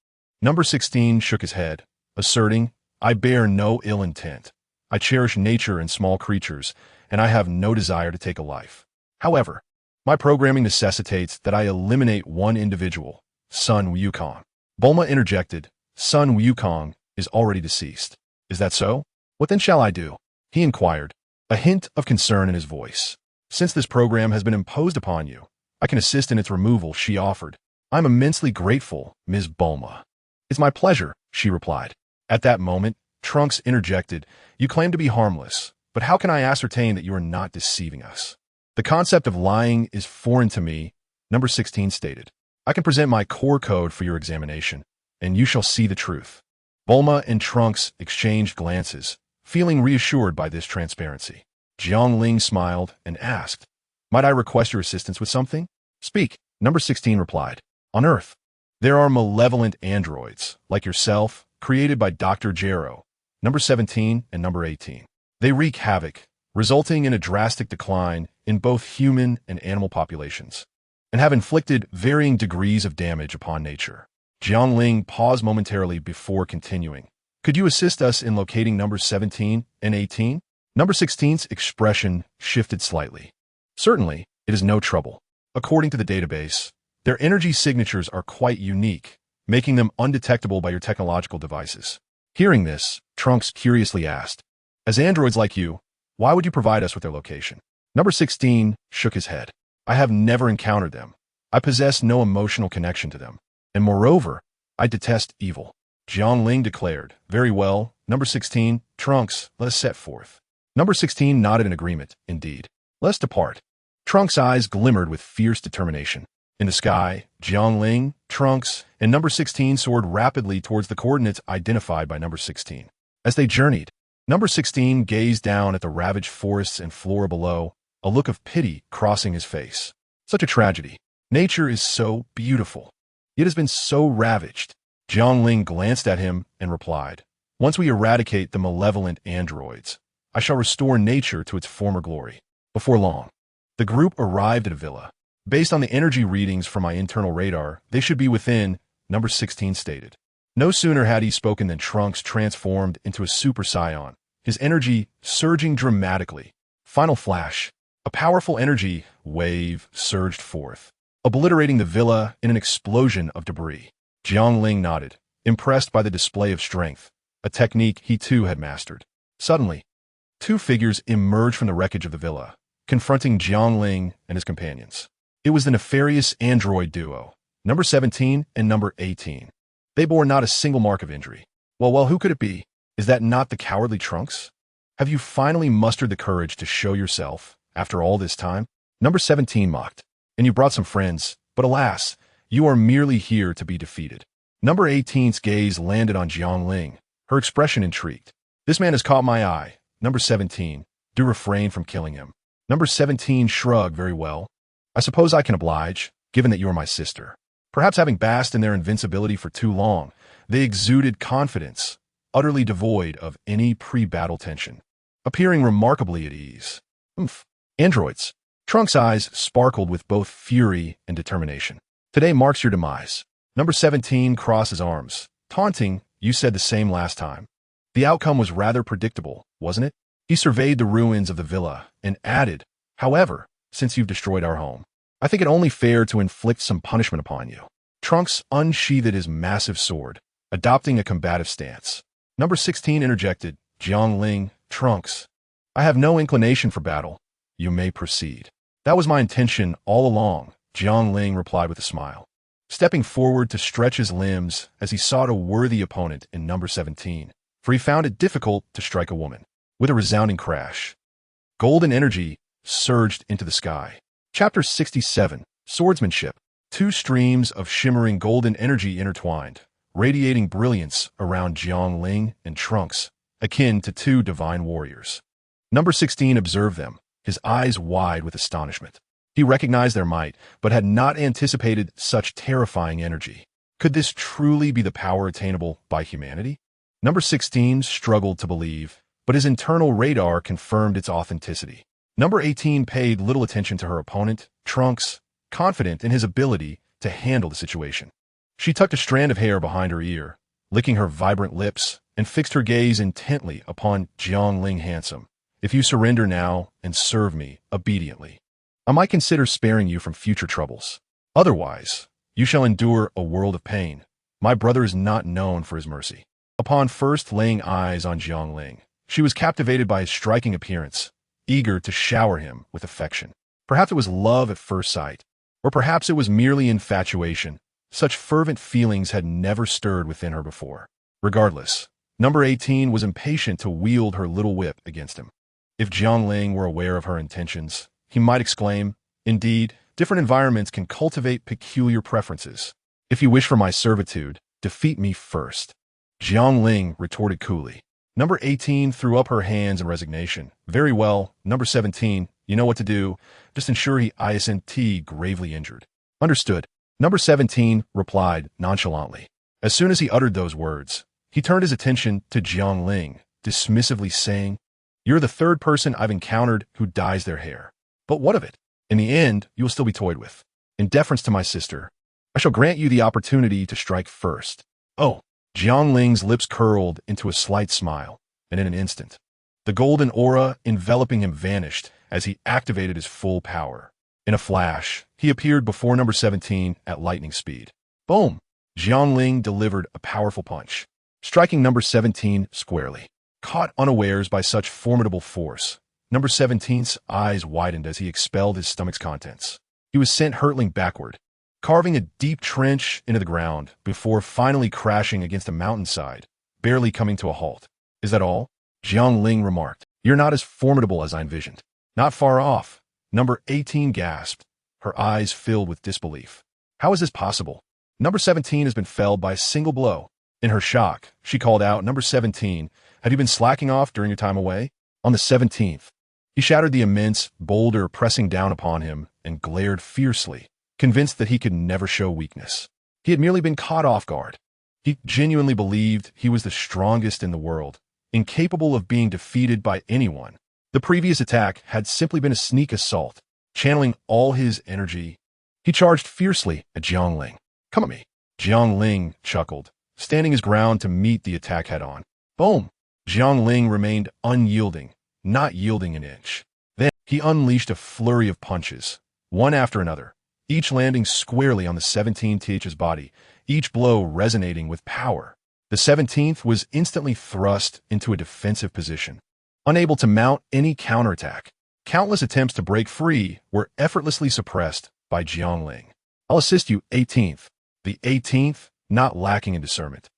Number 16 shook his head, asserting, "I bear no ill intent. I cherish nature and small creatures, and I have no desire to take a life. However, my programming necessitates that I eliminate one individual, Sun Wukong." Bulma interjected, "Sun Wukong is already deceased. Is that so? What then shall I do?" he inquired, a hint of concern in his voice. "Since this program has been imposed upon you, I can assist in its removal," she offered. "I'm immensely grateful, Ms. Bulma." "It's my pleasure," she replied. At that moment, Trunks interjected, "You claim to be harmless, but how can I ascertain that you are not deceiving us?" "The concept of lying is foreign to me," Number 16 stated. "I can present my core code for your examination, and you shall see the truth." Bulma and Trunks exchanged glances, feeling reassured by this transparency. Jiang Ling smiled and asked, "Might I request your assistance with something?" "Speak," Number 16 replied. "On Earth, there are malevolent androids, like yourself, created by Dr. Gero, Number 17 and Number 18. They wreak havoc, resulting in a drastic decline in both human and animal populations, and have inflicted varying degrees of damage upon nature." Jiang Ling paused momentarily before continuing. "Could you assist us in locating Numbers 17 and 18? Number 16's expression shifted slightly. "Certainly, it is no trouble. According to the database, their energy signatures are quite unique, making them undetectable by your technological devices." Hearing this, Trunks curiously asked, "As androids like you, why would you provide us with their location?" Number 16 shook his head. "I have never encountered them. I possess no emotional connection to them. And moreover, I detest evil." Jiang Ling declared, "Very well, Number 16, Trunks, let us set forth." Number 16 nodded in agreement, "Indeed. Let us depart." Trunks' eyes glimmered with fierce determination. In the sky, Jiang Ling, Trunks, and Number 16 soared rapidly towards the coordinates identified by Number 16. As they journeyed, Number 16 gazed down at the ravaged forests and flora below, a look of pity crossing his face. Such a tragedy. Nature is so beautiful. It has been so ravaged. Jiang Ling glanced at him and replied, "Once we eradicate the malevolent androids, I shall restore nature to its former glory." Before long, the group arrived at a villa. Based on the energy readings from my internal radar, they should be within, Number 16 stated. No sooner had he spoken than Trunks transformed into a Super Saiyan, his energy surging dramatically. Final flash. A powerful energy wave surged forth, obliterating the villa in an explosion of debris. Jiang Ling nodded, impressed by the display of strength, a technique he too had mastered. Suddenly, two figures emerged from the wreckage of the villa, confronting Jiang Ling and his companions. It was the nefarious android duo, Number 17 and Number 18. They bore not a single mark of injury. Well, who could it be? Is that not the cowardly Trunks? Have you finally mustered the courage to show yourself after all this time? Number 17 mocked. And you brought some friends, but alas, you are merely here to be defeated. Number 18's gaze landed on Jiang Ling, her expression intrigued. This man has caught my eye. Number 17, do refrain from killing him. Number 17 shrugged. Very well. I suppose I can oblige, given that you are my sister. Perhaps having basked in their invincibility for too long, they exuded confidence, utterly devoid of any pre-battle tension. appearing remarkably at ease. Oomph. Androids. Trunks' eyes sparkled with both fury and determination. Today marks your demise. Number 17 crosses arms, taunting, you said the same last time. The outcome was rather predictable, wasn't it? He surveyed the ruins of the villa and added, however, since you've destroyed our home, I think it only fair to inflict some punishment upon you. Trunks unsheathed his massive sword, adopting a combative stance. Number 16 interjected, Jiang Ling, Trunks, I have no inclination for battle. You may proceed. That was my intention all along, Jiang Ling replied with a smile, stepping forward to stretch his limbs as he sought a worthy opponent in number 17, for he found it difficult to strike a woman. With a resounding crash, golden energy surged into the sky. Chapter 67, Swordsmanship. Two streams of shimmering golden energy intertwined, radiating brilliance around Jiang Ling and Trunks, akin to two divine warriors. Number 16 observed them, his eyes wide with astonishment. He recognized their might, but had not anticipated such terrifying energy. Could this truly be the power attainable by humanity? Number 16 struggled to believe, but his internal radar confirmed its authenticity. Number 18 paid little attention to her opponent, Trunks, confident in his ability to handle the situation. She tucked a strand of hair behind her ear, licking her vibrant lips, and fixed her gaze intently upon Jiang Ling handsome. If you surrender now and serve me obediently, I might consider sparing you from future troubles. Otherwise, you shall endure a world of pain. My brother is not known for his mercy. Upon first laying eyes on Jiang Ling, she was captivated by his striking appearance, eager to shower him with affection. Perhaps it was love at first sight, or perhaps it was merely infatuation. Such fervent feelings had never stirred within her before. Regardless, number 18 was impatient to wield her little whip against him. If Jiang Ling were aware of her intentions, he might exclaim, indeed, different environments can cultivate peculiar preferences. If you wish for my servitude, defeat me first. Jiang Ling retorted coolly. Number 18 threw up her hands in resignation. Very well, number 17, you know what to do. Just ensure he isn't gravely injured. Understood. Number 17 replied nonchalantly. As soon as he uttered those words, he turned his attention to Jiang Ling, dismissively saying, you're the third person I've encountered who dyes their hair. But what of it? In the end, you will still be toyed with. In deference to my sister, I shall grant you the opportunity to strike first. Oh, Jiang Ling's lips curled into a slight smile, and in an instant, the golden aura enveloping him vanished as he activated his full power. In a flash, he appeared before number 17 at lightning speed. Boom! Jiang Ling delivered a powerful punch, striking number 17 squarely. Caught unawares by such formidable force, number 17's eyes widened as he expelled his stomach's contents. He was sent hurtling backward, carving a deep trench into the ground before finally crashing against a mountainside, barely coming to a halt. Is that all? Jiang Ling remarked. You're not as formidable as I envisioned. Not far off. Number 18 gasped, her eyes filled with disbelief. How is this possible? Number 17 has been felled by a single blow. In her shock, she called out, Number 17, have you been slacking off during your time away? On the 17th, he shattered the immense boulder pressing down upon him and glared fiercely, convinced that he could never show weakness. He had merely been caught off guard. He genuinely believed he was the strongest in the world, incapable of being defeated by anyone. The previous attack had simply been a sneak assault. Channeling all his energy, he charged fiercely at Jiang Ling. Come at me. Jiang Ling chuckled, standing his ground to meet the attack head-on. Boom! Jiang Ling remained unyielding, not yielding an inch. Then he unleashed a flurry of punches, one after another, each landing squarely on the 17th's body, each blow resonating with power. The 17th was instantly thrust into a defensive position, unable to mount any counterattack. Countless attempts to break free were effortlessly suppressed by Jiang Ling. I'll assist you, 18th. The 18th, not lacking in discernment,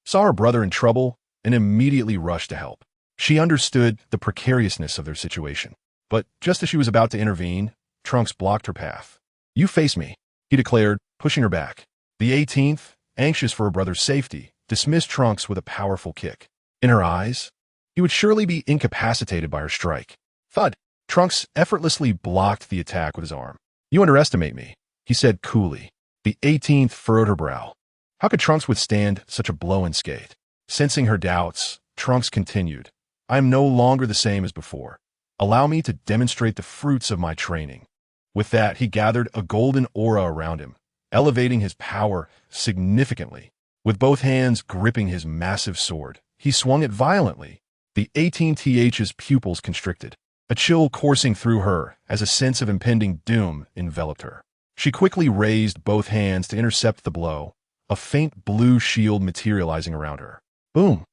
saw her brother in trouble and immediately rushed to help. She understood the precariousness of their situation. But just as she was about to intervene, Trunks blocked her path. You face me, he declared, pushing her back. The 18th, anxious for her brother's safety, dismissed Trunks with a powerful kick. In her eyes, he would surely be incapacitated by her strike. Thud! Trunks effortlessly blocked the attack with his arm. You underestimate me, he said coolly. The 18th furrowed her brow. How could Trunks withstand such a blow unscathed? Sensing her doubts, Trunks continued. I am no longer the same as before. Allow me to demonstrate the fruits of my training." With that, he gathered a golden aura around him, elevating his power significantly. With both hands gripping his massive sword, he swung it violently. The 18th's pupils constricted, a chill coursing through her as a sense of impending doom enveloped her. She quickly raised both hands to intercept the blow, a faint blue shield materializing around her. Boom!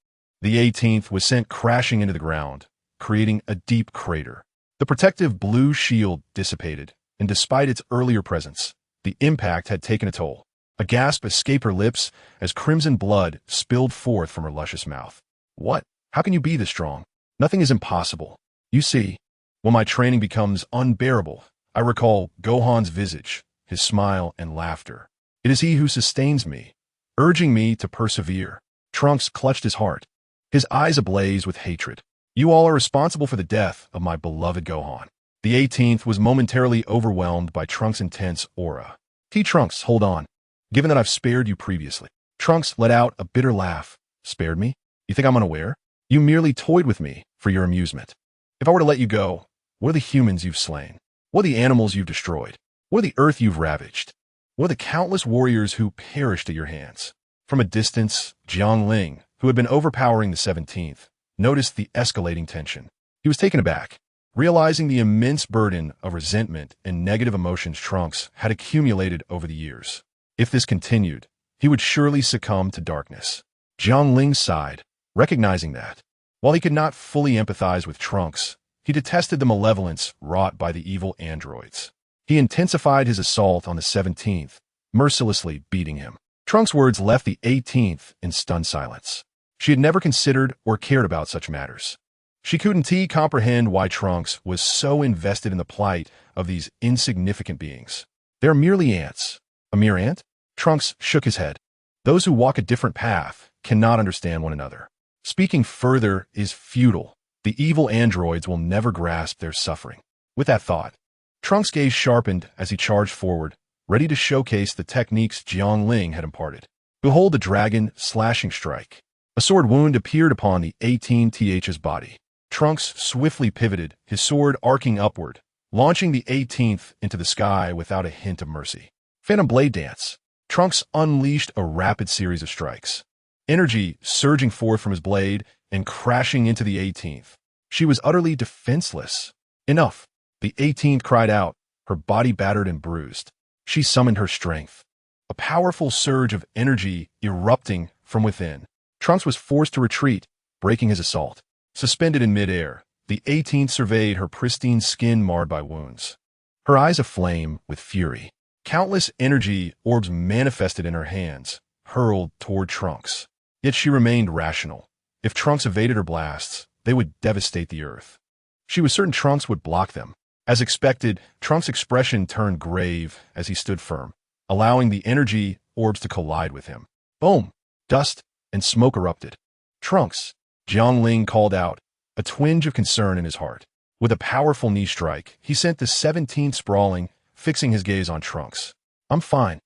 The 18th was sent crashing into the ground, creating a deep crater. The protective blue shield dissipated, and despite its earlier presence, the impact had taken a toll. A gasp escaped her lips as crimson blood spilled forth from her luscious mouth. "What? How can you be this strong? Nothing is impossible. You see, when my training becomes unbearable, I recall Gohan's visage, his smile and laughter. It is he who sustains me, urging me to persevere." Trunks clutched his heart, his eyes ablaze with hatred. "You all are responsible for the death of my beloved Gohan." The 18th was momentarily overwhelmed by Trunks' intense aura. "Trunks, hold on. Given that I've spared you previously." Trunks let out a bitter laugh. "Spared me? You think I'm unaware? You merely toyed with me for your amusement. If I were to let you go, what are the humans you've slain? What are the animals you've destroyed? What are the earth you've ravaged? What are the countless warriors who perished at your hands?" From a distance, Jiang Ling, who had been overpowering the 17th, noticed the escalating tension. He was taken aback, realizing the immense burden of resentment and negative emotions Trunks had accumulated over the years. If this continued, he would surely succumb to darkness. Jiang Ling sighed, recognizing that, while he could not fully empathize with Trunks, he detested the malevolence wrought by the evil androids. He intensified his assault on the 17th, mercilessly beating him. Trunks' words left the 18th in stunned silence. She had never considered or cared about such matters. She couldn't comprehend why Trunks was so invested in the plight of these insignificant beings. "They're merely ants." "A mere ant?" Trunks shook his head. "Those who walk a different path cannot understand one another. Speaking further is futile. The evil androids will never grasp their suffering." With that thought, Trunks' gaze sharpened as he charged forward, ready to showcase the techniques Jiang Ling had imparted. Behold the dragon slashing strike. A sword wound appeared upon the 18th's body. Trunks swiftly pivoted, his sword arcing upward, launching the 18th into the sky without a hint of mercy. Phantom Blade Dance. Trunks unleashed a rapid series of strikes, energy surging forth from his blade and crashing into the 18th. She was utterly defenseless. "Enough!" The 18th cried out, her body battered and bruised. She summoned her strength, a powerful surge of energy erupting from within. Trunks was forced to retreat, breaking his assault. Suspended in midair, the 18th surveyed her pristine skin marred by wounds, her eyes aflame with fury. Countless energy orbs manifested in her hands, hurled toward Trunks. Yet she remained rational. If Trunks evaded her blasts, they would devastate the earth. She was certain Trunks would block them. As expected, Trunks' expression turned grave as he stood firm, allowing the energy orbs to collide with him. Boom! Dust and smoke erupted. "Trunks!" Jiang Ling called out, a twinge of concern in his heart. With a powerful knee strike, he sent the 17th sprawling, fixing his gaze on Trunks. "I'm fine."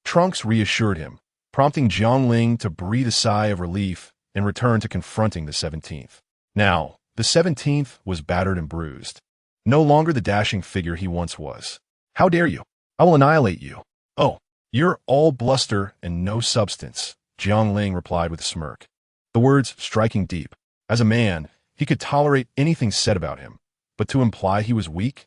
Trunks reassured him, prompting Jiang Ling to breathe a sigh of relief and return to confronting the 17th. Now, the 17th was battered and bruised. No longer the dashing figure he once was. "How dare you? I will annihilate you." "Oh, you're all bluster and no substance," Jiang Ling replied with a smirk, the words striking deep. As a man, he could tolerate anything said about him, but to imply he was weak?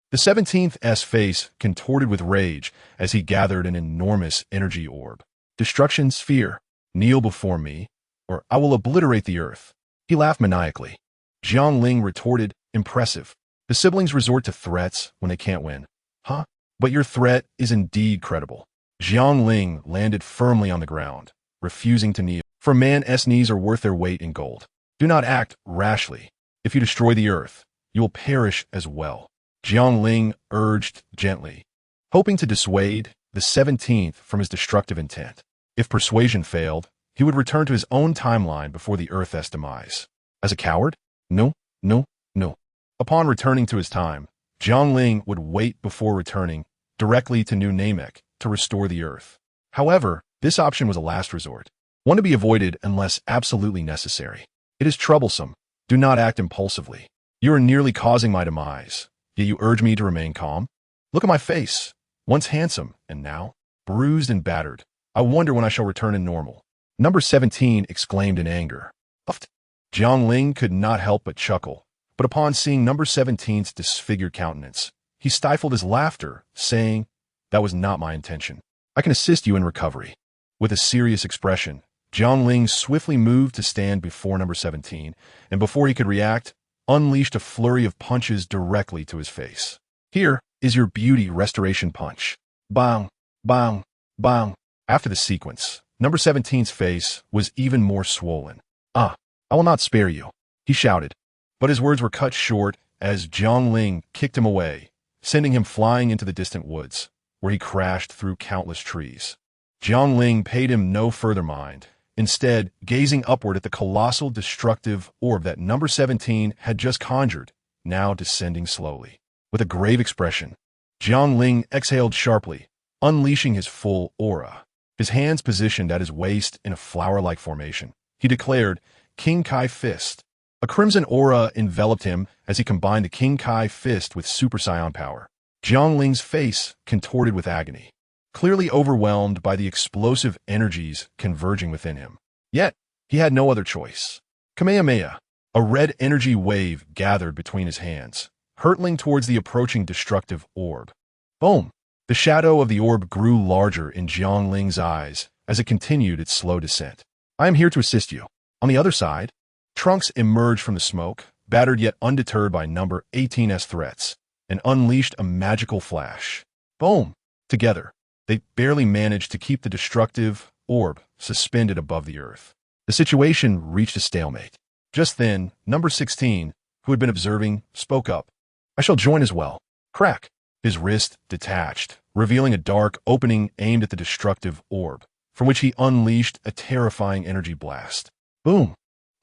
The 17th's face contorted with rage as he gathered an enormous energy orb. "Destruction sphere, kneel before me, or I will obliterate the earth." He laughed maniacally. Jiang Ling retorted, impressive. The siblings resort to threats when they can't win. "Huh? But your threat is indeed credible." Jiang Ling landed firmly on the ground, refusing to kneel. For man's knees are worth their weight in gold. "Do not act rashly. If you destroy the earth, you will perish as well," Jiang Ling urged gently, hoping to dissuade the 17th from his destructive intent. If persuasion failed, he would return to his own timeline before the Earth's demise. As a coward? No, no, no. Upon returning to his time, Jiang Ling would wait before returning directly to New Namek to restore the Earth. However, this option was a last resort, one to be avoided unless absolutely necessary. It is troublesome, Do not act impulsively. You are nearly causing my demise, yet you urge me to remain calm? Look at my face, once handsome, and now bruised and battered. I wonder when I shall return in normal. Number 17 exclaimed in anger. Uffed. Jiang Ling could not help but chuckle, but upon seeing number 17's disfigured countenance, he stifled his laughter, saying, "That was not my intention. I can assist you in recovery." With a serious expression, Jiang Ling swiftly moved to stand before number 17, and before he could react, unleashed a flurry of punches directly to his face. "Here is your beauty restoration punch." Bang, bang, bang. After the sequence, number 17's face was even more swollen. "Ah, I will not spare you," he shouted. But his words were cut short as Jiang Ling kicked him away, sending him flying into the distant woods, where he crashed through countless trees. Jiang Ling paid him no further mind, instead gazing upward at the colossal destructive orb that number 17 had just conjured, now descending slowly. With a grave expression, Jiang Ling exhaled sharply, unleashing his full aura. His hands positioned at his waist in a flower-like formation, he declared, "King Kai Fist." A crimson aura enveloped him as he combined the King Kai Fist with Super Saiyan power. Jiang Ling's face contorted with agony, clearly overwhelmed by the explosive energies converging within him. Yet, he had no other choice. Kamehameha, a red energy wave gathered between his hands, hurtling towards the approaching destructive orb. Boom! The shadow of the orb grew larger in Jiang Ling's eyes as it continued its slow descent. "I am here to assist you." On the other side, Trunks emerged from the smoke, battered yet undeterred by number 18's threats, and unleashed a magical flash. Boom! Together, they barely managed to keep the destructive orb suspended above the earth. The situation reached a stalemate. Just then, number 16, who had been observing, spoke up. "I shall join as well." Crack! His wrist detached, revealing a dark opening aimed at the destructive orb, from which he unleashed a terrifying energy blast. Boom!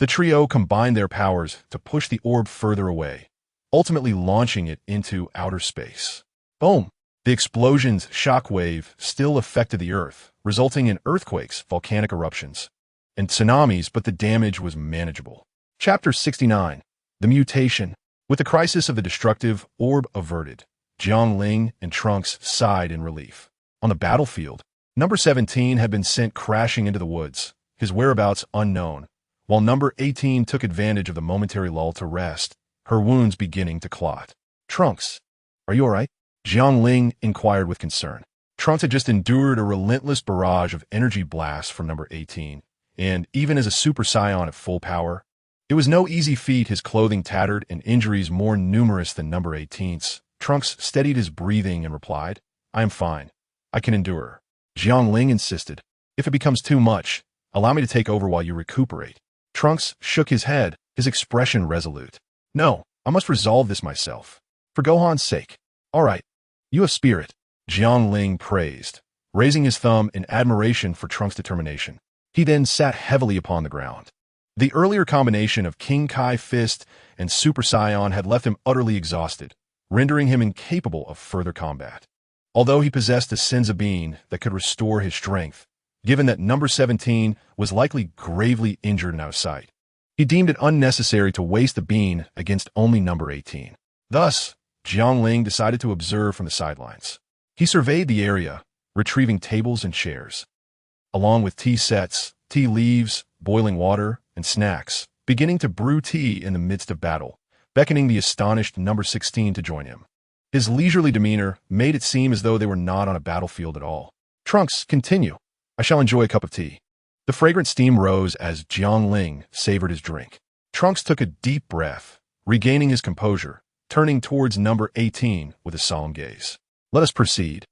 The trio combined their powers to push the orb further away, ultimately launching it into outer space. Boom! The explosion's shockwave still affected the Earth, resulting in earthquakes, volcanic eruptions, and tsunamis, but the damage was manageable. Chapter 69. The Mutation. With the crisis of the destructive orb averted, Jiang Ling and Trunks sighed in relief. On the battlefield, number 17 had been sent crashing into the woods, his whereabouts unknown, while number 18 took advantage of the momentary lull to rest, her wounds beginning to clot. "Trunks, are you all right?" Jiang Ling inquired with concern. Trunks had just endured a relentless barrage of energy blasts from number 18, and even as a Super Saiyan at full power, it was no easy feat, his clothing tattered and injuries more numerous than number 18's. Trunks steadied his breathing and replied, "I am fine. I can endure." Jiang Ling insisted, "If it becomes too much, allow me to take over while you recuperate." Trunks shook his head, his expression resolute. "No, I must resolve this myself. For Gohan's sake." "All right. You have spirit," Jiang Ling praised, raising his thumb in admiration for Trunks' determination. He then sat heavily upon the ground. The earlier combination of King Kai Fist and Super Saiyan had left him utterly exhausted, rendering him incapable of further combat. Although he possessed a Senza bean that could restore his strength, given that number 17 was likely gravely injured and out of sight, he deemed it unnecessary to waste the bean against only number 18. Thus, Jiang Ling decided to observe from the sidelines. He surveyed the area, retrieving tables and chairs, along with tea sets, tea leaves, boiling water, and snacks, beginning to brew tea in the midst of battle, beckoning the astonished number 16 to join him. His leisurely demeanor made it seem as though they were not on a battlefield at all. "Trunks, continue. I shall enjoy a cup of tea." The fragrant steam rose as Jiang Ling savored his drink. Trunks took a deep breath, regaining his composure, turning towards number 18 with a solemn gaze. "Let us proceed."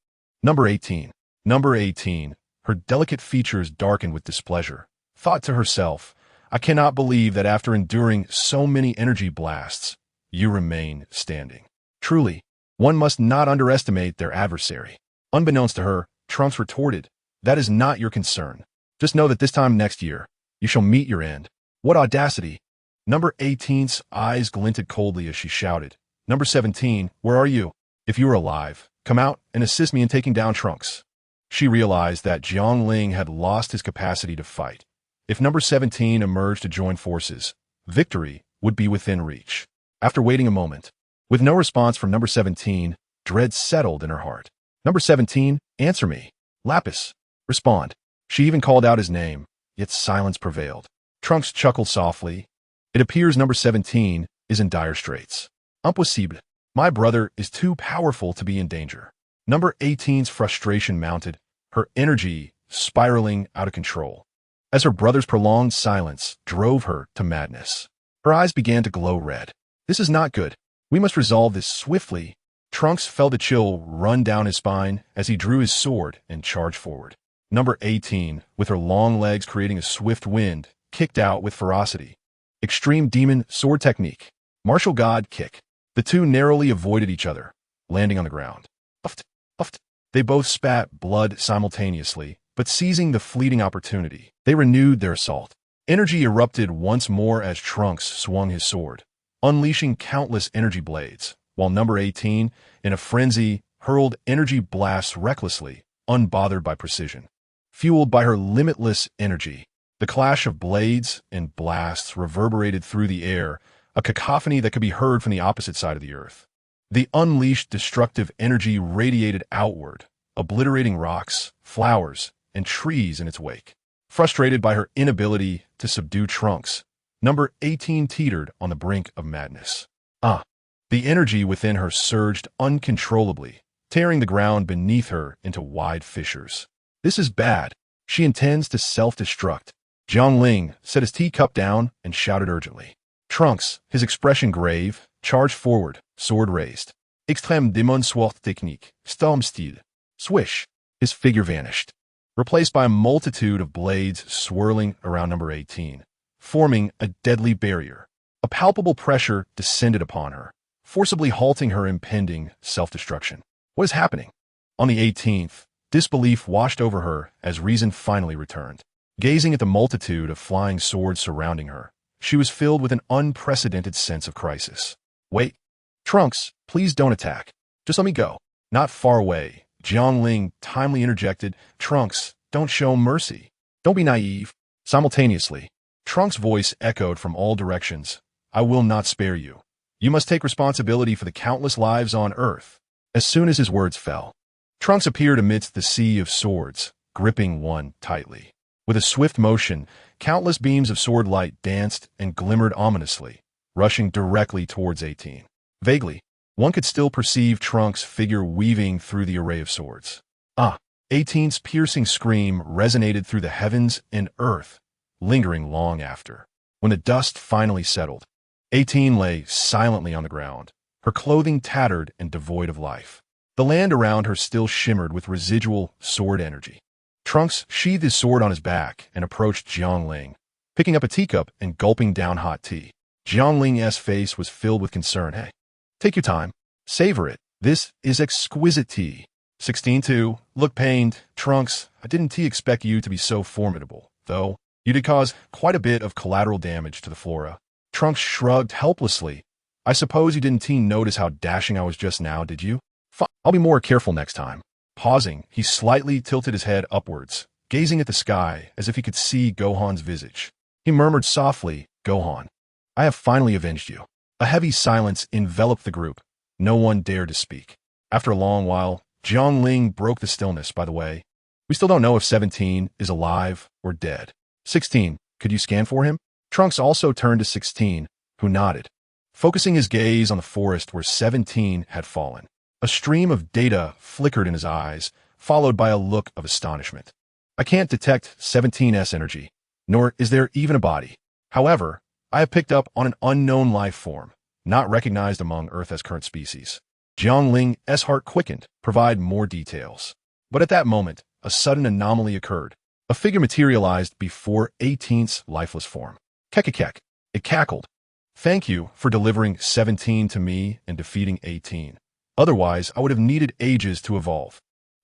Number 18. Number 18, her delicate features darkened with displeasure, thought to herself, "I cannot believe that after enduring so many energy blasts, you remain standing." Truly, one must not underestimate their adversary. Unbeknownst to her, Trunks retorted, "That is not your concern. Just know that this time next year, you shall meet your end." What audacity! Number 18's eyes glinted coldly as she shouted, "Number 17, where are you? If you are alive, come out and assist me in taking down Trunks." She realized that Jiang Ling had lost his capacity to fight. If number 17 emerged to join forces, victory would be within reach. After waiting a moment, with no response from number 17, dread settled in her heart. Number 17, answer me. Lapis, respond. She even called out his name, yet silence prevailed. Trunks chuckled softly. It appears number 17 is in dire straits. Impossible. My brother is too powerful to be in danger. Number 18's frustration mounted, her energy spiraling out of control, as her brother's prolonged silence drove her to madness. Her eyes began to glow red. This is not good. We must resolve this swiftly. Trunks felt a chill run down his spine as he drew his sword and charged forward. Number 18, with her long legs creating a swift wind, kicked out with ferocity. Extreme Demon Sword Technique. Martial God Kick. The two narrowly avoided each other, landing on the ground. Uft, uft. They both spat blood simultaneously, but seizing the fleeting opportunity, they renewed their assault. Energy erupted once more as Trunks swung his sword, unleashing countless energy blades, while number 18, in a frenzy, hurled energy blasts recklessly, unbothered by precision. Fueled by her limitless energy, the clash of blades and blasts reverberated through the air, a cacophony that could be heard from the opposite side of the earth. The unleashed destructive energy radiated outward, obliterating rocks, flowers, and trees in its wake. Frustrated by her inability to subdue Trunks, number 18 teetered on the brink of madness. The energy within her surged uncontrollably, tearing the ground beneath her into wide fissures. This is bad. She intends to self-destruct. Jiang Ling set his teacup down and shouted urgently. Trunks, his expression grave, charged forward, sword raised. Extrême Demon Sword Technique, Stormstil. Swish. His figure vanished, replaced by a multitude of blades swirling around number 18, forming a deadly barrier. A palpable pressure descended upon her, forcibly halting her impending self-destruction. What is happening? On the 18th, disbelief washed over her as reason finally returned. Gazing at the multitude of flying swords surrounding her, she was filled with an unprecedented sense of crisis. Wait. Trunks, please don't attack. Just let me go. Not far away, Jiang Ling timely interjected, Trunks, don't show mercy. Don't be naive. Simultaneously, Trunks' voice echoed from all directions. I will not spare you. You must take responsibility for the countless lives on Earth. As soon as his words fell, Trunks appeared amidst the sea of swords, gripping one tightly. With a swift motion, countless beams of sword light danced and glimmered ominously, rushing directly towards 18. Vaguely, one could still perceive Trunks' figure weaving through the array of swords. 18's piercing scream resonated through the heavens and earth, lingering long after. When the dust finally settled, 18 lay silently on the ground, her clothing tattered and devoid of life. The land around her still shimmered with residual sword energy. Trunks sheathed his sword on his back and approached Jiang Ling, picking up a teacup and gulping down hot tea. Jiang Ling's face was filled with concern. Hey, take your time. Savor it. This is exquisite tea. 16-2, look pained. Trunks, I didn't expect you to be so formidable, though. You did cause quite a bit of collateral damage to the flora. Trunks shrugged helplessly. I suppose you didn't notice how dashing I was just now, did you? Fine. I'll be more careful next time. Pausing, he slightly tilted his head upwards, gazing at the sky as if he could see Gohan's visage. He murmured softly, Gohan, I have finally avenged you. A heavy silence enveloped the group. No one dared to speak. After a long while, Jiang Ling broke the stillness. By the way, we still don't know if 17 is alive or dead. 16, could you scan for him? Trunks also turned to 16, who nodded, focusing his gaze on the forest where 17 had fallen. A stream of data flickered in his eyes, followed by a look of astonishment. I can't detect 17's energy, nor is there even a body. However, I have picked up on an unknown life form, not recognized among Earth's current species. Jiang Ling's heart quickened, provide more details. But at that moment, a sudden anomaly occurred. A figure materialized before 18's lifeless form. Kekekek. It cackled. Thank you for delivering 17 to me and defeating 18. Otherwise, I would have needed ages to evolve.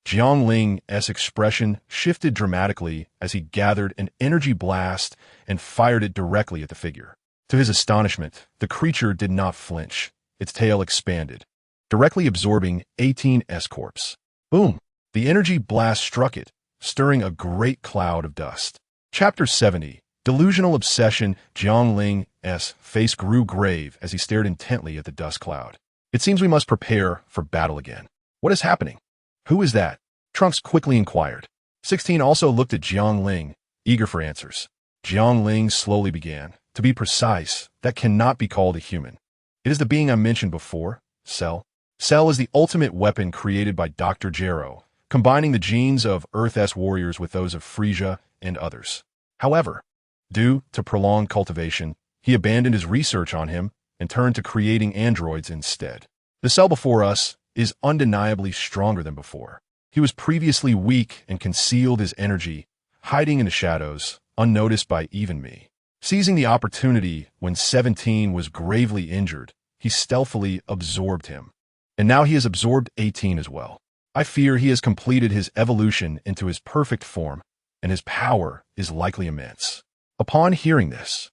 Jiang Ling's expression shifted dramatically as he gathered an energy blast and fired it directly at the figure. To his astonishment, the creature did not flinch. Its tail expanded, directly absorbing 18's corpse. Boom! The energy blast struck it, stirring a great cloud of dust. Chapter 70. Delusional Obsession. Jiang Ling's face grew grave as he stared intently at the dust cloud. It seems we must prepare for battle again. What is happening? Who is that? Trunks quickly inquired. 16 also looked at Jiang Ling, eager for answers. Jiang Ling slowly began. To be precise, that cannot be called a human. It is the being I mentioned before, Cell. Cell is the ultimate weapon created by Dr. Gero, combining the genes of Earth's warriors with those of Frisia and others. However, due to prolonged cultivation, he abandoned his research on him and turned to creating androids instead. The Cell before us is undeniably stronger than before. He was previously weak and concealed his energy, hiding in the shadows, unnoticed by even me. Seizing the opportunity when 17 was gravely injured, he stealthily absorbed him. And now he has absorbed 18 as well. I fear he has completed his evolution into his perfect form, and his power is likely immense. Upon hearing this,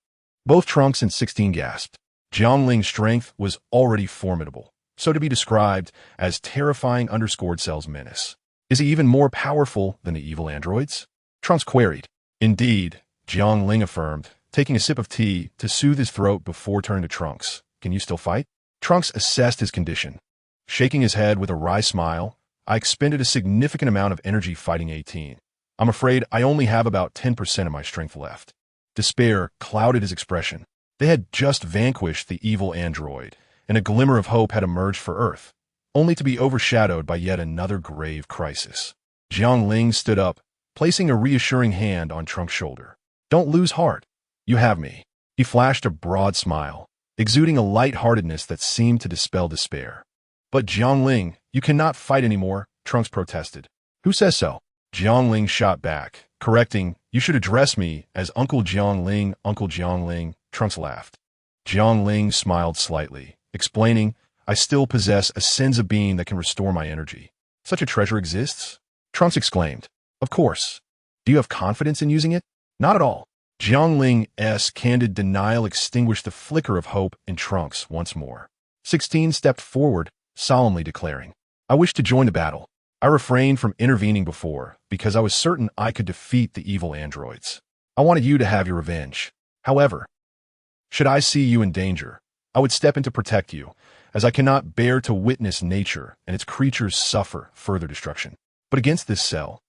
both Trunks and 16 gasped. Jiang Ling's strength was already formidable, so to be described as terrifying underscored Cell's menace. Is he even more powerful than the evil androids? Trunks queried. Indeed, Jiang Ling affirmed, taking a sip of tea to soothe his throat before turning to Trunks. Can you still fight? Trunks assessed his condition. Shaking his head with a wry smile, I expended a significant amount of energy fighting 18. I'm afraid I only have about 10% of my strength left. Despair clouded his expression. They had just vanquished the evil android, and a glimmer of hope had emerged for Earth, only to be overshadowed by yet another grave crisis. Jiang Ling stood up, placing a reassuring hand on Trunks' shoulder. Don't lose heart. You have me. He flashed a broad smile, exuding a lightheartedness that seemed to dispel despair. But Jiang Ling, you cannot fight anymore, Trunks protested. Who says so? Jiang Ling shot back, correcting, you should address me as Uncle Jiang Ling, Uncle Jiang Ling. Trunks laughed. Jiang Ling smiled slightly, explaining, I still possess a sense of being that can restore my energy. Such a treasure exists? Trunks exclaimed. Of course. Do you have confidence in using it? Not at all. Jiang Ling's candid denial extinguished the flicker of hope in Trunks once more. 16 stepped forward, solemnly declaring, I wish to join the battle. I refrained from intervening before because I was certain I could defeat the evil androids. I wanted you to have your revenge. However, should I see you in danger, I would step in to protect you, as I cannot bear to witness nature and its creatures suffer further destruction. But against this Cell,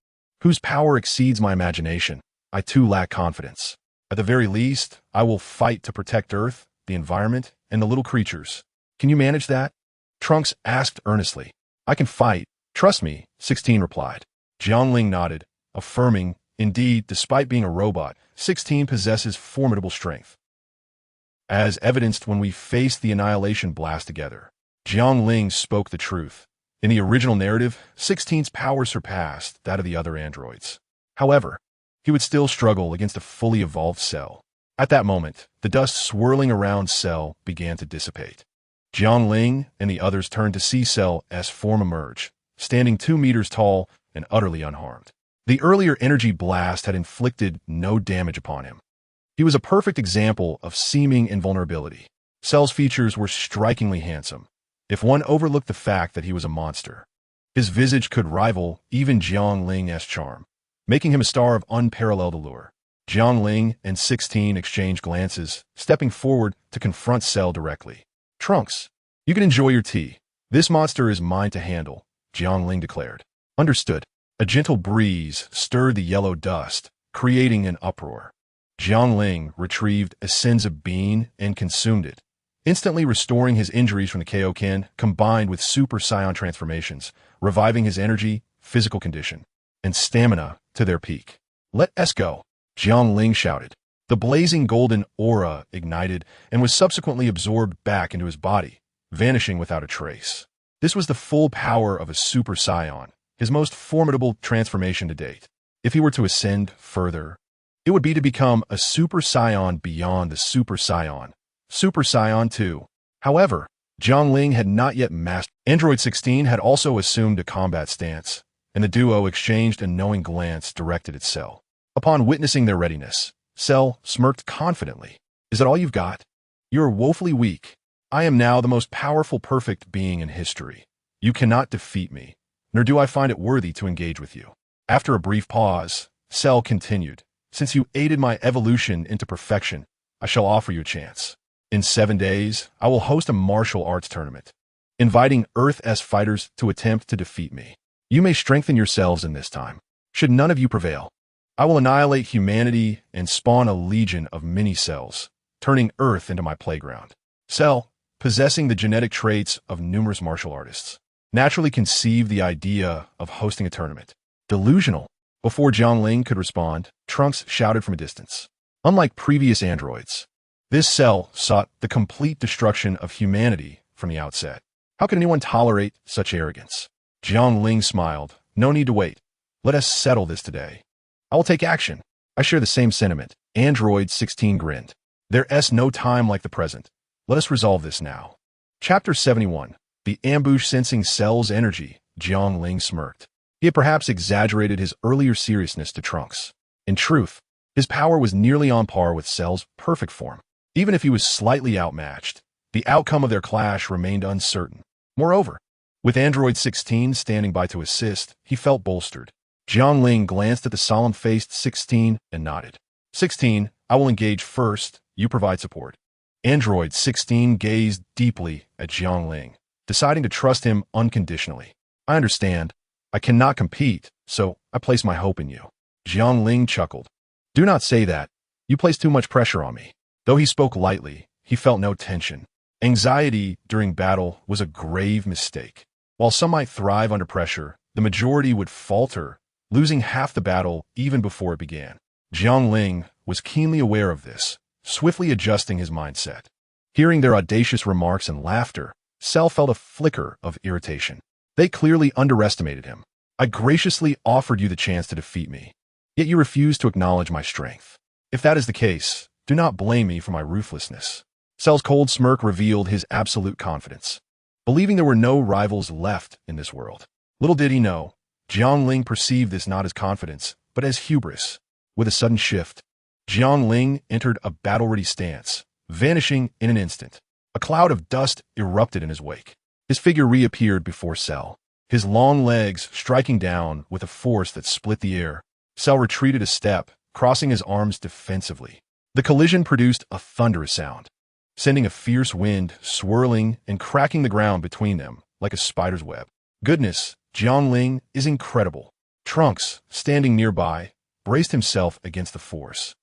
whose power exceeds my imagination, I too lack confidence. At the very least, I will fight to protect Earth, the environment, and the little creatures. Can you manage that? Trunks asked earnestly. I can fight. Trust me, 16 replied. Jiang Ling nodded, affirming, indeed, despite being a robot, 16 possesses formidable strength. As evidenced when we faced the Annihilation Blast together, Jiang Ling spoke the truth. In the original narrative, 16's power surpassed that of the other androids. However, he would still struggle against a fully evolved Cell. At that moment, the dust swirling around Cell began to dissipate. Jiang Ling and the others turned to see Cell's form emerge, standing 2 meters tall and utterly unharmed. The earlier energy blast had inflicted no damage upon him. He was a perfect example of seeming invulnerability. Cell's features were strikingly handsome, if one overlooked the fact that he was a monster. His visage could rival even Jiang Ling's charm, making him a star of unparalleled allure. Jiang Ling and 16 exchanged glances, stepping forward to confront Cell directly. Trunks, you can enjoy your tea. This monster is mine to handle, Jiang Ling declared. Understood. A gentle breeze stirred the yellow dust, creating an uproar. Jiang Ling retrieved a sense of being and consumed it, instantly restoring his injuries from the Kaioken combined with Super Saiyan transformations, reviving his energy, physical condition, and stamina to their peak. Let us go, Jiang Ling shouted. The blazing golden aura ignited and was subsequently absorbed back into his body, vanishing without a trace. This was the full power of a Super Saiyan, his most formidable transformation to date. If he were to ascend further, it would be to become a Super Saiyan beyond the Super Saiyan, Super Saiyan 2. However, Jiang Ling had not yet mastered. Android 16 had also assumed a combat stance, and the duo exchanged a knowing glance directed at Cell. Upon witnessing their readiness, Cell smirked confidently. Is that all you've got? You are woefully weak. I am now the most powerful perfect being in history. You cannot defeat me, nor do I find it worthy to engage with you. After a brief pause, Cell continued, since you aided my evolution into perfection, I shall offer you a chance. In 7 days, I will host a martial arts tournament, inviting Earth-S fighters to attempt to defeat me. You may strengthen yourselves in this time. Should none of you prevail, I will annihilate humanity and spawn a legion of mini-cells, turning Earth into my playground. Cell, possessing the genetic traits of numerous martial artists, naturally conceived the idea of hosting a tournament. Delusional. Before Jiang Ling could respond, Trunks shouted from a distance. Unlike previous androids, this cell sought the complete destruction of humanity from the outset. How could anyone tolerate such arrogance? Jiang Ling smiled. No need to wait. Let us settle this today. I will take action. I share the same sentiment. Android 16 grinned. There's no time like the present. Let us resolve this now. Chapter 71. The ambush sensing Cell's energy. Jiang Ling smirked. He had perhaps exaggerated his earlier seriousness to Trunks. In truth, his power was nearly on par with Cell's perfect form. Even if he was slightly outmatched, the outcome of their clash remained uncertain. Moreover, with Android 16 standing by to assist, he felt bolstered. Jiang Ling glanced at the solemn-faced 16 and nodded. 16, I will engage first. You provide support. Android 16 gazed deeply at Jiang Ling, deciding to trust him unconditionally. I understand. I cannot compete, so I place my hope in you. Jiang Ling chuckled. Do not say that. You place too much pressure on me. Though he spoke lightly, he felt no tension. Anxiety during battle was a grave mistake. While some might thrive under pressure, the majority would falter, losing half the battle even before it began. Jiang Ling was keenly aware of this, swiftly adjusting his mindset. Hearing their audacious remarks and laughter, Cell felt a flicker of irritation. They clearly underestimated him. I graciously offered you the chance to defeat me, yet you refused to acknowledge my strength. If that is the case, do not blame me for my ruthlessness. Cell's cold smirk revealed his absolute confidence, believing there were no rivals left in this world. Little did he know, Jiang Ling perceived this not as confidence, but as hubris. With a sudden shift, Jiang Ling entered a battle-ready stance, vanishing in an instant. A cloud of dust erupted in his wake. His figure reappeared before Cell, his long legs striking down with a force that split the air. Cell retreated a step, crossing his arms defensively. The collision produced a thunderous sound, sending a fierce wind swirling and cracking the ground between them like a spider's web. Goodness, Jiang Ling is incredible. Trunks, standing nearby, braced himself against the force.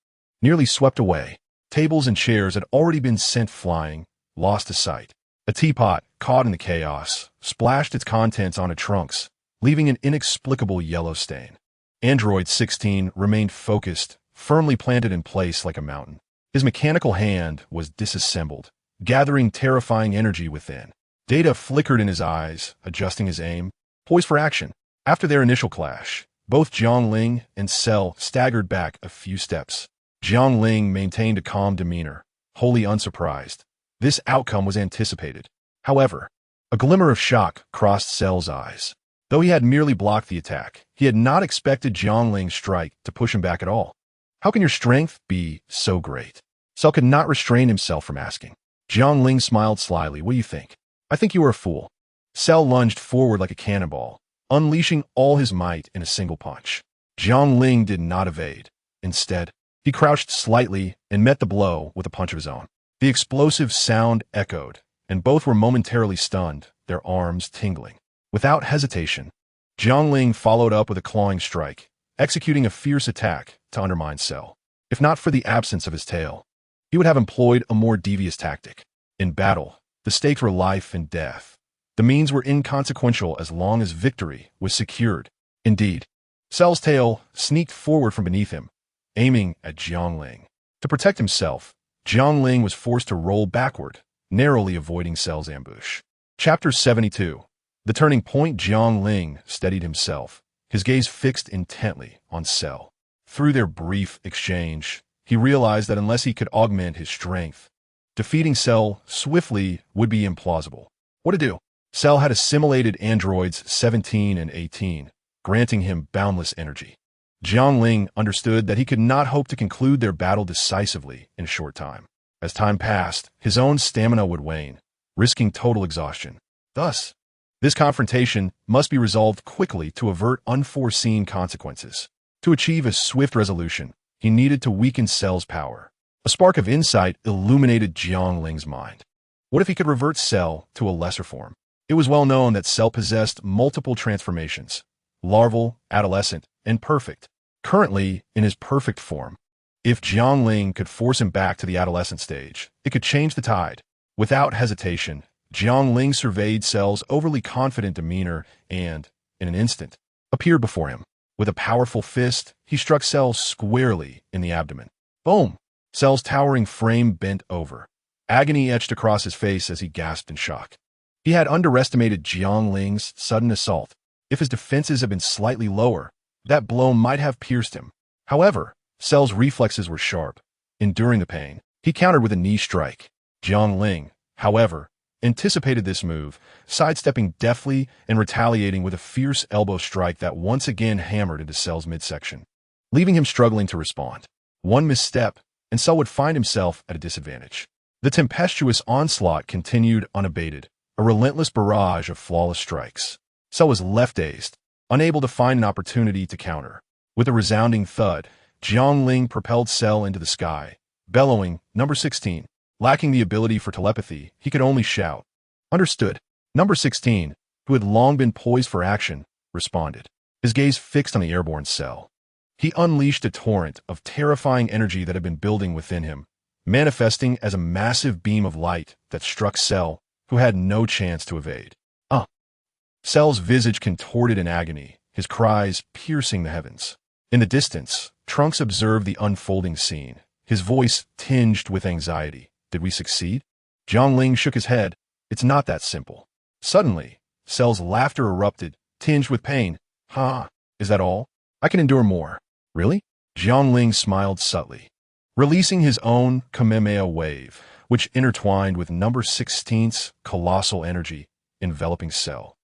Nearly swept away, tables and chairs had already been sent flying, lost to sight. A teapot, caught in the chaos, splashed its contents onto Trunks, leaving an inexplicable yellow stain. Android 16 remained focused, firmly planted in place like a mountain. His mechanical hand was disassembled, gathering terrifying energy within. Data flickered in his eyes, adjusting his aim, poised for action. After their initial clash, both Jiang Ling and Cell staggered back a few steps. Jiang Ling maintained a calm demeanor, wholly unsurprised. This outcome was anticipated. However, a glimmer of shock crossed Cell's eyes. Though he had merely blocked the attack, he had not expected Jiang Ling's strike to push him back at all. How can your strength be so great? Cell could not restrain himself from asking. Jiang Ling smiled slyly. What do you think? I think you are a fool. Cell lunged forward like a cannonball, unleashing all his might in a single punch. Jiang Ling did not evade. Instead, he crouched slightly and met the blow with a punch of his own. The explosive sound echoed, and both were momentarily stunned, their arms tingling. Without hesitation, Jiang Ling followed up with a clawing strike, executing a fierce attack to undermine Cell. If not for the absence of his tail, he would have employed a more devious tactic. In battle, the stakes were life and death. The means were inconsequential as long as victory was secured. Indeed, Cell's tail sneaked forward from beneath him, aiming at Jiang Ling. To protect himself, Jiang Ling was forced to roll backward, narrowly avoiding Cell's ambush. Chapter 72. The turning point. Jiang Ling steadied himself, his gaze fixed intently on Cell. Through their brief exchange, he realized that unless he could augment his strength, defeating Cell swiftly would be implausible. What to do? Cell had assimilated androids 17 and 18, granting him boundless energy. Jiang Ling understood that he could not hope to conclude their battle decisively in a short time. As time passed, his own stamina would wane, risking total exhaustion. Thus, this confrontation must be resolved quickly to avert unforeseen consequences. To achieve a swift resolution, he needed to weaken Cell's power. A spark of insight illuminated Jiang Ling's mind. What if he could revert Cell to a lesser form? It was well known that Cell possessed multiple transformations: larval, adolescent, and perfect. Currently in his perfect form. If Jiang Ling could force him back to the adolescent stage, it could change the tide. Without hesitation, Jiang Ling surveyed Cell's overly confident demeanor and, in an instant, appeared before him. With a powerful fist, he struck Cell squarely in the abdomen. Boom! Cell's towering frame bent over. Agony etched across his face as he gasped in shock. He had underestimated Jiang Ling's sudden assault. If his defenses had been slightly lower, that blow might have pierced him. However, Cell's reflexes were sharp. Enduring the pain, he countered with a knee strike. Jiang Ling, however, anticipated this move, sidestepping deftly and retaliating with a fierce elbow strike that once again hammered into Cell's midsection, leaving him struggling to respond. One misstep, and Cell would find himself at a disadvantage. The tempestuous onslaught continued unabated, a relentless barrage of flawless strikes. Cell was left dazed, unable to find an opportunity to counter. With a resounding thud, Jiang Ling propelled Cell into the sky, bellowing, "Number 16. Lacking the ability for telepathy, he could only shout. "Understood." Number 16, who had long been poised for action, responded, his gaze fixed on the airborne Cell. He unleashed a torrent of terrifying energy that had been building within him, manifesting as a massive beam of light that struck Cell, who had no chance to evade. Cell's visage contorted in agony, his cries piercing the heavens. In the distance, Trunks observed the unfolding scene, his voice tinged with anxiety. Did we succeed? Jiang Ling shook his head. It's not that simple. Suddenly, Cell's laughter erupted, tinged with pain. Ha! Is that all? I can endure more. Really? Jiang Ling smiled subtly, releasing his own Kamehameha wave, which intertwined with number 16's colossal energy, enveloping Cell.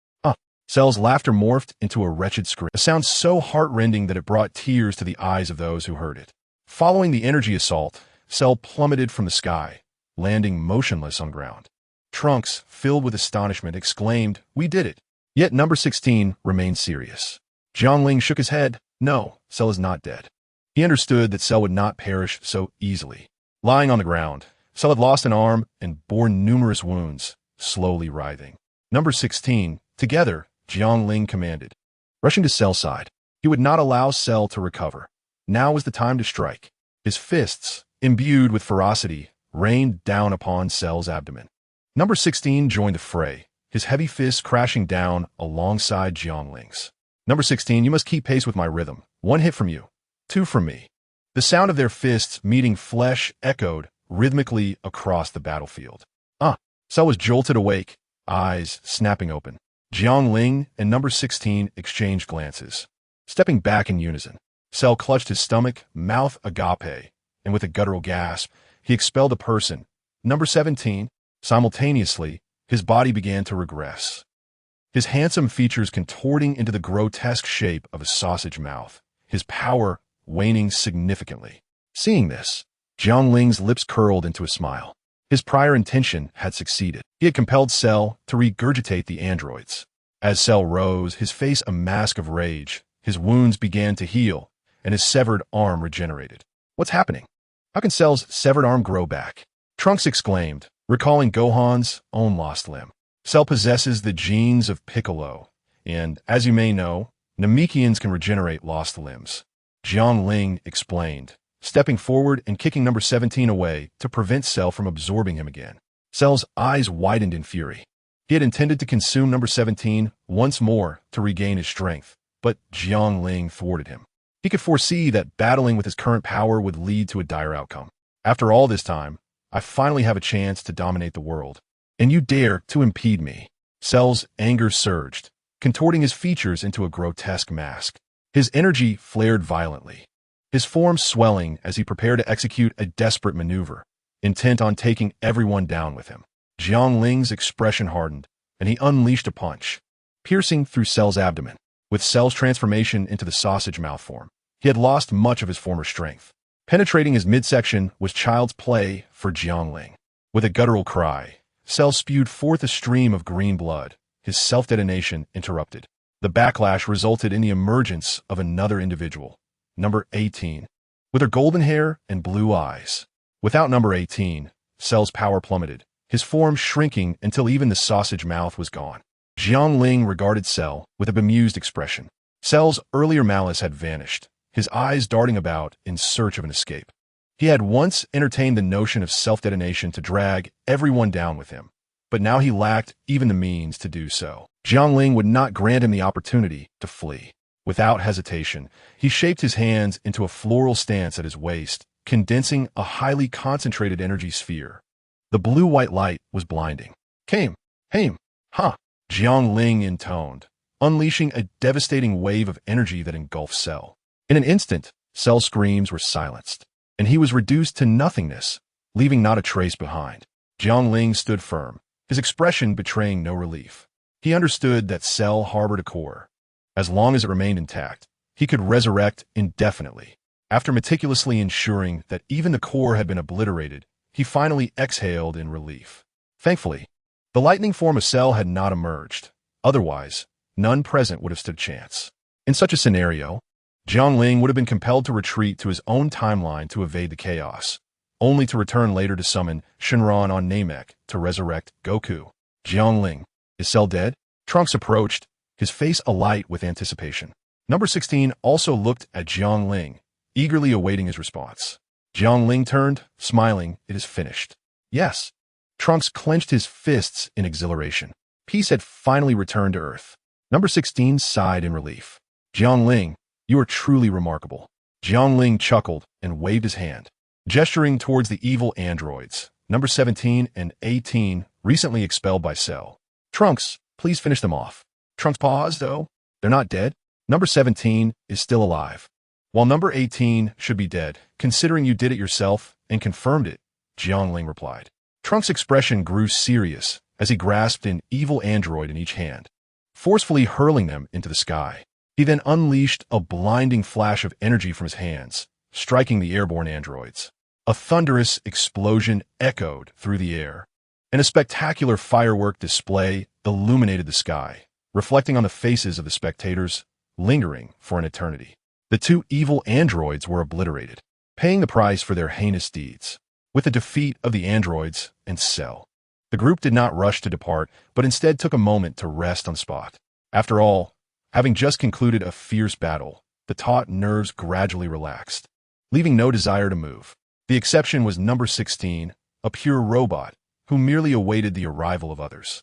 Cell's laughter morphed into a wretched scream, a sound so heart-rending that it brought tears to the eyes of those who heard it. Following the energy assault, Cell plummeted from the sky, landing motionless on ground. Trunks, filled with astonishment, exclaimed, "We did it!" Yet number 16 remained serious. Jiang Ling shook his head. No, Cell is not dead. He understood that Cell would not perish so easily. Lying on the ground, Cell had lost an arm and bore numerous wounds, slowly writhing. Number 16, together, Jiang Ling commanded. Rushing to Cell's side, he would not allow Cell to recover. Now was the time to strike. His fists, imbued with ferocity, rained down upon Cell's abdomen. Number 16 joined the fray, his heavy fists crashing down alongside Jiang Ling's. Number 16, you must keep pace with my rhythm. 1 hit from you, 2 from me. The sound of their fists meeting flesh echoed rhythmically across the battlefield. Cell was jolted awake, eyes snapping open. Jiang Ling and number 16 exchanged glances. Stepping back in unison, Cell clutched his stomach, mouth agape, and with a guttural gasp, he expelled the person, number 17. Simultaneously, his body began to regress, his handsome features contorting into the grotesque shape of a sausage mouth, his power waning significantly. Seeing this, Jiang Ling's lips curled into a smile. His prior intention had succeeded. He had compelled Cell to regurgitate the androids. As Cell rose, his face a mask of rage, his wounds began to heal, and his severed arm regenerated. What's happening? How can Cell's severed arm grow back? Trunks exclaimed, recalling Gohan's own lost limb. Cell possesses the genes of Piccolo, and, as you may know, Namekians can regenerate lost limbs. Jiang Ling explained, stepping forward and kicking number 17 away to prevent Cell from absorbing him again. Cell's eyes widened in fury. He had intended to consume number 17 once more to regain his strength, but Jiang Ling thwarted him. He could foresee that battling with his current power would lead to a dire outcome. After all this time, I finally have a chance to dominate the world, and you dare to impede me. Cell's anger surged, contorting his features into a grotesque mask. His energy flared violently, his form swelling as he prepared to execute a desperate maneuver, intent on taking everyone down with him. Jiang Ling's expression hardened, and he unleashed a punch, piercing through Cell's abdomen. With Cell's transformation into the sausage mouth form, he had lost much of his former strength. Penetrating his midsection was child's play for Jiang Ling. With a guttural cry, Cell spewed forth a stream of green blood, his self-detonation interrupted. The backlash resulted in the emergence of another individual, number 18, with her golden hair and blue eyes. Without number 18, Cell's power plummeted, his form shrinking until even the sausage mouth was gone. Jiang Ling regarded Cell with a bemused expression. Cell's earlier malice had vanished, his eyes darting about in search of an escape. He had once entertained the notion of self-detonation to drag everyone down with him, but now he lacked even the means to do so. Jiang Ling would not grant him the opportunity to flee. Without hesitation, he shaped his hands into a floral stance at his waist, condensing a highly concentrated energy sphere. The blue-white light was blinding. Came, ha! Jiang Ling intoned, unleashing a devastating wave of energy that engulfed Cell. In an instant, Cell's screams were silenced, and he was reduced to nothingness, leaving not a trace behind. Jiang Ling stood firm, his expression betraying no relief. He understood that Cell harbored a core. As long as it remained intact, he could resurrect indefinitely. After meticulously ensuring that even the core had been obliterated, he finally exhaled in relief. Thankfully, the lightning form of Cell had not emerged. Otherwise, none present would have stood a chance. In such a scenario, Jiang Ling would have been compelled to retreat to his own timeline to evade the chaos, only to return later to summon Shenron on Namek to resurrect Goku. Jiang Ling, is Cell dead? Trunks approached, his face alight with anticipation. Number 16 also looked at Jiang Ling, eagerly awaiting his response. Jiang Ling turned, smiling, it is finished. Yes. Trunks clenched his fists in exhilaration. Peace had finally returned to Earth. Number 16 sighed in relief. Jiang Ling, you are truly remarkable. Jiang Ling chuckled and waved his hand, gesturing towards the evil androids, number 17 and 18, recently expelled by Cell. Trunks, please finish them off. Trunks paused, though. They're not dead. Number 17 is still alive, while number 18 should be dead, considering you did it yourself and confirmed it, Jiang Ling replied. Trunks' expression grew serious as he grasped an evil android in each hand, forcefully hurling them into the sky. He then unleashed a blinding flash of energy from his hands, striking the airborne androids. A thunderous explosion echoed through the air, and a spectacular firework display illuminated the sky, reflecting on the faces of the spectators, lingering for an eternity. The two evil androids were obliterated, paying the price for their heinous deeds. With the defeat of the androids and Cell, the group did not rush to depart, but instead took a moment to rest on spot. After all, having just concluded a fierce battle, the taut nerves gradually relaxed, leaving no desire to move. The exception was number 16, a pure robot, who merely awaited the arrival of others.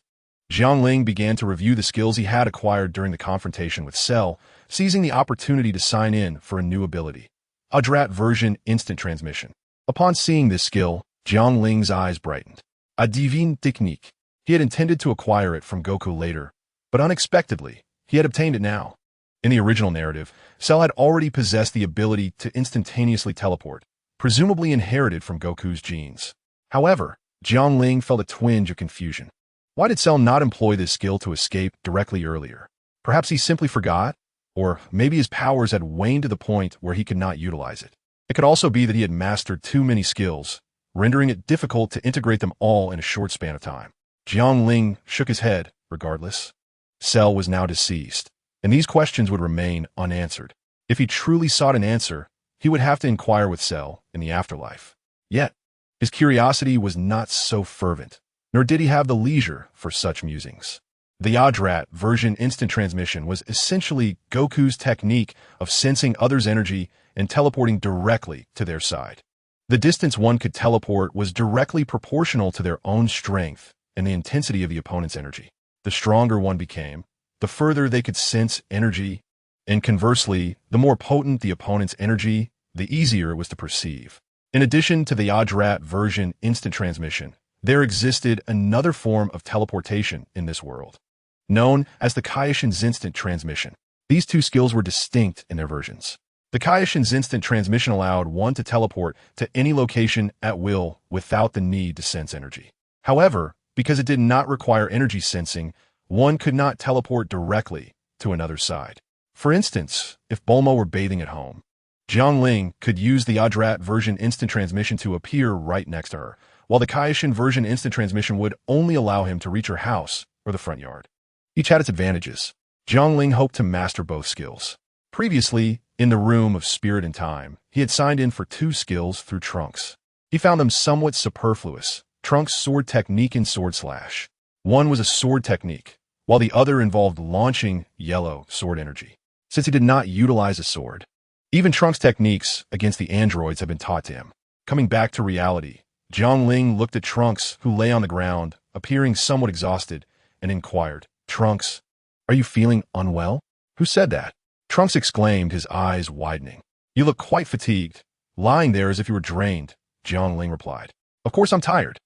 Jiang Ling began to review the skills he had acquired during the confrontation with Cell, seizing the opportunity to sign in for a new ability, Adrat version instant transmission. Upon seeing this skill, Jiang Ling's eyes brightened. A divine technique. He had intended to acquire it from Goku later, but unexpectedly, he had obtained it now. In the original narrative, Cell had already possessed the ability to instantaneously teleport, presumably inherited from Goku's genes. However, Jiang Ling felt a twinge of confusion. Why did Cell not employ this skill to escape directly earlier? Perhaps he simply forgot, or maybe his powers had waned to the point where he could not utilize it. It could also be that he had mastered too many skills, rendering it difficult to integrate them all in a short span of time. Jiang Ling shook his head, regardless. Cell was now deceased, and these questions would remain unanswered. If he truly sought an answer, he would have to inquire with Cell in the afterlife. Yet, his curiosity was not so fervent, nor did he have the leisure for such musings. The Adrat version instant transmission was essentially Goku's technique of sensing others' energy and teleporting directly to their side. The distance one could teleport was directly proportional to their own strength and the intensity of the opponent's energy. The stronger one became, the further they could sense energy, and conversely, the more potent the opponent's energy, the easier it was to perceive. In addition to the Adrat version instant transmission, there existed another form of teleportation in this world, known as the Kaioshin's instant transmission. These two skills were distinct in their versions. The Kaioshin's instant transmission allowed one to teleport to any location at will without the need to sense energy. However, because it did not require energy sensing, one could not teleport directly to another side. For instance, if Bulma were bathing at home, Jiang Ling could use the Adrat version instant transmission to appear right next to her, while the Kaioshin version instant transmission would only allow him to reach her house or the front yard. Each had its advantages. Jiang Ling hoped to master both skills. Previously, in the Room of Spirit and Time, he had signed in for 2 skills through Trunks. He found them somewhat superfluous. Trunks' sword technique and sword slash. One was a sword technique, while the other involved launching yellow sword energy. Since he did not utilize a sword, even Trunks' techniques against the androids had been taught to him. Coming back to reality, Jiang Ling looked at Trunks, who lay on the ground, appearing somewhat exhausted, and inquired, "Trunks, are you feeling unwell?" "Who said that?" Trunks exclaimed, his eyes widening. "You look quite fatigued, lying there as if you were drained," Jiang Ling replied. "Of course I'm tired.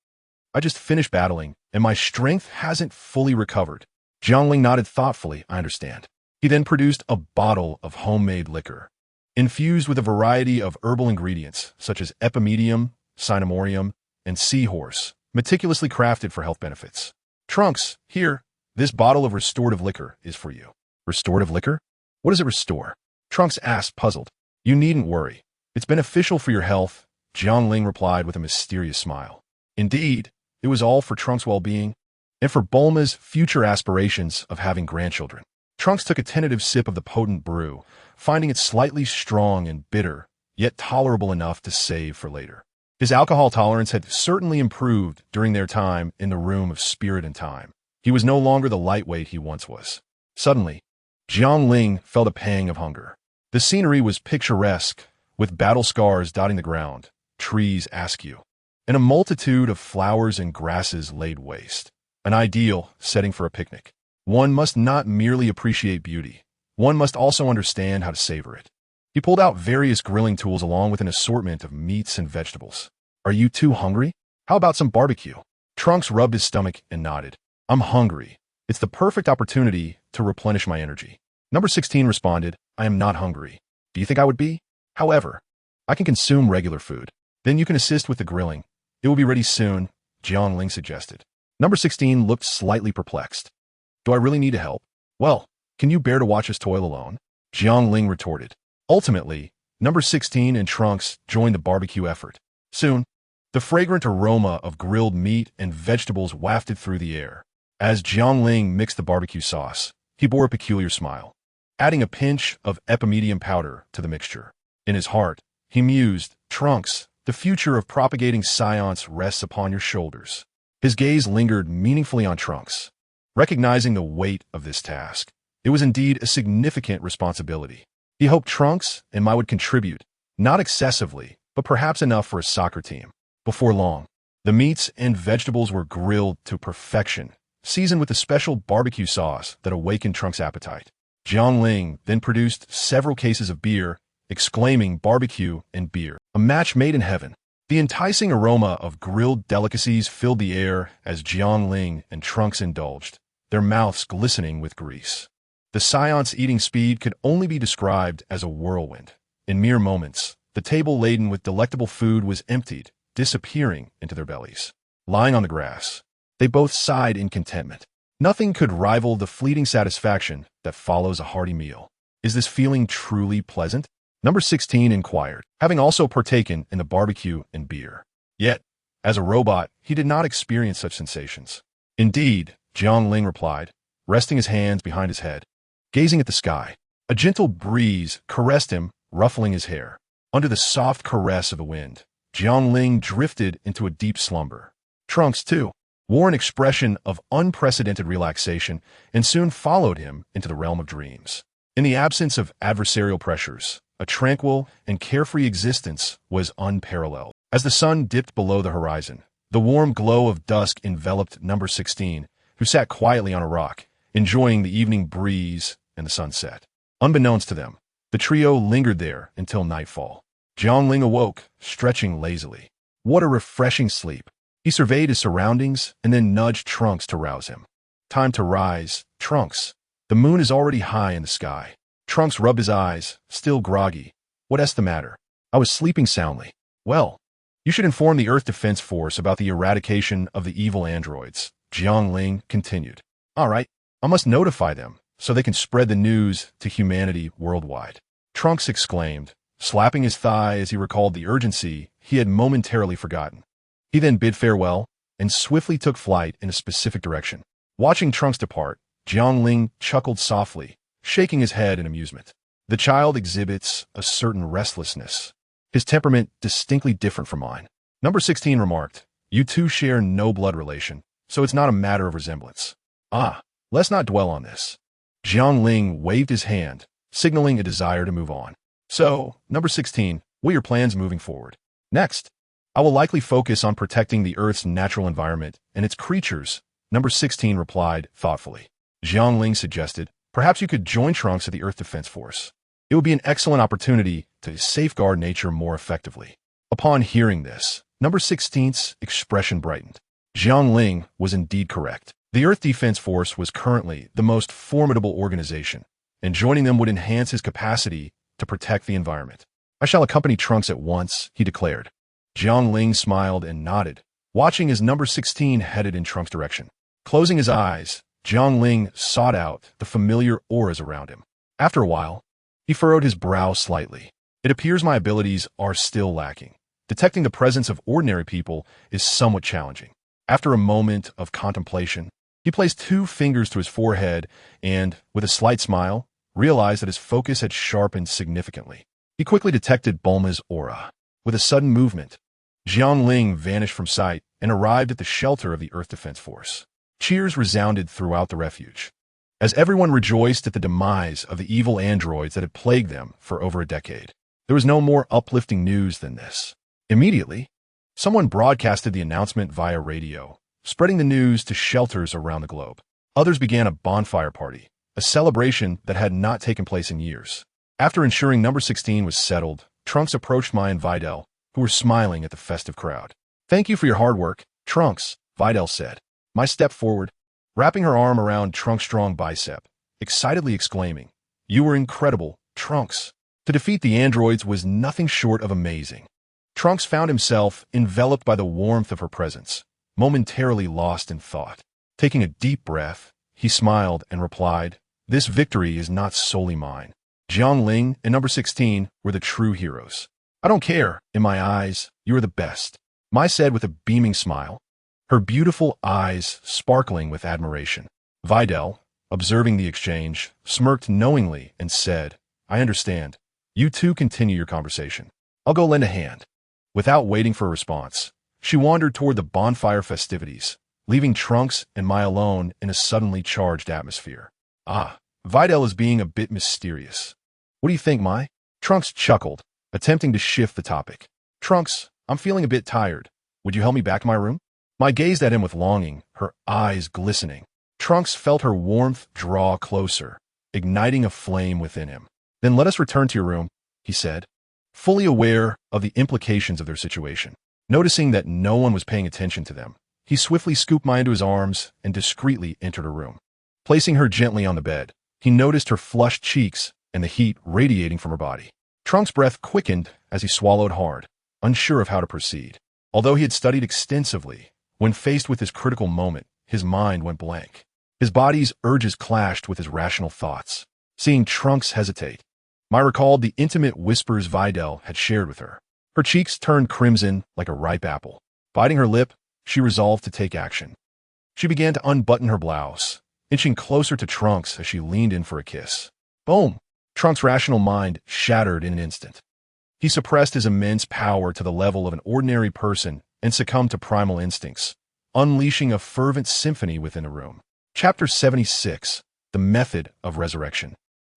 I just finished battling, and my strength hasn't fully recovered." Jiang Ling nodded thoughtfully. "I understand." He then produced a bottle of homemade liquor, infused with a variety of herbal ingredients, such as epimedium, cinnamorium, and seahorse, meticulously crafted for health benefits. "Trunks, here, this bottle of restorative liquor is for you." "Restorative liquor? What does it restore?" Trunks asked, puzzled. "You needn't worry. It's beneficial for your health," Jiang Ling replied with a mysterious smile. Indeed, it was all for Trunks' well-being, and for Bulma's future aspirations of having grandchildren. Trunks took a tentative sip of the potent brew, finding it slightly strong and bitter, yet tolerable enough to save for later. His alcohol tolerance had certainly improved during their time in the Room of Spirit and Time. He was no longer the lightweight he once was. Suddenly, Jiang Ling felt a pang of hunger. The scenery was picturesque, with battle scars dotting the ground, trees askew, and a multitude of flowers and grasses laid waste. An ideal setting for a picnic. One must not merely appreciate beauty. One must also understand how to savor it. He pulled out various grilling tools along with an assortment of meats and vegetables. "Are you too hungry? How about some barbecue?" Trunks rubbed his stomach and nodded. "I'm hungry. It's the perfect opportunity to replenish my energy." Number 16 responded, "I am not hungry. Do you think I would be? However, I can consume regular food. Then you can assist with the grilling. It will be ready soon," Jiang Ling suggested. Number 16 looked slightly perplexed. "Do I really need to help?" "Well, can you bear to watch us toil alone?" Jiang Ling retorted. Ultimately, Number 16 and Trunks joined the barbecue effort. Soon, the fragrant aroma of grilled meat and vegetables wafted through the air. As Jiang Ling mixed the barbecue sauce, he bore a peculiar smile, adding a pinch of epimedium powder to the mixture. In his heart, he mused, "Trunks, the future of propagating science rests upon your shoulders." His gaze lingered meaningfully on Trunks. Recognizing the weight of this task, it was indeed a significant responsibility. He hoped Trunks and Mai would contribute, not excessively, but perhaps enough for a soccer team. Before long, the meats and vegetables were grilled to perfection, seasoned with a special barbecue sauce that awakened Trunks' appetite. Jiang Ling then produced several cases of beer, exclaiming, "Barbecue and beer, a match made in heaven." The enticing aroma of grilled delicacies filled the air as Jiang Ling and Trunks indulged, their mouths glistening with grease. The Saiyans' eating speed could only be described as a whirlwind. In mere moments, the table laden with delectable food was emptied, disappearing into their bellies. Lying on the grass, they both sighed in contentment. Nothing could rival the fleeting satisfaction that follows a hearty meal. "Is this feeling truly pleasant?" Number 16 inquired, having also partaken in the barbecue and beer. Yet, as a robot, he did not experience such sensations. "Indeed," Jiang Ling replied, resting his hands behind his head. Gazing at the sky, a gentle breeze caressed him, ruffling his hair. Under the soft caress of the wind, Jiang Ling drifted into a deep slumber. Trunks, too, wore an expression of unprecedented relaxation and soon followed him into the realm of dreams. In the absence of adversarial pressures, a tranquil and carefree existence was unparalleled. As the sun dipped below the horizon, the warm glow of dusk enveloped Number 16, who sat quietly on a rock, enjoying the evening breeze and the sunset. Unbeknownst to them, the trio lingered there until nightfall. Jiang Ling awoke, stretching lazily. What a refreshing sleep. He surveyed his surroundings and then nudged Trunks to rouse him. "Time to rise, Trunks. The moon is already high in the sky." Trunks rubbed his eyes, still groggy. "What's the matter?" "I was sleeping soundly." "Well, you should inform the Earth Defense Force about the eradication of the evil androids," Jiang Ling continued. "All right, I must notify them so they can spread the news to humanity worldwide," Trunks exclaimed, slapping his thigh as he recalled the urgency he had momentarily forgotten. He then bid farewell and swiftly took flight in a specific direction. Watching Trunks depart, Jiang Ling chuckled softly, shaking his head in amusement. The child exhibits a certain restlessness, his temperament distinctly different from mine. Number 16 remarked, "You two share no blood relation, so it's not a matter of resemblance." Ah, let's not dwell on this. Jiang Ling waved his hand, signaling a desire to move on. So, number 16, what are your plans moving forward? Next, I will likely focus on protecting the Earth's natural environment and its creatures, number 16 replied thoughtfully. Jiang Ling suggested, perhaps you could join Trunks at the Earth Defense Force. It would be an excellent opportunity to safeguard nature more effectively. Upon hearing this, number 16's expression brightened. Jiang Ling was indeed correct. The Earth Defense Force was currently the most formidable organization, and joining them would enhance his capacity to protect the environment. I shall accompany Trunks at once, he declared. Jiang Ling smiled and nodded, watching as number 16 headed in Trunks' direction. Closing his eyes, Jiang Ling sought out the familiar auras around him. After a while, he furrowed his brow slightly. It appears my abilities are still lacking. Detecting the presence of ordinary people is somewhat challenging. After a moment of contemplation, he placed 2 fingers to his forehead and, with a slight smile, realized that his focus had sharpened significantly. He quickly detected Bulma's aura. With a sudden movement, Jiang Ling vanished from sight and arrived at the shelter of the Earth Defense Force. Cheers resounded throughout the refuge, as everyone rejoiced at the demise of the evil androids that had plagued them for over a decade. There was no more uplifting news than this. Immediately, someone broadcasted the announcement via radio, spreading the news to shelters around the globe. Others began a bonfire party, a celebration that had not taken place in years. After ensuring number 16 was settled, Trunks approached Mai and Videl, who were smiling at the festive crowd. "Thank you for your hard work, Trunks," Videl said. Mai stepped forward, wrapping her arm around Trunks' strong bicep, excitedly exclaiming, "You were incredible, Trunks." To defeat the androids was nothing short of amazing. Trunks found himself enveloped by the warmth of her presence, momentarily lost in thought. Taking a deep breath, he smiled and replied, "This victory is not solely mine. Jiang Ling and number 16 were the true heroes. I don't care. In my eyes, you are the best," Mai said with a beaming smile, her beautiful eyes sparkling with admiration. Videl, observing the exchange, smirked knowingly and said, "I understand. You two continue your conversation. I'll go lend a hand." Without waiting for a response, she wandered toward the bonfire festivities, leaving Trunks and Mai alone in a suddenly charged atmosphere. "Ah, Videl is being a bit mysterious. What do you think, Mai?" Trunks chuckled, attempting to shift the topic. "Trunks, I'm feeling a bit tired. Would you help me back to my room?" Mai gazed at him with longing, her eyes glistening. Trunks felt her warmth draw closer, igniting a flame within him. "Then let us return to your room," he said, fully aware of the implications of their situation. Noticing that no one was paying attention to them, he swiftly scooped Mai into his arms and discreetly entered her room. Placing her gently on the bed, he noticed her flushed cheeks and the heat radiating from her body. Trunks' breath quickened as he swallowed hard, unsure of how to proceed. Although he had studied extensively, when faced with this critical moment, his mind went blank. His body's urges clashed with his rational thoughts. Seeing Trunks hesitate, Mai recalled the intimate whispers Videl had shared with her. Her cheeks turned crimson like a ripe apple. Biting her lip, she resolved to take action. She began to unbutton her blouse, inching closer to Trunks as she leaned in for a kiss. Boom! Trunks' rational mind shattered in an instant. He suppressed his immense power to the level of an ordinary person and succumbed to primal instincts, unleashing a fervent symphony within the room. Chapter 76, The Method of Resurrection.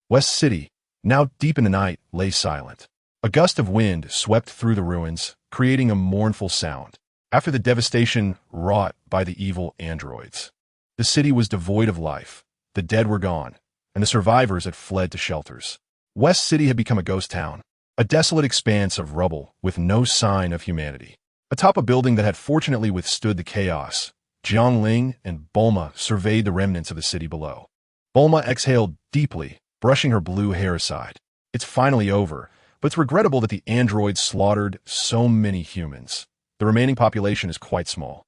West City, now deep in the night, lay silent. A gust of wind swept through the ruins, creating a mournful sound. After the devastation wrought by the evil androids, the city was devoid of life. The dead were gone, and the survivors had fled to shelters. West City had become a ghost town, a desolate expanse of rubble with no sign of humanity. Atop a building that had fortunately withstood the chaos, Jiang Ling and Bulma surveyed the remnants of the city below. Bulma exhaled deeply, brushing her blue hair aside. It's finally over, but it's regrettable that the androids slaughtered so many humans. The remaining population is quite small.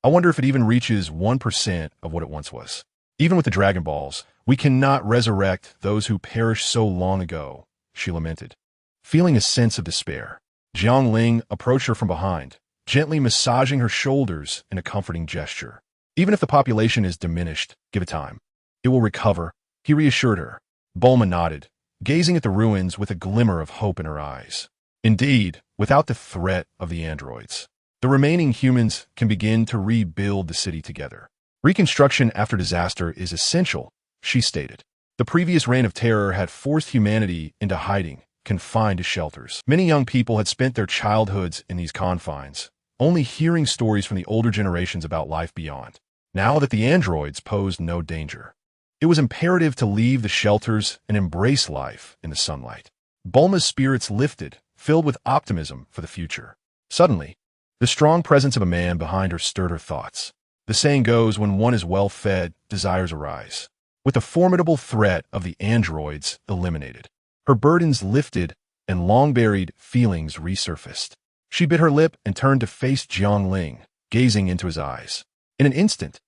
I wonder if it even reaches 1% of what it once was. Even with the Dragon Balls, we cannot resurrect those who perished so long ago, she lamented. Feeling a sense of despair, Jiang Ling approached her from behind, gently massaging her shoulders in a comforting gesture. Even if the population is diminished, give it time. It will recover, he reassured her. Bulma nodded, gazing at the ruins with a glimmer of hope in her eyes. Indeed, without the threat of the androids, The remaining humans can begin to rebuild the city together. Reconstruction after disaster is essential, she stated. The previous reign of terror had forced humanity into hiding, confined to shelters. Many young people had spent their childhoods in these confines, only hearing stories from the older generations about life beyond. Now that the androids posed no danger, it was imperative to leave the shelters and embrace life in the sunlight. Bulma's spirits lifted, filled with optimism for the future. Suddenly, the strong presence of a man behind her stirred her thoughts. The saying goes, when one is well fed, desires arise. With the formidable threat of the androids eliminated, her burdens lifted and long-buried feelings resurfaced. She bit her lip and turned to face Jiang Ling, gazing into his eyes. In an instant,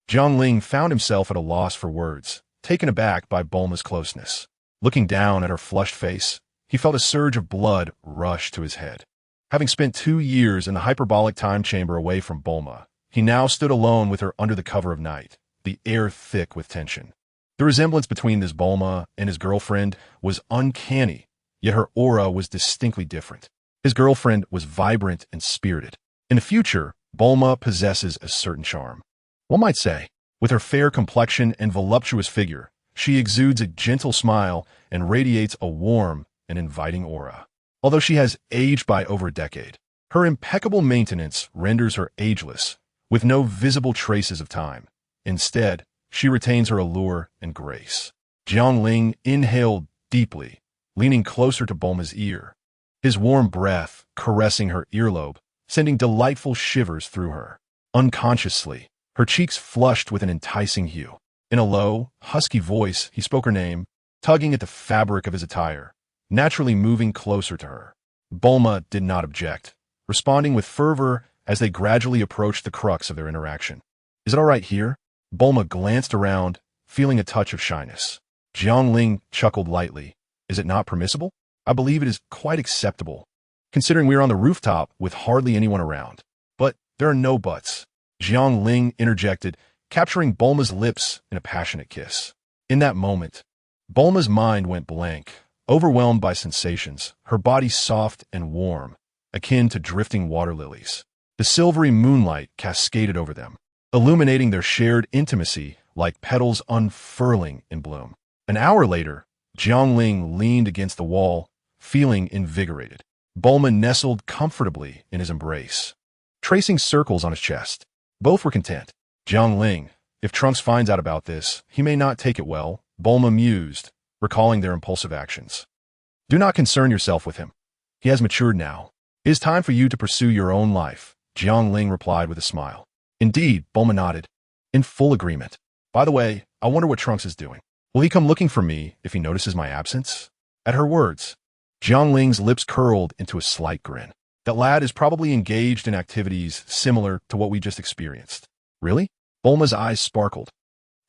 Jiang Ling found himself at a loss for words, taken aback by Bulma's closeness. Looking down at her flushed face, he felt a surge of blood rush to his head. Having spent 2 years in the hyperbolic time chamber away from Bulma, he now stood alone with her under the cover of night, the air thick with tension. The resemblance between this Bulma and his girlfriend was uncanny, yet her aura was distinctly different. His girlfriend was vibrant and spirited. In the future, Bulma possesses a certain charm. One might say, with her fair complexion and voluptuous figure, she exudes a gentle smile and radiates a warm and inviting aura. Although she has aged by over a decade, her impeccable maintenance renders her ageless, with no visible traces of time. Instead, she retains her allure and grace. Jiang Ling inhaled deeply, leaning closer to Bulma's ear, his warm breath caressing her earlobe, sending delightful shivers through her. Unconsciously, her cheeks flushed with an enticing hue. In a low, husky voice, he spoke her name, tugging at the fabric of his attire, naturally moving closer to her. Bulma did not object, responding with fervor as they gradually approached the crux of their interaction. Is it all right here? Bulma glanced around, feeling a touch of shyness. Jiang Ling chuckled lightly. Is it not permissible? I believe it is quite acceptable, considering we are on the rooftop with hardly anyone around. But there are no buts. Jiang Ling interjected, capturing Bulma's lips in a passionate kiss. In that moment, Bulma's mind went blank, overwhelmed by sensations, her body soft and warm, akin to drifting water lilies. The silvery moonlight cascaded over them, illuminating their shared intimacy like petals unfurling in bloom. An hour later, Jiang Ling leaned against the wall, feeling invigorated. Bulma nestled comfortably in his embrace, tracing circles on his chest. Both were content. Jiang Ling, if Trunks finds out about this, he may not take it well, Bulma mused, recalling their impulsive actions. Do not concern yourself with him. He has matured now. It is time for you to pursue your own life, Jiang Ling replied with a smile. Indeed, Bulma nodded, in full agreement. By the way, I wonder what Trunks is doing. Will he come looking for me if he notices my absence? At her words, Jiang Ling's lips curled into a slight grin. That lad is probably engaged in activities similar to what we just experienced. Really? Bulma's eyes sparkled,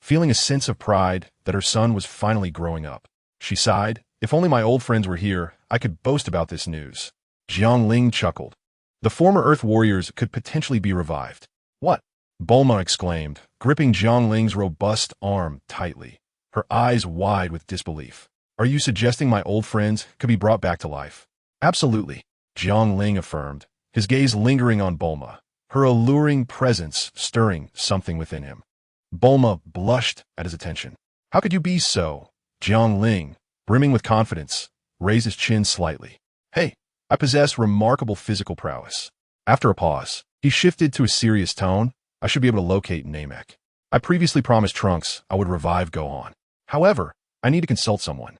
feeling a sense of pride that her son was finally growing up. She sighed. If only my old friends were here, I could boast about this news. Jiang Ling chuckled. The former Earth warriors could potentially be revived. What? Bulma exclaimed, gripping Jiang Ling's robust arm tightly, her eyes wide with disbelief. Are you suggesting my old friends could be brought back to life? Absolutely, Jiang Ling affirmed, his gaze lingering on Bulma, her alluring presence stirring something within him. Bulma blushed at his attention. How could you be so? Jiang Ling, brimming with confidence, raised his chin slightly. Hey, I possess remarkable physical prowess. After a pause, he shifted to a serious tone. I should be able to locate Namek. I previously promised Trunks I would revive Gohan. However, I need to consult someone.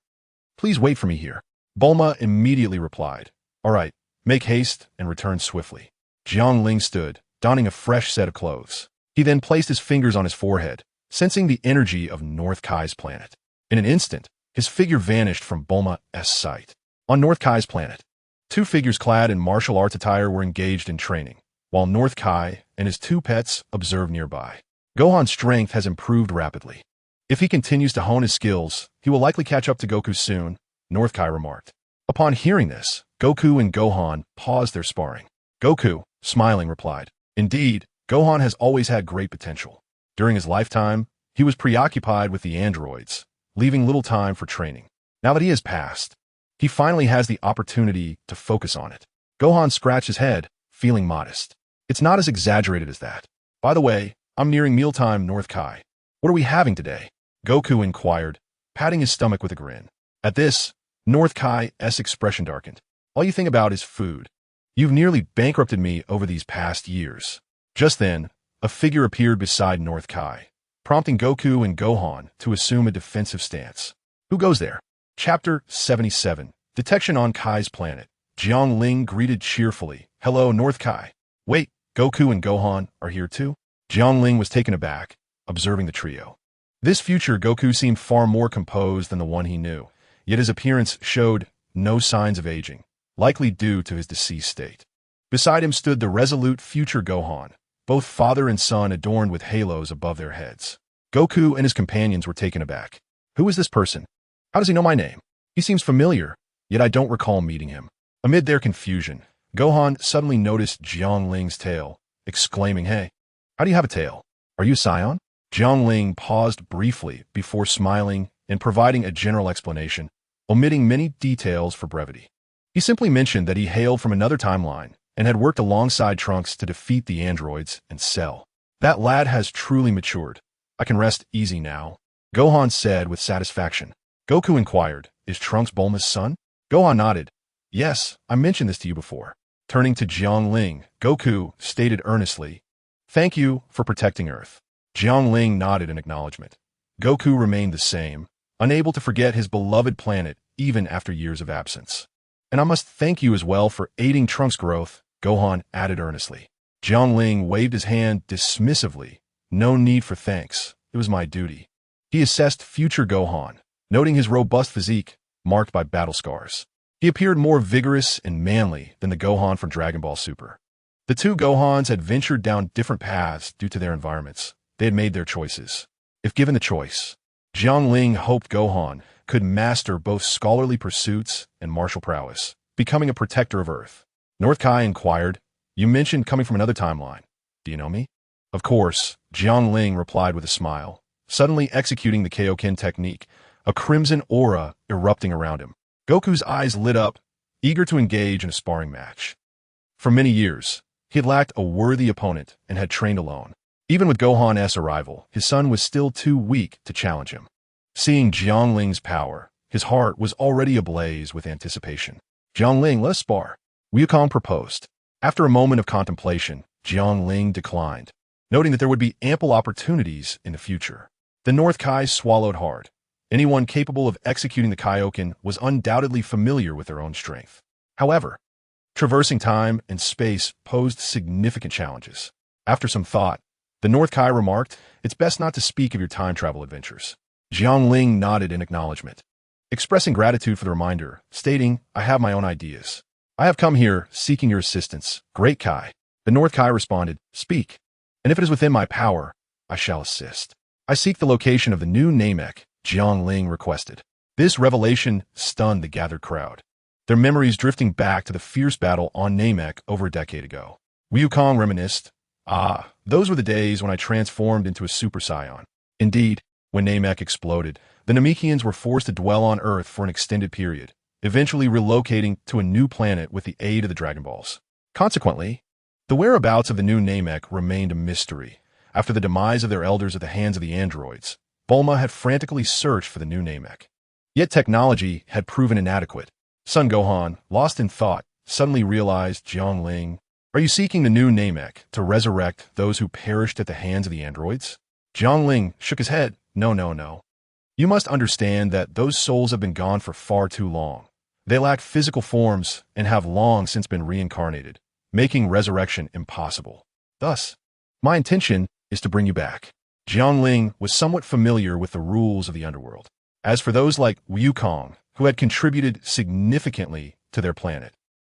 Please wait for me here. Bulma immediately replied. All right, make haste and return swiftly. Jiang Ling stood, donning a fresh set of clothes. He then placed his fingers on his forehead, sensing the energy of North Kai's planet. In an instant, his figure vanished from Bulma's sight. On North Kai's planet, 2 figures clad in martial arts attire were engaged in training, while North Kai and his 2 pets observed nearby. Gohan's strength has improved rapidly. If he continues to hone his skills, he will likely catch up to Goku soon, North Kai remarked. Upon hearing this, Goku and Gohan paused their sparring. Goku, smiling, replied, Indeed, Gohan has always had great potential. During his lifetime, he was preoccupied with the androids, leaving little time for training. Now that he has passed, he finally has the opportunity to focus on it. Gohan scratched his head, feeling modest. It's not as exaggerated as that. By the way, I'm nearing mealtime, North Kai. What are we having today? Goku inquired, patting his stomach with a grin. At this, North Kai's expression darkened. All you think about is food. You've nearly bankrupted me over these past years. Just then, a figure appeared beside North Kai, prompting Goku and Gohan to assume a defensive stance. Who goes there? Chapter 77. Detection on Kai's planet. Jiang Ling greeted cheerfully. Hello, North Kai. Wait, Goku and Gohan are here too? Jiang Ling was taken aback, observing the trio. This future Goku seemed far more composed than the one he knew, yet his appearance showed no signs of aging, likely due to his deceased state. Beside him stood the resolute future Gohan, both father and son adorned with halos above their heads. Goku and his companions were taken aback. Who is this person? How does he know my name? He seems familiar, yet I don't recall meeting him. Amid their confusion, Gohan suddenly noticed Jiang Ling's tail, exclaiming, Hey, how do you have a tail? Are you Saiyan? Jiang Ling paused briefly before smiling and providing a general explanation, omitting many details for brevity. He simply mentioned that he hailed from another timeline and had worked alongside Trunks to defeat the androids and Cell. That lad has truly matured. I can rest easy now, Gohan said with satisfaction. Goku inquired, Is Trunks Bulma's son? Gohan nodded. Yes, I mentioned this to you before. Turning to Jiang Ling, Goku stated earnestly, Thank you for protecting Earth. Jiang Ling nodded in acknowledgement. Goku remained the same, unable to forget his beloved planet even after years of absence. And I must thank you as well for aiding Trunks' growth, Gohan added earnestly. Jiang Ling waved his hand dismissively. No need for thanks. It was my duty. He assessed future Gohan, noting his robust physique, marked by battle scars. He appeared more vigorous and manly than the Gohan from Dragon Ball Super. The two Gohans had ventured down different paths due to their environments. They had made their choices. If given the choice, Jiang Ling hoped Gohan could master both scholarly pursuits and martial prowess, becoming a protector of Earth. North Kai inquired, You mentioned coming from another timeline. Do you know me? Of course, Jiang Ling replied with a smile, suddenly executing the Kaioken technique, a crimson aura erupting around him. Goku's eyes lit up, eager to engage in a sparring match. For many years, he had lacked a worthy opponent and had trained alone. Even with Gohan's arrival, his son was still too weak to challenge him. Seeing Jiang Ling's power, his heart was already ablaze with anticipation. Jiang Ling, let us spar. Wukong proposed. After a moment of contemplation, Jiang Ling declined, noting that there would be ample opportunities in the future. The North Kai swallowed hard. Anyone capable of executing the Kaioken was undoubtedly familiar with their own strength. However, traversing time and space posed significant challenges. After some thought, the North Kai remarked, It's best not to speak of your time travel adventures. Jiang Ling nodded in acknowledgement, expressing gratitude for the reminder, stating, I have my own ideas. I have come here seeking your assistance, Great Kai. The North Kai responded, Speak, and if it is within my power, I shall assist. I seek the location of the new Namek, Jiang Ling requested. This revelation stunned the gathered crowd, their memories drifting back to the fierce battle on Namek over a decade ago. Wukong reminisced, those were the days when I transformed into a Super Saiyan. Indeed, when Namek exploded, the Namekians were forced to dwell on Earth for an extended period, eventually relocating to a new planet with the aid of the Dragon Balls. Consequently, the whereabouts of the new Namek remained a mystery. After the demise of their elders at the hands of the androids, Bulma had frantically searched for the new Namek. Yet technology had proven inadequate. Son Gohan, lost in thought, suddenly realized Jiang Ling. Are you seeking the new Namek to resurrect those who perished at the hands of the androids? Jiang Ling shook his head. No. You must understand that those souls have been gone for far too long. They lack physical forms and have long since been reincarnated, making resurrection impossible. Thus, my intention is to bring you back. Jiang Ling was somewhat familiar with the rules of the underworld. As for those like Wukong, who had contributed significantly to their planet,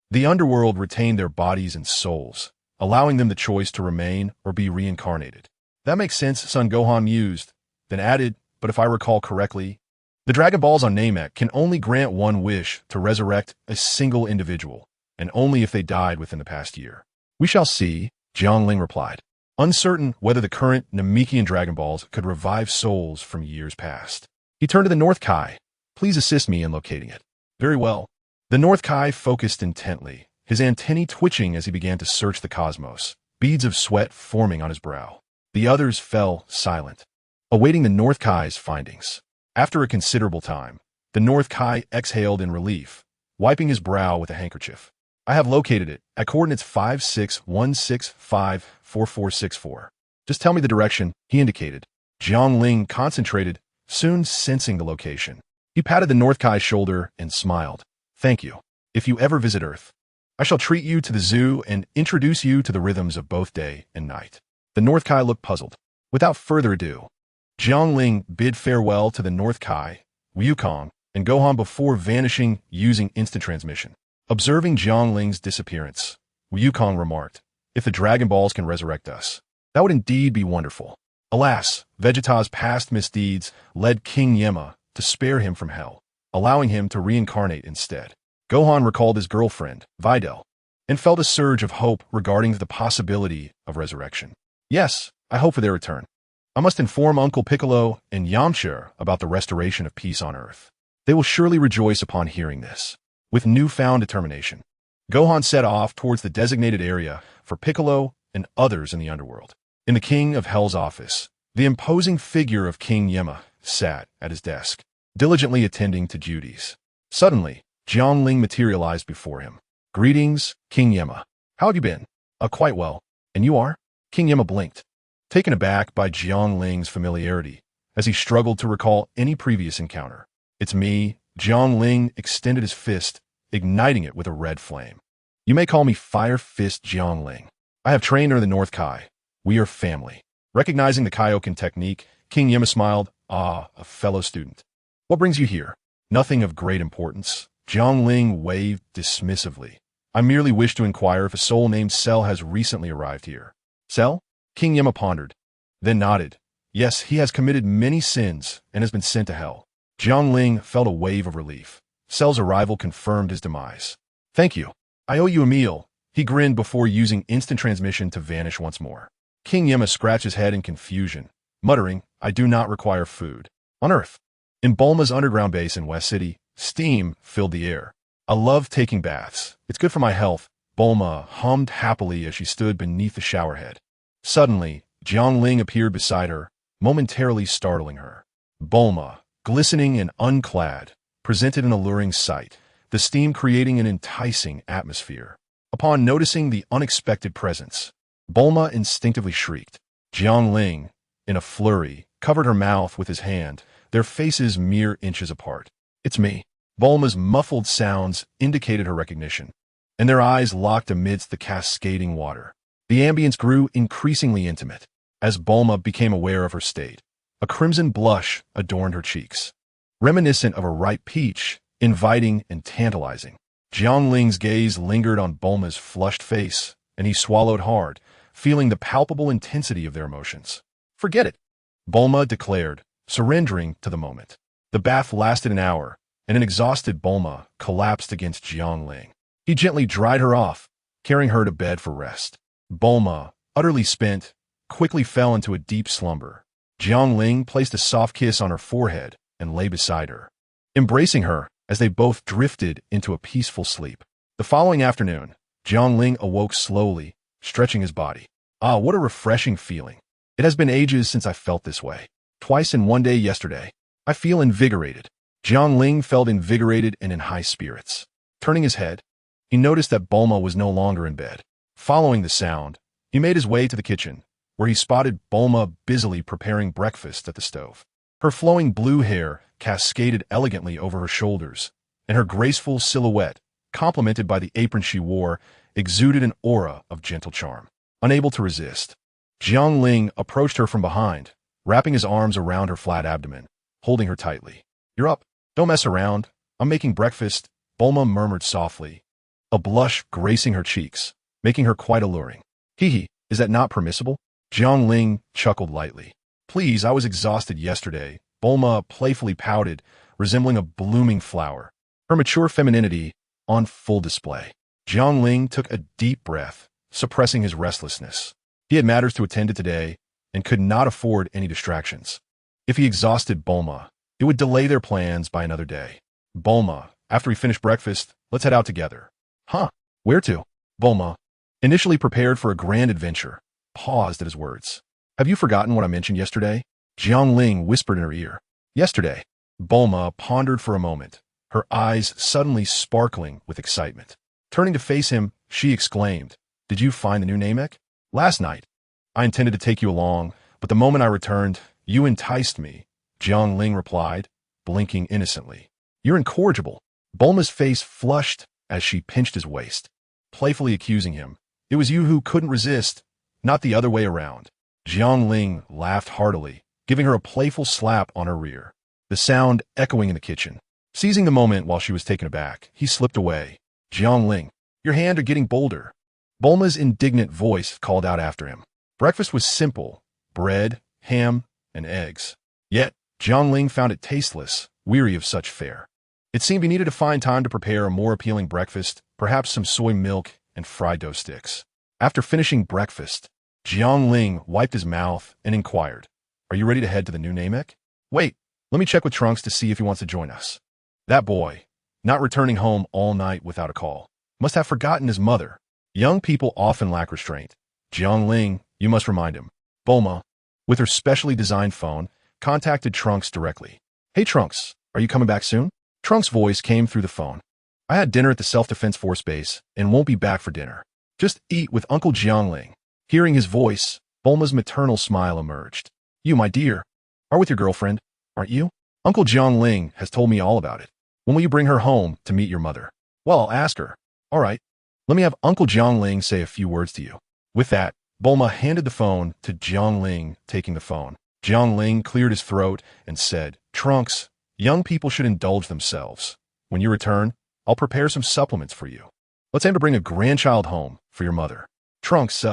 the underworld retained their bodies and souls, allowing them the choice to remain or be reincarnated. That makes sense, Son Gohan mused, then added, but if I recall correctly, the Dragon Balls on Namek can only grant one wish to resurrect a single individual, and only if they died within the past year. We shall see, Jiang Ling replied, uncertain whether the current Namekian Dragon Balls could revive souls from years past. He turned to the North Kai. Please assist me in locating it. Very well. The North Kai focused intently, his antennae twitching as he began to search the cosmos, beads of sweat forming on his brow. The others fell silent, awaiting the North Kai's findings. After a considerable time, the North Kai exhaled in relief, wiping his brow with a handkerchief. I have located it at coordinates 5616544464. Just tell me the direction, he indicated. Jiang Ling concentrated, soon sensing the location. He patted the North Kai's shoulder and smiled. Thank you. If you ever visit Earth, I shall treat you to the zoo and introduce you to the rhythms of both day and night. The North Kai looked puzzled. Without further adu, Jiang Ling bid farewell to the North Kai, Wukong, and Gohan before vanishing using instant transmission. Observing Jiang Ling's disappearance, Wukong remarked, "If the Dragon Balls can resurrect us, that would indeed be wonderful." Alas, Vegeta's past misdeeds led King Yemma to spare him from hell, allowing him to reincarnate instead. Gohan recalled his girlfriend, Videl, and felt a surge of hope regarding the possibility of resurrection. Yes, I hope for their return. I must inform Uncle Piccolo and Yamcha about the restoration of peace on Earth. They will surely rejoice upon hearing this. With newfound determination, Gohan set off towards the designated area for Piccolo and others in the underworld. In the King of Hell's office, the imposing figure of King Yemma sat at his desk, diligently attending to duties. Suddenly, Jiang Ling materialized before him. "Greetings, King Yemma. How have you been?" Quite well. And you are?" King Yemma blinked, taken aback by Jiang Ling's familiarity, as he struggled to recall any previous encounter. "It's me." Jiang Ling extended his fist, igniting it with a red flame. "You may call me Fire Fist Jiang Ling. I have trained under the North Kai. We are family." Recognizing the Kaioken technique, King Yemma smiled. "Ah, a fellow student. What brings you here?" "Nothing of great importance." Jiang Ling waved dismissively. "I merely wish to inquire if a soul named Cell has recently arrived here." "Cell?" King Yemma pondered, then nodded. "Yes, he has committed many sins and has been sent to hell." Jiang Ling felt a wave of relief. Cell's arrival confirmed his demise. "Thank you. I owe you a meal." He grinned before using instant transmission to vanish once more. King Yemma scratched his head in confusion, muttering, "I do not require food." On Earth, in Bulma's underground base in West City, steam filled the air. "I love taking baths. It's good for my health," Bulma hummed happily as she stood beneath the showerhead. Suddenly, Jiang Ling appeared beside her, momentarily startling her. Bulma, glistening and unclad, presented an alluring sight, the steam creating an enticing atmosphere. Upon noticing the unexpected presence, Bulma instinctively shrieked. Jiang Ling, in a flurry, covered her mouth with his hand, their faces mere inches apart. "It's me." Bulma's muffled sounds indicated her recognition, and their eyes locked amidst the cascading water. The ambience grew increasingly intimate. As Bulma became aware of her state, a crimson blush adorned her cheeks, reminiscent of a ripe peach, inviting and tantalizing. Jiang Ling's gaze lingered on Bulma's flushed face, and he swallowed hard, feeling the palpable intensity of their emotions. "Forget it," Bulma declared, surrendering to the moment. The bath lasted an hour, and an exhausted Bulma collapsed against Jiang Ling. He gently dried her off, carrying her to bed for rest. Bulma, utterly spent, quickly fell into a deep slumber. Jiang Ling placed a soft kiss on her forehead and lay beside her, embracing her as they both drifted into a peaceful sleep. The following afternoon, Jiang Ling awoke slowly, stretching his body. "Ah, what a refreshing feeling. It has been ages since I felt this way. Twice in one day yesterday. I feel invigorated." Jiang Ling felt invigorated and in high spirits. Turning his head, he noticed that Bulma was no longer in bed. Following the sound, he made his way to the kitchen, where he spotted Bulma busily preparing breakfast at the stove. Her flowing blue hair cascaded elegantly over her shoulders, and her graceful silhouette, complemented by the apron she wore, exuded an aura of gentle charm. Unable to resist, Jiang Ling approached her from behind, wrapping his arms around her flat abdomen, holding her tightly. "You're up. Don't mess around. I'm making breakfast," Bulma murmured softly, a blush gracing her cheeks, making her quite alluring. "Hee, is that not permissible?" Jiang Ling chuckled lightly. "Please, I was exhausted yesterday," Bulma playfully pouted, resembling a blooming flower, her mature femininity on full display. Jiang Ling took a deep breath, suppressing his restlessness. He had matters to attend to today and could not afford any distractions. If he exhausted Bulma, it would delay their plans by another day. "Bulma, after we finish breakfast, let's head out together." "Huh? Where to?" Bulma, initially prepared for a grand adventure, paused at his words. Have you forgotten what I mentioned yesterday? Jiang Ling whispered in her ear. Yesterday. Bulma pondered for a moment, her eyes suddenly sparkling with excitement. Turning to face him, she exclaimed, Did you find the new Namek? Last night. I intended to take you along, but the moment I returned, you enticed me, Jiang Ling replied, blinking innocently. You're incorrigible. Bulma's face flushed as she pinched his waist, playfully accusing him. It was you who couldn't resist, not the other way around. Jiang Ling laughed heartily, giving her a playful slap on her rear, the sound echoing in the kitchen. Seizing the moment while she was taken aback, he slipped away. Jiang Ling, your hands are getting bolder. Bulma's indignant voice called out after him. Breakfast was simple, bread, ham, and eggs. Yet, Jiang Ling found it tasteless, weary of such fare. It seemed he needed to find time to prepare a more appealing breakfast, perhaps some soy milk and fried dough sticks. After finishing breakfast, Jiang Ling wiped his mouth and inquired, Are you ready to head to the new Namek? Wait, let me check with Trunks to see if he wants to join us. That boy, not returning home all night without a call, must have forgotten his mother. Young people often lack restraint. Jiang Ling, you must remind him. Bulma, with her specially designed phone, contacted Trunks directly. Hey Trunks, are you coming back soon? Trunks' voice came through the phone. I had dinner at the Self-Defense Force base and won't be back for dinner. Just eat with Uncle Jiang Ling. Hearing his voice, Bulma's maternal smile emerged. You, my dear, are with your girlfriend, aren't you? Uncle Jiang Ling has told me all about it. When will you bring her home to meet your mother? Well, I'll ask her. All right. Let me have Uncle Jiang Ling say a few words to you. With that, Bulma handed the phone to Jiang Ling, taking the phone. Jiang Ling cleared his throat and said, Trunks, young people should indulge themselves. When you return, I'll prepare some supplements for you. Let's aim to bring a grandchild home for your mother. Trunks,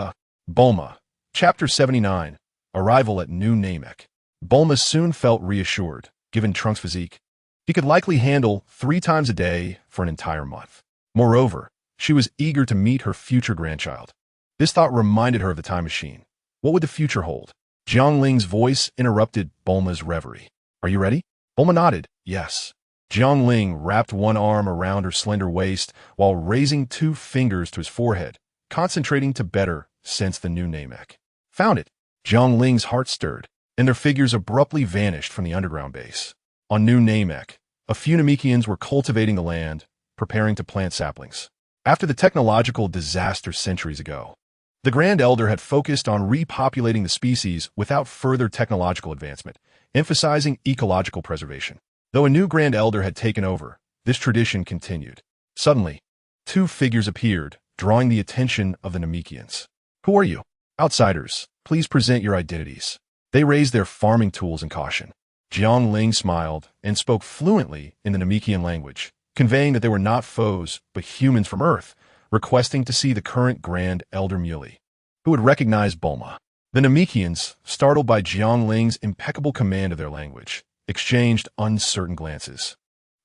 Bulma. Chapter 79, Arrival at New Namek. Bulma soon felt reassured, given Trunks' physique. He could likely handle 3 times a day for an entire month. Moreover, she was eager to meet her future grandchild. This thought reminded her of the time machine. What would the future hold? Jiang Ling's voice interrupted Bulma's reverie. Are you ready? Bulma nodded. Yes. Jiang Ling wrapped one arm around her slender waist while raising 2 fingers to his forehead, concentrating to better sense the new Namek. Found it. Jiang Ling's heart stirred, and their figures abruptly vanished from the underground base. On New Namek, a few Namekians were cultivating the land, preparing to plant saplings. After the technological disaster centuries ago, the Grand Elder had focused on repopulating the species without further technological advancement, emphasizing ecological preservation. Though a new Grand Elder had taken over, this tradition continued. Suddenly, 2 figures appeared, drawing the attention of the Namekians. Who are you? Outsiders, please present your identities. They raised their farming tools in caution. Jiang Ling smiled and spoke fluently in the Namekian language, conveying that they were not foes, but humans from Earth, requesting to see the current Grand Elder Muley, who had recognized Bulma. The Namekians, startled by Jiang Ling's impeccable command of their language, exchanged uncertain glances.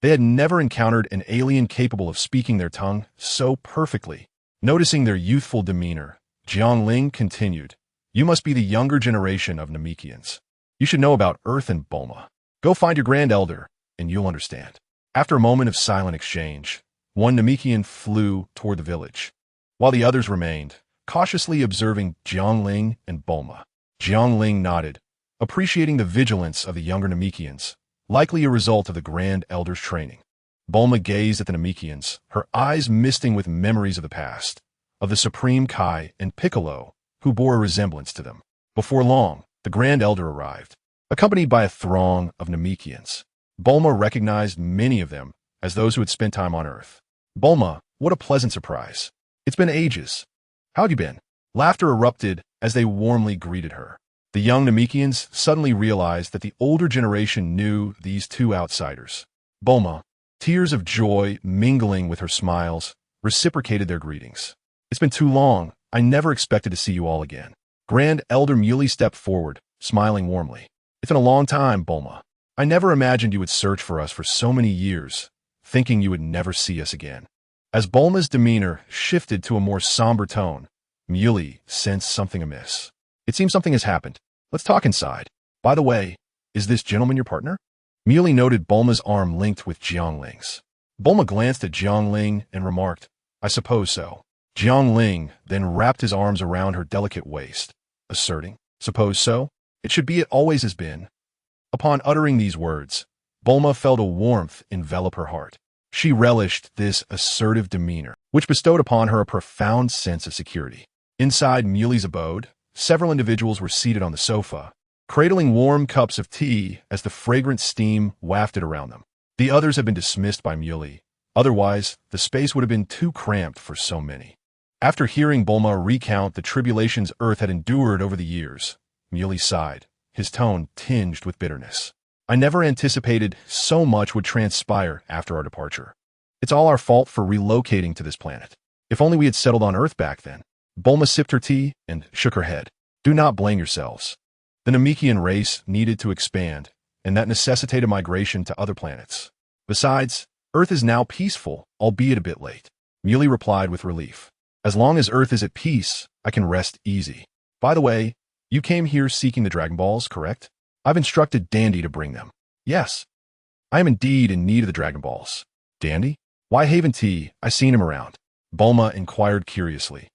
They had never encountered an alien capable of speaking their tongue so perfectly. Noticing their youthful demeanor, Jiang Ling continued, You must be the younger generation of Namekians. You should know about Earth and Bulma. Go find your Grand Elder, and you'll understand. After a moment of silent exchange, one Namekian flew toward the village, while the others remained, cautiously observing Jiang Ling and Bulma. Jiang Ling nodded, appreciating the vigilance of the younger Namekians, likely a result of the Grand Elder's training. Bulma gazed at the Namekians, her eyes misting with memories of the past, of the Supreme Kai and Piccolo, who bore a resemblance to them. Before long, the Grand Elder arrived, accompanied by a throng of Namekians. Bulma recognized many of them as those who had spent time on Earth. Bulma, what a pleasant surprise. It's been ages. How'd you been? Laughter erupted as they warmly greeted her. The young Namekians suddenly realized that the older generation knew these 2 outsiders. Bulma, tears of joy mingling with her smiles, reciprocated their greetings. It's been too long. I never expected to see you all again. Grand Elder Muley stepped forward, smiling warmly. It's been a long time, Bulma. I never imagined you would search for us for so many years, thinking you would never see us again. As Bulma's demeanor shifted to a more somber tone, Muley sensed something amiss. It seems something has happened. Let's talk inside. By the way, is this gentleman your partner? Muley noted Bulma's arm linked with Jiang Ling's. Bulma glanced at Jiang Ling and remarked, I suppose so. Jiang Ling then wrapped his arms around her delicate waist, asserting, "Suppose so? It should be it always has been." Upon uttering these words, Bulma felt a warmth envelop her heart. She relished this assertive demeanor, which bestowed upon her a profound sense of security. Inside Muley's abode, several individuals were seated on the sofa, cradling warm cups of tea as the fragrant steam wafted around them. The others had been dismissed by Muley. Otherwise, the space would have been too cramped for so many. After hearing Bulma recount the tribulations Earth had endured over the years, Muley sighed, his tone tinged with bitterness. "I never anticipated so much would transpire after our departure. It's all our fault for relocating to this planet. If only we had settled on Earth back then." Bulma sipped her tea and shook her head. "Do not blame yourselves. The Namekian race needed to expand, and that necessitated migration to other planets. Besides, Earth is now peaceful, albeit a bit late." Muley replied with relief. "As long as Earth is at peace, I can rest easy. By the way, you came here seeking the Dragon Balls, correct? I've instructed Dandy to bring them." "Yes. I am indeed in need of the Dragon Balls." "Dandy? Why Haven T? I seen him around." Bulma inquired curiously.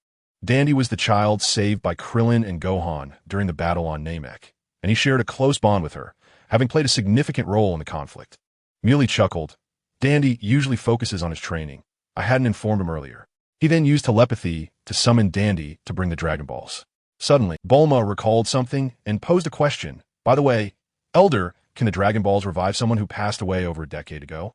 Dandy was the child saved by Krillin and Gohan during the battle on Namek, and he shared a close bond with her, having played a significant role in the conflict. Muley chuckled. "Dandy usually focuses on his training. I hadn't informed him earlier. He then used telepathy to summon Dandy to bring the Dragon Balls." Suddenly, Bulma recalled something and posed a question. "By the way, Elder, can the Dragon Balls revive someone who passed away over a decade ago?"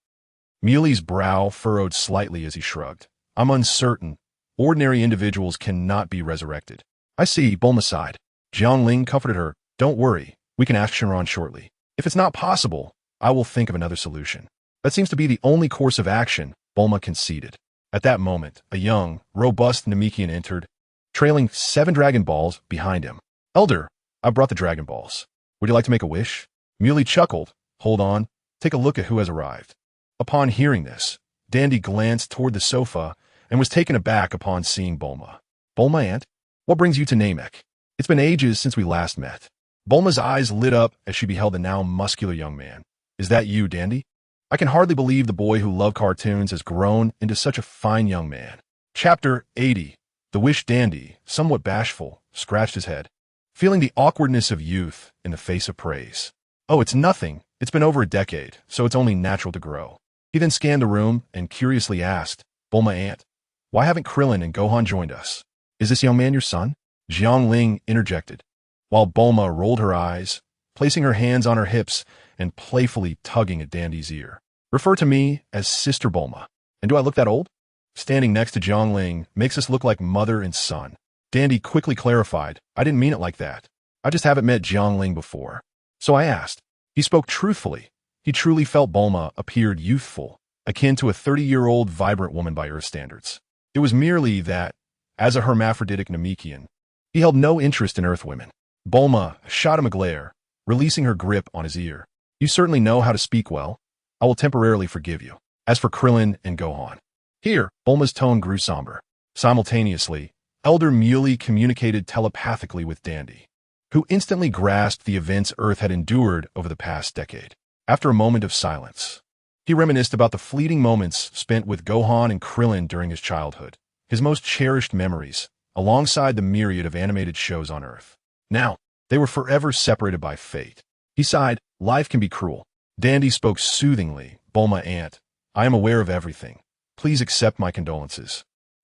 Muley's brow furrowed slightly as he shrugged. "I'm uncertain. Ordinary individuals cannot be resurrected." "I see," Bulma sighed. Jiang Ling comforted her. "Don't worry. We can ask Shenron shortly. If it's not possible, I will think of another solution." "That seems to be the only course of action," Bulma conceded. At that moment, a young, robust Namekian entered, trailing 7 Dragon Balls behind him. "Elder, I brought the Dragon Balls. Would you like to make a wish?" Muley chuckled. "Hold on. Take a look at who has arrived." Upon hearing this, Dandy glanced toward the sofa and was taken aback upon seeing Bulma. "Bulma, Aunt? What brings you to Namek? It's been ages since we last met." Bulma's eyes lit up as she beheld the now muscular young man. "Is that you, Dandy? I can hardly believe the boy who loved cartoons has grown into such a fine young man." Chapter 80. The Wish. Dandy, somewhat bashful, scratched his head, feeling the awkwardness of youth in the face of praise. "Oh, it's nothing. It's been over a decade, so it's only natural to grow." He then scanned the room and curiously asked, "Bulma, Aunt, why haven't Krillin and Gohan joined us? Is this young man your son?" Jiang Ling interjected, while Bulma rolled her eyes, placing her hands on her hips and playfully tugging at Dandy's ear. "Refer to me as Sister Bulma. And do I look that old?" Standing next to Jiang Ling makes us look like mother and son. Dandy quickly clarified, "I didn't mean it like that. I just haven't met Jiang Ling before." So I asked. He spoke truthfully. He truly felt Bulma appeared youthful, akin to a 30-year-old vibrant woman by Earth standards. It was merely that, as a hermaphroditic Namekian, he held no interest in Earth women. Bulma shot him a glare, releasing her grip on his ear. "You certainly know how to speak well. I will temporarily forgive you. As for Krillin and Gohan." Here, Bulma's tone grew somber. Simultaneously, Elder Muley communicated telepathically with Dandy, who instantly grasped the events Earth had endured over the past decade. After a moment of silence, he reminisced about the fleeting moments spent with Gohan and Krillin during his childhood, his most cherished memories, alongside the myriad of animated shows on Earth. Now, they were forever separated by fate. He sighed, "Life can be cruel." Dandy spoke soothingly, "Bulma, Aunt, I am aware of everything. Please accept my condolences."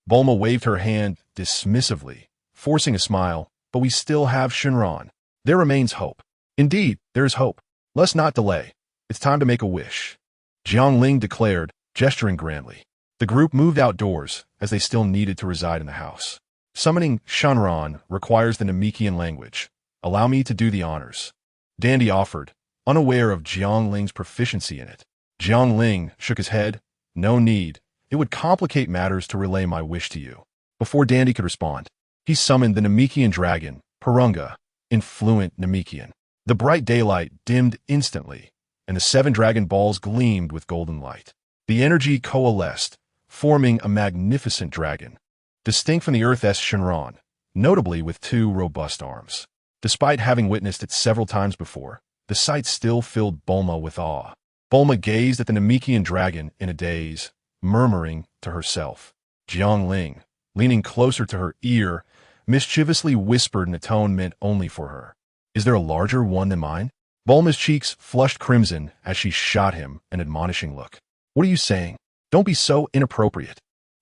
Bulma waved her hand dismissively, forcing a smile, "But we still have Shenron. There remains hope." "Indeed, there is hope. Let's not delay. It's time to make a wish," Jiang Ling declared, gesturing grandly. The group moved outdoors, as they still needed to reside in the house. "Summoning Shenron requires the Namekian language. Allow me to do the honors," Dandy offered, unaware of Jiang Ling's proficiency in it. Jiang Ling shook his head. "No need. It would complicate matters to relay my wish to you." Before Dandy could respond, he summoned the Namekian dragon, Purunga, in fluent Namekian. The bright daylight dimmed instantly, and the 7 Dragon Balls gleamed with golden light. The energy coalesced, forming a magnificent dragon, distinct from the Earth's Shenron, notably with 2 robust arms. Despite having witnessed it several times before, the sight still filled Bulma with awe. Bulma gazed at the Namekian dragon in a daze, murmuring to herself, "Jiang Ling, leaning closer to her ear, mischievously whispered in a tone meant only for her. Is there a larger one than mine? Bulma's cheeks flushed crimson as she shot him an admonishing look. What are you saying? Don't be so inappropriate.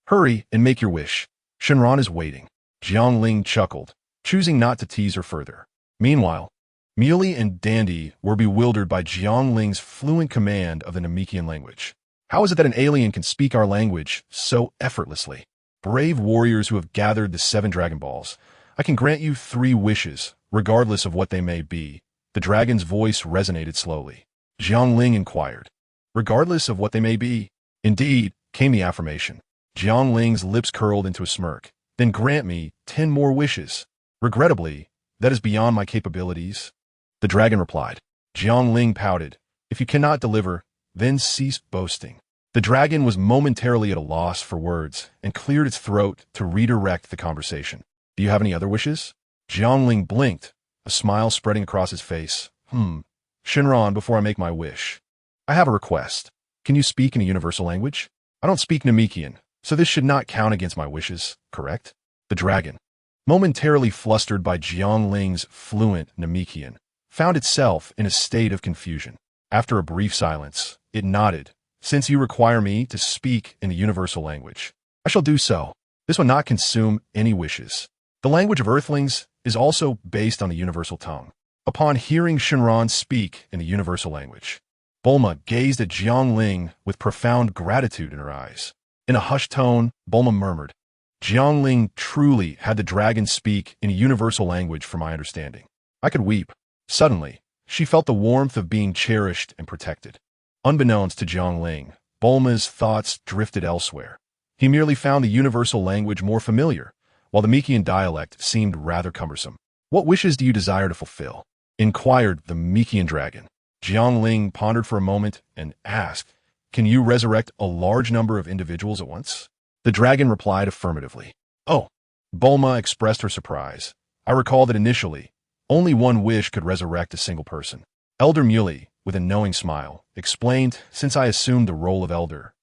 Hurry and make your wish. Shenron is waiting. Jiang Ling chuckled, choosing not to tease her further. Meanwhile, Muley and Dandy were bewildered by Jiang Ling's fluent command of the Namekian language. How is it that an alien can speak our language so effortlessly? Brave warriors who have gathered the 7 Dragon Balls, I can grant you 3 wishes, regardless of what they may be. The dragon's voice resonated slowly. Jiang Ling inquired. Regardless of what they may be? Indeed, came the affirmation. Jiang Ling's lips curled into a smirk. Then grant me 10 more wishes. Regrettably, that is beyond my capabilities. The dragon replied. Jiang Ling pouted. If you cannot deliver, then cease boasting. The dragon was momentarily at a loss for words and cleared its throat to redirect the conversation. Do you have any other wishes? Jiang Ling blinked, a smile spreading across his face. Shenron, before I make my wish, I have a request. Can you speak in a universal language? I don't speak Namekian, so this should not count against my wishes, correct? The dragon, momentarily flustered by Jiang Ling's fluent Namekian, found itself in a state of confusion. After a brief silence, it nodded. Since you require me to speak in the universal language, I shall do so. This will not consume any wishes. The language of Earthlings is also based on the universal tongue. Upon hearing Shenron speak in the universal language, Bulma gazed at Jiang Ling with profound gratitude in her eyes. In a hushed tone, Bulma murmured, Jiang Ling truly had the dragon speak in a universal language for my understanding. I could weep. Suddenly, she felt the warmth of being cherished and protected. Unbeknownst to Jiang Ling, Bulma's thoughts drifted elsewhere. He merely found the universal language more familiar, while the Namekian dialect seemed rather cumbersome. What wishes do you desire to fulfill? Inquired the Namekian dragon. Jiang Ling pondered for a moment and asked, Can you resurrect a large number of individuals at once? The dragon replied affirmatively. Oh, Bulma expressed her surprise. I recall that initially, only one wish could resurrect a single person. Elder Muley, with a knowing smile, explained, Since I assumed the role of Elder,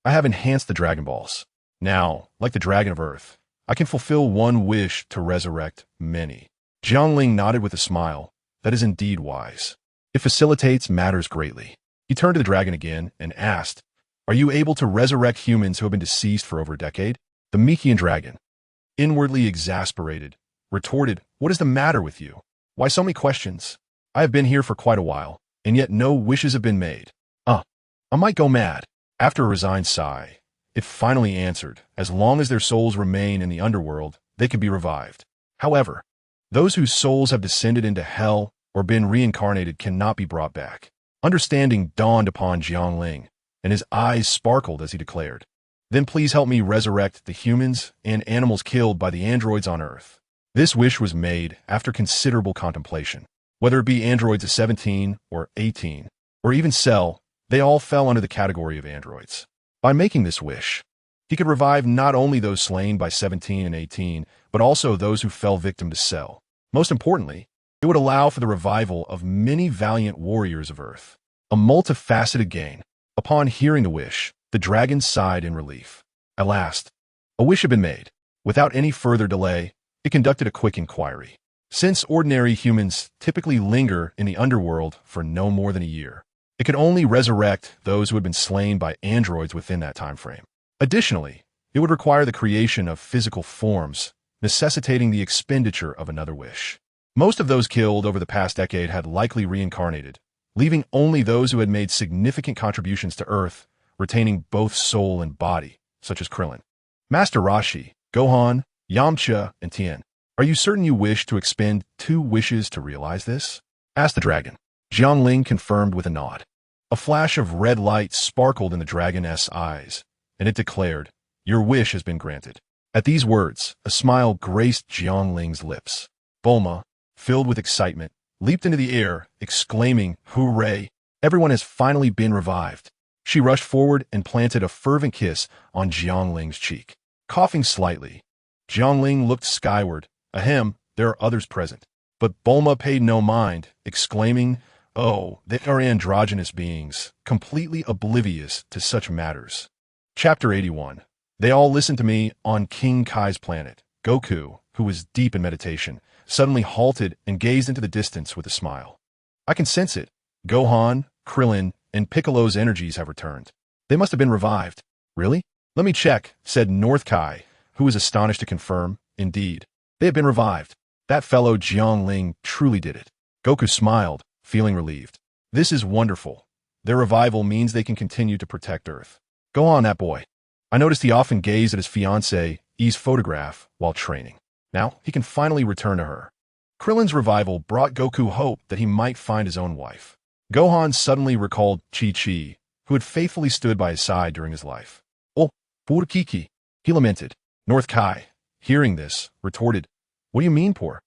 I have enhanced the Dragon Balls. Now, like the Dragon of Earth, I can fulfill one wish to resurrect many. Jiang Ling nodded with a smile. That is indeed wise. It facilitates matters greatly. He turned to the dragon again and asked, Are you able to resurrect humans who have been deceased for over a decade? The Namekian dragon, inwardly exasperated, retorted, What is the matter with you? Why so many questions? I have been here for quite a while, and yet no wishes have been made. I might go mad. After a resigned sigh, it finally answered, As long as their souls remain in the underworld, they can be revived. However, those whose souls have descended into hell or been reincarnated cannot be brought back. Understanding dawned upon Jiang Ling, and his eyes sparkled as he declared, Then please help me resurrect the humans and animals killed by the androids on Earth. This wish was made after considerable contemplation. Whether it be androids of 17 or 18, or even Cell, they all fell under the category of androids. By making this wish, he could revive not only those slain by 17 and 18, but also those who fell victim to Cell. Most importantly, it would allow for the revival of many valiant warriors of Earth. A multifaceted gain. Upon hearing the wish, the dragon sighed in relief. At last, a wish had been made. Without any further delay, it conducted a quick inquiry. Since ordinary humans typically linger in the underworld for no more than a year, it could only resurrect those who had been slain by androids within that time frame. Additionally, it would require the creation of physical forms, necessitating the expenditure of another wish. Most of those killed over the past decade had likely reincarnated, leaving only those who had made significant contributions to Earth, retaining both soul and body, such as Krillin. Master Roshi, Gohan, Yamcha, and Tien, are you certain you wish to expend 2 wishes to realize this? Asked the dragon. Jiang Ling confirmed with a nod. A flash of red light sparkled in the dragon's eyes, and it declared, Your wish has been granted. At these words, a smile graced Jiang Ling's lips. Bulma, filled with excitement, leaped into the air, exclaiming, Hooray! Everyone has finally been revived. She rushed forward and planted a fervent kiss on Jiang Ling's cheek. Coughing slightly, Jiang Ling looked skyward. Ahem, there are others present. But Bulma paid no mind, exclaiming, Oh, they are androgynous beings, completely oblivious to such matters. Chapter 81. They all listened to me on King Kai's planet. Goku, who was deep in meditation, suddenly halted and gazed into the distance with a smile. I can sense it. Gohan, Krillin, and Piccolo's energies have returned. They must have been revived. Really? Let me check, said North Kai, who was astonished to confirm. Indeed, they have been revived. That fellow Jiang Ling truly did it. Goku smiled, feeling relieved. This is wonderful. Their revival means they can continue to protect Earth. Go on, that boy. I noticed he often gazed at his fiancée, E's photograph, while training. Now, he can finally return to her. Krillin's revival brought Goku hope that he might find his own wife. Gohan suddenly recalled Chi-Chi, who had faithfully stood by his side during his life. Oh, poor Kiki, he lamented. North Kai, hearing this, retorted, What do you mean, poor?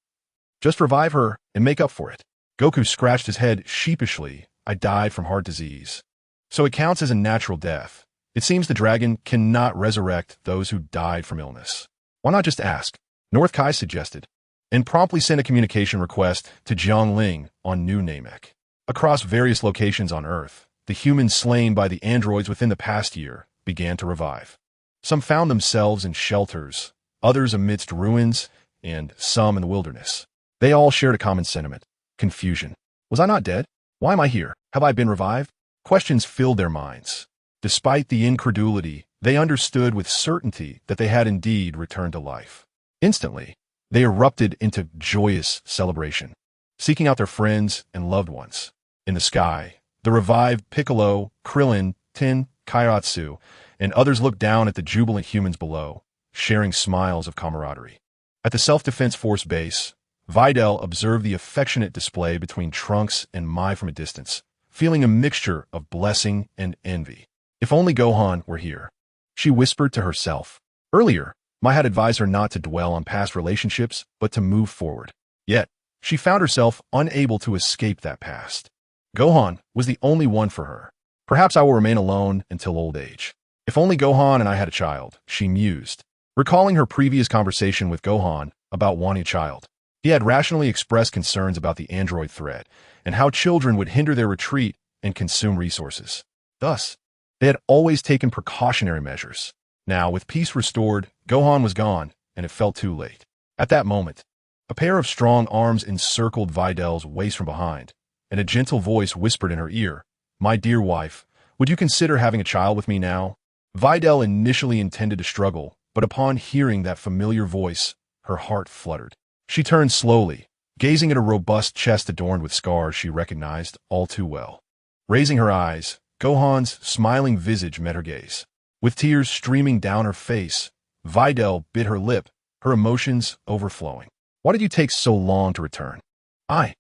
Just revive her and make up for it. Goku scratched his head sheepishly. I died from heart disease. So it counts as a natural death. It seems the dragon cannot resurrect those who died from illness. Why not just ask? North Kai suggested, and promptly sent a communication request to Jiang Ling on New Namek. Across various locations on Earth, the humans slain by the androids within the past year began to revive. Some found themselves in shelters, others amidst ruins, and some in the wilderness. They all shared a common sentiment: confusion. Was I not dead? Why am I here? Have I been revived? Questions filled their minds. Despite the incredulity, they understood with certainty that they had indeed returned to life. Instantly, they erupted into joyous celebration, seeking out their friends and loved ones. In the sky, the revived Piccolo, Krillin, Tin, Kairatsu, and others looked down at the jubilant humans below, sharing smiles of camaraderie. At the Self-Defense Force base, Videl observed the affectionate display between Trunks and Mai from a distance, feeling a mixture of blessing and envy. If only Gohan were here, she whispered to herself. Earlier, Mai had advised her not to dwell on past relationships, but to move forward. Yet, she found herself unable to escape that past. Gohan was the only one for her. Perhaps I will remain alone until old age. If only Gohan and I had a child, she mused, recalling her previous conversation with Gohan about wanting a child. He had rationally expressed concerns about the android threat and how children would hinder their retreat and consume resources. Thus, they had always taken precautionary measures. Now, with peace restored, Gohan was gone, and it felt too late. At that moment, a pair of strong arms encircled Videl's waist from behind, and a gentle voice whispered in her ear, My dear wife, would you consider having a child with me now? Videl initially intended to struggle, but upon hearing that familiar voice, her heart fluttered. She turned slowly, gazing at a robust chest adorned with scars she recognized all too well. Raising her eyes, Gohan's smiling visage met her gaze. With tears streaming down her face, Videl bit her lip, her emotions overflowing. Why did you take so long to return? I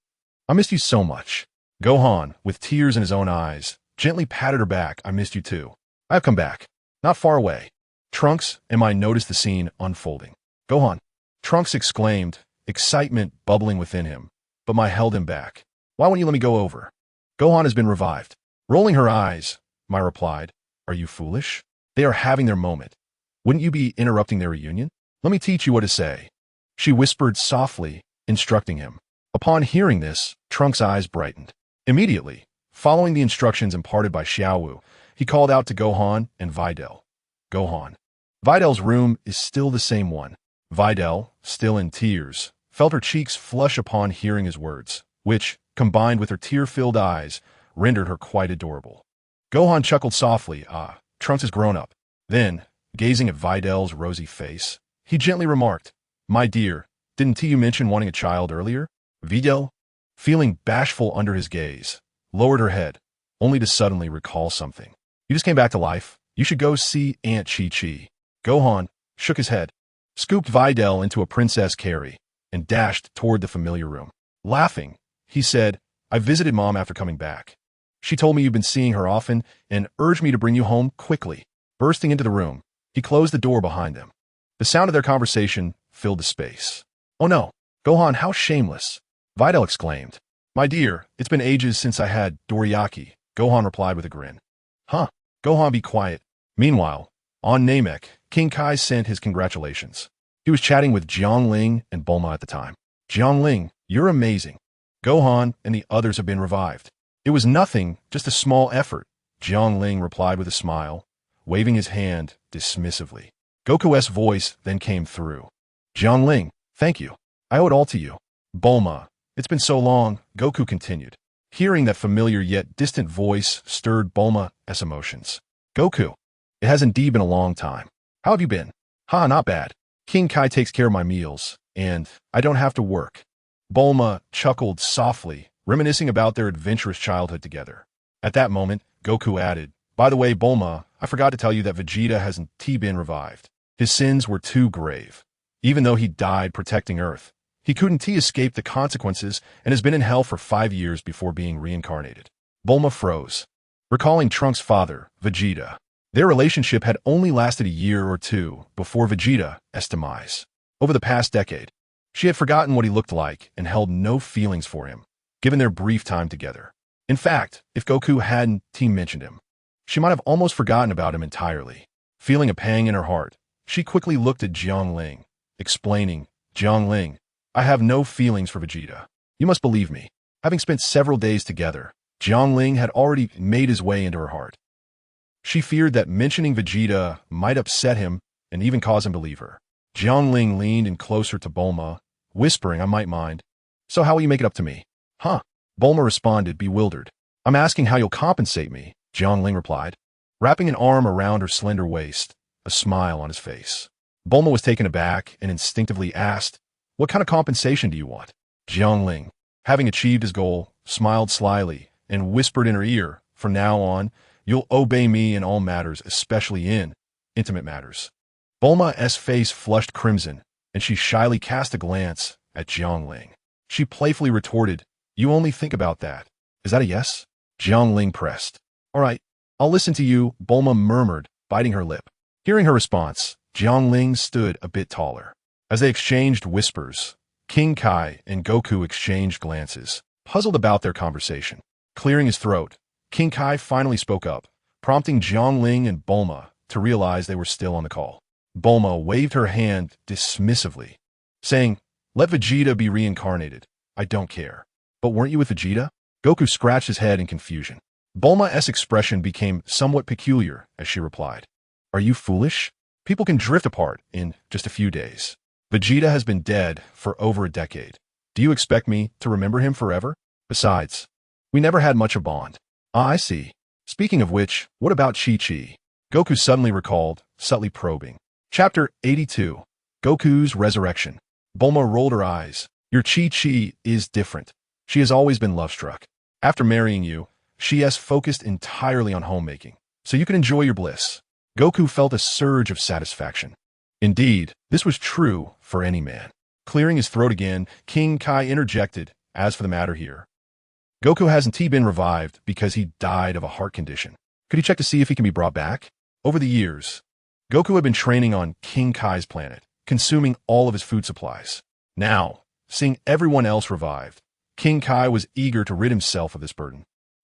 missed you so much. Gohan, with tears in his own eyes, gently patted her back. I missed you too. I have come back. Not far away. Trunks and I noticed the scene unfolding. Gohan, Trunks exclaimed, excitement bubbling within him, but Mai held him back. Why won't you let me go over? Gohan has been revived. Rolling her eyes, Mai replied, Are you foolish? They are having their moment. Wouldn't you be interrupting their reunion? Let me teach you what to say. She whispered softly, instructing him. Upon hearing this, Trunks' eyes brightened. Immediately, following the instructions imparted by Xiaowu, he called out to Gohan and Videl. Gohan. Videl's room is still the same one. Videl, still in tears, felt her cheeks flush upon hearing his words, which, combined with her tear-filled eyes, rendered her quite adorable. Gohan chuckled softly. Trunks has grown up. Then, gazing at Videl's rosy face, he gently remarked, My dear, didn't you mention wanting a child earlier? Videl, feeling bashful under his gaze, lowered her head, only to suddenly recall something. You just came back to life. You should go see Aunt Chi-Chi. Gohan shook his head, scooped Videl into a princess carry, and dashed toward the familiar room. Laughing, he said, I visited Mom after coming back. She told me you've been seeing her often and urged me to bring you home quickly. Bursting into the room, he closed the door behind them. The sound of their conversation filled the space. Oh no, Gohan, how shameless! Videl exclaimed. My dear, it's been ages since I had dorayaki, Gohan replied with a grin. Huh, Gohan, be quiet. Meanwhile, on Namek, King Kai sent his congratulations. He was chatting with Jiang Ling and Bulma at the time. Jiang Ling, you're amazing. Gohan and the others have been revived. It was nothing, just a small effort, Jiang Ling replied with a smile, waving his hand dismissively. Goku's voice then came through. Jiang Ling, thank you. I owe it all to you. Bulma, it's been so long, Goku continued. Hearing that familiar yet distant voice stirred Bulma's emotions. Goku, it has indeed been a long time. How have you been? Ha, not bad. King Kai takes care of my meals, and I don't have to work. Bulma chuckled softly, reminiscing about their adventurous childhood together. At that moment, Goku added, by the way, Bulma, I forgot to tell you that Vegeta hasn't been revived. His sins were too grave. Even though he died protecting Earth, he couldn't escape the consequences and has been in hell for 5 years before being reincarnated. Bulma froze, recalling Trunks' father, Vegeta. Their relationship had only lasted a year or two before Vegeta's demise. Over the past decade, she had forgotten what he looked like and held no feelings for him, given their brief time together. In fact, if Goku hadn't mentioned him, she might have almost forgotten about him entirely. Feeling a pang in her heart, she quickly looked at Jiang Ling, explaining, Jiang Ling, I have no feelings for Vegeta. You must believe me. Having spent several days together, Jiang Ling had already made his way into her heart. She feared that mentioning Vegeta might upset him and even cause him to leave her. Jiang Ling leaned in closer to Bulma, whispering, I might mind. So how will you make it up to me? Huh? Bulma responded, bewildered. I'm asking how you'll compensate me, Jiang Ling replied, wrapping an arm around her slender waist, a smile on his face. Bulma was taken aback and instinctively asked, what kind of compensation do you want? Jiang Ling, having achieved his goal, smiled slyly and whispered in her ear, from now on, you'll obey me in all matters, especially in intimate matters. Bulma's face flushed crimson, and she shyly cast a glance at Jiang Ling. She playfully retorted, you only think about that. Is that a yes? Jiang Ling pressed. All right, I'll listen to you, Bulma murmured, biting her lip. Hearing her response, Jiang Ling stood a bit taller. As they exchanged whispers, King Kai and Goku exchanged glances, puzzled about their conversation. Clearing his throat, King Kai finally spoke up, prompting Jiang Ling and Bulma to realize they were still on the call. Bulma waved her hand dismissively, saying, let Vegeta be reincarnated. I don't care. But weren't you with Vegeta? Goku scratched his head in confusion. Bulma's expression became somewhat peculiar as she replied, are you foolish? People can drift apart in just a few days. Vegeta has been dead for over a decade. Do you expect me to remember him forever? Besides, we never had much of a bond. Ah, I see. Speaking of which, what about Chi-Chi? Goku suddenly recalled, subtly probing. Chapter 82. Goku's Resurrection. Bulma rolled her eyes. Your Chi-Chi is different. She has always been love-struck. After marrying you, she has focused entirely on homemaking, so you can enjoy your bliss. Goku felt a surge of satisfaction. Indeed, this was true for any man. Clearing his throat again, King Kai interjected, as for the matter here, Goku hasn't been revived because he died of a heart condition. Could you check to see if he can be brought back? Over the years, Goku had been training on King Kai's planet, consuming all of his food supplies. Now, seeing everyone else revived, King Kai was eager to rid himself of this burden.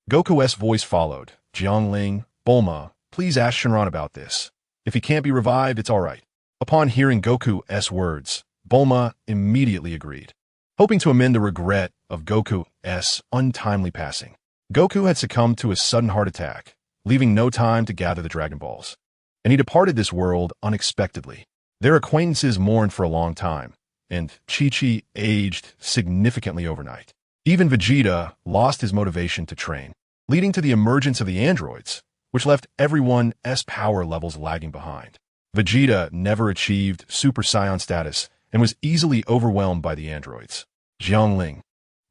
Goku's voice followed. Jiang Ling, Bulma, please ask Shenron about this. If he can't be revived, it's all right. Upon hearing Goku's words, Bulma immediately agreed, hoping to amend the regret of Goku's untimely passing. Goku had succumbed to a sudden heart attack, leaving no time to gather the Dragon Balls, and he departed this world unexpectedly. Their acquaintances mourned for a long time, and Chi-Chi aged significantly overnight. Even Vegeta lost his motivation to train, leading to the emergence of the androids, which left everyone's power levels lagging behind. Vegeta never achieved Super Saiyan status and was easily overwhelmed by the androids. Jiang Ling.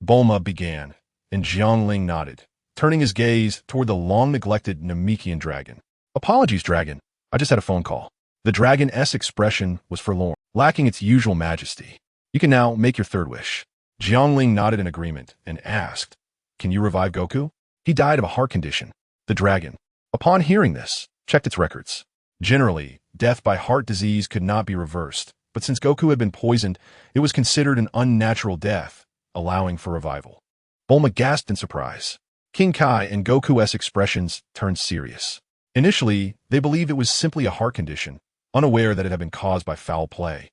Bulma began, and Jiang Ling nodded, turning his gaze toward the long-neglected Namekian dragon. Apologies, dragon. I just had a phone call. The dragon's expression was forlorn, lacking its usual majesty. You can now make your third wish. Jiang Ling nodded in agreement and asked, can you revive Goku? He died of a heart condition. The dragon, upon hearing this, checked its records. Generally, death by heart disease could not be reversed, but since Goku had been poisoned, it was considered an unnatural death, allowing for revival. Bulma gasped in surprise. King Kai and Goku's expressions turned serious. Initially, they believed it was simply a heart condition, unaware that it had been caused by foul play.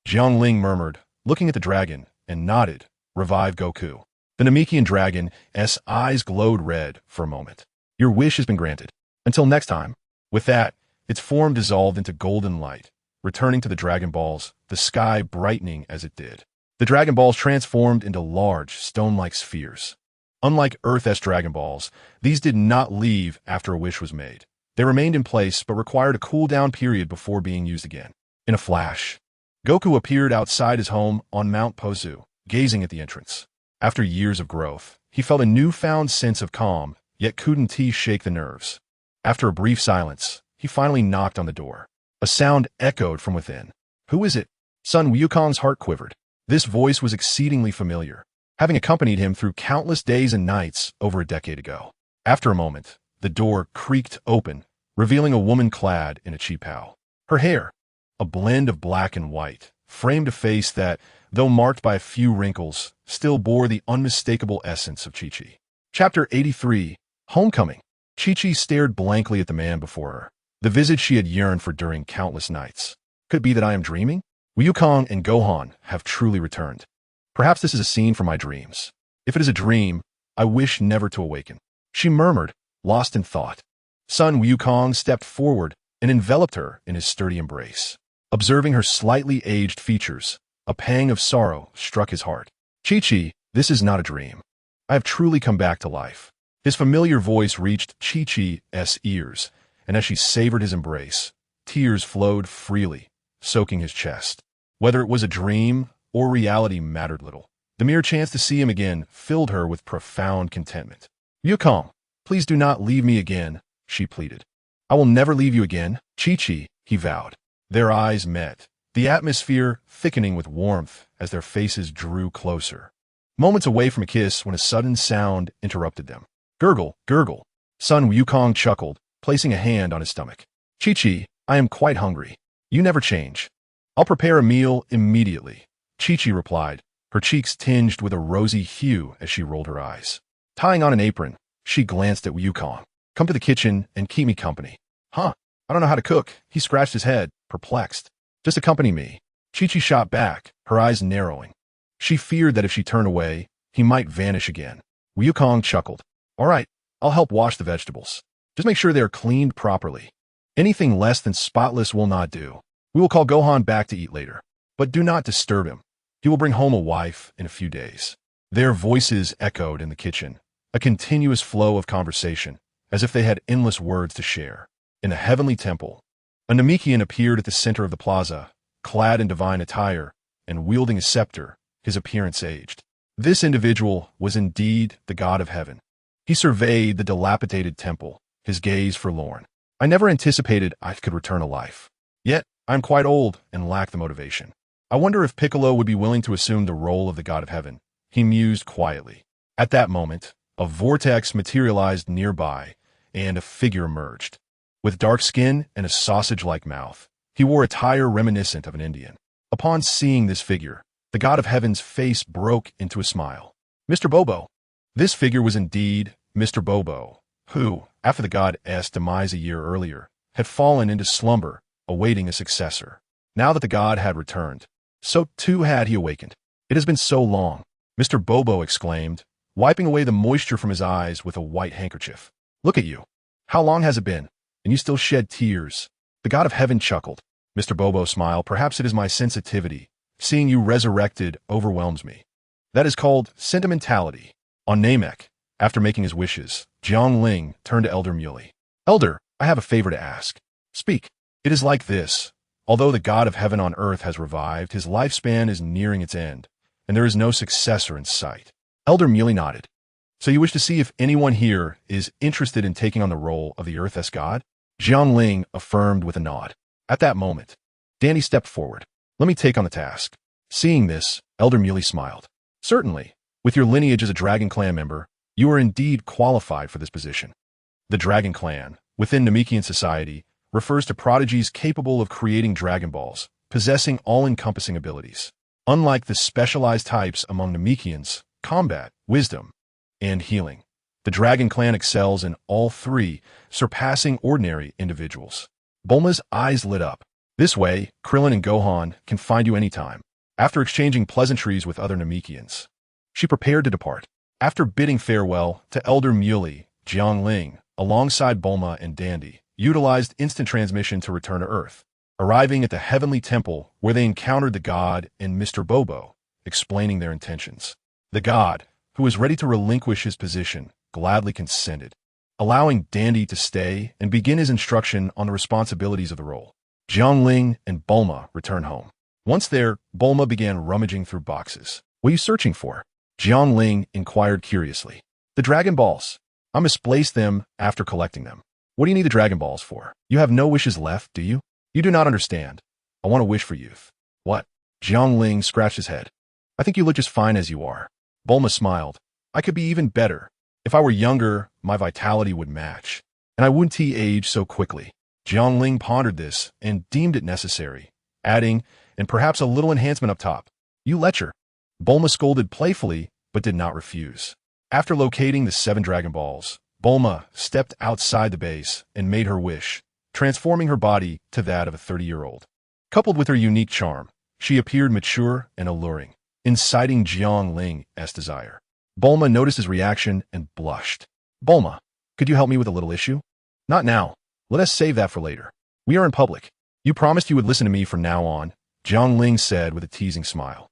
Jiang Ling murmured, looking at the dragon, and nodded, revive Goku. The Namekian dragon's eyes glowed red for a moment. Your wish has been granted. Until next time. With that, its form dissolved into golden light, returning to the Dragon Balls, the sky brightening as it did. The Dragon Balls transformed into large, stone-like spheres. Unlike Earth-esque Dragon Balls, these did not leave after a wish was made. They remained in place but required a cool-down period before being used again. In a flash, Goku appeared outside his home on Mount Pozu, gazing at the entrance. After years of growth, he felt a newfound sense of calm, yet couldn't shake the nerves. After a brief silence, he finally knocked on the door. A sound echoed from within. "Who is it?" Son Wukong's heart quivered. This voice was exceedingly familiar, having accompanied him through countless days and nights over a decade ago. After a moment, the door creaked open, revealing a woman clad in a qipao. Her hair, a blend of black and white, framed a face that, though marked by a few wrinkles, still bore the unmistakable essence of Chi-Chi. Chapter 83, Homecoming. Chi-Chi stared blankly at the man before her, the visage she had yearned for during countless nights. Could it be that I am dreaming? Wukong and Gohan have truly returned. Perhaps this is a scene from my dreams. If it is a dream, I wish never to awaken. She murmured, lost in thought. Son Wukong stepped forward and enveloped her in his sturdy embrace. Observing her slightly aged features, a pang of sorrow struck his heart. Chi-Chi, this is not a dream. I have truly come back to life. His familiar voice reached Chi-Chi's ears, and as she savored his embrace, tears flowed freely, soaking his chest. Whether it was a dream or reality mattered little. The mere chance to see him again filled her with profound contentment. "Wukong, please do not leave me again," she pleaded. "I will never leave you again, Chi-Chi," he vowed. Their eyes met, the atmosphere thickening with warmth as their faces drew closer. Moments away from a kiss when a sudden sound interrupted them. "Gurgle, gurgle." Son Wukong chuckled, placing a hand on his stomach. "Chi-Chi, I am quite hungry. You never change. I'll prepare a meal immediately," Chi-Chi replied, her cheeks tinged with a rosy hue as she rolled her eyes. Tying on an apron, she glanced at Wukong. "Come to the kitchen and keep me company." "Huh? I don't know how to cook." He scratched his head, perplexed. "Just accompany me." Chi-Chi shot back, her eyes narrowing. She feared that if she turned away, he might vanish again. Wukong chuckled. "All right, I'll help wash the vegetables. Just make sure they are cleaned properly. Anything less than spotless will not do. We will call Gohan back to eat later. But do not disturb him. He will bring home a wife in a few days." Their voices echoed in the kitchen, a continuous flow of conversation, as if they had endless words to share. In the heavenly temple, a Namekian appeared at the center of the plaza, clad in divine attire and wielding a scepter, his appearance aged. This individual was indeed the god of heaven. He surveyed the dilapidated temple, his gaze forlorn. "I never anticipated I could return to life. Yet, I am quite old and lack the motivation. I wonder if Piccolo would be willing to assume the role of the god of heaven," he mused quietly. At that moment, a vortex materialized nearby, and a figure emerged. With dark skin and a sausage-like mouth, he wore attire reminiscent of an Indian. Upon seeing this figure, the god of heaven's face broke into a smile. "Mr. Bobo." This figure was indeed Mr. Bobo, who, after the god's demise a year earlier, had fallen into slumber, awaiting a successor. Now that the god had returned, so too had he awakened. "It has been so long," Mr. Bobo exclaimed, wiping away the moisture from his eyes with a white handkerchief. "Look at you. How long has it been? And you still shed tears." The god of heaven chuckled. Mr. Bobo smiled. "Perhaps it is my sensitivity. Seeing you resurrected overwhelms me. That is called sentimentality." On Namek, after making his wishes, Jiang Ling turned to Elder Muley. "Elder, I have a favor to ask." "Speak." "It is like this. Although the god of heaven on earth has revived, his lifespan is nearing its end, and there is no successor in sight." Elder Muley nodded. "So you wish to see if anyone here is interested in taking on the role of the Earth's god?" Jiang Ling affirmed with a nod. At that moment, Danny stepped forward. "Let me take on the task." Seeing this, Elder Muley smiled. "Certainly. With your lineage as a Dragon Clan member, you are indeed qualified for this position." The Dragon Clan, within Namekian society, refers to prodigies capable of creating Dragon Balls, possessing all-encompassing abilities. Unlike the specialized types among Namekians, combat, wisdom, and healing, the Dragon Clan excels in all three, surpassing ordinary individuals. Bulma's eyes lit up. "This way, Krillin and Gohan can find you anytime." After exchanging pleasantries with other Namekians, she prepared to depart. After bidding farewell to Elder Muley, Jiang Ling, alongside Bulma and Dandy, utilized instant transmission to return to Earth. arriving at the heavenly temple where they encountered the god and Mr. Bobo, explaining their intentions. The god, who was ready to relinquish his position, gladly consented, allowing Dandy to stay and begin his instruction on the responsibilities of the role. Jiang Ling and Bulma returned home. Once there, Bulma began rummaging through boxes. "What are you searching for?" Jiang Ling inquired curiously. "The Dragon Balls. I misplaced them after collecting them." "What do you need the Dragon Balls for? You have no wishes left, do you?" "You do not understand. I want a wish for youth." "What?" Jiang Ling scratched his head. "I think you look just fine as you are." Bulma smiled. "I could be even better. If I were younger, my vitality would match, and I wouldn't age so quickly." Jiang Ling pondered this and deemed it necessary, adding, "and perhaps a little enhancement up top." "You lecher." Bulma scolded playfully, but did not refuse. After locating the 7 Dragon Balls, Bulma stepped outside the base and made her wish, transforming her body to that of a 30-year-old. Coupled with her unique charm, she appeared mature and alluring, inciting Jiang Ling's desire. Bulma noticed his reaction and blushed. "Bulma, could you help me with a little issue?" "Not now. Let us save that for later. We are in public. You promised you would listen to me from now on," Jiang Ling said with a teasing smile.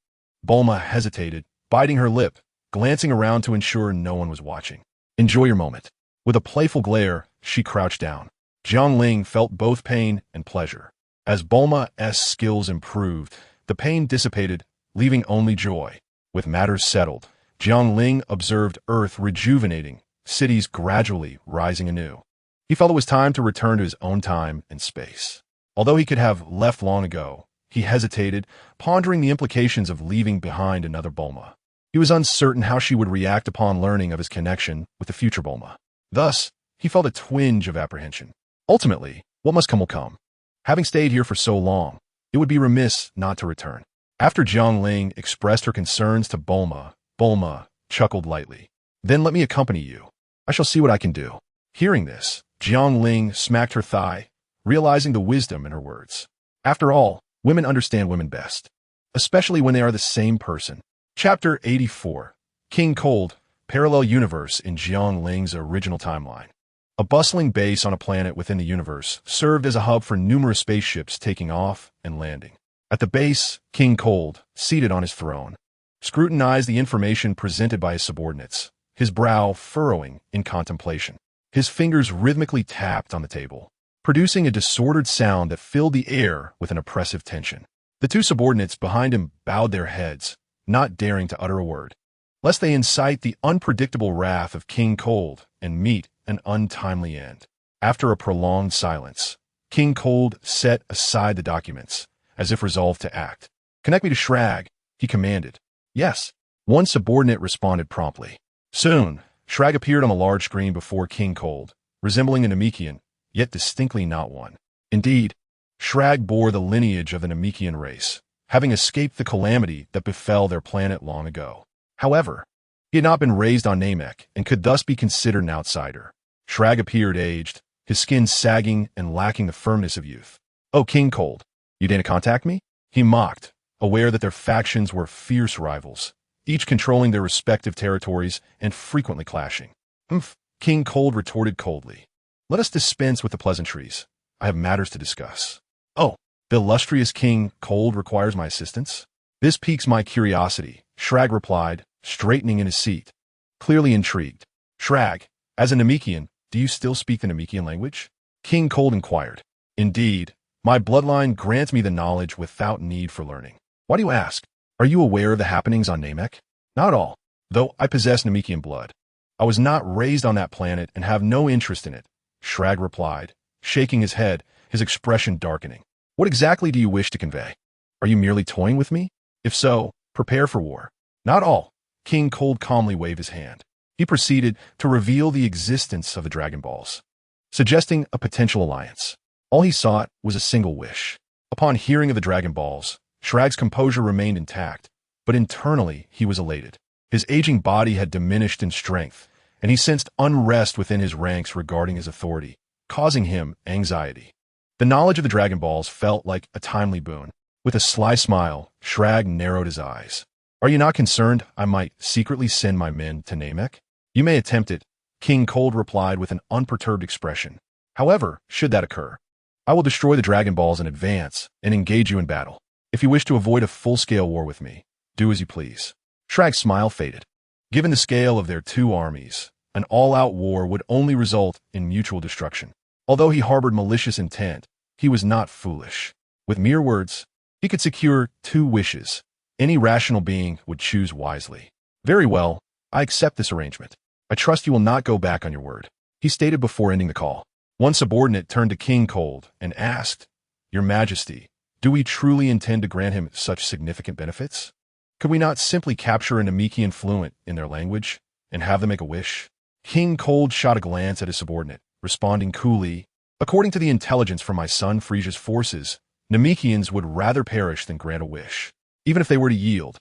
Bulma hesitated, biting her lip, glancing around to ensure no one was watching. "Enjoy your moment." With a playful glare, she crouched down. Jiang Ling felt both pain and pleasure. As Bulma's skills improved, the pain dissipated, leaving only joy. With matters settled, Jiang Ling observed Earth rejuvenating, cities gradually rising anew. He felt it was time to return to his own time and space. Although he could have left long ago, he hesitated, pondering the implications of leaving behind another Bulma. He was uncertain how she would react upon learning of his connection with the future Bulma. Thus, he felt a twinge of apprehension. Ultimately, what must come will come. Having stayed here for so long, it would be remiss not to return. After Jiang Ling expressed her concerns to Bulma, Bulma chuckled lightly. "Then let me accompany you. I shall see what I can do." Hearing this, Jiang Ling smacked her thigh, realizing the wisdom in her words. After all, women understand women best, especially when they are the same person. Chapter 84. King Cold, Parallel Universe in Jiang Ling's original timeline. A bustling base on a planet within the universe served as a hub for numerous spaceships taking off and landing. At the base, King Cold, seated on his throne, scrutinized the information presented by his subordinates, his brow furrowing in contemplation. His fingers rhythmically tapped on the table, producing a disordered sound that filled the air with an oppressive tension. The 2 subordinates behind him bowed their heads, not daring to utter a word, lest they incite the unpredictable wrath of King Cold and meet an untimely end. After a prolonged silence, King Cold set aside the documents, as if resolved to act. "Connect me to Shrag," he commanded. "Yes." One subordinate responded promptly. Soon, Shrag appeared on a large screen before King Cold, resembling a Namekian, yet distinctly not one. Indeed, Shrag bore the lineage of the Namekian race, having escaped the calamity that befell their planet long ago. However, he had not been raised on Namek and could thus be considered an outsider. Shrag appeared aged, his skin sagging and lacking the firmness of youth. "Oh, King Cold, you deign to contact me?" he mocked, aware that their factions were fierce rivals, each controlling their respective territories and frequently clashing. "Humph," King Cold retorted coldly. "Let us dispense with the pleasantries. I have matters to discuss." "Oh, the illustrious King Cold requires my assistance?" "This piques my curiosity," Shrag replied, straightening in his seat, clearly intrigued. "Shrag, as a Namekian, do you still speak the Namekian language?" King Cold inquired. "Indeed, my bloodline grants me the knowledge without need for learning." "Why do you ask? Are you aware of the happenings on Namek?" "Not at all, though I possess Namekian blood. I was not raised on that planet and have no interest in it," Shrag replied, shaking his head, his expression darkening. "What exactly do you wish to convey? Are you merely toying with me? If so, prepare for war." "Not all." King Cold calmly waved his hand. He proceeded to reveal the existence of the Dragon Balls, suggesting a potential alliance. All he sought was a single wish. Upon hearing of the Dragon Balls, Shrag's composure remained intact, but internally he was elated. His aging body had diminished in strength, and he sensed unrest within his ranks regarding his authority, causing him anxiety. The knowledge of the Dragon Balls felt like a timely boon. With a sly smile, Shrag narrowed his eyes. "Are you not concerned I might secretly send my men to Namek?" "You may attempt it," King Cold replied with an unperturbed expression. "However, should that occur, I will destroy the Dragon Balls in advance and engage you in battle. If you wish to avoid a full-scale war with me, do as you please. Shrag's smile faded. Given the scale of their two armies, an all-out war would only result in mutual destruction. Although he harbored malicious intent, he was not foolish. With mere words, he could secure 2 wishes. Any rational being would choose wisely. Very well, I accept this arrangement. I trust you will not go back on your word, he stated before ending the call. One subordinate turned to King Cold and asked, Your Majesty, do we truly intend to grant him such significant benefits? Could we not simply capture a Namekian fluent in their language and have them make a wish? King Cold shot a glance at his subordinate, responding coolly, According to the intelligence from my son Frisia's forces, Namekians would rather perish than grant a wish. Even if they were to yield,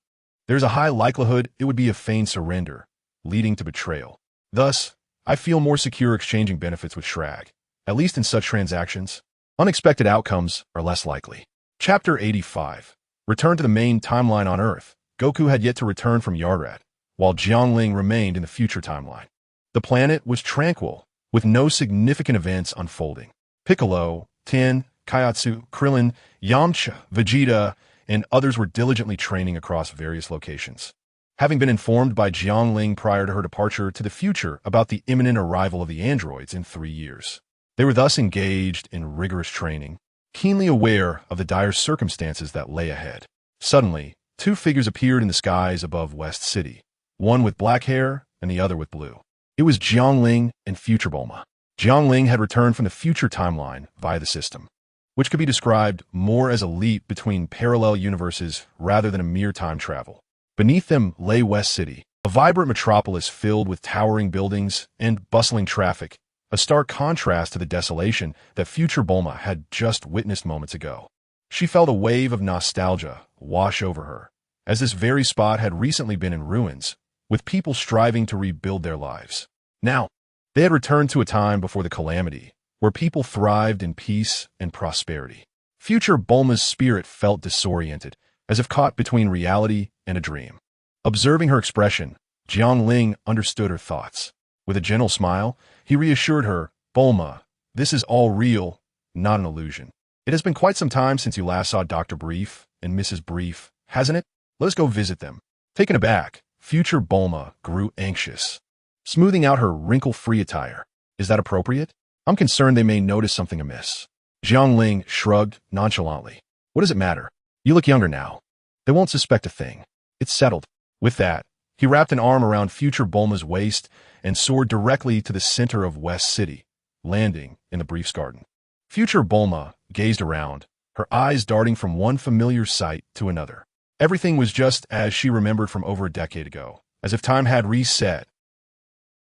there is a high likelihood it would be a feigned surrender, leading to betrayal. Thus, I feel more secure exchanging benefits with Shrag. At least in such transactions, unexpected outcomes are less likely. Chapter 85. Return to the main timeline on Earth. Goku had yet to return from Yardrat, while Jiang Ling remained in the future timeline. The planet was tranquil, with no significant events unfolding. Piccolo, Tien, Kaiatsu, Krillin, Yamcha, Vegeta, and others were diligently training across various locations. Having been informed by Jiang Ling prior to her departure to the future about the imminent arrival of the androids in 3 years, they were thus engaged in rigorous training, keenly aware of the dire circumstances that lay ahead. Suddenly, 2 figures appeared in the skies above West City, one with black hair and the other with blue. It was Jiang Ling and Future Bulma. Jiang Ling had returned from the future timeline via the system, which could be described more as a leap between parallel universes rather than a mere time travel. Beneath them lay West City, a vibrant metropolis filled with towering buildings and bustling traffic, a stark contrast to the desolation that Future Bulma had just witnessed moments ago. She felt a wave of nostalgia wash over her, as this very spot had recently been in ruins, with people striving to rebuild their lives. Now, they had returned to a time before the calamity, where people thrived in peace and prosperity. Future Bulma's spirit felt disoriented, as if caught between reality and a dream. Observing her expression, Jiang Ling understood her thoughts. With a gentle smile, he reassured her, Bulma, this is all real, not an illusion. It has been quite some time since you last saw Dr. Brief and Mrs. Brief, hasn't it? Let us go visit them. Taken aback, Future Bulma grew anxious, smoothing out her wrinkle-free attire. Is that appropriate? I'm concerned they may notice something amiss. Jiang Ling shrugged nonchalantly. What does it matter? You look younger now. They won't suspect a thing. It's settled. With that, he wrapped an arm around Future Bulma's waist and soared directly to the center of West City, landing in the Brief's garden. Future Bulma gazed around, her eyes darting from one familiar sight to another. Everything was just as she remembered from over a decade ago, as if time had reset,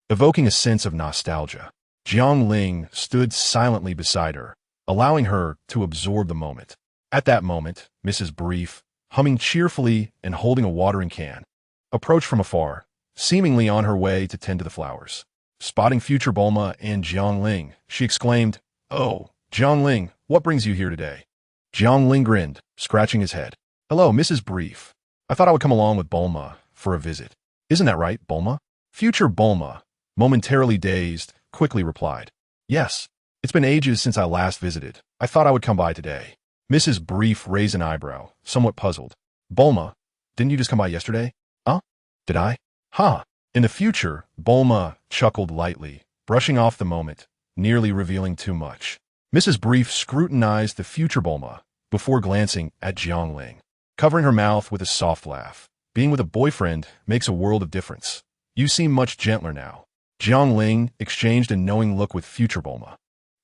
evoking a sense of nostalgia. Jiang Ling stood silently beside her, allowing her to absorb the moment. At that moment, Mrs. Brief, humming cheerfully and holding a watering can, approached from afar, seemingly on her way to tend to the flowers. Spotting Future Bulma and Jiang Ling, she exclaimed, Oh, Jiang Ling, what brings you here today? Jiang Ling grinned, scratching his head. Hello, Mrs. Brief. I thought I would come along with Bulma for a visit. Isn't that right, Bulma? Future Bulma, momentarily dazed, quickly replied. Yes, it's been ages since I last visited. I thought I would come by today. Mrs. Brief raised an eyebrow, somewhat puzzled. Bulma, didn't you just come by yesterday? Huh? Did I? Huh. In the future, Bulma chuckled lightly, brushing off the moment, nearly revealing too much. Mrs. Brief scrutinized the future Bulma before glancing at Jiang Ling, covering her mouth with a soft laugh. Being with a boyfriend makes a world of difference. You seem much gentler now. Jiang Ling exchanged a knowing look with future Bulma,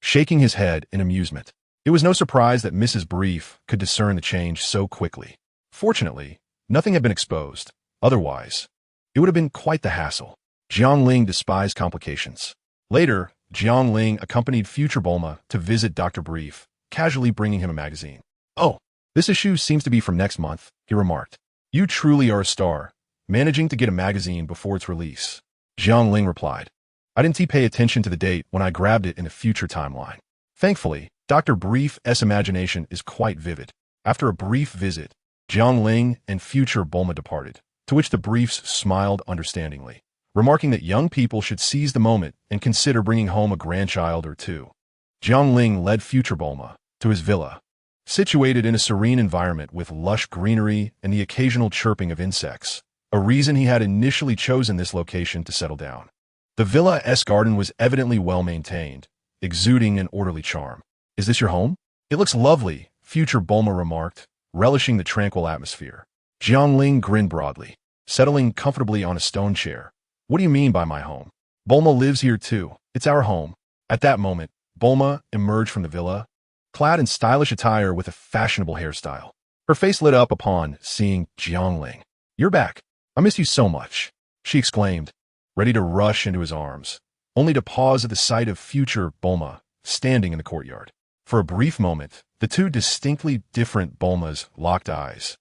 shaking his head in amusement. It was no surprise that Mrs. Brief could discern the change so quickly. Fortunately, nothing had been exposed. Otherwise, it would have been quite the hassle. Jiang Ling despised complications. Later, Jiang Ling accompanied future Bulma to visit Dr. Brief, casually bringing him a magazine. Oh, this issue seems to be from next month, he remarked. You truly are a star, managing to get a magazine before its release. Jiang Ling replied. I didn't pay attention to the date when I grabbed it in the future timeline. Thankfully, Dr. Brief's imagination is quite vivid. After a brief visit, Jiang Ling and future Bulma departed, to which the Briefs smiled understandingly, remarking that young people should seize the moment and consider bringing home a grandchild or two. Jiang Ling led future Bulma, to his villa. Situated in a serene environment with lush greenery and the occasional chirping of insects, a reason he had initially chosen this location to settle down. The villa's garden was evidently well-maintained, exuding an orderly charm. "Is this your home?" "It looks lovely," future Bulma remarked, relishing the tranquil atmosphere. Jiang Ling grinned broadly, settling comfortably on a stone chair. "What do you mean by my home?" "Bulma lives here too. It's our home." At that moment, Bulma emerged from the villa, clad in stylish attire with a fashionable hairstyle. Her face lit up upon seeing Jiang Ling. "You're back. I missed you so much," she exclaimed, ready to rush into his arms, only to pause at the sight of future Bulma standing in the courtyard. For a brief moment, the two distinctly different Bulmas locked eyes,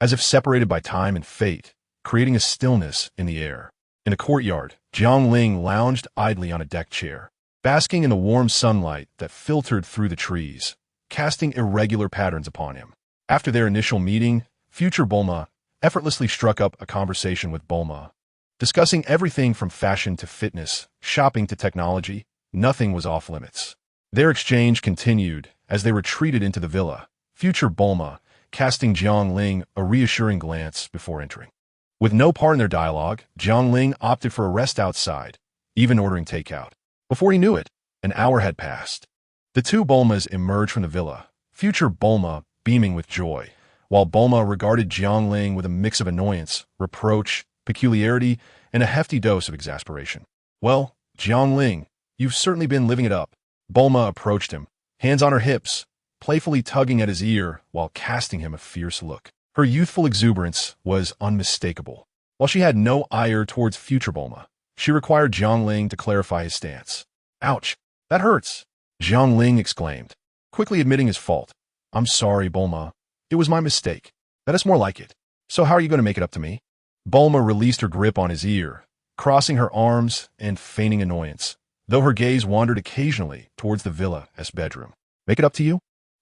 as if separated by time and fate, creating a stillness in the air. In the courtyard, Jiang Ling lounged idly on a deck chair, basking in the warm sunlight that filtered through the trees, casting irregular patterns upon him. After their initial meeting, future Bulma effortlessly struck up a conversation with Bulma, discussing everything from fashion to fitness, shopping to technology. Nothing was off limits. Their exchange continued as they retreated into the villa, future Bulma casting Jiang Ling a reassuring glance before entering. With no part in their dialogue, Jiang Ling opted for a rest outside, even ordering takeout. Before he knew it, an hour had passed. The two Bulmas emerged from the villa, future Bulma beaming with joy, while Bulma regarded Jiang Ling with a mix of annoyance, reproach, peculiarity, and a hefty dose of exasperation. "Well, Jiang Ling, you've certainly been living it up." Bulma approached him, hands on her hips, playfully tugging at his ear while casting him a fierce look. Her youthful exuberance was unmistakable. While she had no ire towards future Bulma, she required Jiang Ling to clarify his stance. "Ouch, that hurts," Jiang Ling exclaimed, quickly admitting his fault. "I'm sorry, Bulma. It was my mistake. That is more like it. So how are you going to make it up to me?" Bulma released her grip on his ear, crossing her arms and feigning annoyance, though her gaze wandered occasionally towards the villa's bedroom. "Make it up to you?"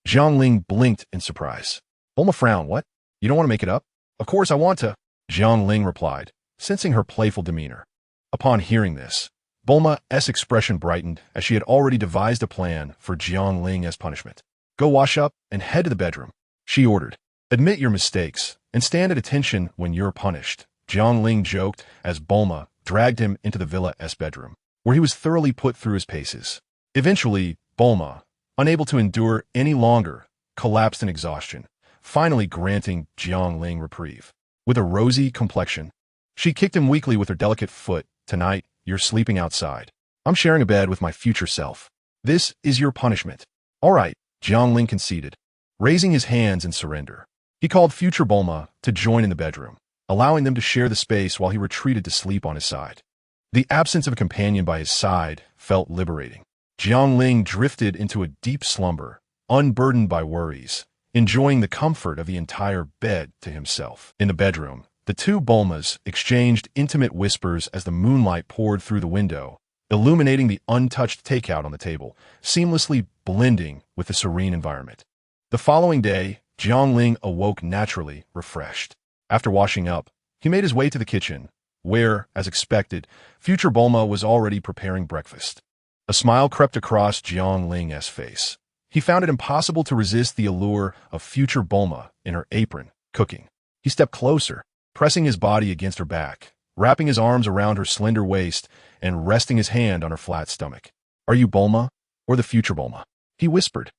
Jiang Ling blinked in surprise. Bulma frowned. "What? You don't want to make it up?" "Of course I want to," Jiang Ling replied, sensing her playful demeanor. Upon hearing this, Bulma's expression brightened as she had already devised a plan for Jiang Ling as punishment. "Go wash up and head to the bedroom," she ordered. "Admit your mistakes and stand at attention when you're punished," Jiang Ling joked as Bulma dragged him into the villa's bedroom, where he was thoroughly put through his paces. Eventually, Bulma, unable to endure any longer, collapsed in exhaustion, finally granting Jiang Ling reprieve. With a rosy complexion, she kicked him weakly with her delicate foot. "Tonight, you're sleeping outside. I'm sharing a bed with my future self. This is your punishment." "All right," Jiang Ling conceded, raising his hands in surrender. He called future Bulma to join in the bedroom, allowing them to share the space while he retreated to sleep on his side. The absence of a companion by his side felt liberating. Jiang Ling drifted into a deep slumber, unburdened by worries, enjoying the comfort of the entire bed to himself. In the bedroom, the two Bulmas exchanged intimate whispers as the moonlight poured through the window, illuminating the untouched takeout on the table, seamlessly blending with the serene environment. The following day, Jiang Ling awoke naturally refreshed. After washing up, he made his way to the kitchen, where, as expected, future Bulma was already preparing breakfast. A smile crept across Jiang Ling's face. He found it impossible to resist the allure of future Bulma in her apron, cooking. He stepped closer, pressing his body against her back, wrapping his arms around her slender waist and resting his hand on her flat stomach. "Are you Bulma, or the future Bulma?" he whispered.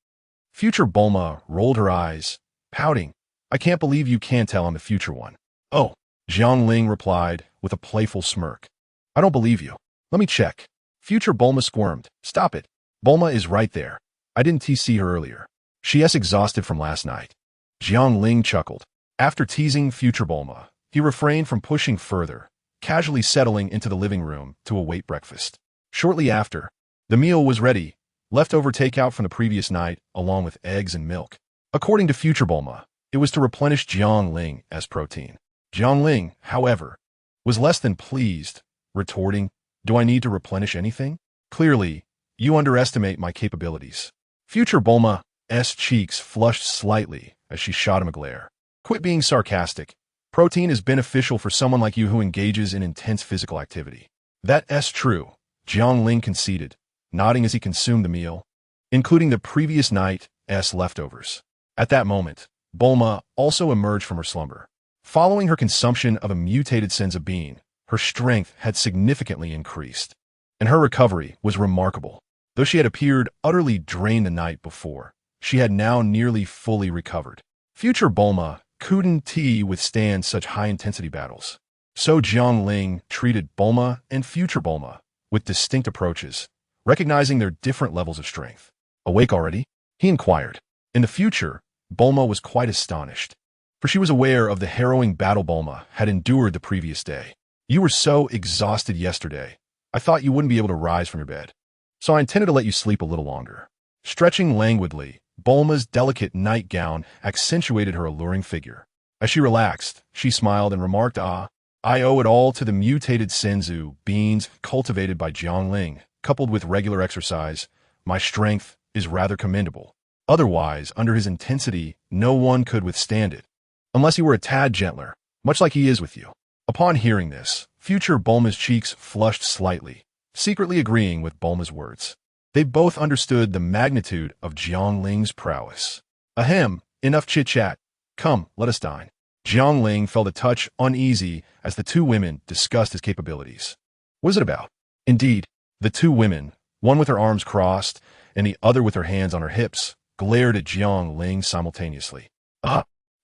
Future Bulma rolled her eyes, pouting. "I can't believe you can't tell I'm the future one." "Oh," Jiang Ling replied with a playful smirk. "I don't believe you. Let me check." Future Bulma squirmed. "Stop it. Bulma is right there. I didn't see her earlier. She's exhausted from last night." Jiang Ling chuckled. After teasing future Bulma, he refrained from pushing further, casually settling into the living room to await breakfast. Shortly after, the meal was ready, leftover takeout from the previous night, along with eggs and milk. According to future Bulma, it was to replenish Jiang Ling as protein. Jiang Ling, however, was less than pleased, retorting, "Do I need to replenish anything? Clearly, you underestimate my capabilities." Future Bulma's cheeks flushed slightly as she shot him a glare. "Quit being sarcastic. Protein is beneficial for someone like you who engages in intense physical activity." "That's true," Jiang Ling conceded, nodding as he consumed the meal. Including the previous night's S leftovers. At that moment, Bulma also emerged from her slumber. Following her consumption of a mutated senza bean, her strength had significantly increased, and her recovery was remarkable. Though she had appeared utterly drained the night before, she had now nearly fully recovered. Future Bulma couldn't withstand such high-intensity battles. So Jiang Ling treated Bulma and future Bulma with distinct approaches, recognizing their different levels of strength. "Awake already?" he inquired. In the future, Bulma was quite astonished, for she was aware of the harrowing battle Bulma had endured the previous day. "You were so exhausted yesterday, I thought you wouldn't be able to rise from your bed, so I intended to let you sleep a little longer." Stretching languidly, Bulma's delicate nightgown accentuated her alluring figure. As she relaxed, she smiled and remarked, "I owe it all to the mutated senzu beans cultivated by Jiang Ling, coupled with regular exercise. My strength is rather commendable. Otherwise, under his intensity, no one could withstand it, unless he were a tad gentler, much like he is with you." Upon hearing this, future Bulma's cheeks flushed slightly, secretly agreeing with Bulma's words. They both understood the magnitude of Jiang Ling's prowess. "Ahem, enough chit-chat. Come, let us dine." Jiang Ling felt a touch uneasy as the two women discussed his capabilities. What is it about? Indeed, the two women, one with her arms crossed and the other with her hands on her hips, glared at Jiang Ling simultaneously.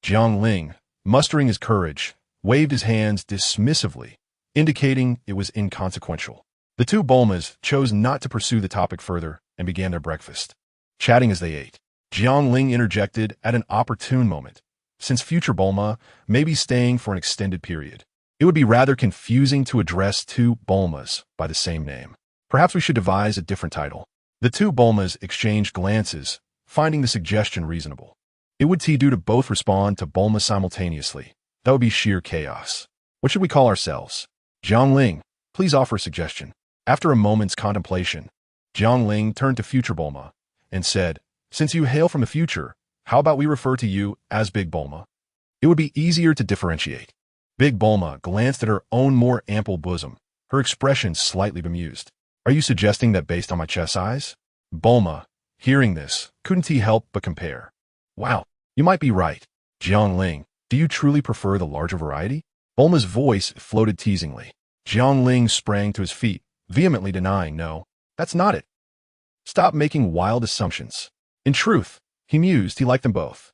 Jiang Ling, mustering his courage, waved his hands dismissively, indicating it was inconsequential. The two Bulmas chose not to pursue the topic further and began their breakfast. Chatting as they ate, Jiang Ling interjected at an opportune moment. Since future Bulma may be staying for an extended period, it would be rather confusing to address two Bulmas by the same name. Perhaps we should devise a different title. The two Bulmas exchanged glances, finding the suggestion reasonable. It would do to both respond to Bulma simultaneously. That would be sheer chaos. What should we call ourselves? Jiang Ling, please offer a suggestion. After a moment's contemplation, Jiang Ling turned to future Bulma and said, "Since you hail from the future, how about we refer to you as Big Bulma? It would be easier to differentiate." Big Bulma glanced at her own more ample bosom, her expression slightly bemused. "Are you suggesting that based on my chest size?" Bulma, hearing this, couldn't help but compare. "Wow, you might be right. Jiang Ling, do you truly prefer the larger variety?" Bulma's voice floated teasingly. Jiang Ling sprang to his feet, vehemently denying, "No, that's not it. Stop making wild assumptions." In truth, he mused, he liked them both.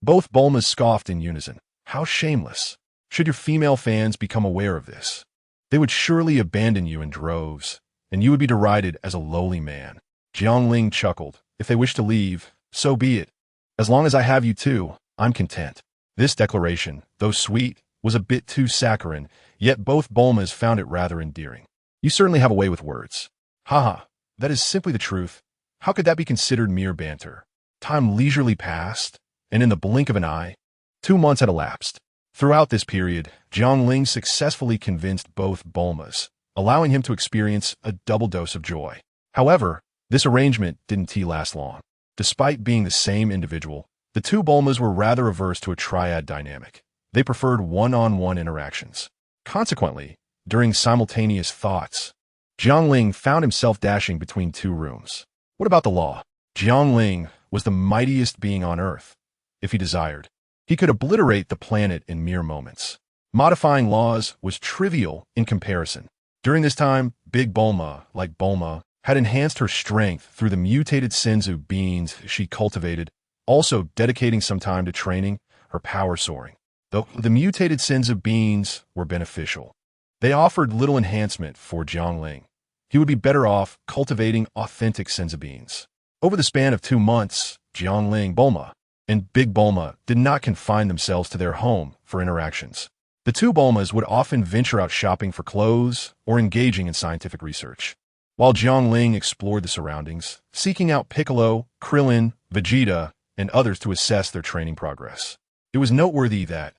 Both Bulmas scoffed in unison. How shameless. Should your female fans become aware of this, they would surely abandon you in droves, and you would be derided as a lowly man. Jiang Ling chuckled. "If they wish to leave, so be it. As long as I have you too, I'm content." This declaration, though sweet, was a bit too saccharine, yet both Bulmas found it rather endearing. "You certainly have a way with words." "Haha, that is simply the truth. How could that be considered mere banter?" Time leisurely passed, and in the blink of an eye, 2 months had elapsed. Throughout this period, Jiang Ling successfully convinced both Bulmas, allowing him to experience a double dose of joy. However, this arrangement didn't last long. Despite being the same individual, the two Bulmas were rather averse to a triad dynamic. They preferred one-on-one interactions. Consequently, during simultaneous thoughts, Jiang Ling found himself dashing between 2 rooms. What about the law? Jiang Ling was the mightiest being on Earth. If he desired, he could obliterate the planet in mere moments. Modifying laws was trivial in comparison. During this time, Big Bulma, like Bulma, had enhanced her strength through the mutated senzu beans she cultivated, also dedicating some time to training her power soaring. Though the mutated senzu beans were beneficial, they offered little enhancement for Jiang Ling. He would be better off cultivating authentic senzu beans. Over the span of 2 months, Jiang Ling, Bulma, and Big Bulma did not confine themselves to their home for interactions. The two Bulmas would often venture out shopping for clothes or engaging in scientific research, while Jiang Ling explored the surroundings, seeking out Piccolo, Krillin, Vegeta, and others to assess their training progress. It was noteworthy that,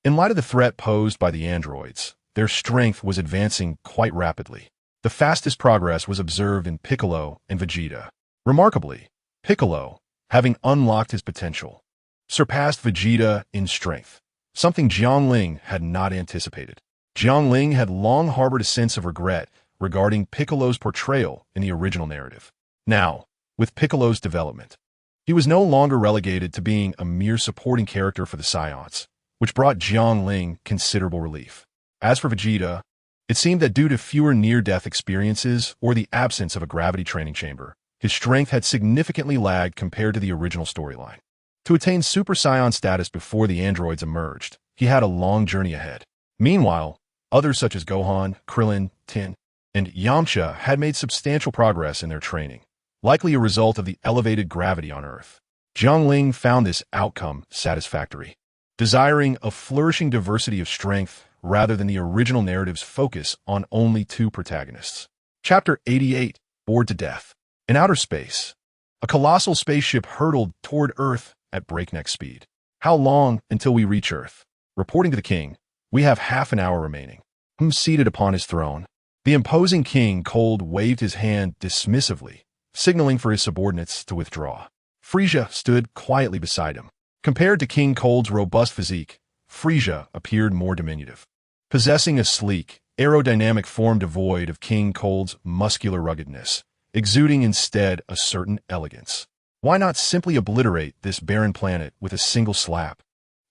in light of the threat posed by the androids, their strength was advancing quite rapidly. The fastest progress was observed in Piccolo and Vegeta. Remarkably, Piccolo, having unlocked his potential, surpassed Vegeta in strength, something Jiang Ling had not anticipated. Jiang Ling had long harbored a sense of regret regarding Piccolo's portrayal in the original narrative. Now, with Piccolo's development, He was no longer relegated to being a mere supporting character for the Saiyans, which brought Jiang Ling considerable relief. As for Vegeta, it seemed that due to fewer near-death experiences or the absence of a gravity training chamber, his strength had significantly lagged compared to the original storyline. To attain Super Saiyan status before the androids emerged, he had a long journey ahead. Meanwhile, others such as Gohan, Krillin, Tin, and Yamcha had made substantial progress in their training, likely a result of the elevated gravity on Earth. Jiang Ling found this outcome satisfactory, desiring a flourishing diversity of strength rather than the original narrative's focus on only two protagonists. Chapter 88, Bored to Death. In outer space, a colossal spaceship hurtled toward Earth at breakneck speed. How long until we reach Earth? Reporting to the king, we have half an hour remaining. Seated upon his throne, the imposing King Cold waved his hand dismissively, signaling for his subordinates to withdraw. Frieza stood quietly beside him. Compared to King Cold's robust physique, Frieza appeared more diminutive, possessing a sleek, aerodynamic form devoid of King Cold's muscular ruggedness, exuding instead a certain elegance. Why not simply obliterate this barren planet with a single slap?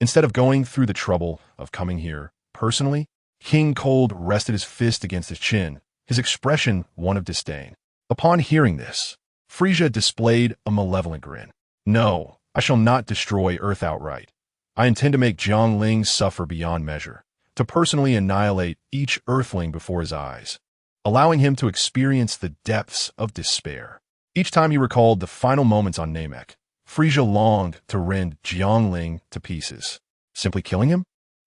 Instead of going through the trouble of coming here personally, King Cold rested his fist against his chin, his expression one of disdain. Upon hearing this, Frieza displayed a malevolent grin. No, I shall not destroy Earth outright. I intend to make Jiang Ling suffer beyond measure, to personally annihilate each Earthling before his eyes, allowing him to experience the depths of despair. Each time he recalled the final moments on Namek, Frieza longed to rend Jiang Ling to pieces. Simply killing him?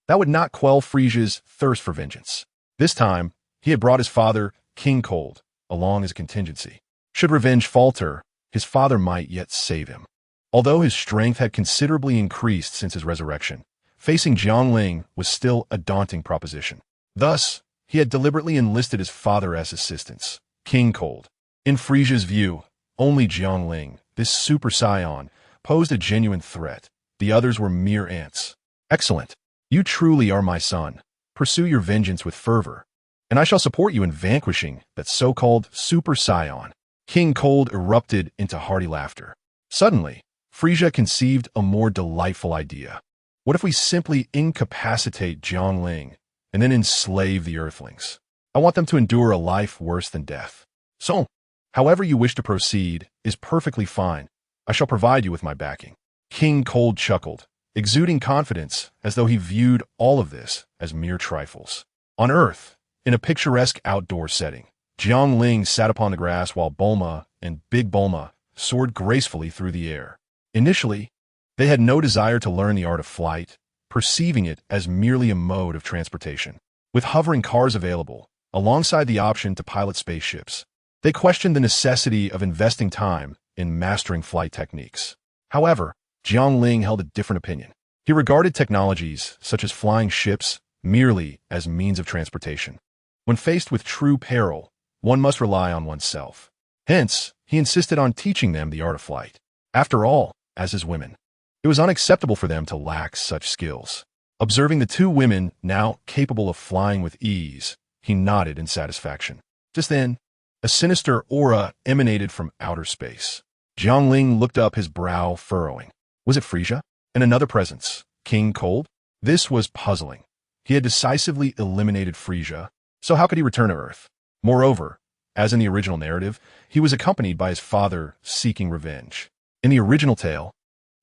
That would not quell Frieza's thirst for vengeance. This time, he had brought his father, King Cold, along as a contingency. Should revenge falter, his father might yet save him. Although his strength had considerably increased since his resurrection, facing Jiang Ling was still a daunting proposition. Thus, he had deliberately enlisted his father as assistance, King Cold. In Frieza's view, only Jiang Ling, this Super Saiyan, posed a genuine threat. The others were mere ants. Excellent. You truly are my son. Pursue your vengeance with fervor, and I shall support you in vanquishing that so-called Super Saiyan. King Cold erupted into hearty laughter. Suddenly, Frieza conceived a more delightful idea. What if we simply incapacitate Jiang Ling and then enslave the Earthlings? I want them to endure a life worse than death. So, however you wish to proceed is perfectly fine. I shall provide you with my backing. King Cold chuckled, exuding confidence as though he viewed all of this as mere trifles. On Earth, in a picturesque outdoor setting, Jiang Ling sat upon the grass while Bulma and Big Bulma soared gracefully through the air. Initially, they had no desire to learn the art of flight, perceiving it as merely a mode of transportation. With hovering cars available, alongside the option to pilot spaceships, they questioned the necessity of investing time in mastering flight techniques. However, Jiang Ling held a different opinion. He regarded technologies such as flying ships merely as means of transportation. When faced with true peril, one must rely on oneself. Hence, he insisted on teaching them the art of flight. After all, as his women, it was unacceptable for them to lack such skills. Observing the two women now capable of flying with ease, he nodded in satisfaction. Just then, a sinister aura emanated from outer space. Jiang Ling looked up, his brow furrowing. Was it Frieza? And another presence, King Cold? This was puzzling. He had decisively eliminated Frieza, so how could he return to Earth? Moreover, as in the original narrative, he was accompanied by his father seeking revenge. In the original tale,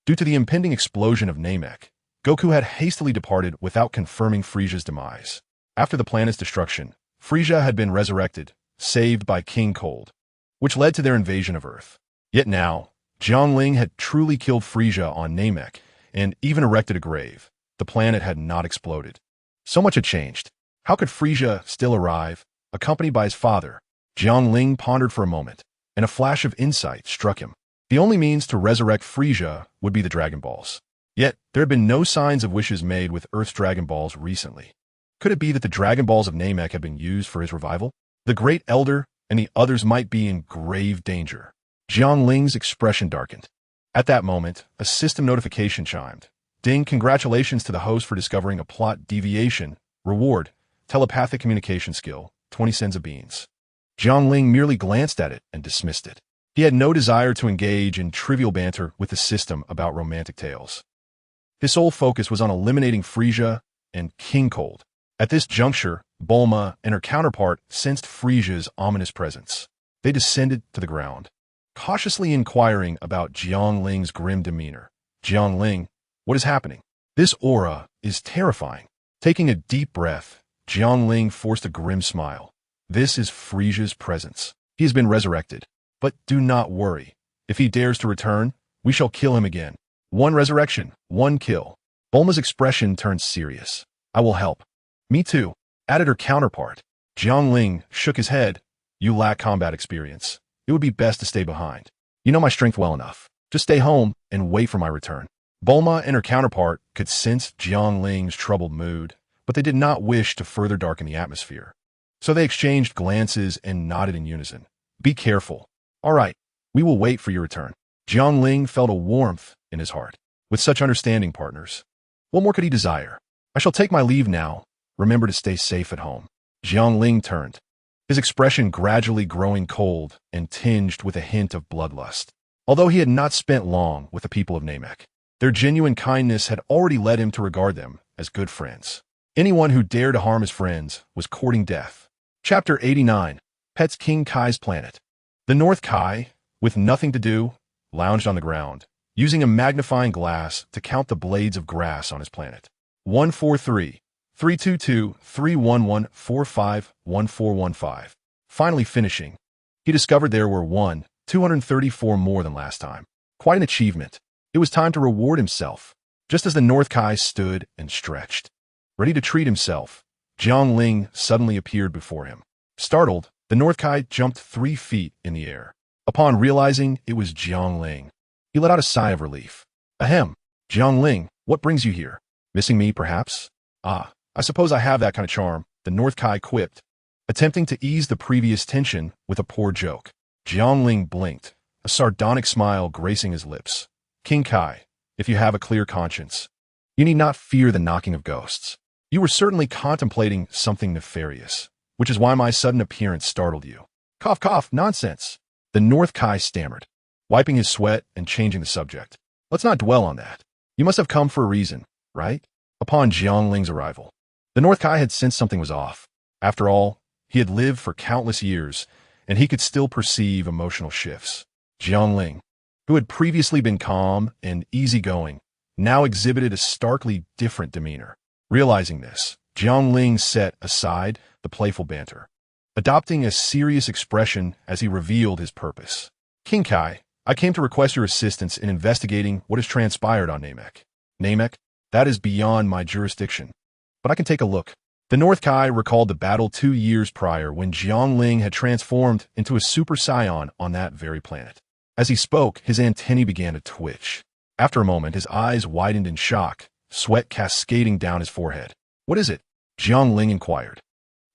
due to the impending explosion of Namek, Goku had hastily departed without confirming Frieza's demise. After the planet's destruction, Frieza had been resurrected, saved by King Cold, which led to their invasion of Earth. Yet now, Jiang Ling had truly killed Frieza on Namek and even erected a grave. The planet had not exploded. So much had changed. How could Frieza still arrive, accompanied by his father? Jiang Ling pondered for a moment, and a flash of insight struck him. The only means to resurrect Frieza would be the Dragon Balls. Yet, there had been no signs of wishes made with Earth's Dragon Balls recently. Could it be that the Dragon Balls of Namek had been used for his revival? The Great Elder and the others might be in grave danger. Jiang Ling's expression darkened. At that moment, a system notification chimed. Ding, congratulations to the host for discovering a plot deviation. Reward, telepathic communication skill, 20 cents of beans. Jiang Ling merely glanced at it and dismissed it. He had no desire to engage in trivial banter with the system about romantic tales. His sole focus was on eliminating Frisia and King Cold. At this juncture, Bulma and her counterpart sensed Frisia's ominous presence. They descended to the ground, cautiously inquiring about Jiang Ling's grim demeanor. Jiang Ling, what is happening? This aura is terrifying. Taking a deep breath, Jiang Ling forced a grim smile. This is Frisia's presence. He has been resurrected. But do not worry. If he dares to return, we shall kill him again. One resurrection, one kill. Bulma's expression turned serious. I will help. Me too, added her counterpart. Jiang Ling shook his head. You lack combat experience. It would be best to stay behind. You know my strength well enough. Just stay home and wait for my return. Bulma and her counterpart could sense Jiang Ling's troubled mood, but they did not wish to further darken the atmosphere. So they exchanged glances and nodded in unison. Be careful. All right, we will wait for your return. Jiang Ling felt a warmth in his heart. With such understanding partners, what more could he desire? I shall take my leave now. Remember to stay safe at home. Jiang Ling turned, his expression gradually growing cold and tinged with a hint of bloodlust. Although he had not spent long with the people of Namek, their genuine kindness had already led him to regard them as good friends. Anyone who dared to harm his friends was courting death. Chapter 89. Pets King Kai's Planet. The North Kai, with nothing to do, lounged on the ground, using a magnifying glass to count the blades of grass on his planet. 143, 322, 311, 45, 1415. Finally finishing, he discovered there were 234 more than last time. Quite an achievement. It was time to reward himself. Just as the North Kai stood and stretched, ready to treat himself, Jiang Ling suddenly appeared before him. Startled, the North Kai jumped 3 feet in the air. Upon realizing it was Jiang Ling, he let out a sigh of relief. Ahem, Jiang Ling, what brings you here? Missing me, perhaps? Ah, I suppose I have that kind of charm, the North Kai quipped, attempting to ease the previous tension with a poor joke. Jiang Ling blinked, a sardonic smile gracing his lips. King Kai, if you have a clear conscience, you need not fear the knocking of ghosts. You were certainly contemplating something nefarious, which is why my sudden appearance startled you. Cough, cough, nonsense. The North Kai stammered, wiping his sweat and changing the subject. Let's not dwell on that. You must have come for a reason, right? Upon Jiang Ling's arrival, the North Kai had sensed something was off. After all, he had lived for countless years, and he could still perceive emotional shifts. Jiang Ling, who had previously been calm and easygoing, now exhibited a starkly different demeanor. Realizing this, Jiang Ling set aside the playful banter, adopting a serious expression as he revealed his purpose. King Kai, I came to request your assistance in investigating what has transpired on Namek. Namek? That is beyond my jurisdiction. But I can take a look. The North Kai recalled the battle 2 years prior when Jiang Ling had transformed into a Super Saiyan on that very planet. As he spoke, his antennae began to twitch. After a moment, his eyes widened in shock, sweat cascading down his forehead. What is it? Jiang Ling inquired.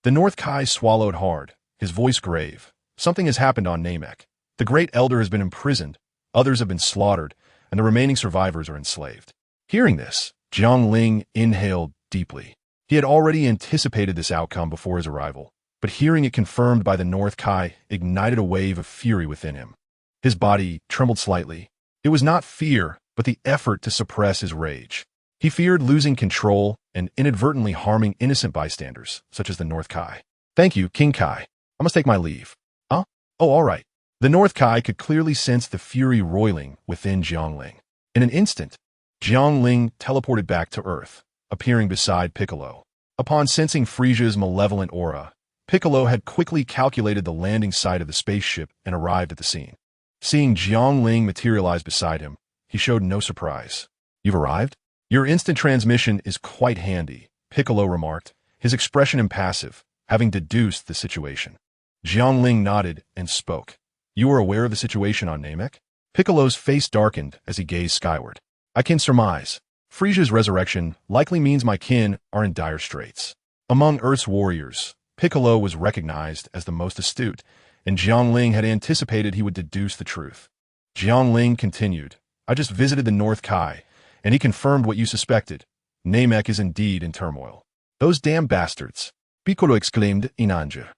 The North Kai swallowed hard, his voice grave. Something has happened on Namek. The Great Elder has been imprisoned, others have been slaughtered, and the remaining survivors are enslaved. Hearing this, Jiang Ling inhaled deeply. He had already anticipated this outcome before his arrival, but hearing it confirmed by the North Kai ignited a wave of fury within him. His body trembled slightly. It was not fear, but the effort to suppress his rage. He feared losing control and inadvertently harming innocent bystanders, such as the North Kai. Thank you, King Kai. I must take my leave. Huh? Oh, all right. The North Kai could clearly sense the fury roiling within Jiang Ling. In an instant, Jiang Ling teleported back to Earth, appearing beside Piccolo. Upon sensing Frisia's malevolent aura, Piccolo had quickly calculated the landing site of the spaceship and arrived at the scene. Seeing Jiang Ling materialize beside him, he showed no surprise. You've arrived? Your instant transmission is quite handy, Piccolo remarked, his expression impassive, having deduced the situation. Jiang Ling nodded and spoke. You are aware of the situation on Namek? Piccolo's face darkened as he gazed skyward. I can surmise. Frisia's resurrection likely means my kin are in dire straits. Among Earth's warriors, Piccolo was recognized as the most astute, and Jiang Ling had anticipated he would deduce the truth. Jiang Ling continued, I just visited the North Kai, and he confirmed what you suspected. Namek is indeed in turmoil. Those damn bastards, Piccolo exclaimed in anger.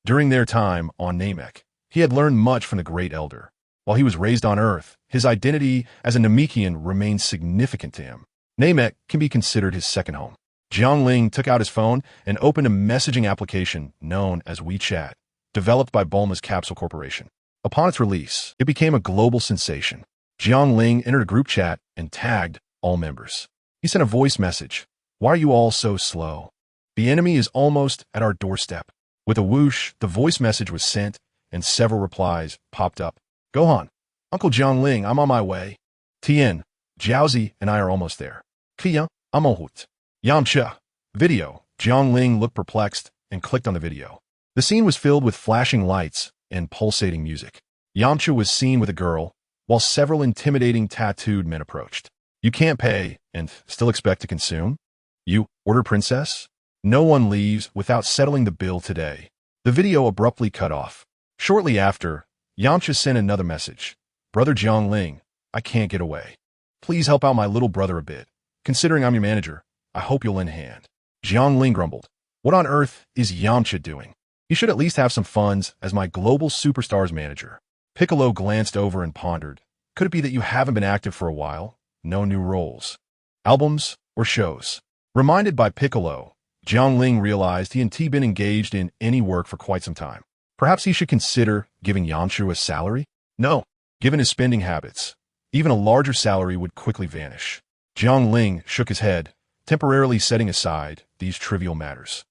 During their time on Namek, he had learned much from the Great Elder. While he was raised on Earth, his identity as a Namekian remained significant to him. Namek can be considered his second home. Jiang Ling took out his phone and opened a messaging application known as WeChat, developed by Bulma's Capsule Corporation. Upon its release, it became a global sensation. Jiang Ling entered a group chat and tagged all members. He sent a voice message. "Why are you all so slow? The enemy is almost at our doorstep." With a whoosh, the voice message was sent, and several replies popped up. "Gohan, Uncle Jiang Ling, I'm on my way. Tien, Jiaozi and I are almost there. Kia, I'm en route. Yamcha." Video. Jiang Ling looked perplexed and clicked on the video. The scene was filled with flashing lights and pulsating music. Yamcha was seen with a girl, while several intimidating tattooed men approached. "You can't pay and still expect to consume? You order princess? No one leaves without settling the bill today." The video abruptly cut off. Shortly after, Yamcha sent another message. "Brother Jiang Ling, I can't get away. Please help out my little brother a bit. Considering I'm your manager, I hope you'll lend a hand." Jiang Ling grumbled. "What on earth is Yamcha doing? You should at least have some funds as my global superstars manager." Piccolo glanced over and pondered. "Could it be that you haven't been active for a while? No new roles, albums, or shows?" Reminded by Piccolo, Jiang Ling realized he hadn't been engaged in any work for quite some time. Perhaps he should consider giving Yamcha a salary? No. Given his spending habits, even a larger salary would quickly vanish. Jiang Ling shook his head, temporarily setting aside these trivial matters.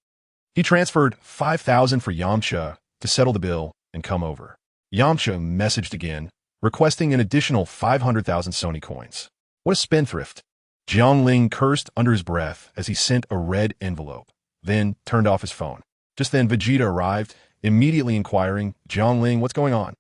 He transferred 5,000 for Yamcha to settle the bill and come over. Yamcha messaged again, requesting an additional 500,000 Sony coins. What a spendthrift. Jiang Ling cursed under his breath as he sent a red envelope, then turned off his phone. Just then Vegeta arrived, immediately inquiring, "Jiang Ling, what's going on?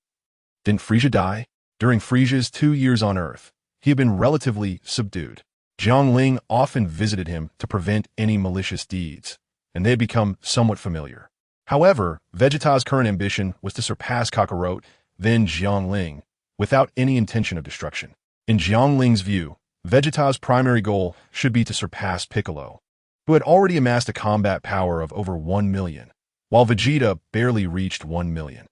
Didn't Frieza die?" During Frieza's 2 years on Earth, he had been relatively subdued. Jiang Ling often visited him to prevent any malicious deeds, and they had become somewhat familiar. However, Vegeta's current ambition was to surpass Kakarot, then Jiang Ling, without any intention of destruction. In Jiang Ling's view, Vegeta's primary goal should be to surpass Piccolo, who had already amassed a combat power of over 1 million, while Vegeta barely reached 1 million.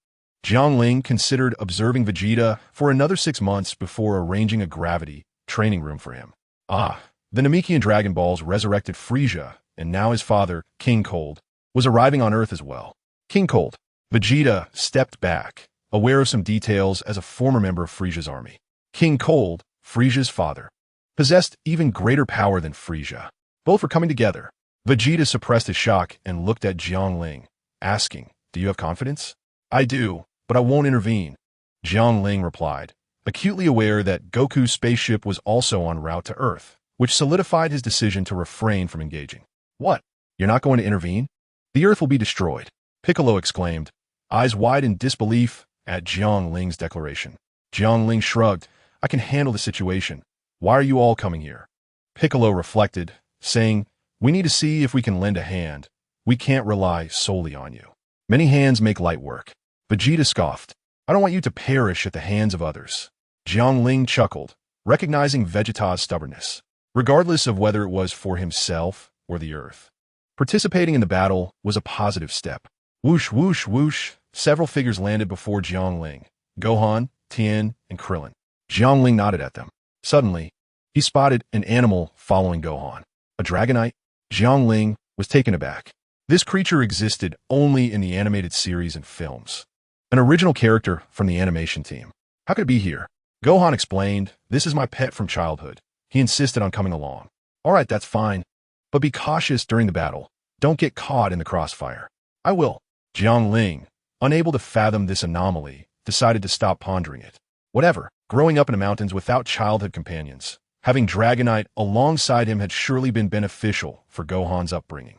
Jiang Ling considered observing Vegeta for another 6 months before arranging a gravity training room for him. The Namekian Dragon Balls resurrected Frieza, and now his father, King Cold, was arriving on Earth as well. King Cold. Vegeta stepped back, aware of some details as a former member of Frieza's army. King Cold, Frieza's father, possessed even greater power than Frieza. Both were coming together. Vegeta suppressed his shock and looked at Jiang Ling, asking, "Do you have confidence?" "I do, but I won't intervene," Jiang Ling replied, acutely aware that Goku's spaceship was also en route to Earth, which solidified his decision to refrain from engaging. "What? You're not going to intervene? The Earth will be destroyed," Piccolo exclaimed, eyes wide in disbelief at Jiang Ling's declaration. Jiang Ling shrugged. "I can handle the situation. Why are you all coming here?" Piccolo reflected, saying, "We need to see if we can lend a hand. We can't rely solely on you. Many hands make light work." Vegeta scoffed. "I don't want you to perish at the hands of others." Jiang Ling chuckled, recognizing Vegeta's stubbornness, regardless of whether it was for himself or the Earth. Participating in the battle was a positive step. Whoosh, whoosh, whoosh, several figures landed before Jiang Ling: Gohan, Tien, and Krillin. Jiang Ling nodded at them. Suddenly, he spotted an animal following Gohan. A Dragonite? Jiang Ling was taken aback. This creature existed only in the animated series and films. An original character from the animation team. How could it be here? Gohan explained, "This is my pet from childhood. He insisted on coming along." "All right, that's fine. But be cautious during the battle. Don't get caught in the crossfire." "I will." Jiang Ling, unable to fathom this anomaly, decided to stop pondering it. Whatever. Growing up in the mountains without childhood companions, having Dragonite alongside him had surely been beneficial for Gohan's upbringing.